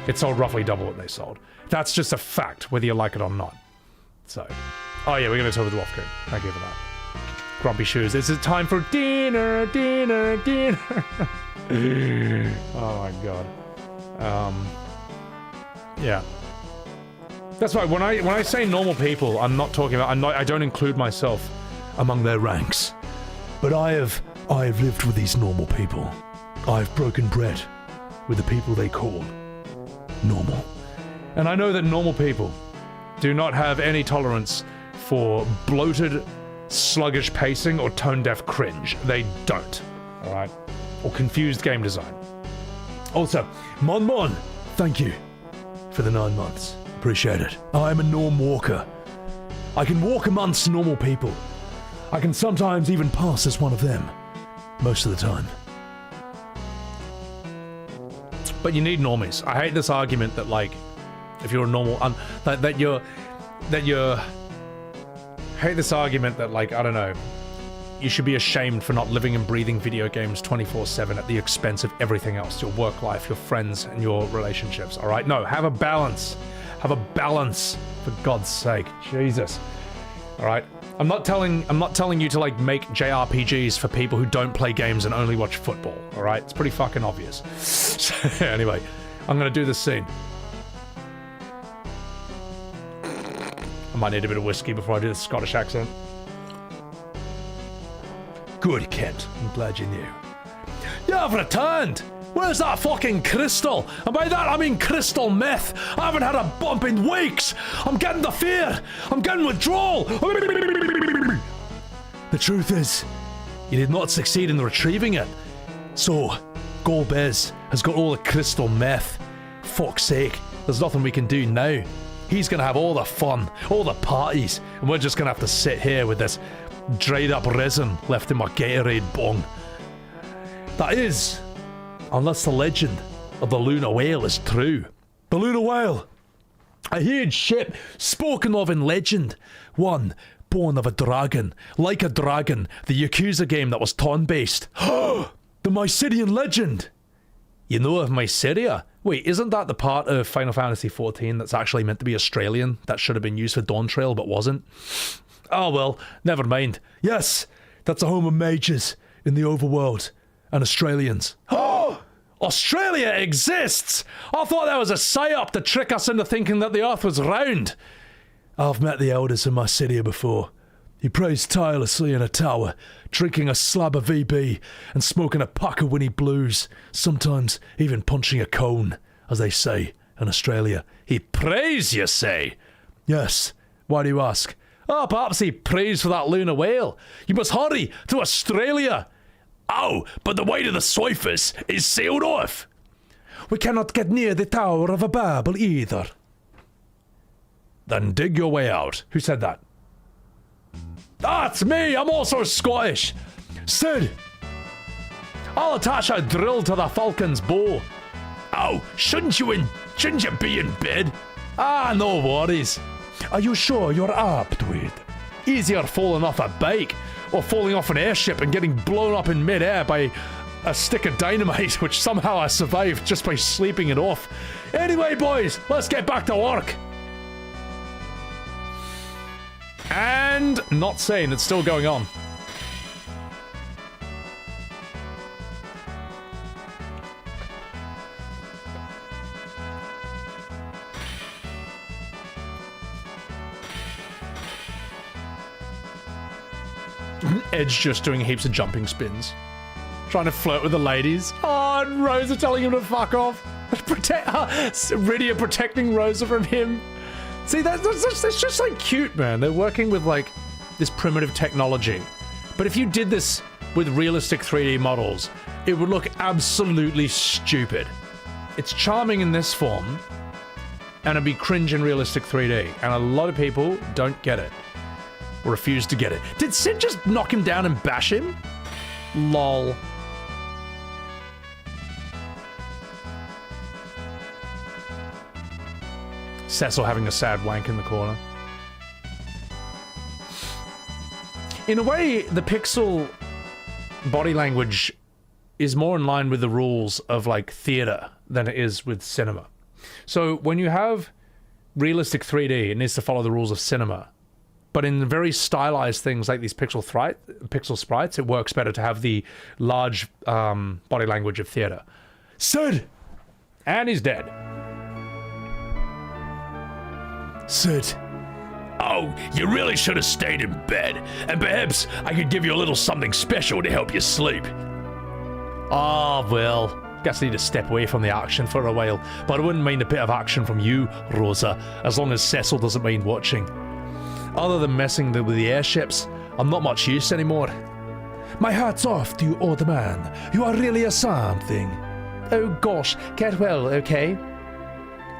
Speaker 1: It sold roughly double what they sold. That's just a fact, whether you like it or not. So, oh yeah, we're gonna tell the Dwarf King. Thank you for that. Grumpy Shoes. It's time for dinner. Oh my god. Yeah. That's right. When I say normal people, I'm not talking about. I don't include myself among their ranks.
Speaker 7: But I have lived with these normal people. I've broken bread with the people they call normal.
Speaker 1: And I know that normal people do not have any tolerance for bloated, sluggish pacing or tone-deaf cringe. They don't, alright? Or confused game design.
Speaker 7: Also, Mon, thank you for the 9 months. Appreciate it. I am a norm walker. I can walk amongst normal people. I can sometimes even pass as one of them. Most of the time.
Speaker 1: But you need normies. I hate this argument that, like, if you're a normal, hate this argument that, like, I don't know, you should be ashamed for not living and breathing video games 24/7 at the expense of everything else, your work life, your friends, and your relationships, alright? No, have a balance. Have a balance, for God's sake. Jesus. Alright? I'm not telling you to, like, make JRPGs for people who don't play games and only watch football, alright? It's pretty fucking obvious. Anyway, I'm gonna do this scene. I might need a bit of whiskey before I do the Scottish accent.
Speaker 7: Good, Kent. I'm glad you knew. You've returned! Where's that fucking crystal? And by that I mean crystal meth. I haven't had a bump in weeks. I'm getting the fear. I'm getting withdrawal. The truth is, you did not succeed in retrieving it. So, Golbez has got all the crystal meth.
Speaker 8: fuck's sake, there's nothing we can do now. He's gonna have all the fun, all the parties, and we're just gonna have to sit here with this dried up resin left in my Gatorade bong. That is, unless the legend of the Luna Whale is true. The Luna Whale! A huge ship spoken of in legend. One born of a dragon. Like a dragon, the Yakuza game that was turn-based. The Mycerian legend! You know of Myceria? Wait, isn't that the part of Final Fantasy XIV that's actually meant to be Australian? That should have been used for Dawntrail, but wasn't? Oh well, never mind. Yes, that's a home of mages in the overworld. And Australians. Oh! Australia exists! I thought that was a psyop to trick us into thinking that the Earth was round. I've met the elders in Myceria before. He prays tirelessly in a tower, drinking a slab of VB and smoking a pack of Winnie Blues, sometimes even punching a cone, as they say in Australia. He prays, you say? Yes. Why do you ask? Oh, perhaps he prays for that Luna Whale. You must hurry to Australia. Oh, but the way to the Cyphers is sealed off. We cannot get near the Tower of Babel either. Then dig your way out. Who said that? That's me! I'm also Scottish! Sid! I'll attach a drill to the falcon's bow. Oh, shouldn't you be in bed? Ah, no worries. Are you sure you're up to it? Easier falling off a bike or falling off an airship and getting blown up in mid-air by a stick of dynamite, which somehow I survived just by sleeping it off. Anyway, boys, let's get back to work. And not sane, it's still going on. Edge just doing heaps of jumping spins. Trying to flirt with the ladies. Oh, and Rosa telling him to fuck off. Rydia protecting Rosa from him. See, that's just like cute, man. They're working with like this primitive technology. But if you did this with realistic 3D models, it would look absolutely stupid. It's charming in this form, and it'd be cringe in realistic 3D. And a lot of people don't get it. Or refuse to get it. Did Sid just knock him down and bash him? Lol. Cecil having a sad wank in the corner. In a way, the pixel body language is more in line with the rules of like theater than it is with cinema. So when you have realistic 3D, it needs to follow the rules of cinema. But in very stylized things like these pixel sprites, it works better to have the large body language of theater. Sid! And he's dead. Sid. Oh, you really should have stayed in bed. And perhaps I could give you a little something special to help you sleep. Ah, well, guess I need to step away from the action for a while. But I wouldn't mind a bit of action from you, Rosa, as long as Cecil doesn't mind watching. Other than messing with the airships, I'm not much use anymore. My hat's off to you, old man. You are really a something. Oh gosh, get well, okay?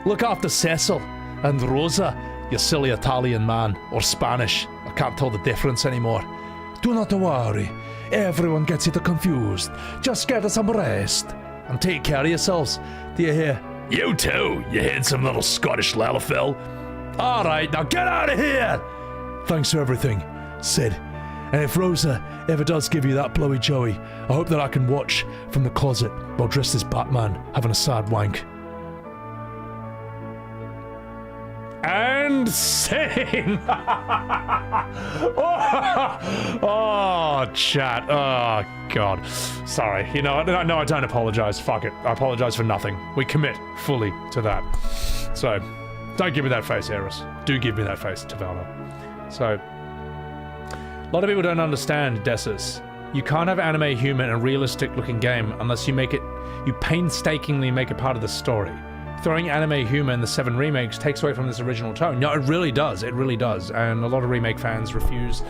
Speaker 8: Look after Cecil. And Rosa, you silly Italian man, or Spanish. I can't tell the difference anymore. Do not worry. Everyone gets it confused. Just get some rest. And take care of yourselves. Do you hear? You too, you handsome little Scottish lalafell. Alright, now get out of here! Thanks for everything, Sid. And if Rosa ever does give you that blowy joey, I hope that I can watch from the closet while dressed as Batman, having a sad wank. And sing! Oh, chat. Oh, God. Sorry. You know, no, I don't apologize. Fuck it. I apologize for nothing. We commit fully to that. So, don't give me that face, Eris. Do give me that face, Tavelna. So, a lot of people don't understand Dessus. You can't have anime humor in a realistic looking game unless you painstakingly make it part of the story. Throwing anime humor in the 7 remakes takes away from this original tone. No, it really does. It really does. And a lot of remake fans refuse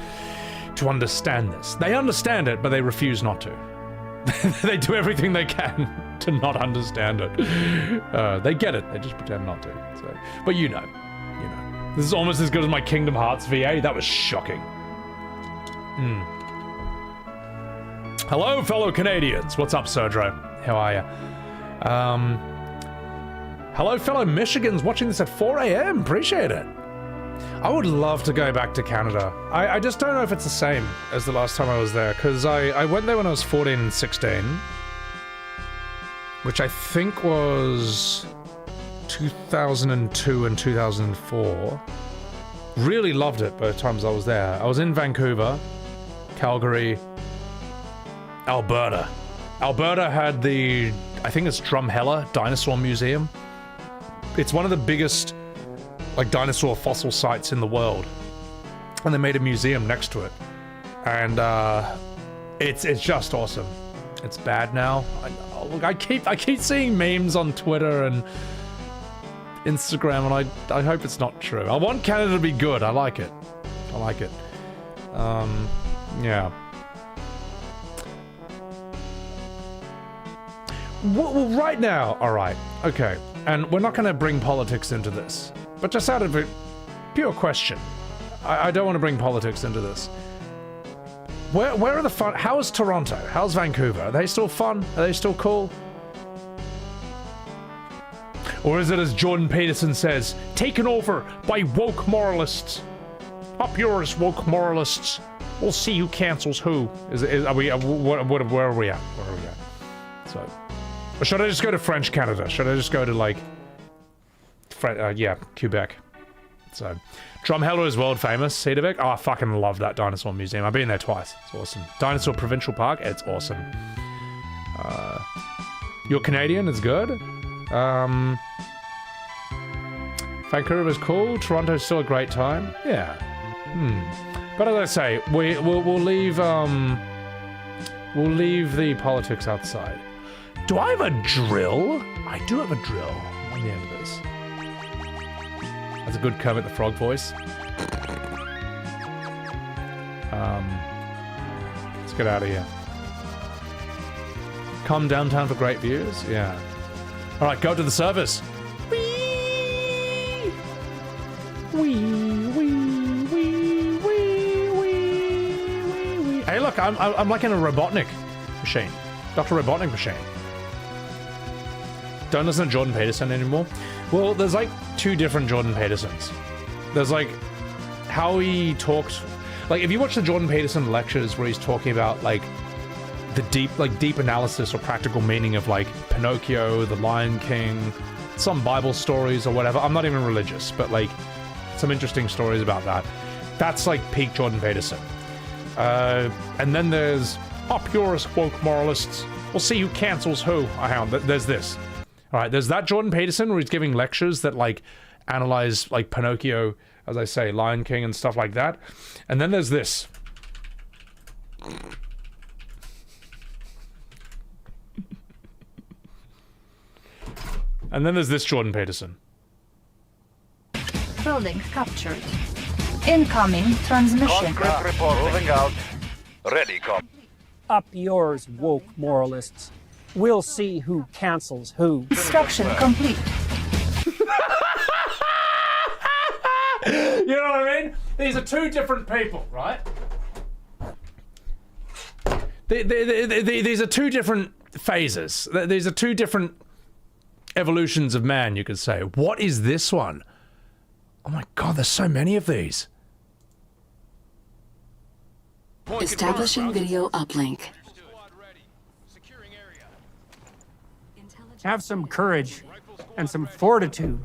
Speaker 8: to understand this. They understand it, but they refuse not to.
Speaker 1: They do everything they can to not understand it. They get it, they just pretend not to. So, but you know. This is almost as good as my Kingdom Hearts VA. That was shocking. Hello, fellow Canadians. What's up, Sergio? How are ya? Hello, fellow Michigans watching this at 4 a.m. Appreciate it. I would love to go back to Canada. I just don't know if it's the same as the last time I was there, because I went there when I was 14 and 16, which I think was 2002 and 2004. Really loved it both times I was there. I was in Vancouver, Calgary, Alberta. Alberta had the, I think it's Drumheller Dinosaur Museum. It's one of the biggest like dinosaur fossil sites in the world, and they made a museum next to it, and it's just awesome. It's bad now. I keep seeing memes on Twitter and Instagram, and I hope it's not true. I want Canada to be good. I like it. Yeah. Well, right now, all right, okay, and we're not going to bring politics into this, but just out of a pure question, I don't want to bring politics into this. Where are the fun? How is Toronto? How's Vancouver? Are they still fun? Are they still cool? Or is it, as Jordan Peterson says, taken over by woke moralists? Up yours, woke moralists. We'll see who cancels who. Are we? Where are we at? So, or should I just go to French Canada? Should I just go to like, Quebec? So, Drumheller is world famous. Cedevec. Oh, I fucking love that dinosaur museum. I've been there twice. It's awesome. Dinosaur Provincial Park. It's awesome. You're Canadian. It's good. Vancouver is cool. Toronto's still a great time. Yeah. But as I say, we'll leave the politics outside. Do I have a drill? I do have a drill on the end of this. That's a good Kermit the Frog voice. Let's get out of here. Come downtown for great views. Yeah. All right, go to the service. Wee, wee, wee, wee, wee, wee. Hey, look, I'm like in a Robotnik machine, Dr. Robotnik machine. Don't listen to Jordan Peterson anymore. Well, there's like two different Jordan Petersons. There's like how he talks. Like if you watch the Jordan Peterson lectures where he's talking about like the deep analysis or practical meaning of like Pinocchio, The Lion King, some Bible stories or whatever. I'm not even religious, but like some interesting stories about that. That's like peak Jordan Peterson. And then there's purist woke moralists. We'll see who cancels who. Hang on, there's this. All right, there's that Jordan Peterson where he's giving lectures that like analyze like Pinocchio, as I say, Lion King and stuff like that. And then there's this. And then there's this Jordan Peterson.
Speaker 10: Building captured. Incoming transmission.
Speaker 11: Conscript report. Moving out. Ready, cop.
Speaker 12: Up yours, woke moralists. We'll see who cancels who.
Speaker 10: Construction complete.
Speaker 1: You know what I mean? These are two different people, right? These are two different phases. These are two different evolutions of man, you could say. What is this one? Oh my god, there's so many of these.
Speaker 13: Establishing video uplink.
Speaker 12: Have some courage and some fortitude.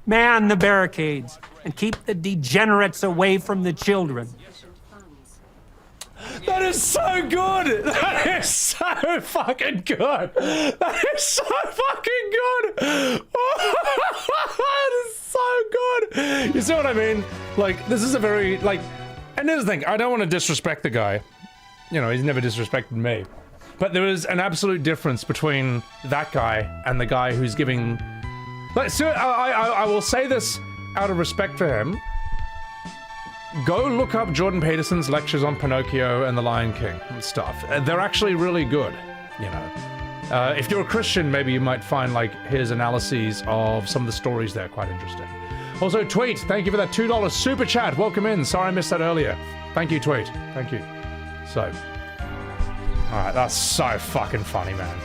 Speaker 12: Man the barricades and keep the degenerates away from the children.
Speaker 1: That is so good! That is so fucking good! That is so fucking good! That is so good! You see what I mean? Like, this is a very, like... And here's the thing, I don't want to disrespect the guy. You know, he's never disrespected me. But there is an absolute difference between that guy and the guy who's giving... Like, so I will say this out of respect for him. Go look up Jordan Peterson's lectures on Pinocchio and The Lion King and stuff. They're actually really good. you know. If you're a Christian, maybe you might find like his analyses of some of the stories there quite interesting. Also, Tweet, thank you for that $2 super chat. Welcome in. Sorry I missed that earlier. Thank you, Tweet. Thank you. So, all right, that's so fucking funny, man.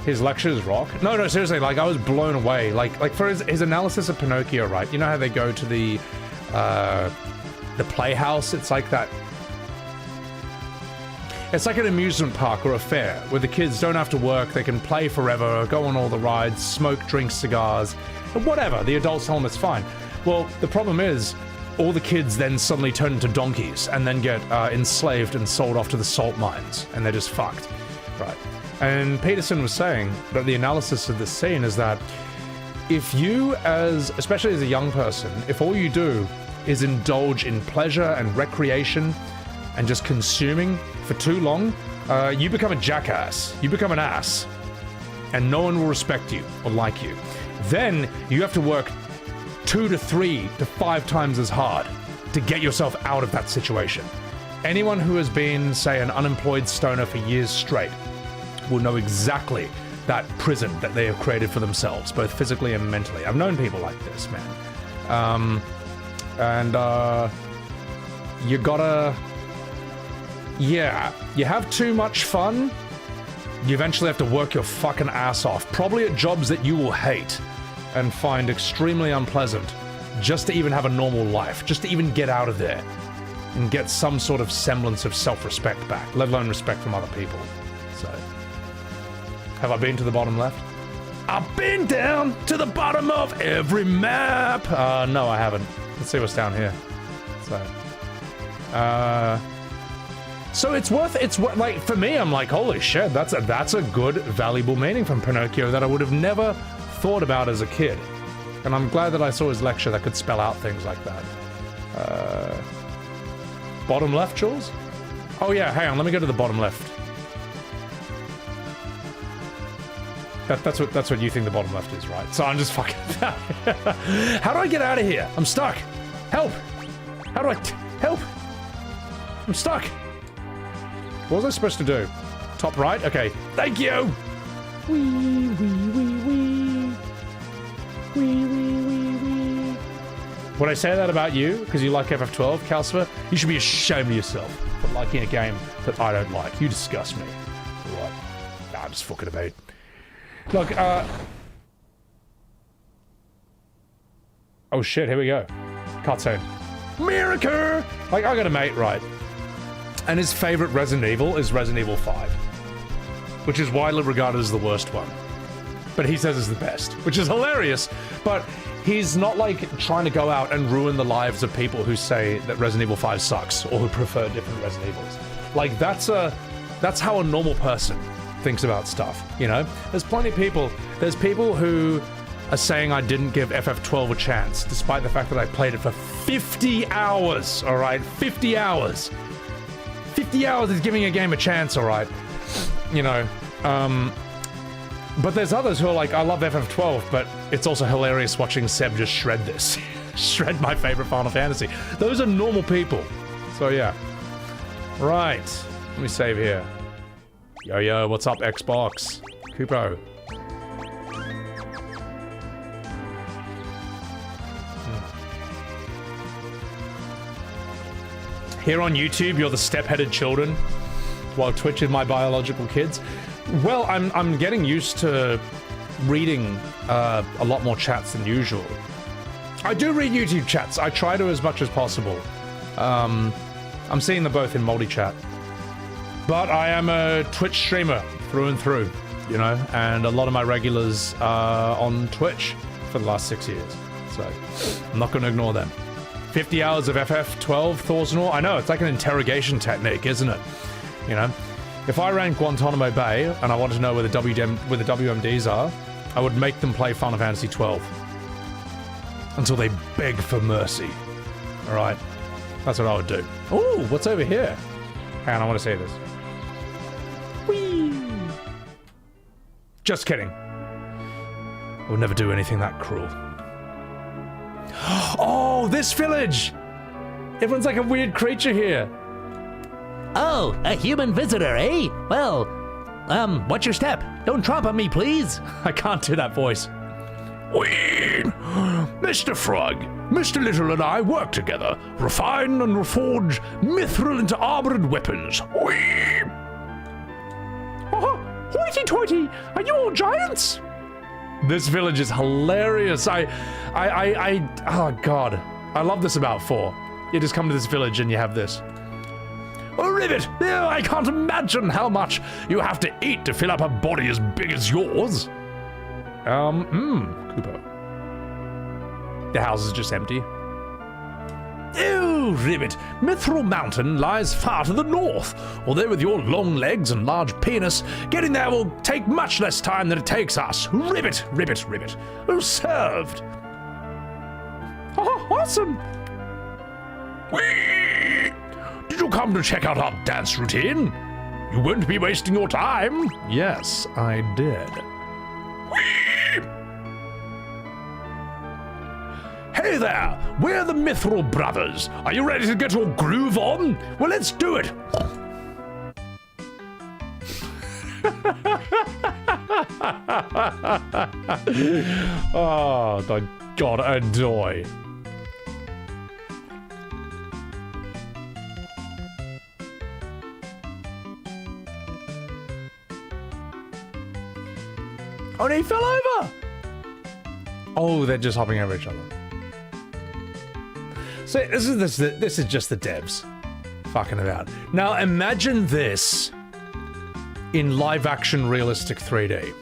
Speaker 1: His lectures rock. No, seriously, like I was blown away. Like for his analysis of Pinocchio, right? You know how they go to the playhouse? It's like that. It's like an amusement park or a fair where the kids don't have to work, they can play forever, go on all the rides, smoke, drink cigars, whatever. The adults tell them it's fine. Well, the problem is, all the kids then suddenly turn into donkeys and then get enslaved and sold off to the salt mines, and they're just fucked, right? And Peterson was saying that the analysis of this scene is that if you, especially as a young person, if all you do is indulge in pleasure and recreation and just consuming for too long, you become a jackass. You become an ass. And no one will respect you or like you. Then you have to work 2 to 3 to 5 times as hard to get yourself out of that situation. Anyone who has been, say, an unemployed stoner for years straight will know exactly that prison that they have created for themselves, both physically and mentally. I've known people like this, man. You gotta... Yeah, you have too much fun, you eventually have to work your fucking ass off, probably at jobs that you will hate and find extremely unpleasant, just to even have a normal life, just to even get out of there and get some sort of semblance of self-respect back, let alone respect from other people. So, have I been to the bottom left? I've been down to the bottom of every map! No, I haven't. Let's see what's down here. So it's worth, like, for me, I'm like, holy shit, that's a good, valuable meaning from Pinocchio that I would have never thought about as a kid. And I'm glad that I saw his lecture that could spell out things like that. Bottom left, Jules? Oh yeah, hang on, let me go to the bottom left. That's what you think the bottom left is, right? So I'm just fucking... How do I get out of here? I'm stuck. Help! How do I... Help! I'm stuck. What was I supposed to do? Top right? Okay. Thank you! Wee, wee, wee, wee. Wee, wee, wee, wee. Would I say that about you? Because you like FF12, Calcifer? You should be ashamed of yourself for liking a game that I don't like. You disgust me. What? Nah, I'm just fucking about. Look, oh shit, here we go. Cutscene. Miracle! Like, I got a mate, right? And his favorite Resident Evil is Resident Evil 5. Which is widely regarded as the worst one. But he says it's the best. Which is hilarious, but he's not like trying to go out and ruin the lives of people who say that Resident Evil 5 sucks, or who prefer different Resident Evils. Like, that's how a normal person thinks about stuff, you know? There's people who are saying I didn't give FF12 a chance, despite the fact that I played it for 50 hours, alright? 50 hours! 50 hours is giving a game a chance, alright? You know, but there's others who are like, I love FF12, but it's also hilarious watching Seb just shred this. Shred my favorite Final Fantasy. Those are normal people. So yeah. Right. Let me save here. Yo, what's up, Xbox? Kupo. Here on YouTube, you're the step-headed children, while Twitch is my biological kids. Well, I'm getting used to reading a lot more chats than usual. I do read YouTube chats. I try to as much as possible. I'm seeing them both in multi-chat. But I am a Twitch streamer through and through, you know, and a lot of my regulars are on Twitch for the last 6 years. So I'm not going to ignore them. 50 hours of FF12, Thorzenor. I know, it's like an interrogation technique, isn't it? You know, if I ran Guantanamo Bay and I wanted to know where the WMDs are, I would make them play Final Fantasy 12 until they beg for mercy. All right, that's what I would do. Oh, what's over here? Hang on, I want to see this. Whee! Just kidding. I would never do anything that cruel. Oh, this village! Everyone's like a weird creature here.
Speaker 8: Oh, a human visitor, eh? Well, what's your step? Don't tromp on me, please.
Speaker 1: I can't do that voice.
Speaker 7: We, Mr. Frog, Mr. Little and I work together, refine and reforge mithril into armored weapons. We.
Speaker 1: Oh, hoity-toity! Are you all giants? This village is hilarious. Oh god. I love this about 4. You just come to this village and you have this.
Speaker 7: Oh, Rivet, I can't imagine how much you have to eat to fill up a body as big as yours.
Speaker 1: Cooper. The house is just empty.
Speaker 7: Oh, Rivet, Mithril Mountain lies far to the north. Although with your long legs and large penis, getting there will take much less time than it takes us. Rivet, Rivet, Rivet. Oh, served.
Speaker 1: Oh, awesome.
Speaker 7: Whee! Did you come to check out our dance routine? You won't be wasting your time.
Speaker 1: Yes, I did.
Speaker 7: Whee! Hey there, we're the Mithril Brothers. Are you ready to get your groove on? Well, let's do it.
Speaker 1: Oh, my God, Adoy. Oh, they fell over! Oh, they're just hopping over each other. So this is just the devs fucking about. Now imagine this in live action realistic 3D.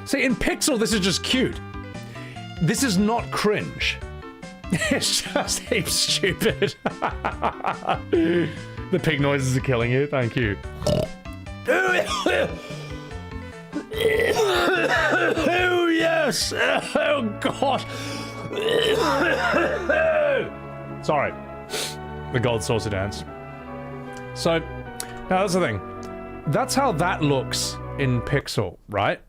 Speaker 1: See, in Pixel this is just cute. This is not cringe. It's just heaps stupid. The pig noises are killing you, thank you.
Speaker 7: Oh yes! Oh god!
Speaker 1: Sorry. The gold saucer dance. So, now that's the thing. That's how that looks in Pixel, right?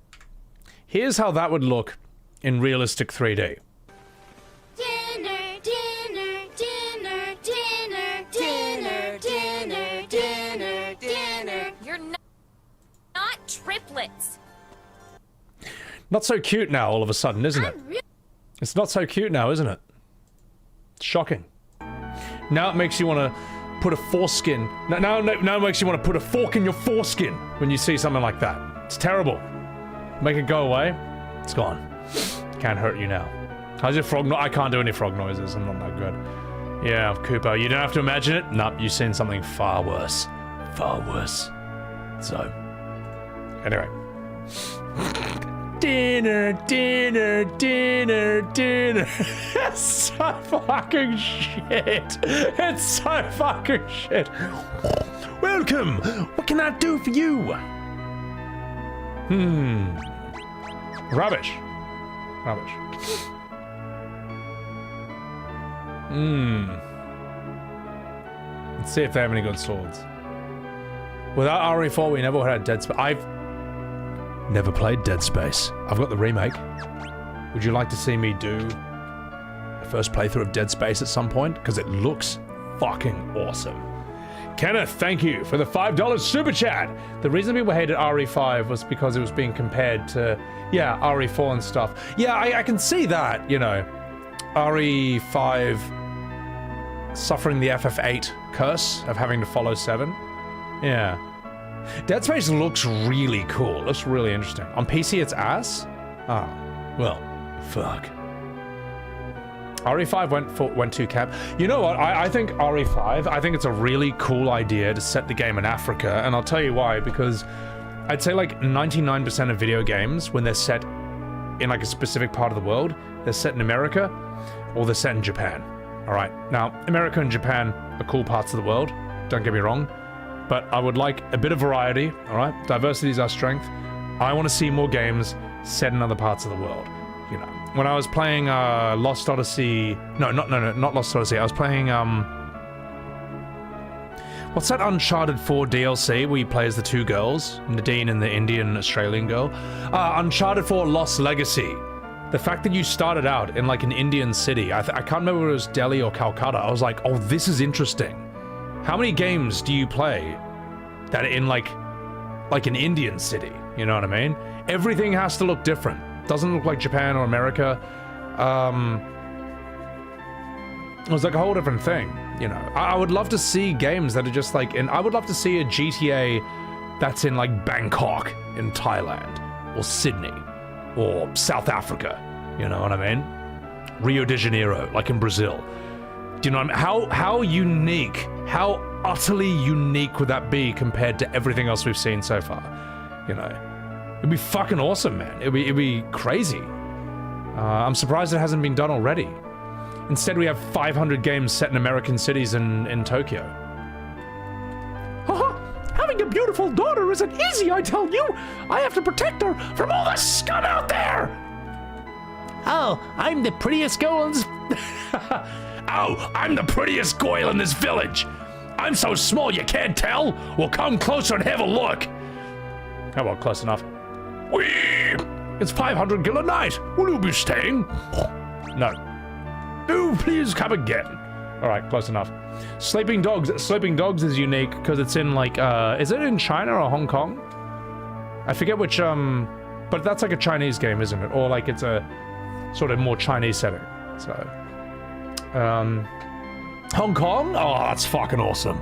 Speaker 1: Here's how that would look in realistic 3D.
Speaker 5: Dinner, dinner, dinner, dinner, dinner, dinner, dinner, dinner.
Speaker 3: You're not triplets.
Speaker 1: Not so cute now all of a sudden, isn't it? It's not so cute now, isn't it? It's shocking. Now it makes you want to put a foreskin. Now it makes you want to put a fork in your foreskin when you see something like that. It's terrible. Make it go away. It's gone. Can't hurt you now. How's your frog I can't do any frog noises. I'm not that good. Yeah, Cooper, you don't have to imagine it. Nope, you've seen something far worse. Far worse. So, anyway. Dinner, dinner, dinner, dinner. It's so fucking shit. It's so fucking shit.
Speaker 7: Welcome! What can I do for you?
Speaker 1: Rubbish. Rubbish. Let's see if they have any good swords. Without RE4, we never had Dead Space. I've never played Dead Space. I've got the remake. Would you like to see me do a first playthrough of Dead Space at some point? Because it looks fucking awesome. Kenneth, thank you for the $5 super chat. The reason people hated RE5 was because it was being compared to, yeah, RE4 and stuff. Yeah, I can see that, you know. RE5 suffering the FF8 curse of having to follow 7. Yeah. Dead Space looks really cool. Looks really interesting. On PC, it's ass? Oh, well, fuck. RE5 went too cap. You know what? I think RE5, I think it's a really cool idea to set the game in Africa, and I'll tell you why, because I'd say like 99% of video games, when they're set in like a specific part of the world, they're set in America, or they're set in Japan. Alright, now, America and Japan are cool parts of the world, don't get me wrong, but I would like a bit of variety, alright? Diversity is our strength. I want to see more games set in other parts of the world, you know. When I was playing Lost Odyssey... No, not Lost Odyssey. I was playing, what's that Uncharted 4 DLC where you play as the two girls? Nadine and the Indian-Australian girl? Uncharted 4 Lost Legacy. The fact that you started out in like an Indian city, I can't remember if it was Delhi or Calcutta, I was like, oh, this is interesting. How many games do you play that are in like an Indian city? You know what I mean? Everything has to look different. Doesn't look like Japan or America. It was like a whole different thing, you know. I would love to see games that are just like, I would love to see a GTA that's in like Bangkok in Thailand, or Sydney, or South Africa, you know what I mean? Rio de Janeiro, like in Brazil. Do you know what I mean? How unique, how utterly unique would that be compared to everything else we've seen so far? You know, it'd be fucking awesome, man. It'd be crazy. I'm surprised it hasn't been done already. Instead, we have 500 games set in American cities in Tokyo.
Speaker 8: Haha! Having a beautiful daughter isn't easy, I tell you! I have to protect her from all the scum out there!
Speaker 7: Oh, I'm the prettiest girl in this...
Speaker 8: Oh, I'm the prettiest girl in this village! I'm so small you can't tell? Well, come closer and have a look!
Speaker 1: How about close enough?
Speaker 8: Whee! It's 500 gil a night! Will you be staying?
Speaker 1: No.
Speaker 8: Oh, please come again.
Speaker 1: All right, close enough. Sleeping Dogs. Sleeping Dogs is unique because it's in like, is it in China or Hong Kong? I forget which, but that's like a Chinese game, isn't it? Or like it's a sort of more Chinese setting. So, Hong Kong? Oh, that's fucking awesome.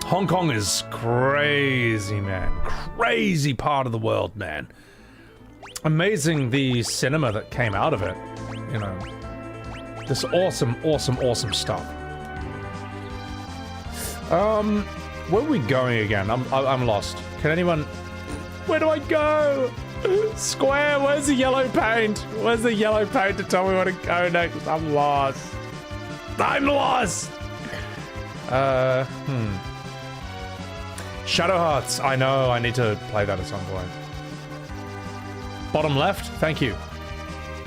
Speaker 1: Hong Kong is crazy, man. Crazy part of the world, man. Amazing the cinema that came out of it, you know. This awesome stuff. Where are we going again? I'm lost. Can anyone... Where do I go? Square, where's the yellow paint? Where's the yellow paint to tell me where to go next? I'm lost. I'm lost! Shadow Hearts. I know, I need to play that at some point. Bottom left, thank you.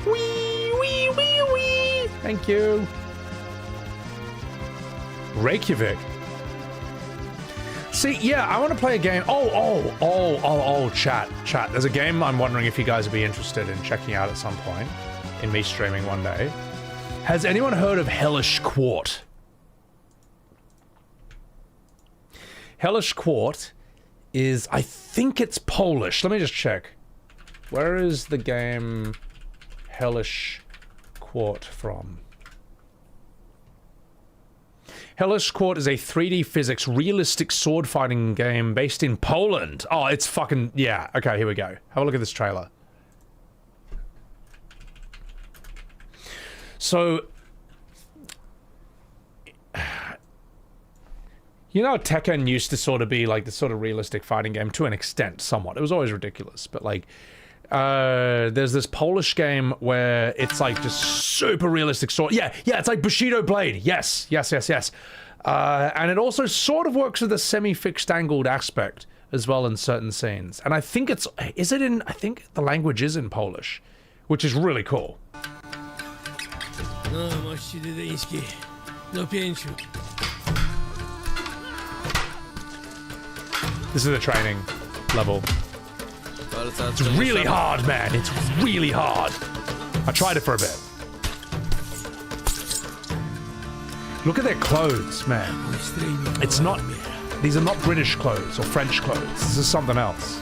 Speaker 1: Wee, wee, wee, wee. Thank you. Reykjavik. See, yeah, I want to play a game. Chat. There's a game I'm wondering if you guys would be interested in checking out at some point, in me streaming one day. Has anyone heard of Hellish Quart? Hellish Quart is, I think it's Polish. Let me just check. Where is the game Hellish Quart from? Hellish Quart is a 3D physics realistic sword fighting game based in Poland. Oh, it's fucking... Yeah, okay, here we go. Have a look at this trailer. So... You know, Tekken used to sort of be like the sort of realistic fighting game to an extent, somewhat. It was always ridiculous, but like... there's this Polish game where it's like just super realistic sword. Yeah, it's like Bushido Blade. Yes. And it also sort of works with a semi-fixed angled aspect as well in certain scenes. And I think I think the language is in Polish, which is really cool. This is the training level. It's really hard, man. It's really hard. I tried it for a bit. Look at their clothes, man. It's not... These are not British clothes or French clothes. This is something else.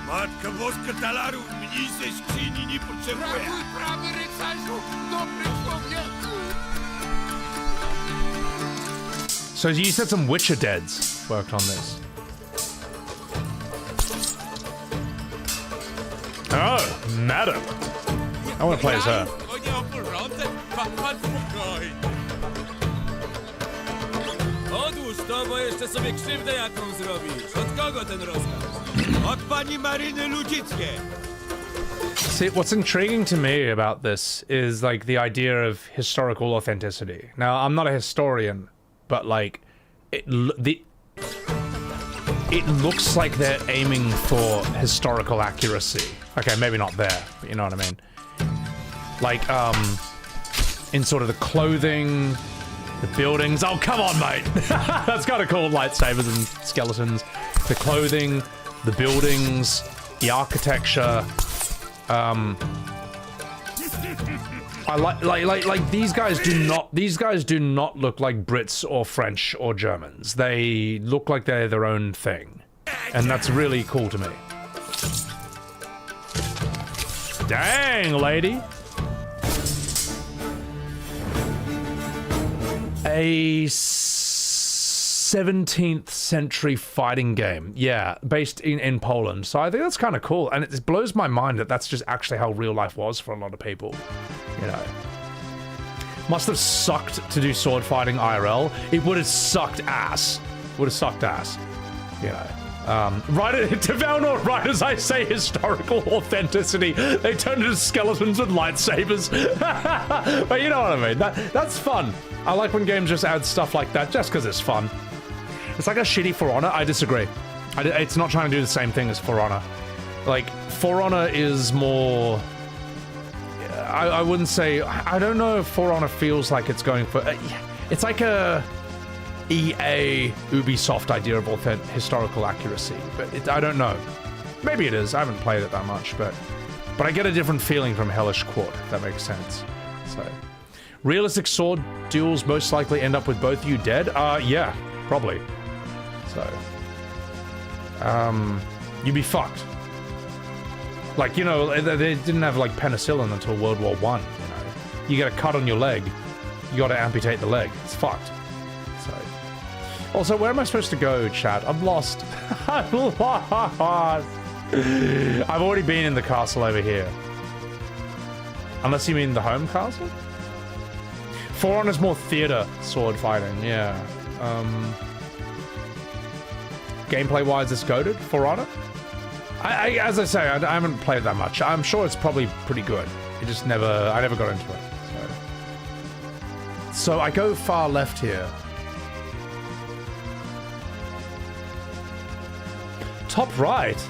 Speaker 14: Matka Boska talaru, mniej ze skrzyni nie potrzebuje. Prawy rycerzu, dobry człowieku.
Speaker 1: So you said some Witcher Deads worked on this. Oh, madam. I want to play as her.
Speaker 14: Odłóż to, bo jeszcze sobie krzywdę jaką zrobisz. Od kogo ten rozkaz? Od pani Maryny Ludzickie.
Speaker 1: See, what's intriguing to me about this is like the idea of historical authenticity. Now, I'm not a historian, but like it looks like they're aiming for historical accuracy. Okay, maybe not there, but you know what I mean. Like, in sort of the clothing, the buildings. Oh, come on, mate. That's kind of cool. Lightsabers and skeletons. The clothing, the buildings, the architecture. I like these guys do not look like Brits or French or Germans. They look like they're their own thing. And that's really cool to me. Dang, lady. A 17th century fighting game. Yeah, based in Poland. So I think that's kind of cool. And it blows my mind that that's just actually how real life was for a lot of people. You know. Must have sucked to do sword fighting IRL. It would have sucked ass. Would have sucked ass. You know. Right to Valnor, right as I say historical authenticity, they turn into skeletons with lightsabers. But you know what I mean. That's fun. I like when games just add stuff like that just because it's fun. It's like a shitty For Honor. I disagree. It's not trying to do the same thing as For Honor. Like, For Honor is more... I wouldn't say... I don't know if For Honor feels like it's going for... It's like a EA, Ubisoft idea of historical accuracy. But I don't know. Maybe it is. I haven't played it that much, but I get a different feeling from Hellish Court, if that makes sense. So... Realistic sword duels most likely end up with both of you dead? Yeah, probably. So... you'd be fucked. Like, you know, they didn't have, like, penicillin until World War I, you know. You get a cut on your leg, you gotta amputate the leg. It's fucked. So... Also, where am I supposed to go, chat? I'm lost. I'm lost! I've already been in the castle over here. Unless you mean the home castle? For Honor's more theater sword fighting, yeah. Gameplay-wise, it's goated, For Honor. As I say, I haven't played that much. I'm sure it's probably pretty good. I never got into it. So I go far left here. Top right.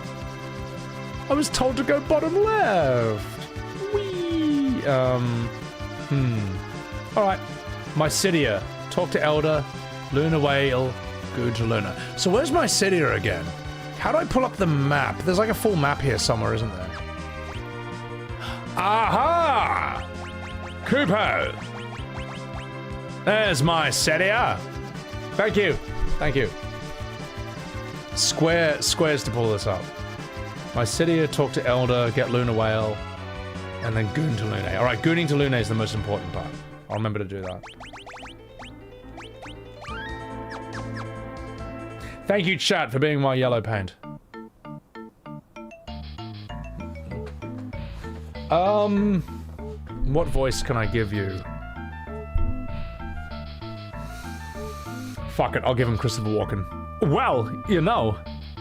Speaker 1: I was told to go bottom left. Whee. Alright, Mysidia. Talk to Elder, Luna Whale, good to Luna. So where's Mysidia again? How do I pull up the map? There's like a full map here somewhere, isn't there? Aha! Kupo! There's Mysidia. Thank you. Thank you. Squares to pull this up. Mysidia, talk to Elder, get Luna Whale, and then goon to Lune. Alright, gooning to Lune is the most important part. I'll remember to do that. Thank you, chat, for being my yellow paint. What voice can I give you? Fuck it, I'll give him Christopher Walken. Well, you know,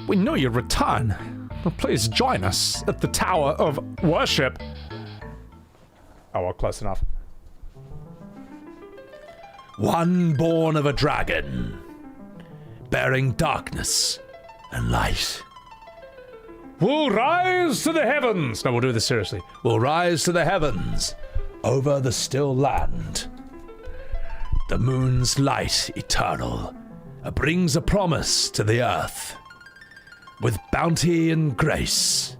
Speaker 1: we knew you'd return. Please join us at the Tower of Worship. Oh, well, close enough.
Speaker 7: One born of a dragon, bearing darkness and light.
Speaker 1: We'll rise to the heavens! No, we'll do this seriously.
Speaker 7: We'll rise to the heavens, over the still land. The moon's light eternal brings a promise to the earth, with bounty and grace.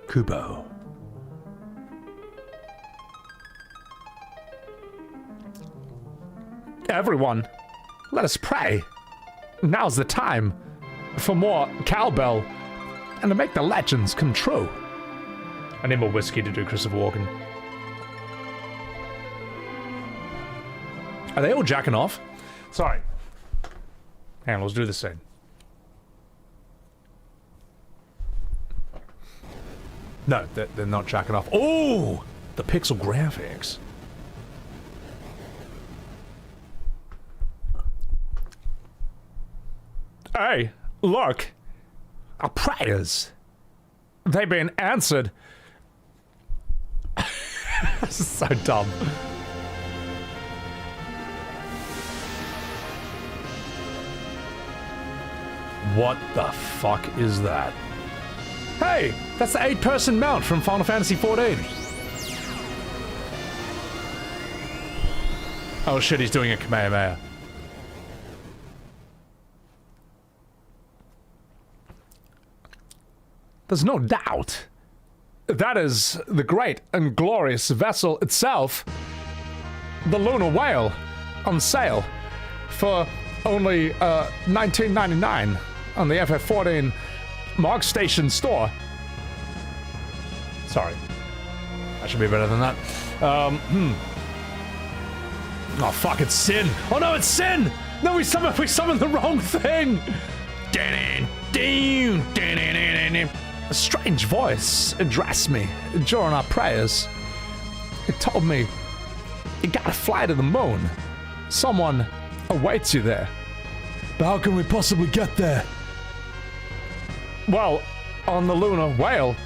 Speaker 7: Kupo.
Speaker 1: Everyone, let us pray. Now's the time for more cowbell and to make the legends come true. I need more whiskey to do Christopher Walken. Are they all jacking off? Sorry. Hang on, let's do this scene. No, they're not jacking off. Oh, the pixel graphics. Hey, look. Our prayers. They've been answered. This is so dumb. What the fuck is that? Hey, that's the 8-person mount from Final Fantasy XIV. Oh shit, he's doing a Kamehameha. There's no doubt that is the great and glorious vessel itself, the Lunar Whale, on sale for only $19.99 on the FF14 Mog Station store. Sorry, I should be better than that. Oh fuck, it's Sin. Oh no, it's Sin! No, we summoned the wrong thing! A strange voice addressed me during our prayers. It told me, you gotta fly to the moon. Someone awaits you there.
Speaker 7: But how can we possibly get there?
Speaker 1: Well, on the Lunar Whale,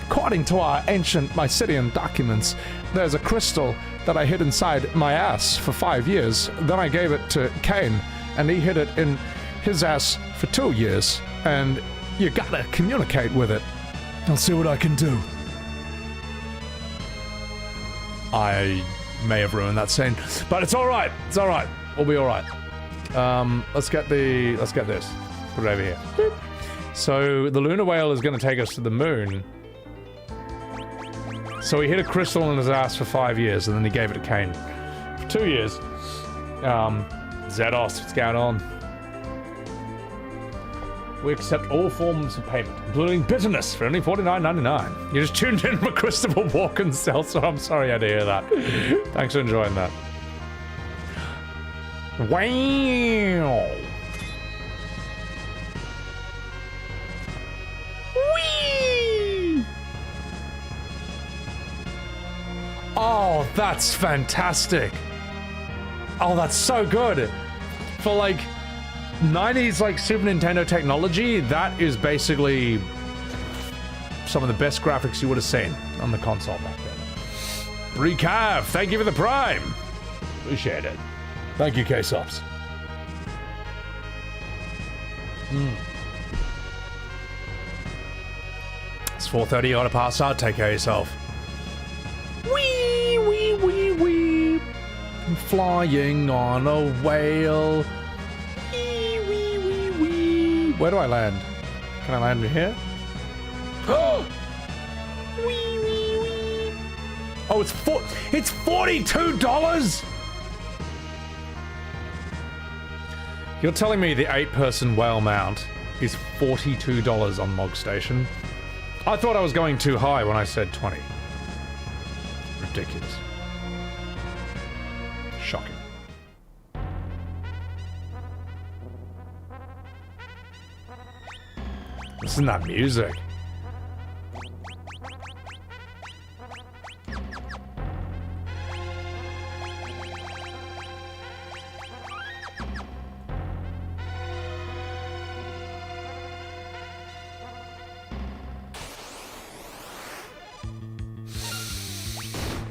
Speaker 1: according to our ancient Mysidian documents, there's a crystal that I hid inside my ass for 5 years. Then I gave it to Cain, and he hid it in his ass for 2 years. And you gotta communicate with it.
Speaker 7: I'll see what I can do.
Speaker 1: I may have ruined that scene, but it's all right. It's all right. We'll be all right. Let's get this. Put it over here. Boop. So the Lunar Whale is going to take us to the moon. So he hid a crystal in his ass for 5 years, and then he gave it to Cain for 2 years. Zedos, what's going on? We accept all forms of payment, including bitterness, for only $49.99. You just tuned in for Christopher Walken's cell, so I'm sorry I had to hear that. Thanks for enjoying that. Wow! Whee! Oh, that's fantastic. Oh, that's so good. For like 90s like Super Nintendo technology, that is basically some of the best graphics you would have seen on the console back then. Recav, thank you for the Prime. Appreciate it.
Speaker 7: Thank you, K-Sops.
Speaker 1: It's 4:30, you gotta pass out, take care of yourself. Wee, wee, wee, wee. I'm flying on a whale. Wee, wee, wee, wee. Where do I land? Can I land here? Oh! Wee, wee, wee. Oh, it's $42? You're telling me the 8-person whale mount is $42 on Mog Station? I thought I was going too high when I said 20. Ridiculous. Shocking. Listen to that music.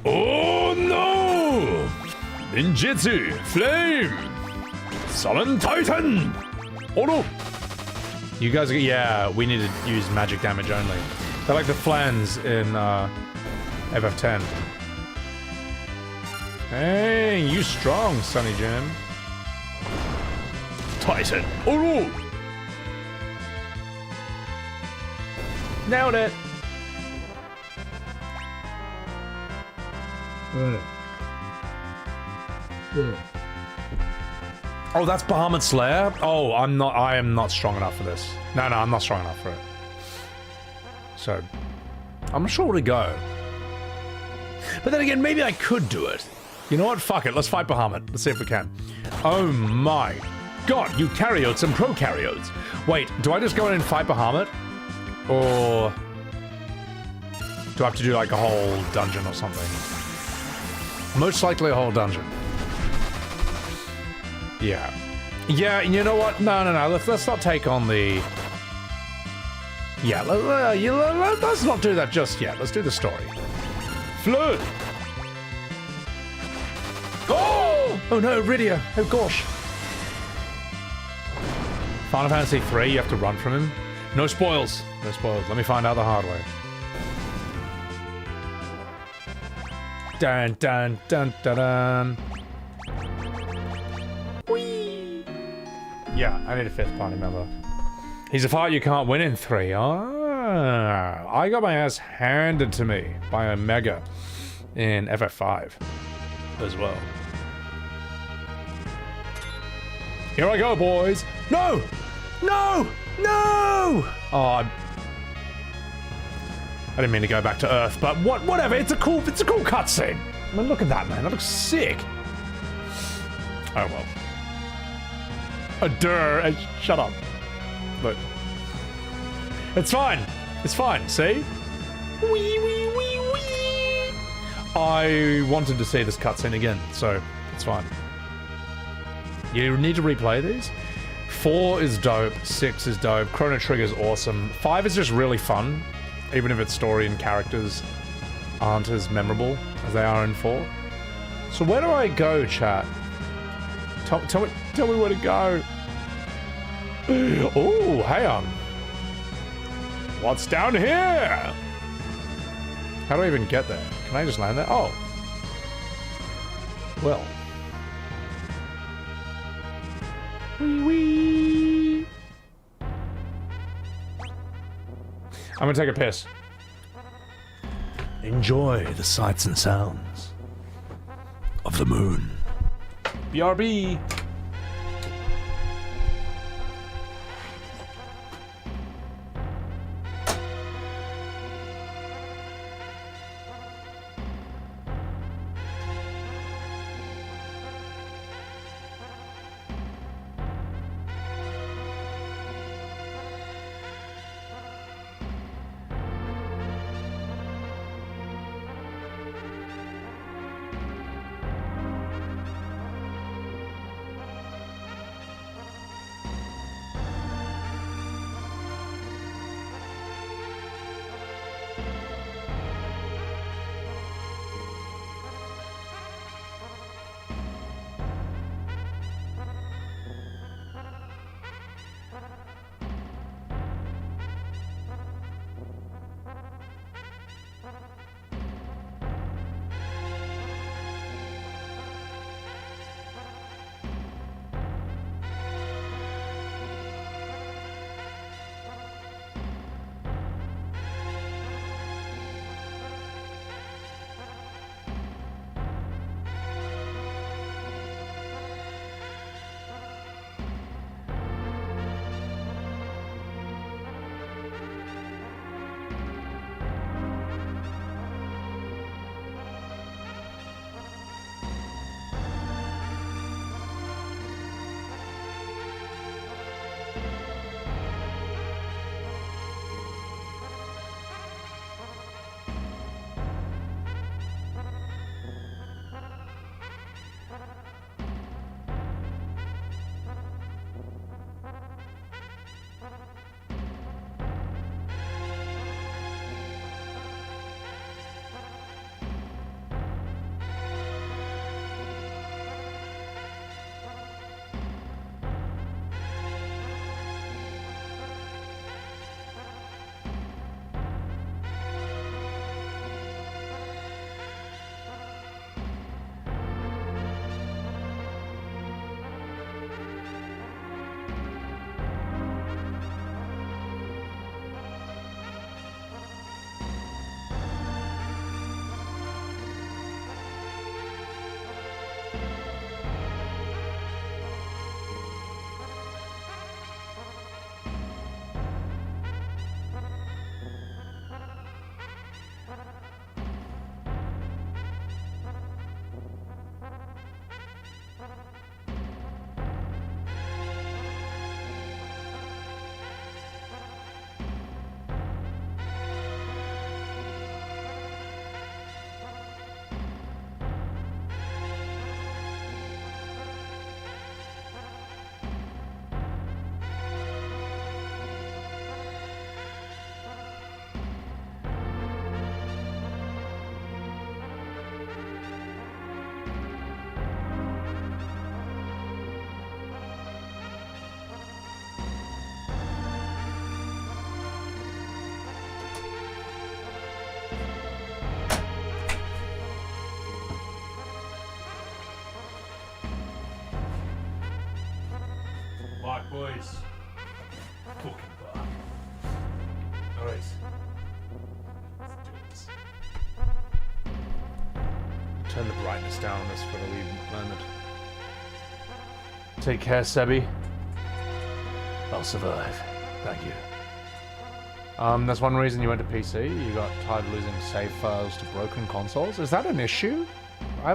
Speaker 1: Oh no! Ninjutsu! Flame! Summon Titan! Oh no! You guys are, yeah, we need to use magic damage only. They're like the flans in FF10. Hey, you strong, Sunny Jim. Titan! Oh no! Nailed it! Oh, that's Bahamut's lair? Oh, I am not strong enough for this. No, I'm not strong enough for it. So, I'm not sure where to go. But then again, maybe I could do it. You know what? Fuck it. Let's fight Bahamut. Let's see if we can. Oh my god, eukaryotes and prokaryotes. Wait, do I just go in and fight Bahamut? Or do I have to do like a whole dungeon or something? Most likely a whole dungeon. Yeah. Yeah, you know what? No. Let's not take on the... Yeah, let's not do that just yet. Let's do the story. Flood! Oh! Oh no, Rydia. Oh gosh. Final Fantasy 3, you have to run from him. No spoils. No spoils. Let me find out the hard way. Dun dun dun dun dun. Whee! Yeah, I need a 5th party member. He's a fight you can't win in 3. Ah, I got my ass handed to me by Omega in FF5 as well. Here I go, boys. No! No! No! Oh, I didn't mean to go back to Earth, but whatever. It's a cool cutscene. I mean, look at that, man. That looks sick. Oh well. Shut up. Look. It's fine. It's fine. See? Wee wee wee wee. I wanted to see this cutscene again, so it's fine. You need to replay these. 4 is dope. 6 is dope. Chrono Trigger is awesome. 5 is just really fun, even if its story and characters aren't as memorable as they are in 4. So where do I go, chat? Tell me where to go. Oh, hang on. What's down here? How do I even get there? Can I just land there? Oh. Well. Wee wee. I'm gonna take a piss.
Speaker 8: Enjoy the sights and sounds of the moon.
Speaker 1: BRB. Bark, boys. Fucking bark. Alright. Let's do this. Turn the brightness down on this for a wee moment. Take care, Sebi. I'll survive. Thank you. That's one reason you went to PC. You got tired of losing save files to broken consoles. Is that an issue? I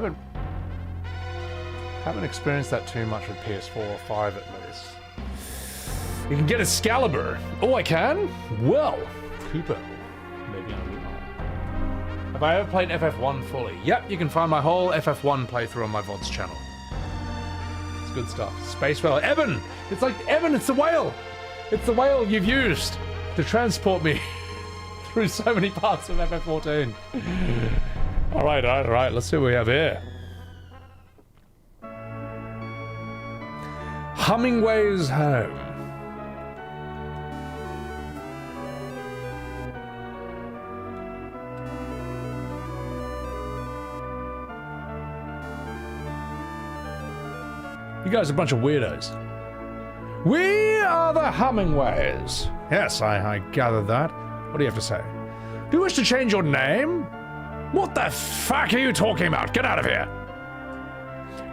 Speaker 1: haven't experienced that too much with PS4 or 5 at least. You can get Excalibur. Oh, I can? Well, Cooper. Maybe I will. Have I ever played FF1 fully? Yep, you can find my whole FF1 playthrough on my VODs channel. It's good stuff. Space Whale. Evan! It's like, Evan, it's the whale! It's the whale you've used to transport me through so many parts of FF14. Alright, let's see what we have here. Hummingway's Home. You guys are a bunch of weirdos. We are the Hummingways. Yes, I gathered that. What do you have to say? Do you wish to change your name? What the fuck are you talking about? Get out of here.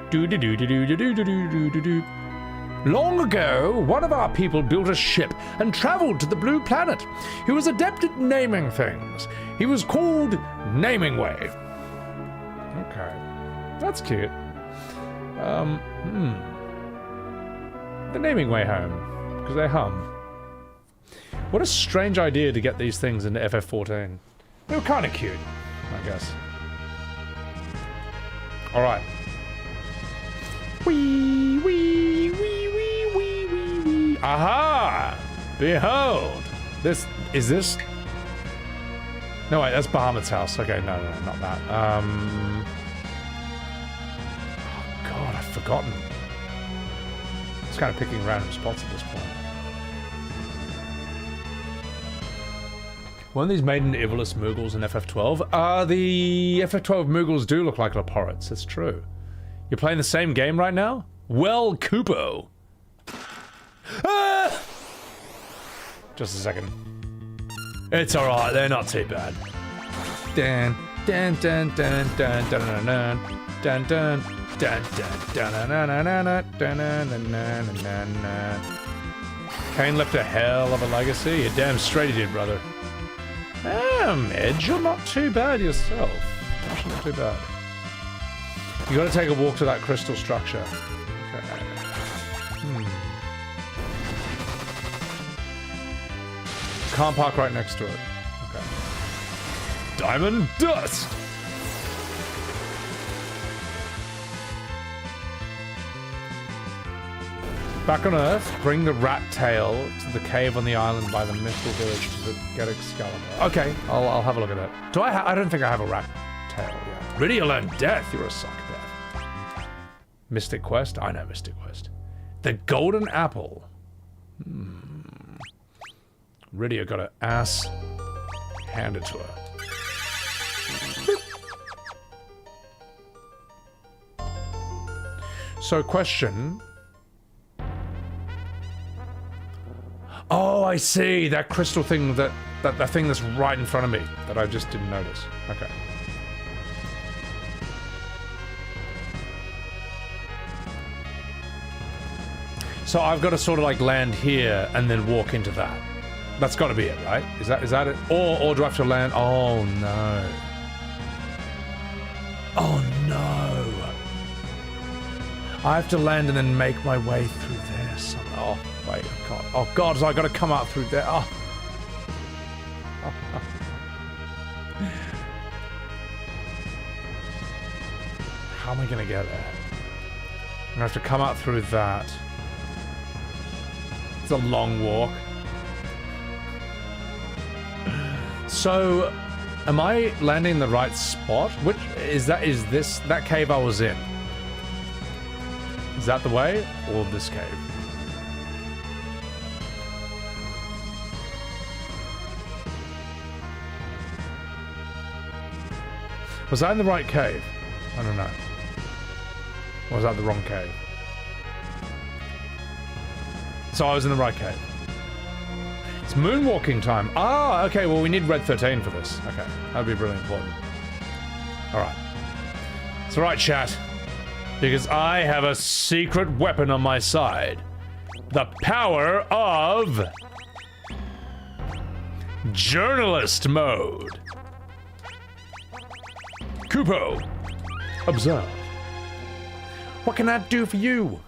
Speaker 1: Do-do-do-do-do-do-do-do-do-do-do. Long ago, one of our people built a ship and traveled to the Blue Planet. He was adept at naming things. He was called Namingway. Okay. That's cute. The Namingway home. Because they hum. What a strange idea to get these things into FF14. They were kind of cute, I guess. Alright. Wee, wee, wee, wee, wee, wee, wee. Aha! Behold! This... Is this... No, wait, that's Bahamut's house. Okay, no, not that. Oh, God, I've forgotten. It's kind of picking random spots at this point. Weren't these made into Ivalice Moogles in FF12? The FF12 Moogles do look like Leporits, it's true. You're playing the same game right now? Well, Kupo. Ah! Just a second. It's alright, they're not too bad. Dun dun dun dun dun dun dun dun dun dun dun. Kane left a hell of a legacy. You're damn straight he did, brother. Edge, you're not too bad yourself. Actually, not too bad. You gotta take a walk to that crystal structure. Okay. Can't park right next to it. Okay. Diamond dust! Back on Earth, bring the rat tail to the cave on the island by the mythical village to get Excalibur. Okay, I'll have a look at that. Do I don't think I have a rat tail yet. Really, you learn death. You're a psychopath. Mystic Quest? I know Mystic Quest. The Golden Apple. Rydia got an ass handed to her. So, question. Oh, I see. That crystal thing, that thing that's right in front of me that I just didn't notice. Okay. So I've got to sort of like land here and then walk into that. That's got to be it, right? Is that it? Or do I have to land? Oh no. Oh no. I have to land and then make my way through there somehow. Oh, wait, I can't. Oh god, so I gotta come out through there. Oh. How am I gonna get there? I'm gonna have to come out through that. It's a long walk. So, am I landing in the right spot? Which is that? Is this that cave I was in? Is that the way, or this cave? Was I in the right cave? I don't know. Or was that the wrong cave? So I was in the right cave. It's moonwalking time. Ah, okay, well we need red 13 for this. Okay, that would be really important. Alright. It's alright, chat. Because I have a secret weapon on my side. The power of... journalist mode. Kupo. Observe. What can I do for you?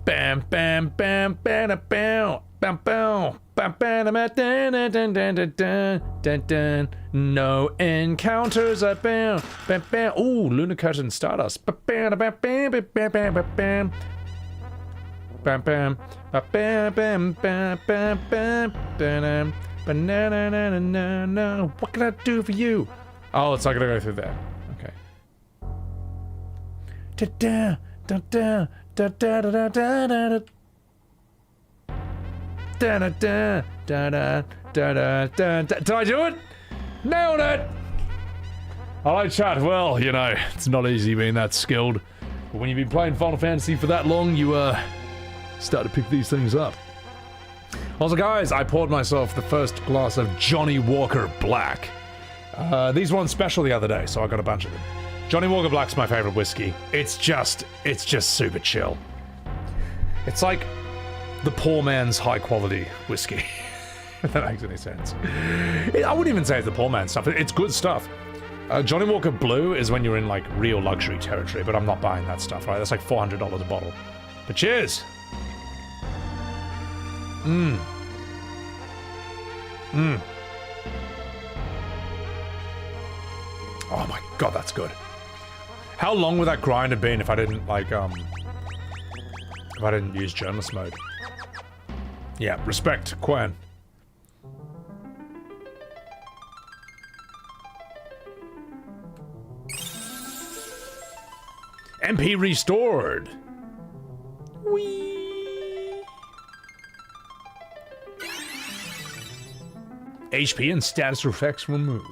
Speaker 1: Bam, bam, bam, bam, bam, bam, bam, bam, bam, dun, dun, dun, dun, dun, dun. No encounters. Bam, bam, bam. Ooh, Lunar Curtain Stardust. Bam, bam, bam, bam, bam, bam, bam, bam. Bam, bam, bam, bam, bam, bam, bam, bam, banana. What can I do for you? Oh, it's not gonna go through there. Okay. Da da da da da da da da da da da da da da da. Did I do it? Nailed it! Hello, chat. Well, you know, it's not easy being that skilled. But when you've been playing Final Fantasy for that long, you start to pick these things up. Also, guys, I poured myself the first glass of Johnny Walker Black. These were on special the other day, so I got a bunch of them. Johnny Walker Black's my favorite whiskey. It's just super chill. It's like the poor man's high quality whiskey. If that makes any sense. I wouldn't even say it's the poor man's stuff. It's good stuff. Johnny Walker Blue is when you're in like real luxury territory, but I'm not buying that stuff, right? That's like $400 a bottle. But cheers! Mmm. Mmm. Oh my god, that's good. How long would that grind have been if I didn't, like, if I didn't use journalist mode? Yeah, respect, Quen. MP restored. Whee. HP and status effects removed.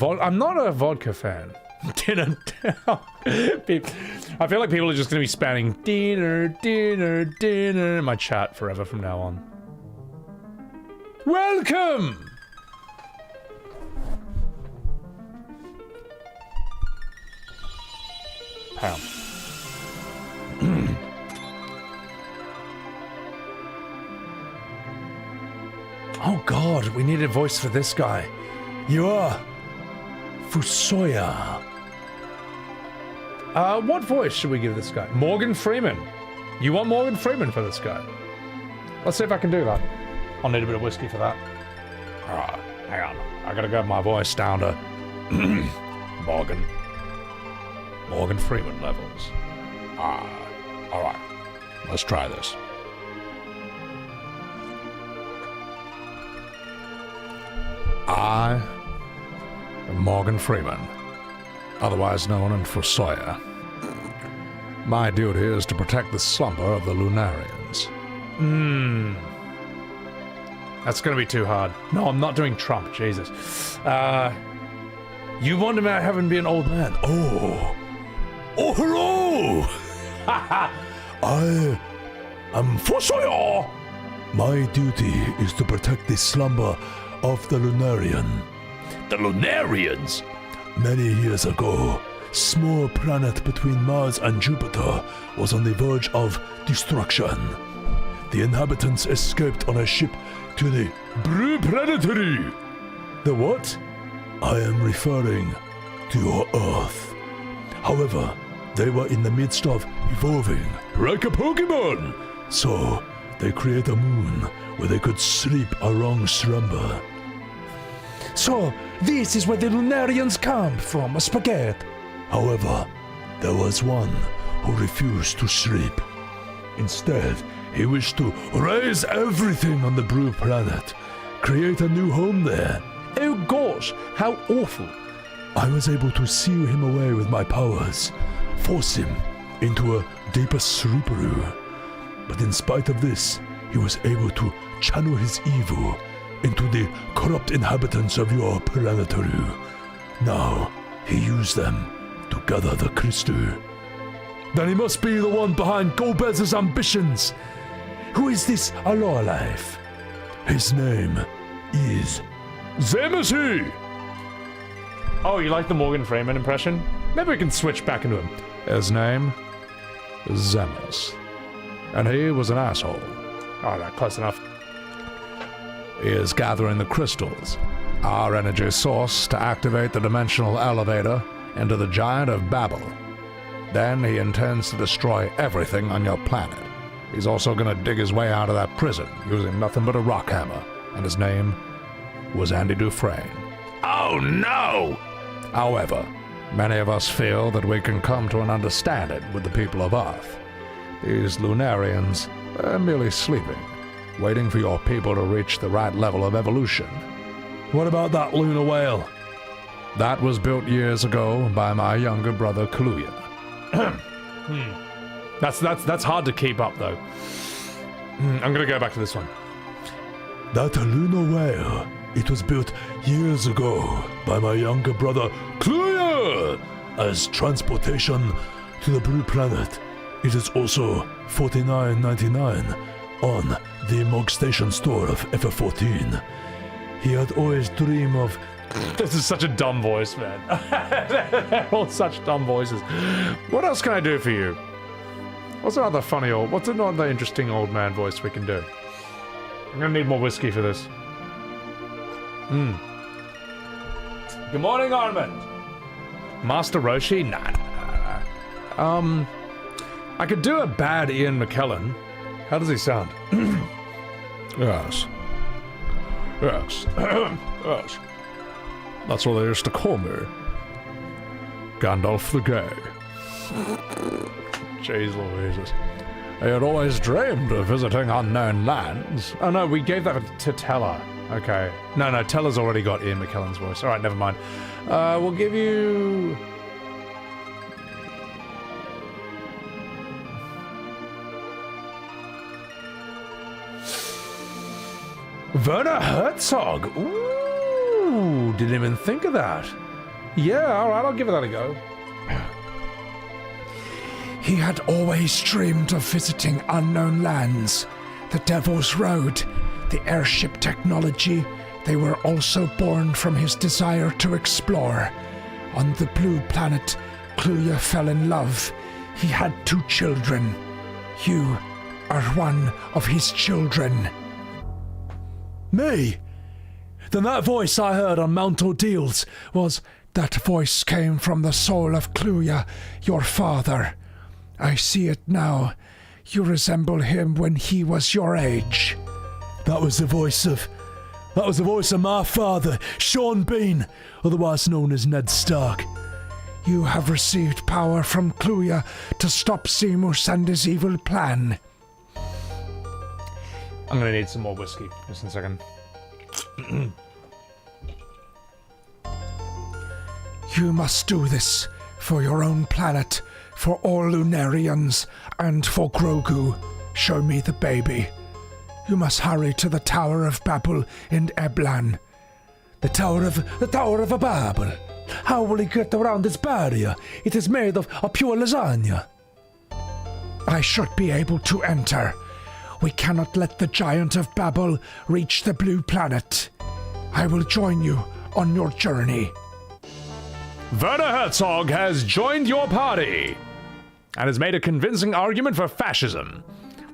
Speaker 1: I'm not a vodka fan. Dinner down. I feel like people are just going to be spamming dinner, dinner, dinner in my chat forever from now on. Welcome! How? Oh god, we need a voice for this guy. You are Fusoya. What voice should we give this guy? Morgan Freeman. You want Morgan Freeman for this guy? Let's see if I can do that. I'll need a bit of whiskey for that. Alright, hang on. I gotta get my voice down to Morgan Freeman levels. Alright. Let's try this. I am Morgan Freeman, otherwise known as Fusoya. My duty is to protect the slumber of the Lunarians. That's gonna be too hard. No, I'm not doing Trump, Jesus. You want to have him be an old man? Oh, hello! I am Fusoya! My duty is to protect the slumber of the Lunarian. The Lunarians? Many years ago, small planet between Mars and Jupiter was on the verge of destruction. The inhabitants escaped on a ship to the Blue Planetary. The what? I am referring to your Earth. However, they were in the midst of evolving, like a Pokemon. So, they create a moon where they could sleep a long slumber. So, this is where the Lunarians come from, spaghetti. However, there was one who refused to sleep. Instead, he wished to raise everything on the Blue Planet, create a new home there. Oh gosh, how awful. I was able to seal him away with my powers, force him into a deeper sleeperoo. But in spite of this, he was able to channel his evil into the corrupt inhabitants of your planetary. Now, he used them to gather the crystal.
Speaker 7: Then he must be the one behind Golbez's ambitions. Who is this Alorlife? His name is Zemasi.
Speaker 1: Oh, you like the Morgan Freeman impression? Maybe we can switch back into him.
Speaker 8: His name is Zemus. And he was an asshole.
Speaker 1: All right, close enough.
Speaker 8: He is gathering the crystals, our energy source, to activate the dimensional elevator into the Giant of Babel. Then he intends to destroy everything on your planet. He's also gonna dig his way out of that prison using nothing but a rock hammer, and his name was Andy Dufresne.
Speaker 1: Oh no!
Speaker 8: However, many of us feel that we can come to an understanding with the people of Earth. These Lunarians are merely sleeping, waiting for your people to reach the right level of evolution.
Speaker 7: What about that lunar whale?
Speaker 8: That was built years ago by my younger brother Kaluuya.
Speaker 1: That's hard to keep up though. I'm gonna go back to this one.
Speaker 7: That lunar whale, it was built years ago by my younger brother Kaluuya as transportation to the Blue Planet. It is also $49.99 on the Mog Station store of FF14. He had always dreamed of...
Speaker 1: This is such a dumb voice, man. They're all such dumb voices. What else can I do for you? What's another interesting old man voice we can do? I'm gonna need more whiskey for this. Good morning, Armand. Master Roshi? Nah. I could do a bad Ian McKellen. How does he sound?
Speaker 8: Yes. Yes. Yes. That's what they used to call me. Gandalf the Gay.
Speaker 1: Jeez Louises.
Speaker 8: I had always dreamed of visiting unknown lands.
Speaker 1: Oh no, we gave that to Teller. Okay. No, Teller's already got Ian McKellen's voice. Alright, never mind. We'll give you... Werner Herzog! Ooh, didn't even think of that. Yeah, alright, I'll give that a go.
Speaker 7: He had always dreamed of visiting unknown lands. The Devil's Road, the airship technology, they were also born from his desire to explore. On the Blue Planet, Kaluuya fell in love. He had 2 children. You are one of his children. Me? Then that voice I heard on Mount Ordeals that voice came from the soul of Kaluuya, your father. I see it now. You resemble him when he was your age. That was the voice of my father, Sean Bean, otherwise known as Ned Stark. You have received power from Kaluuya to stop Zemus and his evil plan.
Speaker 1: I'm gonna need some more whiskey. Just in a second.
Speaker 7: You must do this for your own planet, for all Lunarians, and for Grogu. Show me the baby. You must hurry to the Tower of Babel in Eblan. The Tower of Babel. How will he get around this barrier? It is made of pure lasagna. I should be able to enter. We cannot let the Giant of Babel reach the Blue Planet. I will join you on your journey.
Speaker 1: Werner Herzog has joined your party and has made a convincing argument for fascism,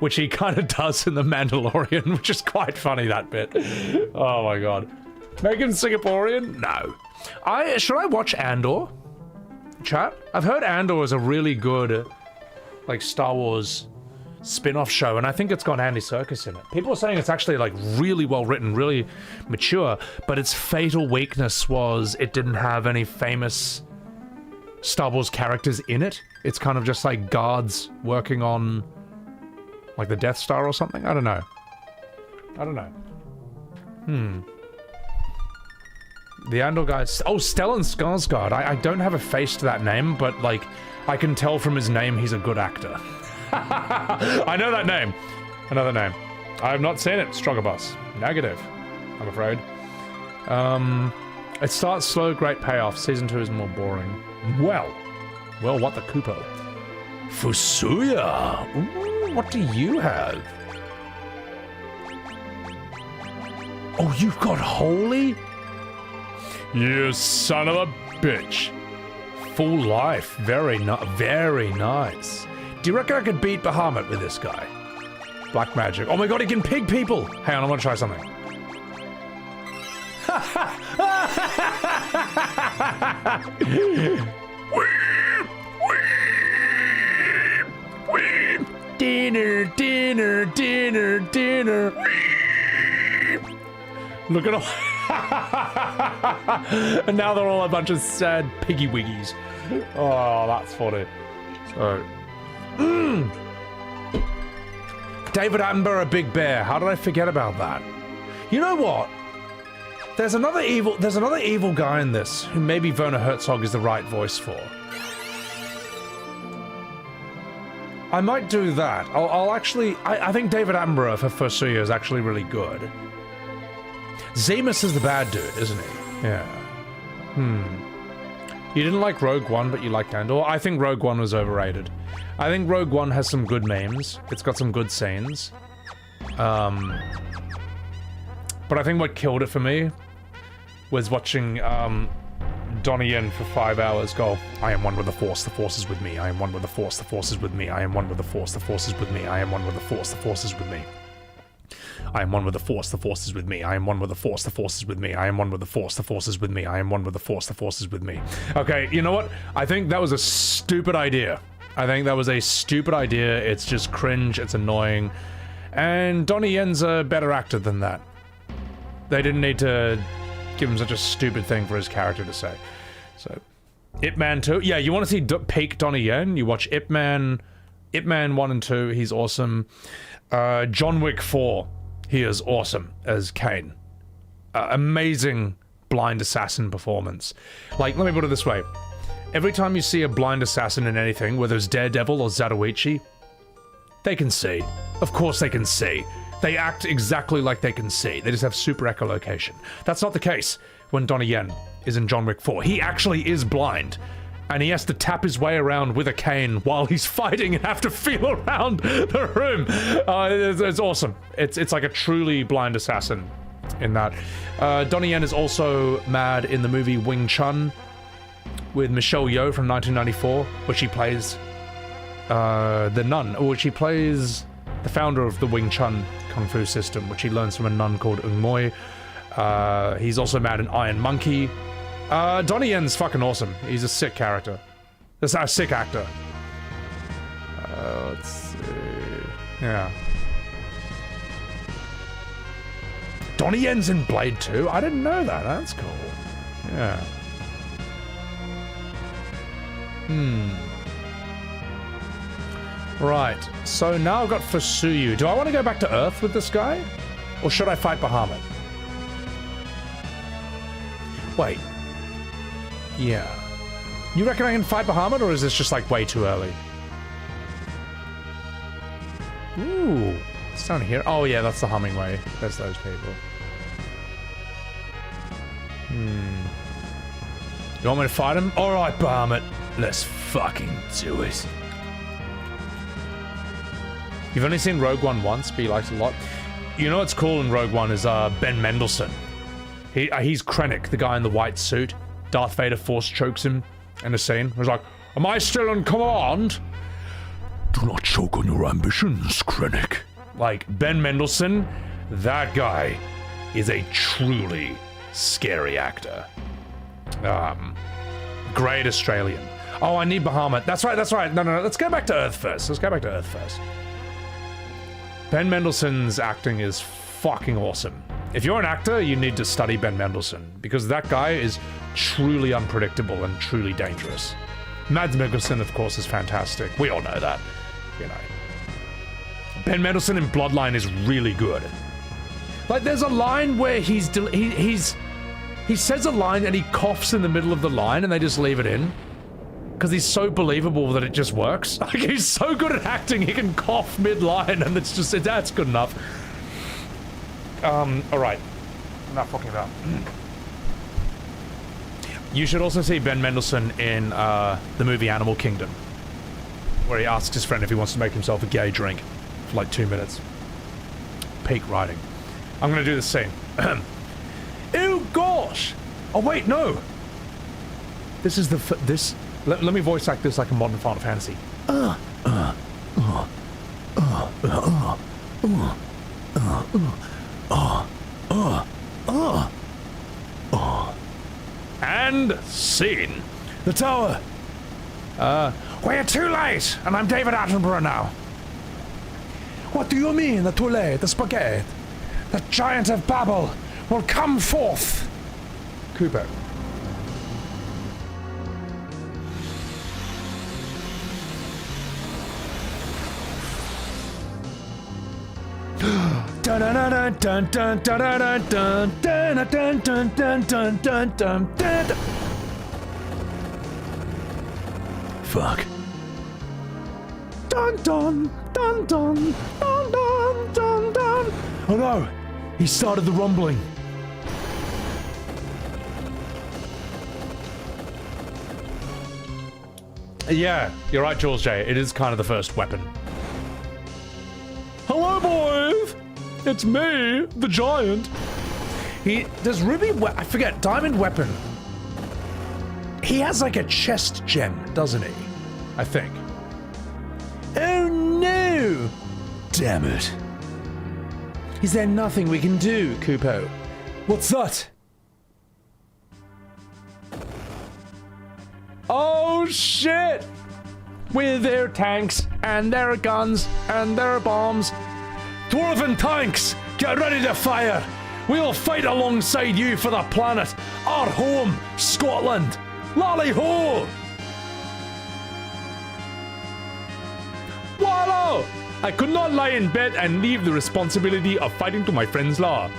Speaker 1: which he kind of does in The Mandalorian, which is quite funny, that bit. Oh my god. Make him Singaporean? No. Should I watch Andor? Chat? I've heard Andor is a really good, like, Star Wars spin-off show, and I think it's got Andy Serkis in it. People are saying it's actually, like, really well written, really mature, but its fatal weakness was it didn't have any famous Star Wars characters in it. It's kind of just like guards working on, like, the Death Star or something. I don't know. The Andor guys. Oh, Stellan Skarsgård. I don't have a face to that name, but, like, I can tell from his name he's a good actor. I know that name. I have not seen it. Strogobus. Negative, I'm afraid. It starts slow, great payoff. Season 2 is more boring. Well, what the Kupo. Fusuya. Ooh, what do you have? Oh, you've got Holy? You son of a bitch. Full life. Very nice. Do you reckon I could beat Bahamut with this guy? Black magic. Oh my god, he can pig people! Hang on, I want to try something. Dinner. Look at all. And now they're all a bunch of sad piggy wiggies. Oh, that's funny. So. David Attenborough, Big Bear. How did I forget about that? You know what? There's another evil guy in this who maybe Werner Herzog is the right voice for. I might do that. I'll actually... I think David Attenborough for Fusuya is actually really good. Zemus is the bad dude, isn't he? Yeah. You didn't like Rogue One, but you liked Andor? I think Rogue One was overrated. I think Rogue One has some good memes. It's got some good scenes. But I think what killed it for me was watching Donnie Yen for 5 hours go, I am one with the Force is with me. I am one with the Force is with me. I am one with the Force is with me. I am one with the Force is with me. I am one with the Force is with me. I am one with the Force is with me. I am one with the Force is with me. I am one with the Force is with me. Okay, you know what? I think that was a stupid idea. It's just cringe, it's annoying. And Donnie Yen's a better actor than that. They didn't need to give him such a stupid thing for his character to say. So, Ip Man 2. Yeah, you want to see peak Donnie Yen? You watch Ip Man 1 and 2, he's awesome. John Wick 4, he is awesome as Kane. Amazing blind assassin performance. Like, let me put it this way. Every time you see a blind assassin in anything, whether it's Daredevil or Zatoichi, they can see. Of course they can see. They act exactly like they can see. They just have super echolocation. That's not the case when Donnie Yen is in John Wick 4. He actually is blind. And he has to tap his way around with a cane while he's fighting and have to feel around the room. It's awesome. It's like a truly blind assassin in that. Donnie Yen is also mad in the movie Wing Chun with Michelle Yeoh from 1994, where she plays the nun, or she plays the founder of the Wing Chun Kung Fu system, which he learns from a nun called Ung Moi. He's also mad in Iron Monkey. Donnie Yen's fucking awesome. He's a sick character. That's a sick actor. Let's see. Yeah. Donnie Yen's in Blade 2? I didn't know that. That's cool. Yeah. Right. So now I've got Fusuyu. Do I want to go back to Earth with this guy? Or should I fight Bahamut? Wait. Yeah. You reckon I can fight Bahamut, or is this just like way too early? Ooh. It's down here. Oh yeah, that's the Hummingway. That's those people. You want me to fight him? Alright, Bahamut. Let's fucking do it. You've only seen Rogue One once, but you liked it a lot. You know what's cool in Rogue One is Ben Mendelsohn. He's Krennic, the guy in the white suit. Darth Vader force chokes him in a scene. He's like, am I still in command?
Speaker 8: Do not choke on your ambitions, Krennic.
Speaker 1: Like, Ben Mendelsohn, that guy is a truly scary actor. Great Australian. Oh, I need Bahamut. That's right. No. Let's go back to Earth first. Ben Mendelsohn's acting is fucking awesome. If you're an actor, you need to study Ben Mendelsohn, because that guy is truly unpredictable and truly dangerous. Mads Mikkelsen, of course, is fantastic. We all know that, you know. Ben Mendelsohn in Bloodline is really good. Like, there's a line where he says a line and he coughs in the middle of the line and they just leave it in. Because he's so believable that it just works. Like, he's so good at acting, he can cough mid-line and that's good enough. Alright. I'm not fucking about. You should also see Ben Mendelsohn in the movie Animal Kingdom. where he asks his friend if he wants to make himself a gay drink for like 2 minutes. Peak writing. I'm gonna do the scene. Oh gosh! Oh wait, no! This is the let me voice act this like a modern Final Fantasy. And scene.
Speaker 8: The tower.
Speaker 1: We're too late, and I'm David Attenborough now.
Speaker 8: What do you mean, the too late, the spaghetti?
Speaker 1: The Giant of Babel will come forth. Kupo.
Speaker 8: Dun dun dun dun dun dun dun dun dun dun dun dun dun dun dun. Fuck.
Speaker 1: Dun dun dun dun dun dun dun dun.
Speaker 8: Oh no! He started the rumbling.
Speaker 1: Yeah, you're right, Jules J. It is kind of the first weapon. Hello, boys! It's me, the giant. Does Ruby, I forget, Diamond Weapon. He has like a chest gem, doesn't he? I think. Oh no!
Speaker 8: Damn it.
Speaker 1: Is there nothing we can do, Kupo?
Speaker 8: What's that?
Speaker 1: Oh shit! With their tanks, and their guns, and their bombs.
Speaker 8: Dwarven tanks, get ready to fire! We'll fight alongside you for the planet, our home, Scotland! Lally ho!
Speaker 1: Wallow! I could not lie in bed and leave the responsibility of fighting to my friends, la.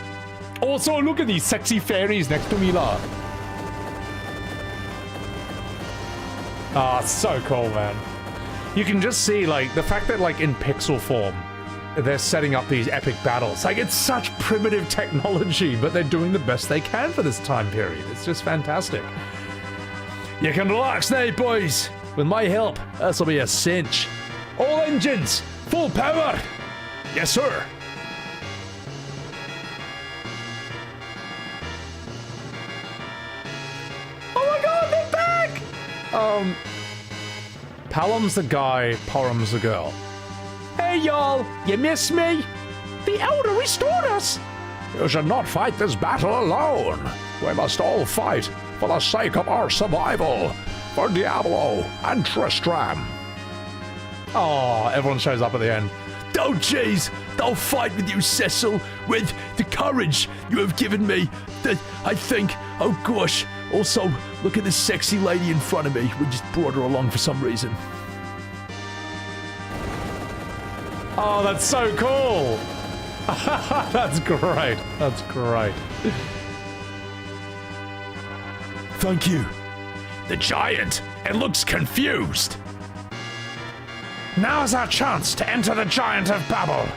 Speaker 1: Also, look at these sexy fairies next to me, la. Ah, so cool, man. You can just see, like, the fact that, like, in pixel form, they're setting up these epic battles. Like, it's such primitive technology, but they're doing the best they can for this time period. It's just fantastic.
Speaker 8: You can relax now, boys. With my help, this'll be a cinch. All engines, full power.
Speaker 1: Yes, sir. Oh my god, they're back! Palom's the guy, Porum's the girl.
Speaker 8: Hey, y'all, you miss me? The Elder restored us.
Speaker 7: You should not fight this battle alone. We must all fight for the sake of our survival. For Diablo and Tristram.
Speaker 1: Oh, everyone shows up at the end.
Speaker 8: Oh, jeez, I'll fight with you, Cecil, with the courage you have given me. I think, oh gosh, also, look at this sexy lady in front of me. We just brought her along for some reason.
Speaker 1: Oh, that's so cool. That's great. That's great.
Speaker 8: Thank you. The giant, it looks confused.
Speaker 7: Now's our chance to enter the Giant of Babel.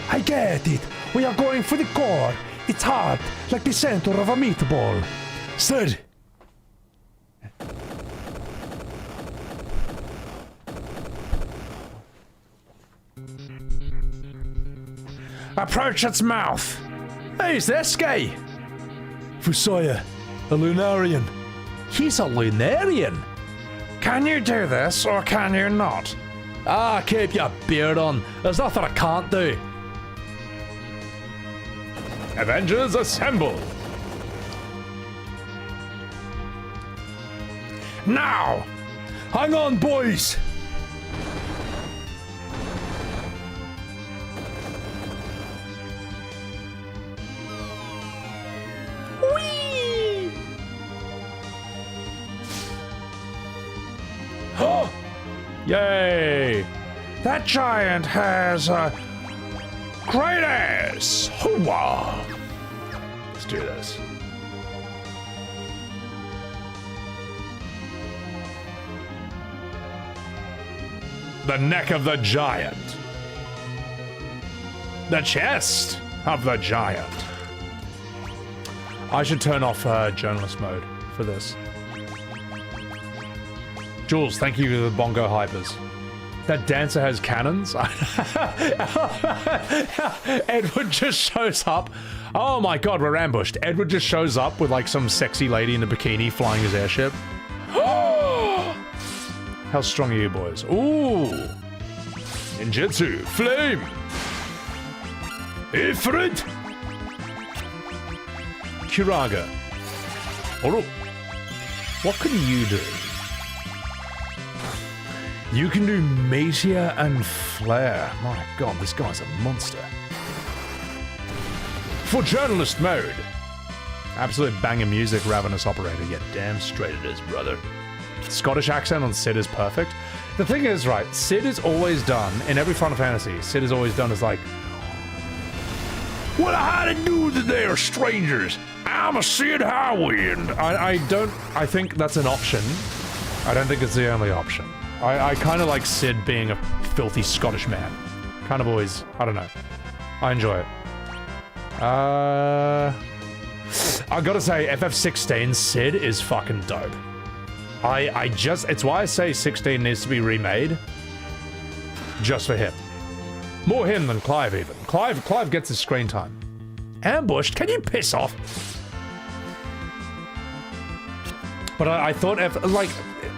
Speaker 8: I get it. We are going for the core. It's hard, like the center of a meatball. Sir.
Speaker 7: Approach its mouth.
Speaker 8: Who's this guy? Fusoya, a Lunarian.
Speaker 7: He's a Lunarian. Can you do this, or can you not?
Speaker 8: Ah, keep your beard on. There's nothing I can't do.
Speaker 1: Avengers assemble.
Speaker 7: Now!
Speaker 8: Hang on, boys!
Speaker 1: Whee!
Speaker 8: Oh!
Speaker 1: Yay!
Speaker 7: That giant has a great ass! Hoo-wah!
Speaker 1: Let's do this. The neck of the giant. The chest of the giant. I should turn off journalist mode for this. Jules, thank you for the bongo hypers. That dancer has cannons. Edward just shows up. Oh my god, we're ambushed. Edward just shows up with like some sexy lady in a bikini flying his airship. How strong are you boys? Ooh. Ninjutsu. Flame. Ifrit. Kiraga. Oro. What can you do? You can do Meteor and Flare. My god, this guy's a monster. For journalist mode. Absolute banger music, Ravenous Operator. Yeah, damn straight it is, brother. Scottish accent on Sid is perfect. The thing is, right, Sid is always done, in every Final Fantasy, Sid is always done as like, what how to do that they are strangers? I'm a Sid Highwind. I think that's an option. I don't think it's the only option. I kind of like Sid being a filthy Scottish man. Kind of always, I don't know. I enjoy it. I gotta say, FF16 Sid is fucking dope. It's why I say 16 needs to be remade. Just for him. More him than Clive even. Clive gets his screen time. Ambushed? Can you piss off? But I thought, like,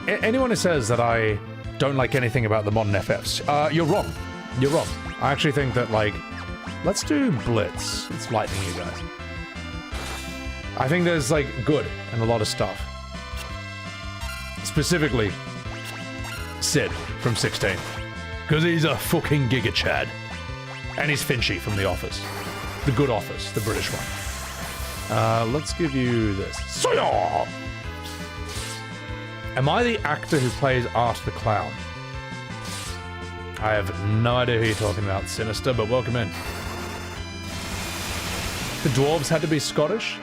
Speaker 1: anyone who says that I don't like anything about the modern FFs, you're wrong. You're wrong. I actually think that, like, let's do Blitz. It's lightning, you guys. I think there's, like, good and a lot of stuff. Specifically, Sid from 16. Because he's a fucking Giga Chad. And he's Finchy from The Office. The good Office, the British one. Let's give you this. Soya! Am I the actor who plays Art the Clown? I have no idea who you're talking about, Sinister, but welcome in. The dwarves had to be Scottish?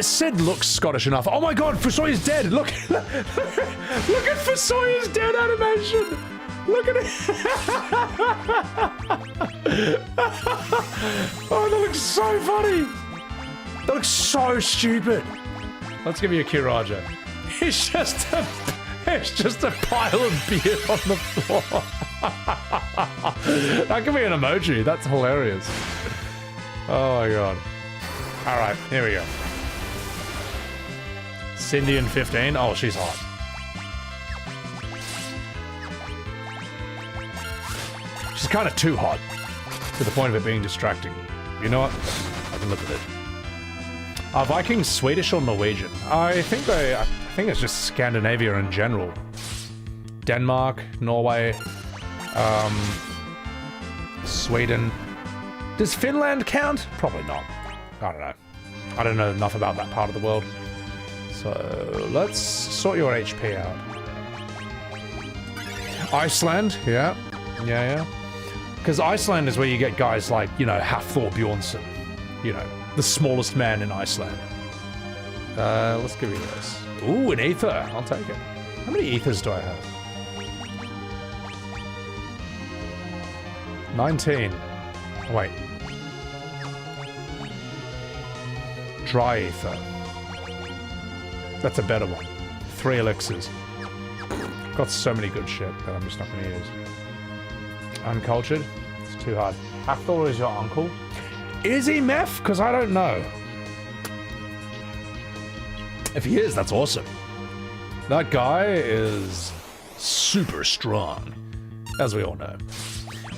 Speaker 1: Sid looks Scottish enough. Oh my god, Fusoya's dead! Look at Fusoya's dead animation! Look at it! Oh, that looks so funny! That looks so stupid! Let's give you a Kiraja. It's just a pile of beer on the floor. That could be an emoji. That's hilarious. Oh my god. Alright, here we go. Cindy in 15. Oh, she's hot. She's kind of too hot. To the point of it being distracting. You know what? I can live with it. Are Vikings Swedish or Norwegian? I think it's just Scandinavia in general. Denmark, Norway, Sweden. Does Finland count? Probably not. I don't know. I don't know enough about that part of the world. So let's sort your HP out. Iceland, yeah. Because Iceland is where you get guys like, you know, Hafthor Bjornsson. You know, the smallest man in Iceland. Let's give you this. Ooh, an ether. I'll take it. How many ethers do I have? 19. Oh, wait. Dry ether. That's a better one. 3 elixirs. Got so many good shit that I'm just not going to use. Uncultured? It's too hard. Hafthor is your uncle? Is he meth? Because I don't know. If he is, that's awesome. That guy is super strong, as we all know.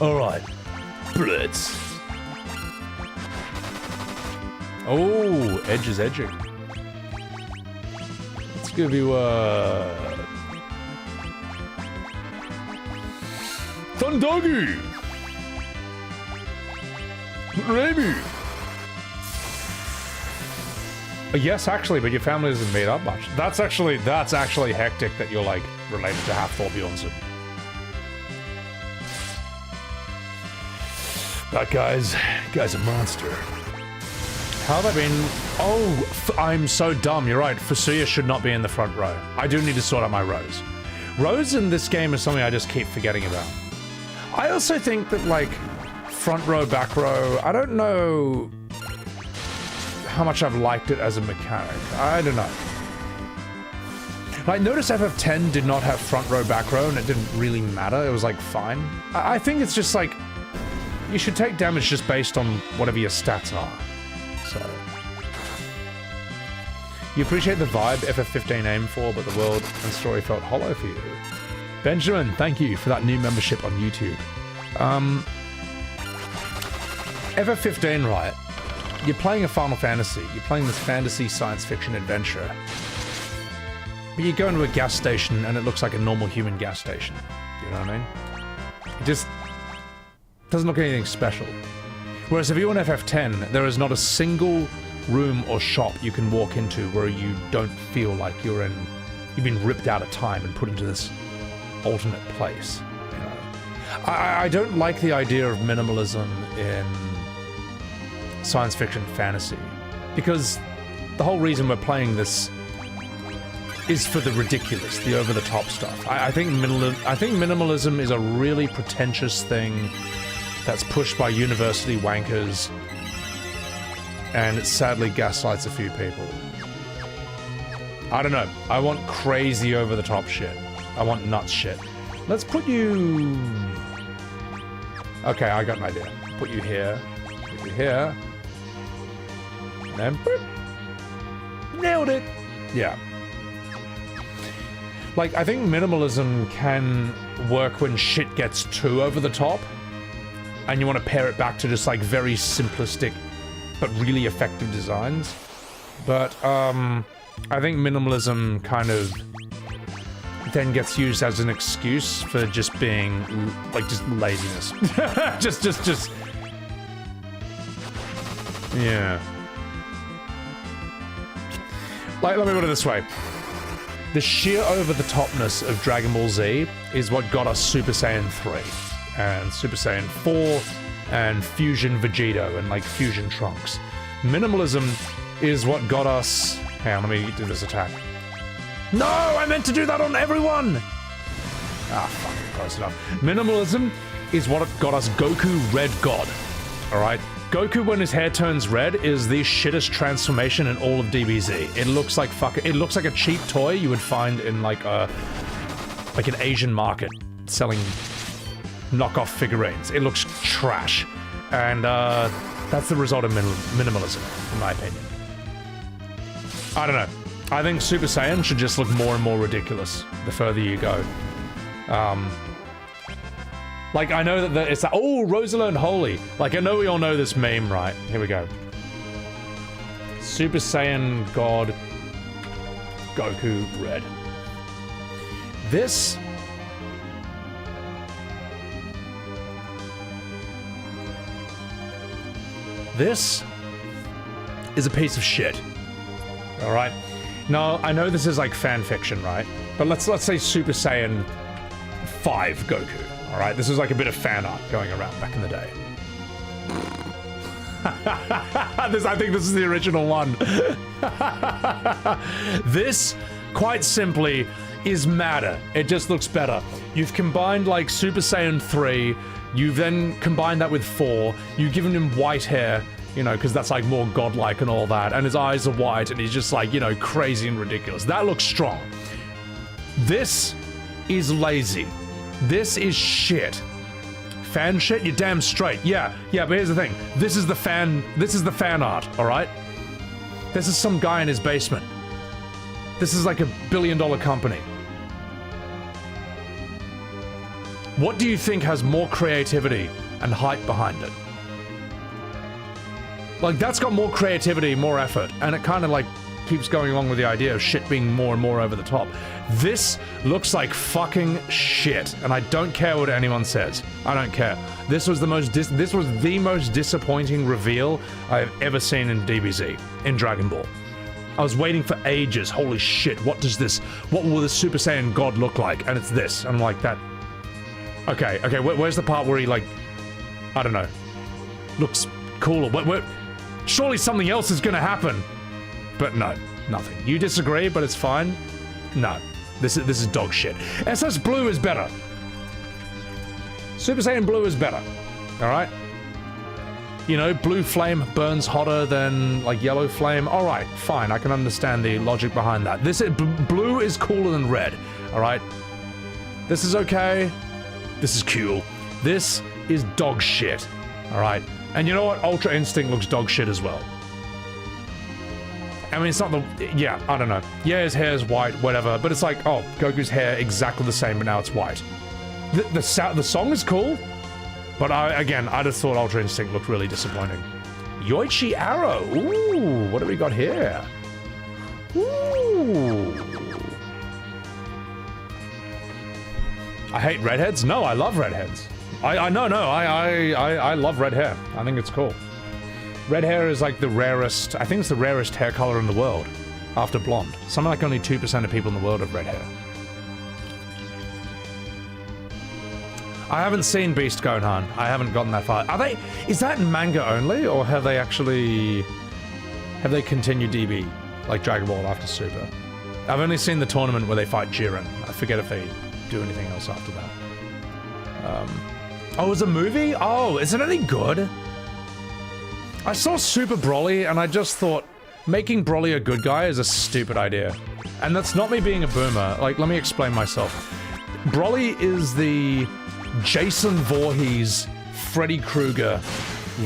Speaker 1: Alright. Blitz. Oh, Edge is edging. Let's give you a... Thundagi! Remy! Yes, actually, but your family doesn't meet up much. That's actually hectic that you're, like, related to Hafthor Bjornsson. That guy's a monster. How have I been? Oh, I'm so dumb. You're right. Fusoya should not be in the front row. I do need to sort out my rows. Rows in this game is something I just keep forgetting about. I also think that, like, front row, back row, I don't know how much I've liked it as a mechanic. I don't know. Like, notice FF10 did not have front row, back row, and it didn't really matter. It was, like, fine. I think it's just, like, you should take damage just based on whatever your stats are. So... You appreciate the vibe FF15 aimed for, but the world and story felt hollow for you. Benjamin, thank you for that new membership on YouTube. FF15, right? You're playing a Final Fantasy. You're playing this fantasy science fiction adventure. But you go into a gas station and it looks like a normal human gas station. You know what I mean? It just doesn't look anything special. Whereas if you're in FF10, there is not a single room or shop you can walk into where you don't feel like you've been ripped out of time and put into this alternate place. You know? I don't like the idea of minimalism in science fiction fantasy, because the whole reason we're playing this is for the ridiculous, the over-the-top stuff. I think minimalism is a really pretentious thing that's pushed by university wankers, and it sadly gaslights a few people. I don't know. I want crazy over-the-top shit. I want nuts shit. Let's put you... Okay, I got an idea. Put you here. Put you here. And then... Boop. Nailed it! Yeah. Like, I think minimalism can work when shit gets too over the top, and you want to pare it back to just, like, very simplistic but really effective designs. But, I think minimalism kind of then gets used as an excuse for just being, like, just laziness. just... Yeah. Like, let me put it this way. The sheer over-the-topness of Dragon Ball Z is what got us Super Saiyan 3, and Super Saiyan 4, and Fusion Vegito, and, like, Fusion Trunks. Minimalism is what got us... Hang on, let me do this attack. No! I meant to do that on everyone! Ah, fucking close enough. Minimalism is what got us Goku Red God, alright? Goku, when his hair turns red, is the shittest transformation in all of DBZ. It looks like it looks like a cheap toy you would find in, like an Asian market selling knockoff figurines. It looks trash. And, that's the result of minimalism, in my opinion. I don't know. I think Super Saiyan should just look more and more ridiculous the further you go. Like, I know that it's like, oh, Rosalind Holy. Like, I know we all know this meme, right? Here we go. Super Saiyan God Goku Red. This... This is a piece of shit. Alright? Now, I know this is like fan fiction, right? But let's say Super Saiyan 5 Goku. Alright, this is like a bit of fan art going around back in the day. I think this is the original one. This, quite simply, is madder. It just looks better. You've combined, like, Super Saiyan 3, you've then combined that with 4, you've given him white hair, you know, because that's, like, more godlike and all that, and his eyes are white, and he's just, like, you know, crazy and ridiculous. That looks strong. This is lazy. This is shit. Fan shit? You're damn straight. Yeah, but here's the thing. This is the fan art, alright? This is some guy in his basement. This is like a billion-dollar company. What do you think has more creativity and hype behind it? Like, that's got more creativity, more effort, and it kind of, like, keeps going along with the idea of shit being more and more over the top. This looks like fucking shit, and I don't care what anyone says. I don't care. This was the most disappointing reveal I've ever seen in DBZ, in Dragon Ball. I was waiting for ages. Holy shit, what will the Super Saiyan God look like? And it's this. I'm like, that... Okay, where's the part where he, like... I don't know. Looks cooler. Surely something else is gonna happen. But no, nothing. You disagree, but it's fine. No, this is dog shit. SS Blue is better. Super Saiyan Blue is better. All right. You know, blue flame burns hotter than like yellow flame. All right, fine. I can understand the logic behind that. Blue is cooler than red. All right. This is okay. This is cool. This is dog shit. All right. And you know what? Ultra Instinct looks dog shit as well. I mean, it's not the... Yeah, I don't know. Yeah, his hair is white, whatever. But it's like, oh, Goku's hair exactly the same, but now it's white. The song is cool. But I just thought Ultra Instinct looked really disappointing. Yoichi Arrow. Ooh, what do we got here? Ooh. I hate redheads? No, I love redheads. I love red hair. I think it's cool. Red hair is like the rarest, I think it's the rarest hair color in the world, after blonde. Something like only 2% of people in the world have red hair. I haven't seen Beast Gohan. I haven't gotten that far. Is that manga only, or have they continued DB, like Dragon Ball after Super? I've only seen the tournament where they fight Jiren. I forget if they do anything else after that. Oh, it was a movie? Oh, is it any good? I saw Super Broly, and I just thought, making Broly a good guy is a stupid idea. And that's not me being a boomer. Like, let me explain myself. Broly is the Jason Voorhees, Freddy Krueger,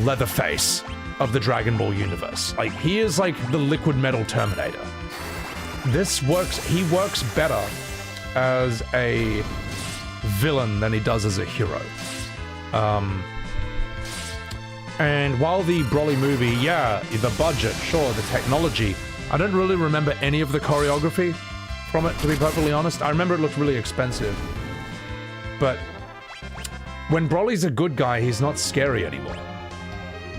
Speaker 1: Leatherface of the Dragon Ball universe. Like, he is like the liquid metal Terminator. He works better as a villain than he does as a hero. And while the Broly movie, yeah, the budget, sure, the technology, I don't really remember any of the choreography from it, to be perfectly honest. I remember it looked really expensive. But when Broly's a good guy, he's not scary anymore.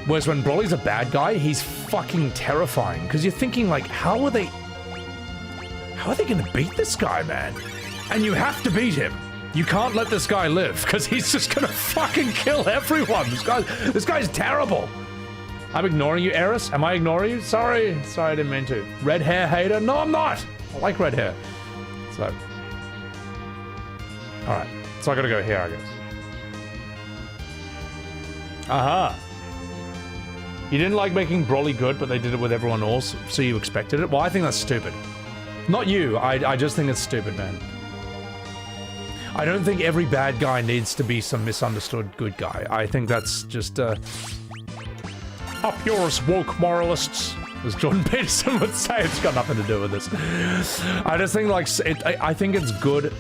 Speaker 1: Whereas when Broly's a bad guy, he's fucking terrifying. Because you're thinking, like, how are they gonna beat this guy, man? And you have to beat him. You can't let this guy live, because he's just gonna fucking kill everyone. This guy's terrible. I'm ignoring you, Eris. Am I ignoring you? Sorry, I didn't mean to. Red hair hater? No, I'm not. I like red hair. So. Alright. So I gotta go here, I guess. Aha. You didn't like making Broly good, but they did it with everyone else, so you expected it? Well, I think that's stupid. Not you. I just think it's stupid, man. I don't think every bad guy needs to be some misunderstood good guy. I think that's just, Up yours, woke moralists, as Jordan Peterson would say. It's got nothing to do with this. I just think, like, I think it's good.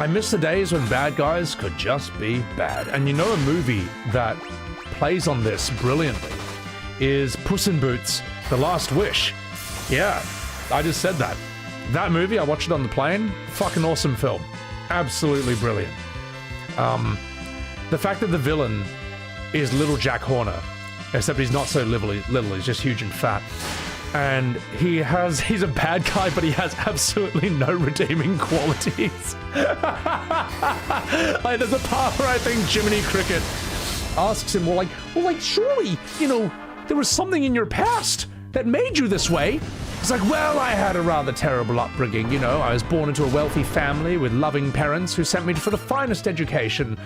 Speaker 1: I miss the days when bad guys could just be bad. And you know a movie that plays on this brilliantly is Puss in Boots, The Last Wish. Yeah, I just said that. That movie, I watched it on the plane. Fucking awesome film. Absolutely brilliant. The fact that the villain is little Jack Horner, except he's not so little, he's just huge and fat. And he's a bad guy, but he has absolutely no redeeming qualities. Like, there's a part where I think Jiminy Cricket asks him, well, surely, you know, there was something in your past that made you this way. He's like, well, I had a rather terrible upbringing, you know. I was born into a wealthy family with loving parents who sent me for the finest education.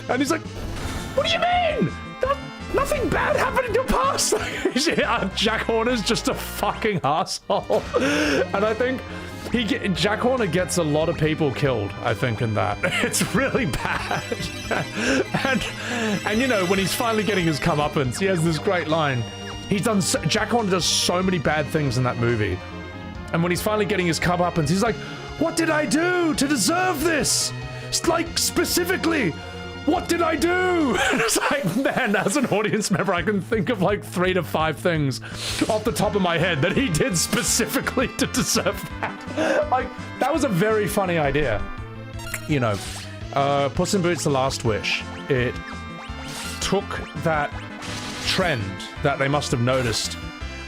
Speaker 1: And he's like, what do you mean? Nothing bad happened in your past. Jack Horner's just a fucking asshole. And I think Jack Horner gets a lot of people killed, I think, in that. It's really bad. and you know, when he's finally getting his comeuppance, he has this great line. Jack Horner does so many bad things in that movie. And when he's finally getting his comeuppance, he's like, what did I do to deserve this? Like, specifically, what did I do? And it's like, man, as an audience member, I can think of like 3 to 5 things off the top of my head that he did specifically to deserve that. Like, that was a very funny idea. You know, Puss in Boots: The Last Wish, it took that trend that they must have noticed.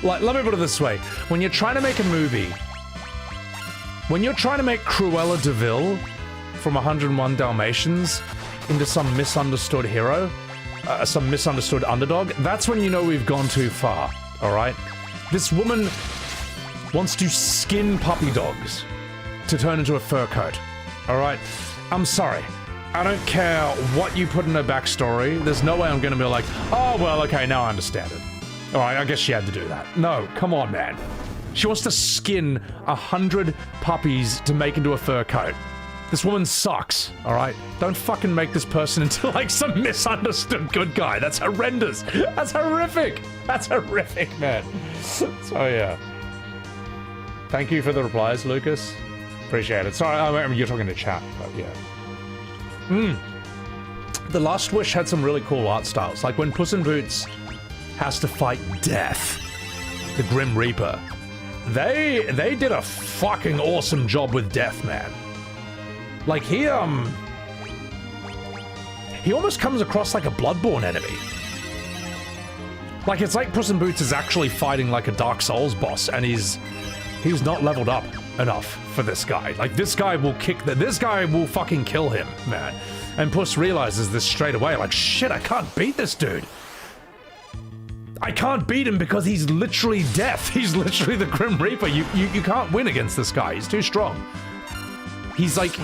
Speaker 1: Like, let me put it this way. When you're trying to make a movie, when you're trying to make Cruella de Vil from 101 Dalmatians into some misunderstood hero, some misunderstood underdog, that's when you know we've gone too far, alright? This woman wants to skin puppy dogs to turn into a fur coat, alright? I'm sorry. I don't care what you put in her backstory. There's no way I'm gonna be like, oh, well, okay, now I understand it. All right, I guess she had to do that. No, come on, man. She wants to skin 100 puppies to make into a fur coat. This woman sucks, all right? Don't fucking make this person into, like, some misunderstood good guy. That's horrendous. That's horrific. That's horrific, man. So, yeah. Thank you for the replies, Lucas. Appreciate it. Sorry, I mean, you're talking to chat, but yeah. The Last Wish had some really cool art styles. Like when Puss in Boots has to fight Death, the Grim Reaper. They did a fucking awesome job with Death, man. Like he almost comes across like a Bloodborne enemy. Like it's like Puss in Boots is actually fighting like a Dark Souls boss, and he's not leveled up enough for this guy. Like this guy will this guy will fucking kill him, man. And Puss realizes this straight away, like shit, I can't beat this dude. I can't beat him because he's literally Death. He's literally the Grim Reaper. You can't win against this guy. He's too strong. He's like,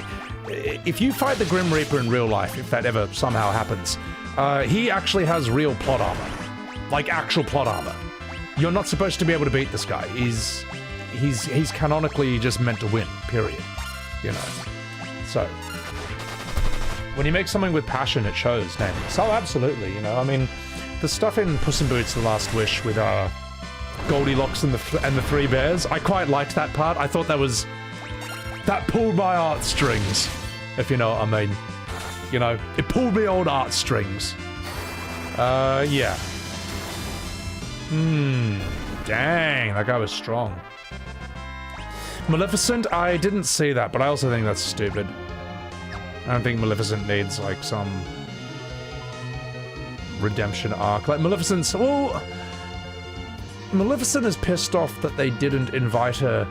Speaker 1: if you fight the Grim Reaper in real life, if that ever somehow happens, he actually has real plot armor. Like actual plot armor. You're not supposed to be able to beat this guy. He's canonically just meant to win, period. You know. So when you make something with passion, it shows, namely. So absolutely, you know, I mean, the stuff in Puss in Boots: The Last Wish with Goldilocks and the Three Bears, I quite liked that part. I thought that pulled my heartstrings, if you know what I mean. You know, it pulled me old heartstrings. Yeah. Dang, that guy was strong. Maleficent, I didn't see that, but I also think that's stupid. I don't think Maleficent needs, like, some redemption arc. Like, Maleficent is pissed off that they didn't invite her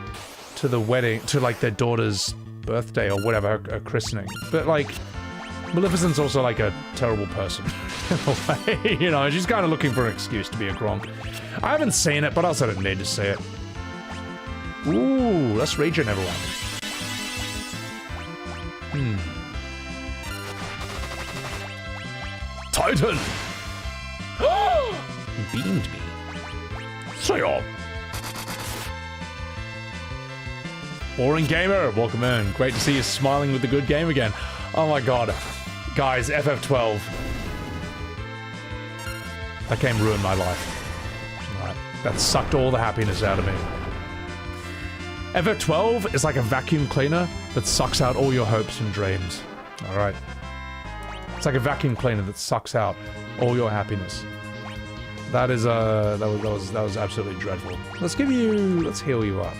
Speaker 1: to the wedding, to, like, their daughter's birthday or whatever, her christening. But, like, Maleficent's also, like, a terrible person, in a way. You know, she's kind of looking for an excuse to be a Gronk. I haven't seen it, but I also didn't need to see it. Ooh, let's regen everyone. Titan! He beamed me. Say Boring Gamer, welcome in. Great to see you smiling with the good game again. Oh my god. Guys, FF12. That game ruined my life. Right. That sucked all the happiness out of me. FF12 is like a vacuum cleaner that sucks out all your hopes and dreams. Alright. It's like a vacuum cleaner that sucks out all your happiness. That is that was absolutely dreadful. Let's heal you up.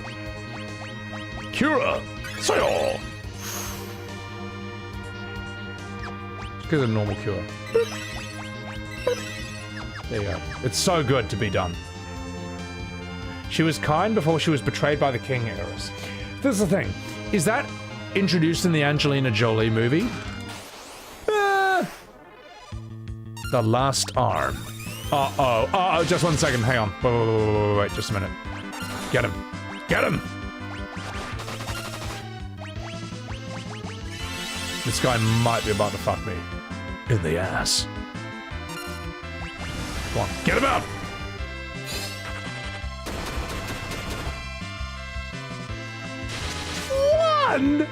Speaker 1: Cura! Sayo! Just get a normal cure. There you go. It's so good to be done. She was kind before she was betrayed by the king, Eris. This is the thing. Is that introduced in the Angelina Jolie movie? The Last Arm. Uh-oh, just 1 second, hang on. Wait, just a minute. Get him. Get him! This guy might be about to fuck me. In the ass. Come on, get him out! One?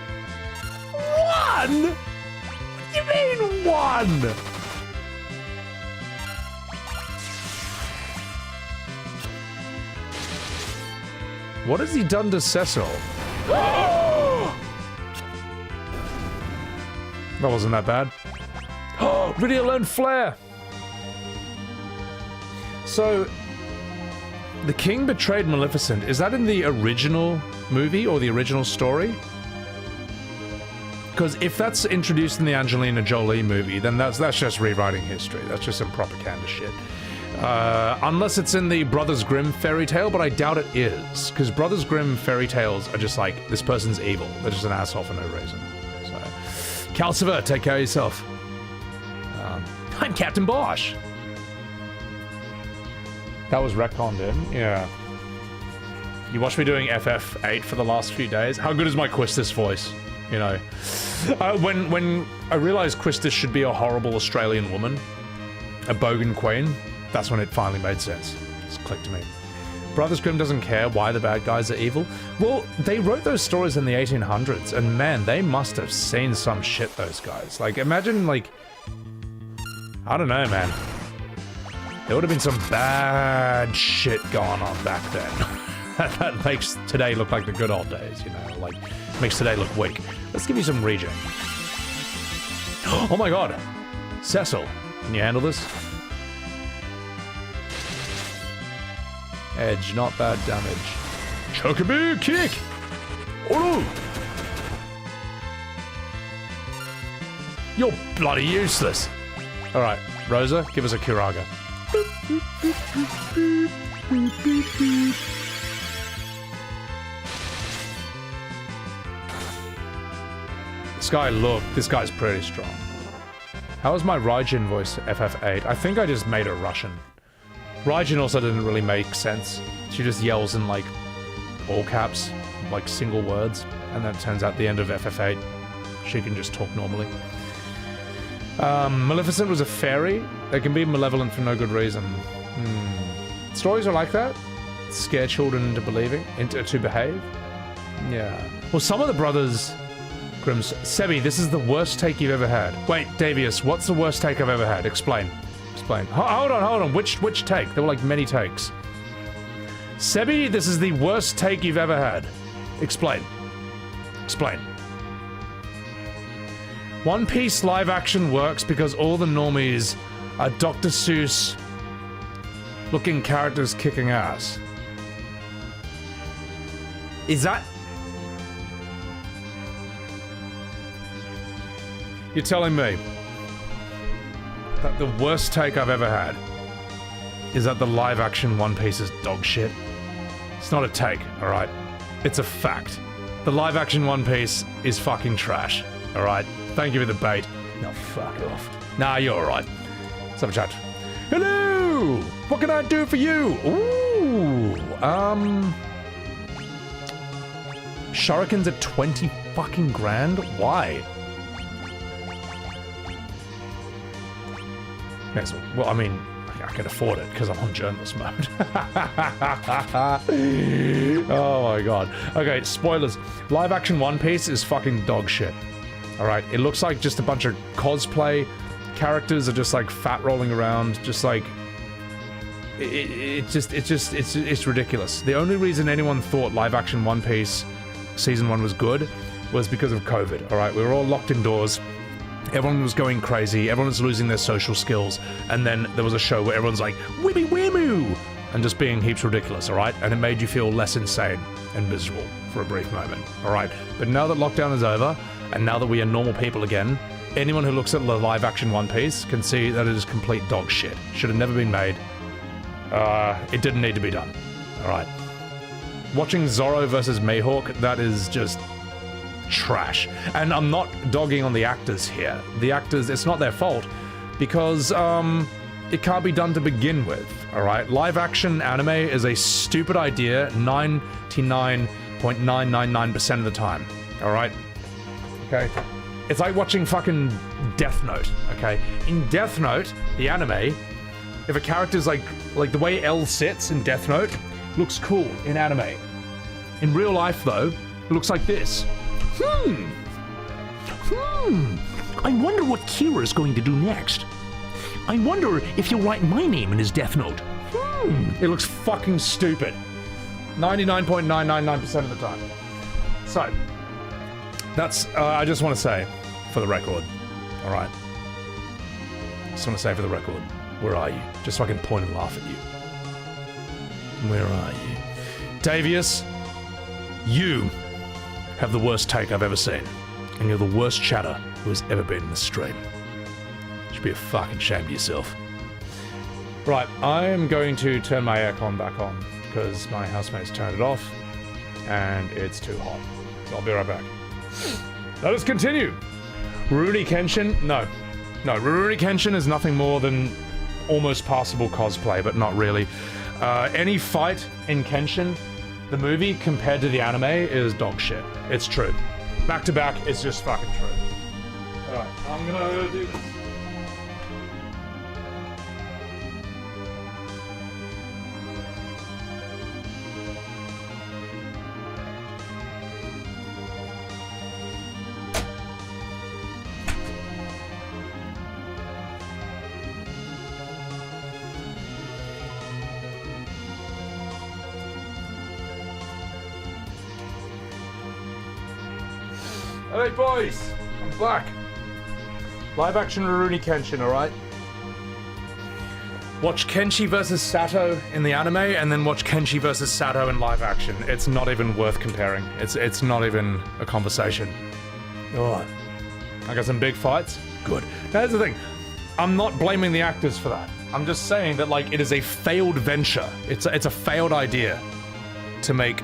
Speaker 1: One? What do you mean one? What has he done to Cecil? That wasn't that bad. Oh, Video learned Flare! So, the king betrayed Maleficent. Is that in the original movie or the original story? Because if that's introduced in the Angelina Jolie movie, then that's just rewriting history. That's just some propaganda shit. Unless it's in the Brothers Grimm fairy tale, but I doubt it is. Because Brothers Grimm fairy tales are just like, this person's evil. They're just an asshole for no reason. So, Calcifer, take care of yourself. I'm Captain Bosch. That was retconned in, yeah. You watched me doing FF8 for the last few days. How good is my Quistis voice? you know. When I realized Christus should be a horrible Australian woman, a bogan queen, that's when it finally made sense. Just clicked to me. Brothers Grimm doesn't care why the bad guys are evil. Well, they wrote those stories in the 1800s, and man, they must have seen some shit, those guys. Like, imagine, like, I don't know, man. There would have been some bad shit going on back then. That makes today look like the good old days, you know, like, makes today look weak. Let's give you some regen. Oh my god! Cecil, can you handle this? Edge, not bad damage. Chocobo kick! Oh! You're bloody useless! Alright, Rosa, give us a Kiraga. This guy's pretty strong. How was my Raijin voice FF8? I think I just made her Russian. Raijin also didn't really make sense. She just yells in like all caps, like single words, and then it turns out the end of FF8, she can just talk normally. Maleficent was a fairy. They can be malevolent for no good reason. Stories are like that. Scare children into to behave. Yeah. Well, some of the brothers Grimm's. Sebi, this is the worst take you've ever had. Wait, Davius, what's the worst take I've ever had? Explain. Explain. Hold on. Which take? There were like many takes. Sebi, this is the worst take you've ever had. Explain. Explain. One Piece live action works because all the normies are Dr. Seuss looking characters kicking ass. Is that... You're telling me that the worst take I've ever had is that the live-action One Piece is dog shit? It's not a take, alright? It's a fact. The live-action One Piece is fucking trash, alright? Thank you for the bait. Now fuck off. Nah, you're alright. Let's have a chat. Hello! What can I do for you? Ooh, Shurikens at 20 fucking grand? Why? Yes, well, I mean, I can afford it because I'm on journalist mode. Oh my god. Okay, spoilers. Live action One Piece is fucking dog shit. Alright, it looks like just a bunch of cosplay. Characters are just like fat rolling around, just like... It's ridiculous. The only reason anyone thought live action One Piece Season 1 was good was because of COVID, alright? We were all locked indoors. Everyone was going crazy, everyone was losing their social skills, and then there was a show where everyone's like, "Wibby Wimu!" and just being heaps ridiculous, alright? And it made you feel less insane and miserable for a brief moment, alright? But now that lockdown is over, and now that we are normal people again, anyone who looks at the live-action One Piece can see that it is complete dog shit. Should have never been made. It didn't need to be done, alright? Watching Zorro versus Mihawk, that is just... trash. And I'm not dogging on the actors here. The actors, it's not their fault because it can't be done to begin with, alright? Live action anime is a stupid idea 99.999% of the time, alright? Okay? It's like watching fucking Death Note, okay? In Death Note, the anime, if a character's like the way L sits in Death Note, looks cool in anime. In real life though, it looks like this. I wonder what Kira's going to do next. I wonder if he'll write my name in his Death Note. It looks fucking stupid. 99.999% of the time. So, that's, I just want to say, for the record, alright? Just want to say for the record, where are you? Just so I can point and laugh at you. Where are you? Davius, you have the worst take I've ever seen, and you're the worst chatter who has ever been in the stream. You should be a fucking shame of yourself. Right, I am going to turn my aircon back on, because my housemates turned it off, and it's too hot. So I'll be right back. Let us continue! Rurouni Kenshin? No. No, Rurouni Kenshin is nothing more than almost passable cosplay, but not really. Any fight in Kenshin, the movie, compared to the anime, is dog shit. It's true. Back to back is just fucking true. Alright, I'm gonna do this. Alright boys, I'm back. Live action Rurouni Kenshin, alright? Watch Kenshi versus Sato in the anime, and then watch Kenshi versus Sato in live action. It's not even worth comparing. It's not even a conversation. Alright. I got some big fights. Good. Now, here's the thing. I'm not blaming the actors for that. I'm just saying that, like, it is a failed venture. It's a failed idea to make,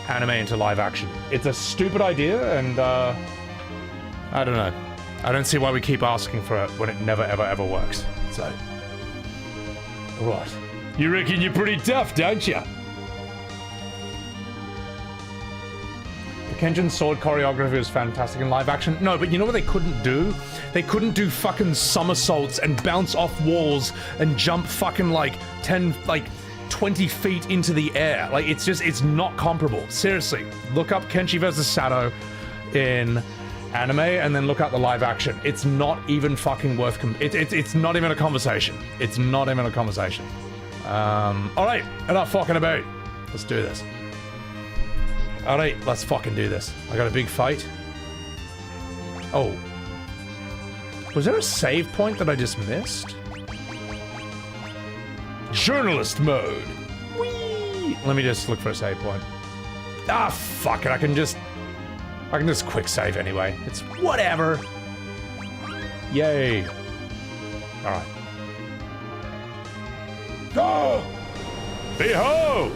Speaker 1: anime into live action. It's a stupid idea, and I don't know. I don't see why we keep asking for it when it never ever works. So, right. You reckon you're pretty tough, don't you? The Kenshin sword choreography was fantastic in live action. No, but you know what they couldn't do? They couldn't do fucking somersaults and bounce off walls and jump fucking like 20 feet into the air. Like, it's not comparable. Seriously, look up Kenshi versus Sato in anime and then look up the live action. It's not even fucking worth it's not even a conversation. It's not even a conversation. Alright, enough fucking about. Let's do this. Alright, let's fucking do this. I got a big fight. Oh. Was there a save point that I just missed? Journalist mode. Whee! Let me just look for a save point. Ah, fuck it. I can just quick save anyway. It's whatever. Yay. Alright. Go! Behold!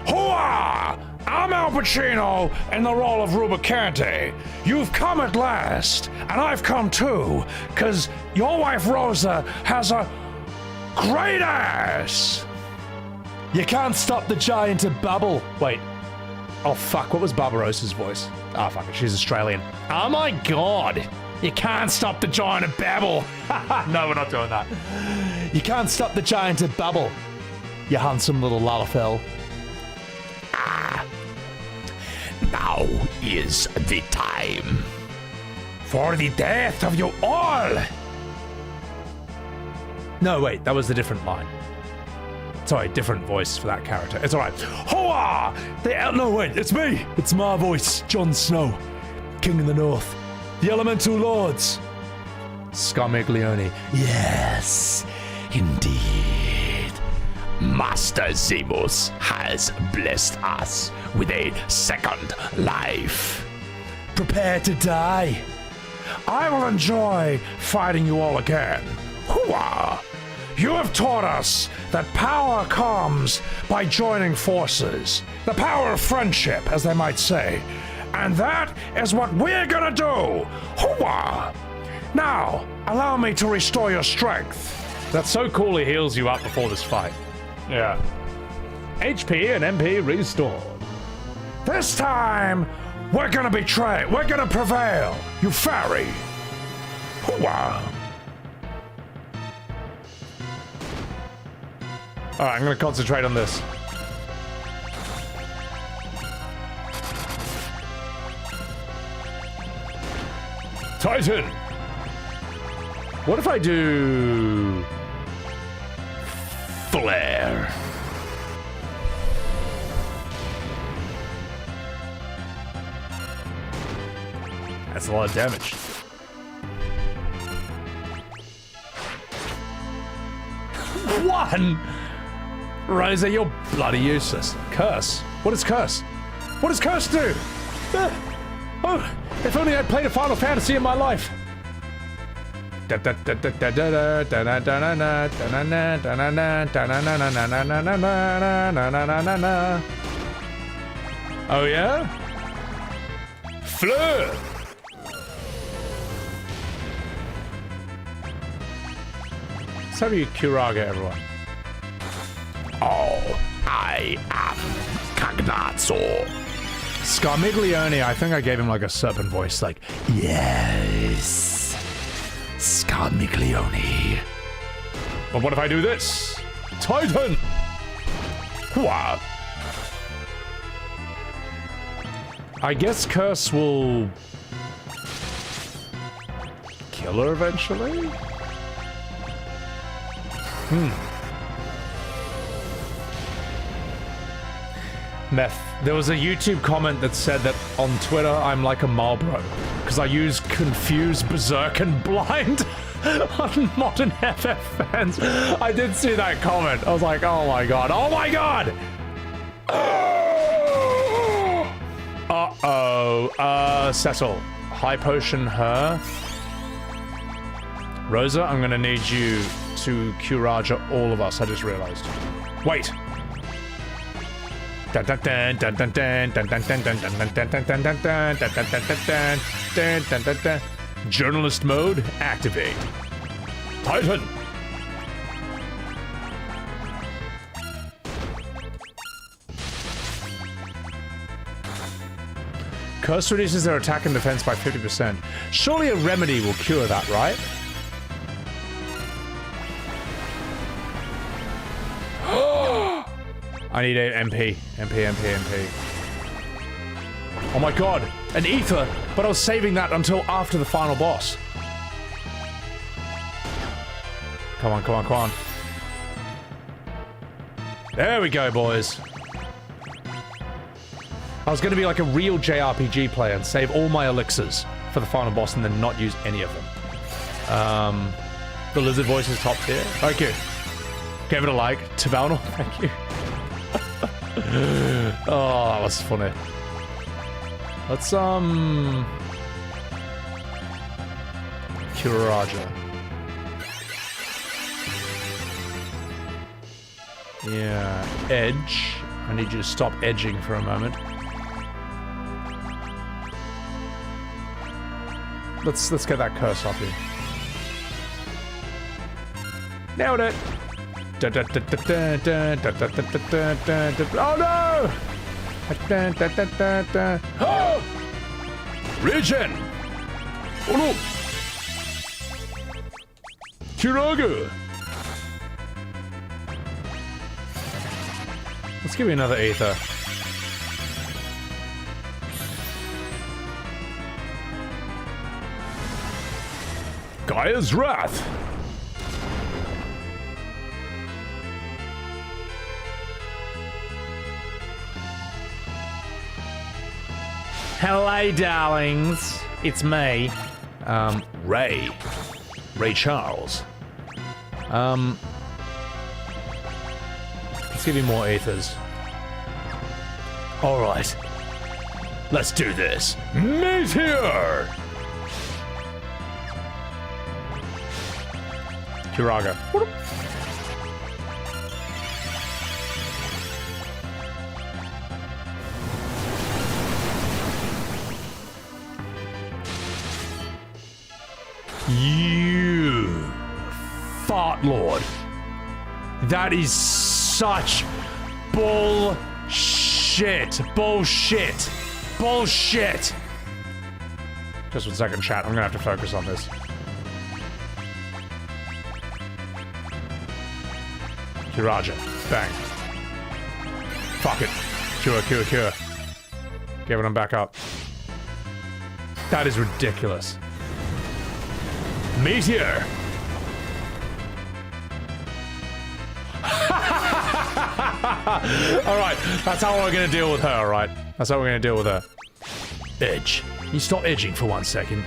Speaker 1: Hooah! I'm Al Pacino in the role of Rubicante. You've come at last, and I've come too, because your wife Rosa has a great ass! You can't stop the giant of Babel. Wait. Oh fuck, what was Barbarossa's voice? Ah, fuck it, she's Australian. Oh my god! You can't stop the giant of Babel! No, we're not doing that. You can't stop the giant of Babel, you handsome little Lalafell. Ah. Now is the time for the death of you all! No, wait, that was a different line. Sorry, different voice for that character. It's alright. Hoa! No, wait, it's me! It's my voice, Jon Snow, King of the North. The Elemental Lords. Scarmiglione. Yes, indeed. Master Zemus has blessed us with a second life. Prepare to die. I will enjoy fighting you all again. Hooah! You have taught us that power comes by joining forces. The power of friendship, as they might say. And that is what we're gonna do! Hooah! Now, allow me to restore your strength. That's so cool he heals you up before this fight. Yeah. HP and MP restored. This time, we're gonna we're gonna prevail, you fairy! Hooah! Alright, I'm gonna concentrate on this. Titan! What if I do... Flare? That's a lot of damage. One! Rosa, you're bloody useless. Curse. What is Curse? What does Curse do? Oh, if only I'd played a Final Fantasy in my life. Oh yeah? Fleur! Let's have you Kuraga, everyone. Oh, I am
Speaker 8: Cagnazzo. Scarmiglione, I think I gave him like a serpent voice, like, yes, Scarmiglione.
Speaker 1: But what if I do this? Titan!
Speaker 8: Wow.
Speaker 1: I guess Curse will kill her eventually? Meth. There was a YouTube comment that said that on Twitter I'm like a Marlboro because I use Confused, Berserk, and Blind on modern FF fans. I did see that comment. I was like, oh my god, oh my god! Uh-oh. Cecil. High potion her. Rosa, I'm gonna need you to Curaja all of us, I just realized. Wait! Journalist mode, activate. Titan! Curse reduces their attack and defense by 50%. Surely a remedy will cure that, right? I need a MP. MP. Oh my god, an ether, but I was saving that until after the final boss. Come on. There we go, boys. I was going to be like a real JRPG player and save all my elixirs for the final boss and then not use any of them. The lizard voice is top tier. Thank you. Gave it a like. Tavalnor, thank you. Oh, that was funny. Let's, Curaja. Yeah, edge. I need you to stop edging for a moment. Let's get that curse off you. Nailed it! Oh no! Regen! Oh no! Kiraga! Let's give me another ether. Gaia's Wrath! Hello, darlings. It's me. Ray. Ray Charles. Let's give you more ethers. Alright. Let's do this. Meteor! Kiraga. You fart lord. That is such bullshit. Bullshit. Bullshit. Just 1 second, chat. I'm gonna have to focus on this. Kiraja. Bang. Fuck it. Cure. Giving him back up. That is ridiculous. Meteor! Alright, that's how we're gonna deal with her, alright? That's how we're gonna deal with her. Edge. You stop edging for 1 second.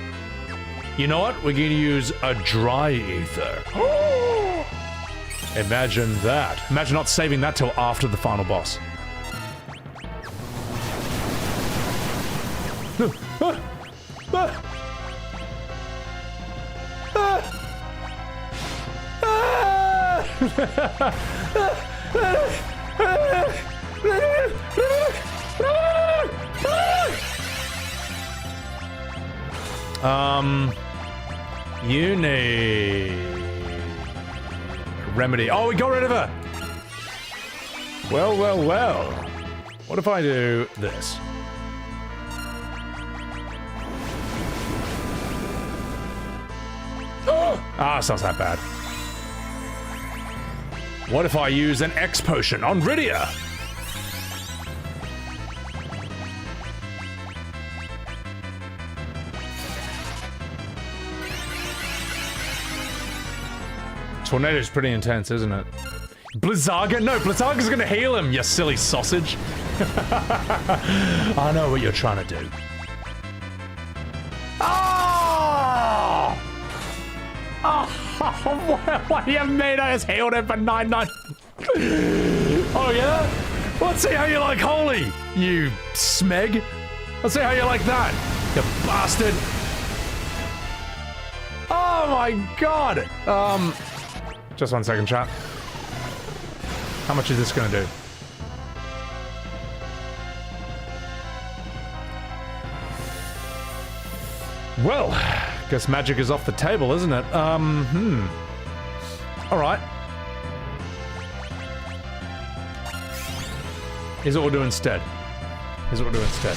Speaker 1: You know what? We're gonna use a dry ether. Imagine that. Imagine not saving that till after the final boss. You need remedy. Oh, we got rid of her. Well. What if I do this? Ah, it's not that bad. What if I use an X potion on Rydia? Tornado's pretty intense, isn't it? Blizzaga? No, Blizzaga's gonna heal him, you silly sausage. I know what you're trying to do. Oh! Oh, what you mean I just healed him for 9-9? Oh yeah? Let's see how you like holy, you smeg. Let's see how you like that, you bastard. Oh my god. Just 1 second, chat. How much is this gonna do? Well, guess magic is off the table, isn't it? Alright. Here's what we'll do instead. Here's what we'll do instead.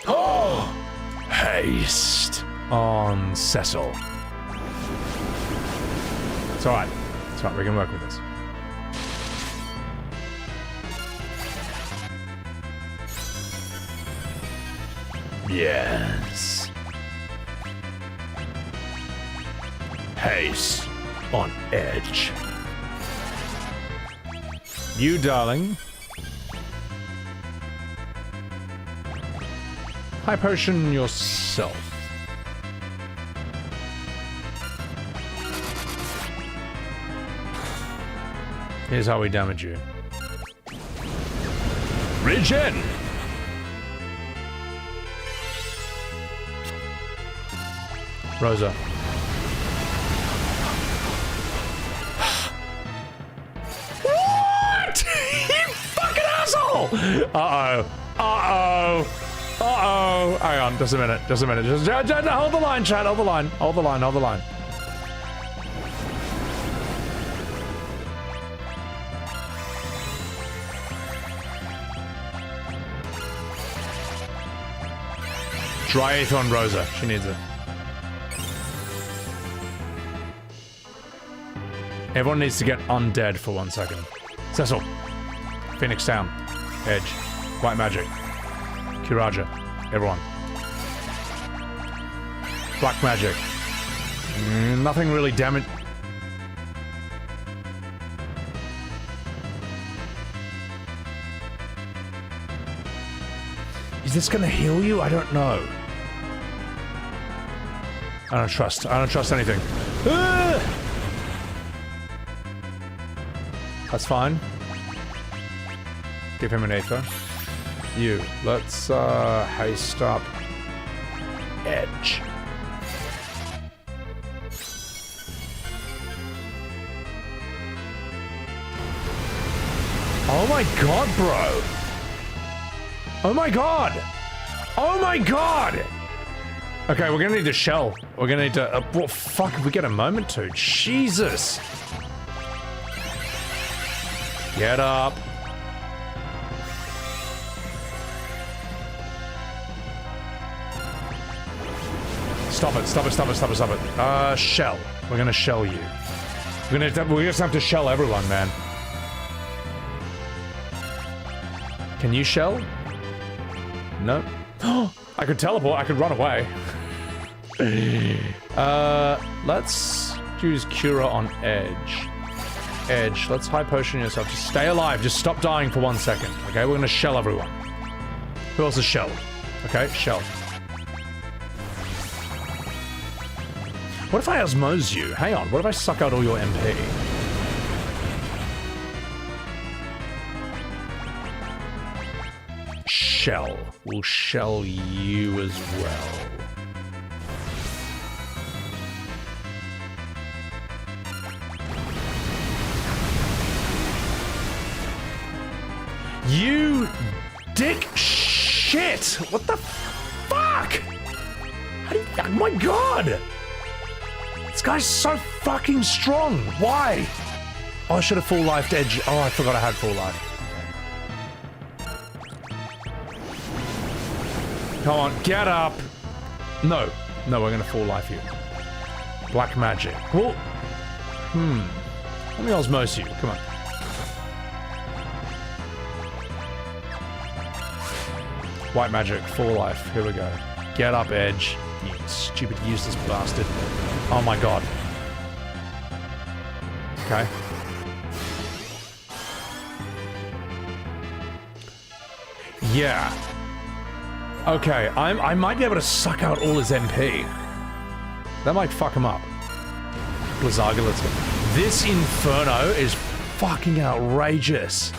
Speaker 1: Oh! Haste on Cecil. It's alright. It's alright, we can work with this. Yes. Haste on edge. You, darling. High potion yourself. Here's how we damage you. Regen! Rosa. What? You fucking asshole! Uh-oh. Uh-oh. Uh-oh. Hang on, just a minute. Just a minute. Just hold the line, chat. Hold the line. Hold the line. Hold the line. Dry Aether on Rosa. She needs it. Everyone needs to get undead for 1 second. Cecil. Phoenix Town. Edge. White Magic. Kiraja. Everyone. Black Magic. Nothing really damage. Is this gonna heal you? I don't know. I don't trust anything. Ah! That's fine. Give him an Aether. You. Let's haste up edge. Oh my god, bro. Oh my god. Oh my god. Okay, we're gonna need to shell. We're gonna need to. What fuck? If we get a moment to. Jesus. Get up. Stop it, stop it, stop it, stop it, stop it. Shell. We're gonna shell you. We just have to shell everyone, man. Can you shell? No. I could teleport, I could run away. Let's use Cura on Edge. Edge, let's high potion yourself. Just stay alive, just stop dying for 1 second. Okay, we're gonna shell everyone. Who else is shelled? Okay, shell. What if I osmose you? Hang on, what if I suck out all your MP? Shell. We'll shell you as well. You dick shit! What the fuck? How do you, oh my god!
Speaker 8: This guy's so fucking strong. Why? Oh, I should have full lifed Edge. Oh, I forgot I had full life. Come on, get up. No, we're gonna full life you. Black magic. Well, let me osmose you. Come on. White magic, full life. Here we go. Get up, Edge. You stupid useless bastard. Oh my god. Okay. Yeah. Okay, I might be able to suck out all his MP. That might fuck him up. Blizzaga, let's go. This Inferno is fucking outrageous.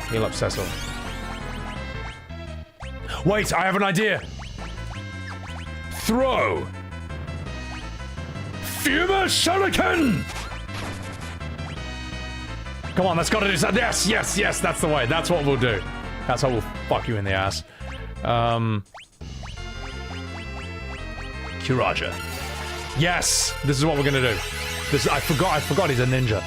Speaker 8: Heal up Cecil. Wait, I have an idea! Throw! Fuma Shuriken! Come on, that's gotta do something. Yes, that's the way. That's what we'll do. That's how we'll fuck you in the ass. Kiraja. Yes! This is what we're gonna do. I forgot he's a ninja.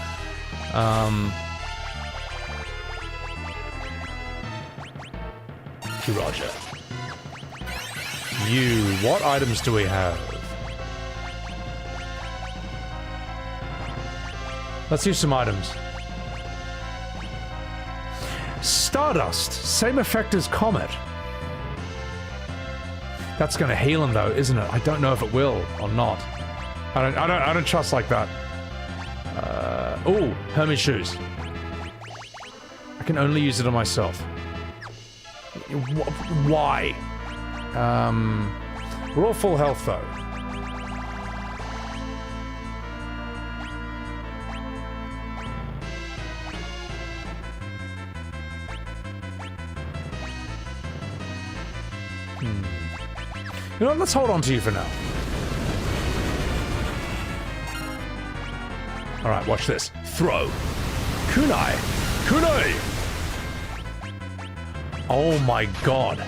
Speaker 8: Kiraja. What items do we have? Let's use some items. Stardust, same effect as Comet. That's gonna heal him though, isn't it? I don't know if it will or not. I don't trust like that. Oh, Hermes shoes. I can only use it on myself. Why? We're all full health though. You know what, let's hold on to you for now. Alright, watch this. Throw. Kunai! Kunai! Oh my god.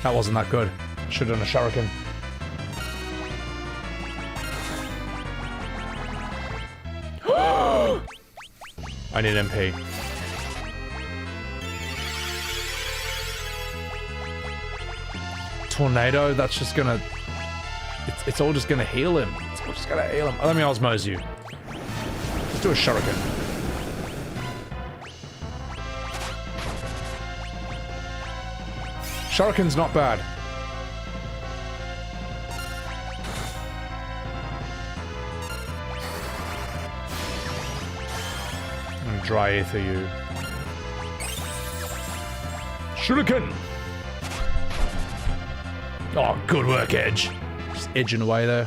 Speaker 8: That wasn't that good. Should've done a shuriken. I need MP. Tornado, that's just gonna... It's all just gonna heal him. It's all just gonna heal him. Let me osmose you. Let's do a shuriken. Shuriken's not bad. I'm gonna dry ether you. Shuriken! Oh, good work, Edge. Just edging away there.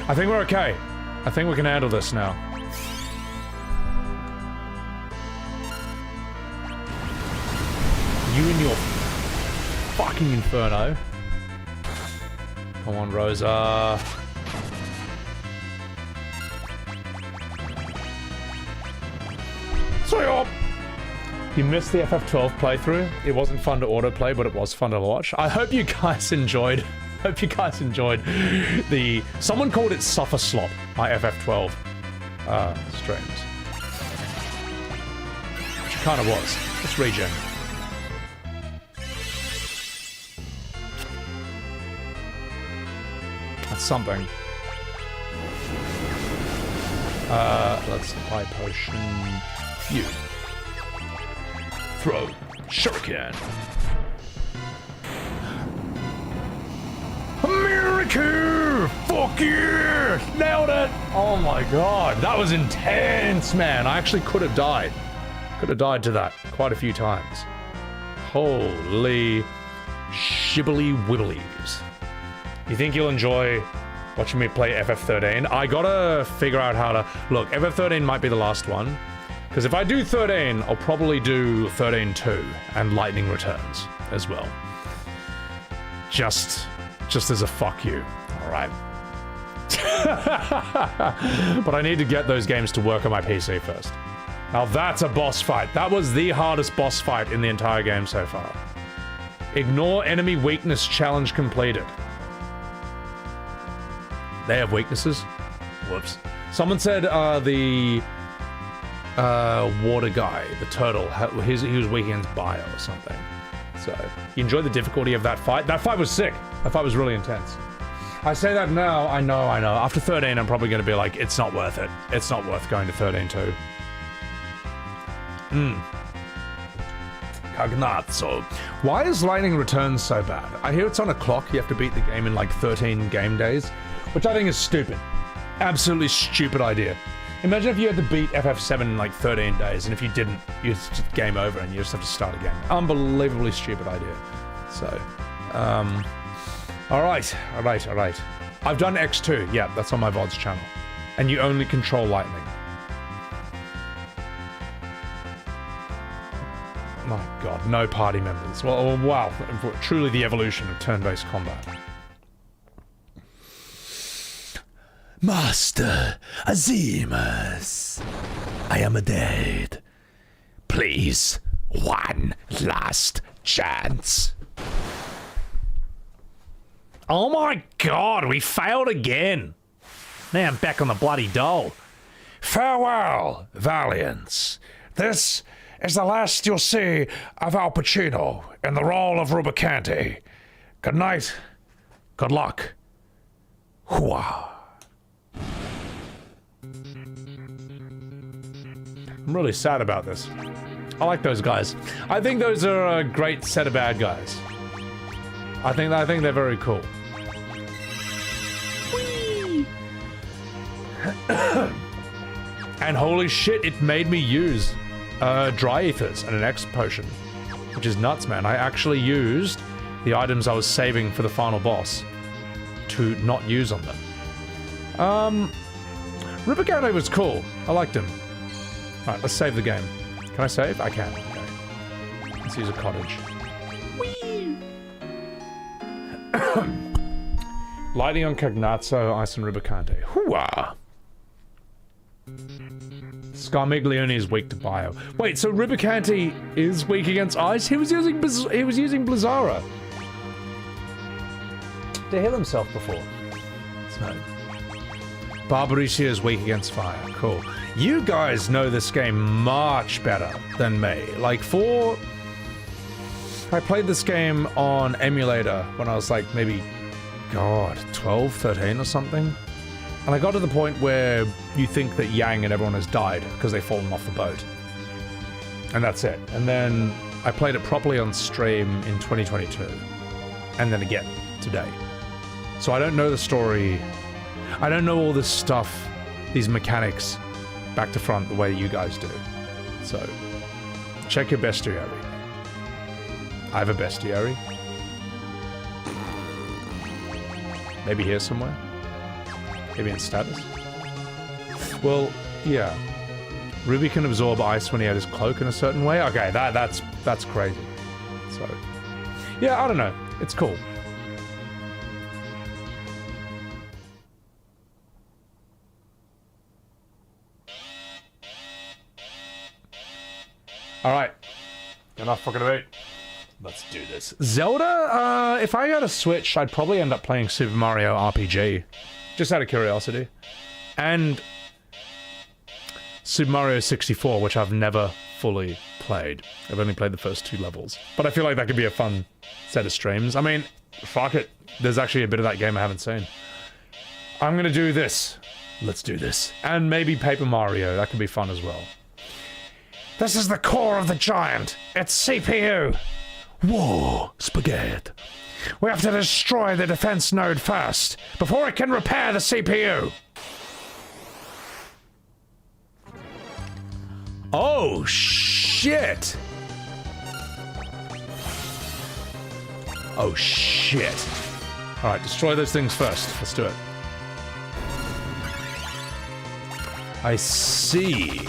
Speaker 8: I think we're okay. I think we can handle this now. You and your fucking Inferno. Come on, Rosa. Sorry, you missed the FF12 playthrough. It wasn't fun to autoplay, but it was fun to watch. I hope you guys enjoyed. The... Someone called it Suffer Slop, my FF12 streams. Which it kind of was. Let's regen. That's something. Let's buy potion. You. Throw. Shuriken. America! Fuck yeah! Nailed it! Oh my god, that was intense, man. I actually could have died. Could have died to that quite a few times. Holy shibbly wibblies. You think you'll enjoy watching me play FF13? I gotta figure out how to... Look, FF13 might be the last one. Because if I do 13, I'll probably do 13-2 and Lightning Returns as well. Just as a fuck you, alright?
Speaker 1: But I need to get those games to work on my PC first. Now that's a boss fight. That was the hardest boss fight in the entire game so far. Ignore enemy weakness challenge completed. They have weaknesses? Whoops. Someone said the water guy, the turtle, he was weak against bio or something. So, you enjoy the difficulty of that fight? That fight was sick. That fight was really intense. I say that now, I know. After 13, I'm probably going to be like, it's not worth it. It's not worth going to 13 too. Cagnazzo. Why is Lightning Returns so bad? I hear it's on a clock. You have to beat the game in like 13 game days, which I think is stupid. Absolutely stupid idea. Imagine if you had to beat FF7 in like 13 days, and if you didn't, it's just game over and you just have to start again. Unbelievably stupid idea. So, alright. I've done X2, yeah, that's on my VODs channel. And you only control lightning. My god, no party members. Well, wow, truly the evolution of turn-based combat.
Speaker 7: Master Azimus, I am dead. Please, one last chance.
Speaker 1: Oh my god, we failed again. Now I'm back on the bloody dole.
Speaker 7: Farewell, Valiants. This is the last you'll see of Al Pacino in the role of Rubicanti. Good night. Good luck. Hooah.
Speaker 1: I'm really sad about this. I like those guys. I think those are a great set of bad guys. I think they're very cool. And holy shit, it made me use dry ethers and an X potion, which is nuts, man. I actually used the items I was saving for the final boss to not use on them. Rubicano was cool. I liked him. Alright, let's save the game. Can I save? I can. Okay. Let's use a cottage. Whee! Lighting on Cagnazzo, Ice and Rubicante. Hooah! Scarmiglione is weak to bio. Wait, so Rubicante is weak against ice? He was using Blizzara to heal himself before. So Barbaricia is weak against fire. Cool. You guys know this game much better than me. Like, I played this game on emulator when I was like maybe, God, 12, 13 or something. And I got to the point where you think that Yang and everyone has died because they've fallen off the boat. And that's it. And then I played it properly on stream in 2022. And then again, today. So I don't know the story. I don't know all this stuff, these mechanics, back to front the way you guys do. So, check your bestiary. I have a bestiary. Maybe here somewhere? Maybe in status? Well, yeah. Ruby can absorb ice when he had his cloak in a certain way? Okay, that's crazy. So, yeah, I don't know. It's cool. Alright. Enough fucking debate. Let's do this. Zelda? If I got a Switch, I'd probably end up playing Super Mario RPG. Just out of curiosity. And Super Mario 64, which I've never fully played. I've only played the first 2 levels. But I feel like that could be a fun set of streams. I mean, fuck it. There's actually a bit of that game I haven't seen. I'm gonna do this. Let's do this. And maybe Paper Mario. That could be fun as well. This is the core of the giant. It's CPU.
Speaker 7: Whoa, spaghetti.
Speaker 1: We have to destroy the defense node first, before it can repair the CPU. Oh, shit. Oh, shit. Alright, destroy those things first. Let's do it. I see.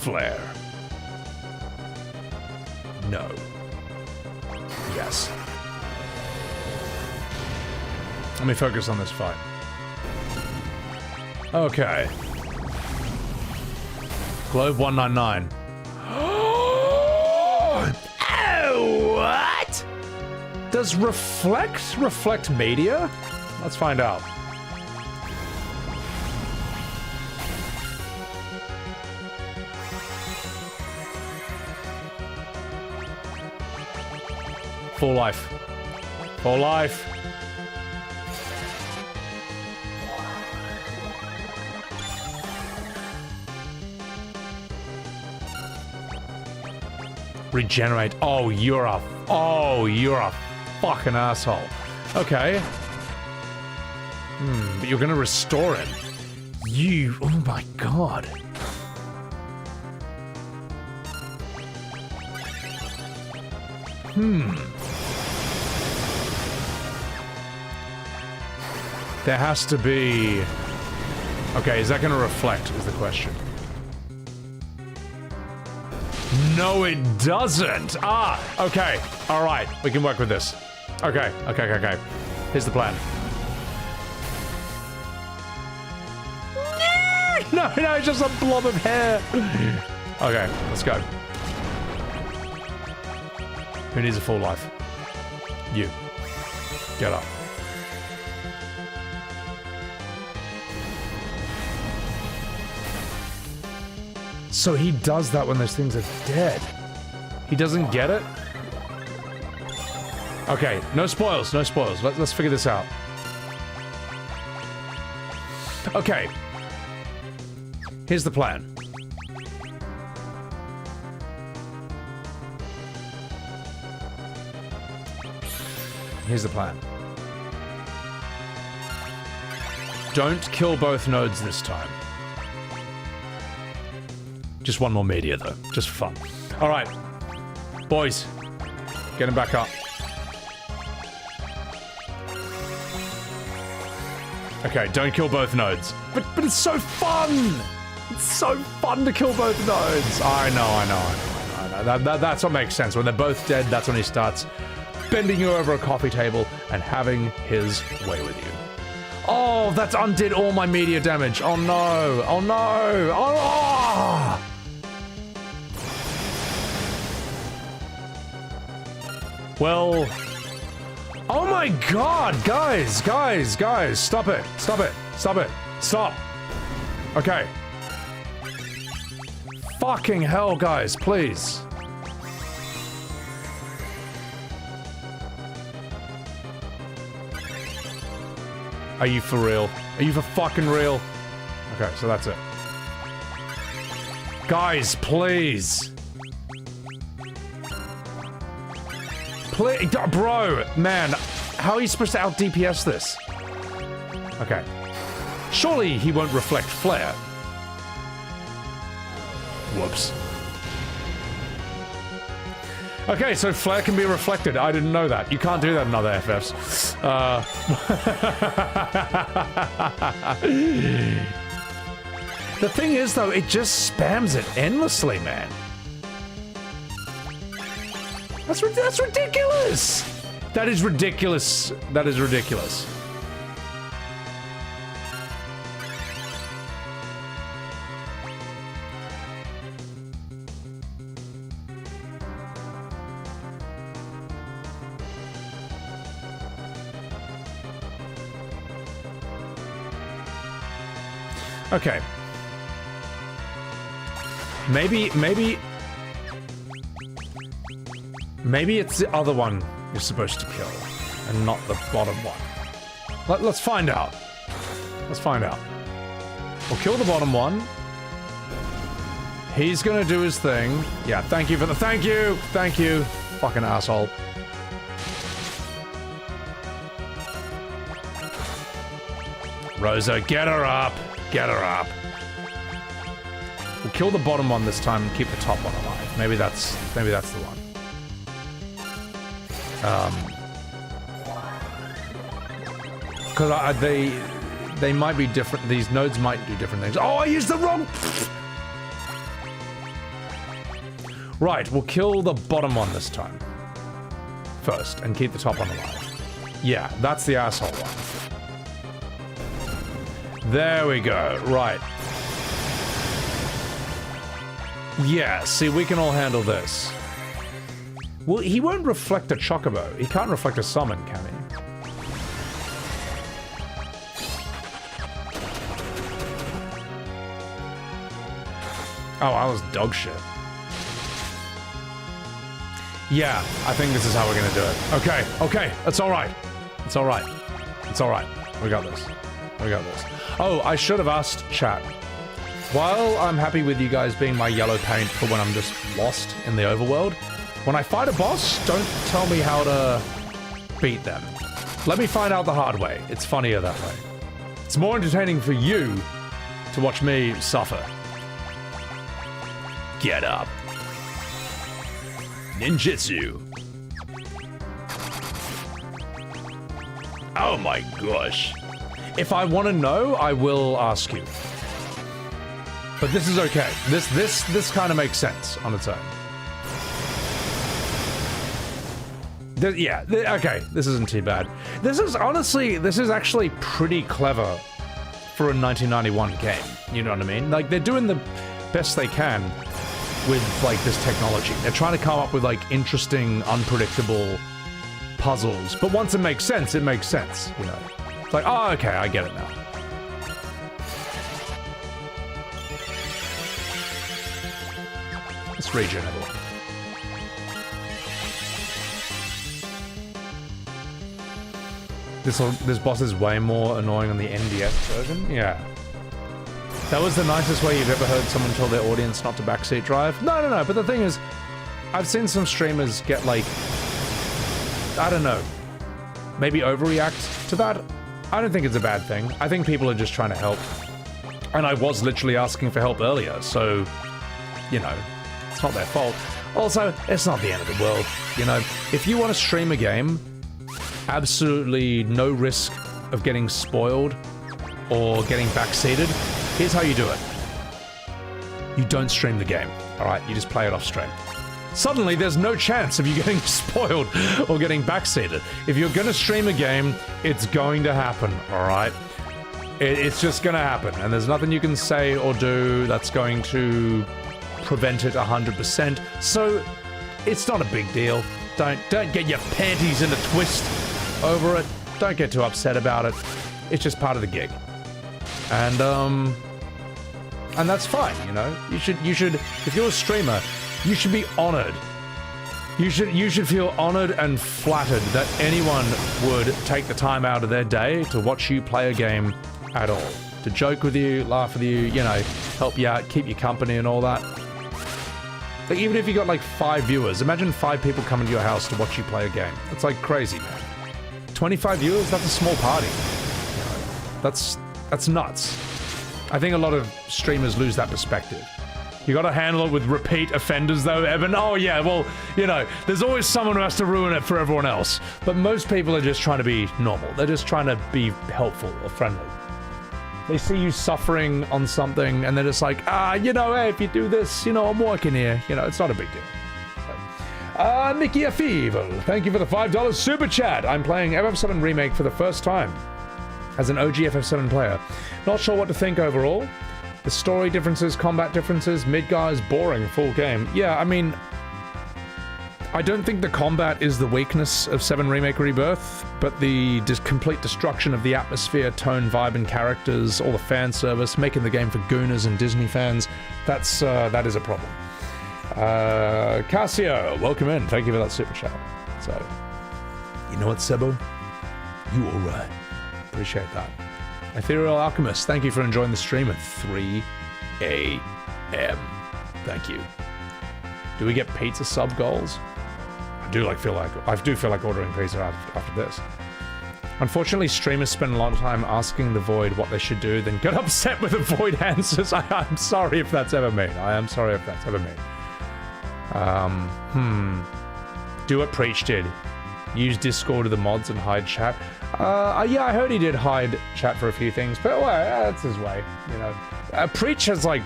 Speaker 1: Flare. No. Yes. Let me focus on this fight. Okay. Globe 199. Oh, what? Does reflect media? Let's find out. Full life. Full life. Regenerate. Oh, you're a fucking asshole. Okay. But you're gonna restore it. You, oh my god. There has to be... Okay, is that gonna reflect, is the question. No, it doesn't! Ah, okay. Alright, we can work with this. Okay. Here's the plan. No, it's just a blob of hair! Okay, let's go. Who needs a full life? You. Get up. So he does that when those things are dead. He doesn't get it? Okay, no spoils, no spoils. Let's figure this out. Okay. Here's the plan. Here's the plan. Don't kill both nodes this time. Just one more media, though. Just for fun. Alright. Boys. Get him back up. Okay, don't kill both nodes. But it's so fun! It's so fun to kill both nodes! I know. That's what makes sense. When they're both dead, that's when he starts bending you over a coffee table and having his way with you. Oh, that's undid all my media damage. Oh no. Oh no. Oh! Well... Oh my god, guys, stop it. Stop. Okay. Fucking hell, guys, please. Are you for real? Are you for fucking real? Okay, so that's it. Guys, please. Bro, man, how are you supposed to out-DPS this? Okay. Surely he won't reflect flare. Whoops. Okay, so flare can be reflected. I didn't know that. You can't do that in other FFs. The thing is, though, it just spams it endlessly, man. That's ridiculous! That is ridiculous. That is ridiculous. Okay. Maybe it's the other one you're supposed to kill, and not the bottom one. Let's find out. Let's find out. We'll kill the bottom one. He's gonna do his thing. Yeah, thank you for the- Thank you! Thank you, fucking asshole. Rosa, get her up! Get her up. We'll kill the bottom one this time and keep the top one alive. Maybe that's the one. Because they might be different. These nodes might do different things. Oh, I used the wrong. Right, we'll kill the bottom one this time first and keep the top one alive. Yeah, that's the asshole one. There we go. Right. Yeah, see, we can all handle this. Well, he won't reflect a Chocobo. He can't reflect a summon, can he? Oh, I was dog shit. Yeah, I think this is how we're gonna do it. Okay, okay, it's alright. It's alright. It's alright. We got this. We got this. Oh, I should have asked chat. While I'm happy with you guys being my yellow paint for when I'm just lost in the overworld, when I fight a boss, don't tell me how to beat them. Let me find out the hard way. It's funnier that way. It's more entertaining for you to watch me suffer. Get up. Ninjutsu. Oh my gosh. If I want to know, I will ask you. But this is okay. This kind of makes sense on its own. Yeah, okay, this isn't too bad. This is actually pretty clever for a 1991 game. You know what I mean? Like, they're doing the best they can with, like, this technology. They're trying to come up with, like, interesting, unpredictable puzzles. But once it makes sense, you know? It's like, oh, okay, I get it now. Let's regen everyone. This boss is way more annoying on the NDS version. Yeah. That was the nicest way you've ever heard someone tell their audience not to backseat drive. No, but the thing is, I've seen some streamers get, like, I don't know, maybe overreact to that. I don't think it's a bad thing. I think people are just trying to help. And I was literally asking for help earlier, so, you know, it's not their fault. Also, it's not the end of the world, you know. If you want to stream a game, absolutely no risk of getting spoiled or getting backseated, here's how you do it. You don't stream the game, alright? You just play it off stream. Suddenly, there's no chance of you getting spoiled or getting backseated. If you're gonna stream a game, it's going to happen, alright? It's just gonna happen, and there's nothing you can say or do that's going to prevent it 100%, so it's not a big deal. Don't get your panties in a twist over it. Don't get too upset about it. It's just part of the gig. And that's fine, you know? You should, if you're a streamer, you should be honored. You should feel honored and flattered that anyone would take the time out of their day to watch you play a game at all. To joke with you, laugh with you, you know, help you out, keep you company and all that. Like, even if you got like 5 viewers, imagine 5 people coming to your house to watch you play a game. It's like crazy, man. 25 viewers, that's a small party. You know, that's nuts. I think a lot of streamers lose that perspective. You gotta handle it with repeat offenders though, Evan. Oh yeah, well, you know, there's always someone who has to ruin it for everyone else. But most people are just trying to be normal. They're just trying to be helpful or friendly. They see you suffering on something and they're just like, you know, hey, if you do this, you know, I'm working here. You know, it's not a big deal. Mickey Afeevel, thank you for the $5 super chat. I'm playing FF7 Remake for the first time as an OG FF7 player. Not sure what to think overall. The story differences, combat differences, Midgar is boring, full game. Yeah, I mean, I don't think the combat is the weakness of 7 Remake Rebirth, but the complete destruction of the atmosphere, tone, vibe, and characters, all the fan service, making the game for Gooners and Disney fans, that is a problem. Casio, welcome in. Thank you for that super chat. So, you know what, Sebo? You alright. Appreciate that. Ethereal Alchemist, thank you for enjoying the stream at 3 a.m. Thank you. Do we get pizza sub goals? I do feel like ordering pizza after this. Unfortunately, streamers spend a lot of time asking the Void what they should do, then get upset with the Void answers. I'm sorry if that's ever me. I am sorry if that's ever me. Do what Preach did. Use Discord to the mods and hide chat. Yeah, I heard he did hide chat for a few things, but well, that's his way, you know. Preach has like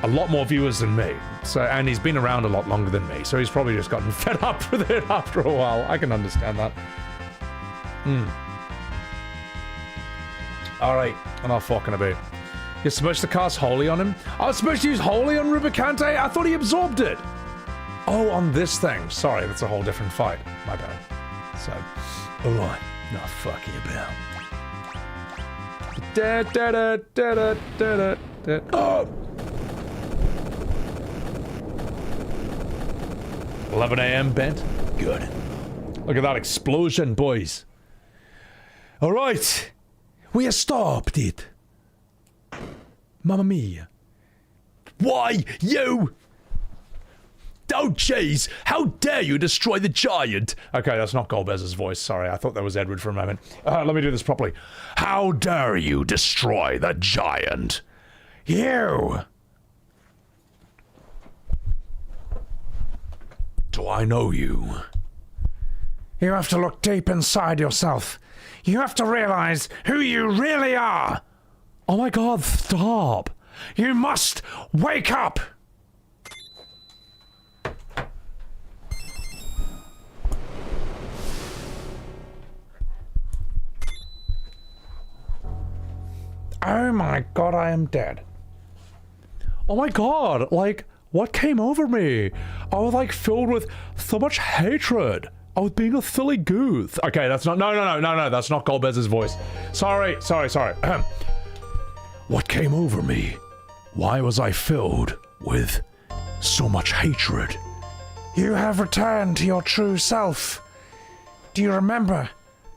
Speaker 1: a lot more viewers than me, so, and he's been around a lot longer than me, so he's probably just gotten fed up with it after a while. I can understand that. Alright, enough fucking about. You're supposed to cast Holy on him? I was supposed to use Holy on Rubicante? I thought he absorbed it! Oh, on this thing. Sorry, that's a whole different fight. My bad. So,
Speaker 8: alright, not fucking about.
Speaker 1: Oh! 11 a.m. bent? Good. Look at that explosion, boys.
Speaker 8: Alright, we have stopped it. Mamma mia.
Speaker 7: Why, you? Oh, jeez! How dare you destroy the giant?
Speaker 1: Okay, that's not Golbez's voice. Sorry, I thought that was Edward for a moment. Let me do this properly.
Speaker 7: How dare you destroy the giant? You! Do I know you?
Speaker 8: You have to look deep inside yourself. You have to realize who you really are.
Speaker 1: Oh my god, stop!
Speaker 8: You must wake up! Oh my god, I am dead.
Speaker 1: Oh my god, like, what came over me? I was like filled with so much hatred. I was being a silly goose. Okay, that's not, no, that's not Golbez's voice. Sorry.
Speaker 7: What came over me? Why was I filled with so much hatred?
Speaker 8: You have returned to your true self. Do you remember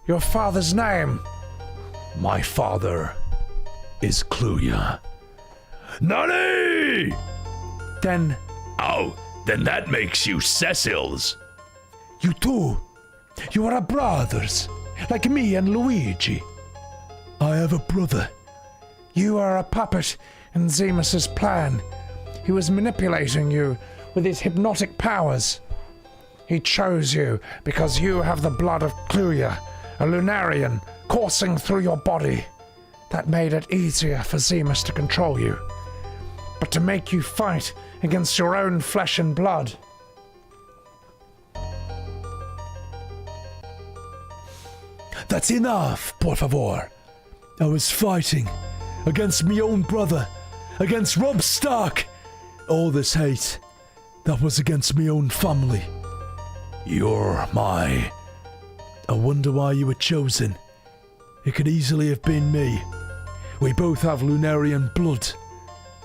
Speaker 8: your father's name?
Speaker 7: My father is Cluya. Nani!
Speaker 8: Then...
Speaker 7: Oh, then that makes you Cecil's.
Speaker 8: You too. You are brothers, like me and Luigi.
Speaker 7: I have a brother.
Speaker 8: You are a puppet in Zemus's plan. He was manipulating you with his hypnotic powers. He chose you because you have the blood of Cluya, a Lunarian, coursing through your body. That made it easier for Zemus to control you. But to make you fight against your own flesh and blood.
Speaker 7: That's enough, por favor. I was fighting against my own brother, against Robb Stark. All this hate, that was against my own family. You're my... I wonder why you were chosen. It could easily have been me. We both have Lunarian blood.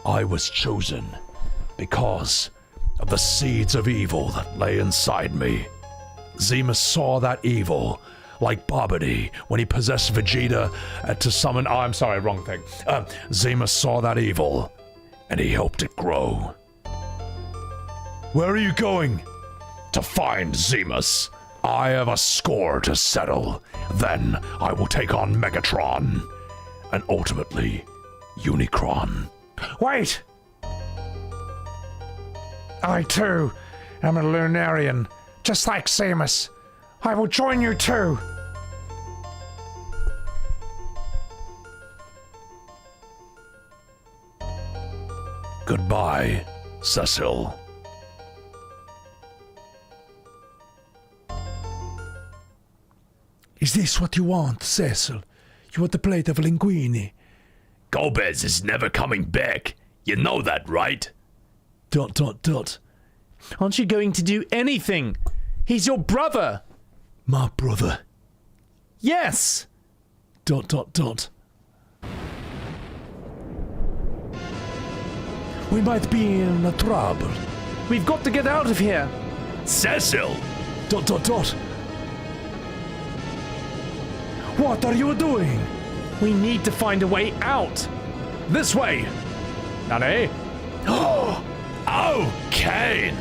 Speaker 7: I was chosen because of the seeds of evil that lay inside me. Zemus saw that evil, like Babidi when he possessed Vegeta to summon... Oh, I'm sorry, wrong thing. Zemus saw that evil, and he helped it grow. Where are you going? To find Zemus. I have a score to settle. Then I will take on Megatron, and ultimately, Unicron.
Speaker 8: Wait! I too am a Lunarian, just like Zemus. I will join you too.
Speaker 7: Goodbye, Cecil.
Speaker 8: Is this what you want, Cecil? You want the plate of linguine?
Speaker 7: Golbez is never coming back. You know that, right? ...
Speaker 1: Aren't you going to do anything? He's your brother.
Speaker 7: My brother?
Speaker 1: Yes. ...
Speaker 8: We might be in trouble.
Speaker 1: We've got to get out of here.
Speaker 7: Cecil! ...
Speaker 8: What are you doing?
Speaker 1: We need to find a way out. This way. Nani?
Speaker 7: Oh, Kane!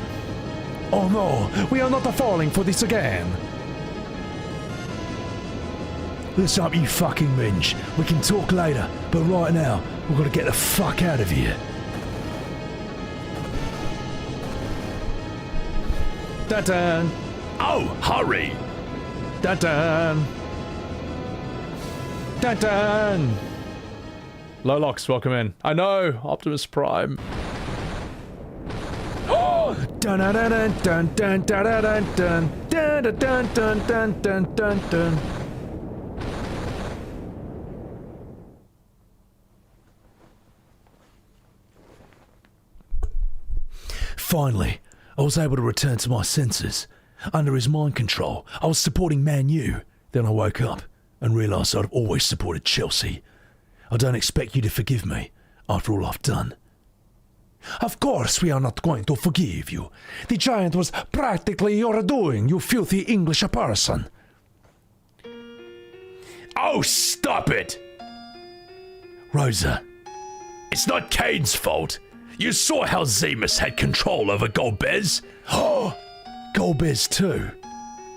Speaker 8: Oh no, we are not falling for this again.
Speaker 7: Listen up, you fucking minge. We can talk later, but right now, we've got to get the fuck out of here.
Speaker 1: Dun-dun.
Speaker 7: Oh, hurry!
Speaker 1: Dun-dun. Dun-dun. Lolox, welcome in. I know, Optimus Prime.
Speaker 8: Dun dun dun dun dun dun dun dun dun dun dun dun dun dun.
Speaker 7: Finally, I was able to return to my senses. Under his mind control, I was supporting Man U. Then I woke up and realised I'd always supported Chelsea. I don't expect you to forgive me after all I've done. Of course we are not going to forgive you. The giant was practically your doing, you filthy English person.
Speaker 8: Oh, stop it!
Speaker 7: Rosa.
Speaker 8: It's not Cade's fault. You saw how Zemus had control over Golbez.
Speaker 7: Oh, Golbez too.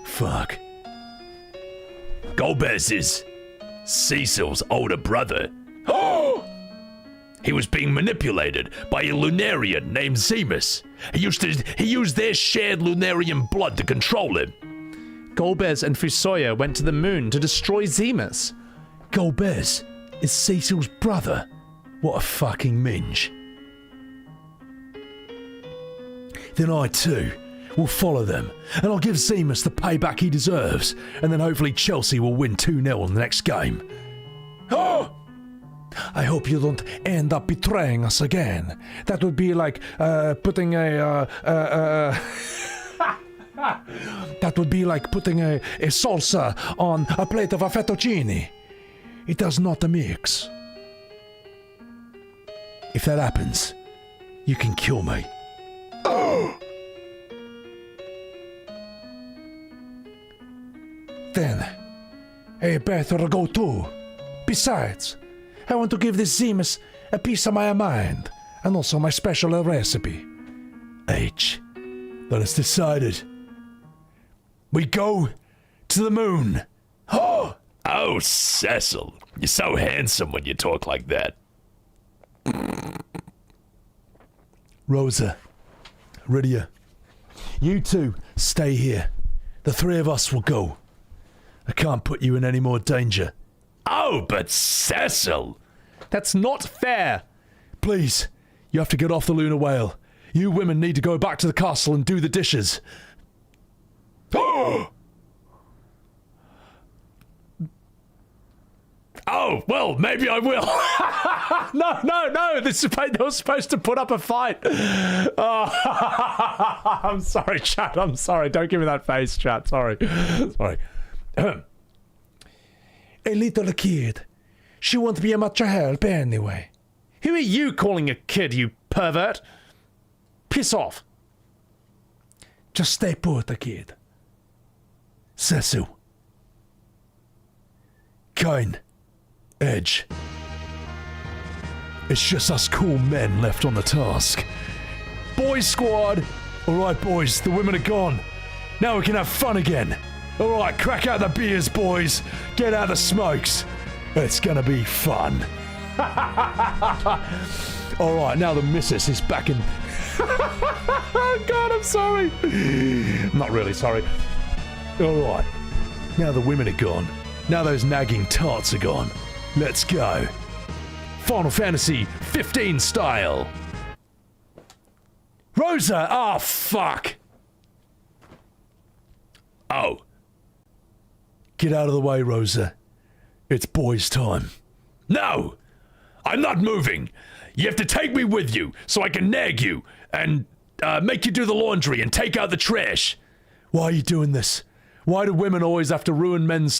Speaker 7: Fuck.
Speaker 8: Golbez is Cecil's older brother. Oh! He was being manipulated by a Lunarian named Zemus. He used their shared Lunarian blood to control him.
Speaker 1: Golbez and Fusoya went to the moon to destroy Zemus.
Speaker 7: Golbez is Cecil's brother. What a fucking minge. Then I too will follow them, and I'll give Zemus the payback he deserves, and then hopefully Chelsea will win 2-0 in the next game. Oh! I hope you don't end up betraying us again. That would be like putting a that would be like putting a salsa on a plate of a fettuccine. It does not mix. If that happens, you can kill me. Oh! Then, I better go too. Besides, I want to give this Zemus a piece of my mind, and also my special recipe. H. Then it's decided. We go to the moon.
Speaker 8: Oh! Oh, Cecil. You're so handsome when you talk like that.
Speaker 7: Rosa, Rydia, you two stay here. The three of us will go. I can't put you in any more danger.
Speaker 8: Oh, but Cecil!
Speaker 1: That's not fair.
Speaker 7: Please, you have to get off the Lunar Whale. You women need to go back to the castle and do the dishes.
Speaker 8: Oh, well, maybe I will.
Speaker 1: No, they were supposed to put up a fight. Oh, I'm sorry, chat. I'm sorry. Don't give me that face, chat. Sorry.
Speaker 7: A little kid. She won't be much help anyway.
Speaker 1: Who are you calling a kid, you pervert? Piss off.
Speaker 7: Just stay put, kid. Cecil. Kane. Edge. It's just us cool men left on the task. Boys squad! Alright boys, the women are gone. Now we can have fun again. Alright, crack out the beers, boys. Get out the smokes. It's gonna be fun. Alright, now the missus is back in... God, I'm sorry. I'm not really sorry. Alright, now the women are gone. Now those nagging tarts are gone. Let's go. Final Fantasy 15 style. Rosa! Oh, fuck!
Speaker 8: Oh.
Speaker 7: Get out of the way, Rosa. It's boys' time.
Speaker 8: No! I'm not moving. You have to take me with you so I can nag you and make you do the laundry and take out the trash.
Speaker 7: Why are you doing this? Why do women always have to ruin men's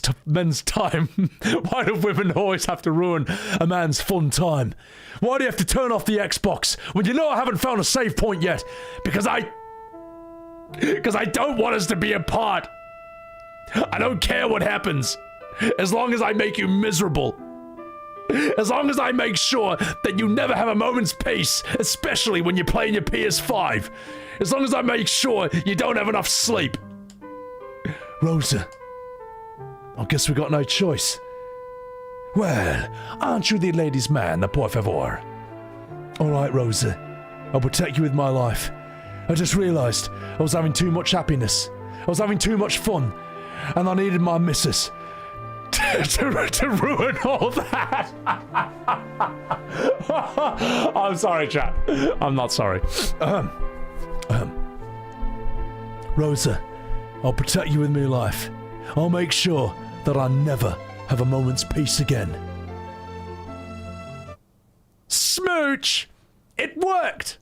Speaker 7: time? Why do women always have to ruin a man's fun time? Why do you have to turn off the Xbox when you know I haven't found a save point yet? Because I don't want us to be apart.
Speaker 8: I don't care what happens. As long as I make you miserable. As long as I make sure that you never have a moment's peace, especially when you're playing your PS5. As long as I make sure you don't have enough sleep.
Speaker 7: Rosa, I guess we got no choice. Well, aren't you the ladies' man, por favor? Alright, Rosa, I'll protect you with my life. I just realised I was having too much happiness. I was having too much fun, and I needed my missus to ruin all that.
Speaker 1: I'm sorry, chat. I'm not sorry.
Speaker 7: Rosa, I'll protect you with my life. I'll make sure that I never have a moment's peace again.
Speaker 1: Smooch! It worked!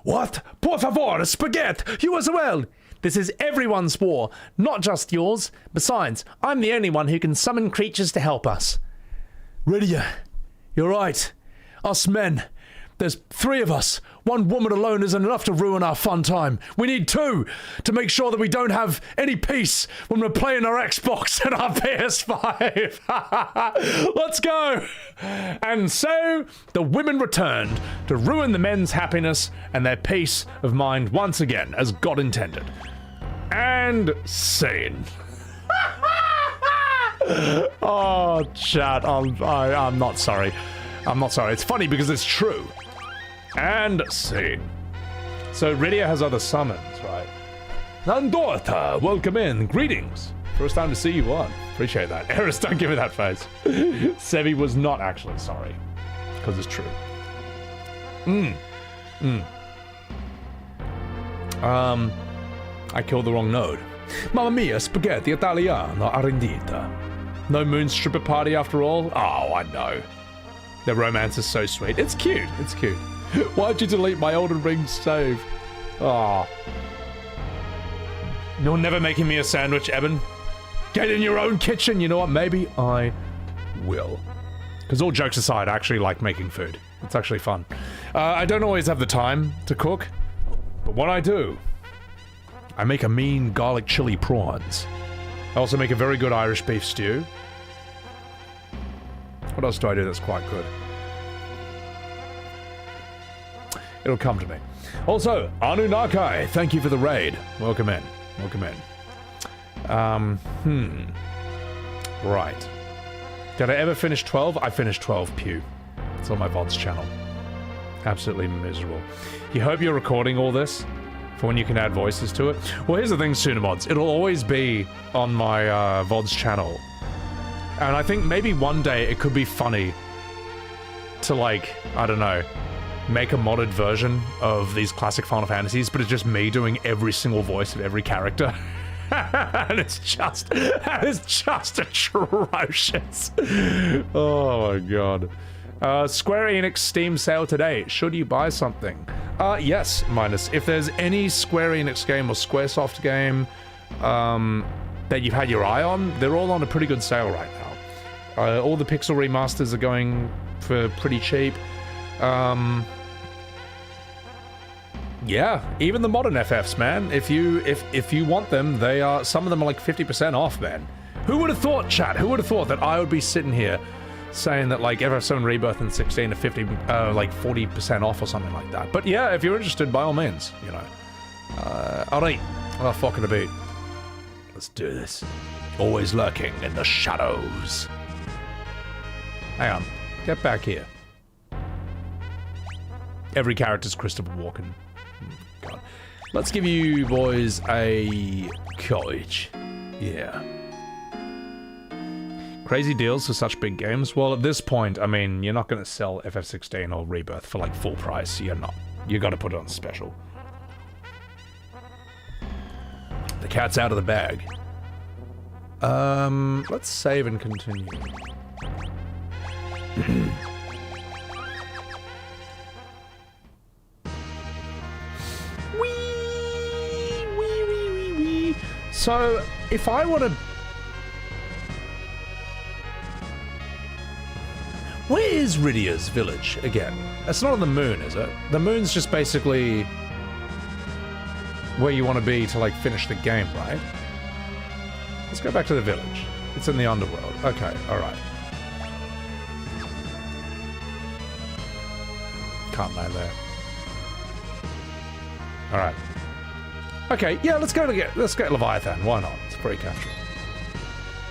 Speaker 8: What? Por favor, spaghetti! You as well!
Speaker 1: This is everyone's war, not just yours. Besides, I'm the only one who can summon creatures to help us.
Speaker 8: Rydia, you're right. Us men. There's 3 of us. 1 woman alone isn't enough to ruin our fun time. We need 2 to make sure that we don't have any peace when we're playing our Xbox and our PS5. Let's go!
Speaker 1: And so, the women returned to ruin the men's happiness and their peace of mind once again, as God intended. And scene. Oh, chat, I'm not sorry. I'm not sorry. It's funny because it's true. And scene. So Rydia has other summons, right? Nandorta, welcome in. Greetings. First time to see you on. Appreciate that. Eris, don't give me that face. Sevi was not actually sorry. Because it's true. I killed the wrong node.
Speaker 8: Mamma mia, spaghetti italiano arrendita.
Speaker 1: No moon stripper party after all? Oh, I know. Their romance is so sweet. It's cute. It's cute. Why'd you delete my Elden Ring save? Oh. You're never making me a sandwich, Eben. Get in your own kitchen. You know what? Maybe I will. Because all jokes aside, I actually like making food. It's actually fun. I don't always have the time to cook, but when I do, I make a mean garlic chili prawns. I also make a very good Irish beef stew. What else do I do that's quite good? It'll come to me. Also, Anunnaki, thank you for the raid. Welcome in. Welcome in. Right. Did I ever finish 12? I finished 12, Pew. It's on my VODs channel. Absolutely miserable. You hope you're recording all this for when you can add voices to it? Well, here's the thing, Sunamods. It'll always be on my VODs channel. And I think maybe one day it could be funny to, like, I don't know, make a modded version of these classic Final Fantasies, but it's just me doing every single voice of every character. And it's just atrocious. Oh my god. Square Enix Steam sale today. Should you buy something? Yes, Minus. If there's any Square Enix game or Squaresoft game that you've had your eye on, they're all on a pretty good sale right now. All the Pixel remasters are going for pretty cheap. Yeah, even the modern FFs, man. If you want them, they are, some of them are like 50% off, man. Who would have thought, chat? Who would have thought that I would be sitting here saying that like FF7 Rebirth and 16 are like 40% off or something like that? But yeah, if you're interested, by all means, you know. Alright, well, fucking a beat. Let's do this. Always lurking in the shadows. Hang on, get back here. Every character's Christopher Walken. God. Let's give you boys a cottage. Yeah. Crazy deals for such big games. Well, at this point, I mean, you're not going to sell FF16 or Rebirth for like full price. You're not. You got to put it on special. The cat's out of the bag. Let's save and continue. So, if I want to... Where is Rydia's village, again? It's not on the moon, is it? The moon's just basically... where you want to be to, like, finish the game, right? Let's go back to the village. It's in the underworld. Okay, alright. Can't land there. Alright. Okay, yeah, let's get Leviathan. Why not? It's pretty casual.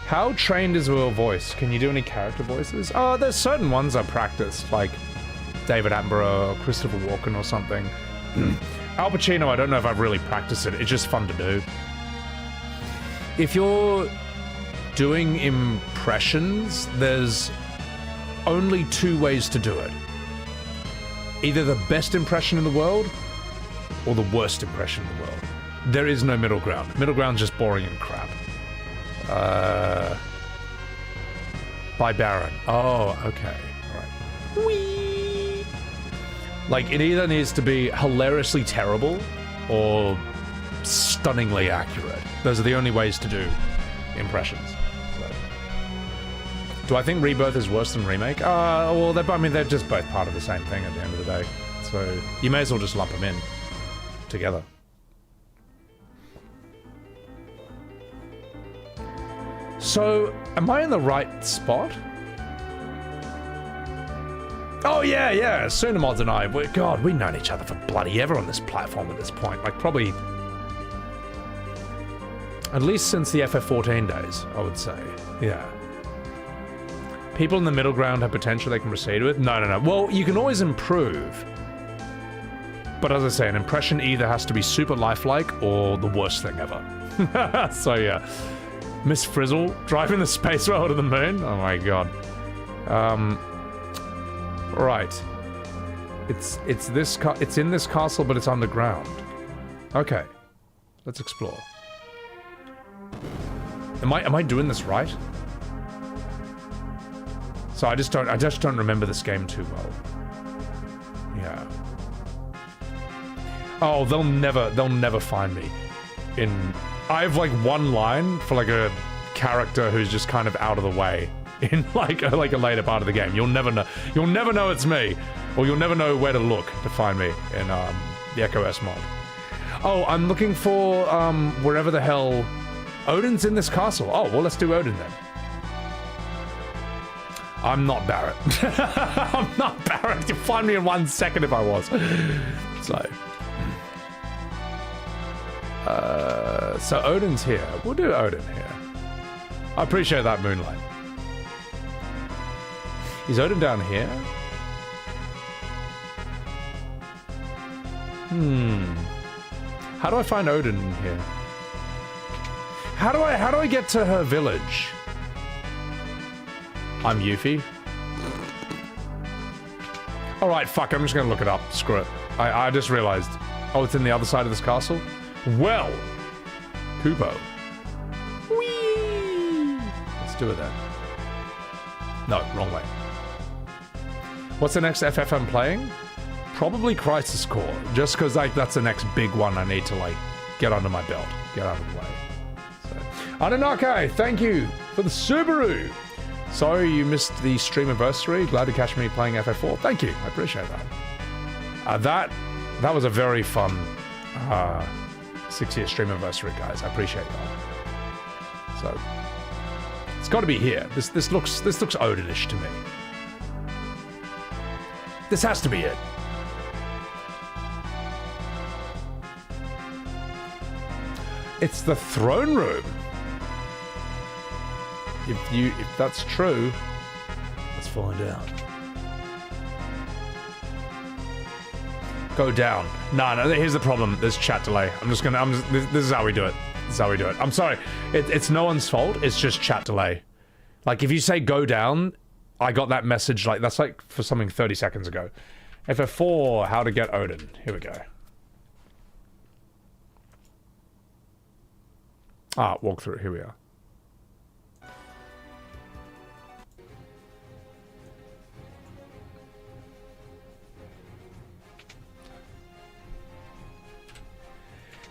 Speaker 1: How trained is your voice? Can you do any character voices? Oh, there's certain ones I practiced, like David Attenborough or Christopher Walken or something. Al Pacino, I don't know if I've really practiced it. It's just fun to do. If you're doing impressions, there's only 2 ways to do it. Either the best impression in the world, or the worst impression in the world. There is no middle ground. Middle ground's just boring and crap. By Baron. Oh, okay. Alright. Wee! Like, it either needs to be hilariously terrible or stunningly accurate. Those are the only ways to do impressions. So. Do I think Rebirth is worse than Remake? Well, I mean, they're just both part of the same thing at the end of the day. So you may as well just lump them in together. So, am I in the right spot? Oh yeah, Sunamods and I, God, we've known each other for bloody ever on this platform at this point. Like, probably at least since the FF14 days, I would say. Yeah. People in the middle ground have potential they can proceed with? No. Well, you can always improve. But as I say, an impression either has to be super lifelike or the worst thing ever. So yeah. Miss Frizzle driving the space rail to the moon? Oh my god. Right. It's in this castle, but it's underground. Okay. Let's explore. Am I doing this right? So I just don't remember this game too well. Yeah. Oh, they'll never find me. I have like one line for like a character who's just kind of out of the way in like a later part of the game. You'll never know it's me, or you'll never know where to look to find me in the Echo S mod. Oh, I'm looking for wherever the hell Odin's in this castle. Oh, well, let's do Odin then. I'm not Barrett. I'm not Barrett. You'll find me in 1 second if I was. So Odin's here. We'll do Odin here. I appreciate that, Moonlight. Is Odin down here? How do I find Odin in here? How do I get to her village? I'm Yuffie. Alright, fuck, I'm just gonna look it up. Screw it. I just realized. Oh, it's in the other side of this castle? Well, Kupo. Whee! Let's do it then. No, wrong way. What's the next FF I'm playing? Probably Crisis Core, just because like that's the next big one I need to like get under my belt, get out of the way. So, Anunnaki, thank you for the Subaru. Sorry you missed the stream anniversary. Glad to catch me playing FF4. Thank you, I appreciate that. That was a very fun 6-year stream anniversary, guys. I appreciate that. So it's got to be here. This looks Odinish to me. This has to be it. It's the throne room. If that's true, let's find out. Go down. No, here's the problem. There's chat delay. This is how we do it. This is how we do it. I'm sorry. It's no one's fault. It's just chat delay. Like, if you say go down, I got that message, like, that's like for something 30 seconds ago. FF4, how to get Odin. Here we go. Walkthrough. Here we are.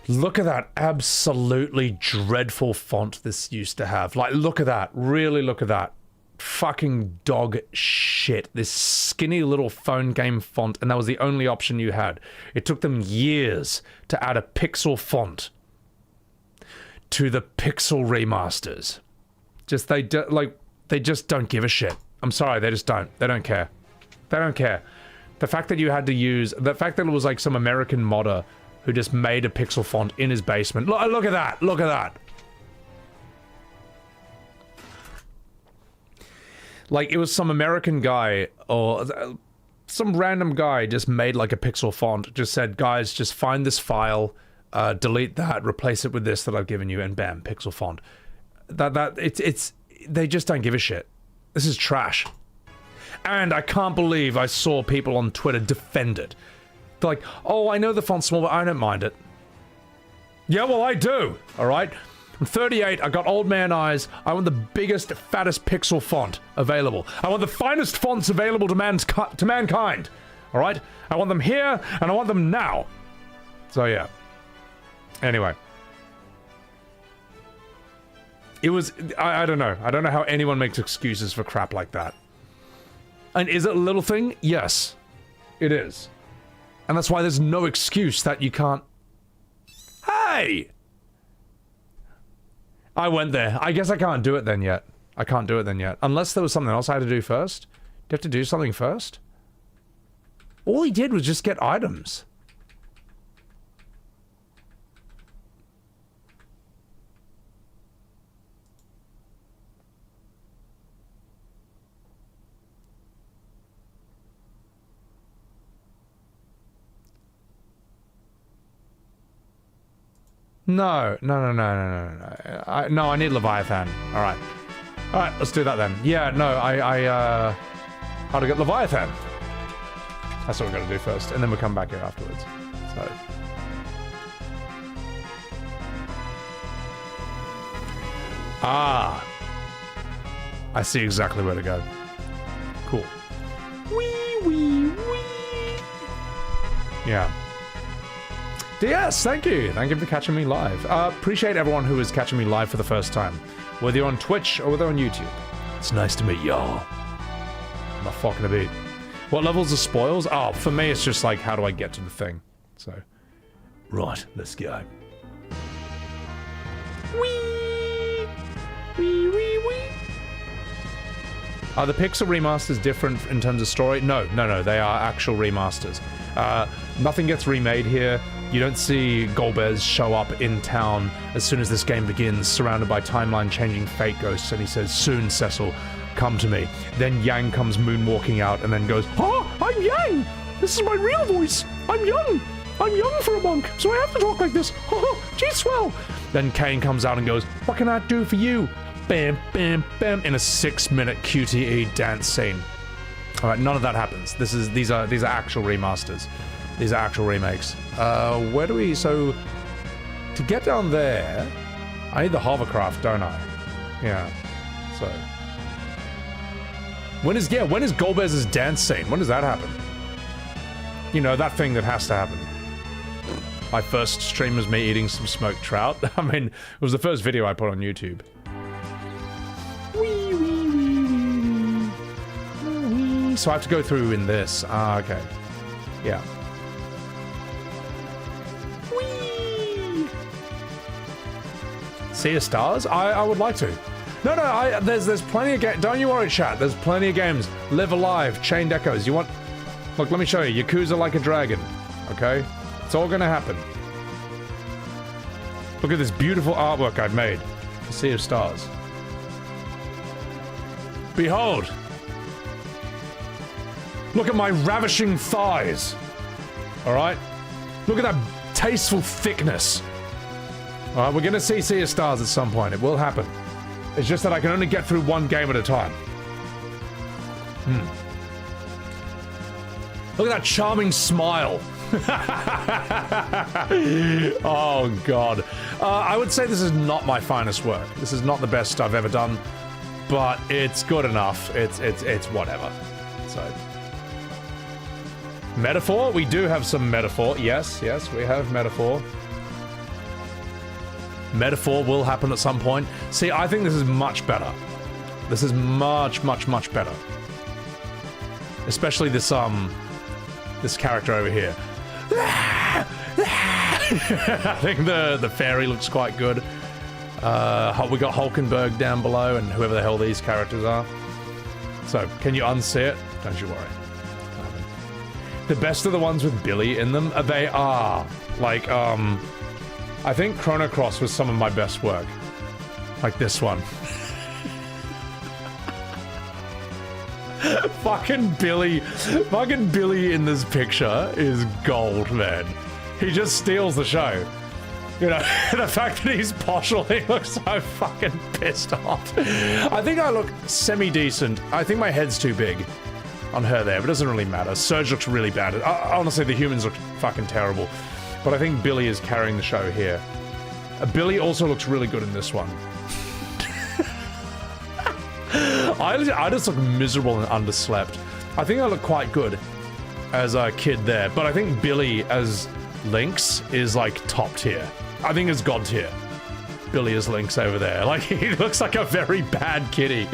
Speaker 1: Look at that absolutely dreadful font this used to have. Like, look at that. Really look at that. Fucking dog shit. This skinny little phone game font, and that was the only option you had. It took them years to add a pixel font to the pixel remasters. They just don't give a shit. I'm sorry, they just don't. They don't care. They don't care. The fact that you had to use... The fact that it was like some American modder who just made a pixel font in his basement. Look at that! Look at that! Like, it was some American guy, or some random guy just made like a pixel font, just said, guys, just find this file, delete that, replace it with this that I've given you, and bam, pixel font. They just don't give a shit. This is trash. And I can't believe I saw people on Twitter defend it. They're like, oh, I know the font's small, but I don't mind it. Yeah, well, I do, alright? I'm 38, I got old man eyes, I want the biggest, fattest pixel font available. I want the finest fonts available to mankind. All right? I want them here, and I want them now. So, yeah. Anyway. It was... I don't know. I don't know how anyone makes excuses for crap like that. And is it a little thing? Yes. It is. And that's why there's no excuse that you can't... Hey! I went there. I guess I can't do it then yet. I can't do it then yet. Unless there was something else I had to do first. Do you have to do something first? All he did was just get items. No. No, I need Leviathan. Alright. Alright, let's do that then. Yeah, no, how to get Leviathan? That's what we're gonna do first, and then we'll come back here afterwards. So... Ah! I see exactly where to go. Cool. Yeah. DS, thank you. Thank you for catching me live. Appreciate everyone who is catching me live for the first time. Whether you're on Twitch or whether on YouTube. It's nice to meet y'all. I'm not fucking a beat. What levels are spoils? Oh, for me it's just like, how do I get to the thing? So. Right, let's go. Wee! Wee, wee, wee. Are the Pixel remasters different in terms of story? No, they are actual remasters. Nothing gets remade here. You don't see Golbez show up in town as soon as this game begins, surrounded by timeline-changing fate ghosts, and he says, "Soon, Cecil, come to me." Then Yang comes moonwalking out and then goes, "Oh, I'm Yang! This is my real voice! I'm young! I'm young for a monk, so I have to talk like this! Oh, gee, swell!" Then Kane comes out and goes, "What can I do for you?" Bam, bam, bam, in a 6-minute QTE dance scene. Alright, none of that happens. These are actual remasters. These are actual remakes. Where do we... So, to get down there, I need the hovercraft, don't I? Yeah. So... When is Golbez's dance scene? When does that happen? You know, that thing that has to happen. My first stream was me eating some smoked trout. I mean, it was the first video I put on YouTube. So I have to go through in this. Ah, okay. Yeah. Whee! Sea of Stars? I would like to. No, there's plenty of games. Don't you worry, chat. There's plenty of games. Live Alive, Chained Echoes. You want... Look, let me show you. Yakuza Like a Dragon. Okay? It's all gonna happen. Look at this beautiful artwork I've made for Sea of Stars. Behold! Look at my ravishing thighs. Alright? Look at that tasteful thickness. Alright, we're gonna see Sea of Stars at some point. It will happen. It's just that I can only get through one game at a time. Look at that charming smile. Oh, God. I would say this is not my finest work. This is not the best I've ever done. But it's good enough. It's whatever. So... Metaphor? We do have some metaphor. Yes, we have metaphor. Metaphor will happen at some point. See, I think this is much better. This is much, much, much better. Especially this, this character over here. I think the fairy looks quite good. We got Hulkenberg down below and whoever the hell these characters are. So, can you unsee it? Don't you worry. The best are the ones with Billy in them. They are. Like, I think Chrono Cross was some of my best work. Like this one. Fucking Billy in this picture is gold, man. He just steals the show. You know, the fact that he's poshly looks so fucking pissed off. I think I look semi-decent. I think my head's too big on her there, but it doesn't really matter. Surge looks really bad. Honestly, the humans look fucking terrible. But I think Billy is carrying the show here. Billy also looks really good in this one. I just look miserable and underslept. I think I look quite good. as a kid there, but I think Billy as Lynx is like top tier. I think it's god tier. Billy as Lynx over there. Like, he looks like a very bad kitty.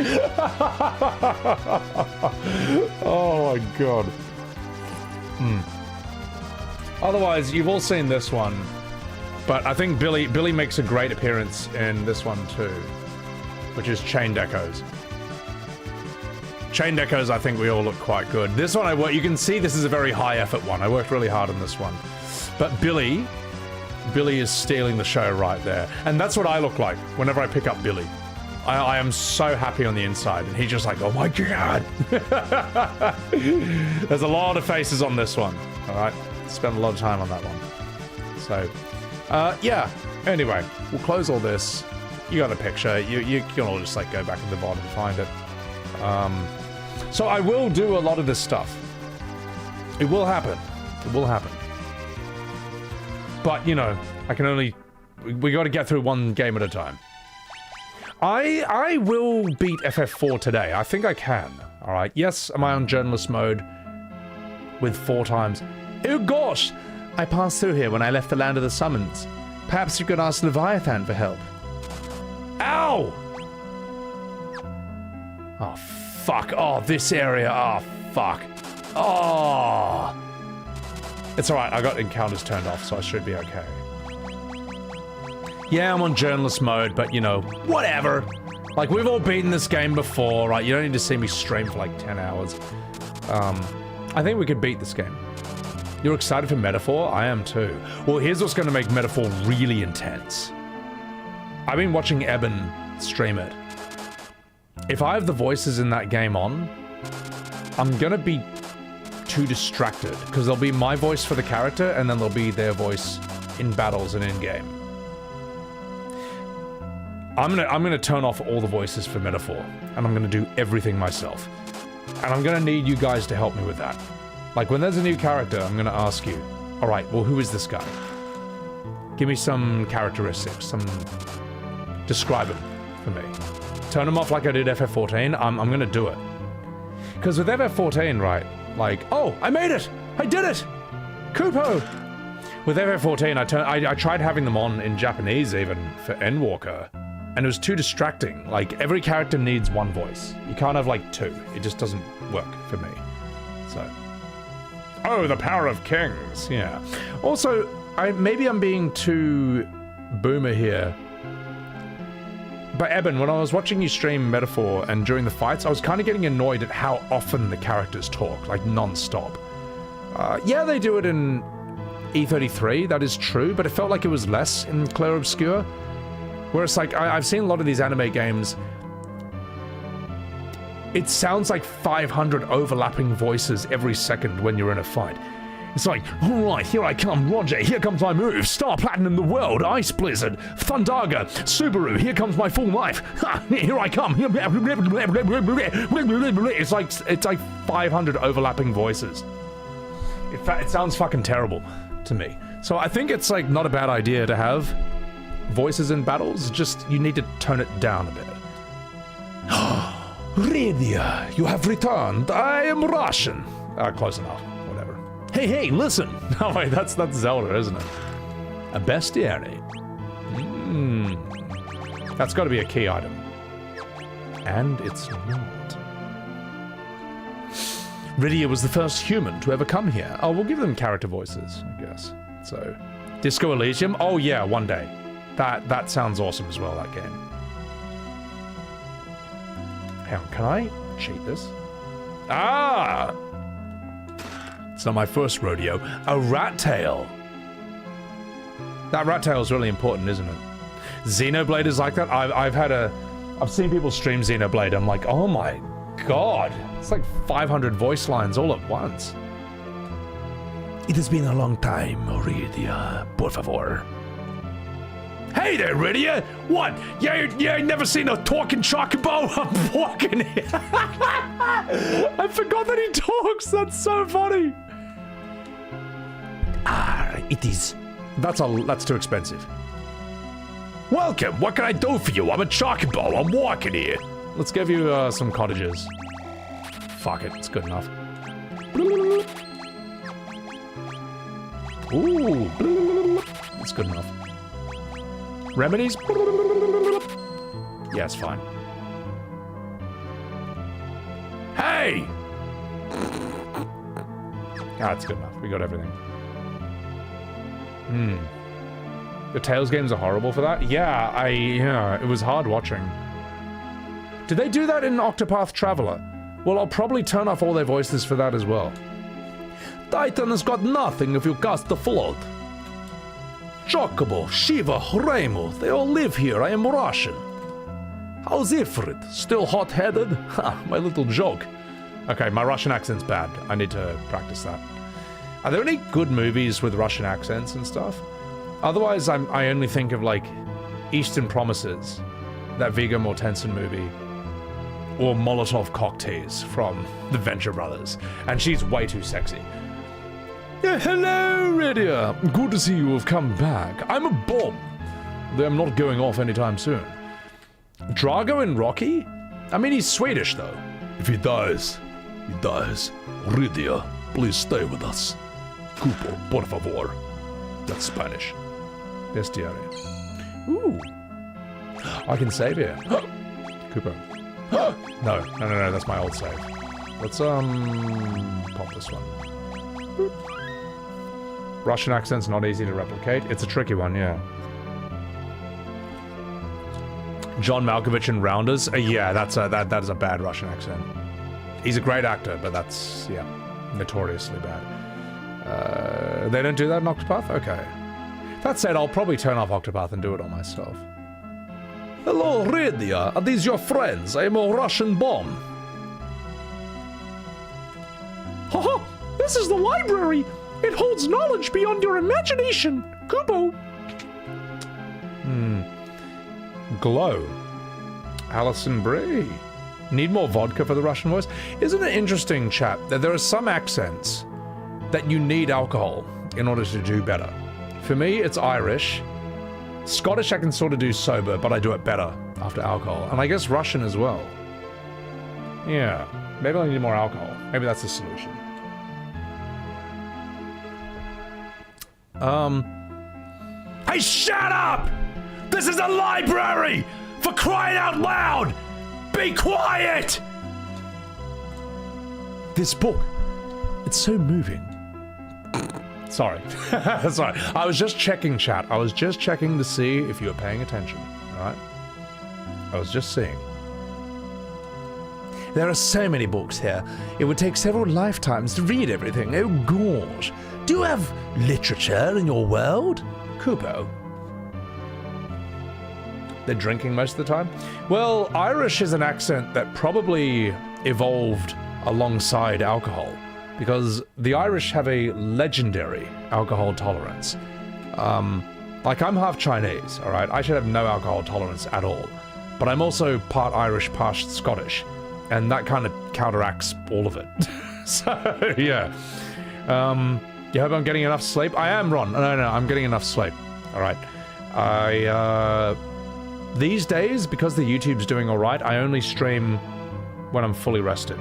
Speaker 1: Oh my god. Otherwise, you've all seen this one, but I think Billy makes a great appearance in this one too, which is Chained Echoes. Chained Echoes, I think we all look quite good. This one, you can see this is a very high effort one. I worked really hard on this one. But Billy is stealing the show right there. And that's what I look like whenever I pick up Billy. I am so happy on the inside, and he's just like, oh my god. There's a lot of faces on this one, all right? Spent a lot of time on that one. So, yeah. Anyway, we'll close all this. You got a picture. You can all just like go back to the bottom and find it. So I will do a lot of this stuff. It will happen. It will happen. But, you know, I can only... We got to get through one game at a time. I will beat FF4 today. I think I can. Alright. Yes, am I on journalist mode? With 4 times. Oh gosh! I passed through here when I left the Land of the Summons. Perhaps you could ask Leviathan for help. Ow! Oh, fuck. Oh, this area. Oh, fuck. Oh! It's alright, I got encounters turned off, so I should be okay. Yeah, I'm on journalist mode, but you know, whatever. Like, we've all beaten this game before, right? You don't need to see me stream for like 10 hours. I think we could beat this game. You're excited for Metaphor? I am too. Well, here's what's gonna make Metaphor really intense. I've been watching Eben stream it. If I have the voices in that game on, I'm gonna be too distracted, because there'll be my voice for the character, and then there'll be their voice in battles and in-game. I'm gonna turn off all the voices for Metaphor, and I'm gonna do everything myself. And I'm gonna need you guys to help me with that. Like, when there's a new character, I'm gonna ask you, alright, well, who is this guy? Give me some characteristics, describe him for me. Turn him off like I did FF14, I'm gonna do it. Because with FF14, right, like, oh, I made it! I did it! Kupo! With FF14, I tried having them on in Japanese even for Endwalker, and it was too distracting. Like, every character needs one voice. You can't have like 2. It just doesn't work for me. So. Oh, the power of kings, yeah. Also, maybe I'm being too boomer here. But Eben, when I was watching you stream Metaphor and during the fights, I was kind of getting annoyed at how often the characters talk, like non-stop. Yeah, they do it in E33, that is true, but it felt like it was less in Clair Obscur. Whereas, like, I've seen a lot of these anime games, it sounds like 500 overlapping voices every second when you're in a fight. It's like, alright, here I come, Roger, here comes my move, Star Platinum the world, Ice Blizzard, Thundaga, Subaru, here comes my full life, ha, here I come, it's like 500 overlapping voices. In fact, it sounds fucking terrible to me. So I think it's like not a bad idea to have voices in battles, just you need to tone it down a bit. Rydia, you have returned, I am Russian. Close enough. Hey, listen! Oh wait, that's Zelda, isn't it? A bestiary. That's got to be a key item. And it's not. Rydia was the first human to ever come here. Oh, we'll give them character voices, I guess. So, Disco Elysium? Oh yeah, one day. That sounds awesome as well, that game. Hang on, can I cheat this? Ah! It's not my first rodeo. A rat tail. That rat tail is really important, isn't it? Xenoblade is like that. I've seen people stream Xenoblade. I'm like, oh my god. It's like 500 voice lines all at once. It has been a long time, Rydia. Por favor. Hey there, Rydia! What? You ain't never seen a talking chocobo? I'm walking here. I forgot that he talks. That's so funny. It is. That's too expensive. Welcome. What can I do for you? I'm a chocobo. I'm walking here. Let's give you some cottages. Fuck it. It's good enough. Ooh. That's good enough. Remedies? Yeah, it's fine. Hey! That's good enough. We got everything. The Tales games are horrible for that? Yeah, it was hard watching. Did they do that in Octopath Traveler? Well, I'll probably turn off all their voices for that as well. Titan has got nothing if you cast the flood. Chocobo, Shiva, Remu, they all live here. I am Russian. How's Ifrit? Still hot-headed? Ha, my little joke. Okay, my Russian accent's bad. I need to practice that. Are there any good movies with Russian accents and stuff? Otherwise, I only think of, like, Eastern Promises, that Viggo Mortensen movie, or Molotov Cocktails from the Venture Brothers, and she's way too sexy. Yeah, hello, Radia. Good to see you have come back. I'm a bomb. Though I'm not going off anytime soon. Drago in Rocky? I mean, he's Swedish, though.
Speaker 7: If he dies, he dies. Radia, please stay with us. Cupo, por favor. That's Spanish.
Speaker 1: Bestiary. Ooh. I can save here. Kupo. No, that's my old save. Let's, pop this one. Boop. Russian accent's not easy to replicate. It's a tricky one, yeah. John Malkovich in Rounders? Yeah, that is a bad Russian accent. He's a great actor, but that's, yeah, notoriously bad. They don't do that in Octopath? Okay. That said, I'll probably turn off Octopath and do it all myself.
Speaker 7: Hello, Radia. Are these your friends? I am a Russian bomb.
Speaker 8: Haha! This is the library! It holds knowledge beyond your imagination! Kubo!
Speaker 1: Glow. Alison Brie. Need more vodka for the Russian voice? Isn't it interesting, chat, that there are some accents that you need alcohol in order to do better? For me, it's Irish. Scottish I can sort of do sober, but I do it better after alcohol. And I guess Russian as well. Yeah, maybe I need more alcohol. Maybe that's the solution.
Speaker 7: Hey, shut up! This is a library! For crying out loud! Be quiet!
Speaker 8: This book, it's so moving.
Speaker 1: Sorry. Sorry. I was just checking, chat. I was just checking to see if you were paying attention. Alright? I was just seeing.
Speaker 8: There are so many books here. It would take several lifetimes to read everything. Oh gosh. Do you have literature in your world?
Speaker 1: Kupo. They're drinking most of the time? Well, Irish is an accent that probably evolved alongside alcohol, because the Irish have a legendary alcohol tolerance. Like, I'm half Chinese, alright? I should have no alcohol tolerance at all. But I'm also part Irish, part Scottish, and that kind of counteracts all of it. So, yeah. You hope I'm getting enough sleep? I am, Ron. No, I'm getting enough sleep. Alright. These days, because the YouTube's doing alright, I only stream when I'm fully rested.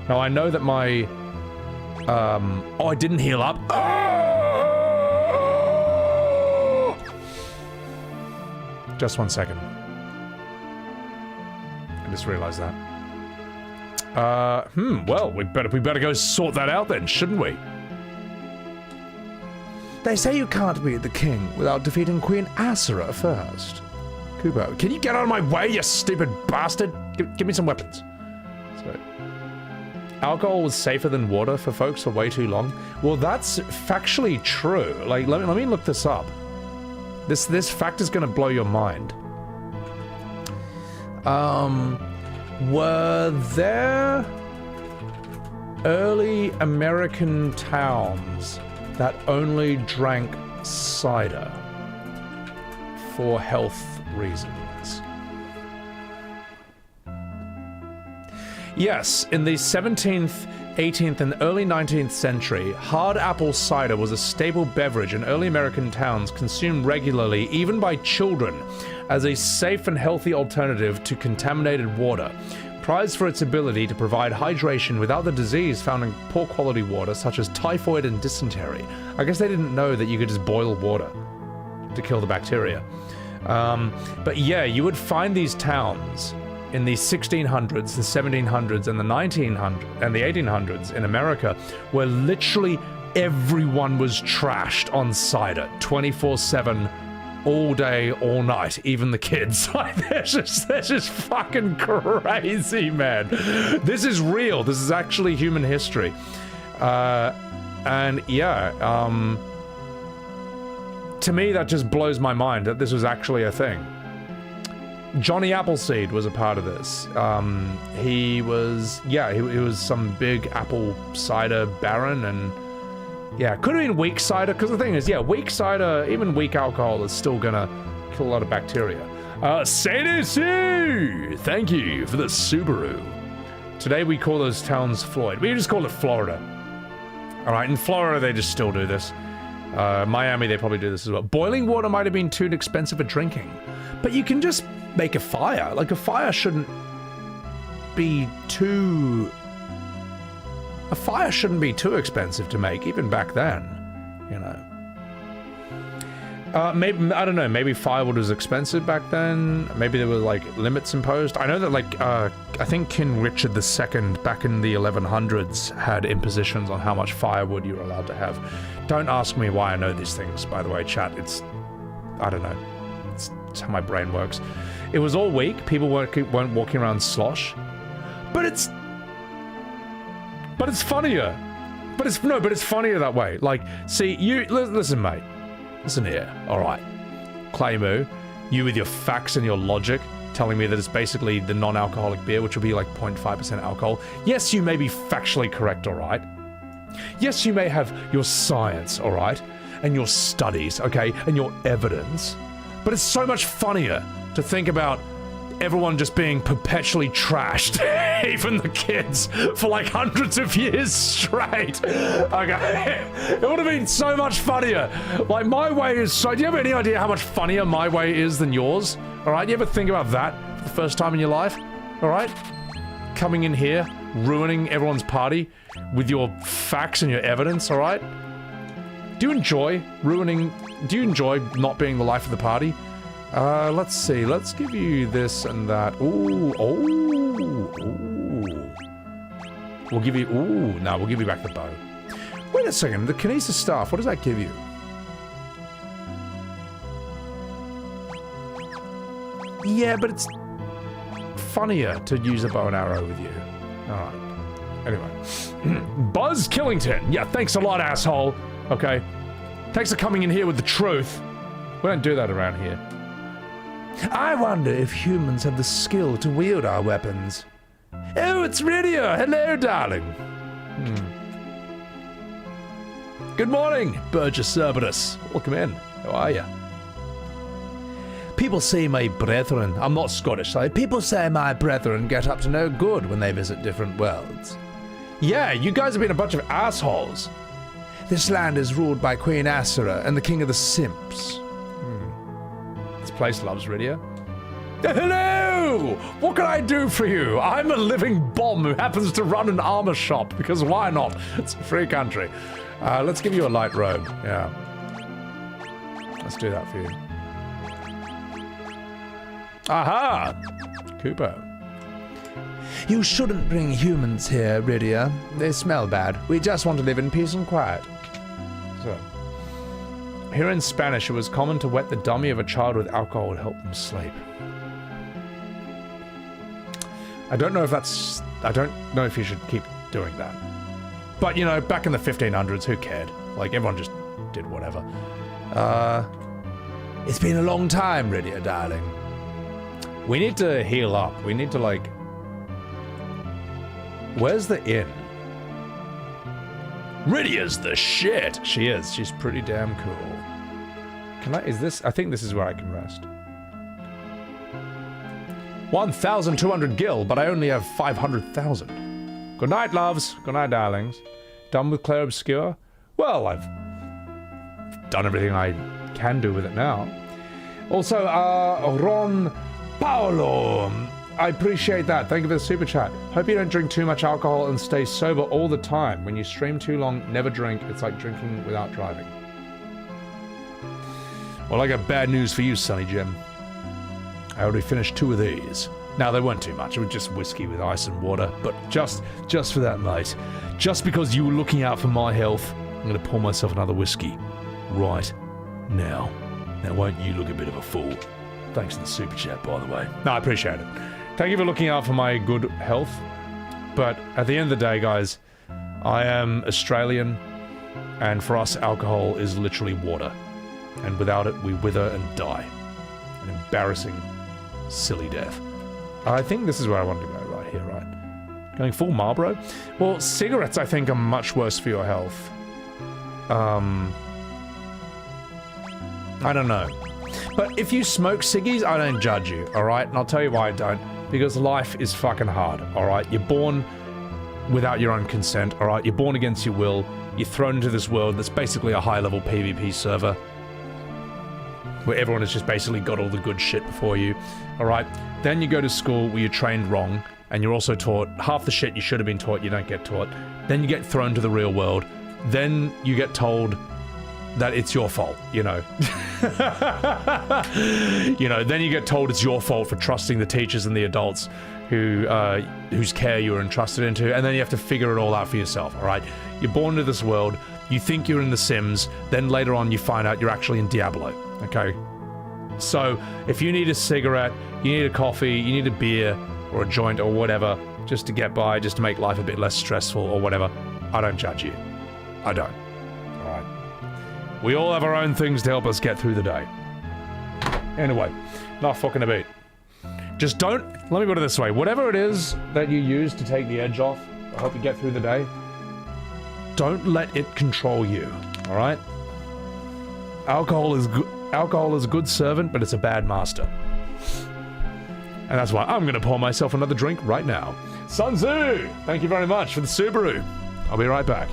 Speaker 1: Now, I know that my... oh, I didn't heal up. Just 1 second. I just realized that. Well, we better go sort that out then, shouldn't we?
Speaker 8: They say you can't beat the king without defeating Queen Asura first.
Speaker 1: Kubo, can you get out of my way, you stupid bastard? Give me some weapons. So, alcohol was safer than water for folks for way too long. Well, that's factually true. Like, let me look this up. This fact is gonna blow your mind. Were there early American towns that only drank cider for health reasons? Yes, in the 17th, 18th, and early 19th century, hard apple cider was a staple beverage in early American towns, consumed regularly, even by children, as a safe and healthy alternative to contaminated water. prized for its ability to provide hydration without the disease found in poor quality water, such as typhoid and dysentery. I guess they didn't know that you could just boil water to kill the bacteria. But yeah, you would find these towns in the 1600s, the 1700s, and the 1900s, and the 1800s in America, where literally everyone was trashed on cider 24/7, all day, all night, even the kids. Like, they're just fucking crazy, man. This is real. This is actually human history. And yeah, to me, that just blows my mind that this was actually a thing. Johnny Appleseed was a part of this. He was some big apple cider baron, and yeah, could have been weak cider, because the thing is, yeah, weak cider, even weak alcohol, is still gonna kill a lot of bacteria. Sadie Sue! Thank you for the Subaru. Today we call those towns Floyd. We just call it Florida. Alright, in Florida they just still do this. Miami, they probably do this as well. Boiling water might have been too expensive for drinking, but you can just make a fire. Like, a fire shouldn't be too... A fire shouldn't be too expensive to make, even back then, you know. Maybe, I don't know, maybe firewood was expensive back then. Maybe there were, like, limits imposed. I know that, like, I think King Richard II, back in the 1100s, had impositions on how much firewood you were allowed to have. Don't ask me why I know these things, by the way, chat. It's... I don't know. It's how my brain works. It was all weak. People weren't walking around slosh. But it's funnier. But it's funnier that way. Like, see, listen, mate. Listen here. All right. Claymoo, you with your facts and your logic telling me that it's basically the non-alcoholic beer, which will be like 0.5% alcohol. Yes, you may be factually correct, all right? Yes, you may have your science, all right? And your studies, okay? And your evidence. But it's so much funnier to think about everyone just being perpetually trashed, even the kids, for like hundreds of years straight. Okay, it would have been so much funnier. Like, my way is so... Do you have any idea how much funnier my way is than yours? All right, you ever think about that for the first time in your life? All right, coming in here, ruining everyone's party with your facts and your evidence, all right? Do you enjoy not being the life of the party? Let's see. Let's give you this and that. Ooh. We'll give you... Ooh, no, we'll give you back the bow. Wait a second. The Kinesis Staff, what does that give you? Yeah, but it's funnier to use a bow and arrow with you. Alright. Anyway. Buzz Killington. Yeah, thanks a lot, asshole. Okay. Thanks for coming in here with the truth. We don't do that around here. I wonder if humans have the skill to wield our weapons. Oh, it's Rydia! Hello, darling! Good morning, Burgess Cerberus. Welcome in. How are you? People say my brethren... I'm not Scottish, so people say my brethren get up to no good when they visit different worlds. Yeah, you guys have been a bunch of assholes. This land is ruled by Queen Asura and the King of the Simps. This place loves Rydia. Hello! What can I do for you? I'm a living bomb who happens to run an armor shop, because why not? It's a free country. Let's give you a light robe. Yeah. Let's do that for you. Aha! Cooper. You shouldn't bring humans here, Rydia. They smell bad. We just want to live in peace and quiet. So... Here in Spanish, it was common to wet the dummy of a child with alcohol to help them sleep. I don't know if you should keep doing that. But, you know, back in the 1500s, who cared? Like, everyone just did whatever. It's been a long time, Rydia, darling. We need to heal up. We need to, like... Where's the inn? Rydia's the shit! She is. She's pretty damn cool. Can I... Is this... I think this is where I can rest. 1,200 gil, but I only have 500,000. Good night, loves. Good night, darlings. Done with Claire Obscure? Well, I've done everything I can do with it now. Also, Ron Paolo. I appreciate that. Thank you for the super chat. Hope you don't drink too much alcohol and stay sober all the time. When you stream too long, never drink. It's like drinking without driving. Well, I got bad news for you, Sonny Jim. I already finished 2 of these. Now, they weren't too much. It was just whiskey with ice and water. But just for that, mate. Just because you were looking out for my health, I'm going to pour myself another whiskey. Right now. Now, won't you look a bit of a fool? Thanks for the super chat, by the way. No, I appreciate it. Thank you for looking out for my good health. But at the end of the day, guys, I am Australian, and for us, alcohol is literally water. And without it, we wither and die. An embarrassing, silly death. I think this is where I want to go, right here, right? Going full Marlboro? Well, cigarettes, I think, are much worse for your health. I don't know. But if you smoke ciggies, I don't judge you, alright? And I'll tell you why I don't. Because life is fucking hard, alright? You're born without your own consent, alright? You're born against your will. You're thrown into this world that's basically a high-level PvP server, where everyone has just basically got all the good shit before you, alright? Then you go to school where you're trained wrong, and you're also taught half the shit you should have been taught, you don't get taught. Then you get thrown to the real world. Then you get told that it's your fault, you know. You know, then you get told it's your fault for trusting the teachers and the adults whose care you were entrusted into, and then you have to figure it all out for yourself, alright? You're born into this world, you think you're in The Sims, then later on you find out you're actually in Diablo, okay? So, if you need a cigarette, you need a coffee, you need a beer, or a joint, or whatever, just to get by, just to make life a bit less stressful, or whatever, I don't judge you. I don't. Alright? We all have our own things to help us get through the day. Anyway, not fucking a beat. Just don't, let me put it this way, whatever it is that you use to take the edge off, to help you get through the day, don't let it control you, alright? Alcohol is a good servant, but it's a bad master. And that's why I'm gonna pour myself another drink right now. Sun Tzu, thank you very much for the Subaru. I'll be right back.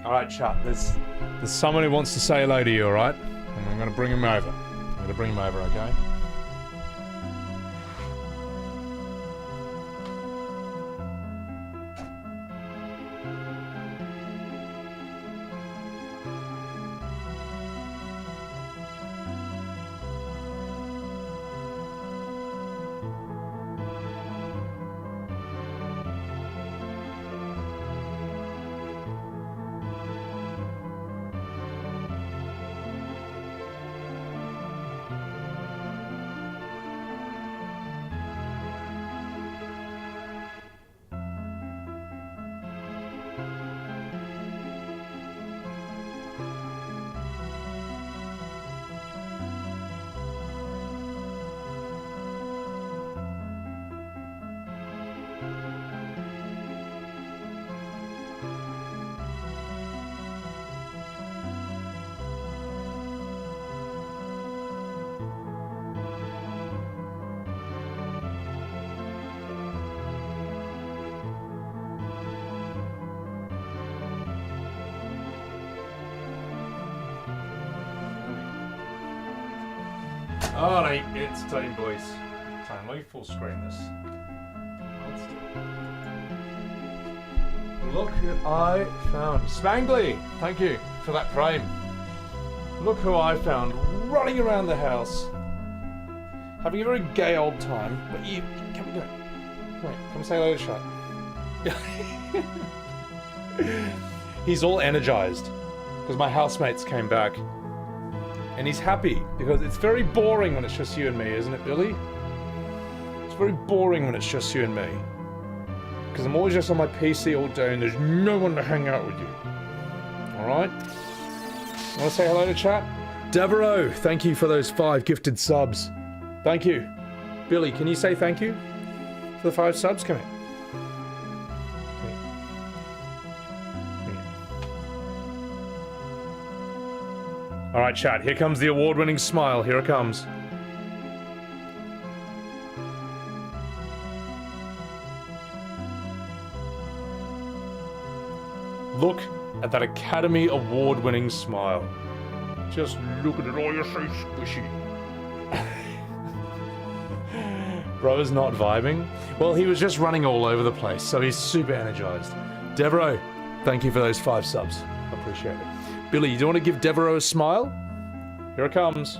Speaker 1: Alright, chat, there's someone who wants to say hello to you, alright? And I'm gonna bring him over. Okay? Alright, it's time, boys. Time. Let me full screen this. Look who I found. Spangly! Thank you for that frame. Look who I found running around the house. Having a very gay old time. But you, come on. Wait, come say hello to Shut. He's all energized because my housemates came back. And he's happy because it's very boring when it's just you and me, isn't it, Billy? It's very boring when it's just you and me. Because I'm always just on my PC all day and there's no one to hang out with you. Alright? Want to say hello to chat? Devereaux, thank you for those 5 gifted subs. Thank you. Billy, can you say thank you for the 5 subs? Come here. Alright, chat, here comes the award-winning smile. Here it comes. Look at that Academy Award-winning smile. Just look at it. Oh, you're so squishy. Bro is not vibing. Well, he was just running all over the place, so he's super energized. Devereaux, thank you for those 5 subs. I appreciate it. Billy, do you want to give Devereaux a smile? Here it comes.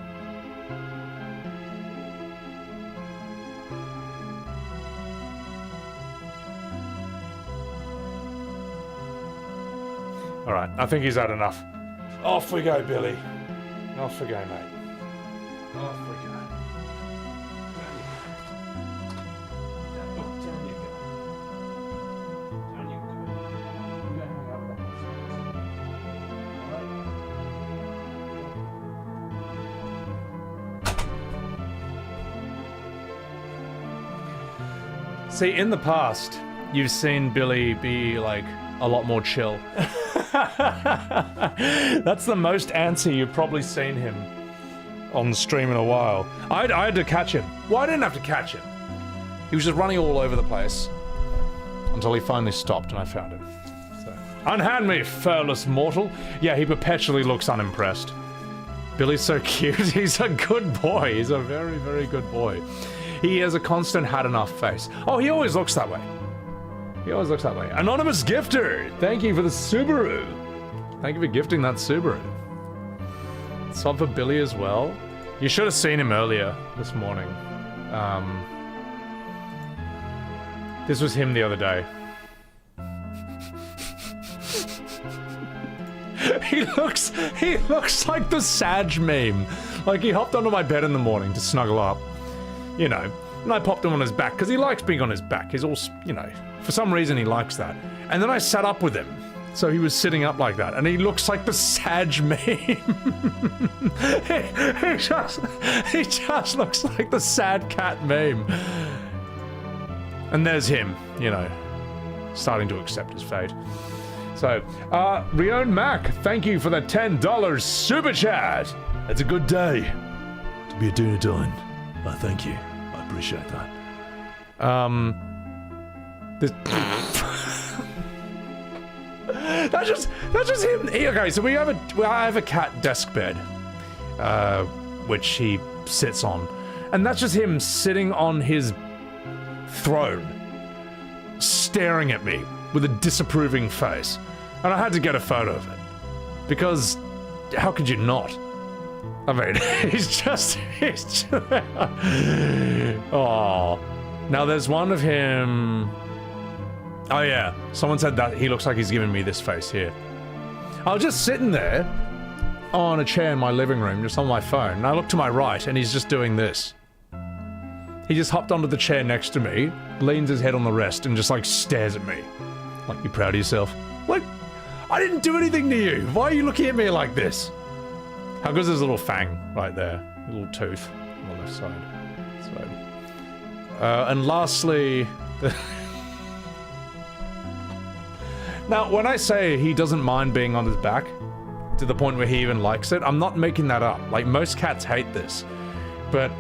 Speaker 1: Alright, I think he's had enough. Off we go, Billy. Off we go, mate. Off we go. Down you go. Down you go. You go hang out with that. See, in the past, you've seen Billy be, like, a lot more chill. That's the most antsy you've probably seen him on the stream in a while. I had to catch him. Well, I didn't have to catch him. He was just running all over the place until he finally stopped and I found him. So, unhand me, furless mortal. Yeah, he perpetually looks unimpressed. Billy's so cute. He's a good boy. He's a very, very good boy. He has a constant had enough face. Oh, he always looks that way. He always looks that way. Anonymous Gifter, thank you for the Subaru. Thank you for gifting that Subaru. Sub for Billy as well. You should have seen him earlier this morning. This was him the other day. He looks like the Sag meme. Like he hopped onto my bed in the morning to snuggle up. You know, and I popped him on his back because he likes being on his back. He's all, you know, for some reason he likes that. And then I sat up with him. So he was sitting up like that. And he looks like the Sag meme. he just looks like the sad cat meme. And there's him, you know, starting to accept his fate. So, Rion Mac, thank you for the $10 super chat. It's a good day to be a Dunedain. Thank you. I appreciate that. That's just him. Okay, so I have a cat desk bed, which he sits on, and that's just him sitting on his throne, staring at me with a disapproving face, and I had to get a photo of it because how could you not? I mean, he's just oh. Now there's one of him. Oh yeah, someone said that he looks like he's giving me this face here. I was just sitting there on a chair in my living room, just on my phone, and I look to my right, and he's just doing this. He just hopped onto the chair next to me, leans his head on the rest, and just like stares at me. Like, you proud of yourself? Like, I didn't do anything to you. Why are you looking at me like this? How good's his little fang right there? A little tooth on the left side. So, and lastly, now when I say he doesn't mind being on his back, to the point where he even likes it, I'm not making that up. Like, most cats hate this. But,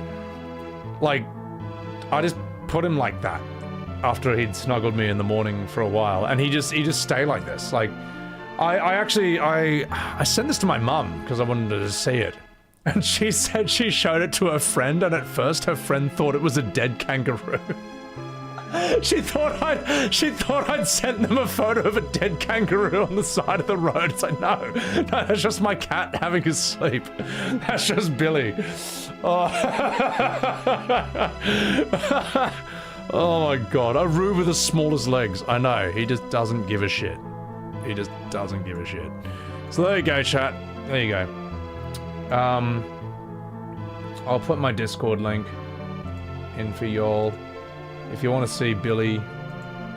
Speaker 1: like, I just put him like that after he'd snuggled me in the morning for a while, and he just stayed like this. Like, I sent this to my mum because I wanted to see it, And she said she showed it to her friend, and at first her friend thought it was a dead kangaroo. She thought I'd sent them a photo of a dead kangaroo on the side of the road. It's like, no, that's just my cat having his sleep. That's just Billy. Oh, oh my god, a Roo with the smallest legs. I know, he just doesn't give a shit. He just doesn't give a shit. So there you go, chat. There you go. I'll put my Discord link in for y'all. If you want to see Billy,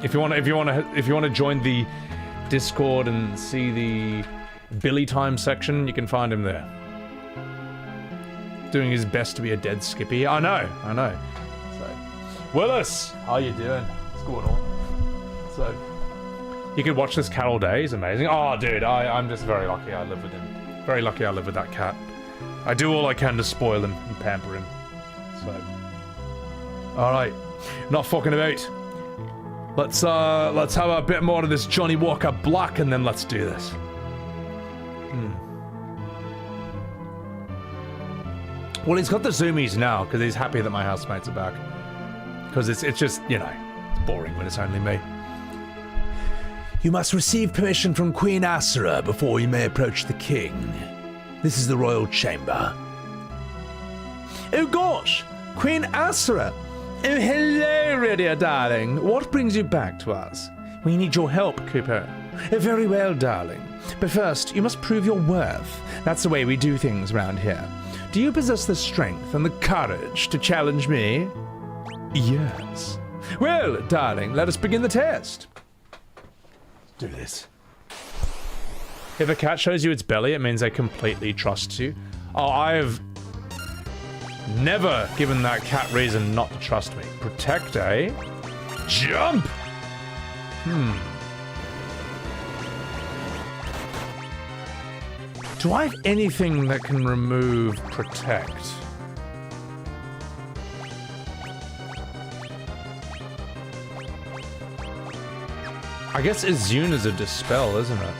Speaker 1: if you want to join the Discord and see the Billy time section, you can find him there. Doing his best to be a dead Skippy. I know. So, Willis, how you doing? What's going on? So, you can watch this cat all day. He's amazing. Oh, dude, I'm just very lucky I live with him. Very lucky I live with that cat. I do all I can to spoil him and pamper him. So, all right. Not fucking about. Let's have a bit more of this Johnny Walker Black, and then let's do this. Well, he's got the zoomies now because he's happy that my housemates are back. Because it's just, you know, it's boring when it's only me.
Speaker 7: You must receive permission from Queen Asura before you may approach the king. This is the royal chamber. Oh gosh, Queen Asura. Oh, hello, dear darling. What brings you back to us? We need your help, Cooper. Very well, darling. But first, you must prove your worth. That's the way we do things around here. Do you possess the strength and the courage to challenge me? Yes. Well, darling, let us begin the test. Let's do this.
Speaker 1: If a cat shows you its belly, it means they completely trust you. Oh, I have never given that cat reason not to trust me. Protect, eh? Jump! Do I have anything that can remove protect? I guess Izuna's a dispel, isn't it?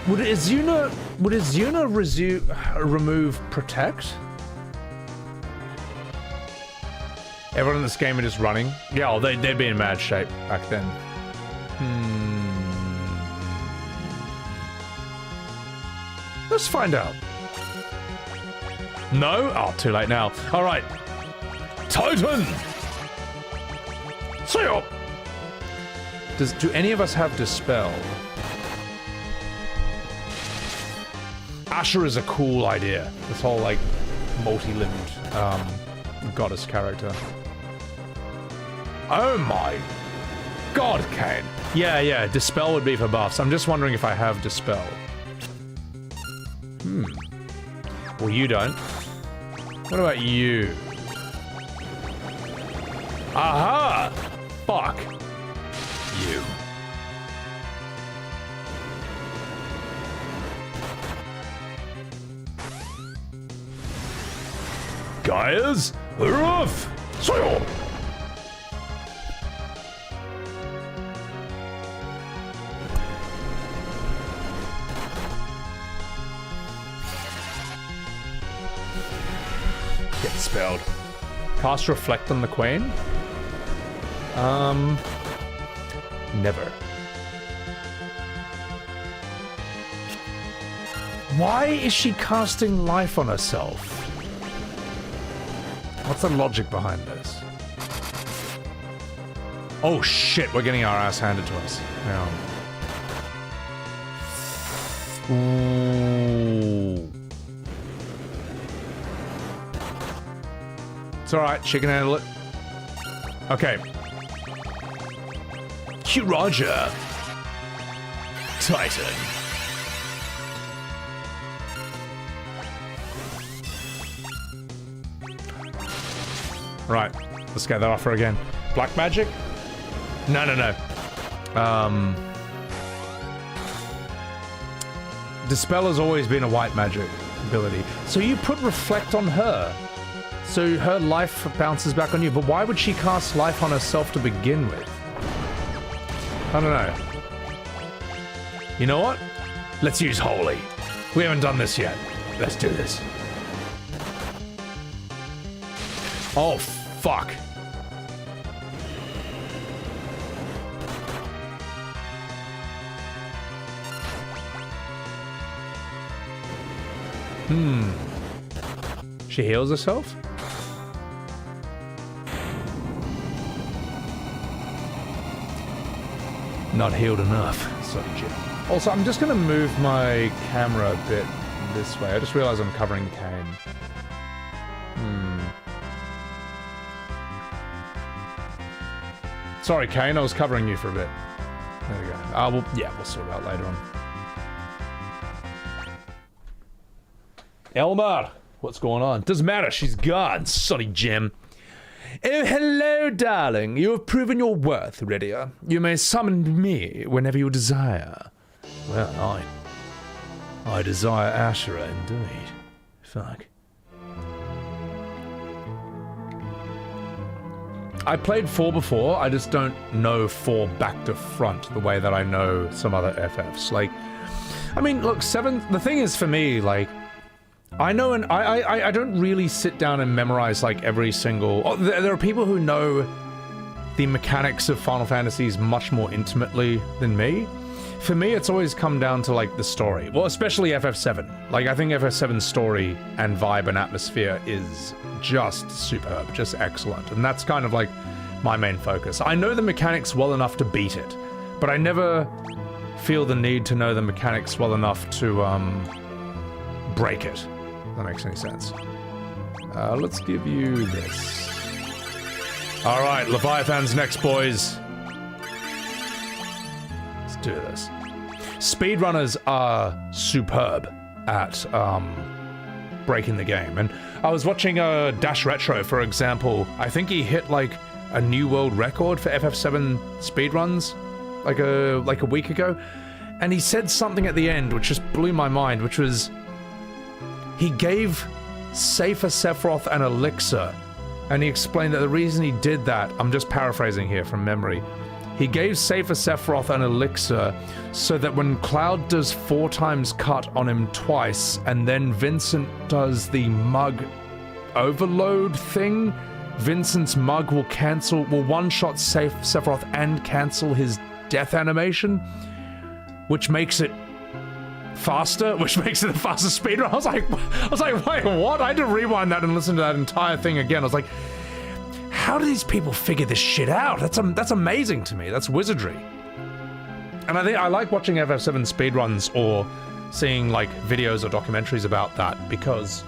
Speaker 1: Would Izuna remove protect? Everyone in this game are just running. Yeah, well, they'd be in mad shape back then. Let's find out. No? Oh, too late now. All right. Titan! See ya! Do any of us have dispel? Asher is a cool idea. This whole, like, multi-limbed goddess character. Oh my god, Kane. Yeah, dispel would be for buffs. I'm just wondering if I have dispel. Well, you don't. What about you? Aha! Fuck. You. Guys, rough! Soil! Get spelled. Cast Reflect on the Queen? Never. Why is she casting life on herself? What's the logic behind this? Oh shit, we're getting our ass handed to us. Hang on. Ooh. It's alright, she can handle it. Okay. Q Roger. Titan. Right, let's get that offer again. Black magic? No. Dispel has always been a white magic ability. So you put Reflect on her. So her life bounces back on you. But why would she cast life on herself to begin with? I don't know. You know what? Let's use Holy.
Speaker 8: We haven't done this yet. Let's do this. Oh, fuck. She heals herself? Not healed enough. Sorry, Jim. Also, I'm just gonna move my camera a bit this way. I just realized I'm covering Kane. Sorry, Kane, I was covering you for a bit. There we go. We'll sort it out later on. Elmar, what's going on? Doesn't matter, she's gone. Sorry, Jim. Oh, hello, darling. You have proven your worth, Rydia. You may summon me whenever you desire. Well, I desire Ashura, indeed. Fuck. I played 4 before, I just don't know 4 back to front the way that I know some other FFs. Like, I mean, look, 7, the thing is for me, like, I know, and I don't really sit down and memorize like every single. Oh, there are people who know the mechanics of Final Fantasies much more intimately than me. For me, it's always come down to like the story. Well, especially FF7. Like I think FF7's story and vibe and atmosphere is just superb, just excellent, and that's kind of like my main focus. I know the mechanics well enough to beat it, but I never feel the need to know the mechanics well enough to break it. If that makes any sense. Let's give you this. Alright, Leviathan's next, boys. Let's do this. Speedrunners are superb at breaking the game. And I was watching Dash Retro, for example. I think he hit like a new world record for FF7 speedruns like a week ago. And he said something at the end which just blew my mind, which was he gave Seifer Sephiroth an elixir, and he explained that the reason he did that, I'm just paraphrasing here from memory, he gave Seifer Sephiroth an elixir so that when Cloud does 4 times cut on him twice, and then Vincent does the mug overload thing, Vincent's mug will one-shot Sephiroth and cancel his death animation, which makes it faster, which makes it the fastest speedrun. I was like, wait, what? I had to rewind that and listen to that entire thing again. I was like, how do these people figure this shit out? That's amazing to me. That's wizardry. And I think I like watching FF7 speedruns or seeing like videos or documentaries about that, because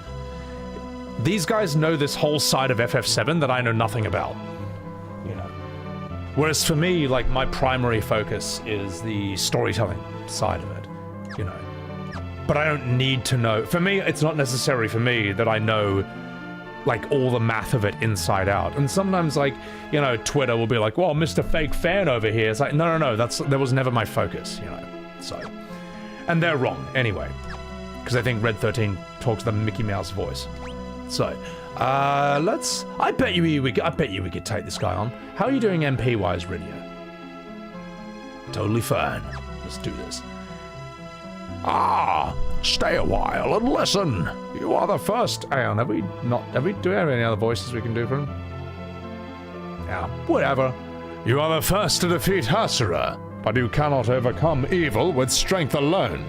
Speaker 8: these guys know this whole side of FF7 that I know nothing about, you know. Whereas for me, like, my primary focus is the storytelling side of it, you know. But I don't need to know. For me, it's not necessary for me that I know, like, all the math of it inside out. And sometimes, like, you know, Twitter will be like, well, Mr. Fake Fan over here. It's like, no, that was never my focus, you know. So, and they're wrong anyway, because I think Red 13 talks the Mickey Mouse voice. So, I bet you we could take this guy on. How are you doing MP-wise, Rydia? Totally fine. Let's do this. Stay a while and listen. You are the first. Hang on, do we have any other voices we can do for him? Yeah, whatever. You are the first to defeat Hasura, but you cannot overcome evil with strength alone.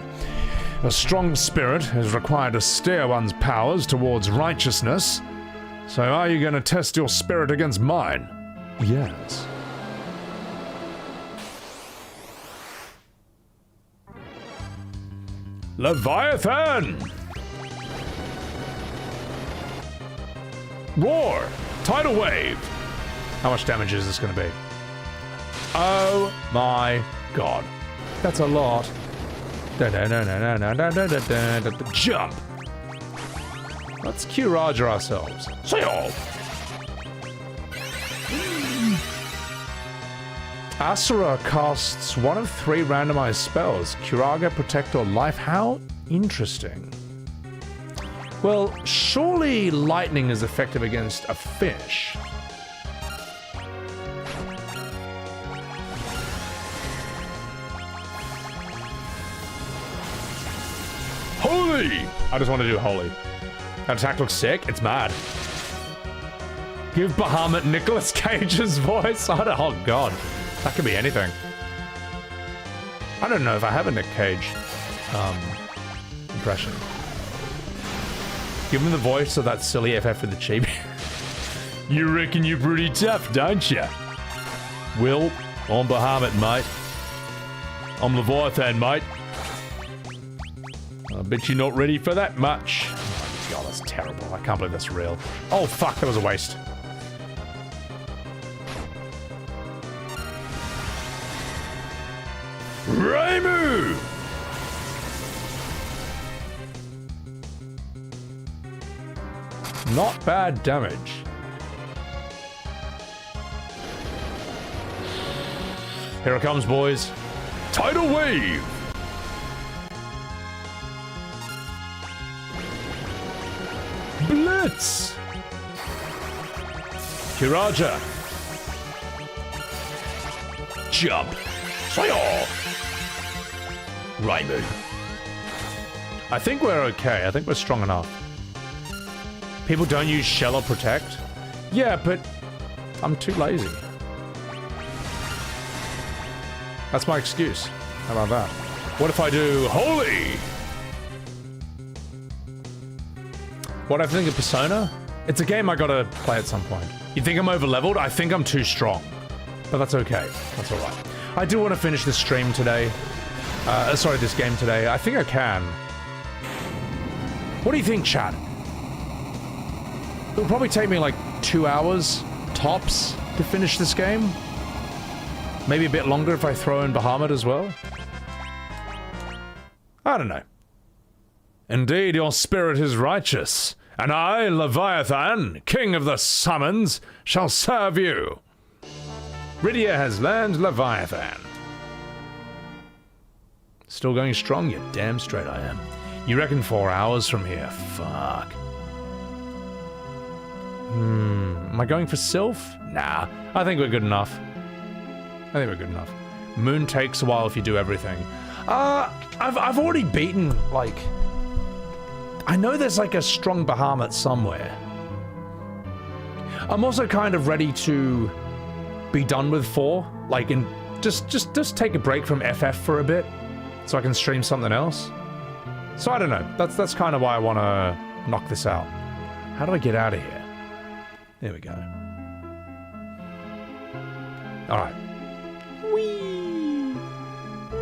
Speaker 8: A strong spirit is required to steer one's powers towards righteousness. So are you going to test your spirit against mine? Yes. Leviathan! Roar! Tidal wave! How much damage is this going to be? Oh my god. That's a lot. Jump! Let's Q Roger ourselves. Sail! Asura casts one of 3 randomized spells. Curaga, Protect, or Life. How interesting. Well, surely lightning is effective against a fish. Holy Holy!
Speaker 1: I just want to do holy. That attack looks sick. It's mad. Give Bahamut Nicolas Cage's voice. Oh god. That could be anything. I don't know if I have a Nick Cage impression. Give him the voice of that silly FF with the chibi. You reckon you're pretty tough, don't ya? Will, I'm Bahamut, mate. I'm Leviathan, mate. I bet you're not ready for that much. Oh my god, that's terrible. I can't believe that's real. Oh fuck, that was a waste. Raimu! Not bad damage. Here it comes, boys. Tidal Wave! Blitz! Kiraja! Jump! Fire! Raimu. I think we're okay. I think we're strong enough. People don't use Shell or Protect. Yeah, but I'm too lazy. That's my excuse. How about that? What if I do Holy? What I think of Persona? It's a game I gotta play at some point. You think I'm over-leveled? I think I'm too strong. But that's okay. That's alright. I do want to finish this stream today. Sorry, this game today. I think I can. What do you think, chat? It'll probably take me like 2 hours, tops, to finish this game. Maybe a bit longer if I throw in Bahamut as well. I don't know. Indeed, your spirit is righteous, and I, Leviathan, king of the summons, shall serve you. Rydia has learned Leviathan. Still going strong? You're damn straight I am. You reckon 4 hours from here? Fuck. Am I going for Sylph? Nah, I think we're good enough. I think we're good enough. Moon takes a while if you do everything. I've already beaten, like... I know there's like a strong Bahamut somewhere. I'm also kind of ready to be done with 4. Like, and just take a break from FF for a bit, so I can stream something else. So I don't know. That's kind of why I want to knock this out. How do I get out of here? There we go. All right. Whee!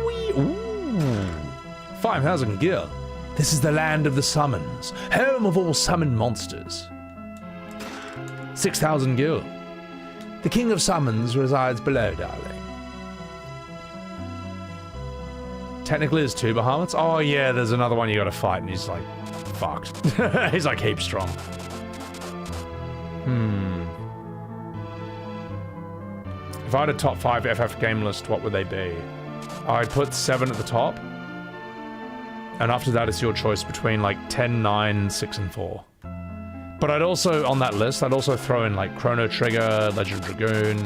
Speaker 1: Whee! Ooh! 5,000 gil. This is the land of the summons, home of all summoned monsters. 6,000 gil. The king of summons resides below, darling. Technically, there's 2 Bahamuts. Oh yeah, there's another one you gotta fight, and he's like, fucked. He's like heap strong. If I had a top 5 FF game list, what would they be? I'd put 7 at the top. And after that, it's your choice between like 10, 9, 6, and 4. But I'd also, on that list, I'd also throw in like Chrono Trigger, Legend Dragoon,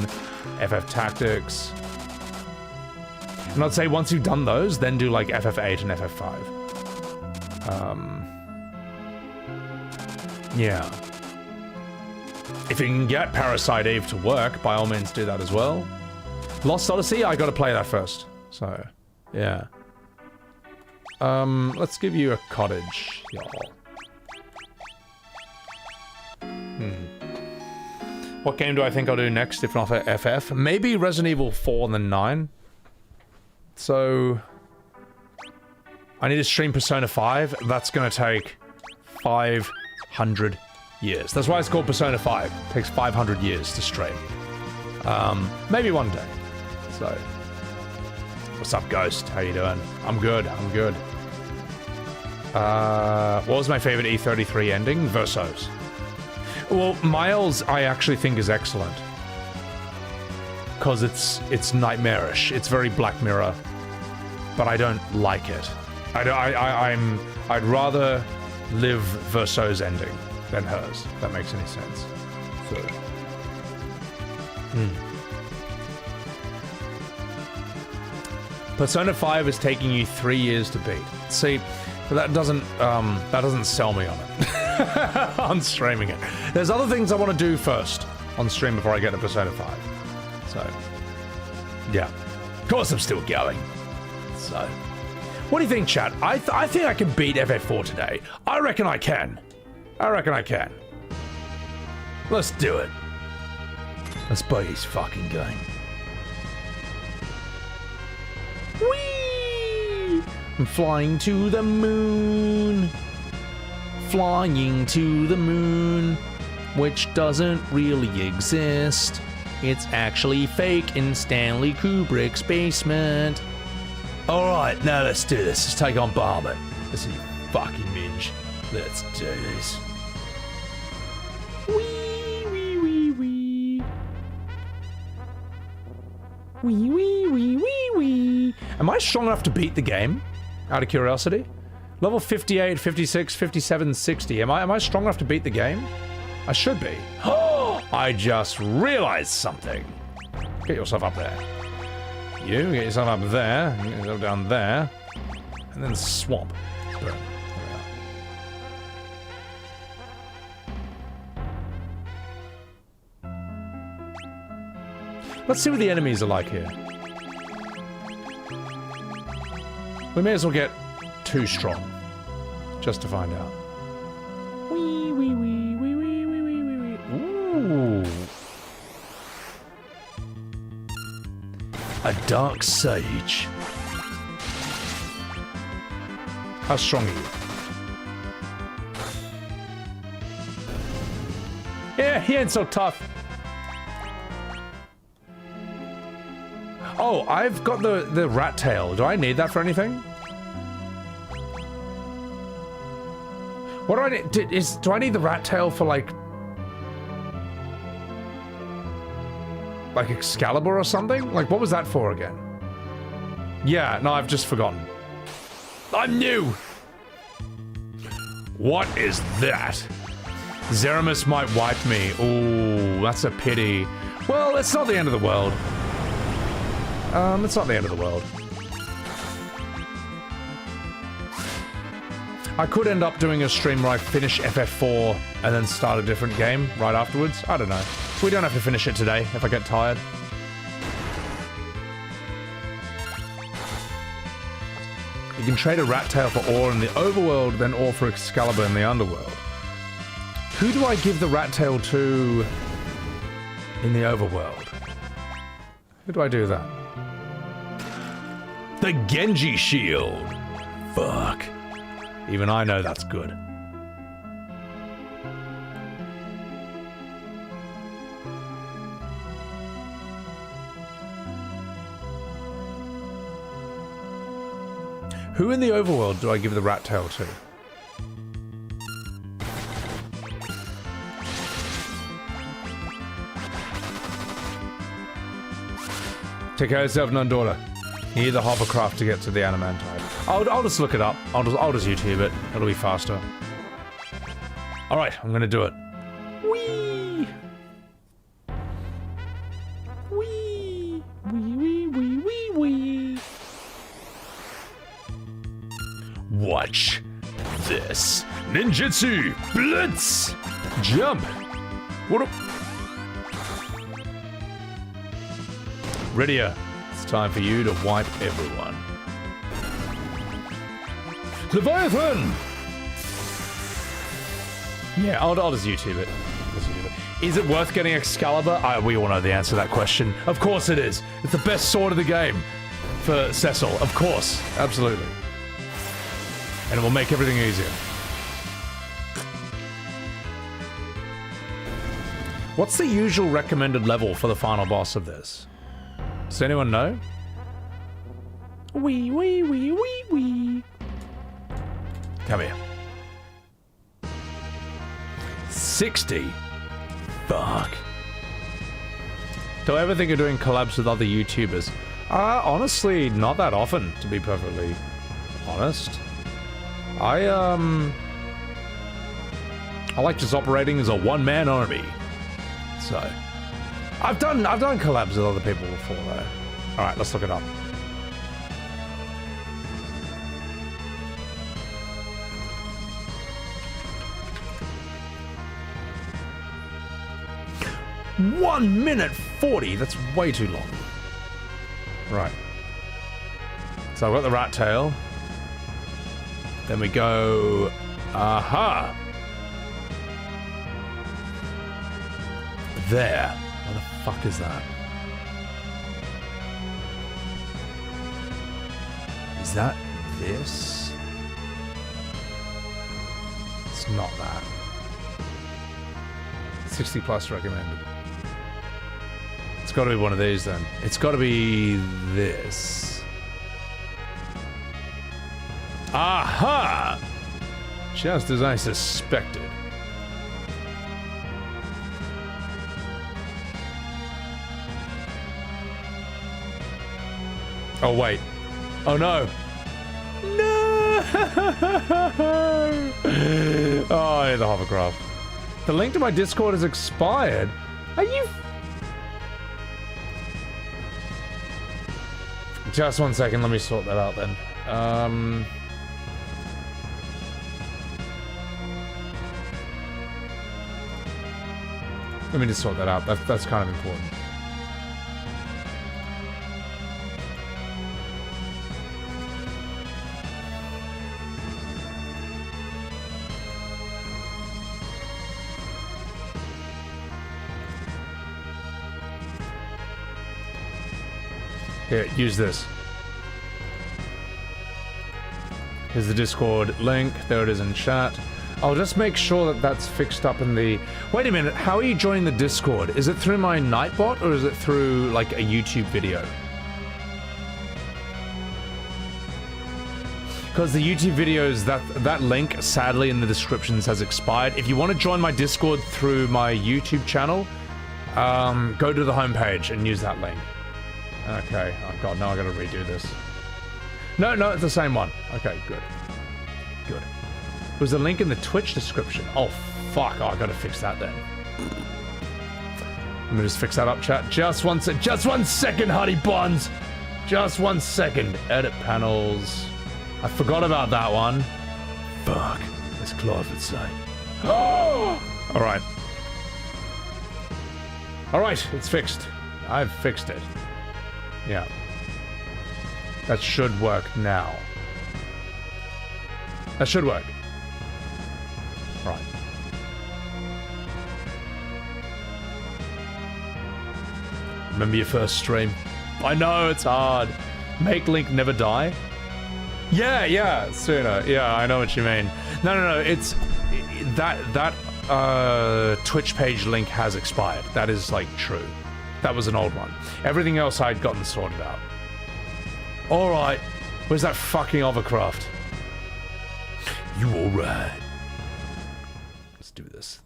Speaker 1: FF Tactics. And I'd say once you've done those, then do like FF8 and FF5. Yeah. If you can get Parasite Eve to work, by all means do that as well. Lost Odyssey, I gotta play that first. So, yeah. Let's give you a cottage, y'all. What game do I think I'll do next, if not for FF? Maybe Resident Evil 4 and then 9. So... I need to stream Persona 5. That's gonna take 500 years. That's why it's called Persona 5. It takes 500 years to stream. Maybe one day. So... What's up, Ghost? How you doing? I'm good, I'm good. What was my favorite E33 ending? Versos. Well, Miles, I actually think is excellent. Because it's nightmarish. It's very Black Mirror. But I don't like it. I'd rather live Verso's ending than hers. If that makes any sense. So... Persona 5 is taking you 3 years to beat. See, but that doesn't sell me on it. On streaming it. There's other things I want to do first on stream before I get to Persona 5. So, yeah. Of course I'm still going. So, what do you think, chat? I think I can beat FF4 today. I reckon I can. Let's do it. Let's play this fucking game. Whee! I'm flying to the moon. Flying to the moon, which doesn't really exist. It's actually fake in Stanley Kubrick's basement. Alright, now let's do this. Let's take on Barmet. Listen, you fucking minge. Let's do this. Wee, wee, wee, wee. Wee, wee, wee, wee, wee. Am I strong enough to beat the game? Out of curiosity? Level 58, 56, 57, 60. Am I strong enough to beat the game? I should be. I just realized something. Get yourself up there. You get yourself up there. Get yourself down there. And then swamp. Boom. There we are. Let's see what the enemies are like here. We may as well get too strong, just to find out. Wee, wee, wee, wee, wee, wee, wee, wee, wee. Ooh. A dark sage. How strong are you? Yeah, he ain't so tough. Oh, I've got the rat tail. Do I need that for anything? What do I need? Do I need the rat tail for like Excalibur or something? Like, what was that for again? Yeah, no, I've just forgotten. I'm new. What is that? Zeramus might wipe me. Ooh, that's a pity. Well, it's not the end of the world. It's not the end of the world. I could end up doing a stream where I finish FF4 and then start a different game right afterwards. I don't know. We don't have to finish it today if I get tired. You can trade a rat tail for ore in the overworld, then ore for Excalibur in the underworld. Who do I give the rat tail to in the overworld? Who do I do that? The Genji shield. Fuck. Even I know that's good. Who in the overworld do I give the rat tail to? Take care of yourself, Nundora. You need the hovercraft to get to the Animantide. I'll just look it up. I'll just YouTube it. It'll be faster. Alright, I'm gonna do it. Whee! Wee! Wee, wee, wee, wee, wee. Watch this. Ninjutsu! Blitz! Jump! What up? Rydia, it's time for you to wipe everyone. Leviathan! Yeah, I'll just YouTube it. Is it worth getting Excalibur? We all know the answer to that question. Of course it is. It's the best sword of the game for Cecil. Of course. Absolutely. And it will make everything easier. What's the usual recommended level for the final boss of this? Does anyone know? Wee, wee, wee, wee, wee. Come here. 60? Fuck. Do I ever think of doing collabs with other YouTubers? Honestly, not that often, to be perfectly honest. I like just operating as a one-man army. So, I've done collabs with other people before, though. All right, let's look it up. 1 minute 40. That's way too long. Right. So I've got the rat tail. Then we go... Aha! There. What the fuck is that? Is that this? It's not that. 60 plus recommended. It's got to be one of these then. It's got to be this. Aha! Just as I suspected. Oh wait. Oh no. No! Oh, I need the hovercraft. The link to my Discord has expired. Are you... Just 1 second, let me sort that out then. Let me just sort that out. That's kind of important. Here, use this. Here's the Discord link. There it is in chat. I'll just make sure that that's fixed up in the... Wait a minute, how are you joining the Discord? Is it through my Nightbot or is it through, like, a YouTube video? Because the YouTube videos, that link, sadly, in the descriptions has expired. If you want to join my Discord through my YouTube channel, go to the homepage and use that link. Okay, oh god, now I gotta redo this. No, it's the same one. Okay, good. Good. There's a link in the Twitch description. Oh, fuck, I gotta fix that then. Let me just fix that up, chat. Just 1 second, Honey Buns! Just 1 second. Edit panels. I forgot about that one. Fuck, as Clive would say. Alright. Alright, it's fixed. I've fixed it. Yeah. That should work now. That should work. Right. Remember your first stream? I know, it's hard. Make Link never die? Yeah, sooner. Yeah, I know what you mean. No, it's... That Twitch page link has expired. That is, like, true. That was an old one. Everything else I'd gotten sorted out. Alright. Where's that fucking hovercraft? You alright? Let's do this.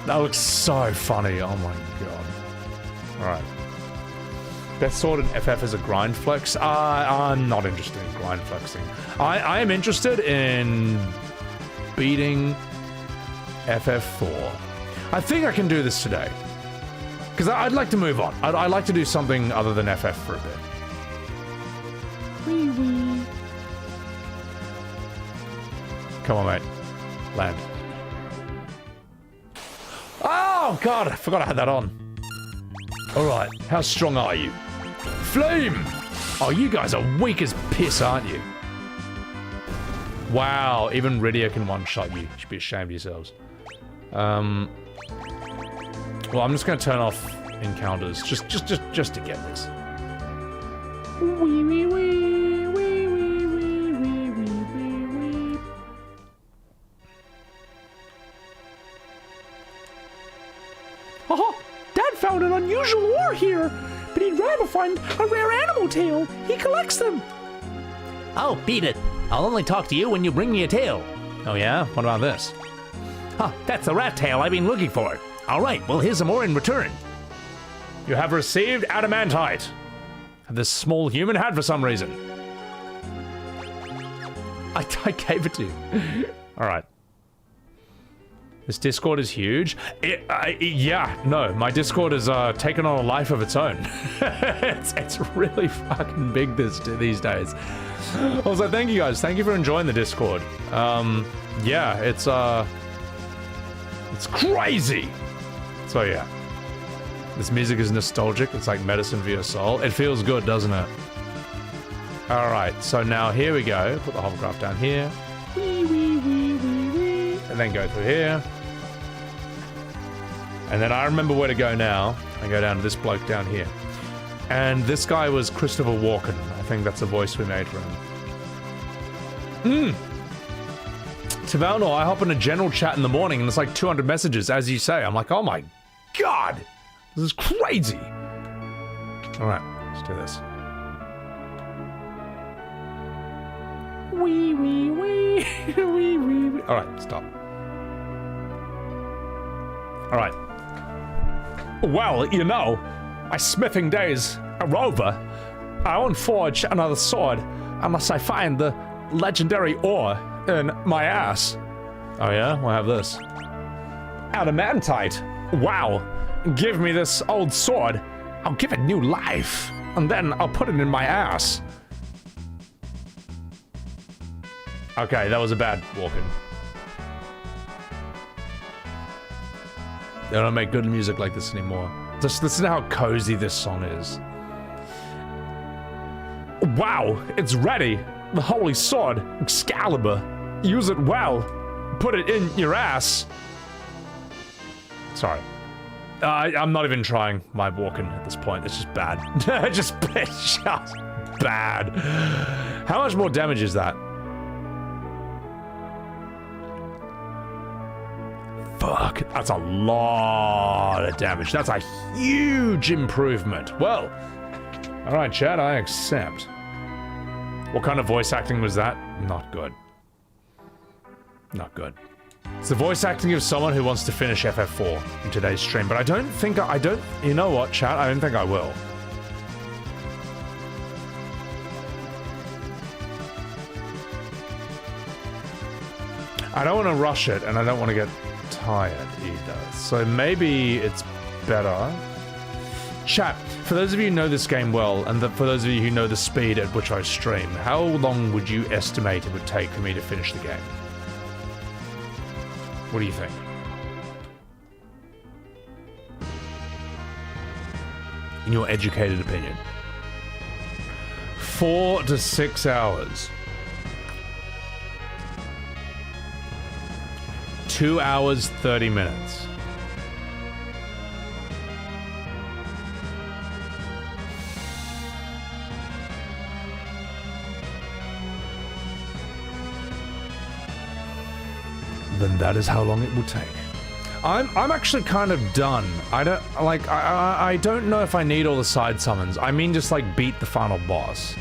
Speaker 1: That looks so funny. Oh my god. Alright. Best Sword in FF is a grind flex? I'm not interested in grind flexing. I am interested in beating FF4. I think I can do this today. Because I'd like to move on. I'd like to do something other than FF for a bit. Wee wee. Come on, mate. Land. Oh, God. I forgot I had that on. Alright. How strong are you? Flame! Oh, you guys are weak as piss, aren't you? Wow. Even Rydia can one-shot you. You should be ashamed of yourselves. Well, I'm just going to turn off encounters, just to get this. Wee wee wee wee wee wee wee wee wee.
Speaker 8: Haha! Dad found an unusual ore here, but he'd rather find a rare animal tail. He collects them.
Speaker 15: Oh, beat it. I'll only talk to you when you bring me a tail.
Speaker 1: Oh yeah? What about this?
Speaker 15: Huh, that's the rat tail I've been looking for. All right, well, here's some more in return.
Speaker 1: You have received adamantite. This small human had for some reason. I gave it to you. All right. This Discord is huge. Yeah, no, my Discord has taken on a life of its own. it's really fucking big these days. Also, thank you guys. Thank you for enjoying the Discord. Yeah, it's crazy. So yeah, this music is nostalgic. It's like medicine for your soul. It feels good, doesn't it? All right, so now here we go. Put the hovercraft down here. And then go through here. And then I remember where to go now. I go down to this bloke down here. And this guy was Christopher Walken. I think that's the voice we made for him. Tavalnor, I hop in a general chat in the morning and it's like 200 messages, as you say. I'm like, oh my god, this is crazy. All right, let's do this. Wee, wee, wee, wee, wee, wee. All right, stop. All right. Well, you know, my smithing days are over. I won't forge another sword unless I find the legendary ore in my ass. Oh yeah? We'll have this. Adamantite. Wow. Give me this old sword. I'll give it new life. And then I'll put it in my ass. Okay, that was a bad walk-in. They don't make good music like this anymore. Just listen to how cozy this song is. Wow, it's ready. The holy sword, Excalibur. Use it well. Put it in your ass. Sorry. I'm not even trying my walking at this point. It's just bad. It's just bad. How much more damage is that? Fuck, that's a lot of damage. That's a huge improvement. Well, all right, chat, I accept. What kind of voice acting was that? Not good. Not good. It's the voice acting of someone who wants to finish FF4 in today's stream, but I don't think you know what, chat? I don't think I will. I don't want to rush it, and I don't want to get tired either. So maybe it's better. Chat, for those of you who know this game well, and for those of you who know the speed at which I stream, how long would you estimate it would take for me to finish the game? What do you think? In your educated opinion. 4 to 6 hours. 2 hours, 30 minutes. Then that is how long it will take. I'm actually kind of done. I don't know if I need all the side summons. I mean just like beat the final boss.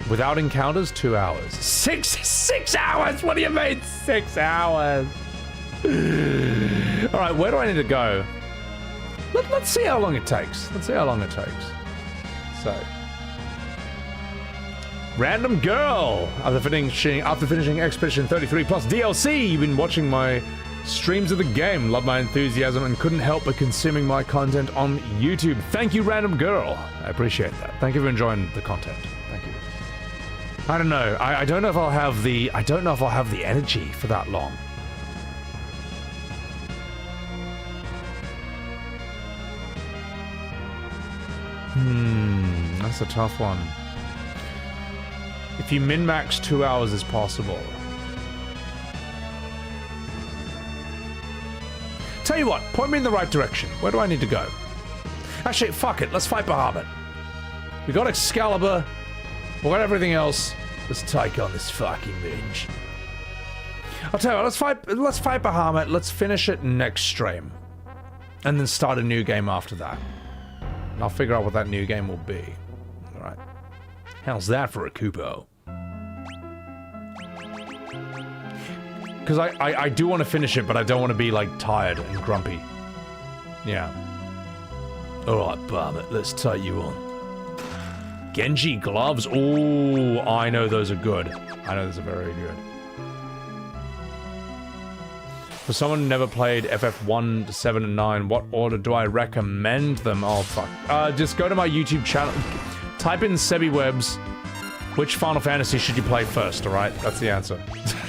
Speaker 1: Without encounters, 2 hours. 6 hours? What do you mean 6 hours? Alright, where do I need to go? Let's see how long it takes. Let's see how long it takes. So. Random Girl! After finishing Expedition 33 plus DLC, you've been watching my streams of the game, love my enthusiasm, and couldn't help but consuming my content on YouTube. Thank you, Random Girl. I appreciate that. Thank you for enjoying the content. Thank you. I don't know. I don't know if I'll have the energy for that long. That's a tough one. If you min-max 2 hours is possible. Tell you what, point me in the right direction. Where do I need to go? Actually, fuck it. Let's fight Bahamut. We got Excalibur. We got everything else. Let's take on this fucking binge. I'll tell you what, let's fight Bahamut. Let's finish it next stream. And then start a new game after that. And I'll figure out what that new game will be. Alright. How's that for a Kupo? Because I do want to finish it, but I don't want to be, like, tired and grumpy. Yeah. Alright, Bahamut, let's tie you on. Genji gloves? Oh, I know those are good. I know those are very good. For someone who never played FF1 to 7 and 9, what order do I recommend them? Oh, fuck. Just go to my YouTube channel, type in SebiWebs, Which Final Fantasy should you play first, alright? That's the answer.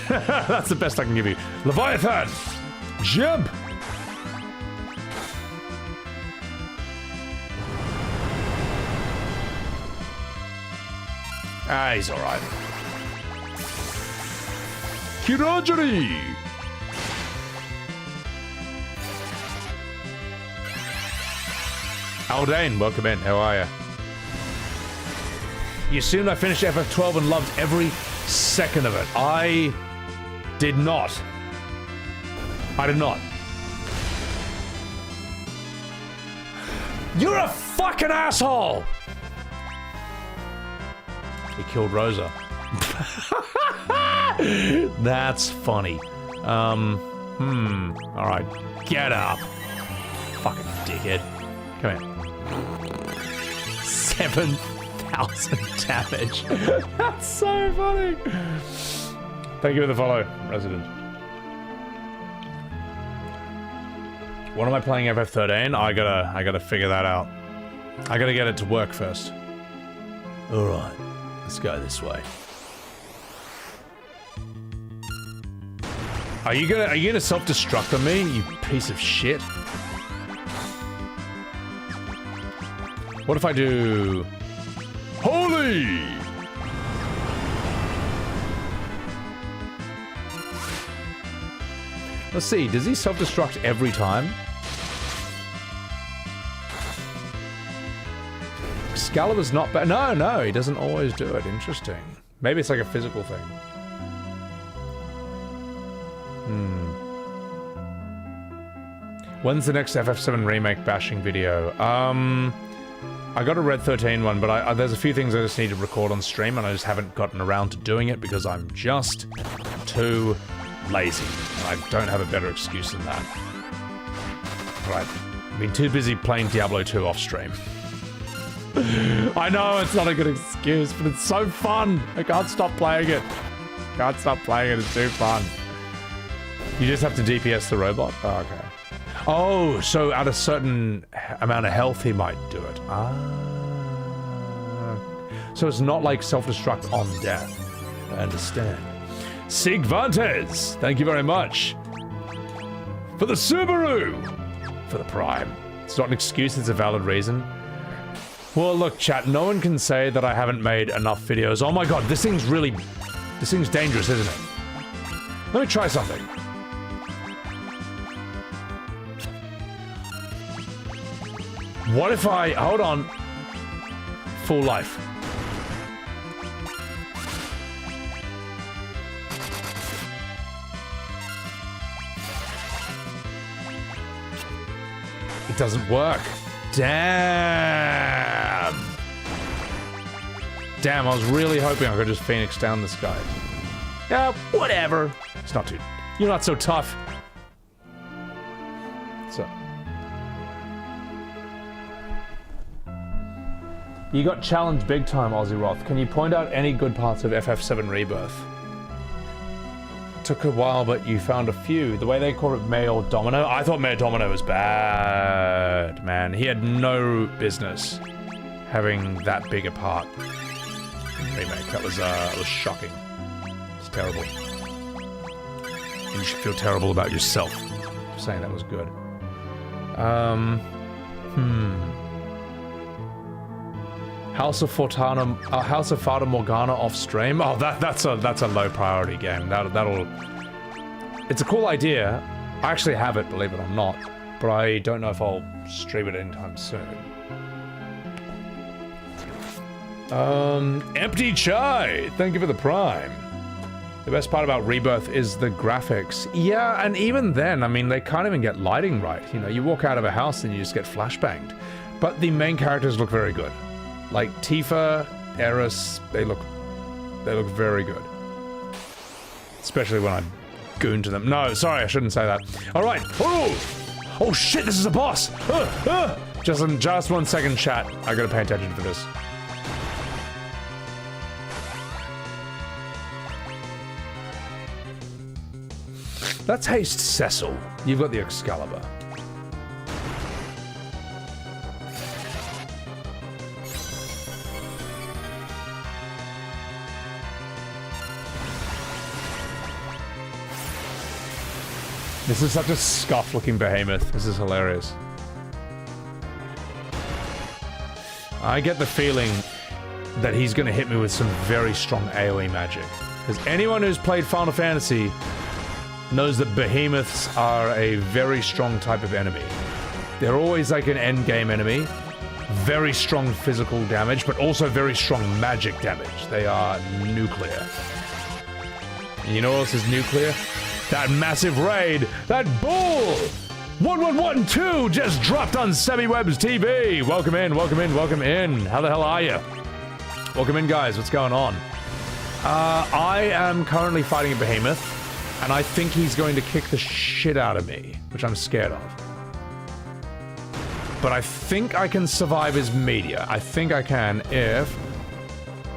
Speaker 1: That's the best I can give you. Leviathan! Jump! Ah, he's alright. Kirajiri! Aldane, welcome in. How are you? You assumed I finished FF12 and loved every second of it. I did not. I did not. You're a fucking asshole! He killed Rosa. That's funny. Alright. Get up. Fucking dickhead. Come here. 7,000 damage. That's so funny. Thank you for the follow, Resident. When am I playing FF13? I gotta figure that out. I gotta get it to work first. Alright. Let's go this way. Are you gonna self-destruct on me, you piece of shit? What if I do... Holy! Let's see, does he self-destruct every time? Excalibur's not bad. No, he doesn't always do it. Interesting. Maybe it's like a physical thing. When's the next FF7 remake bashing video? I got a Red 13 one, but there's a few things I just need to record on stream, and I just haven't gotten around to doing it because I'm just too lazy. And I don't have a better excuse than that. Right. I've been too busy playing Diablo 2 off stream. I know it's not a good excuse, but it's so fun. I can't stop playing it. Can't stop playing it. It's too fun. You just have to DPS the robot? Oh, okay. Oh, so at a certain amount of health he might do it. Ah. So it's not like self-destruct on death. I understand. Sigvantes, thank you very much. For the Subaru! For the Prime. It's not an excuse, it's a valid reason. Well, look, chat, no one can say that I haven't made enough videos. Oh my god, this thing's dangerous, isn't it? Let me try something. What if I... Hold on. Full life. It doesn't work. Damn. Damn, I was really hoping I could just Phoenix down this guy. Yeah, whatever. It's not too... You're not so tough. So... You got challenged big time, Aussie Roth. Can you point out any good parts of FF7 Rebirth? Took a while, but you found a few. The way they call it Mayor Domino, I thought Mayor Domino was bad, man. He had no business having that big a part in the remake. That was shocking. It's terrible. You should feel terrible about yourself for saying that was good. House of Fata Morgana off stream. Oh, that's a low priority game. That'll. It's a cool idea. I actually have it, believe it or not, but I don't know if I'll stream it anytime soon. Empty Chai. Thank you for the Prime. The best part about Rebirth is the graphics. Yeah, and even then, I mean, they can't even get lighting right. You know, you walk out of a house and you just get flashbanged. But the main characters look very good. Like Tifa, Eris, they look very good. Especially when I goon to them. No, sorry, I shouldn't say that. All right. Oh shit, this is a boss. Just 1 second, chat. I gotta pay attention for this. Let's haste Cecil. You've got the Excalibur. This is such a scuffed-looking behemoth. This is hilarious. I get the feeling that he's going to hit me with some very strong AoE magic. Because anyone who's played Final Fantasy knows that behemoths are a very strong type of enemy. They're always like an endgame enemy. Very strong physical damage, but also very strong magic damage. They are nuclear. And you know what else is nuclear? That massive raid! That bull! 1112 just dropped on SebiWebs TV! Welcome in, welcome in, welcome in. How the hell are you? Welcome in, guys. What's going on? I am currently fighting a behemoth, and I think he's going to kick the shit out of me, which I'm scared of. But I think I can survive his meteor. I think I can if...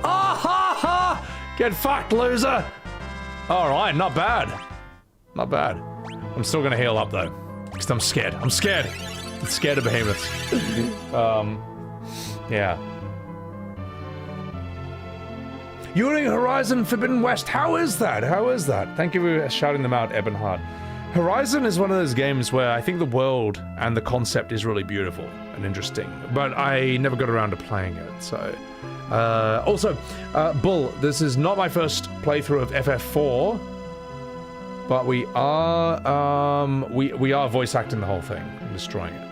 Speaker 1: Ah ha ha! Get fucked, loser! Alright, not bad. Not bad. I'm still gonna heal up, though. Because I'm scared. I'm scared! I'm scared of behemoths. Yeah. Yuri Horizon Forbidden West, how is that? How is that? Thank you for shouting them out, Ebonheart. Horizon is one of those games where I think the world and the concept is really beautiful and interesting, but I never got around to playing it, so... also, Bull, this is not my first playthrough of FF4, but we are, we are voice acting the whole thing and destroying it.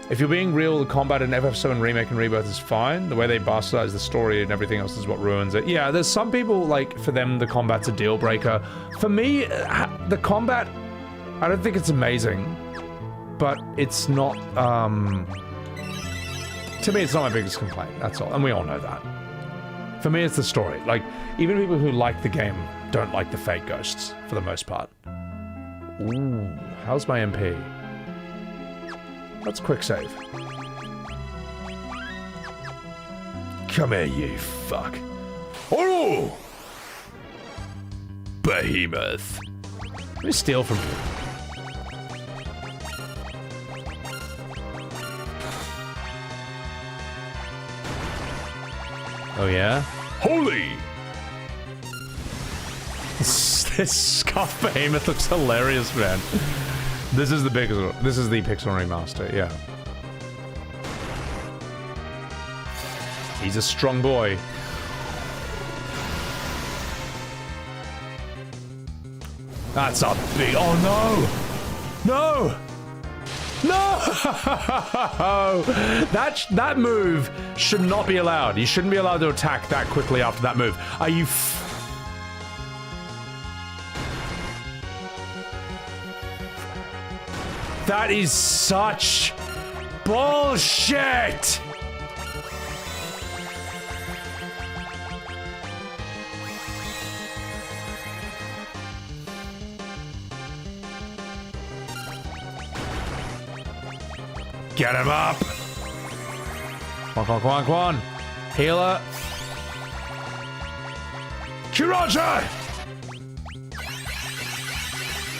Speaker 1: If you're being real, the combat in FF7 Remake and Rebirth is fine. The way they bastardize the story and everything else is what ruins it. Yeah, there's some people, like, for them, the combat's a deal breaker. For me, the combat, I don't think it's amazing, but it's not, to me, it's not my biggest complaint, that's all, and we all know that. For me, it's the story. Like, even people who like the game don't like the fake ghosts, for the most part. Ooh, how's my MP? Let's quick save. Come here, you fuck. Oh! Behemoth. Let me steal from you. Oh yeah? Holy! This scuffed behemoth looks hilarious, man. This is the Pixel remaster, yeah. He's a strong boy. That's a big... Oh no! No! No! That move should not be allowed. You shouldn't be allowed to attack that quickly after that move. Are you That is such bullshit! Get him up! Come on, come on, come on! Healer! Kiraja!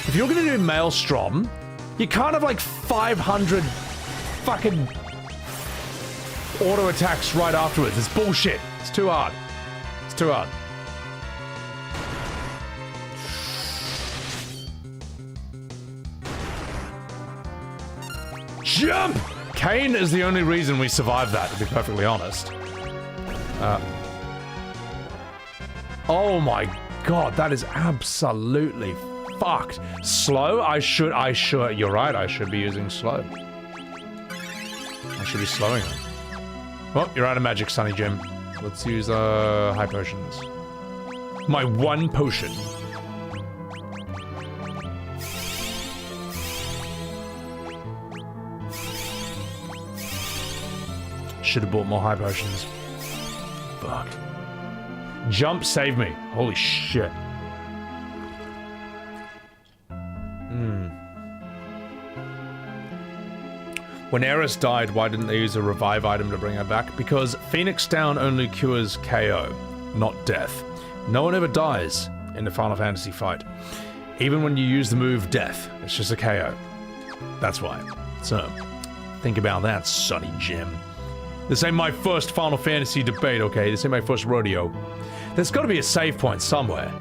Speaker 1: If you're gonna do Maelstrom, you can't have like 500 fucking auto attacks right afterwards. It's bullshit. It's too hard. It's too hard. Jump! Kane is the only reason we survived that, to be perfectly honest. Oh my god, that is absolutely fucked. Slow? I should, you're right, I should be using slow. I should be slowing him. Well, you're out of magic, Sonny Jim. Let's use, high potions. My one potion. Should have bought more high potions. Fuck. Jump, save me. Holy shit. When Eris died, why didn't they use a revive item to bring her back? Because Phoenix Down only cures KO, not death. No one ever dies in a Final Fantasy fight. Even when you use the move death, it's just a KO. That's why. So, think about that, Sonny Jim. This ain't my first Final Fantasy debate, okay? This ain't my first rodeo. There's gotta be a save point somewhere.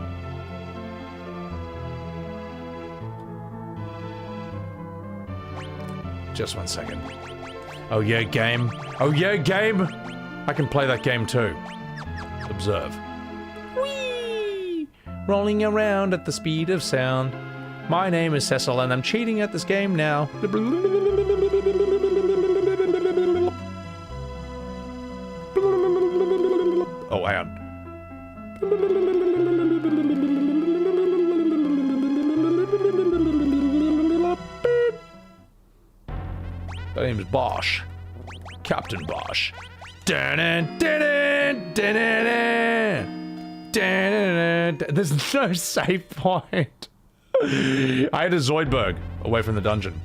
Speaker 1: Just 1 second. Oh yeah, game. Oh yeah, game! I can play that game too. Observe. Whee! Rolling around at the speed of sound. My name is Cecil and I'm cheating at this game now. Oh, hang on. That name is Bosch. Captain Bosch. There's no save point. I had a Zoidberg away from the dungeon.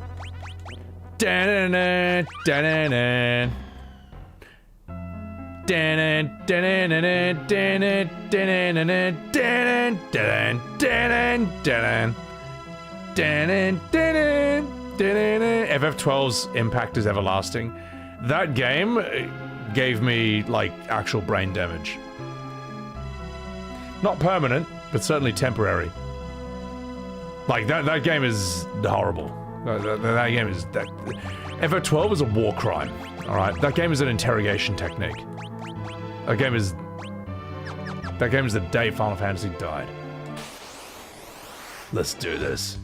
Speaker 1: FF12's impact is everlasting. That game gave me, like, actual brain damage. Not permanent, but certainly temporary. Like, that game is horrible. That game is... FF12 is a war crime, alright? That game is an interrogation technique. That game is the day Final Fantasy died. Let's do this.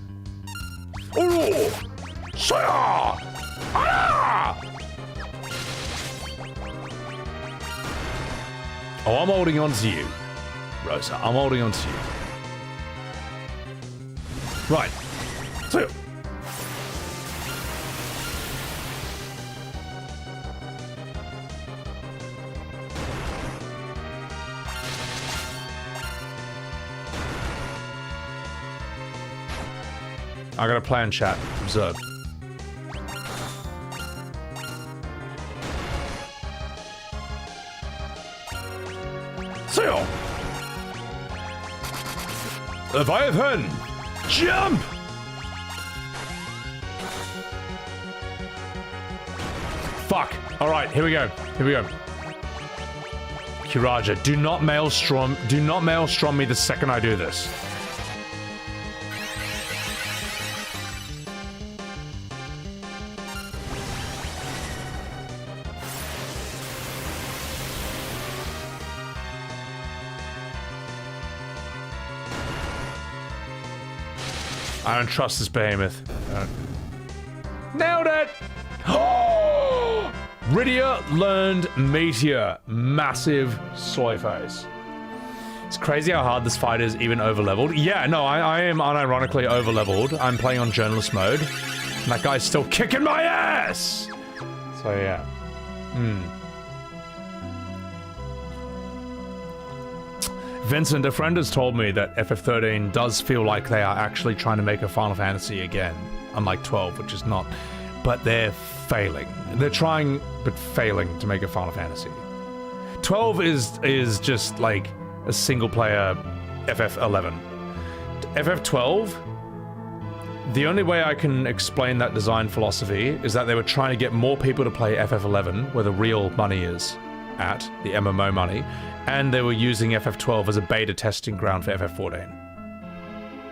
Speaker 1: Oh! Oh, I'm holding on to you, Rosa. I'm holding on to you. Right. So. I got a plan, chat. Observe. Seal! Leviathan! Jump! Fuck. Alright, here we go. Here we go. Kiraja, do not maelstrom me the second I do this. I don't trust this behemoth. Nailed it! Rydia learned Meteor. Massive soy face. It's crazy how hard this fight is, even over-leveled. Yeah, no, I am unironically over-leveled. I'm playing on journalist mode. And that guy's still kicking my ass! So, yeah. Vincent, a friend has told me that FF13 does feel like they are actually trying to make a Final Fantasy again, unlike 12, which is not. But they're failing. They're trying, but failing to make a Final Fantasy. 12 is just like a single-player FF11. FF12, the only way I can explain that design philosophy is that they were trying to get more people to play FF11, where the real money is at, the MMO money, and they were using FF12 as a beta testing ground for FF14.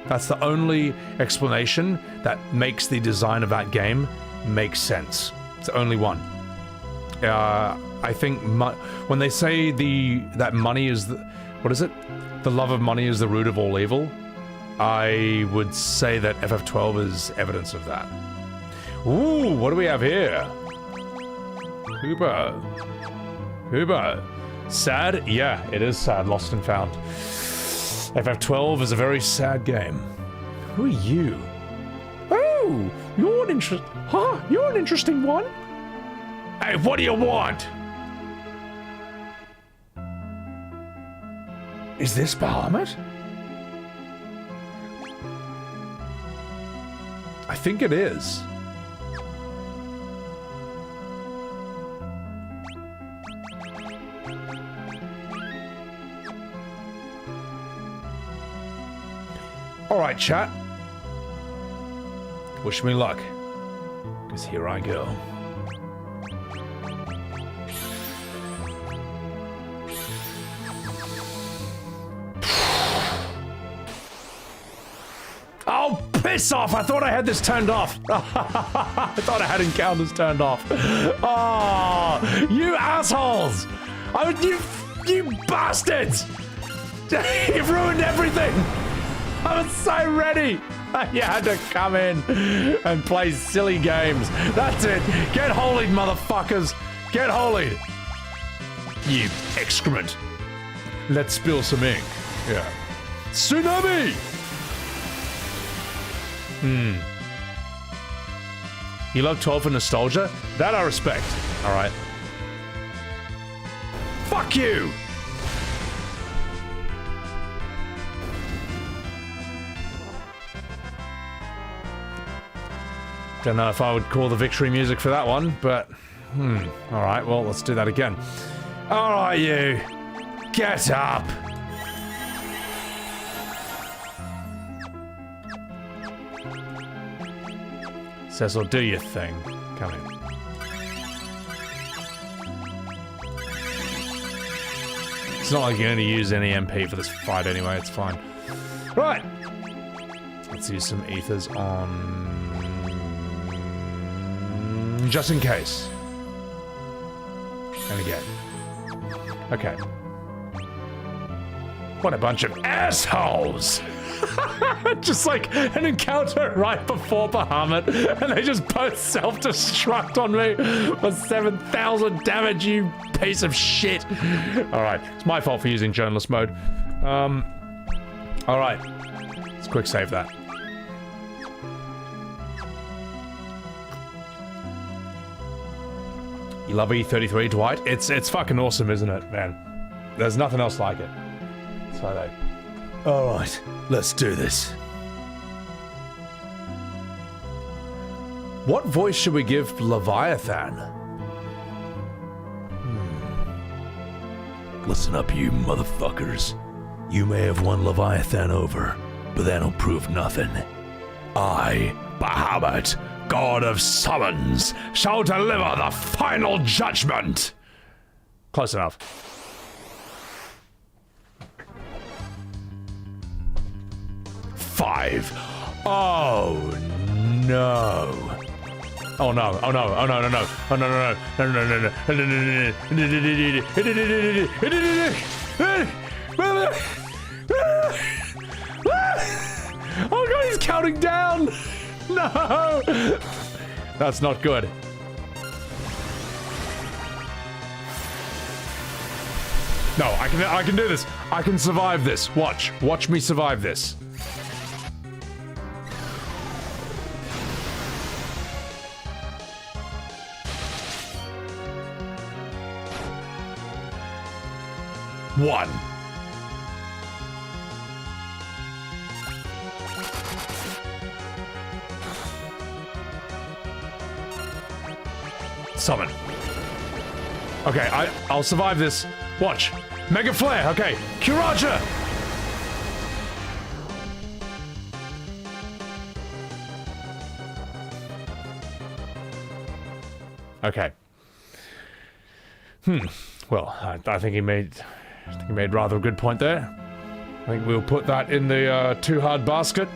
Speaker 1: That's the only explanation that makes the design of that game make sense. It's the only one. I think when they say that money is the... What is it? The love of money is the root of all evil. I would say that FF12 is evidence of that. Ooh, what do we have here? Hooper. Sad? Yeah, it is sad. Lost and found. FF12 is a very sad game. Who are you? Oh, you're an interesting one. Hey, what do you want? Is this Bahamut? I think it is. Alright, chat. Wish me luck. Because here I go. Oh, Piss off! I thought I had this turned off. I thought I had encounters turned off. Oh, you assholes! You bastards! You've ruined everything! I was so ready! You had to come in and play silly games. That's it. Get holy, motherfuckers. Get holy. You excrement. Let's spill some ink. Yeah. Tsunami! You love 12 for nostalgia? That I respect. Alright. Fuck you! Don't know if I would call the victory music for that one, but... Alright, well, let's do that again. Alright, you. Get up! Cecil, do your thing. Come in. It's not like you're going to use any MP for this fight anyway, it's fine. Right! Let's use some ethers on... just in case. And again. Okay. What a bunch of assholes! Just like an encounter right before Bahamut, and they just both self-destruct on me for 7,000 damage, you piece of shit. Alright, it's my fault for using journalist mode. Alright. Let's quick save that. You love E33, Dwight? It's fucking awesome, isn't it, man? There's nothing else like it. So they...
Speaker 7: Alright, let's do this.
Speaker 1: What voice should we give Leviathan?
Speaker 7: Listen up, you motherfuckers. You may have won Leviathan over, but that'll prove nothing. I, Bahamut, God of Summons, shall deliver the final judgment!
Speaker 1: Close enough.
Speaker 7: Five. Oh no.
Speaker 1: Oh no, oh no, oh no, no, no, oh no, no, no, no, no, no, no. Oh god, he's counting down! No! That's not good. No, I can do this. I can survive this. Watch me survive this. One. Summon. Okay, I'll survive this. Watch. Mega Flare. Okay. Kiraja. Okay. Well, I think he made rather a good point there. I think we'll put that in the too hard basket.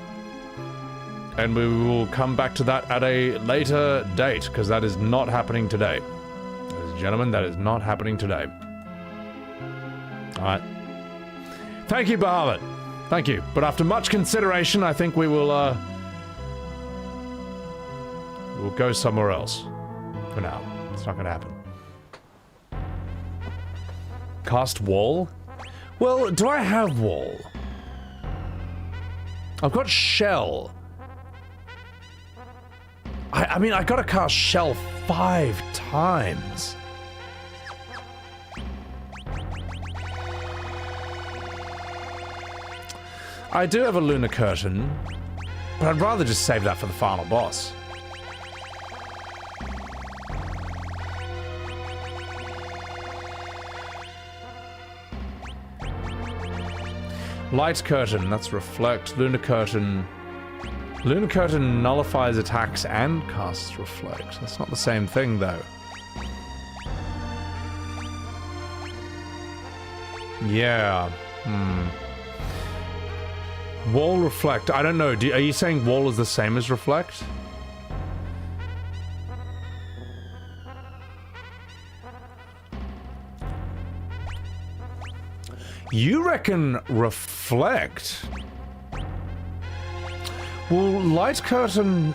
Speaker 1: And we will come back to that at a later date, because that is not happening today. Ladies and gentlemen, that is not happening today. Alright. Thank you, Bahamut. Thank you. But after much consideration, I think we will we'll go somewhere else. For now. It's not gonna happen. Cast wall? Well, do I have wall? I've got shell. I mean, I gotta cast shell 5 times. I do have a lunar curtain, but I'd rather just save that for the final boss. Light curtain, that's reflect. Lunar curtain. Lunar curtain nullifies attacks and casts reflect. That's not the same thing, though. Yeah. Wall reflect. I don't know. Are you saying wall is the same as reflect? You reckon reflect? Well, light curtain...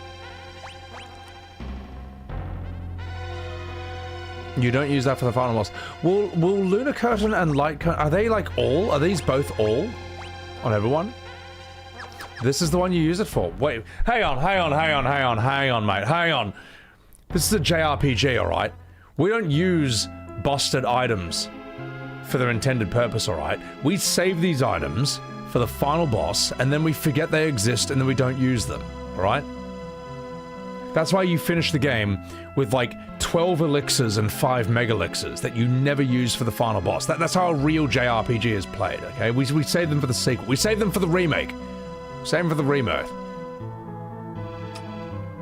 Speaker 1: You don't use that for the final boss. Will Lunar Curtain and Light Curtain... Are they like all? Are these both all? On everyone? This is the one you use it for. Wait, hang on, mate. Hang on. This is a JRPG, alright? We don't use busted items for their intended purpose, alright? We save these items for the final boss, and then we forget they exist, and then we don't use them, alright? That's why you finish the game with like 12 elixirs and 5 mega elixirs that you never use for the final boss. That's how a real JRPG is played, okay? We save them for the sequel. We save them for the remake. Save them for the remake.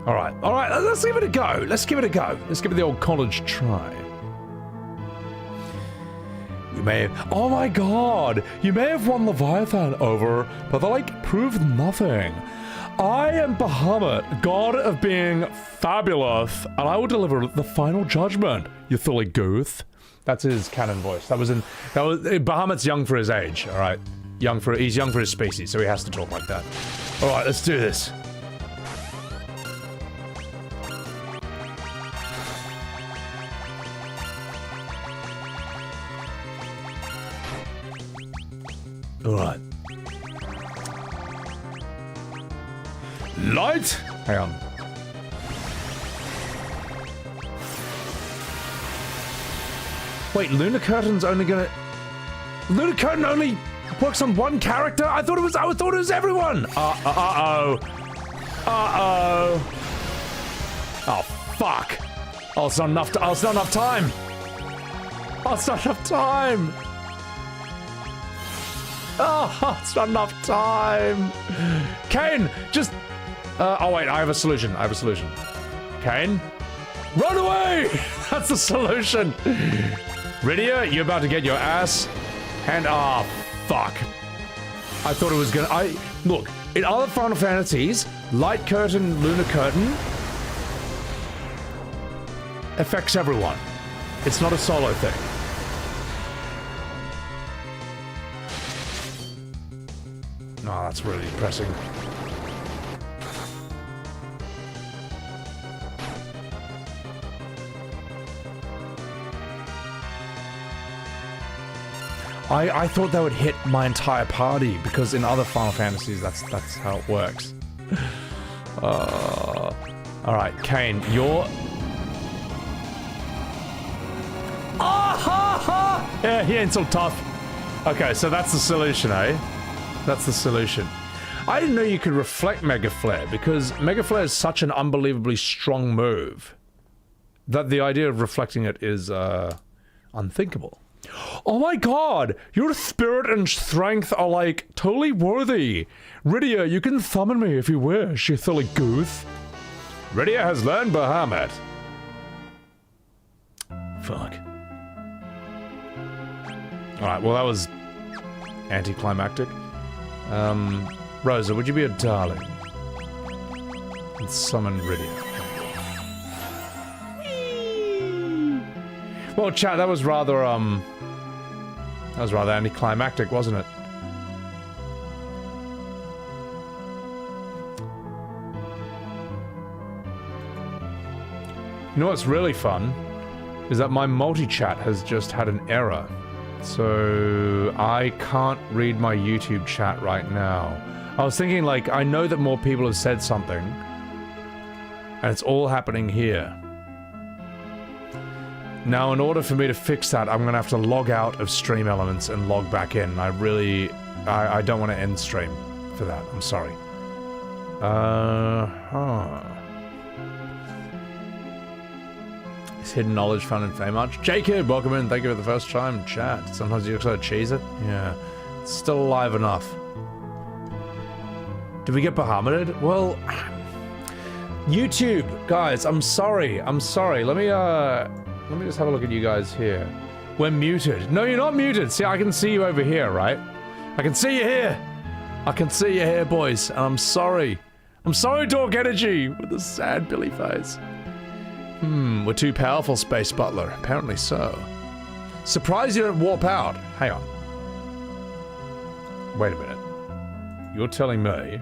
Speaker 1: Alright, let's give it a go. Let's give it the old college try. You may have... Oh my god! You may have won Leviathan over, but they, like, proved nothing. I am Bahamut, god of being fabulous, and I will deliver the final judgment, you silly goose. That's his canon voice. Bahamut's young for his age, alright? He's young for his species, so he has to talk like that. Alright, let's do this. Alright. Light! Hang on. Wait, Lunar Curtain's only gonna... Lunar Curtain only works on one character? I thought it was everyone! Uh-oh. Oh, fuck. Oh, it's not enough time. It's not enough time! Oh, it's not enough time! Kane, just... oh wait, I have a solution. Kane? Run away! That's the solution! Rydia, you're about to get your ass... And... Ah, fuck. I thought it was gonna... Look, in other Final Fantasies, Light Curtain, Lunar Curtain... affects everyone. It's not a solo thing. Oh, that's really depressing. I thought that would hit my entire party, because in other Final Fantasies, that's how it works. Alright, Kane, you're... Yeah, he ain't so tough. Okay, so that's the solution, eh? That's the solution. I didn't know you could reflect Mega Flare, because Mega Flare is such an unbelievably strong move that the idea of reflecting it is unthinkable. Oh my god! Your spirit and strength are like totally worthy. Rydia, you can summon me if you wish, you silly goose. Rydia has learned Bahamut. Fuck. Alright, well that was anticlimactic. Rosa, would you be a darling? And summon Rydia. Well, chat, that was rather anticlimactic, wasn't it? You know what's really fun? Is that my multi-chat has just had an error. So I can't read my YouTube chat right now. I was thinking, like, I know that more people have said something, and it's all happening here. Now, in order for me to fix that, I'm gonna have to log out of Stream Elements and log back in. I don't want to end stream for that. I'm sorry. Is hidden knowledge found in Flame Arch? Jacob, welcome in. Thank you for the first time. Chat. Sometimes you sort of cheese it. Yeah. It's still alive enough. Did we get Bahamuted? Well, YouTube, guys, I'm sorry. Let me just have a look at you guys here. We're muted. No, you're not muted. See, I can see you over here, right? I can see you here. I can see you here, boys, and I'm sorry. I'm sorry, Dork Energy, with a sad Billy face. We're too powerful, Space Butler. Apparently so. Surprised you don't warp out. Hang on. Wait a minute. You're telling me...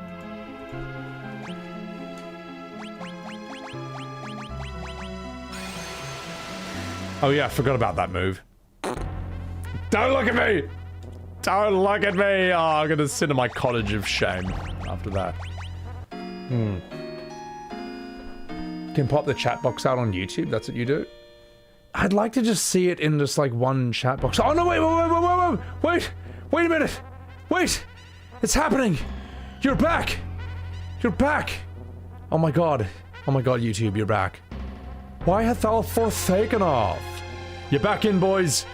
Speaker 1: Oh yeah, I forgot about that move. Don't look at me! Don't look at me! Oh, I'm gonna sit in my cottage of shame after that. Can pop the chat box out on YouTube, that's what you do? I'd like to just see it in just like one chat box. Oh no, wait a minute! Wait! It's happening! You're back! You're back! Oh my god, YouTube, you're back. Why hath thou forsaken off? You're back in, boys.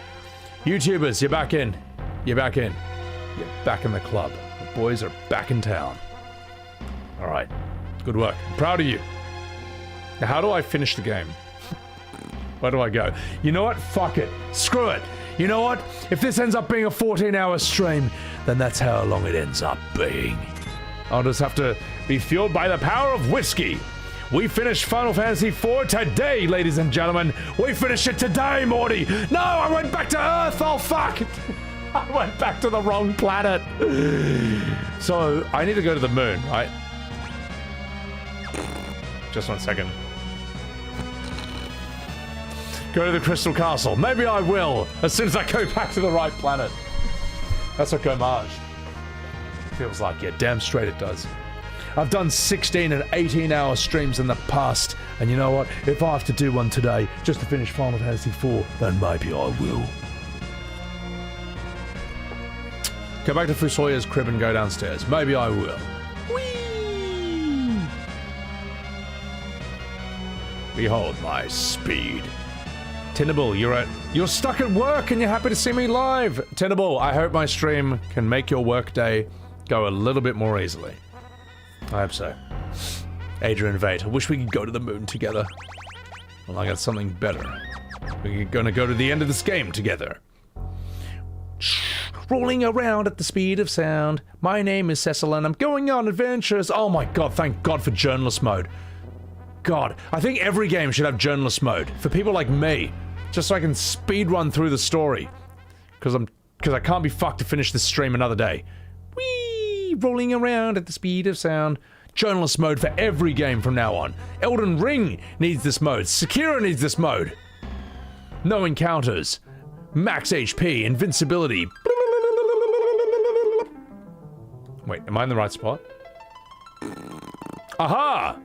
Speaker 1: YouTubers, you're back in. You're back in. You're back in the club. The boys are back in town. Alright. Good work. I'm proud of you. Now, how do I finish the game? Where do I go? You know what? Fuck it. Screw it. You know what? If this ends up being a 14-hour stream, then that's how long it ends up being. I'll just have to be fueled by the power of whiskey. We finished Final Fantasy IV today, ladies and gentlemen. We finished it today, Morty. No, I went back to Earth. Oh, fuck. I went back to the wrong planet. So, I need to go to the moon, right? Just 1 second. Go to the Crystal Castle. Maybe I will, as soon as I go back to the right planet. That's what Gomage feels like. Yeah, damn straight it does. I've done 16 and 18-hour streams in the past, and you know what? If I have to do one today just to finish Final Fantasy IV, then maybe I will. Go back to Fusoya's crib and go downstairs. Maybe I will. Whee! Behold my speed. Tindable, you're stuck at work and you're happy to see me live. Tindable, I hope my stream can make your workday go a little bit more easily. I hope so. Adrian Vate, I wish we could go to the moon together. Well, I got something better. We're gonna go to the end of this game together. Rolling around at the speed of sound. My name is Cecil and I'm going on adventures. Oh my god, thank god for journalist mode. God, I think every game should have journalist mode. For people like me. Just so I can speed run through the story. Because I can't be fucked to finish this stream another day. Whee! Rolling around at the speed of sound. Journalist mode for every game from now on. Elden Ring needs this mode. Sekiro needs this mode. No encounters. Max HP. Invincibility. Wait, am I in the right spot? Aha!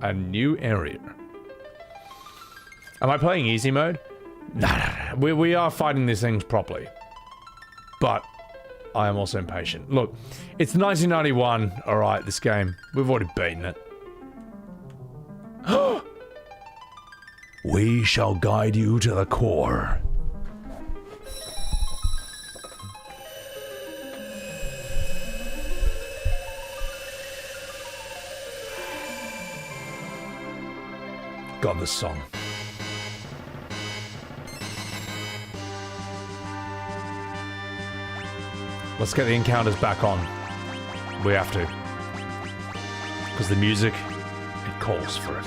Speaker 1: A new area. Am I playing easy mode? Nah. We are fighting these things properly. But I am also impatient. Look, it's 1991. Alright, this game. We've already beaten it. We shall guide you to the core. God, this song. Let's get the encounters back on. We have to. Because the music, it calls for it.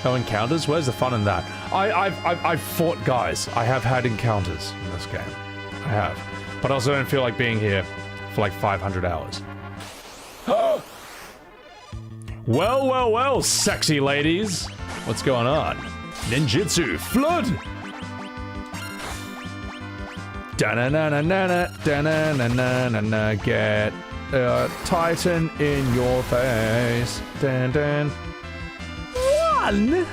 Speaker 1: No encounters? Where's the fun in that? I've fought guys. I have had encounters in this game. I have. But I also don't feel like being here for like 500 hours. Well, sexy ladies. What's going on? Ninjutsu, flood! Da-na-na-na-na-na, da-na-na-na-na-na, get a titan in your face. Dun-dun. One!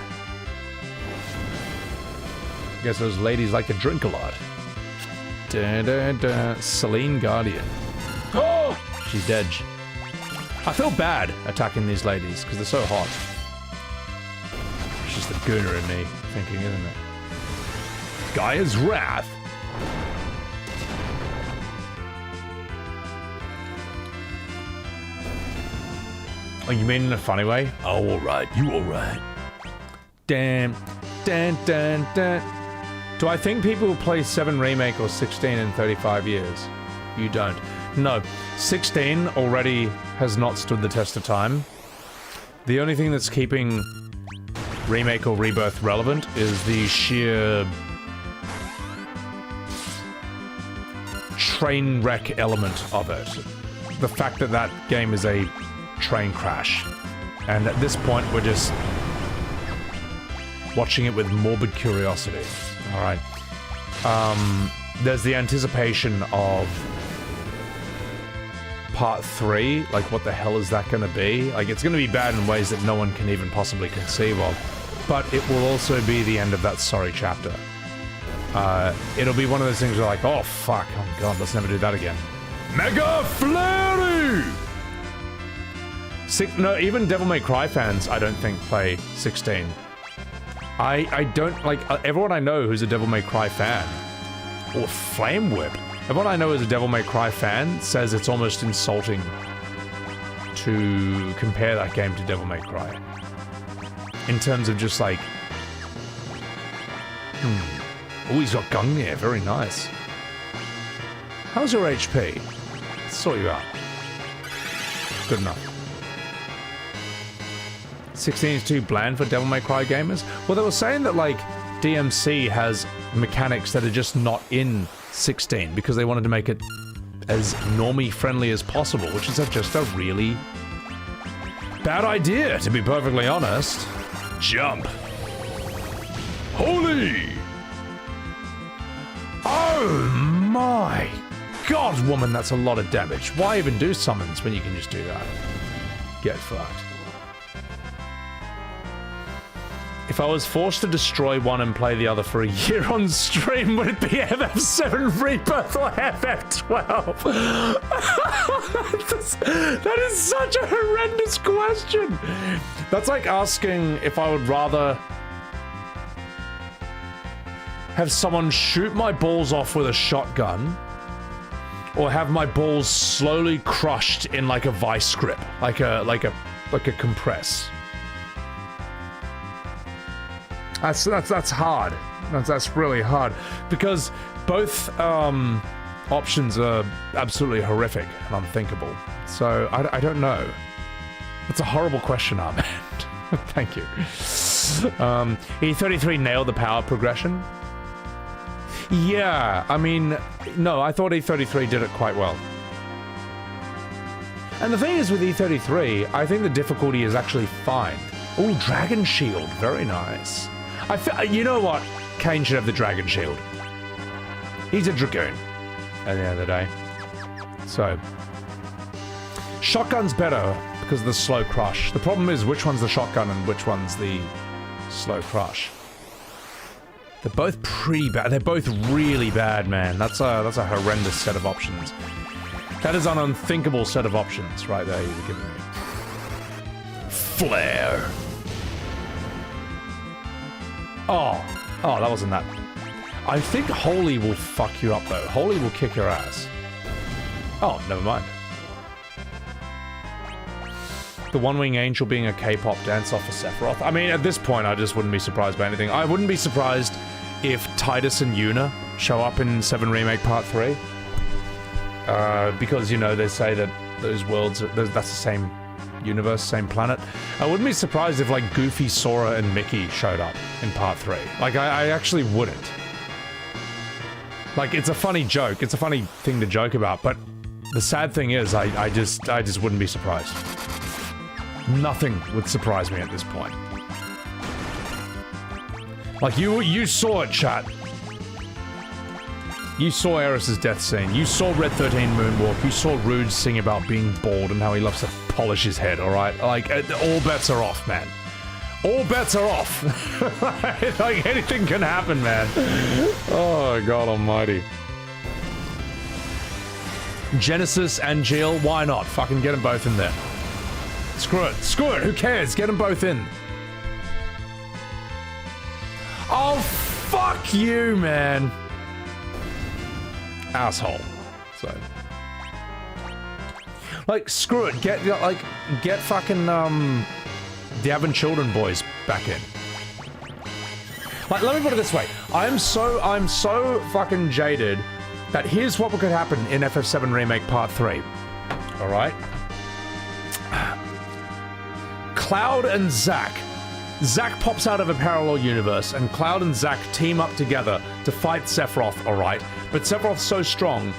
Speaker 1: Guess those ladies like to drink a lot. Dun-dun-dun. Celine Guardian. Oh! She's dead. I feel bad attacking these ladies, because they're so hot. It's just the gooner in me thinking, isn't it? Gaia's Wrath. Oh, you mean in a funny way? Oh, alright, you alright. Damn. Dun, dun, dun. Do I think people will play 7 Remake or 16 in 35 years? You don't. No. 16 already has not stood the test of time. The only thing that's keeping Remake or Rebirth relevant is the sheer train wreck element of it. The fact that that game is a train crash. And at this point, we're just watching it with morbid curiosity. Alright. There's the anticipation of Part 3. Like, what the hell is that gonna be? Like, it's gonna be bad in ways that no one can even possibly conceive of. But it will also be the end of that sorry chapter. It'll be one of those things where like, oh fuck, oh god, let's never do that again. Mega Flurry! No, even Devil May Cry fans, I don't think, play 16. I don't, like, everyone I know who's a Devil May Cry fan, or Flame Whip, everyone I know who's a Devil May Cry fan says it's almost insulting to compare that game to Devil May Cry. In terms of just like, oh, he's got Gungnir, very nice. How's your HP? Let's sort you out. Good enough. 16 is too bland for Devil May Cry gamers? Well, they were saying that, like, DMC has mechanics that are just not in 16 because they wanted to make it as normie-friendly as possible, which is just a really bad idea, to be perfectly honest. Jump. Holy! Oh my god, woman, that's a lot of damage. Why even do summons when you can just do that? Get fucked. If I was forced to destroy one and play the other for a year on stream, would it be FF7 Rebirth or FF12? That is such a horrendous question. That's like asking if I would rather have someone shoot my balls off with a shotgun or have my balls slowly crushed in like a vice grip, like a compress. That's hard. That's really hard because both options are absolutely horrific and unthinkable. So I don't know. It's a horrible question, Ahmed. Thank you. E33 nailed the power progression. Yeah, I mean, no, I thought E33 did it quite well. And the thing is with E33, I think the difficulty is actually fine. Oh, Dragon Shield, very nice. You know what? Kane should have the Dragon Shield. He's a Dragoon at the end of the day. So, shotgun's better because of the slow crush. The problem is which one's the shotgun and which one's the slow crush. They're both pretty bad. They're both really bad, man. That's a horrendous set of options. That is an unthinkable set of options right there you're giving me. Flare. Oh, that wasn't that. I think Holy will fuck you up, though. Holy will kick your ass. Oh, never mind. The One-Wing Angel being a K-pop dance-off for Sephiroth. I mean, at this point, I just wouldn't be surprised by anything. I wouldn't be surprised if Tidus and Yuna show up in 7 Remake Part 3. Because, you know, they say that those worlds, that's the same universe, same planet. I wouldn't be surprised if, like, Goofy, Sora, and Mickey showed up in Part 3. Like, I actually wouldn't. Like, it's a funny joke. It's a funny thing to joke about, but the sad thing is, I just wouldn't be surprised. Nothing would surprise me at this point. Like, you saw it, chat. You saw Aeris's death scene. You saw Red 13 moonwalk. You saw Rouge sing about being bald and how he loves to polish his head, alright? Like, all bets are off, man. All bets are off. Like, anything can happen, man. Oh, God almighty. Genesis and Jill, why not? Fucking get them both in there. Screw it. Screw it. Who cares? Get them both in. Oh, fuck you, man. Asshole. So, like, screw it. Get fucking the Avon Children boys back in. Like, let me put it this way. I'm so fucking jaded that here's what could happen in FF7 Remake Part 3. Alright? Cloud and Zack. Zack pops out of a parallel universe, and Cloud and Zack team up together to fight Sephiroth, alright? But Sephiroth's so strong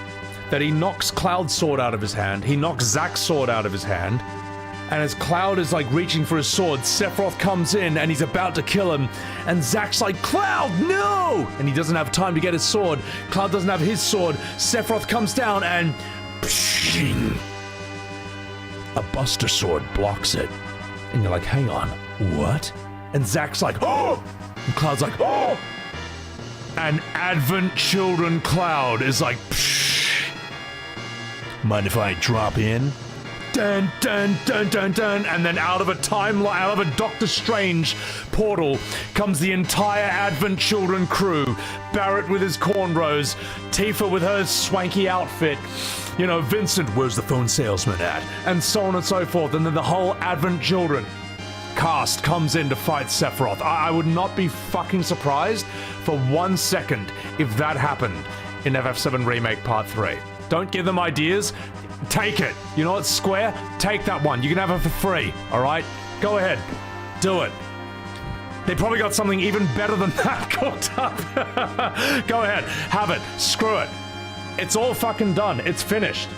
Speaker 1: that he knocks Cloud's sword out of his hand, he knocks Zack's sword out of his hand, and as Cloud is like reaching for his sword, Sephiroth comes in and he's about to kill him, and Zack's like, Cloud, no! And he doesn't have time to get his sword. Cloud doesn't have his sword. Sephiroth comes down and... Pshing! A Buster Sword blocks it. And you're like, hang on, what? And Zack's like, oh! And Cloud's like, oh! And Advent Children Cloud is like, psh. Mind if I drop in? Dun, dun, dun, dun, dun. And then out of a timeline, out of a Doctor Strange portal comes the entire Advent Children crew. Barrett with his cornrows, Tifa with her swanky outfit, you know, Vincent, where's the phone salesman at? And so on and so forth. And then the whole Advent Children cast comes in to fight Sephiroth. I would not be fucking surprised for 1 second if that happened in FF7 Remake Part 3. Don't give them ideas. Take it. You know what, Square? Take that one. You can have it for free, alright? Go ahead. Do it. They probably got something even better than that cooked up. Go ahead. Have it. Screw it. It's all fucking done. It's finished.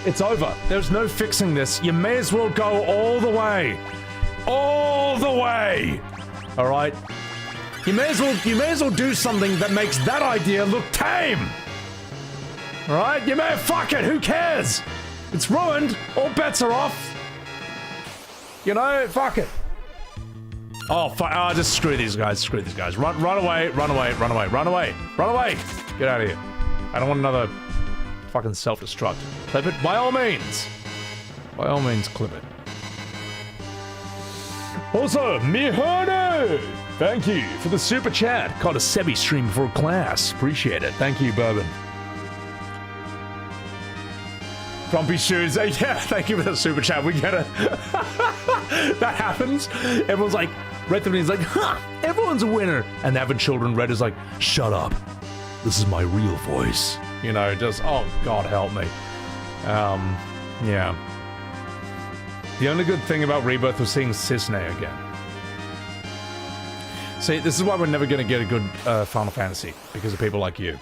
Speaker 1: It's over. There's no fixing this. You may as well go all the way. All the way. All right. You may as well do something that makes that idea look tame. All right. You may fuck it. Who cares? It's ruined. All bets are off. You know. Fuck it. Oh fuck. Oh, just screw these guys. Screw these guys. Run away. Run away. Run away. Run away. Run away. Get out of here. I don't want another fucking self-destruct. Clip it. By all means. By all means, clip it. Also, Mihone! Thank you for the super chat. Caught a Sebi stream before class. Appreciate it. Thank you, Bourbon. Grumpy Shoes. Yeah, thank you for the super chat. We get it. That happens. Everyone's like, Red 13's like, huh, everyone's a winner. And the Avid Children Red is like, shut up. This is my real voice. You know, just, oh, God help me. Yeah. The only good thing about Rebirth was seeing Cisne again. See, this is why we're never going to get a good Final Fantasy, because of people like you.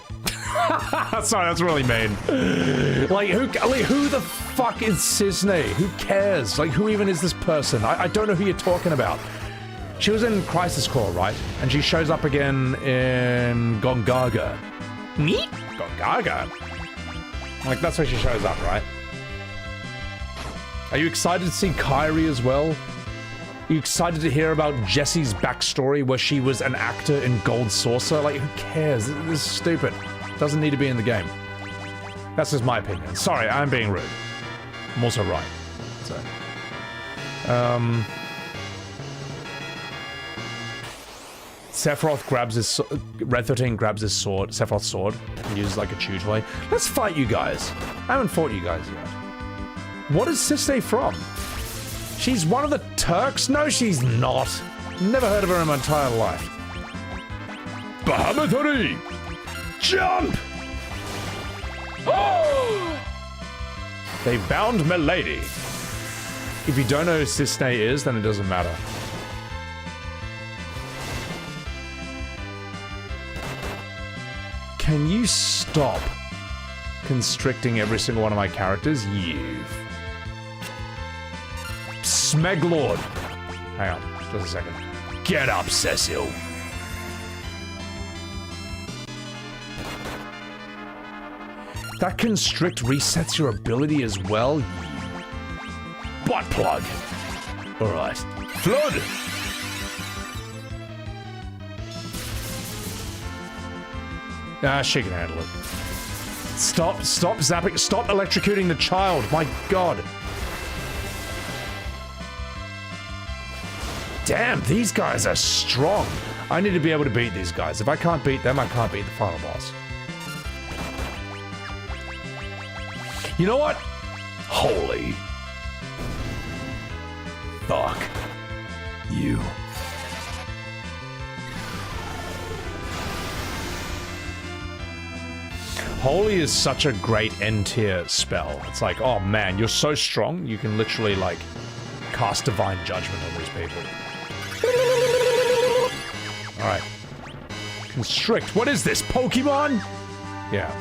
Speaker 1: Sorry, that's really mean. Like, who the fuck is Cisne? Who cares? Like, who even is this person? I don't know who you're talking about. She was in Crisis Core, right? And she shows up again in Gongaga. Me? Gongaga? Like, that's where she shows up, right? Are you excited to see Kairi as well? Are you excited to hear about Jessie's backstory where she was an actor in Gold Saucer? Like, who cares? This is stupid. Doesn't need to be in the game. That's just my opinion. Sorry, I'm being rude. I'm also right. So, Sephiroth grabs his... Red 13 grabs his sword, Sephiroth's sword, and uses like a chew toy. Let's fight you guys. I haven't fought you guys yet. What is Cisne from? She's one of the Turks? No, she's not. Never heard of her in my entire life. Bahamut! Jump! Oh! They bound Milady. If you don't know who Cisne is, then it doesn't matter. Can you stop constricting every single one of my characters? You've... Smeglord. Hang on, just a second. Get up, Cecil. That constrict resets your ability as well. Butt plug. All right. Flood. Ah, she can handle it. Stop zapping, stop electrocuting the child. My God. Damn, these guys are strong. I need to be able to beat these guys. If I can't beat them, I can't beat the final boss. You know what? Holy fuck you. Holy is such a great N-tier spell. It's like, oh man, you're so strong, you can literally, like, cast Divine Judgment on these people. Alright. Constrict. What is this, Pokemon? Yeah.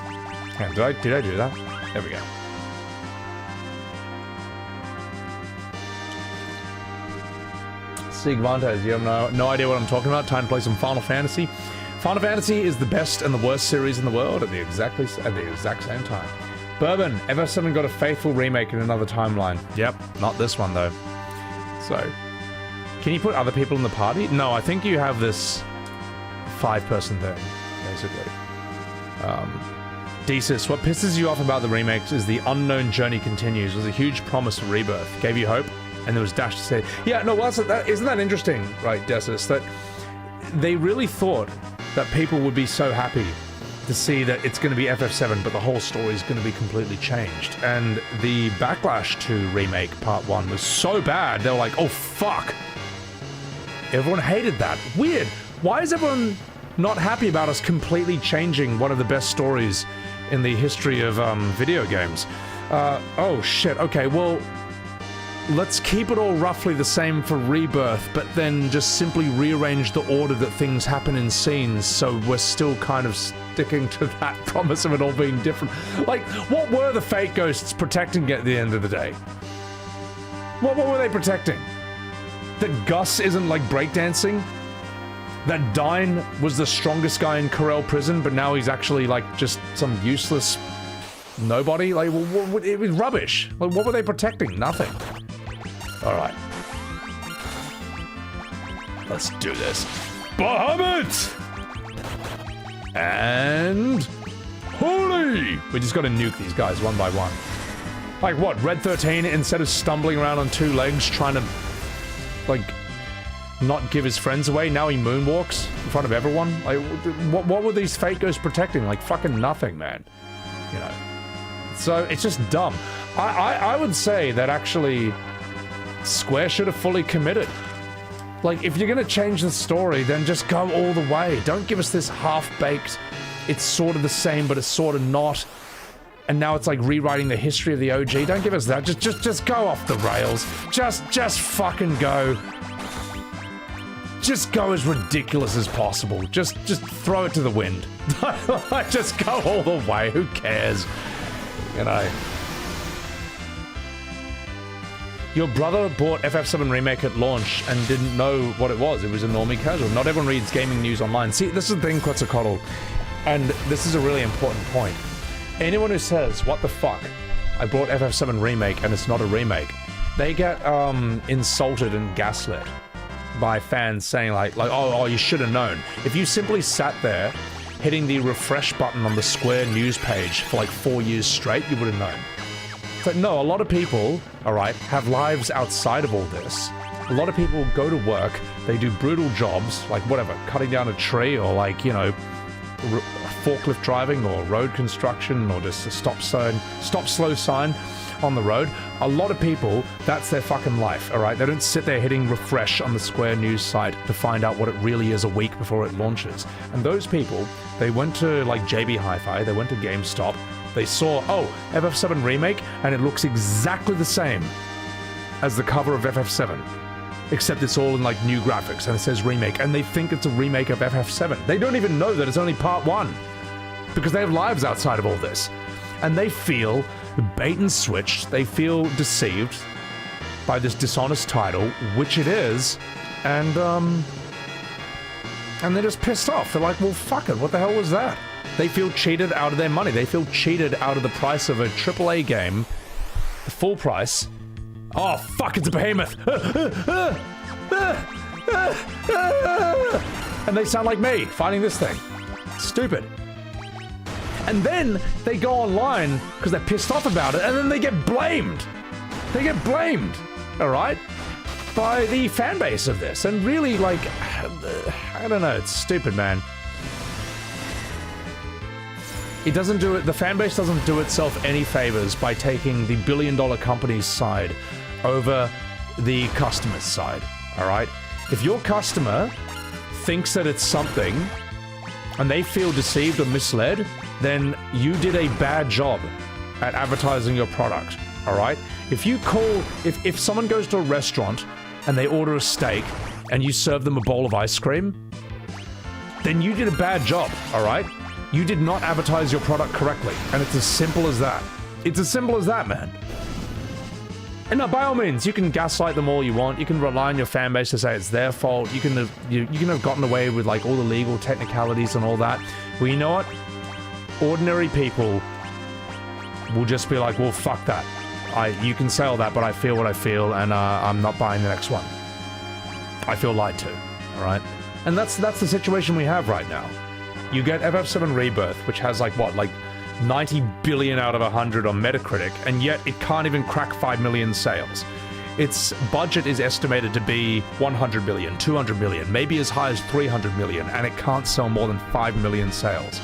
Speaker 1: Hang on, did I do that? There we go. Sig Vantes, you have no idea what I'm talking about. Time to play some Final Fantasy. Final Fantasy is the best and the worst series in the world at the exact same time. Bourbon, FF7 got a faithful remake in another timeline. Yep, not this one though. So, can you put other people in the party? No, I think you have this 5-person thing, basically. Desus, what pisses you off about the remakes is the unknown journey continues. It was a huge promise of rebirth. Gave you hope, and there was Dash to say, yeah, no, well, isn't that interesting, right, Desus, that they really thought that people would be so happy to see that it's going to be FF7, but the whole story is going to be completely changed. And the backlash to Remake Part 1 was so bad, they were like, oh, fuck. Everyone hated that. Weird. Why is everyone not happy about us completely changing one of the best stories in the history of video games? Oh, shit. Okay, well, let's keep it all roughly the same for Rebirth, but then just simply rearrange the order that things happen in scenes, so we're still kind of sticking to that promise of it all being different. Like, what were the Fate Ghosts protecting at the end of the day? What were they protecting? That Gus isn't, like, breakdancing? That Dine was the strongest guy in Corel Prison, but now he's actually, like, just some useless nobody? Like, it was rubbish. Like, what were they protecting? Nothing. Alright. Let's do this. Bahamut! And... Holy! We just gotta nuke these guys one by one. Like what, Red 13, instead of stumbling around on 2 legs trying to, like, not give his friends away, now he moonwalks in front of everyone? Like, what were these Fate Ghosts protecting? Like, fucking nothing, man. You know. So, it's just dumb. I would say that actually Square should have fully committed. Like, if you're gonna change the story, then just go all the way. Don't give us this half-baked, it's sort of the same, but it's sort of not. And now it's like rewriting the history of the OG. Don't give us that. Just go off the rails. Just fucking go. Just go as ridiculous as possible. Just throw it to the wind. Just go all the way. Who cares? You know. Your brother bought FF7 Remake at launch and didn't know what it was. It was a normie casual. Not everyone reads gaming news online. See, this is the thing, Quetzalcoatl. And this is a really important point. Anyone who says, what the fuck, I bought FF7 Remake and it's not a remake, they get insulted and gaslit by fans saying like oh, you should have known. If you simply sat there hitting the refresh button on the Square news page for like 4 years straight, you would have known. But no, a lot of people, alright, have lives outside of all this. A lot of people go to work, they do brutal jobs, like whatever, cutting down a tree or like, you know, forklift driving or road construction or just a stop slow sign on the road. A lot of people, that's their fucking life, alright? They don't sit there hitting refresh on the Square news site to find out what it really is a week before it launches. And those people, they went to like JB Hi-Fi, they went to GameStop, they saw, oh, FF7 Remake, and it looks exactly the same as the cover of FF7. Except it's all in like new graphics and it says remake, and they think it's a remake of FF7. They don't even know that it's only part 1 because they have lives outside of all this, and they feel bait and switched. They feel deceived by this dishonest title, which it is, and they're just pissed off. They're like, well, fuck it, what the hell was that? They feel cheated out of their money. They feel cheated out of the price of a AAA game, the full price. Oh, fuck, it's a behemoth! And they sound like me, fighting this thing. Stupid. And then they go online, because they're pissed off about it, and then they get blamed. They get blamed, alright? By the fan base of this. And really, like, I don't know, it's stupid, man. It doesn't do it, the fan base doesn't do itself any favors by taking the billion-dollar company's side over the customer's side, alright? If your customer thinks that it's something, and they feel deceived or misled, then you did a bad job at advertising your product, all right? If someone goes to a restaurant and they order a steak and you serve them a bowl of ice cream, then you did a bad job, all right? You did not advertise your product correctly, and it's as simple as that. It's as simple as that, man. And by all means, you can gaslight them all you want. You can rely on your fan base to say it's their fault. You can have gotten away with like all the legal technicalities and all that. Well, you know what? Ordinary people will just be like, well, fuck that. You can say all that, but I feel what I feel, and I'm not buying the next one. I feel lied to, all right? And that's the situation we have right now. You get FF7 Rebirth, which has like 90 billion out of 100 on Metacritic, and yet it can't even crack 5 million sales. Its budget is estimated to be 100 million, 200 million, maybe as high as 300 million, and it can't sell more than 5 million sales.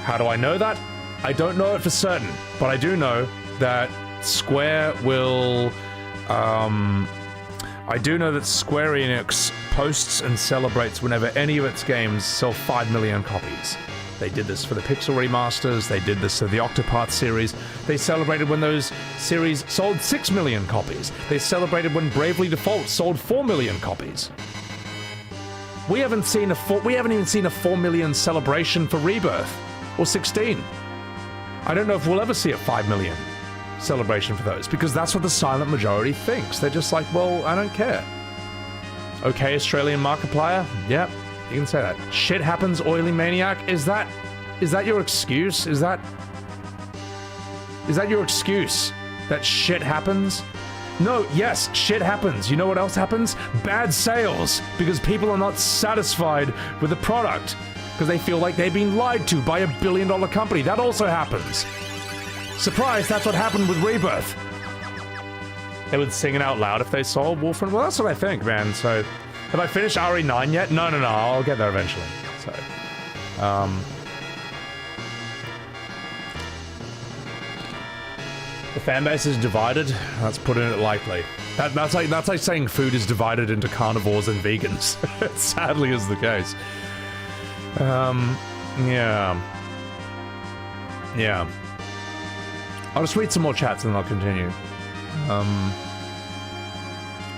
Speaker 1: How do I know that? I don't know it for certain, but I do know that Square will... I do know that Square Enix posts and celebrates whenever any of its games sell 5 million copies. They did this for the Pixel remasters, they did this for the Octopath series, they celebrated when those series sold 6 million copies, they celebrated when Bravely Default sold 4 million copies. We haven't even seen a 4 million celebration for Rebirth, or 16. I don't know if we'll ever see a 5 million celebration for those, because that's what the silent majority thinks. They're just like, well, I don't care. Okay, Australian Markiplier? Yep. You can say that. Shit happens, oily maniac. Is that your excuse? Is that your excuse? That shit happens? No, yes, shit happens. You know what else happens? Bad sales, because people are not satisfied with the product, because they feel like they've been lied to by $1 billion company. That also happens. Surprise, that's what happened with Rebirth. They would sing it out loud if they saw Wolfram. Well, that's what I think, man. So, have I finished RE9 yet? No, I'll get there eventually. So, the fan base is divided. Let's put it lightly. That's like saying food is divided into carnivores and vegans. It sadly is the case. Yeah. I'll just read some more chats and then I'll continue.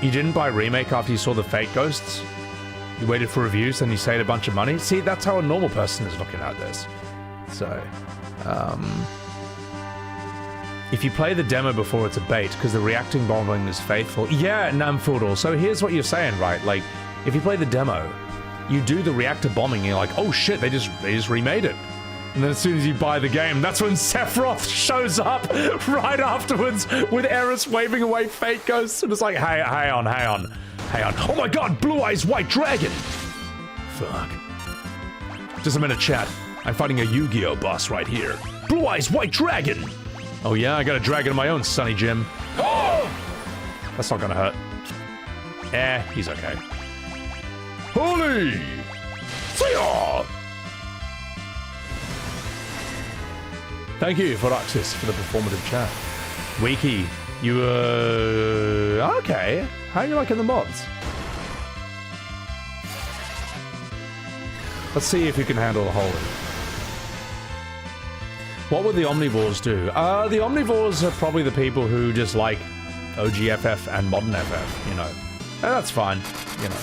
Speaker 1: You didn't buy Remake after you saw the Fate Ghosts? You waited for reviews and you saved a bunch of money? See, that's how a normal person is looking at this. So, if you play the demo before it's a bait, because the reacting bombing is faithful. Yeah, Namfudal. So here's what you're saying, right? Like, if you play the demo, you do the reactor bombing, and you're like, oh shit, they just remade it. And then as soon as you buy the game, that's when Sephiroth shows up right afterwards with Eris waving away Fate Ghosts, and it's like, hey, hang on. Oh my god, Blue Eyes White Dragon! Fuck. Just a minute, chat. I'm fighting a Yu-Gi-Oh boss right here. Blue Eyes White Dragon! Oh yeah, I got a dragon of my own, Sonny Jim. That's not gonna hurt. He's okay. Holy! Fire! Thank you for access for the performative chat. Wiki, you okay. How are you liking the mods? Let's see if you can handle the holding. What would the Omnivores do? The Omnivores are probably the people who just like OGFF and Modern FF, you know. And that's fine, you know.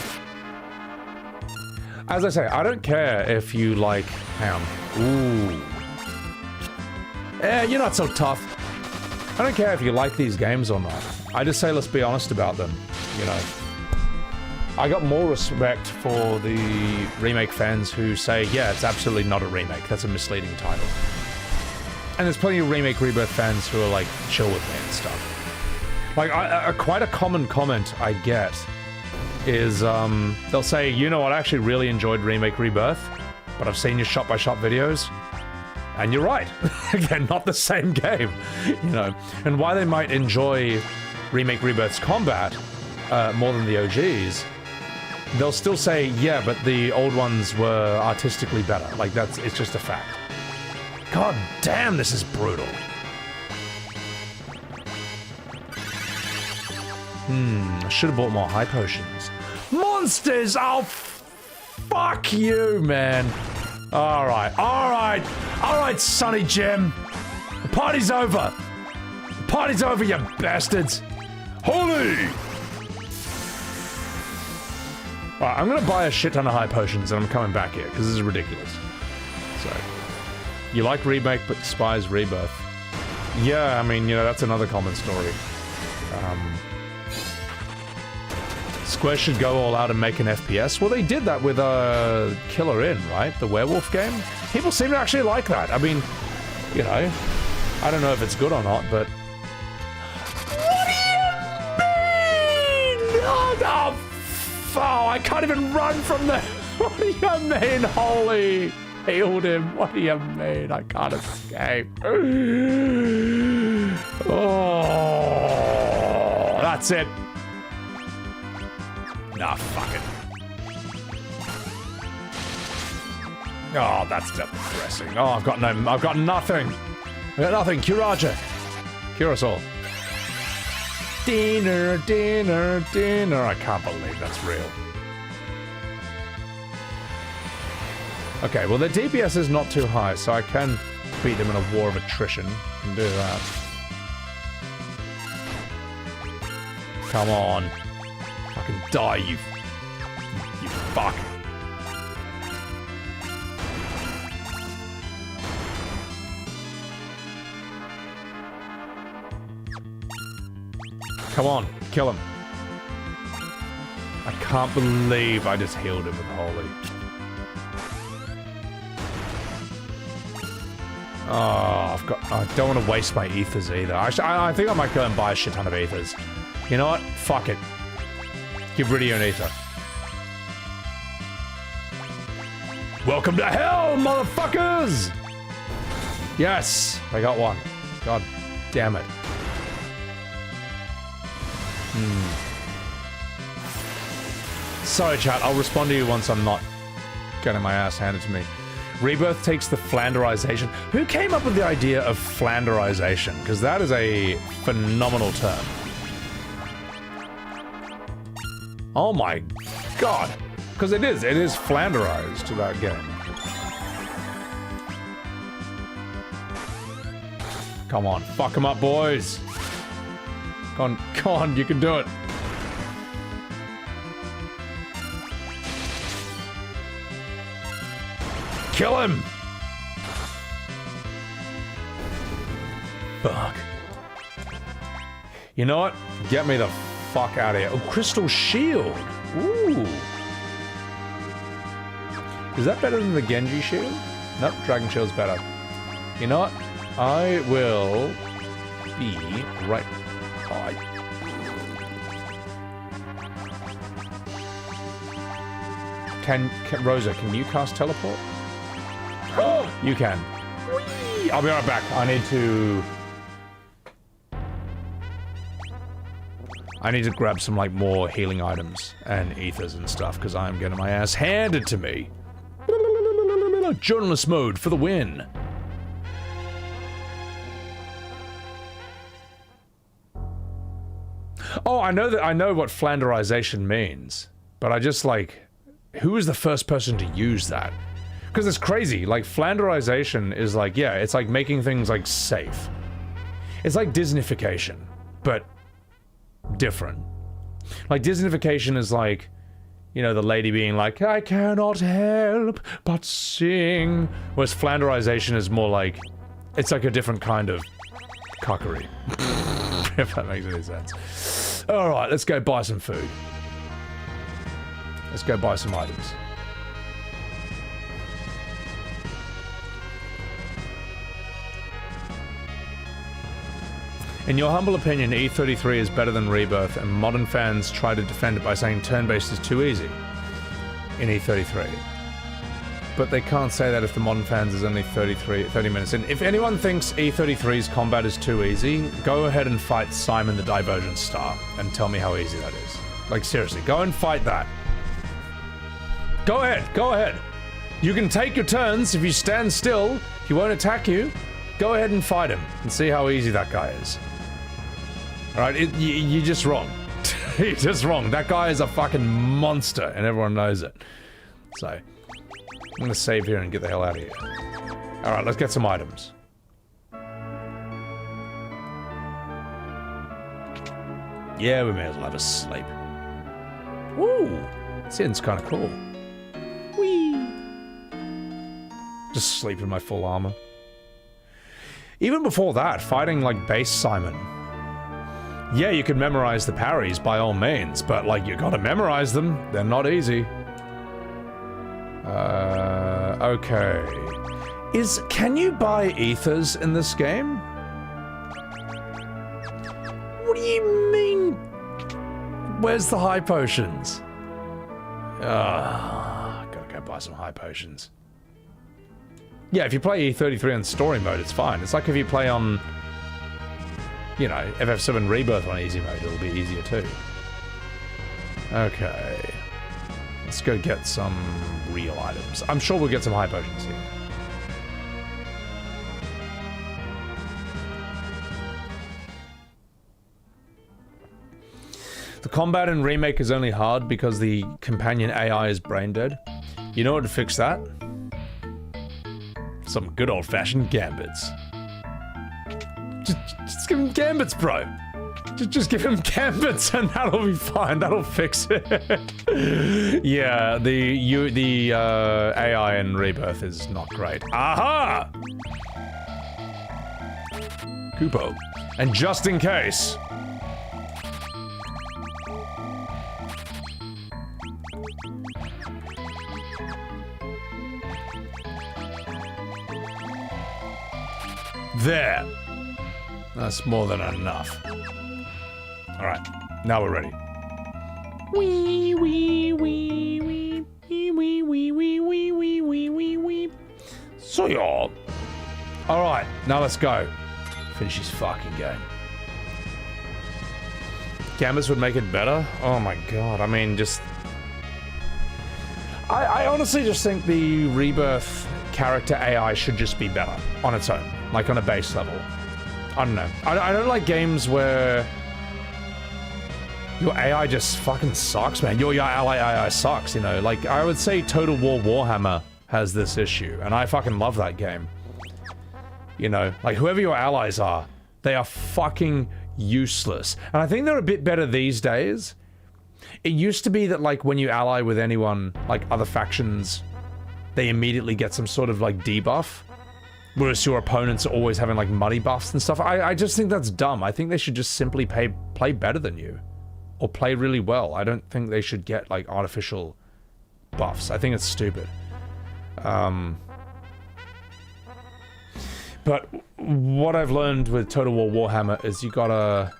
Speaker 1: As I say, I don't care if you like... Hang on. Ooh. You're not so tough. I don't care if you like these games or not. I just say let's be honest about them, you know. I got more respect for the remake fans who say, yeah, it's absolutely not a remake. That's a misleading title. And there's plenty of Remake Rebirth fans who are like, chill with me and stuff. Like, quite a common comment I get is, they'll say, you know what, I actually really enjoyed Remake Rebirth, but I've seen your shot-by-shot videos, and you're right. Again, not the same game, you know. And why they might enjoy Remake Rebirth's combat more than the OGs, they'll still say, yeah, but the old ones were artistically better. Like, it's just a fact. God damn, this is brutal. I should have bought more high potions. Monsters! Oh,
Speaker 8: Fuck you, man. Alright, Sonny Jim. The party's over. The party's over, you bastards. Holy! Alright, I'm gonna buy a shit ton of high potions and I'm coming back here, because this is ridiculous. So, you like Remake but despise Rebirth. Yeah, I mean, you know, that's another common story. Square should go all out and make an FPS. Well, they did that with Killer Inn, right? The werewolf game? People seem to actually like that. I mean, you know, I don't know if it's good or not, but... What do you mean? Oh, I can't even run from the... What do you mean, holy? Healed him. What do you mean? I can't escape. Oh, that's it. Nah, fuck it. Oh, that's depressing. Oh, I've got nothing. I got nothing. Kiraja. Cure us all. Dinner. I can't believe that's real. Okay, well, the DPS is not too high, so I can beat them in a war of attrition. Can do that. Come on. Fucking die, you fuck. Come on, kill him. I can't believe I just healed him with holy. Oh, I don't want to waste my ethers either. Actually, I think I might go and buy a shit ton of ethers. You know what? Fuck it. Give Rydia an ether. Welcome to hell, motherfuckers! Yes, I got one. God damn it. Sorry, chat. I'll respond to you once I'm not getting my ass handed to me. Rebirth takes the Flanderization. Who came up with the idea of Flanderization? Because that is a phenomenal term. Oh my god. Because it is Flanderized, that game. Come on, fuck them up, boys. Come on, you can do it. Kill him! Fuck. You know what? Get me the fuck out of here. Oh, Crystal Shield! Ooh! Is that better than the Genji Shield? Nope, Dragon Shield's better. You know what? I will be right... Can Rosa, can you cast teleport? Oh, you can. Whee! I'll be right back. I need to grab some like more healing items and ethers and stuff because I'm getting my ass handed to me. Journalist mode for the win. Oh, I know what Flanderization means, but I just like, who is the first person to use that? Because it's crazy, like Flanderization is like, yeah, it's like making things like safe. It's like Disneyfication, but different. Like Disneyfication is like, you know, the lady being like, I cannot help but sing. Whereas Flanderization is more like, it's like a different kind of cockery. If that makes any sense. Alright, let's go buy some food. Let's go buy some items. In your humble opinion, E33 is better than Rebirth, and modern fans try to defend it by saying turn-based is too easy in E33. But they can't say that if the modern fans is only 30 minutes in. If anyone thinks E33's combat is too easy, go ahead and fight Simon the Divergent Star and tell me how easy that is. Like, seriously, go and fight that. Go ahead. You can take your turns. If you stand still, he won't attack you. Go ahead and fight him and see how easy that guy is. Alright, you're just wrong. You're just wrong. That guy is a fucking monster and everyone knows it.
Speaker 1: So, I'm gonna save here and get the hell out of here. Alright, let's get some items. Yeah, we may as well have a sleep. Woo! This end's kind of cool. Whee! Just sleep in my full armor. Even before that, fighting like base Simon. Yeah, you could memorize the parries by all means, but like you gotta memorize them. They're not easy. Okay. Can you buy ethers in this game? What do you mean? Where's the high potions? Gotta go buy some high potions. Yeah, if you play E33 on story mode, it's fine. It's like if you play on, you know, FF7 Rebirth on easy mode, it'll be easier too. Okay. Let's go get some real items. I'm sure we'll get some high potions here. The combat in Remake is only hard because the companion AI is brain dead. You know what to fix that? Some good old-fashioned gambits. Just give him gambits, bro. Just give him gambits and that'll be fine. That'll fix it. Yeah, the AI in Rebirth is not great. Aha! Kupo. And just in case... There. That's more than enough. Alright, now we're ready. Wee wee wee wee wee wee wee wee wee wee wee wee wee. So y'all. Alright, now let's go. Finish this fucking game. Gambits would make it better? Oh my god, I mean just... I honestly just think the Rebirth character AI should just be better on its own. Like on a base level. I don't know. I don't like games where your AI just fucking sucks, man. Your ally AI sucks, you know. Like, I would say Total War Warhammer has this issue, and I fucking love that game. You know, like whoever your allies are, they are fucking useless. And I think they're a bit better these days. It used to be that like when you ally with anyone, like other factions, they immediately get some sort of like debuff. Whereas your opponents are always having like money buffs and stuff. I just think that's dumb. I think they should just simply play better than you. Or play really well. I don't think they should get like artificial buffs. I think it's stupid. But what I've learned with Total War Warhammer is you gotta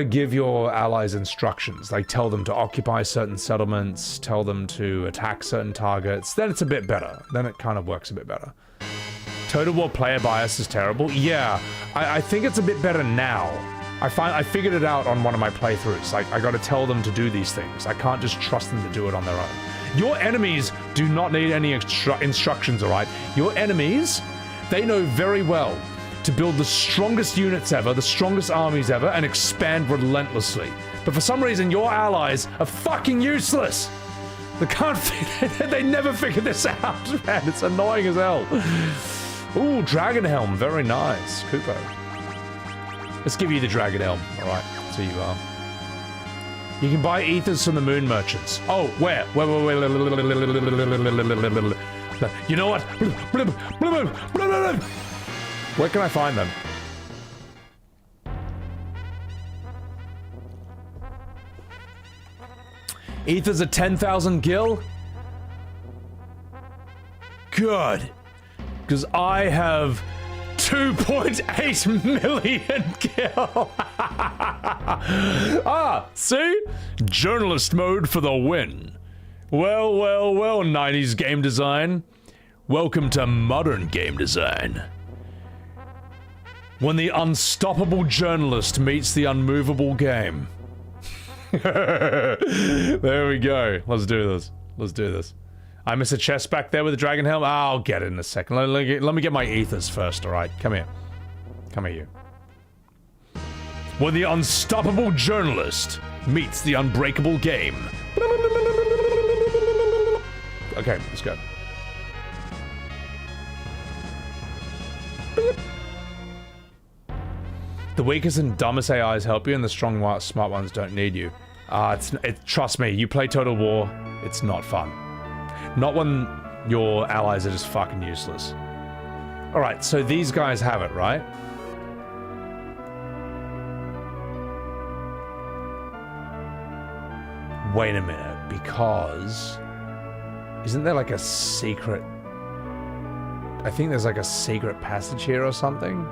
Speaker 1: give your allies instructions, like tell them to occupy certain settlements, tell them to attack certain targets, then it's a bit better. Then it kind of works a bit better. Total War player bias is terrible. Yeah, I think it's a bit better now. I figured it out on one of my playthroughs. Like, I gotta tell them to do these things. I can't just trust them to do it on their own. Your enemies do not need any instructions, alright? Your enemies, they know very well to build the strongest units ever, the strongest armies ever, and expand relentlessly. But for some reason, your allies are fucking useless. They never figure this out, man. It's annoying as hell. Ooh, Dragon Helm, very nice. Kupo. Let's give you the Dragon Helm. Alright, so you are. You can buy ethers from the Moon Merchants. Oh, where? You know what? Where can I find them? Ethers are 10,000 gil? Good. Because I have 2.8 million gil. Ah, see? Journalist mode for the win. Well, 90s game design. Welcome to modern game design. When the unstoppable journalist meets the unmovable game. There we go. Let's do this. Let's do this. I miss a chest back there with the dragon helm. I'll get it in a second. Let me get my ethers first, alright? Come here. Come here, you. When the unstoppable journalist meets the unbreakable game. Okay, let's go. The weakest and dumbest AIs help you, and the strong, smart ones don't need you. Trust me, you play Total War, it's not fun. Not when your allies are just fucking useless. Alright, so these guys have it, right? Wait a minute, because... Isn't there like a secret... I think there's like a secret passage here or something?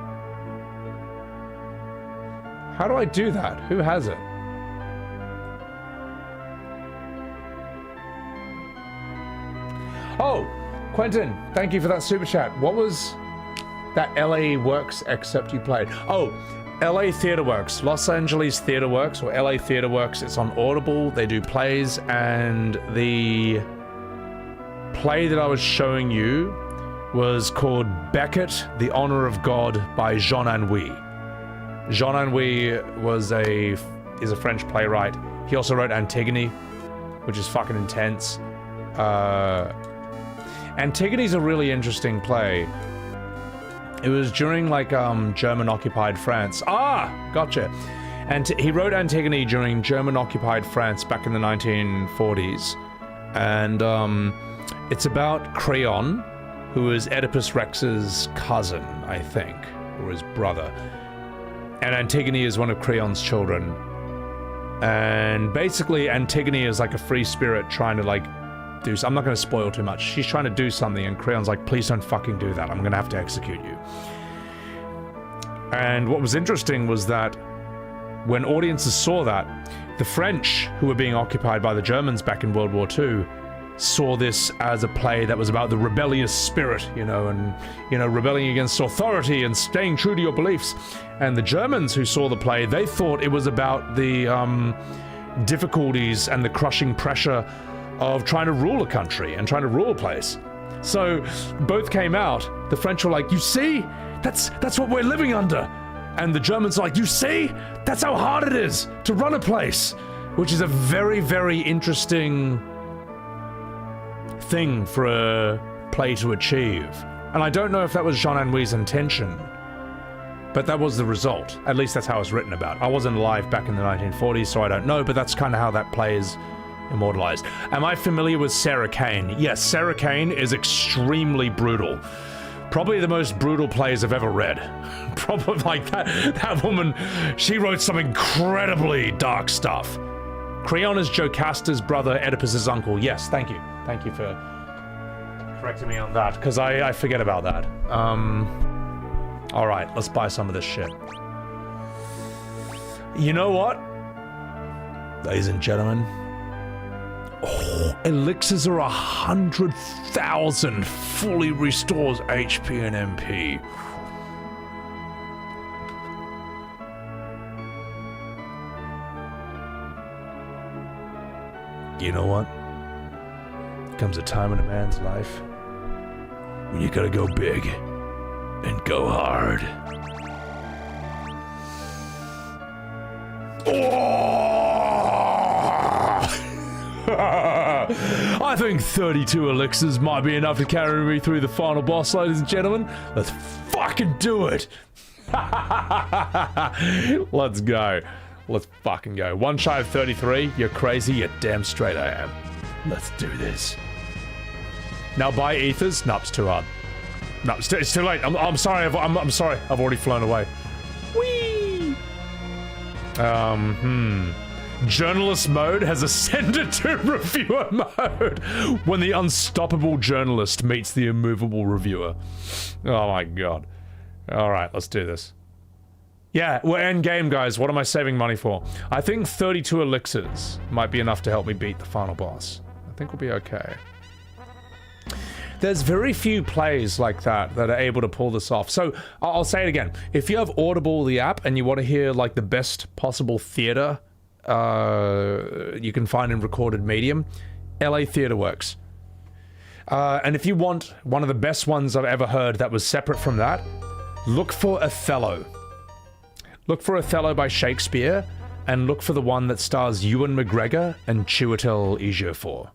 Speaker 1: How do I do that? Who has it? Oh! Quentin, thank you for that super chat. What was that LA Works excerpt you played? Oh, LA Theatre Works. Los Angeles Theatre Works, or LA Theatre Works. It's on Audible. They do plays, and the play that I was showing you was called Beckett, The Honor of God by Jean Anouilh. Jean Anouilh is a French playwright. He also wrote Antigone, which is fucking intense. Antigone's a really interesting play. It was during like German-occupied France. Ah, gotcha. And he wrote Antigone during German-occupied France back in the 1940s, and it's about Creon, who is Oedipus Rex's cousin, I think, or his brother. And Antigone is one of Creon's children. And basically, Antigone is like a free spirit trying to like do. I'm not going to spoil too much. She's trying to do something, and Creon's like, "Please don't fucking do that. I'm going to have to execute you." And what was interesting was that when audiences saw that, the French, who were being occupied by the Germans back in World War II, saw this as a play that was about the rebellious spirit, and rebelling against authority and staying true to your beliefs. And the Germans who saw the play, they thought it was about the difficulties and the crushing pressure of trying to rule a country and trying to rule a place. So both came out. The French were like, "You see? That's what we're living under." And the Germans are like, "You see? That's how hard it is to run a place." Which is a very, very interesting thing for a play to achieve. And I don't know if that was Jean Anouilh's intention, but that was the result. At least that's how it's written about. I wasn't alive back in the 1940s, so I don't know, but that's kind of how that play is immortalized. Am I familiar with Sarah Kane? Yes, Sarah Kane is extremely brutal. Probably the most brutal plays I've ever read. Probably like that woman, she wrote some incredibly dark stuff. Creon is Jocasta's brother, Oedipus's uncle. Yes, thank you. Thank you for correcting me on that, because I forget about that. Alright, let's buy some of this shit. You know what? Ladies and gentlemen. Oh, elixirs are 100,000. Fully restores HP and MP. You know what? Comes a time in a man's life when you gotta go big and go hard. I think 32 elixirs might be enough to carry me through the final boss, ladies and gentlemen. Let's fucking do it! Let's go. Let's fucking go. One shy of 33? You're crazy? You're damn straight I am. Let's do this. Now buy ethers? No, it's too hard. No, it's too late. I'm sorry. I'm sorry. I've already flown away. Whee! Journalist mode has ascended to reviewer mode when the unstoppable journalist meets the immovable reviewer. Oh my god. Alright, let's do this. Yeah, we're end game, guys. What am I saving money for? I think 32 elixirs might be enough to help me beat the final boss. I think we'll be okay. There's very few plays like that that are able to pull this off. So, I'll say it again. If you have Audible, the app, and you want to hear, like, the best possible theater you can find in recorded medium, LA Theatre Works. And if you want one of the best ones I've ever heard that was separate from that, look for Othello. Look for Othello by Shakespeare, and look for the one that stars Ewan McGregor and Chiwetel Ejiofor.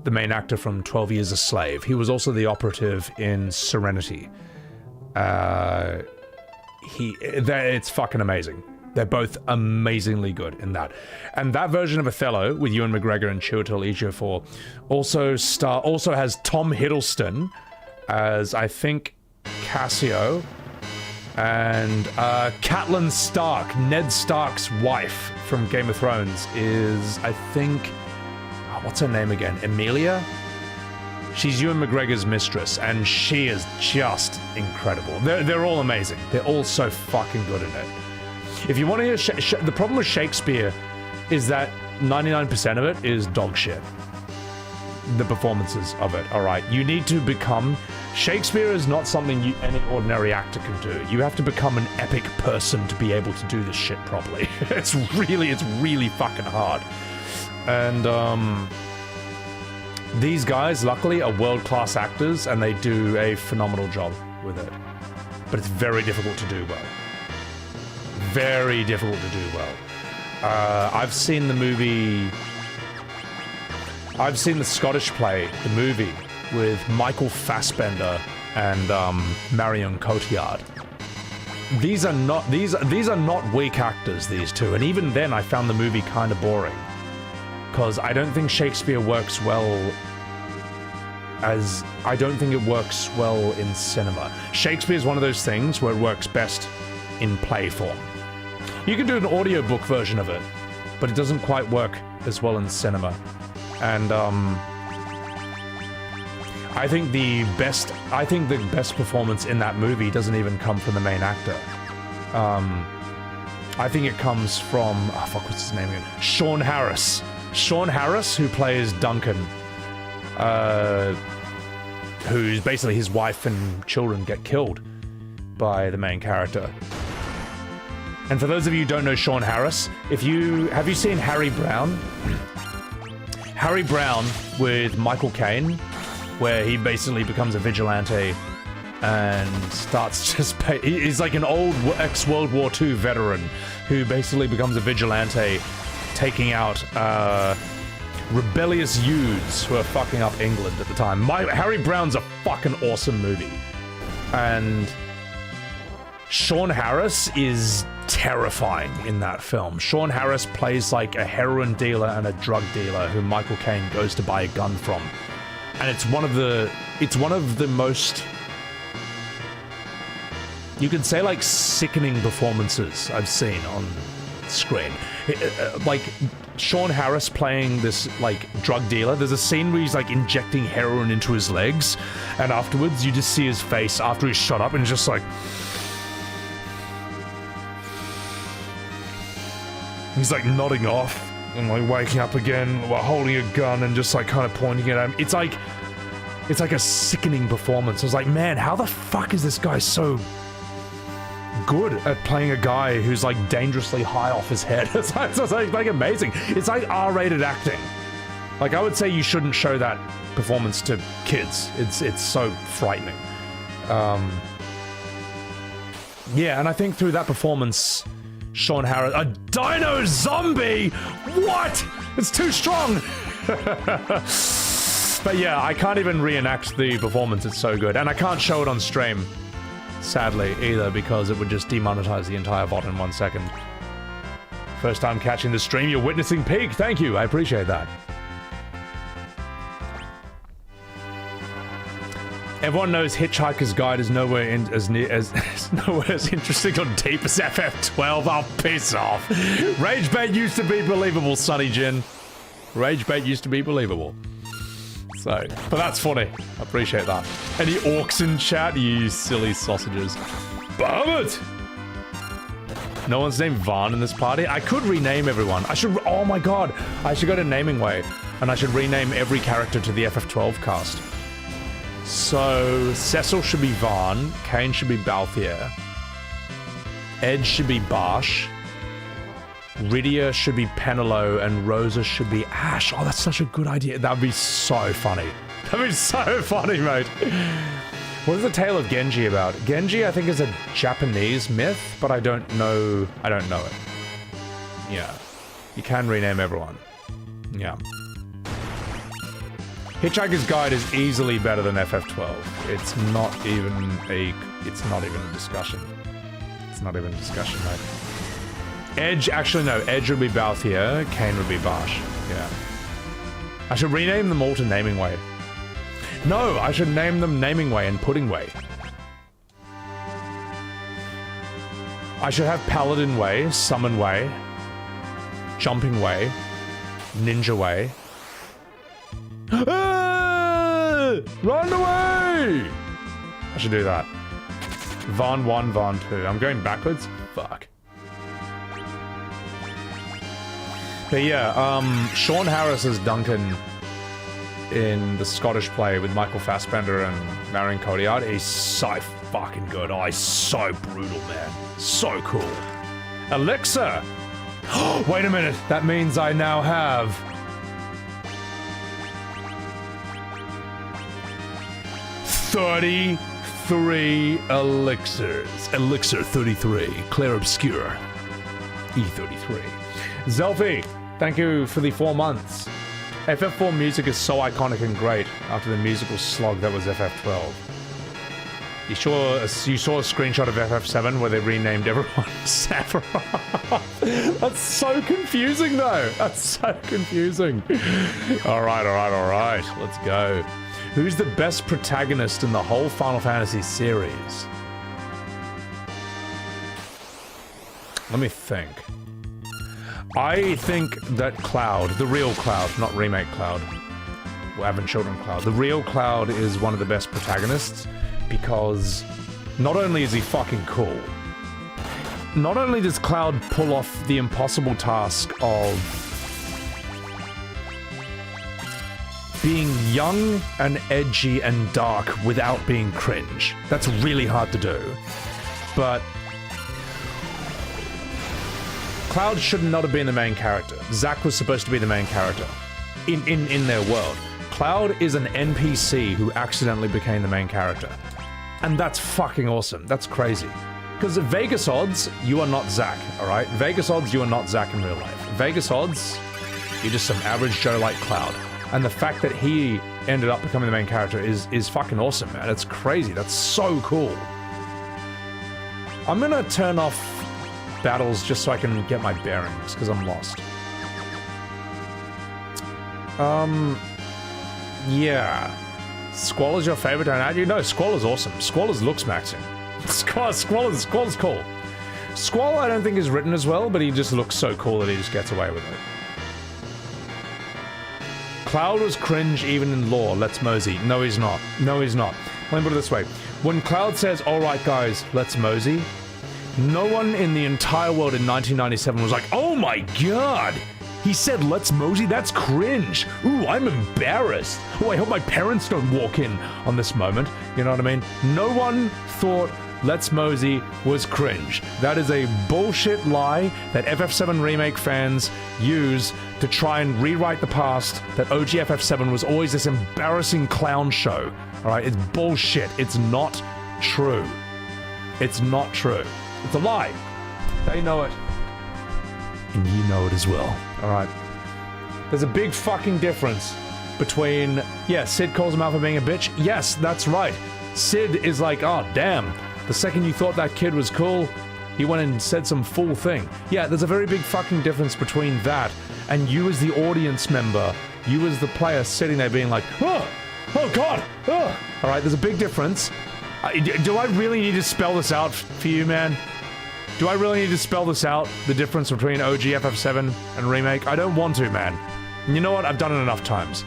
Speaker 1: the main actor from 12 Years a Slave. He was also the operative in Serenity. It's fucking amazing. They're both amazingly good in that. And that version of Othello with Ewan McGregor and Chiwetel Ejiofor also has Tom Hiddleston as, I think, Cassio, and Catelyn Stark, Ned Stark's wife from Game of Thrones, is, I think, what's her name again? Emilia? She's Ewan McGregor's mistress, and she is just incredible. They're all amazing. They're all so fucking good in it. If you want to hear... the problem with Shakespeare is that 99% of it is dog shit. The performances of it, alright? You need to become... Shakespeare is not something any ordinary actor can do. You have to become an epic person to be able to do this shit properly. It's really fucking hard. And, these guys, luckily, are world-class actors, and they do a phenomenal job with it. But it's very difficult to do well. Very difficult to do well. I've seen the movie... I've seen the Scottish play, the movie, with Michael Fassbender and Marion Cotillard. These are not weak actors, these two, and even then I found the movie kind of boring. Because I don't think Shakespeare works well as... I don't think it works well in cinema. Shakespeare is one of those things where it works best in play form. You can do an audiobook version of it, but it doesn't quite work as well in cinema. And I think the best performance in that movie doesn't even come from the main actor. I think it comes from, oh fuck, what's his name again? Sean Harris. Sean Harris, who plays Duncan, who's basically his wife and children get killed by the main character. And for those of you who don't know Sean Harris, have you seen Harry Brown? Harry Brown with Michael Caine, where he basically becomes a vigilante and starts just... He's like an old ex-World War II veteran who basically becomes a vigilante, taking out rebellious youths who are fucking up England at the time. Harry Brown's a fucking awesome movie. And Sean Harris is terrifying in that film. Sean Harris plays like a heroin dealer and a drug dealer who Michael Caine goes to buy a gun from. And it's one of the most, you could say, like, sickening performances I've seen on screen. Like Sean Harris playing this like drug dealer. There's a scene where he's like injecting heroin into his legs, and afterwards you just see his face after he's shot up, and he's just like, he's like nodding off and like waking up again while holding a gun and just like kind of pointing at him. It's like a sickening performance. I was like, man, how the fuck is this guy so good at playing a guy who's like dangerously high off his head? It's like amazing. It's like R-rated acting. Like, I would say you shouldn't show that performance to kids. It's so frightening. Yeah, and I think through that performance, Sean Harris... A dino zombie? What? It's too strong! But yeah, I can't even reenact the performance. It's so good. And I can't show it on stream, sadly, either, because it would just demonetize the entire VOD in 1 second. First time catching the stream, you're witnessing peak. Thank you, I appreciate that. Everyone knows Hitchhiker's Guide is nowhere as interesting or deep as FF12. I'll piss off. Rage bait used to be believable, Sonny Jin. Rage bait used to be believable. So, but that's funny. I appreciate that. Any orcs in chat? You silly sausages. Barmit! No one's named Vaughn in this party? I could rename everyone. I should... Oh my god. I should go to Naming Way, and I should rename every character to the FF12 cast. So, Cecil should be Vaughn, Caine should be Balthier, Edge should be Barsh, Rydia should be Penelo, and Rosa should be Ash. Oh, that's such a good idea. That'd be so funny. That'd be so funny, mate. What is the tale of Genji about? Genji, I think, is a Japanese myth, but I don't know it. Yeah. You can rename everyone. Yeah. Hitchhiker's Guide is easily better than FF12. It's not even a discussion. It's not even a discussion, mate. Edge, actually no, Edge would be Balthier, Kane would be Barsh. Yeah. I should rename them all to Naming Way. No, I should name them Naming Way and Pudding Way. I should have Paladin Way, Summon Way, Jumping Way, Ninja Way. Run away! I should do that. Von 1, Von 2. I'm going backwards? Fuck. But yeah, Sean Harris as Duncan in the Scottish play with Michael Fassbender and Marion Cotillard. He's so fucking good. Oh, he's so brutal, man. So cool. Elixir! Wait a minute. That means I now have... 33 elixirs. Elixir 33. Clair Obscure. E33. Zelfie, thank you for the 4 months. FF4 music is so iconic and great after the musical slog that was FF12. You saw a screenshot of FF7 where they renamed everyone Sephiroth. That's so confusing though. That's so confusing. Alright. Let's go. Who's the best protagonist in the whole Final Fantasy series? Let me think. I think that Cloud, the real Cloud, not remake Cloud, Advent Children Cloud, the real Cloud is one of the best protagonists because not only is he fucking cool, not only does Cloud pull off the impossible task of being young and edgy and dark without being cringe. That's really hard to do. But Cloud should not have been the main character. Zack was supposed to be the main character in their world. Cloud is an NPC who accidentally became the main character. And that's fucking awesome. That's crazy. Because Vegas odds, you are not Zack, alright? Vegas odds, you are not Zack in real life. Vegas odds, you're just some average Joe like Cloud. And the fact that he ended up becoming the main character is fucking awesome, man. It's crazy. That's so cool. I'm gonna turn off battles just so I can get my bearings, because I'm lost. Yeah. Squall's your favorite? Don't add you? No, Squall is awesome. Squall is looks maxing. Squall's cool. Squall I don't think is written as well, but he just looks so cool that he just gets away with it. Cloud was cringe even in lore, let's mosey. No, he's not. No, he's not. Let me put it this way. When Cloud says, alright guys, let's mosey, no one in the entire world in 1997 was like, oh my god! He said, let's mosey? That's cringe. Ooh, I'm embarrassed. Oh, I hope my parents don't walk in on this moment. You know what I mean? No one thought Let's Mosey was cringe. That is a bullshit lie that FF7 Remake fans use to try and rewrite the past, that OG FF7 was always this embarrassing clown show. Alright, it's bullshit. It's not true. It's not true. It's a lie. They know it. And you know it as well. Alright. There's a big fucking difference between, yeah, Sid calls him out for being a bitch. Yes, that's right. Sid is like, oh, damn. The second you thought that kid was cool, he went and said some fool thing. Yeah, there's a very big fucking difference between that and you as the audience member, you as the player sitting there being like, oh god, oh. Alright, there's a big difference. Do I really need to spell this out for you, man? Do I really need to spell this out? The difference between OG FF7 and Remake? I don't want to, man. And you know what? I've done it enough times.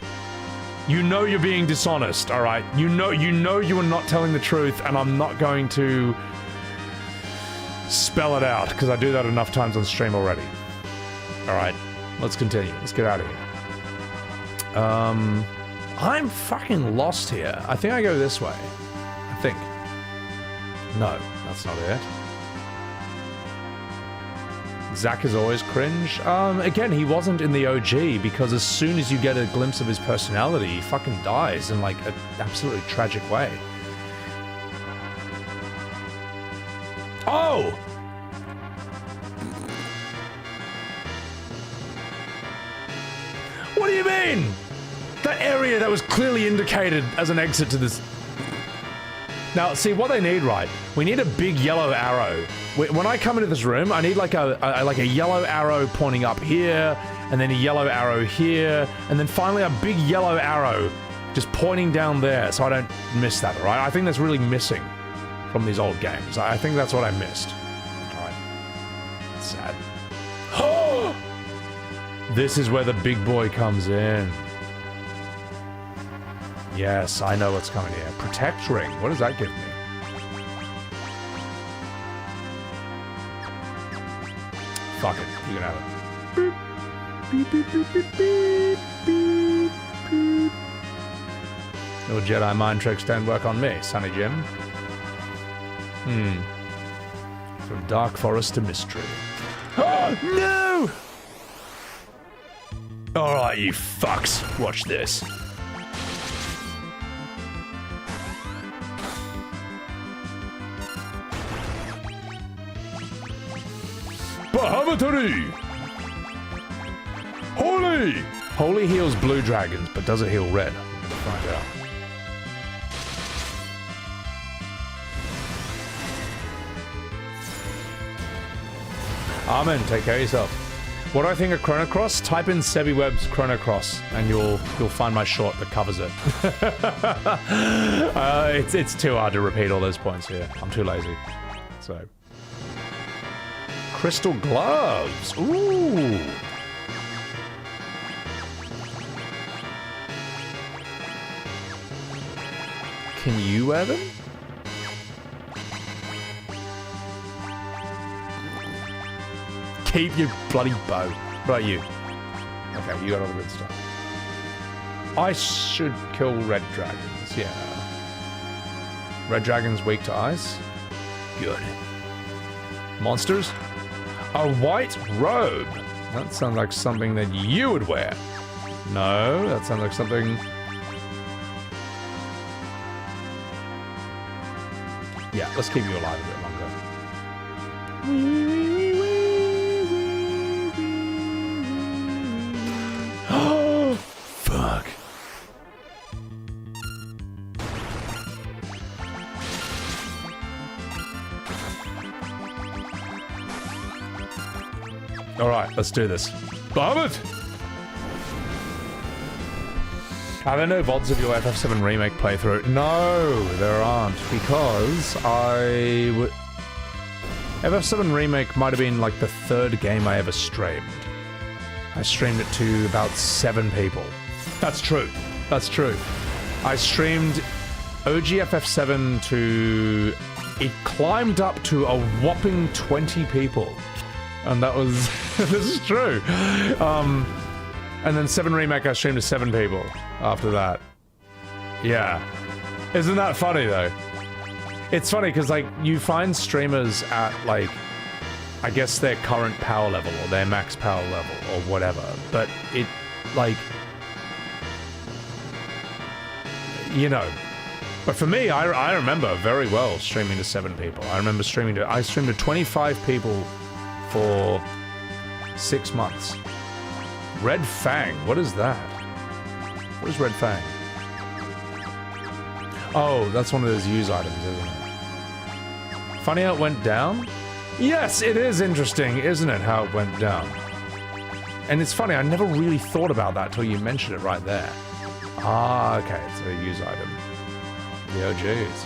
Speaker 1: You know you're being dishonest, alright? You know you are not telling the truth, and I'm not going to spell it out, because I do that enough times on stream already. Alright, let's continue. Let's get out of here. I'm fucking lost here. I think I go this way. I think. No, that's not it. Zack is always cringe. Again, he wasn't in the OG because as soon as you get a glimpse of his personality, he fucking dies in like an absolutely tragic way. Oh! What do you mean? That area that was clearly indicated as an exit to this. Now, see what they need, right? We need a big yellow arrow. When I come into this room, I need like a yellow arrow pointing up here, and then a yellow arrow here, and then finally a big yellow arrow just pointing down there, so I don't miss that. Right? I think that's really missing from these old games. I think that's what I missed. All right. Sad. This is where the big boy comes in. Yes, I know what's coming here. Protect ring. What does that give me? Fuck it. You can have it. Beep, beep, beep, beep, beep, beep, beep. No Jedi mind tricks don't work on me, Sonny Jim. From Dark Forest to Mystery. Oh, no! Alright, you fucks. Watch this. Bahamatari! Holy! Holy heals blue dragons, but does it heal red? I'm gonna find out. Amen, take care of yourself. What do I think of Chrono Cross? Type in Sebi Webb's Chrono Cross and you'll find my short that covers it. It's too hard to repeat all those points here. I'm too lazy. So. Crystal gloves. Ooh. Can you wear them? Keep your bloody bow. What about you? Okay, you got all the good stuff. I should kill red dragons, yeah. Red dragons weak to ice? Good. Monsters? A white robe. That sounds like something that you would wear. No, that sounds like something... Yeah, let's keep you alive a bit longer. Oh, fuck. Alright, let's do this. Bahamut! Are there no VODs of your FF7 Remake playthrough? No, there aren't, because FF7 Remake might have been like the third game I ever streamed. I streamed it to about 7 people. That's true. That's true. I streamed OG FF7 to... It climbed up to a whopping 20 people. And that was... this is true. And then 7 Remake I streamed to 7 people after that. Yeah. Isn't that funny though? It's funny because like you find streamers at like, I guess their current power level or their max power level or whatever, but it like, you know, but for me, I remember very well streaming to 7 people. I remember I streamed to 25 people for 6 months. Red Fang, what is that? What is Red Fang? Oh, that's one of those use items, isn't it? Funny how it went down? Yes, it is interesting, isn't it, how it went down? And it's funny, I never really thought about that till you mentioned it right there. Ah, okay, it's a use item. The OGs.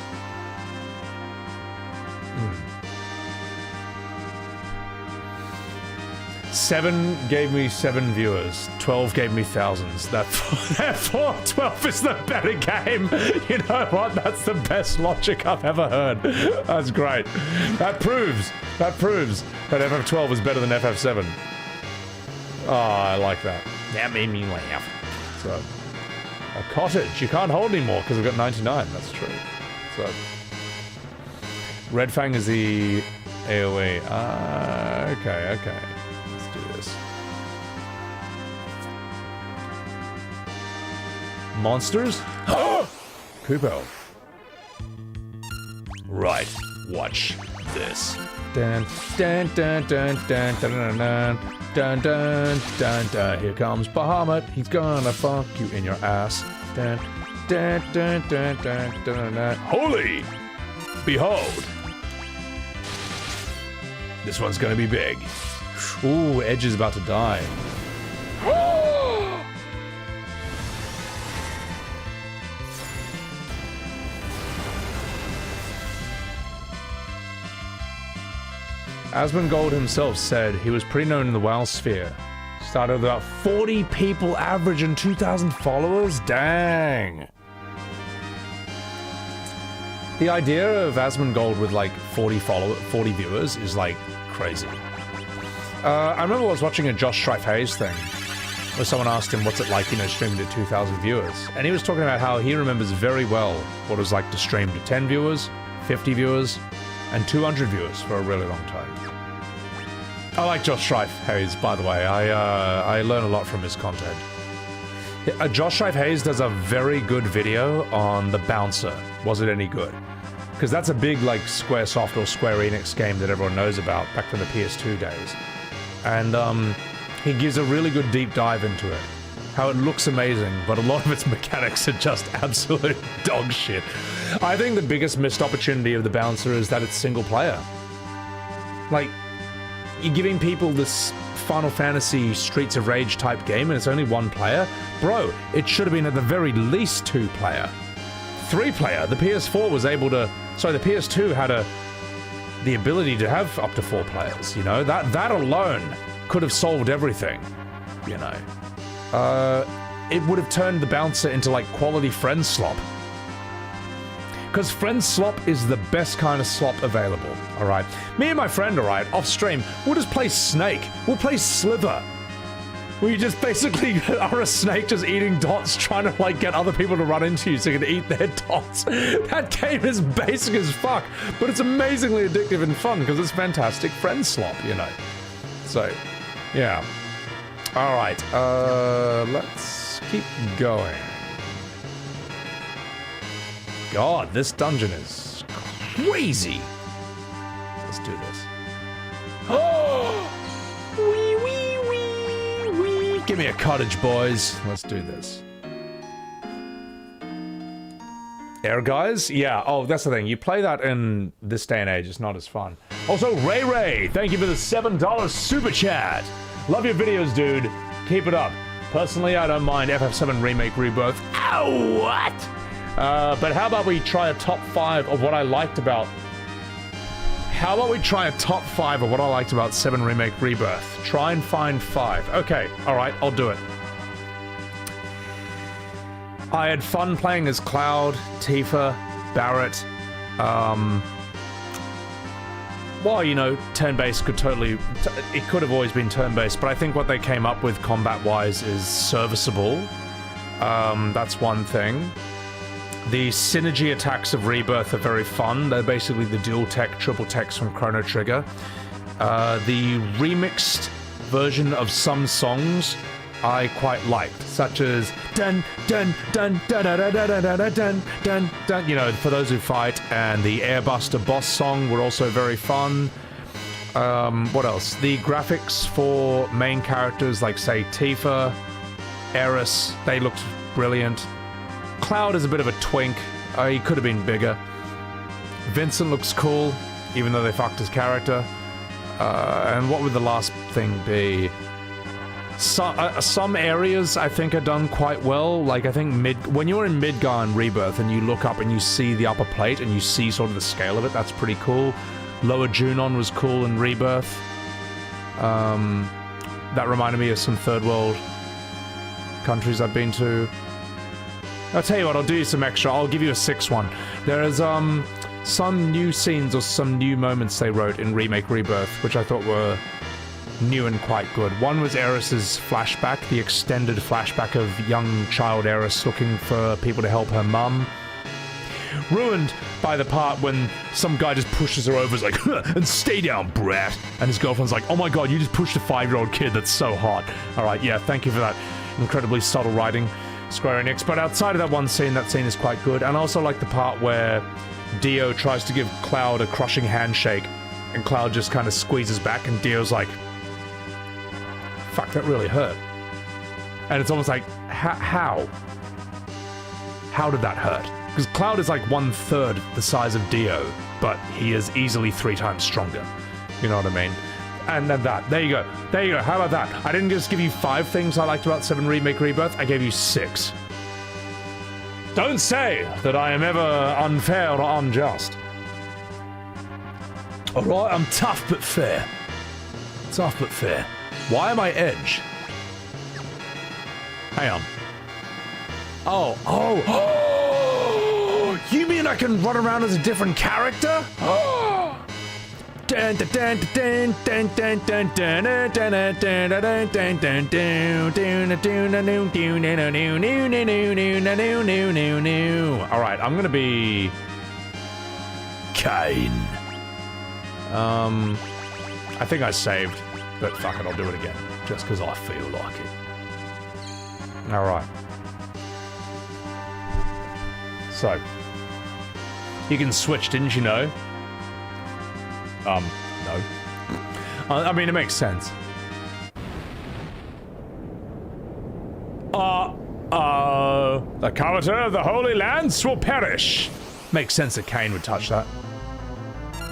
Speaker 1: 7 gave me 7 viewers, 12 gave me thousands. Therefore, 12 is the better game. You know what? That's the best logic I've ever heard. That's great. That proves that FF12 is better than FF7. Oh, I like that. That made me laugh. So, a cottage. You can't hold anymore because I've got 99. That's true. So, Red Fang is the AoE. Okay. Monsters? Kupo. Right. Watch. this. Dun dun dun dun dun dun dun dun dun dun dun. Here comes Bahamut. He's gonna fuck you in your ass. Dun dun dun dun dun dun dun. Holy! Behold! This one's gonna be big. Ooh, Edge is about to die. Asmongold himself said he was pretty known in the WoW sphere. Started with about 40 people average and 2,000 followers? Dang. The idea of Asmongold with like 40 viewers is like crazy. I remember I was watching a Josh Strife Hayes thing where someone asked him what's it like, you know, streaming to 2,000 viewers. And he was talking about how he remembers very well what it was like to stream to 10 viewers, 50 viewers, and 200 viewers for a really long time. I like Josh Strife Hayes, by the way. I learn a lot from his content. Josh Strife Hayes does a very good video on The Bouncer. Was it any good? Because that's a big, like, Squaresoft or Square Enix game that everyone knows about back from the PS2 days. And he gives a really good deep dive into it. How it looks amazing, but a lot of its mechanics are just absolute dog shit. I think the biggest missed opportunity of The Bouncer is that it's single player. Like, you're giving people this Final Fantasy Streets of Rage type game and it's only one player? Bro, it should have been at the very least 2 player. 3 player. The PS4 was able to... Sorry, the PS2 had the ability to have up to 4 players, you know? That alone could have solved everything, you know? It would have turned The Bouncer into like quality friend slop. Because friend slop is the best kind of slop available, alright? Me and my friend, alright, off stream, we'll just play Snake. We'll play Slither. We just basically are a snake just eating dots, trying to like get other people to run into you so you can eat their dots. That game is basic as fuck, but it's amazingly addictive and fun because it's fantastic friend slop, you know? So, yeah. Alright, let's keep going. God, this dungeon is crazy. Let's do this. Oh! Wee, wee, wee, wee. Give me a cottage, boys. Let's do this. Air guys? Yeah, oh, that's the thing. You play that in this day and age, it's not as fun. Also, Ray, thank you for the $7 super chat. Love your videos, dude. Keep it up. Personally, I don't mind FF7 Remake Rebirth. Ow, what? But how about we try a top 5 of what I liked about... How about we try a top 5 of what I liked about 7 Remake Rebirth? Try and find 5. Okay, alright, I'll do it. I had fun playing as Cloud, Tifa, Barret, well, you know, turn-based could totally... It could have always been turn-based, but I think what they came up with combat-wise is serviceable. That's one thing. The synergy attacks of Rebirth are very fun. They're basically the dual tech, triple techs from Chrono Trigger. The remixed version of some songs I quite liked, such as dun dun dun dun dun dun dun dun dun dun dun. You know, for those who fight, and the Airbuster boss song were also very fun. What else? The graphics for main characters like, say, Tifa, Aeris, they looked brilliant. Cloud is a bit of a twink. He could have been bigger. Vincent looks cool, even though they fucked his character. And what would the last thing be? Some areas I think are done quite well. Like, I think when you're in Midgar and Rebirth and you look up and you see the upper plate and you see sort of the scale of it, that's pretty cool. Lower Junon was cool in Rebirth. That reminded me of some third world countries I've been to. I'll tell you what, I'll do you some extra. I'll give you a 6th one. There is some new scenes or some new moments they wrote in Remake Rebirth, which I thought were new and quite good. One was Aeris's flashback, the extended flashback of young child Aeris looking for people to help her mum. Ruined by the part when some guy just pushes her over, is like, and stay down, brat. And his girlfriend's like, oh my god, you just pushed a 5-year-old kid, that's so hot. Alright, yeah, thank you for that incredibly subtle writing. Square Enix. But outside of that scene is quite good. And I also like the part where Dio tries to give Cloud a crushing handshake, and Cloud just kind of squeezes back, and Dio's like, fuck, that really hurt. And it's almost like, how? How did that hurt? Because Cloud is like 1/3 the size of Dio, but he is easily 3 times stronger. You know what I mean? And then that. There you go. There you go. How about that? I didn't just give you 5 things I liked about 7 Remake Rebirth. I gave you 6. Don't say that I am ever unfair or unjust.
Speaker 8: Alright, I'm tough but fair. Tough but fair.
Speaker 1: Why am I Edge? Hang on. Oh, you mean I can run around as a different character? Alright, I'm gonna be
Speaker 8: Kain.
Speaker 1: I think I saved, but fuck it, I'll do it again. Just because I feel like it. Alright. So. You can switch, didn't you know? No. I mean, it makes sense. The coveter of the Holy Lance will perish. Makes sense that Kain would touch that.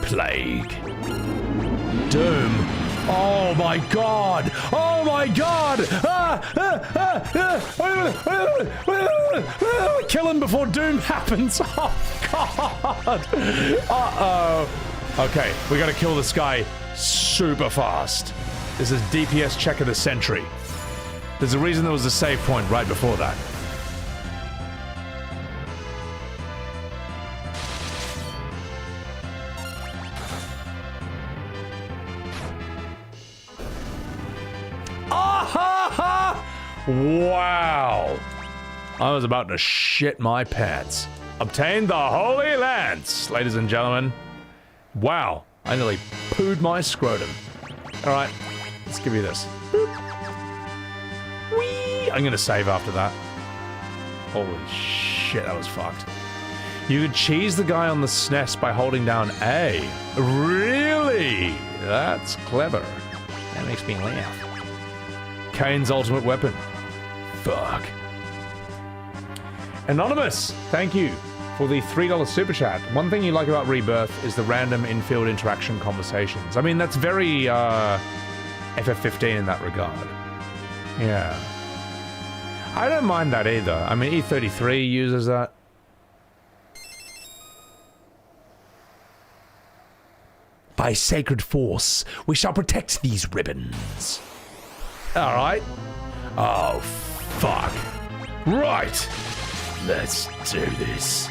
Speaker 8: Plague. Doom. Oh my god! Oh my god!
Speaker 1: Kill him before Doom happens! Oh god! Uh-oh. Okay, we gotta kill this guy super fast. This is DPS check of the century. There's a reason there was a save point right before that. Wow! I was about to shit my pants. Obtained the Holy Lance, ladies and gentlemen. Wow, I nearly pooed my scrotum. Alright, let's give you this. Boop. Whee! I'm gonna save after that. Holy shit, that was fucked. You could cheese the guy on the SNES by holding down A. Really? That's clever. That makes me laugh. Kain's ultimate weapon. Fuck. Anonymous, thank you for the $3 super chat. One thing you like about Rebirth is the random in-field interaction conversations. I mean, that's very FF15 in that regard. Yeah. I don't mind that either. I mean, E33 uses that.
Speaker 8: By sacred force, we shall protect these ribbons.
Speaker 1: Alright.
Speaker 8: Oh, fuck. Right. Let's do this.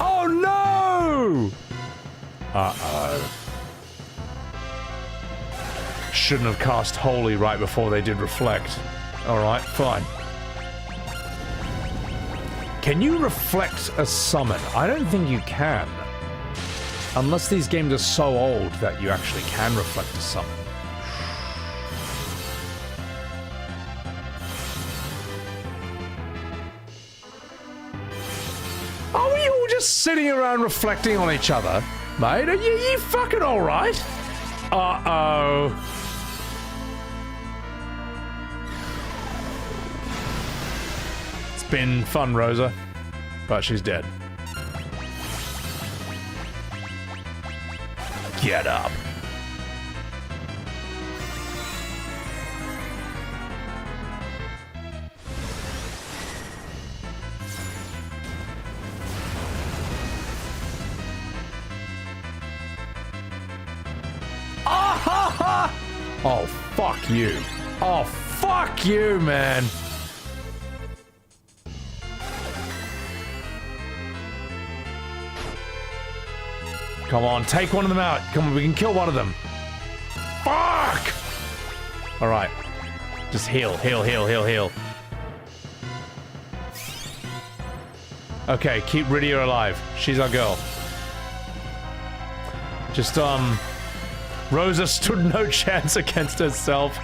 Speaker 1: Oh no! Uh-oh. Shouldn't have cast Holy right before they did Reflect. Alright, fine. Can you reflect a summon? I don't think you can. Unless these games are so old that you actually can reflect a summon. Are we all just sitting around reflecting on each other? Mate, are you fucking alright? Uh-oh. It's been fun, Rosa. But she's dead. Get up. Oh, fuck you. Oh, fuck you, man. Come on, take one of them out. Come on, we can kill one of them. Fuck! Alright. Just heal, heal, heal, heal, heal. Okay, keep Rydia alive. She's our girl. Just, Rosa stood no chance against herself.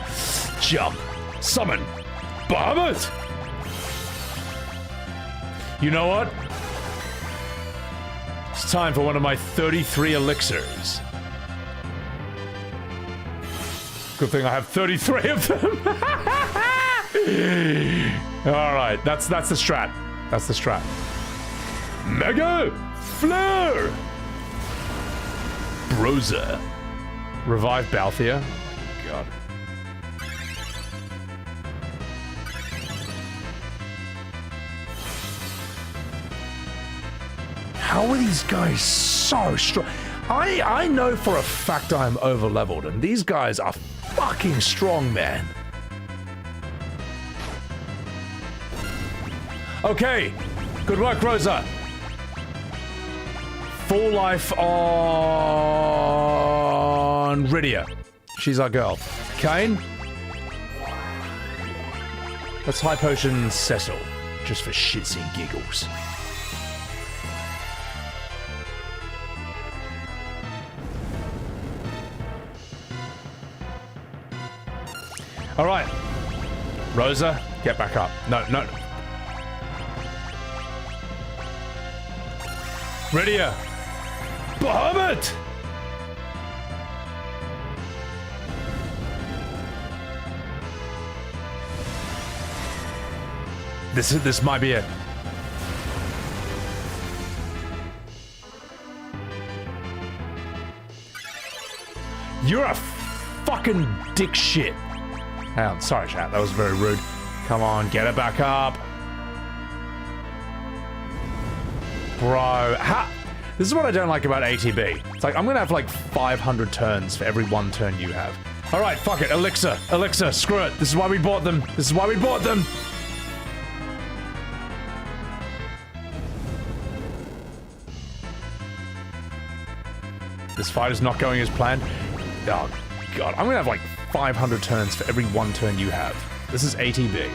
Speaker 1: Jump. Summon. Bahamut! You know what? It's time for one of my 33 elixirs. Good thing I have 33 of them. Alright, that's the strat. That's the strat. Mega Flare! Broza. Revive Balthier. Oh my god.
Speaker 8: How are these guys so strong? I know for a fact I'm over-leveled, and these guys are fucking strong, man.
Speaker 1: Okay, good work, Rosa. Full life on Rydia. She's our girl. Kane? Let's high potion Cecil, just for shits and giggles. All right, Rosa, get back up. No. Rydia. Bahamut! This might be it. You're a fucking dick shit. Hang on, sorry chat, that was very rude. Come on, get it back up. Bro, this is what I don't like about ATB. It's like, I'm gonna have like 500 turns for every one turn you have. All right, fuck it, Elixir, screw it. This is why we bought them. This fight is not going as planned. Oh, God, I'm gonna have like 500 turns for every one turn you have. This is ATB.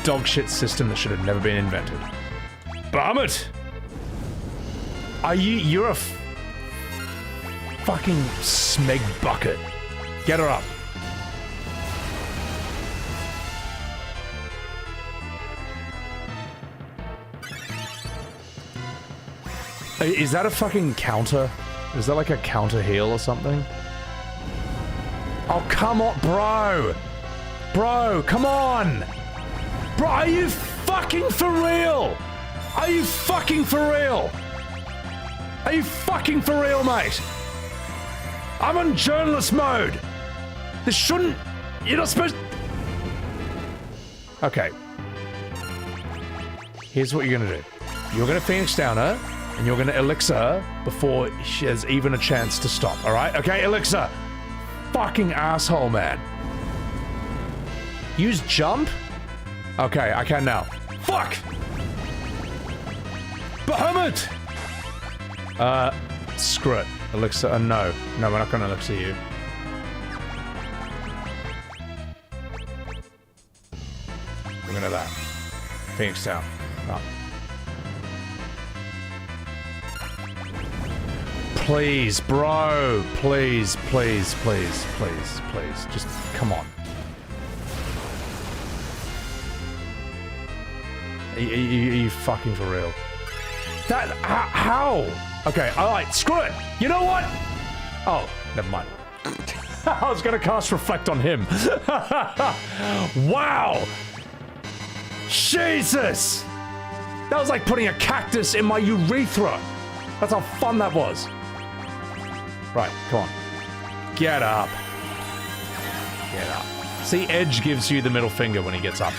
Speaker 1: Dog shit system that should have never been invented. Bahamut! You're a fucking smeg bucket. Get her up. Is that a fucking counter? Is that like a counter heal or something? Oh, come on, bro! Bro, come on! Bro, are you fucking for real? Are you fucking for real? Are you fucking for real, mate? I'm on journalist mode. This shouldn't... You're not supposed... Okay. Here's what you're gonna do. You're gonna Phoenix down her, and you're gonna Elixir her before she has even a chance to stop, alright? Okay, Elixir. Fucking asshole, man. Use jump? Okay, I can now. Fuck! Bahamut! Screw it. Elixir, no. No, we're not gonna Elixir you. We're gonna that. Phoenix down. Up. Please, bro. Please. Just, come on. Are you fucking for real? That, how? Okay, alright, screw it. You know what? Oh, never mind. I was gonna cast Reflect on him. Wow! Jesus! That was like putting a cactus in my urethra. That's how fun that was. Right, come on. Get up. Get up. See, Edge gives you the middle finger when he gets up.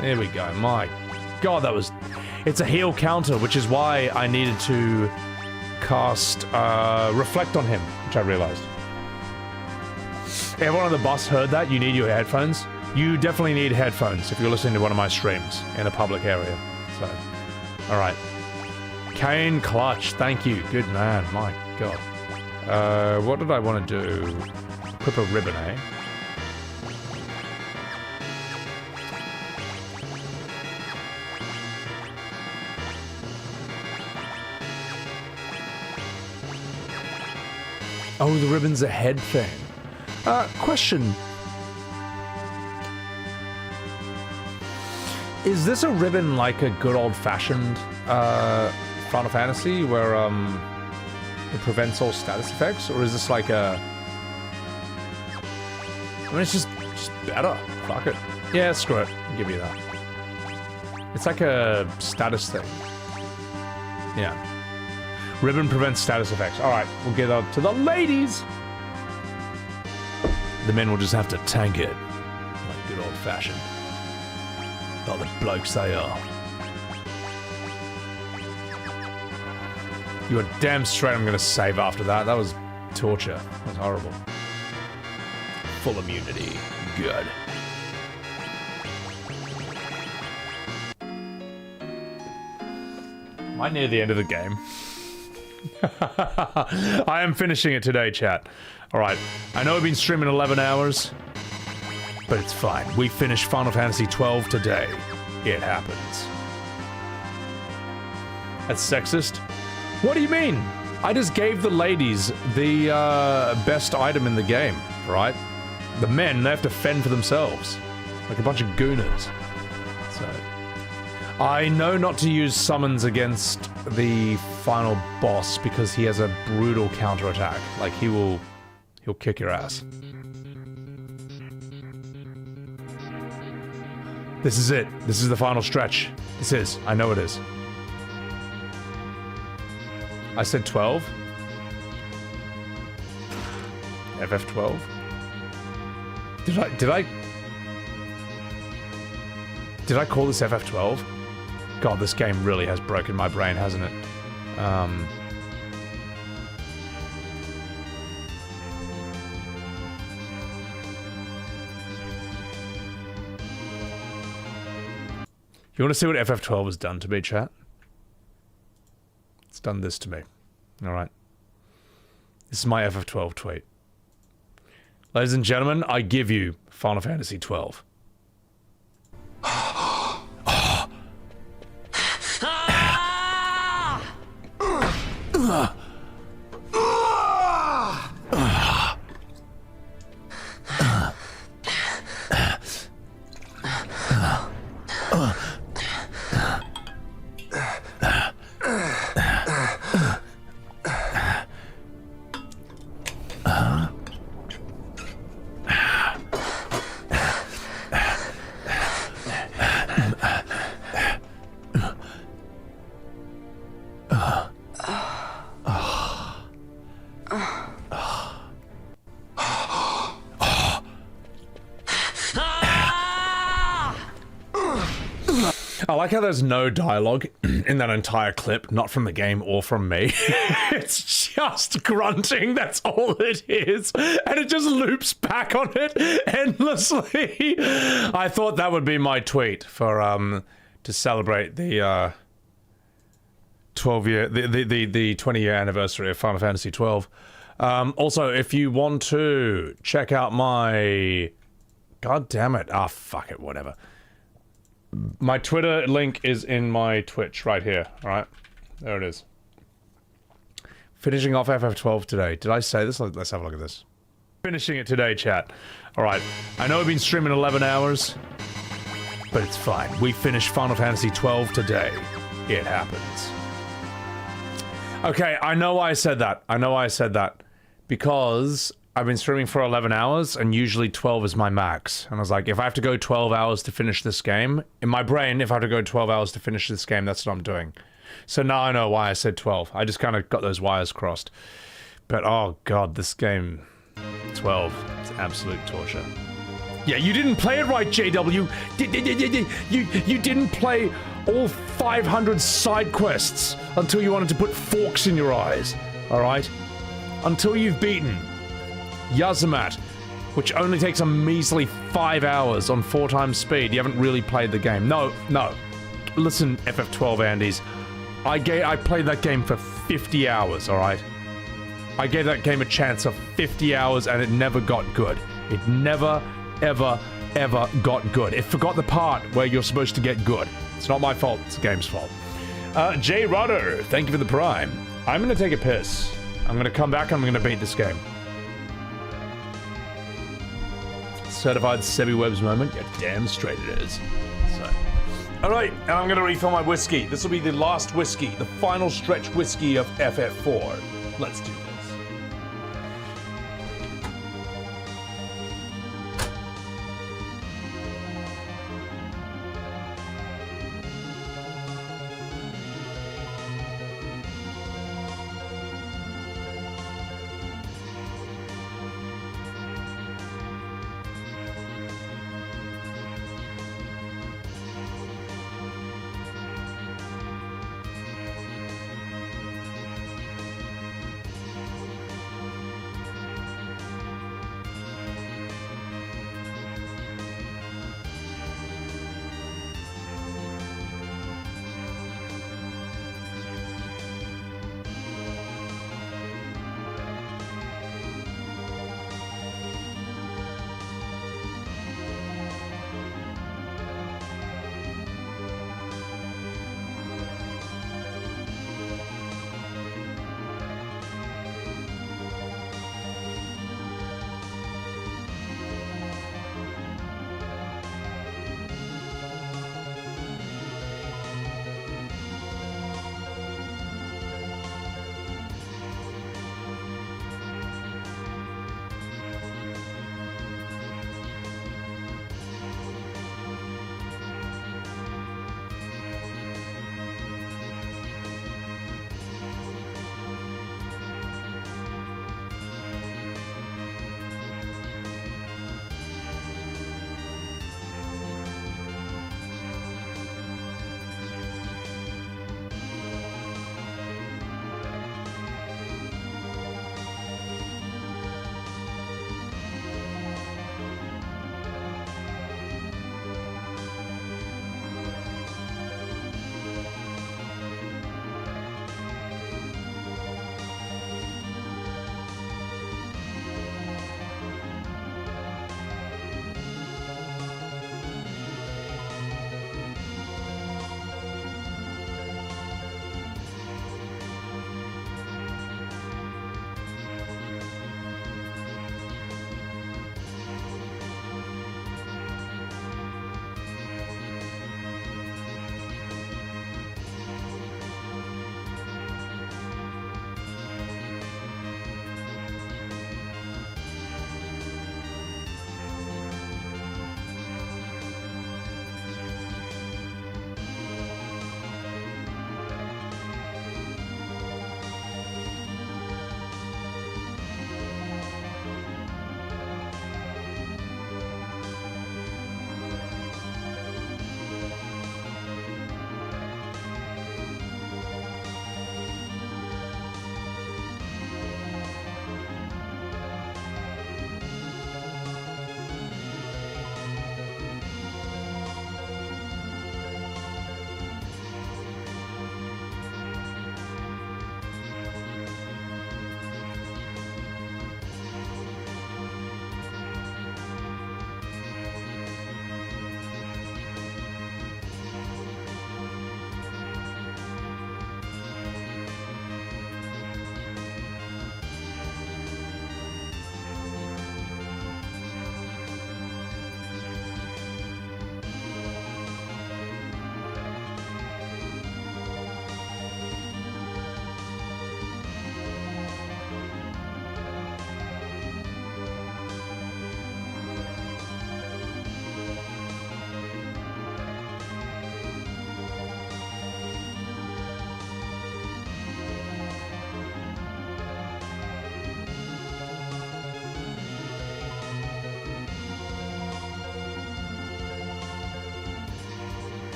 Speaker 1: There we go. My God, that was... It's a heal counter, which is why I needed to cast Reflect on him, which I realized. Everyone on the bus heard that. You need your headphones. You definitely need headphones if you're listening to one of my streams in a public area. So, all right. Kane Clutch, thank you. Good man. My God. What did I want to do? Equip a ribbon, eh? Oh, the ribbon's a head thing. Question. Is this a ribbon like a good old-fashioned Final Fantasy where it prevents all status effects, or is this like a? I mean, it's just better. Fuck it. Yeah, screw it. I'll give you that. It's like a status thing. Yeah. Ribbon prevents status effects. All right, we'll get up to the ladies. The men will just have to tank it, like good old-fashioned. Like the blokes they are. You are damn straight I'm gonna save after that. That was torture. That was horrible. Full immunity. Good. Am I near the end of the game? I am finishing it today, chat. Alright, I know I've been streaming 11 hours, but it's fine. We finished Final Fantasy 12 today. It happens. That's sexist? What do you mean? I just gave the ladies the best item in the game, right? The men, they have to fend for themselves. Like a bunch of gooners. So... I know not to use summons against the final boss because he has a brutal counterattack. Like, he'll kick your ass. This is it. This is the final stretch. This is. I know it is. I said 12? FF12? Did I call this FF12? God, this game really has broken my brain, hasn't it? You want to see what FF12 has done to me, chat? It's done this to me. Alright. This is my FF12 tweet. Ladies and gentlemen, I give you Final Fantasy 12. I like how there's no dialogue in that entire clip, not from the game or from me. It's just grunting, that's all it is. And it just loops back on it endlessly. I thought that would be my tweet for, to celebrate the, 12-year, the 20-year anniversary of Final Fantasy 12. Also, if you want to check out my... God damn it. Ah, fuck it, whatever. My Twitter link is in my Twitch right here, alright? There it is. Finishing off FF12 today. Did I say this? Let's have a look at this. Finishing it today, chat. Alright. I know I've been streaming 11 hours, but it's fine. We finished Final Fantasy 12 today. It happens. Okay, I know why I said that. I know why I said that. Because I've been streaming for 11 hours, and usually 12 is my max. And I was like, if I have to go 12 hours to finish this game, in my brain, if I have to go 12 hours to finish this game, that's what I'm doing. So now I know why I said 12. I just kind of got those wires crossed. But, oh god, this game... 12. It's absolute torture. Yeah, you didn't play it right, JW! You didn't play all 500 side quests until you wanted to put forks in your eyes, alright? Until you've beaten Yazamat, which only takes a measly 5 hours on 4 times speed. You haven't really played the game. No. Listen, FF12 Andes. I played that game for 50 hours, alright? I gave that game a chance of 50 hours and it never got good. It never, ever got good. It forgot the part where you're supposed to get good. It's not my fault, it's the game's fault. Jay Rudder, thank you for the prime. I'm gonna take a piss. I'm gonna come back and I'm gonna beat this game. Certified Sebi Webbs moment? Yeah, damn straight it is. So, All right, and I'm gonna refill my whiskey. This will be the last whiskey, the final stretch whiskey of FF4. Let's do this.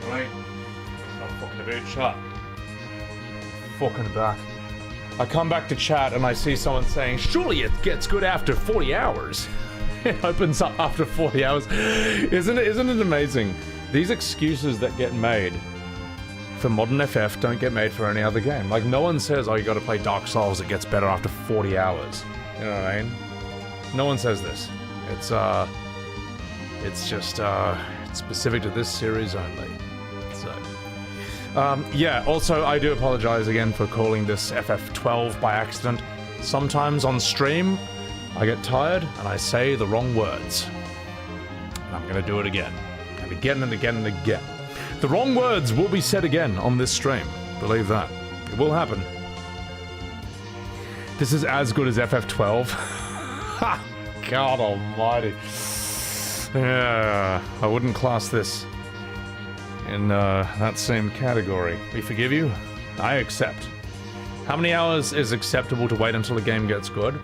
Speaker 1: Right. I'm fucking about shut. Fucking back. I come back to chat and I see someone saying, surely it gets good after 40 hours. It opens up after 40 hours. Isn't it amazing? These excuses that get made for modern FF don't get made for any other game. Like, no one says, oh, you gotta play Dark Souls, it gets better after 40 hours. You know what I mean? No one says this. It's just, it's specific to this series only. So, yeah, also, I do apologize again for calling this FF12 by accident. Sometimes on stream, I get tired and I say the wrong words. And I'm gonna do it again. And again and again and again. The wrong words will be said again on this stream. Believe that. It will happen. This is as good as FF12. Ha! God almighty. Yeah, I wouldn't class this in that same category. We forgive you. I accept. How many hours is acceptable to wait until the game gets good?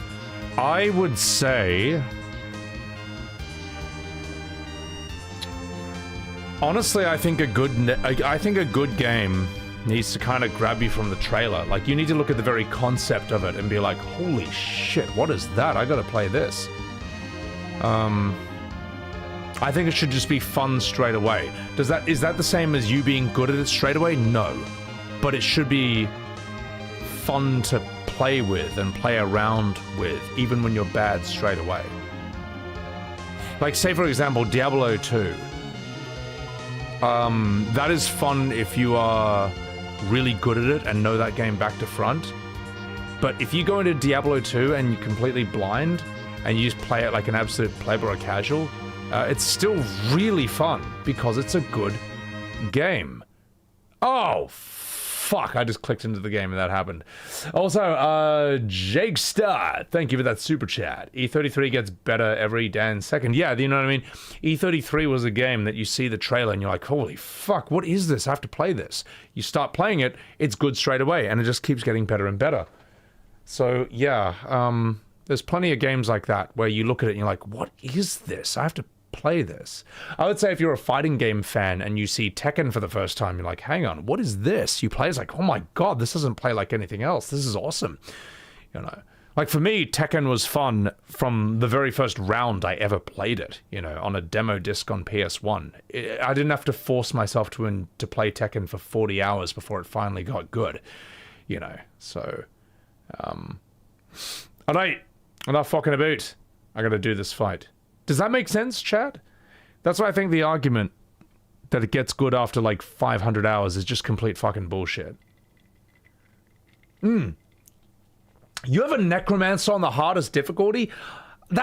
Speaker 1: I would say... Honestly, I think a good game needs to kind of grab you from the trailer. Like, you need to look at the very concept of it and be like, holy shit, what is that? I gotta play this. I think it should just be fun straight away. Is that the same as you being good at it straight away? No. But it should be fun to play with and play around with, even when you're bad straight away. Like, say for example, Diablo 2. That is fun if you are really good at it and know that game back to front. But if you go into Diablo 2 and you're completely blind and you just play it like an absolute pleb or a casual, it's still really fun because it's a good game. Oh, fuck, I just clicked into the game and that happened. Also, Jake Star, thank you for that super chat. E33 gets better every damn second. Yeah, you know what I mean? E33 was a game that you see the trailer and you're like, holy fuck, what is this? I have to play this. You start playing it, it's good straight away, and it just keeps getting better and better. So, yeah, there's plenty of games like that where you look at it and you're like, what is this? I have to play this. I would say if you're a fighting game fan and you see Tekken for the first time, you're like, hang on, what is this? You play, it's like, oh my god, this doesn't play like anything else. This is awesome. You know, like for me, Tekken was fun from the very first round I ever played it, you know, on a demo disc on PS1. I didn't have to force myself to play Tekken for 40 hours before it finally got good, you know, so, alright, enough fucking about. I gotta do this fight. Does that make sense, chat? That's why I think the argument that it gets good after like 500 hours is just complete fucking bullshit. You have a Necromancer on the hardest difficulty? Do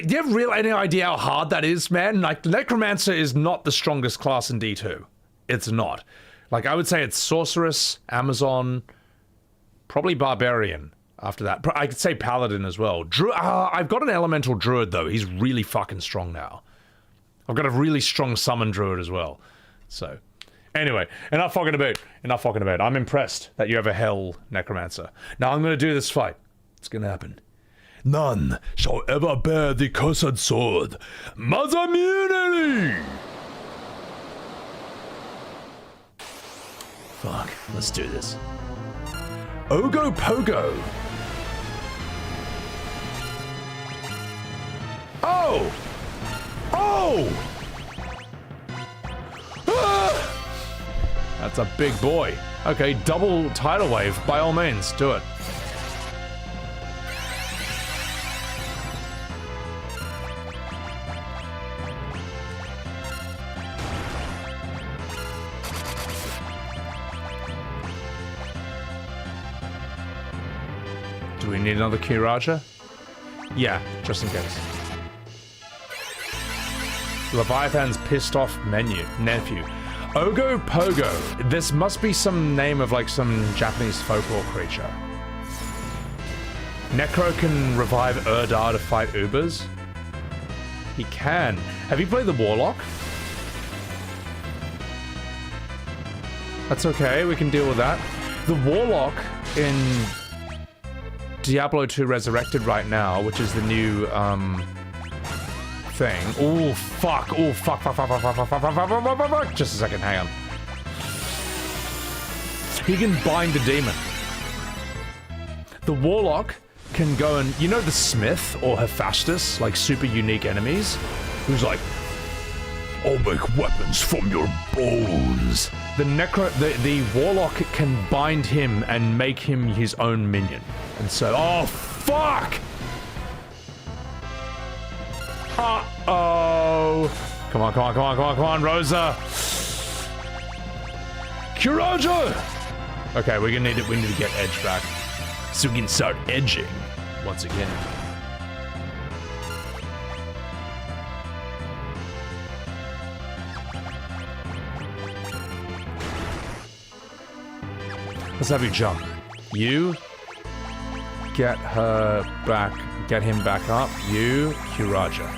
Speaker 1: you have any idea how hard that is, man? Like, Necromancer is not the strongest class in D2. It's not. Like, I would say it's Sorceress, Amazon, probably Barbarian. After that, I could say Paladin as well. I've got an Elemental Druid, though. He's really fucking strong now. I've got a really strong Summon Druid as well. So, anyway, enough fucking about. I'm impressed that you have a Hell Necromancer. Now I'm going to do this fight. It's going to happen.
Speaker 8: None shall ever bear the cursed sword. Masamune!
Speaker 7: Fuck, let's do this.
Speaker 8: Ogopogo! Oh! Oh!
Speaker 1: Ah! That's a big boy. Okay, double tidal wave, by all means, do it. Do we need another Kiraja? Yeah, just in case. Leviathan's pissed off nephew. Ogopogo. This must be some name of like some Japanese folklore creature. Necro can revive Urdar to fight Ubers? He can. Have you played the Warlock? That's okay, we can deal with that. The Warlock in Diablo 2 Resurrected right now, which is the new thing. Oh fuck! Oh fuck! Fuck! Just a second, hang on. He can bind the demon. The Warlock can go and, you know, the Smith or Hephaestus, like super unique enemies, who's like,
Speaker 8: I'll make weapons from your bones.
Speaker 1: The Warlock can bind him and make him his own minion. And so, oh fuck! Uh-oh. Come on, Rosa. Kiraja! Okay, we need to get edge back. So we can start edging once again. Let's have you jump. You get her back, get him back up. You, Kiraja.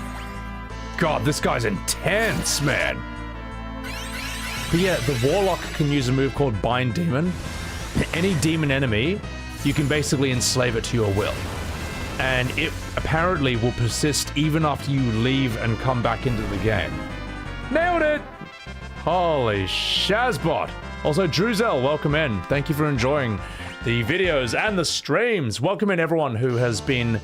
Speaker 1: God, this guy's intense, man. But yeah, the Warlock can use a move called Bind Demon. Any demon enemy, you can basically enslave it to your will. And it apparently will persist even after you leave and come back into the game. Nailed it! Holy Shazbot! Also, Druzel, welcome in. Thank you for enjoying the videos and the streams. Welcome in everyone who has been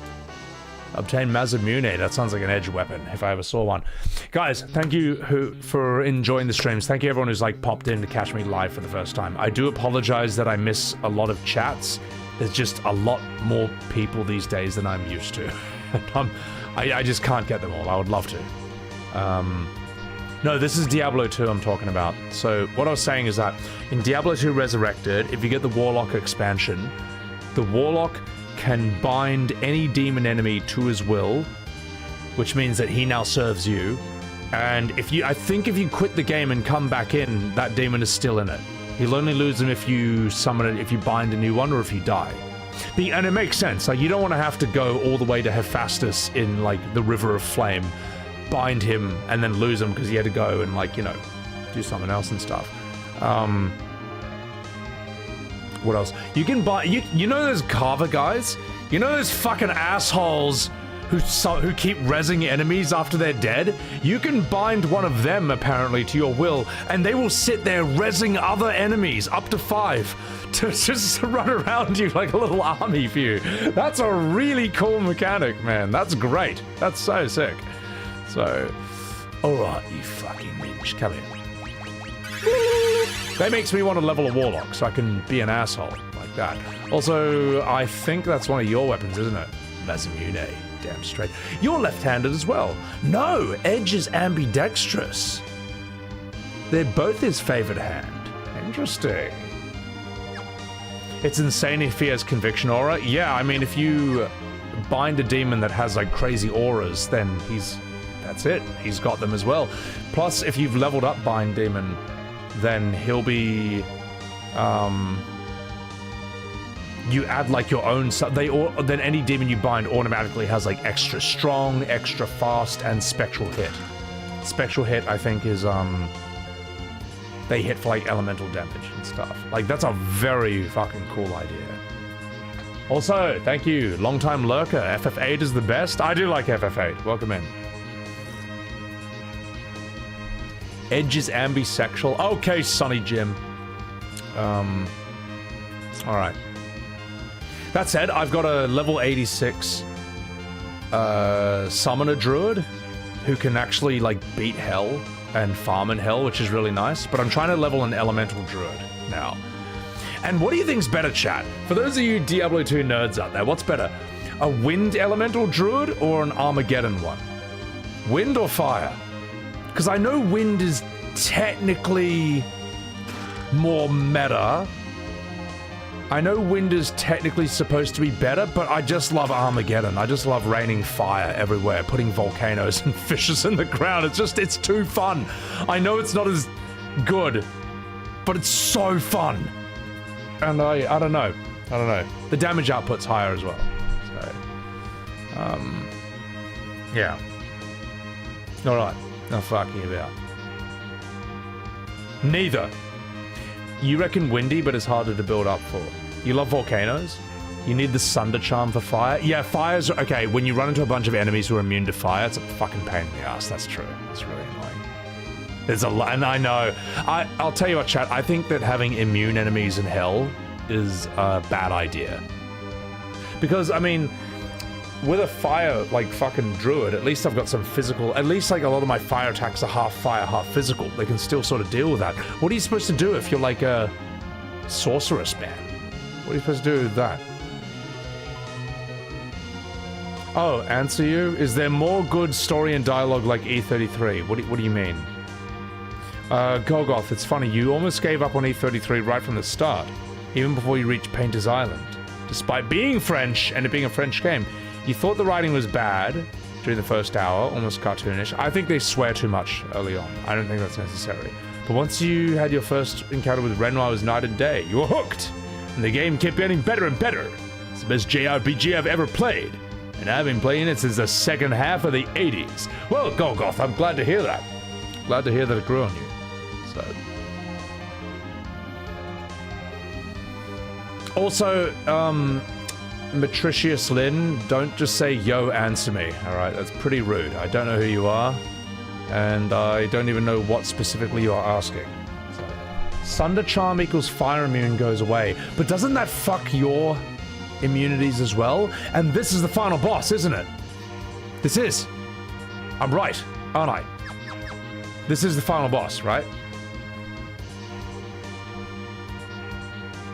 Speaker 1: obtained Mazamune. That sounds like an edge weapon, if I ever saw one. Guys, thank you for enjoying the streams. Thank you everyone who's like popped in to catch me live for the first time. I do apologize that I miss a lot of chats. There's just a lot more people these days than I'm used to. I just can't get them all. I would love to. No, this is Diablo 2 I'm talking about. So what I was saying is that in Diablo 2 Resurrected, if you get the Warlock expansion, the Warlock can bind any demon enemy to his will, which means that he now serves you. And I think if you quit the game and come back in, that demon is still in it. You'll only lose them if you summon it, if you bind a new one, or if you die. And it makes sense. Like, you don't want to have to go all the way to Hephaestus in, like, the River of Flame, bind him, and then lose him because he had to go and, like, you know, do something else and stuff. What else? You can buy... You know those Carver guys? You know those fucking assholes who keep rezzing enemies after they're dead? You can bind one of them, apparently, to your will, and they will sit there rezzing other enemies, up to 5, to just run around you like a little army for you. That's a really cool mechanic, man. That's great. That's so sick. So, alright, you fucking minch, come here. That makes me want to level a Warlock, so I can be an asshole like that. Also, I think that's one of your weapons, isn't it? Mazamune. Damn straight. You're left-handed as well. No, Edge is ambidextrous. They're both his favorite hand. Interesting. It's insane if he has Conviction Aura. Yeah, I mean, if you bind a demon that has, like, crazy auras, then that's it. He's got them as well. Plus, if you've leveled up Bind Demon, then he'll be... you add like your own then any demon you bind automatically has like extra strong, extra fast, and spectral hit. Spectral hit, I think, is they hit for like elemental damage and stuff. Like, that's a very fucking cool idea. Also, thank you, long-time lurker. FF8 is the best. I do like FF8. Welcome in. Edge is ambisexual. Okay, Sonny Jim. Alright. That said, I've got a level 86 summoner druid who can actually, like, beat hell and farm in hell, which is really nice. But I'm trying to level an elemental druid now. And what do you think's better, chat? For those of you Diablo 2 nerds out there, what's better? A wind elemental druid or an Armageddon one? Wind or fire? Because I know wind is technically more meta. I know wind is technically supposed to be better, but I just love Armageddon. I just love raining fire everywhere, putting volcanoes and fishes in the ground. It's too fun. I know it's not as good, but it's so fun. And I don't know. The damage output's higher as well. So, yeah. Alright. No fucking about. Neither. You reckon windy, but it's harder to build up for. You love volcanoes? You need the Sunder Charm for fire? Yeah, fire's... Okay, when you run into a bunch of enemies who are immune to fire, it's a fucking pain in the ass. That's true. It's really annoying. There's a lot... And I know. I'll tell you what, chat. I think that having immune enemies in hell is a bad idea. Because, I mean... With a fire, like, fucking druid, at least I've got some physical... At least, like, a lot of my fire attacks are half fire, half physical. They can still sort of deal with that. What are you supposed to do if you're, like, a sorceress, man? What are you supposed to do with that? Oh, answer you? Is there more good story and dialogue like E33? What do you mean? Golgoth, it's funny. You almost gave up on E33 right from the start. Even before you reached Painter's Island. Despite being French and it being a French game. You thought the writing was bad during the first hour, almost cartoonish. I think they swear too much early on. I don't think that's necessary. But once you had your first encounter with Renoir, it was night and day. You were hooked! and the game kept getting better and better. It's the best JRPG I've ever played, and I've been playing it since the second half of the 80s. Well, Golgoth, I'm glad to hear that. Glad to hear that it grew on you. So. Also, Matricius Lin, don't just say, yo, answer me, alright? That's pretty rude. I don't know who you are, and I don't even know what specifically you are asking. So. Sunder Charm equals Fire Immune goes away, but doesn't that fuck your immunities as well? And this is the final boss, isn't it? This is. I'm right, aren't I? This is the final boss, right?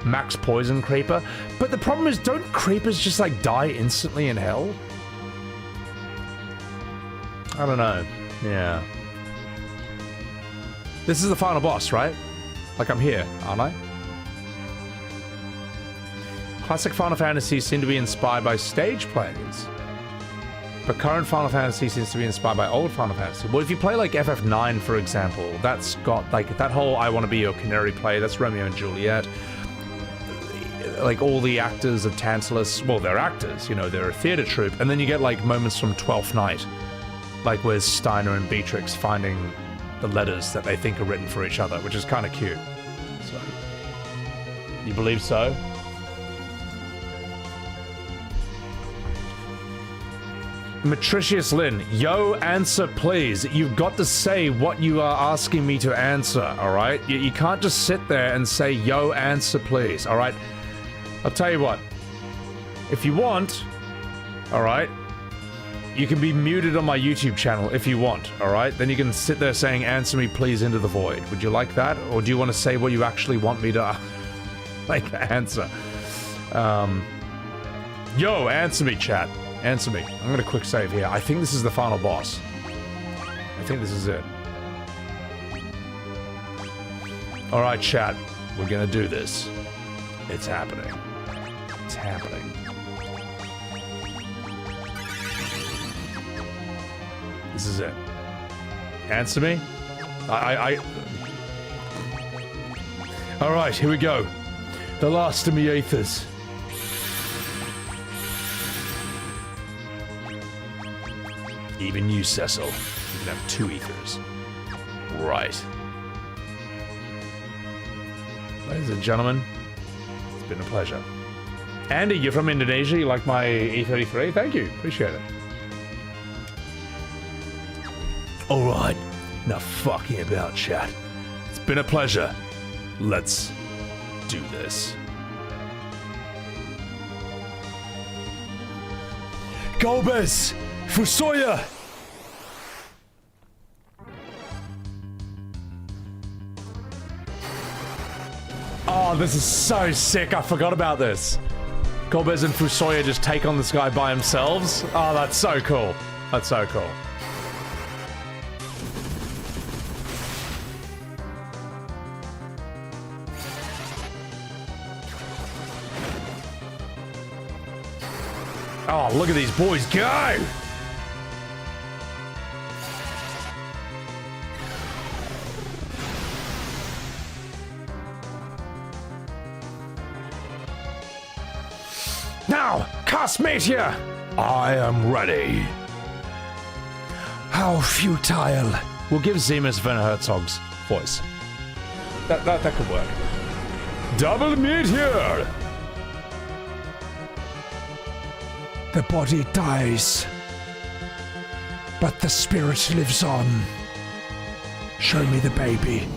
Speaker 1: Max Poison Creeper. But the problem is, don't creepers just like die instantly in hell? I don't know. Yeah. This is the final boss, right? Like I'm here, aren't I? Classic Final Fantasy seem to be inspired by stage plays, but current Final Fantasy seems to be inspired by old Final Fantasy. Well, if you play like FF9, for example, that's got like that whole I Want to Be Your Canary play, that's Romeo and Juliet. Like all the actors of Tantalus, well, they're actors, you know, they're a theater troupe, and then you get like moments from Twelfth Night, like where's Steiner and Beatrix finding the letters that they think are written for each other, which is kind of cute. So, you believe so? Matricius Lin, yo, answer please. You've got to say what you are asking me to answer, alright? You can't just sit there and say, yo, answer please, alright? I'll tell you what. If you want, alright, you can be muted on my YouTube channel if you want, alright? Then you can sit there saying, answer me please into the void. Would you like that? Or do you want to say what you actually want me to, like, answer? Yo, answer me, chat. Answer me. I'm gonna quick save here. I think this is the final boss. I think this is it. Alright, chat. We're gonna do this. It's happening. It's happening. This is it. Answer me? Alright, here we go. The last of me aethers. Even you, Cecil. You can have 2 ethers. Right. Ladies and gentlemen, it's been a pleasure. Andy, you're from Indonesia. You like my E33? Thank you. Appreciate it. Alright. Now fucking about, chat. It's been a pleasure. Let's do this. Golbez! Fusoya! Oh, this is so sick. I forgot about this. Golbez and Fusoya just take on this guy by themselves. Oh, that's so cool. That's so cool. Oh, look at these boys go! Now, cast Meteor! I am ready. How futile. We'll give Zemus Werner Herzog's voice. That could work. Double Meteor!
Speaker 7: The body dies, but the spirit lives on. Show me the baby.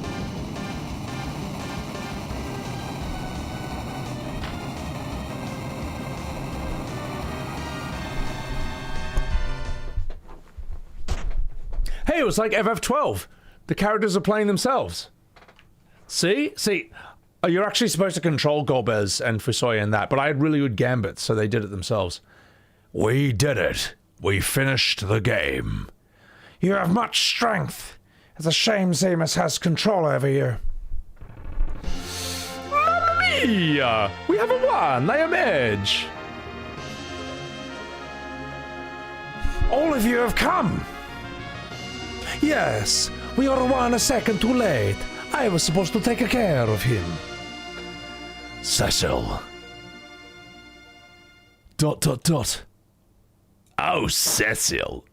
Speaker 1: Hey, it was like FF12. The characters are playing themselves. See? Oh, you're actually supposed to control Golbez and Fusoya in that, but I had really good gambits, so they did it themselves. We did it. We finished the game. You have much strength. It's a shame Zemus has control over you. Mamma mia! We have a one. I am Edge. All of you have come. Yes, we are 1 second too late. I was supposed to take care of him.
Speaker 8: Cecil. ... Oh, Cecil.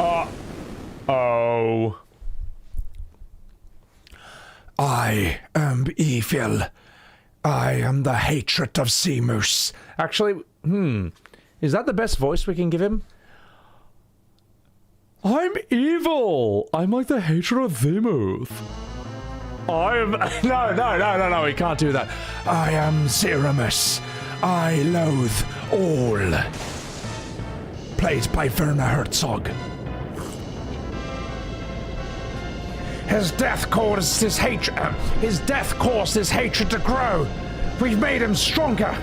Speaker 1: Oh.
Speaker 7: I am evil. I am the hatred of Zemus.
Speaker 1: Actually, is that the best voice we can give him? I'm evil. I'm like the hatred of Zemuth. I'm... No, we can't do that.
Speaker 7: I am Zeramus. I loathe all. Played by Werner Herzog. His death caused his hatred. His death caused his hatred to grow. We've made him stronger.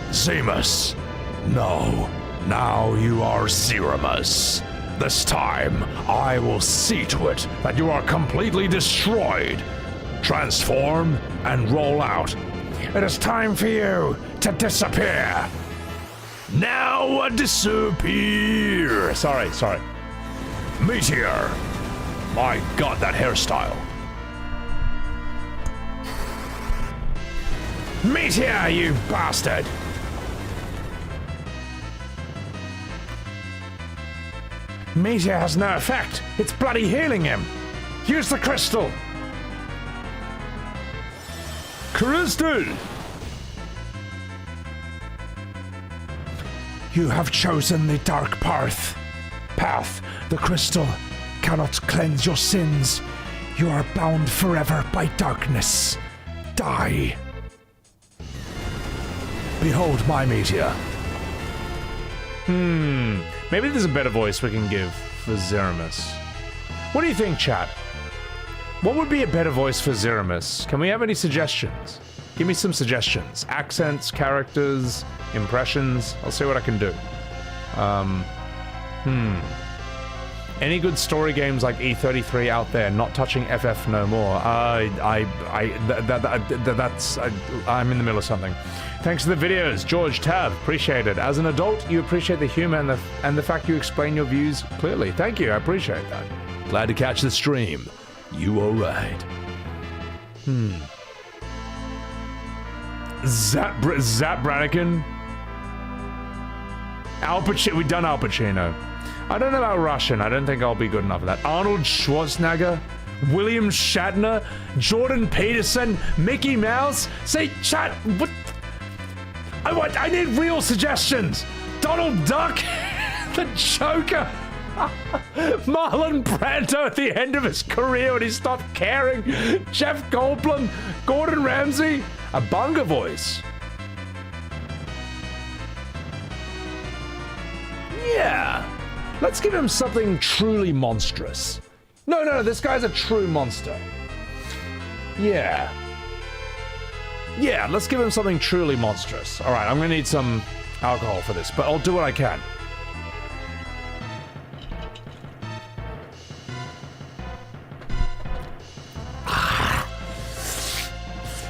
Speaker 8: Zemus. No. Now you are Zeramus. This time, I will see to it that you are completely destroyed. Transform and roll out.
Speaker 7: It is time for you to disappear.
Speaker 8: Now disappear.
Speaker 1: Sorry.
Speaker 8: Meteor. My god, that hairstyle.
Speaker 7: Meteor, you bastard! Meteor has no effect. It's bloody healing him. Use the crystal.
Speaker 8: Crystal!
Speaker 7: You have chosen the dark path. The crystal cannot cleanse your sins. You are bound forever by darkness. Die.
Speaker 8: Behold my meteor.
Speaker 1: Maybe there's a better voice we can give for Zeramus. What do you think, chat? What would be a better voice for Zeramus? Can we have any suggestions? Give me some suggestions. Accents, characters, impressions. I'll see what I can do. Any good story games like E33 out there? Not touching FF no more. I'm in the middle of something. Thanks for the videos, George Tab. Appreciate it. As an adult, you appreciate the humor and the fact you explain your views clearly. Thank you. I appreciate that.
Speaker 8: Glad to catch the stream. You are right.
Speaker 1: Zap Brannigan. Al Pacino. We've done Al Pacino. I don't know about Russian. I don't think I'll be good enough for that. Arnold Schwarzenegger, William Shatner, Jordan Peterson, Mickey Mouse. Say, chat, what? I need real suggestions. Donald Duck, the Joker, Marlon Brando at the end of his career when he stopped caring, Jeff Goldblum, Gordon Ramsay, a Bunga voice. Yeah. Let's give him something truly monstrous. No, this guy's a true monster. Yeah, let's give him something truly monstrous. All right, I'm gonna need some alcohol for this, but I'll do what I can.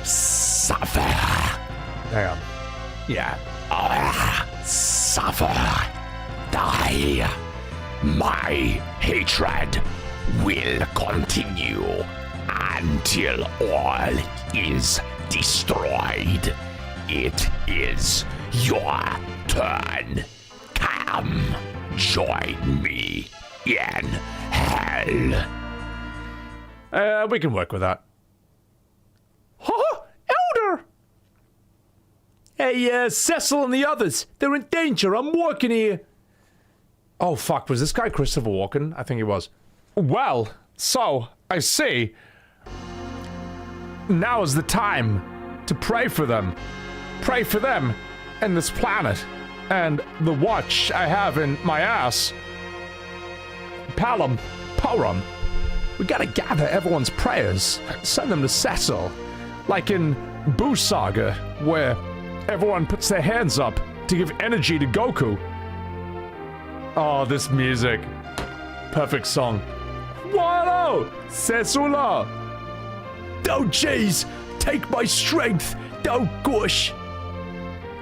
Speaker 8: Suffer.
Speaker 1: Hang on.
Speaker 8: Yeah. Suffer. Die. My hatred will continue until all is destroyed. It is your turn. Come, join me in hell.
Speaker 1: We can work with that. Elder! Hey, Cecil and the others, they're in danger. I'm walking here. Oh, fuck, was this guy Christopher Walken? I think he was. Well, so, I see. Now is the time to pray for them. Pray for them and this planet. And the watch I have in my ass. Palom. We gotta gather everyone's prayers. Send them to Cecil. Like in Boo Saga, where everyone puts their hands up to give energy to Goku. Oh, this music. Perfect song. Wallo! Cecula! Oh, jeez! Take my strength! Oh, gosh!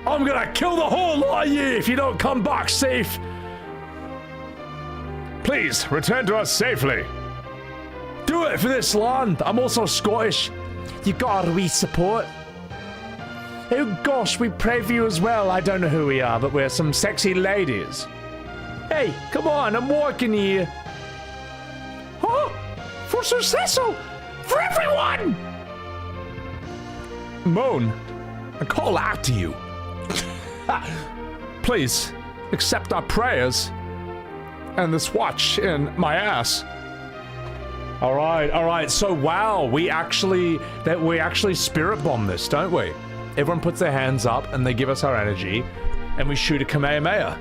Speaker 1: I'm gonna kill the whole lot of you if you don't come back safe! Please, return to us safely.
Speaker 8: do it for this land. I'm also Scottish.
Speaker 15: You got our wee support. Oh gosh, we pray for you as well. I don't know who we are, but we're some sexy ladies. Hey, come on, I'm walking here.
Speaker 8: Huh? For Sir Cecil! For everyone! Moan, I call out to you. Please, accept our prayers and this watch in my ass.
Speaker 1: All right. So wow, we actually spirit bomb this, don't we? Everyone puts their hands up and they give us our energy, and we shoot a Kamehameha.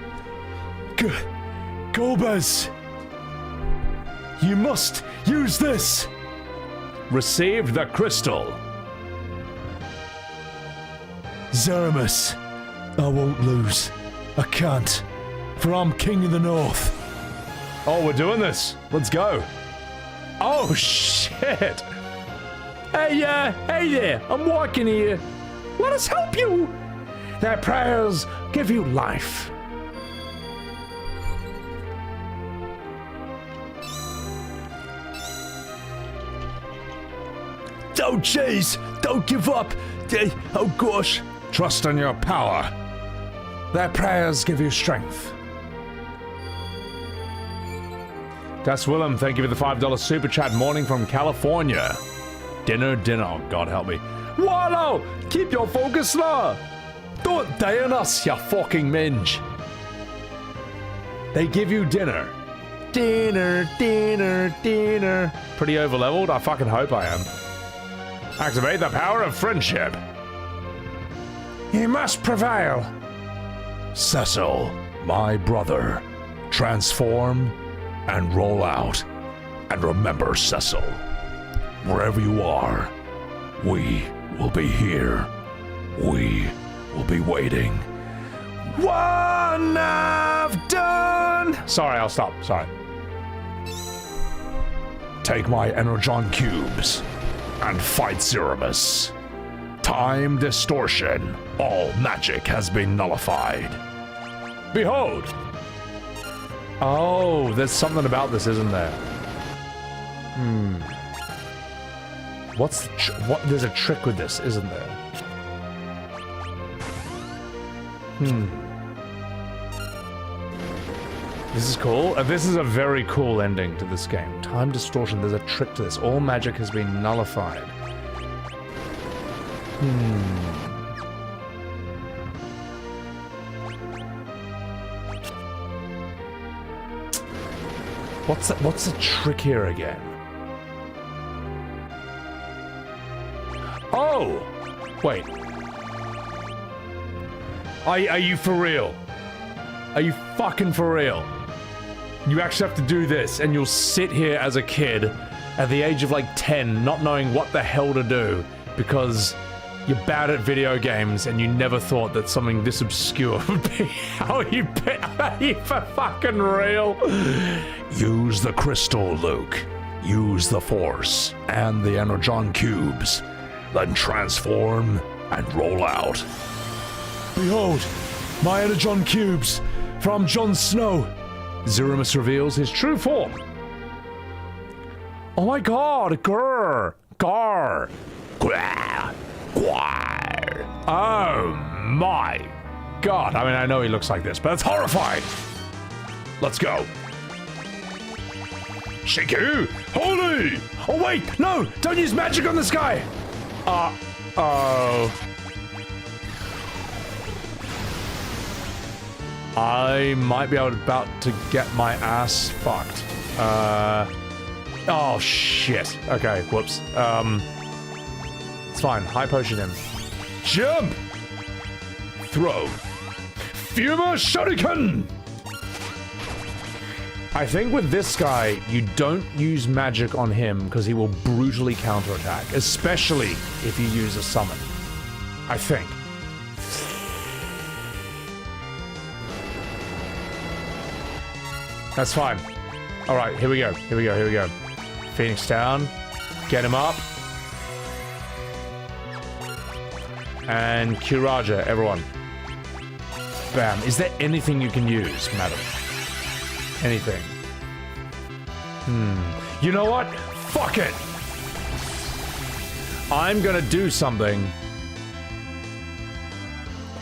Speaker 8: Golbez, you must use this.
Speaker 1: Received the crystal.
Speaker 8: Zeramus, I won't lose. I can't, for I'm King of the North.
Speaker 1: Oh, we're doing this. Let's go. Oh, shit.
Speaker 15: Hey there, I'm walking here. Let us help you. Their prayers give you life.
Speaker 8: Don't chase! Don't give up! Oh gosh!
Speaker 1: Trust in your power.
Speaker 8: Their prayers give you strength.
Speaker 1: Das Willem, thank you for the $5 super chat. Morning from California. Dinner. God help me.
Speaker 8: Wallow! Keep your focus low! Don't die on us, you fucking minge!
Speaker 1: They give you dinner. Dinner. Pretty overleveled? I fucking hope I am. Activate the power of friendship.
Speaker 8: You must prevail. Cecil, my brother, transform and roll out. And remember, Cecil, wherever you are, we will be here. We will be waiting. One I've done.
Speaker 1: Sorry, I'll stop. Sorry.
Speaker 8: Take my Energon cubes and fight Zeramus. Time distortion. All magic has been nullified.
Speaker 1: Behold. Oh, there's something about this, isn't there? What's what? There's a trick with this, isn't there? This is cool. This is a very cool ending to this game. Time distortion. There's a trick to this. All magic has been nullified. What's the trick here again? Oh! Wait. Are you for real? Are you fucking for real? You actually have to do this, and you'll sit here as a kid at the age of like 10, not knowing what the hell to do, because you're bad at video games and you never thought that something this obscure would be how you are you for fucking real?
Speaker 8: Use the crystal, Luke. Use the Force and the Energon cubes. Then transform and roll out. Behold, my Energon cubes from Jon Snow.
Speaker 1: Zeramus reveals his true form.
Speaker 8: Oh my god, Gar. Gwar.
Speaker 1: Oh my god. I mean, I know he looks like this, but it's horrifying. Let's go.
Speaker 8: Shiku! Holy! Oh wait, no! Don't use magic on this guy!
Speaker 1: Uh-oh. I might be about to get my ass fucked. Oh shit. Okay, whoops. It's fine. High potion him.
Speaker 8: Jump! Throw. Fuma Shuriken!
Speaker 1: I think with this guy, you don't use magic on him because he will brutally counterattack, especially if you use a summon. I think. That's fine. All right, here we go. Phoenix down. Get him up. And Kiraja, everyone. Bam. Is there anything you can use, madam? Anything. You know what? Fuck it! I'm gonna do something.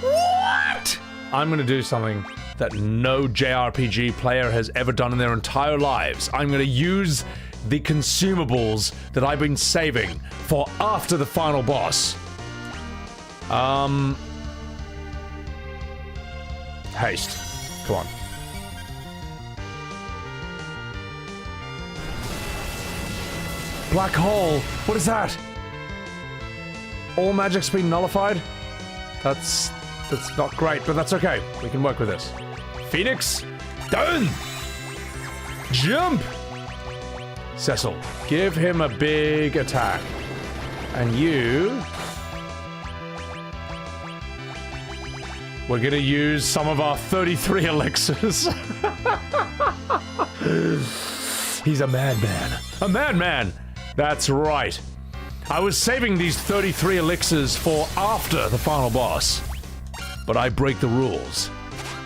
Speaker 1: What? I'm gonna do something that no JRPG player has ever done in their entire lives. I'm gonna use the consumables that I've been saving for after the final boss. Haste. Come on. Black hole. What is that? All magic's been nullified? That's not great, but that's okay. We can work with this. Phoenix, down! Jump! Cecil, give him a big attack. And you... We're gonna use some of our 33 elixirs. He's a madman. A madman! That's right. I was saving these 33 elixirs for after the final boss. But I break the rules.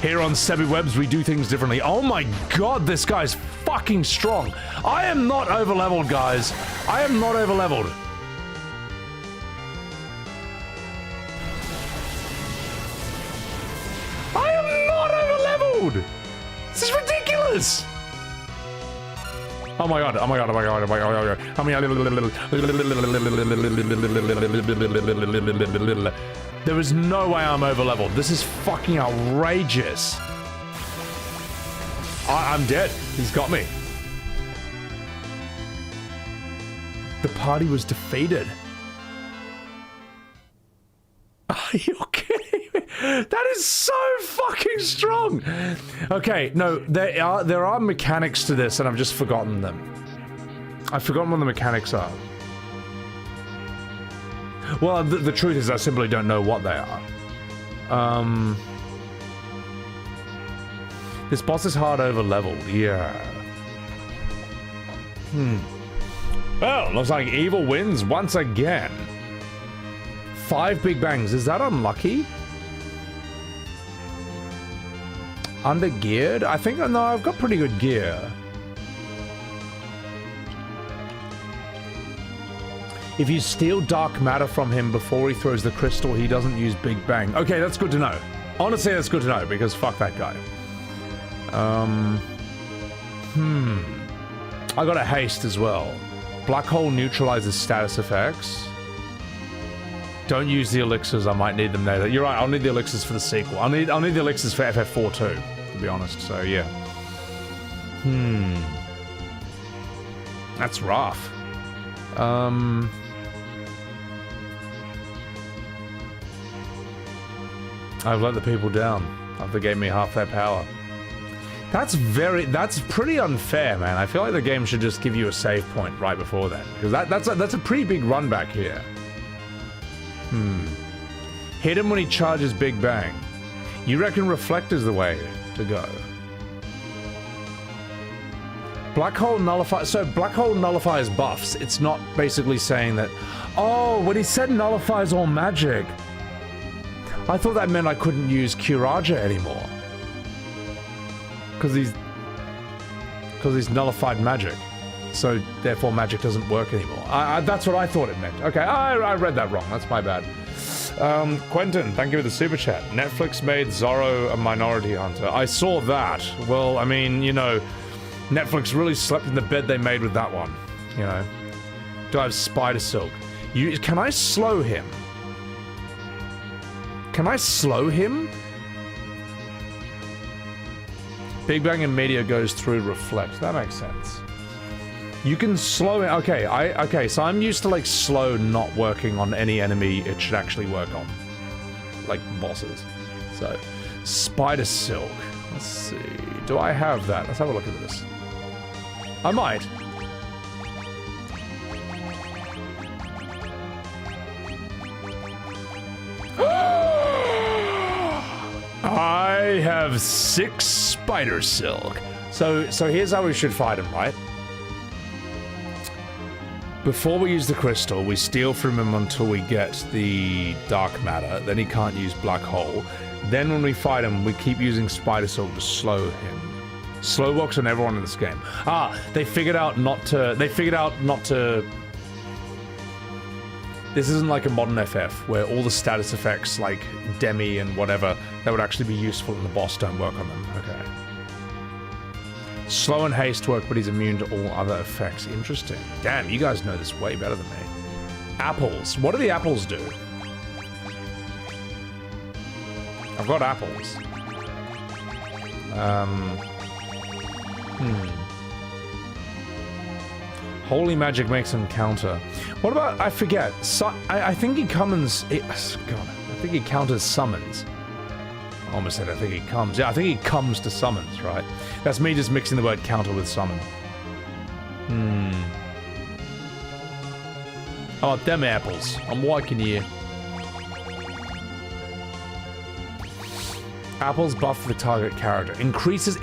Speaker 1: Here on Sebi Webs, we do things differently. Oh my god, this guy's fucking strong. I am not overleveled, guys. I am not overleveled. I am not overleveled! This is ridiculous! Oh my god, oh my god, oh my god, oh my god, oh my god. How many... There is no way I'm overleveled. This is fucking outrageous. I'm dead. He's got me. The party was defeated. Are you kidding me? That is so fucking strong. Okay, no, there are mechanics to this, and I've just forgotten them. I've forgotten what the mechanics are. Well, the truth is I simply don't know what they are. This boss is hard over-leveled, yeah. Well, looks like evil wins once again. 5 big bangs, is that unlucky? Under-geared? I think, no, I've got pretty good gear. If you steal dark matter from him before he throws the crystal, he doesn't use Big Bang. Okay, that's good to know. Honestly, that's good to know, because fuck that guy. I got a haste as well. Black hole neutralizes status effects. Don't use the elixirs, I might need them later. You're right, I'll need the elixirs for the sequel. I'll need the elixirs for FF4 too, to be honest, so yeah. That's rough. I've let the people down after they gave me half their power. That's pretty unfair, man. I feel like the game should just give you a save point right before that, because that's a pretty big run back here. Hit him when he charges Big Bang. You reckon Reflector's the way to go? Black hole nullifies. So Black hole nullifies buffs. It's not basically saying that. Oh, when he said nullifies all magic, I thought that meant I couldn't use Curaja anymore. Because he's nullified magic. So therefore magic doesn't work anymore. That's what I thought it meant. Okay, I read that wrong. That's my bad. Quentin, thank you for the super chat. Netflix made Zorro a minority hunter. I saw that. Well, I mean, you know, Netflix really slept in the bed they made with that one. You know. Do I have Spider Silk? Can I slow him? Can I slow him? Big Bang and Meteor goes through Reflect. That makes sense. You can slow it. Okay, so I'm used to like slow not working on any enemy it should actually work on. Like bosses. So, Spider Silk. Let's see. Do I have that? Let's have a look at this. I might. I have 6 Spider Silk. So here's how we should fight him, right? Before we use the crystal, we steal from him until we get the dark matter. Then he can't use black hole. Then when we fight him, we keep using Spider Silk to slow him. Slow walks on everyone in this game. They figured out not to... This isn't like a modern FF, where all the status effects, like Demi and whatever, that would actually be useful in the boss don't work on them. Okay. Slow and haste work, but he's immune to all other effects. Interesting. Damn, you guys know this way better than me. Apples. What do the apples do? I've got apples. Holy magic makes him counter. What about, I forget, I think he comes, God, I think he counters summons. I almost said I think he comes. Yeah, I think he comes to summons, right? That's me just mixing the word counter with summon. Oh, them apples. I'm liking you. Apples buff the target character. Increases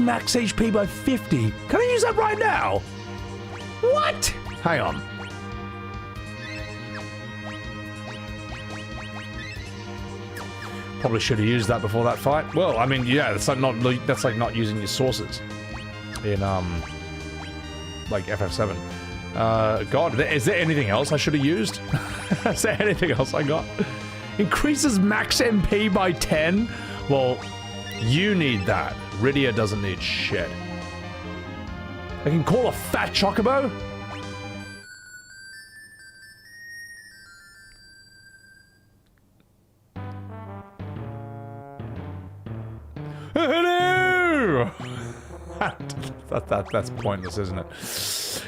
Speaker 1: max HP by 50. Can I use that right now? What? Hang on. Probably should have used that before that fight. Well, I mean, yeah, that's like not using your sources in like FF7. God, is there anything else I should have used? Is there anything else I got? Increases max MP by 10? Well, you need that. Rydia doesn't need shit. I can call a fat chocobo? Hello! That's pointless, isn't it?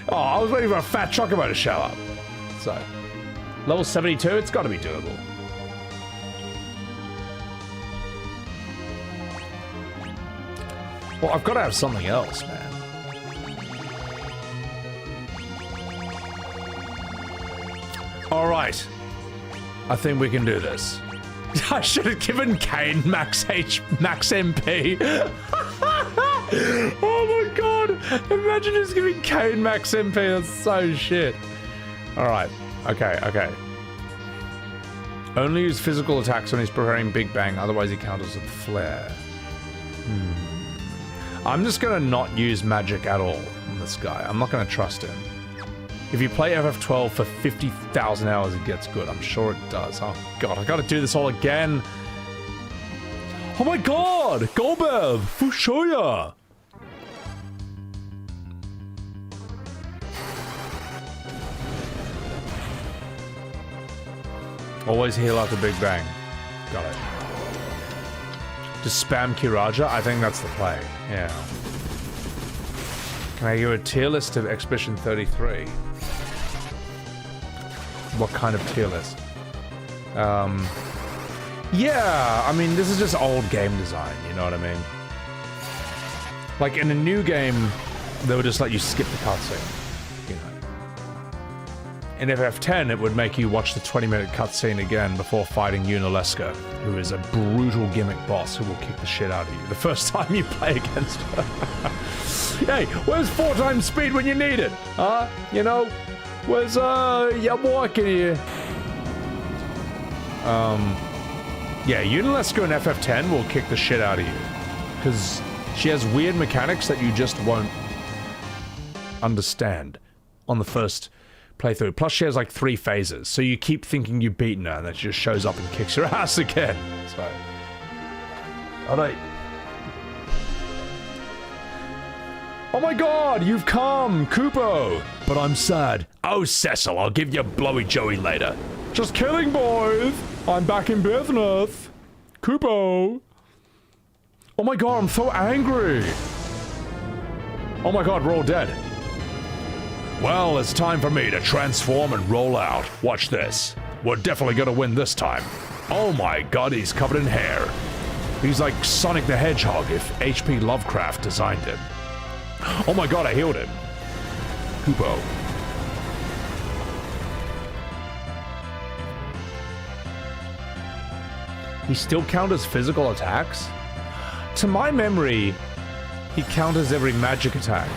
Speaker 1: Oh, I was waiting for a fat chocobo to show up. So, level 72, it's got to be doable. Well, I've got to have something else, man. All right. I think we can do this. I should have given Kane max MP. Oh my god. Imagine just giving Kane max MP. That's so shit. All right. Okay. Only use physical attacks when he's preparing Big Bang. Otherwise, he counters with Flare. I'm just going to not use magic at all on this guy. I'm not going to trust him. If you play FF12 for 50,000 hours, it gets good. I'm sure it does. Oh, God, I gotta do this all again. Oh, my God! Golbev! Fushoya! Always heal after Big Bang. Got it. Just spam Kiraja? I think that's the play. Yeah. Can I give a tier list of Expedition 33? What kind of tier list? Yeah, I mean, this is just old game design, you know what I mean? Like, in a new game, they would just let you skip the cutscene, you know? In FF10, it would make you watch the 20-minute cutscene again before fighting Yunalesca, who is a brutal gimmick boss who will kick the shit out of you the first time you play against her. Hey, where's 4 times speed when you need it? Huh? You know? Where's, your walking here? Yeah, Yunalesca in FF10 will kick the shit out of you. Because she has weird mechanics that you just won't understand on the first playthrough. Plus, she has like 3 phases, so you keep thinking you've beaten her, and then she just shows up and kicks your ass again. So, alright. Oh my god, you've come, Kupo! But I'm sad. Oh, Cecil, I'll give you a blowy joey later. Just kidding, boys! I'm back in business. Kupo! Oh my god, I'm so angry! Oh my god, we're all dead. Well, it's time for me to transform and roll out. Watch this. We're definitely gonna win this time. Oh my god, he's covered in hair. He's like Sonic the Hedgehog if H.P. Lovecraft designed him. Oh my god, I healed him. Kupo. He still counters physical attacks? To my memory, he counters every magic attack.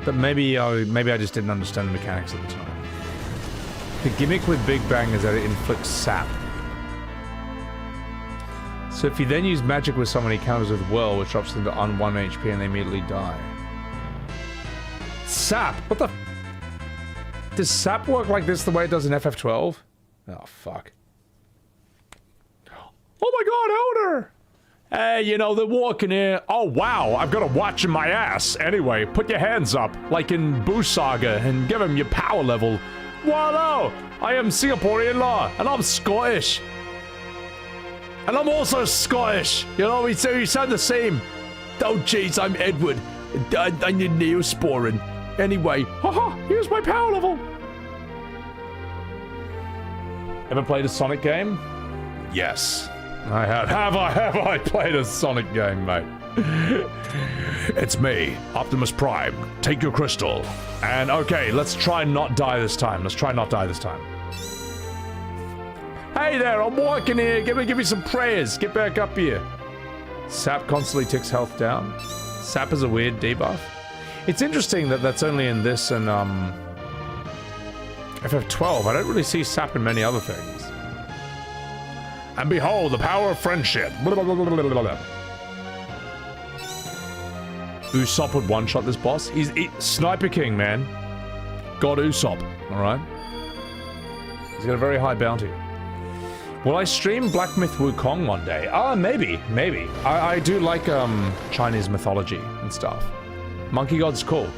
Speaker 1: But maybe I just didn't understand the mechanics at the time. The gimmick with Big Bang is that it inflicts sap. So if you then use magic with someone, he counters with Whirl, which drops them to on 1 HP and they immediately die. Sap! What the... Does Sap work like this the way it does in FF12? Oh, fuck. Oh my god, Elder! Hey, you know, they're walking here. Oh, wow, I've got a watch in my ass. Anyway, put your hands up, like in Boo Saga, and give him your power level. Wallo! I am Singaporean law, and I'm Scottish. And I'm also Scottish. You know, we sound the same. Oh, jeez, I'm Edward. I need Neosporin. Anyway, haha, here's my power level. Ever played a Sonic game? Yes, I have. Have I played a Sonic game, mate? It's me, Optimus Prime. Take your crystal. And okay, let's try not die this time. Let's try not die this time. Hey there, I'm walking here. Give me some prayers. Get back up here. Sap constantly ticks health down. Sap is a weird debuff. It's interesting that that's only in this and FF12. I don't really see Sap in many other things. And behold, the power of friendship. Usopp would one-shot this boss. He's Sniper King, man. God Usopp, alright? He's got a very high bounty. Will I stream Black Myth Wukong one day? Maybe. I do like Chinese mythology and stuff. Monkey God's cool.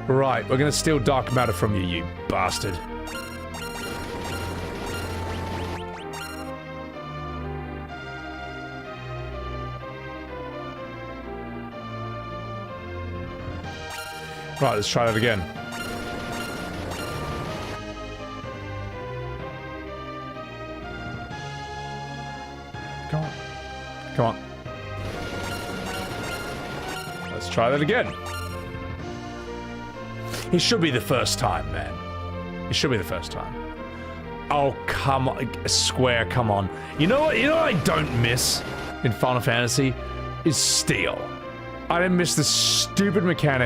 Speaker 1: Right, we're gonna steal dark matter from you, you bastard. Right, let's try that again. Come on. Come on. Let's try that again. It should be the first time, man. It should be the first time. Oh, come on. Square, come on. You know what I don't miss in Final Fantasy? Is steal. I didn't miss this stupid mechanic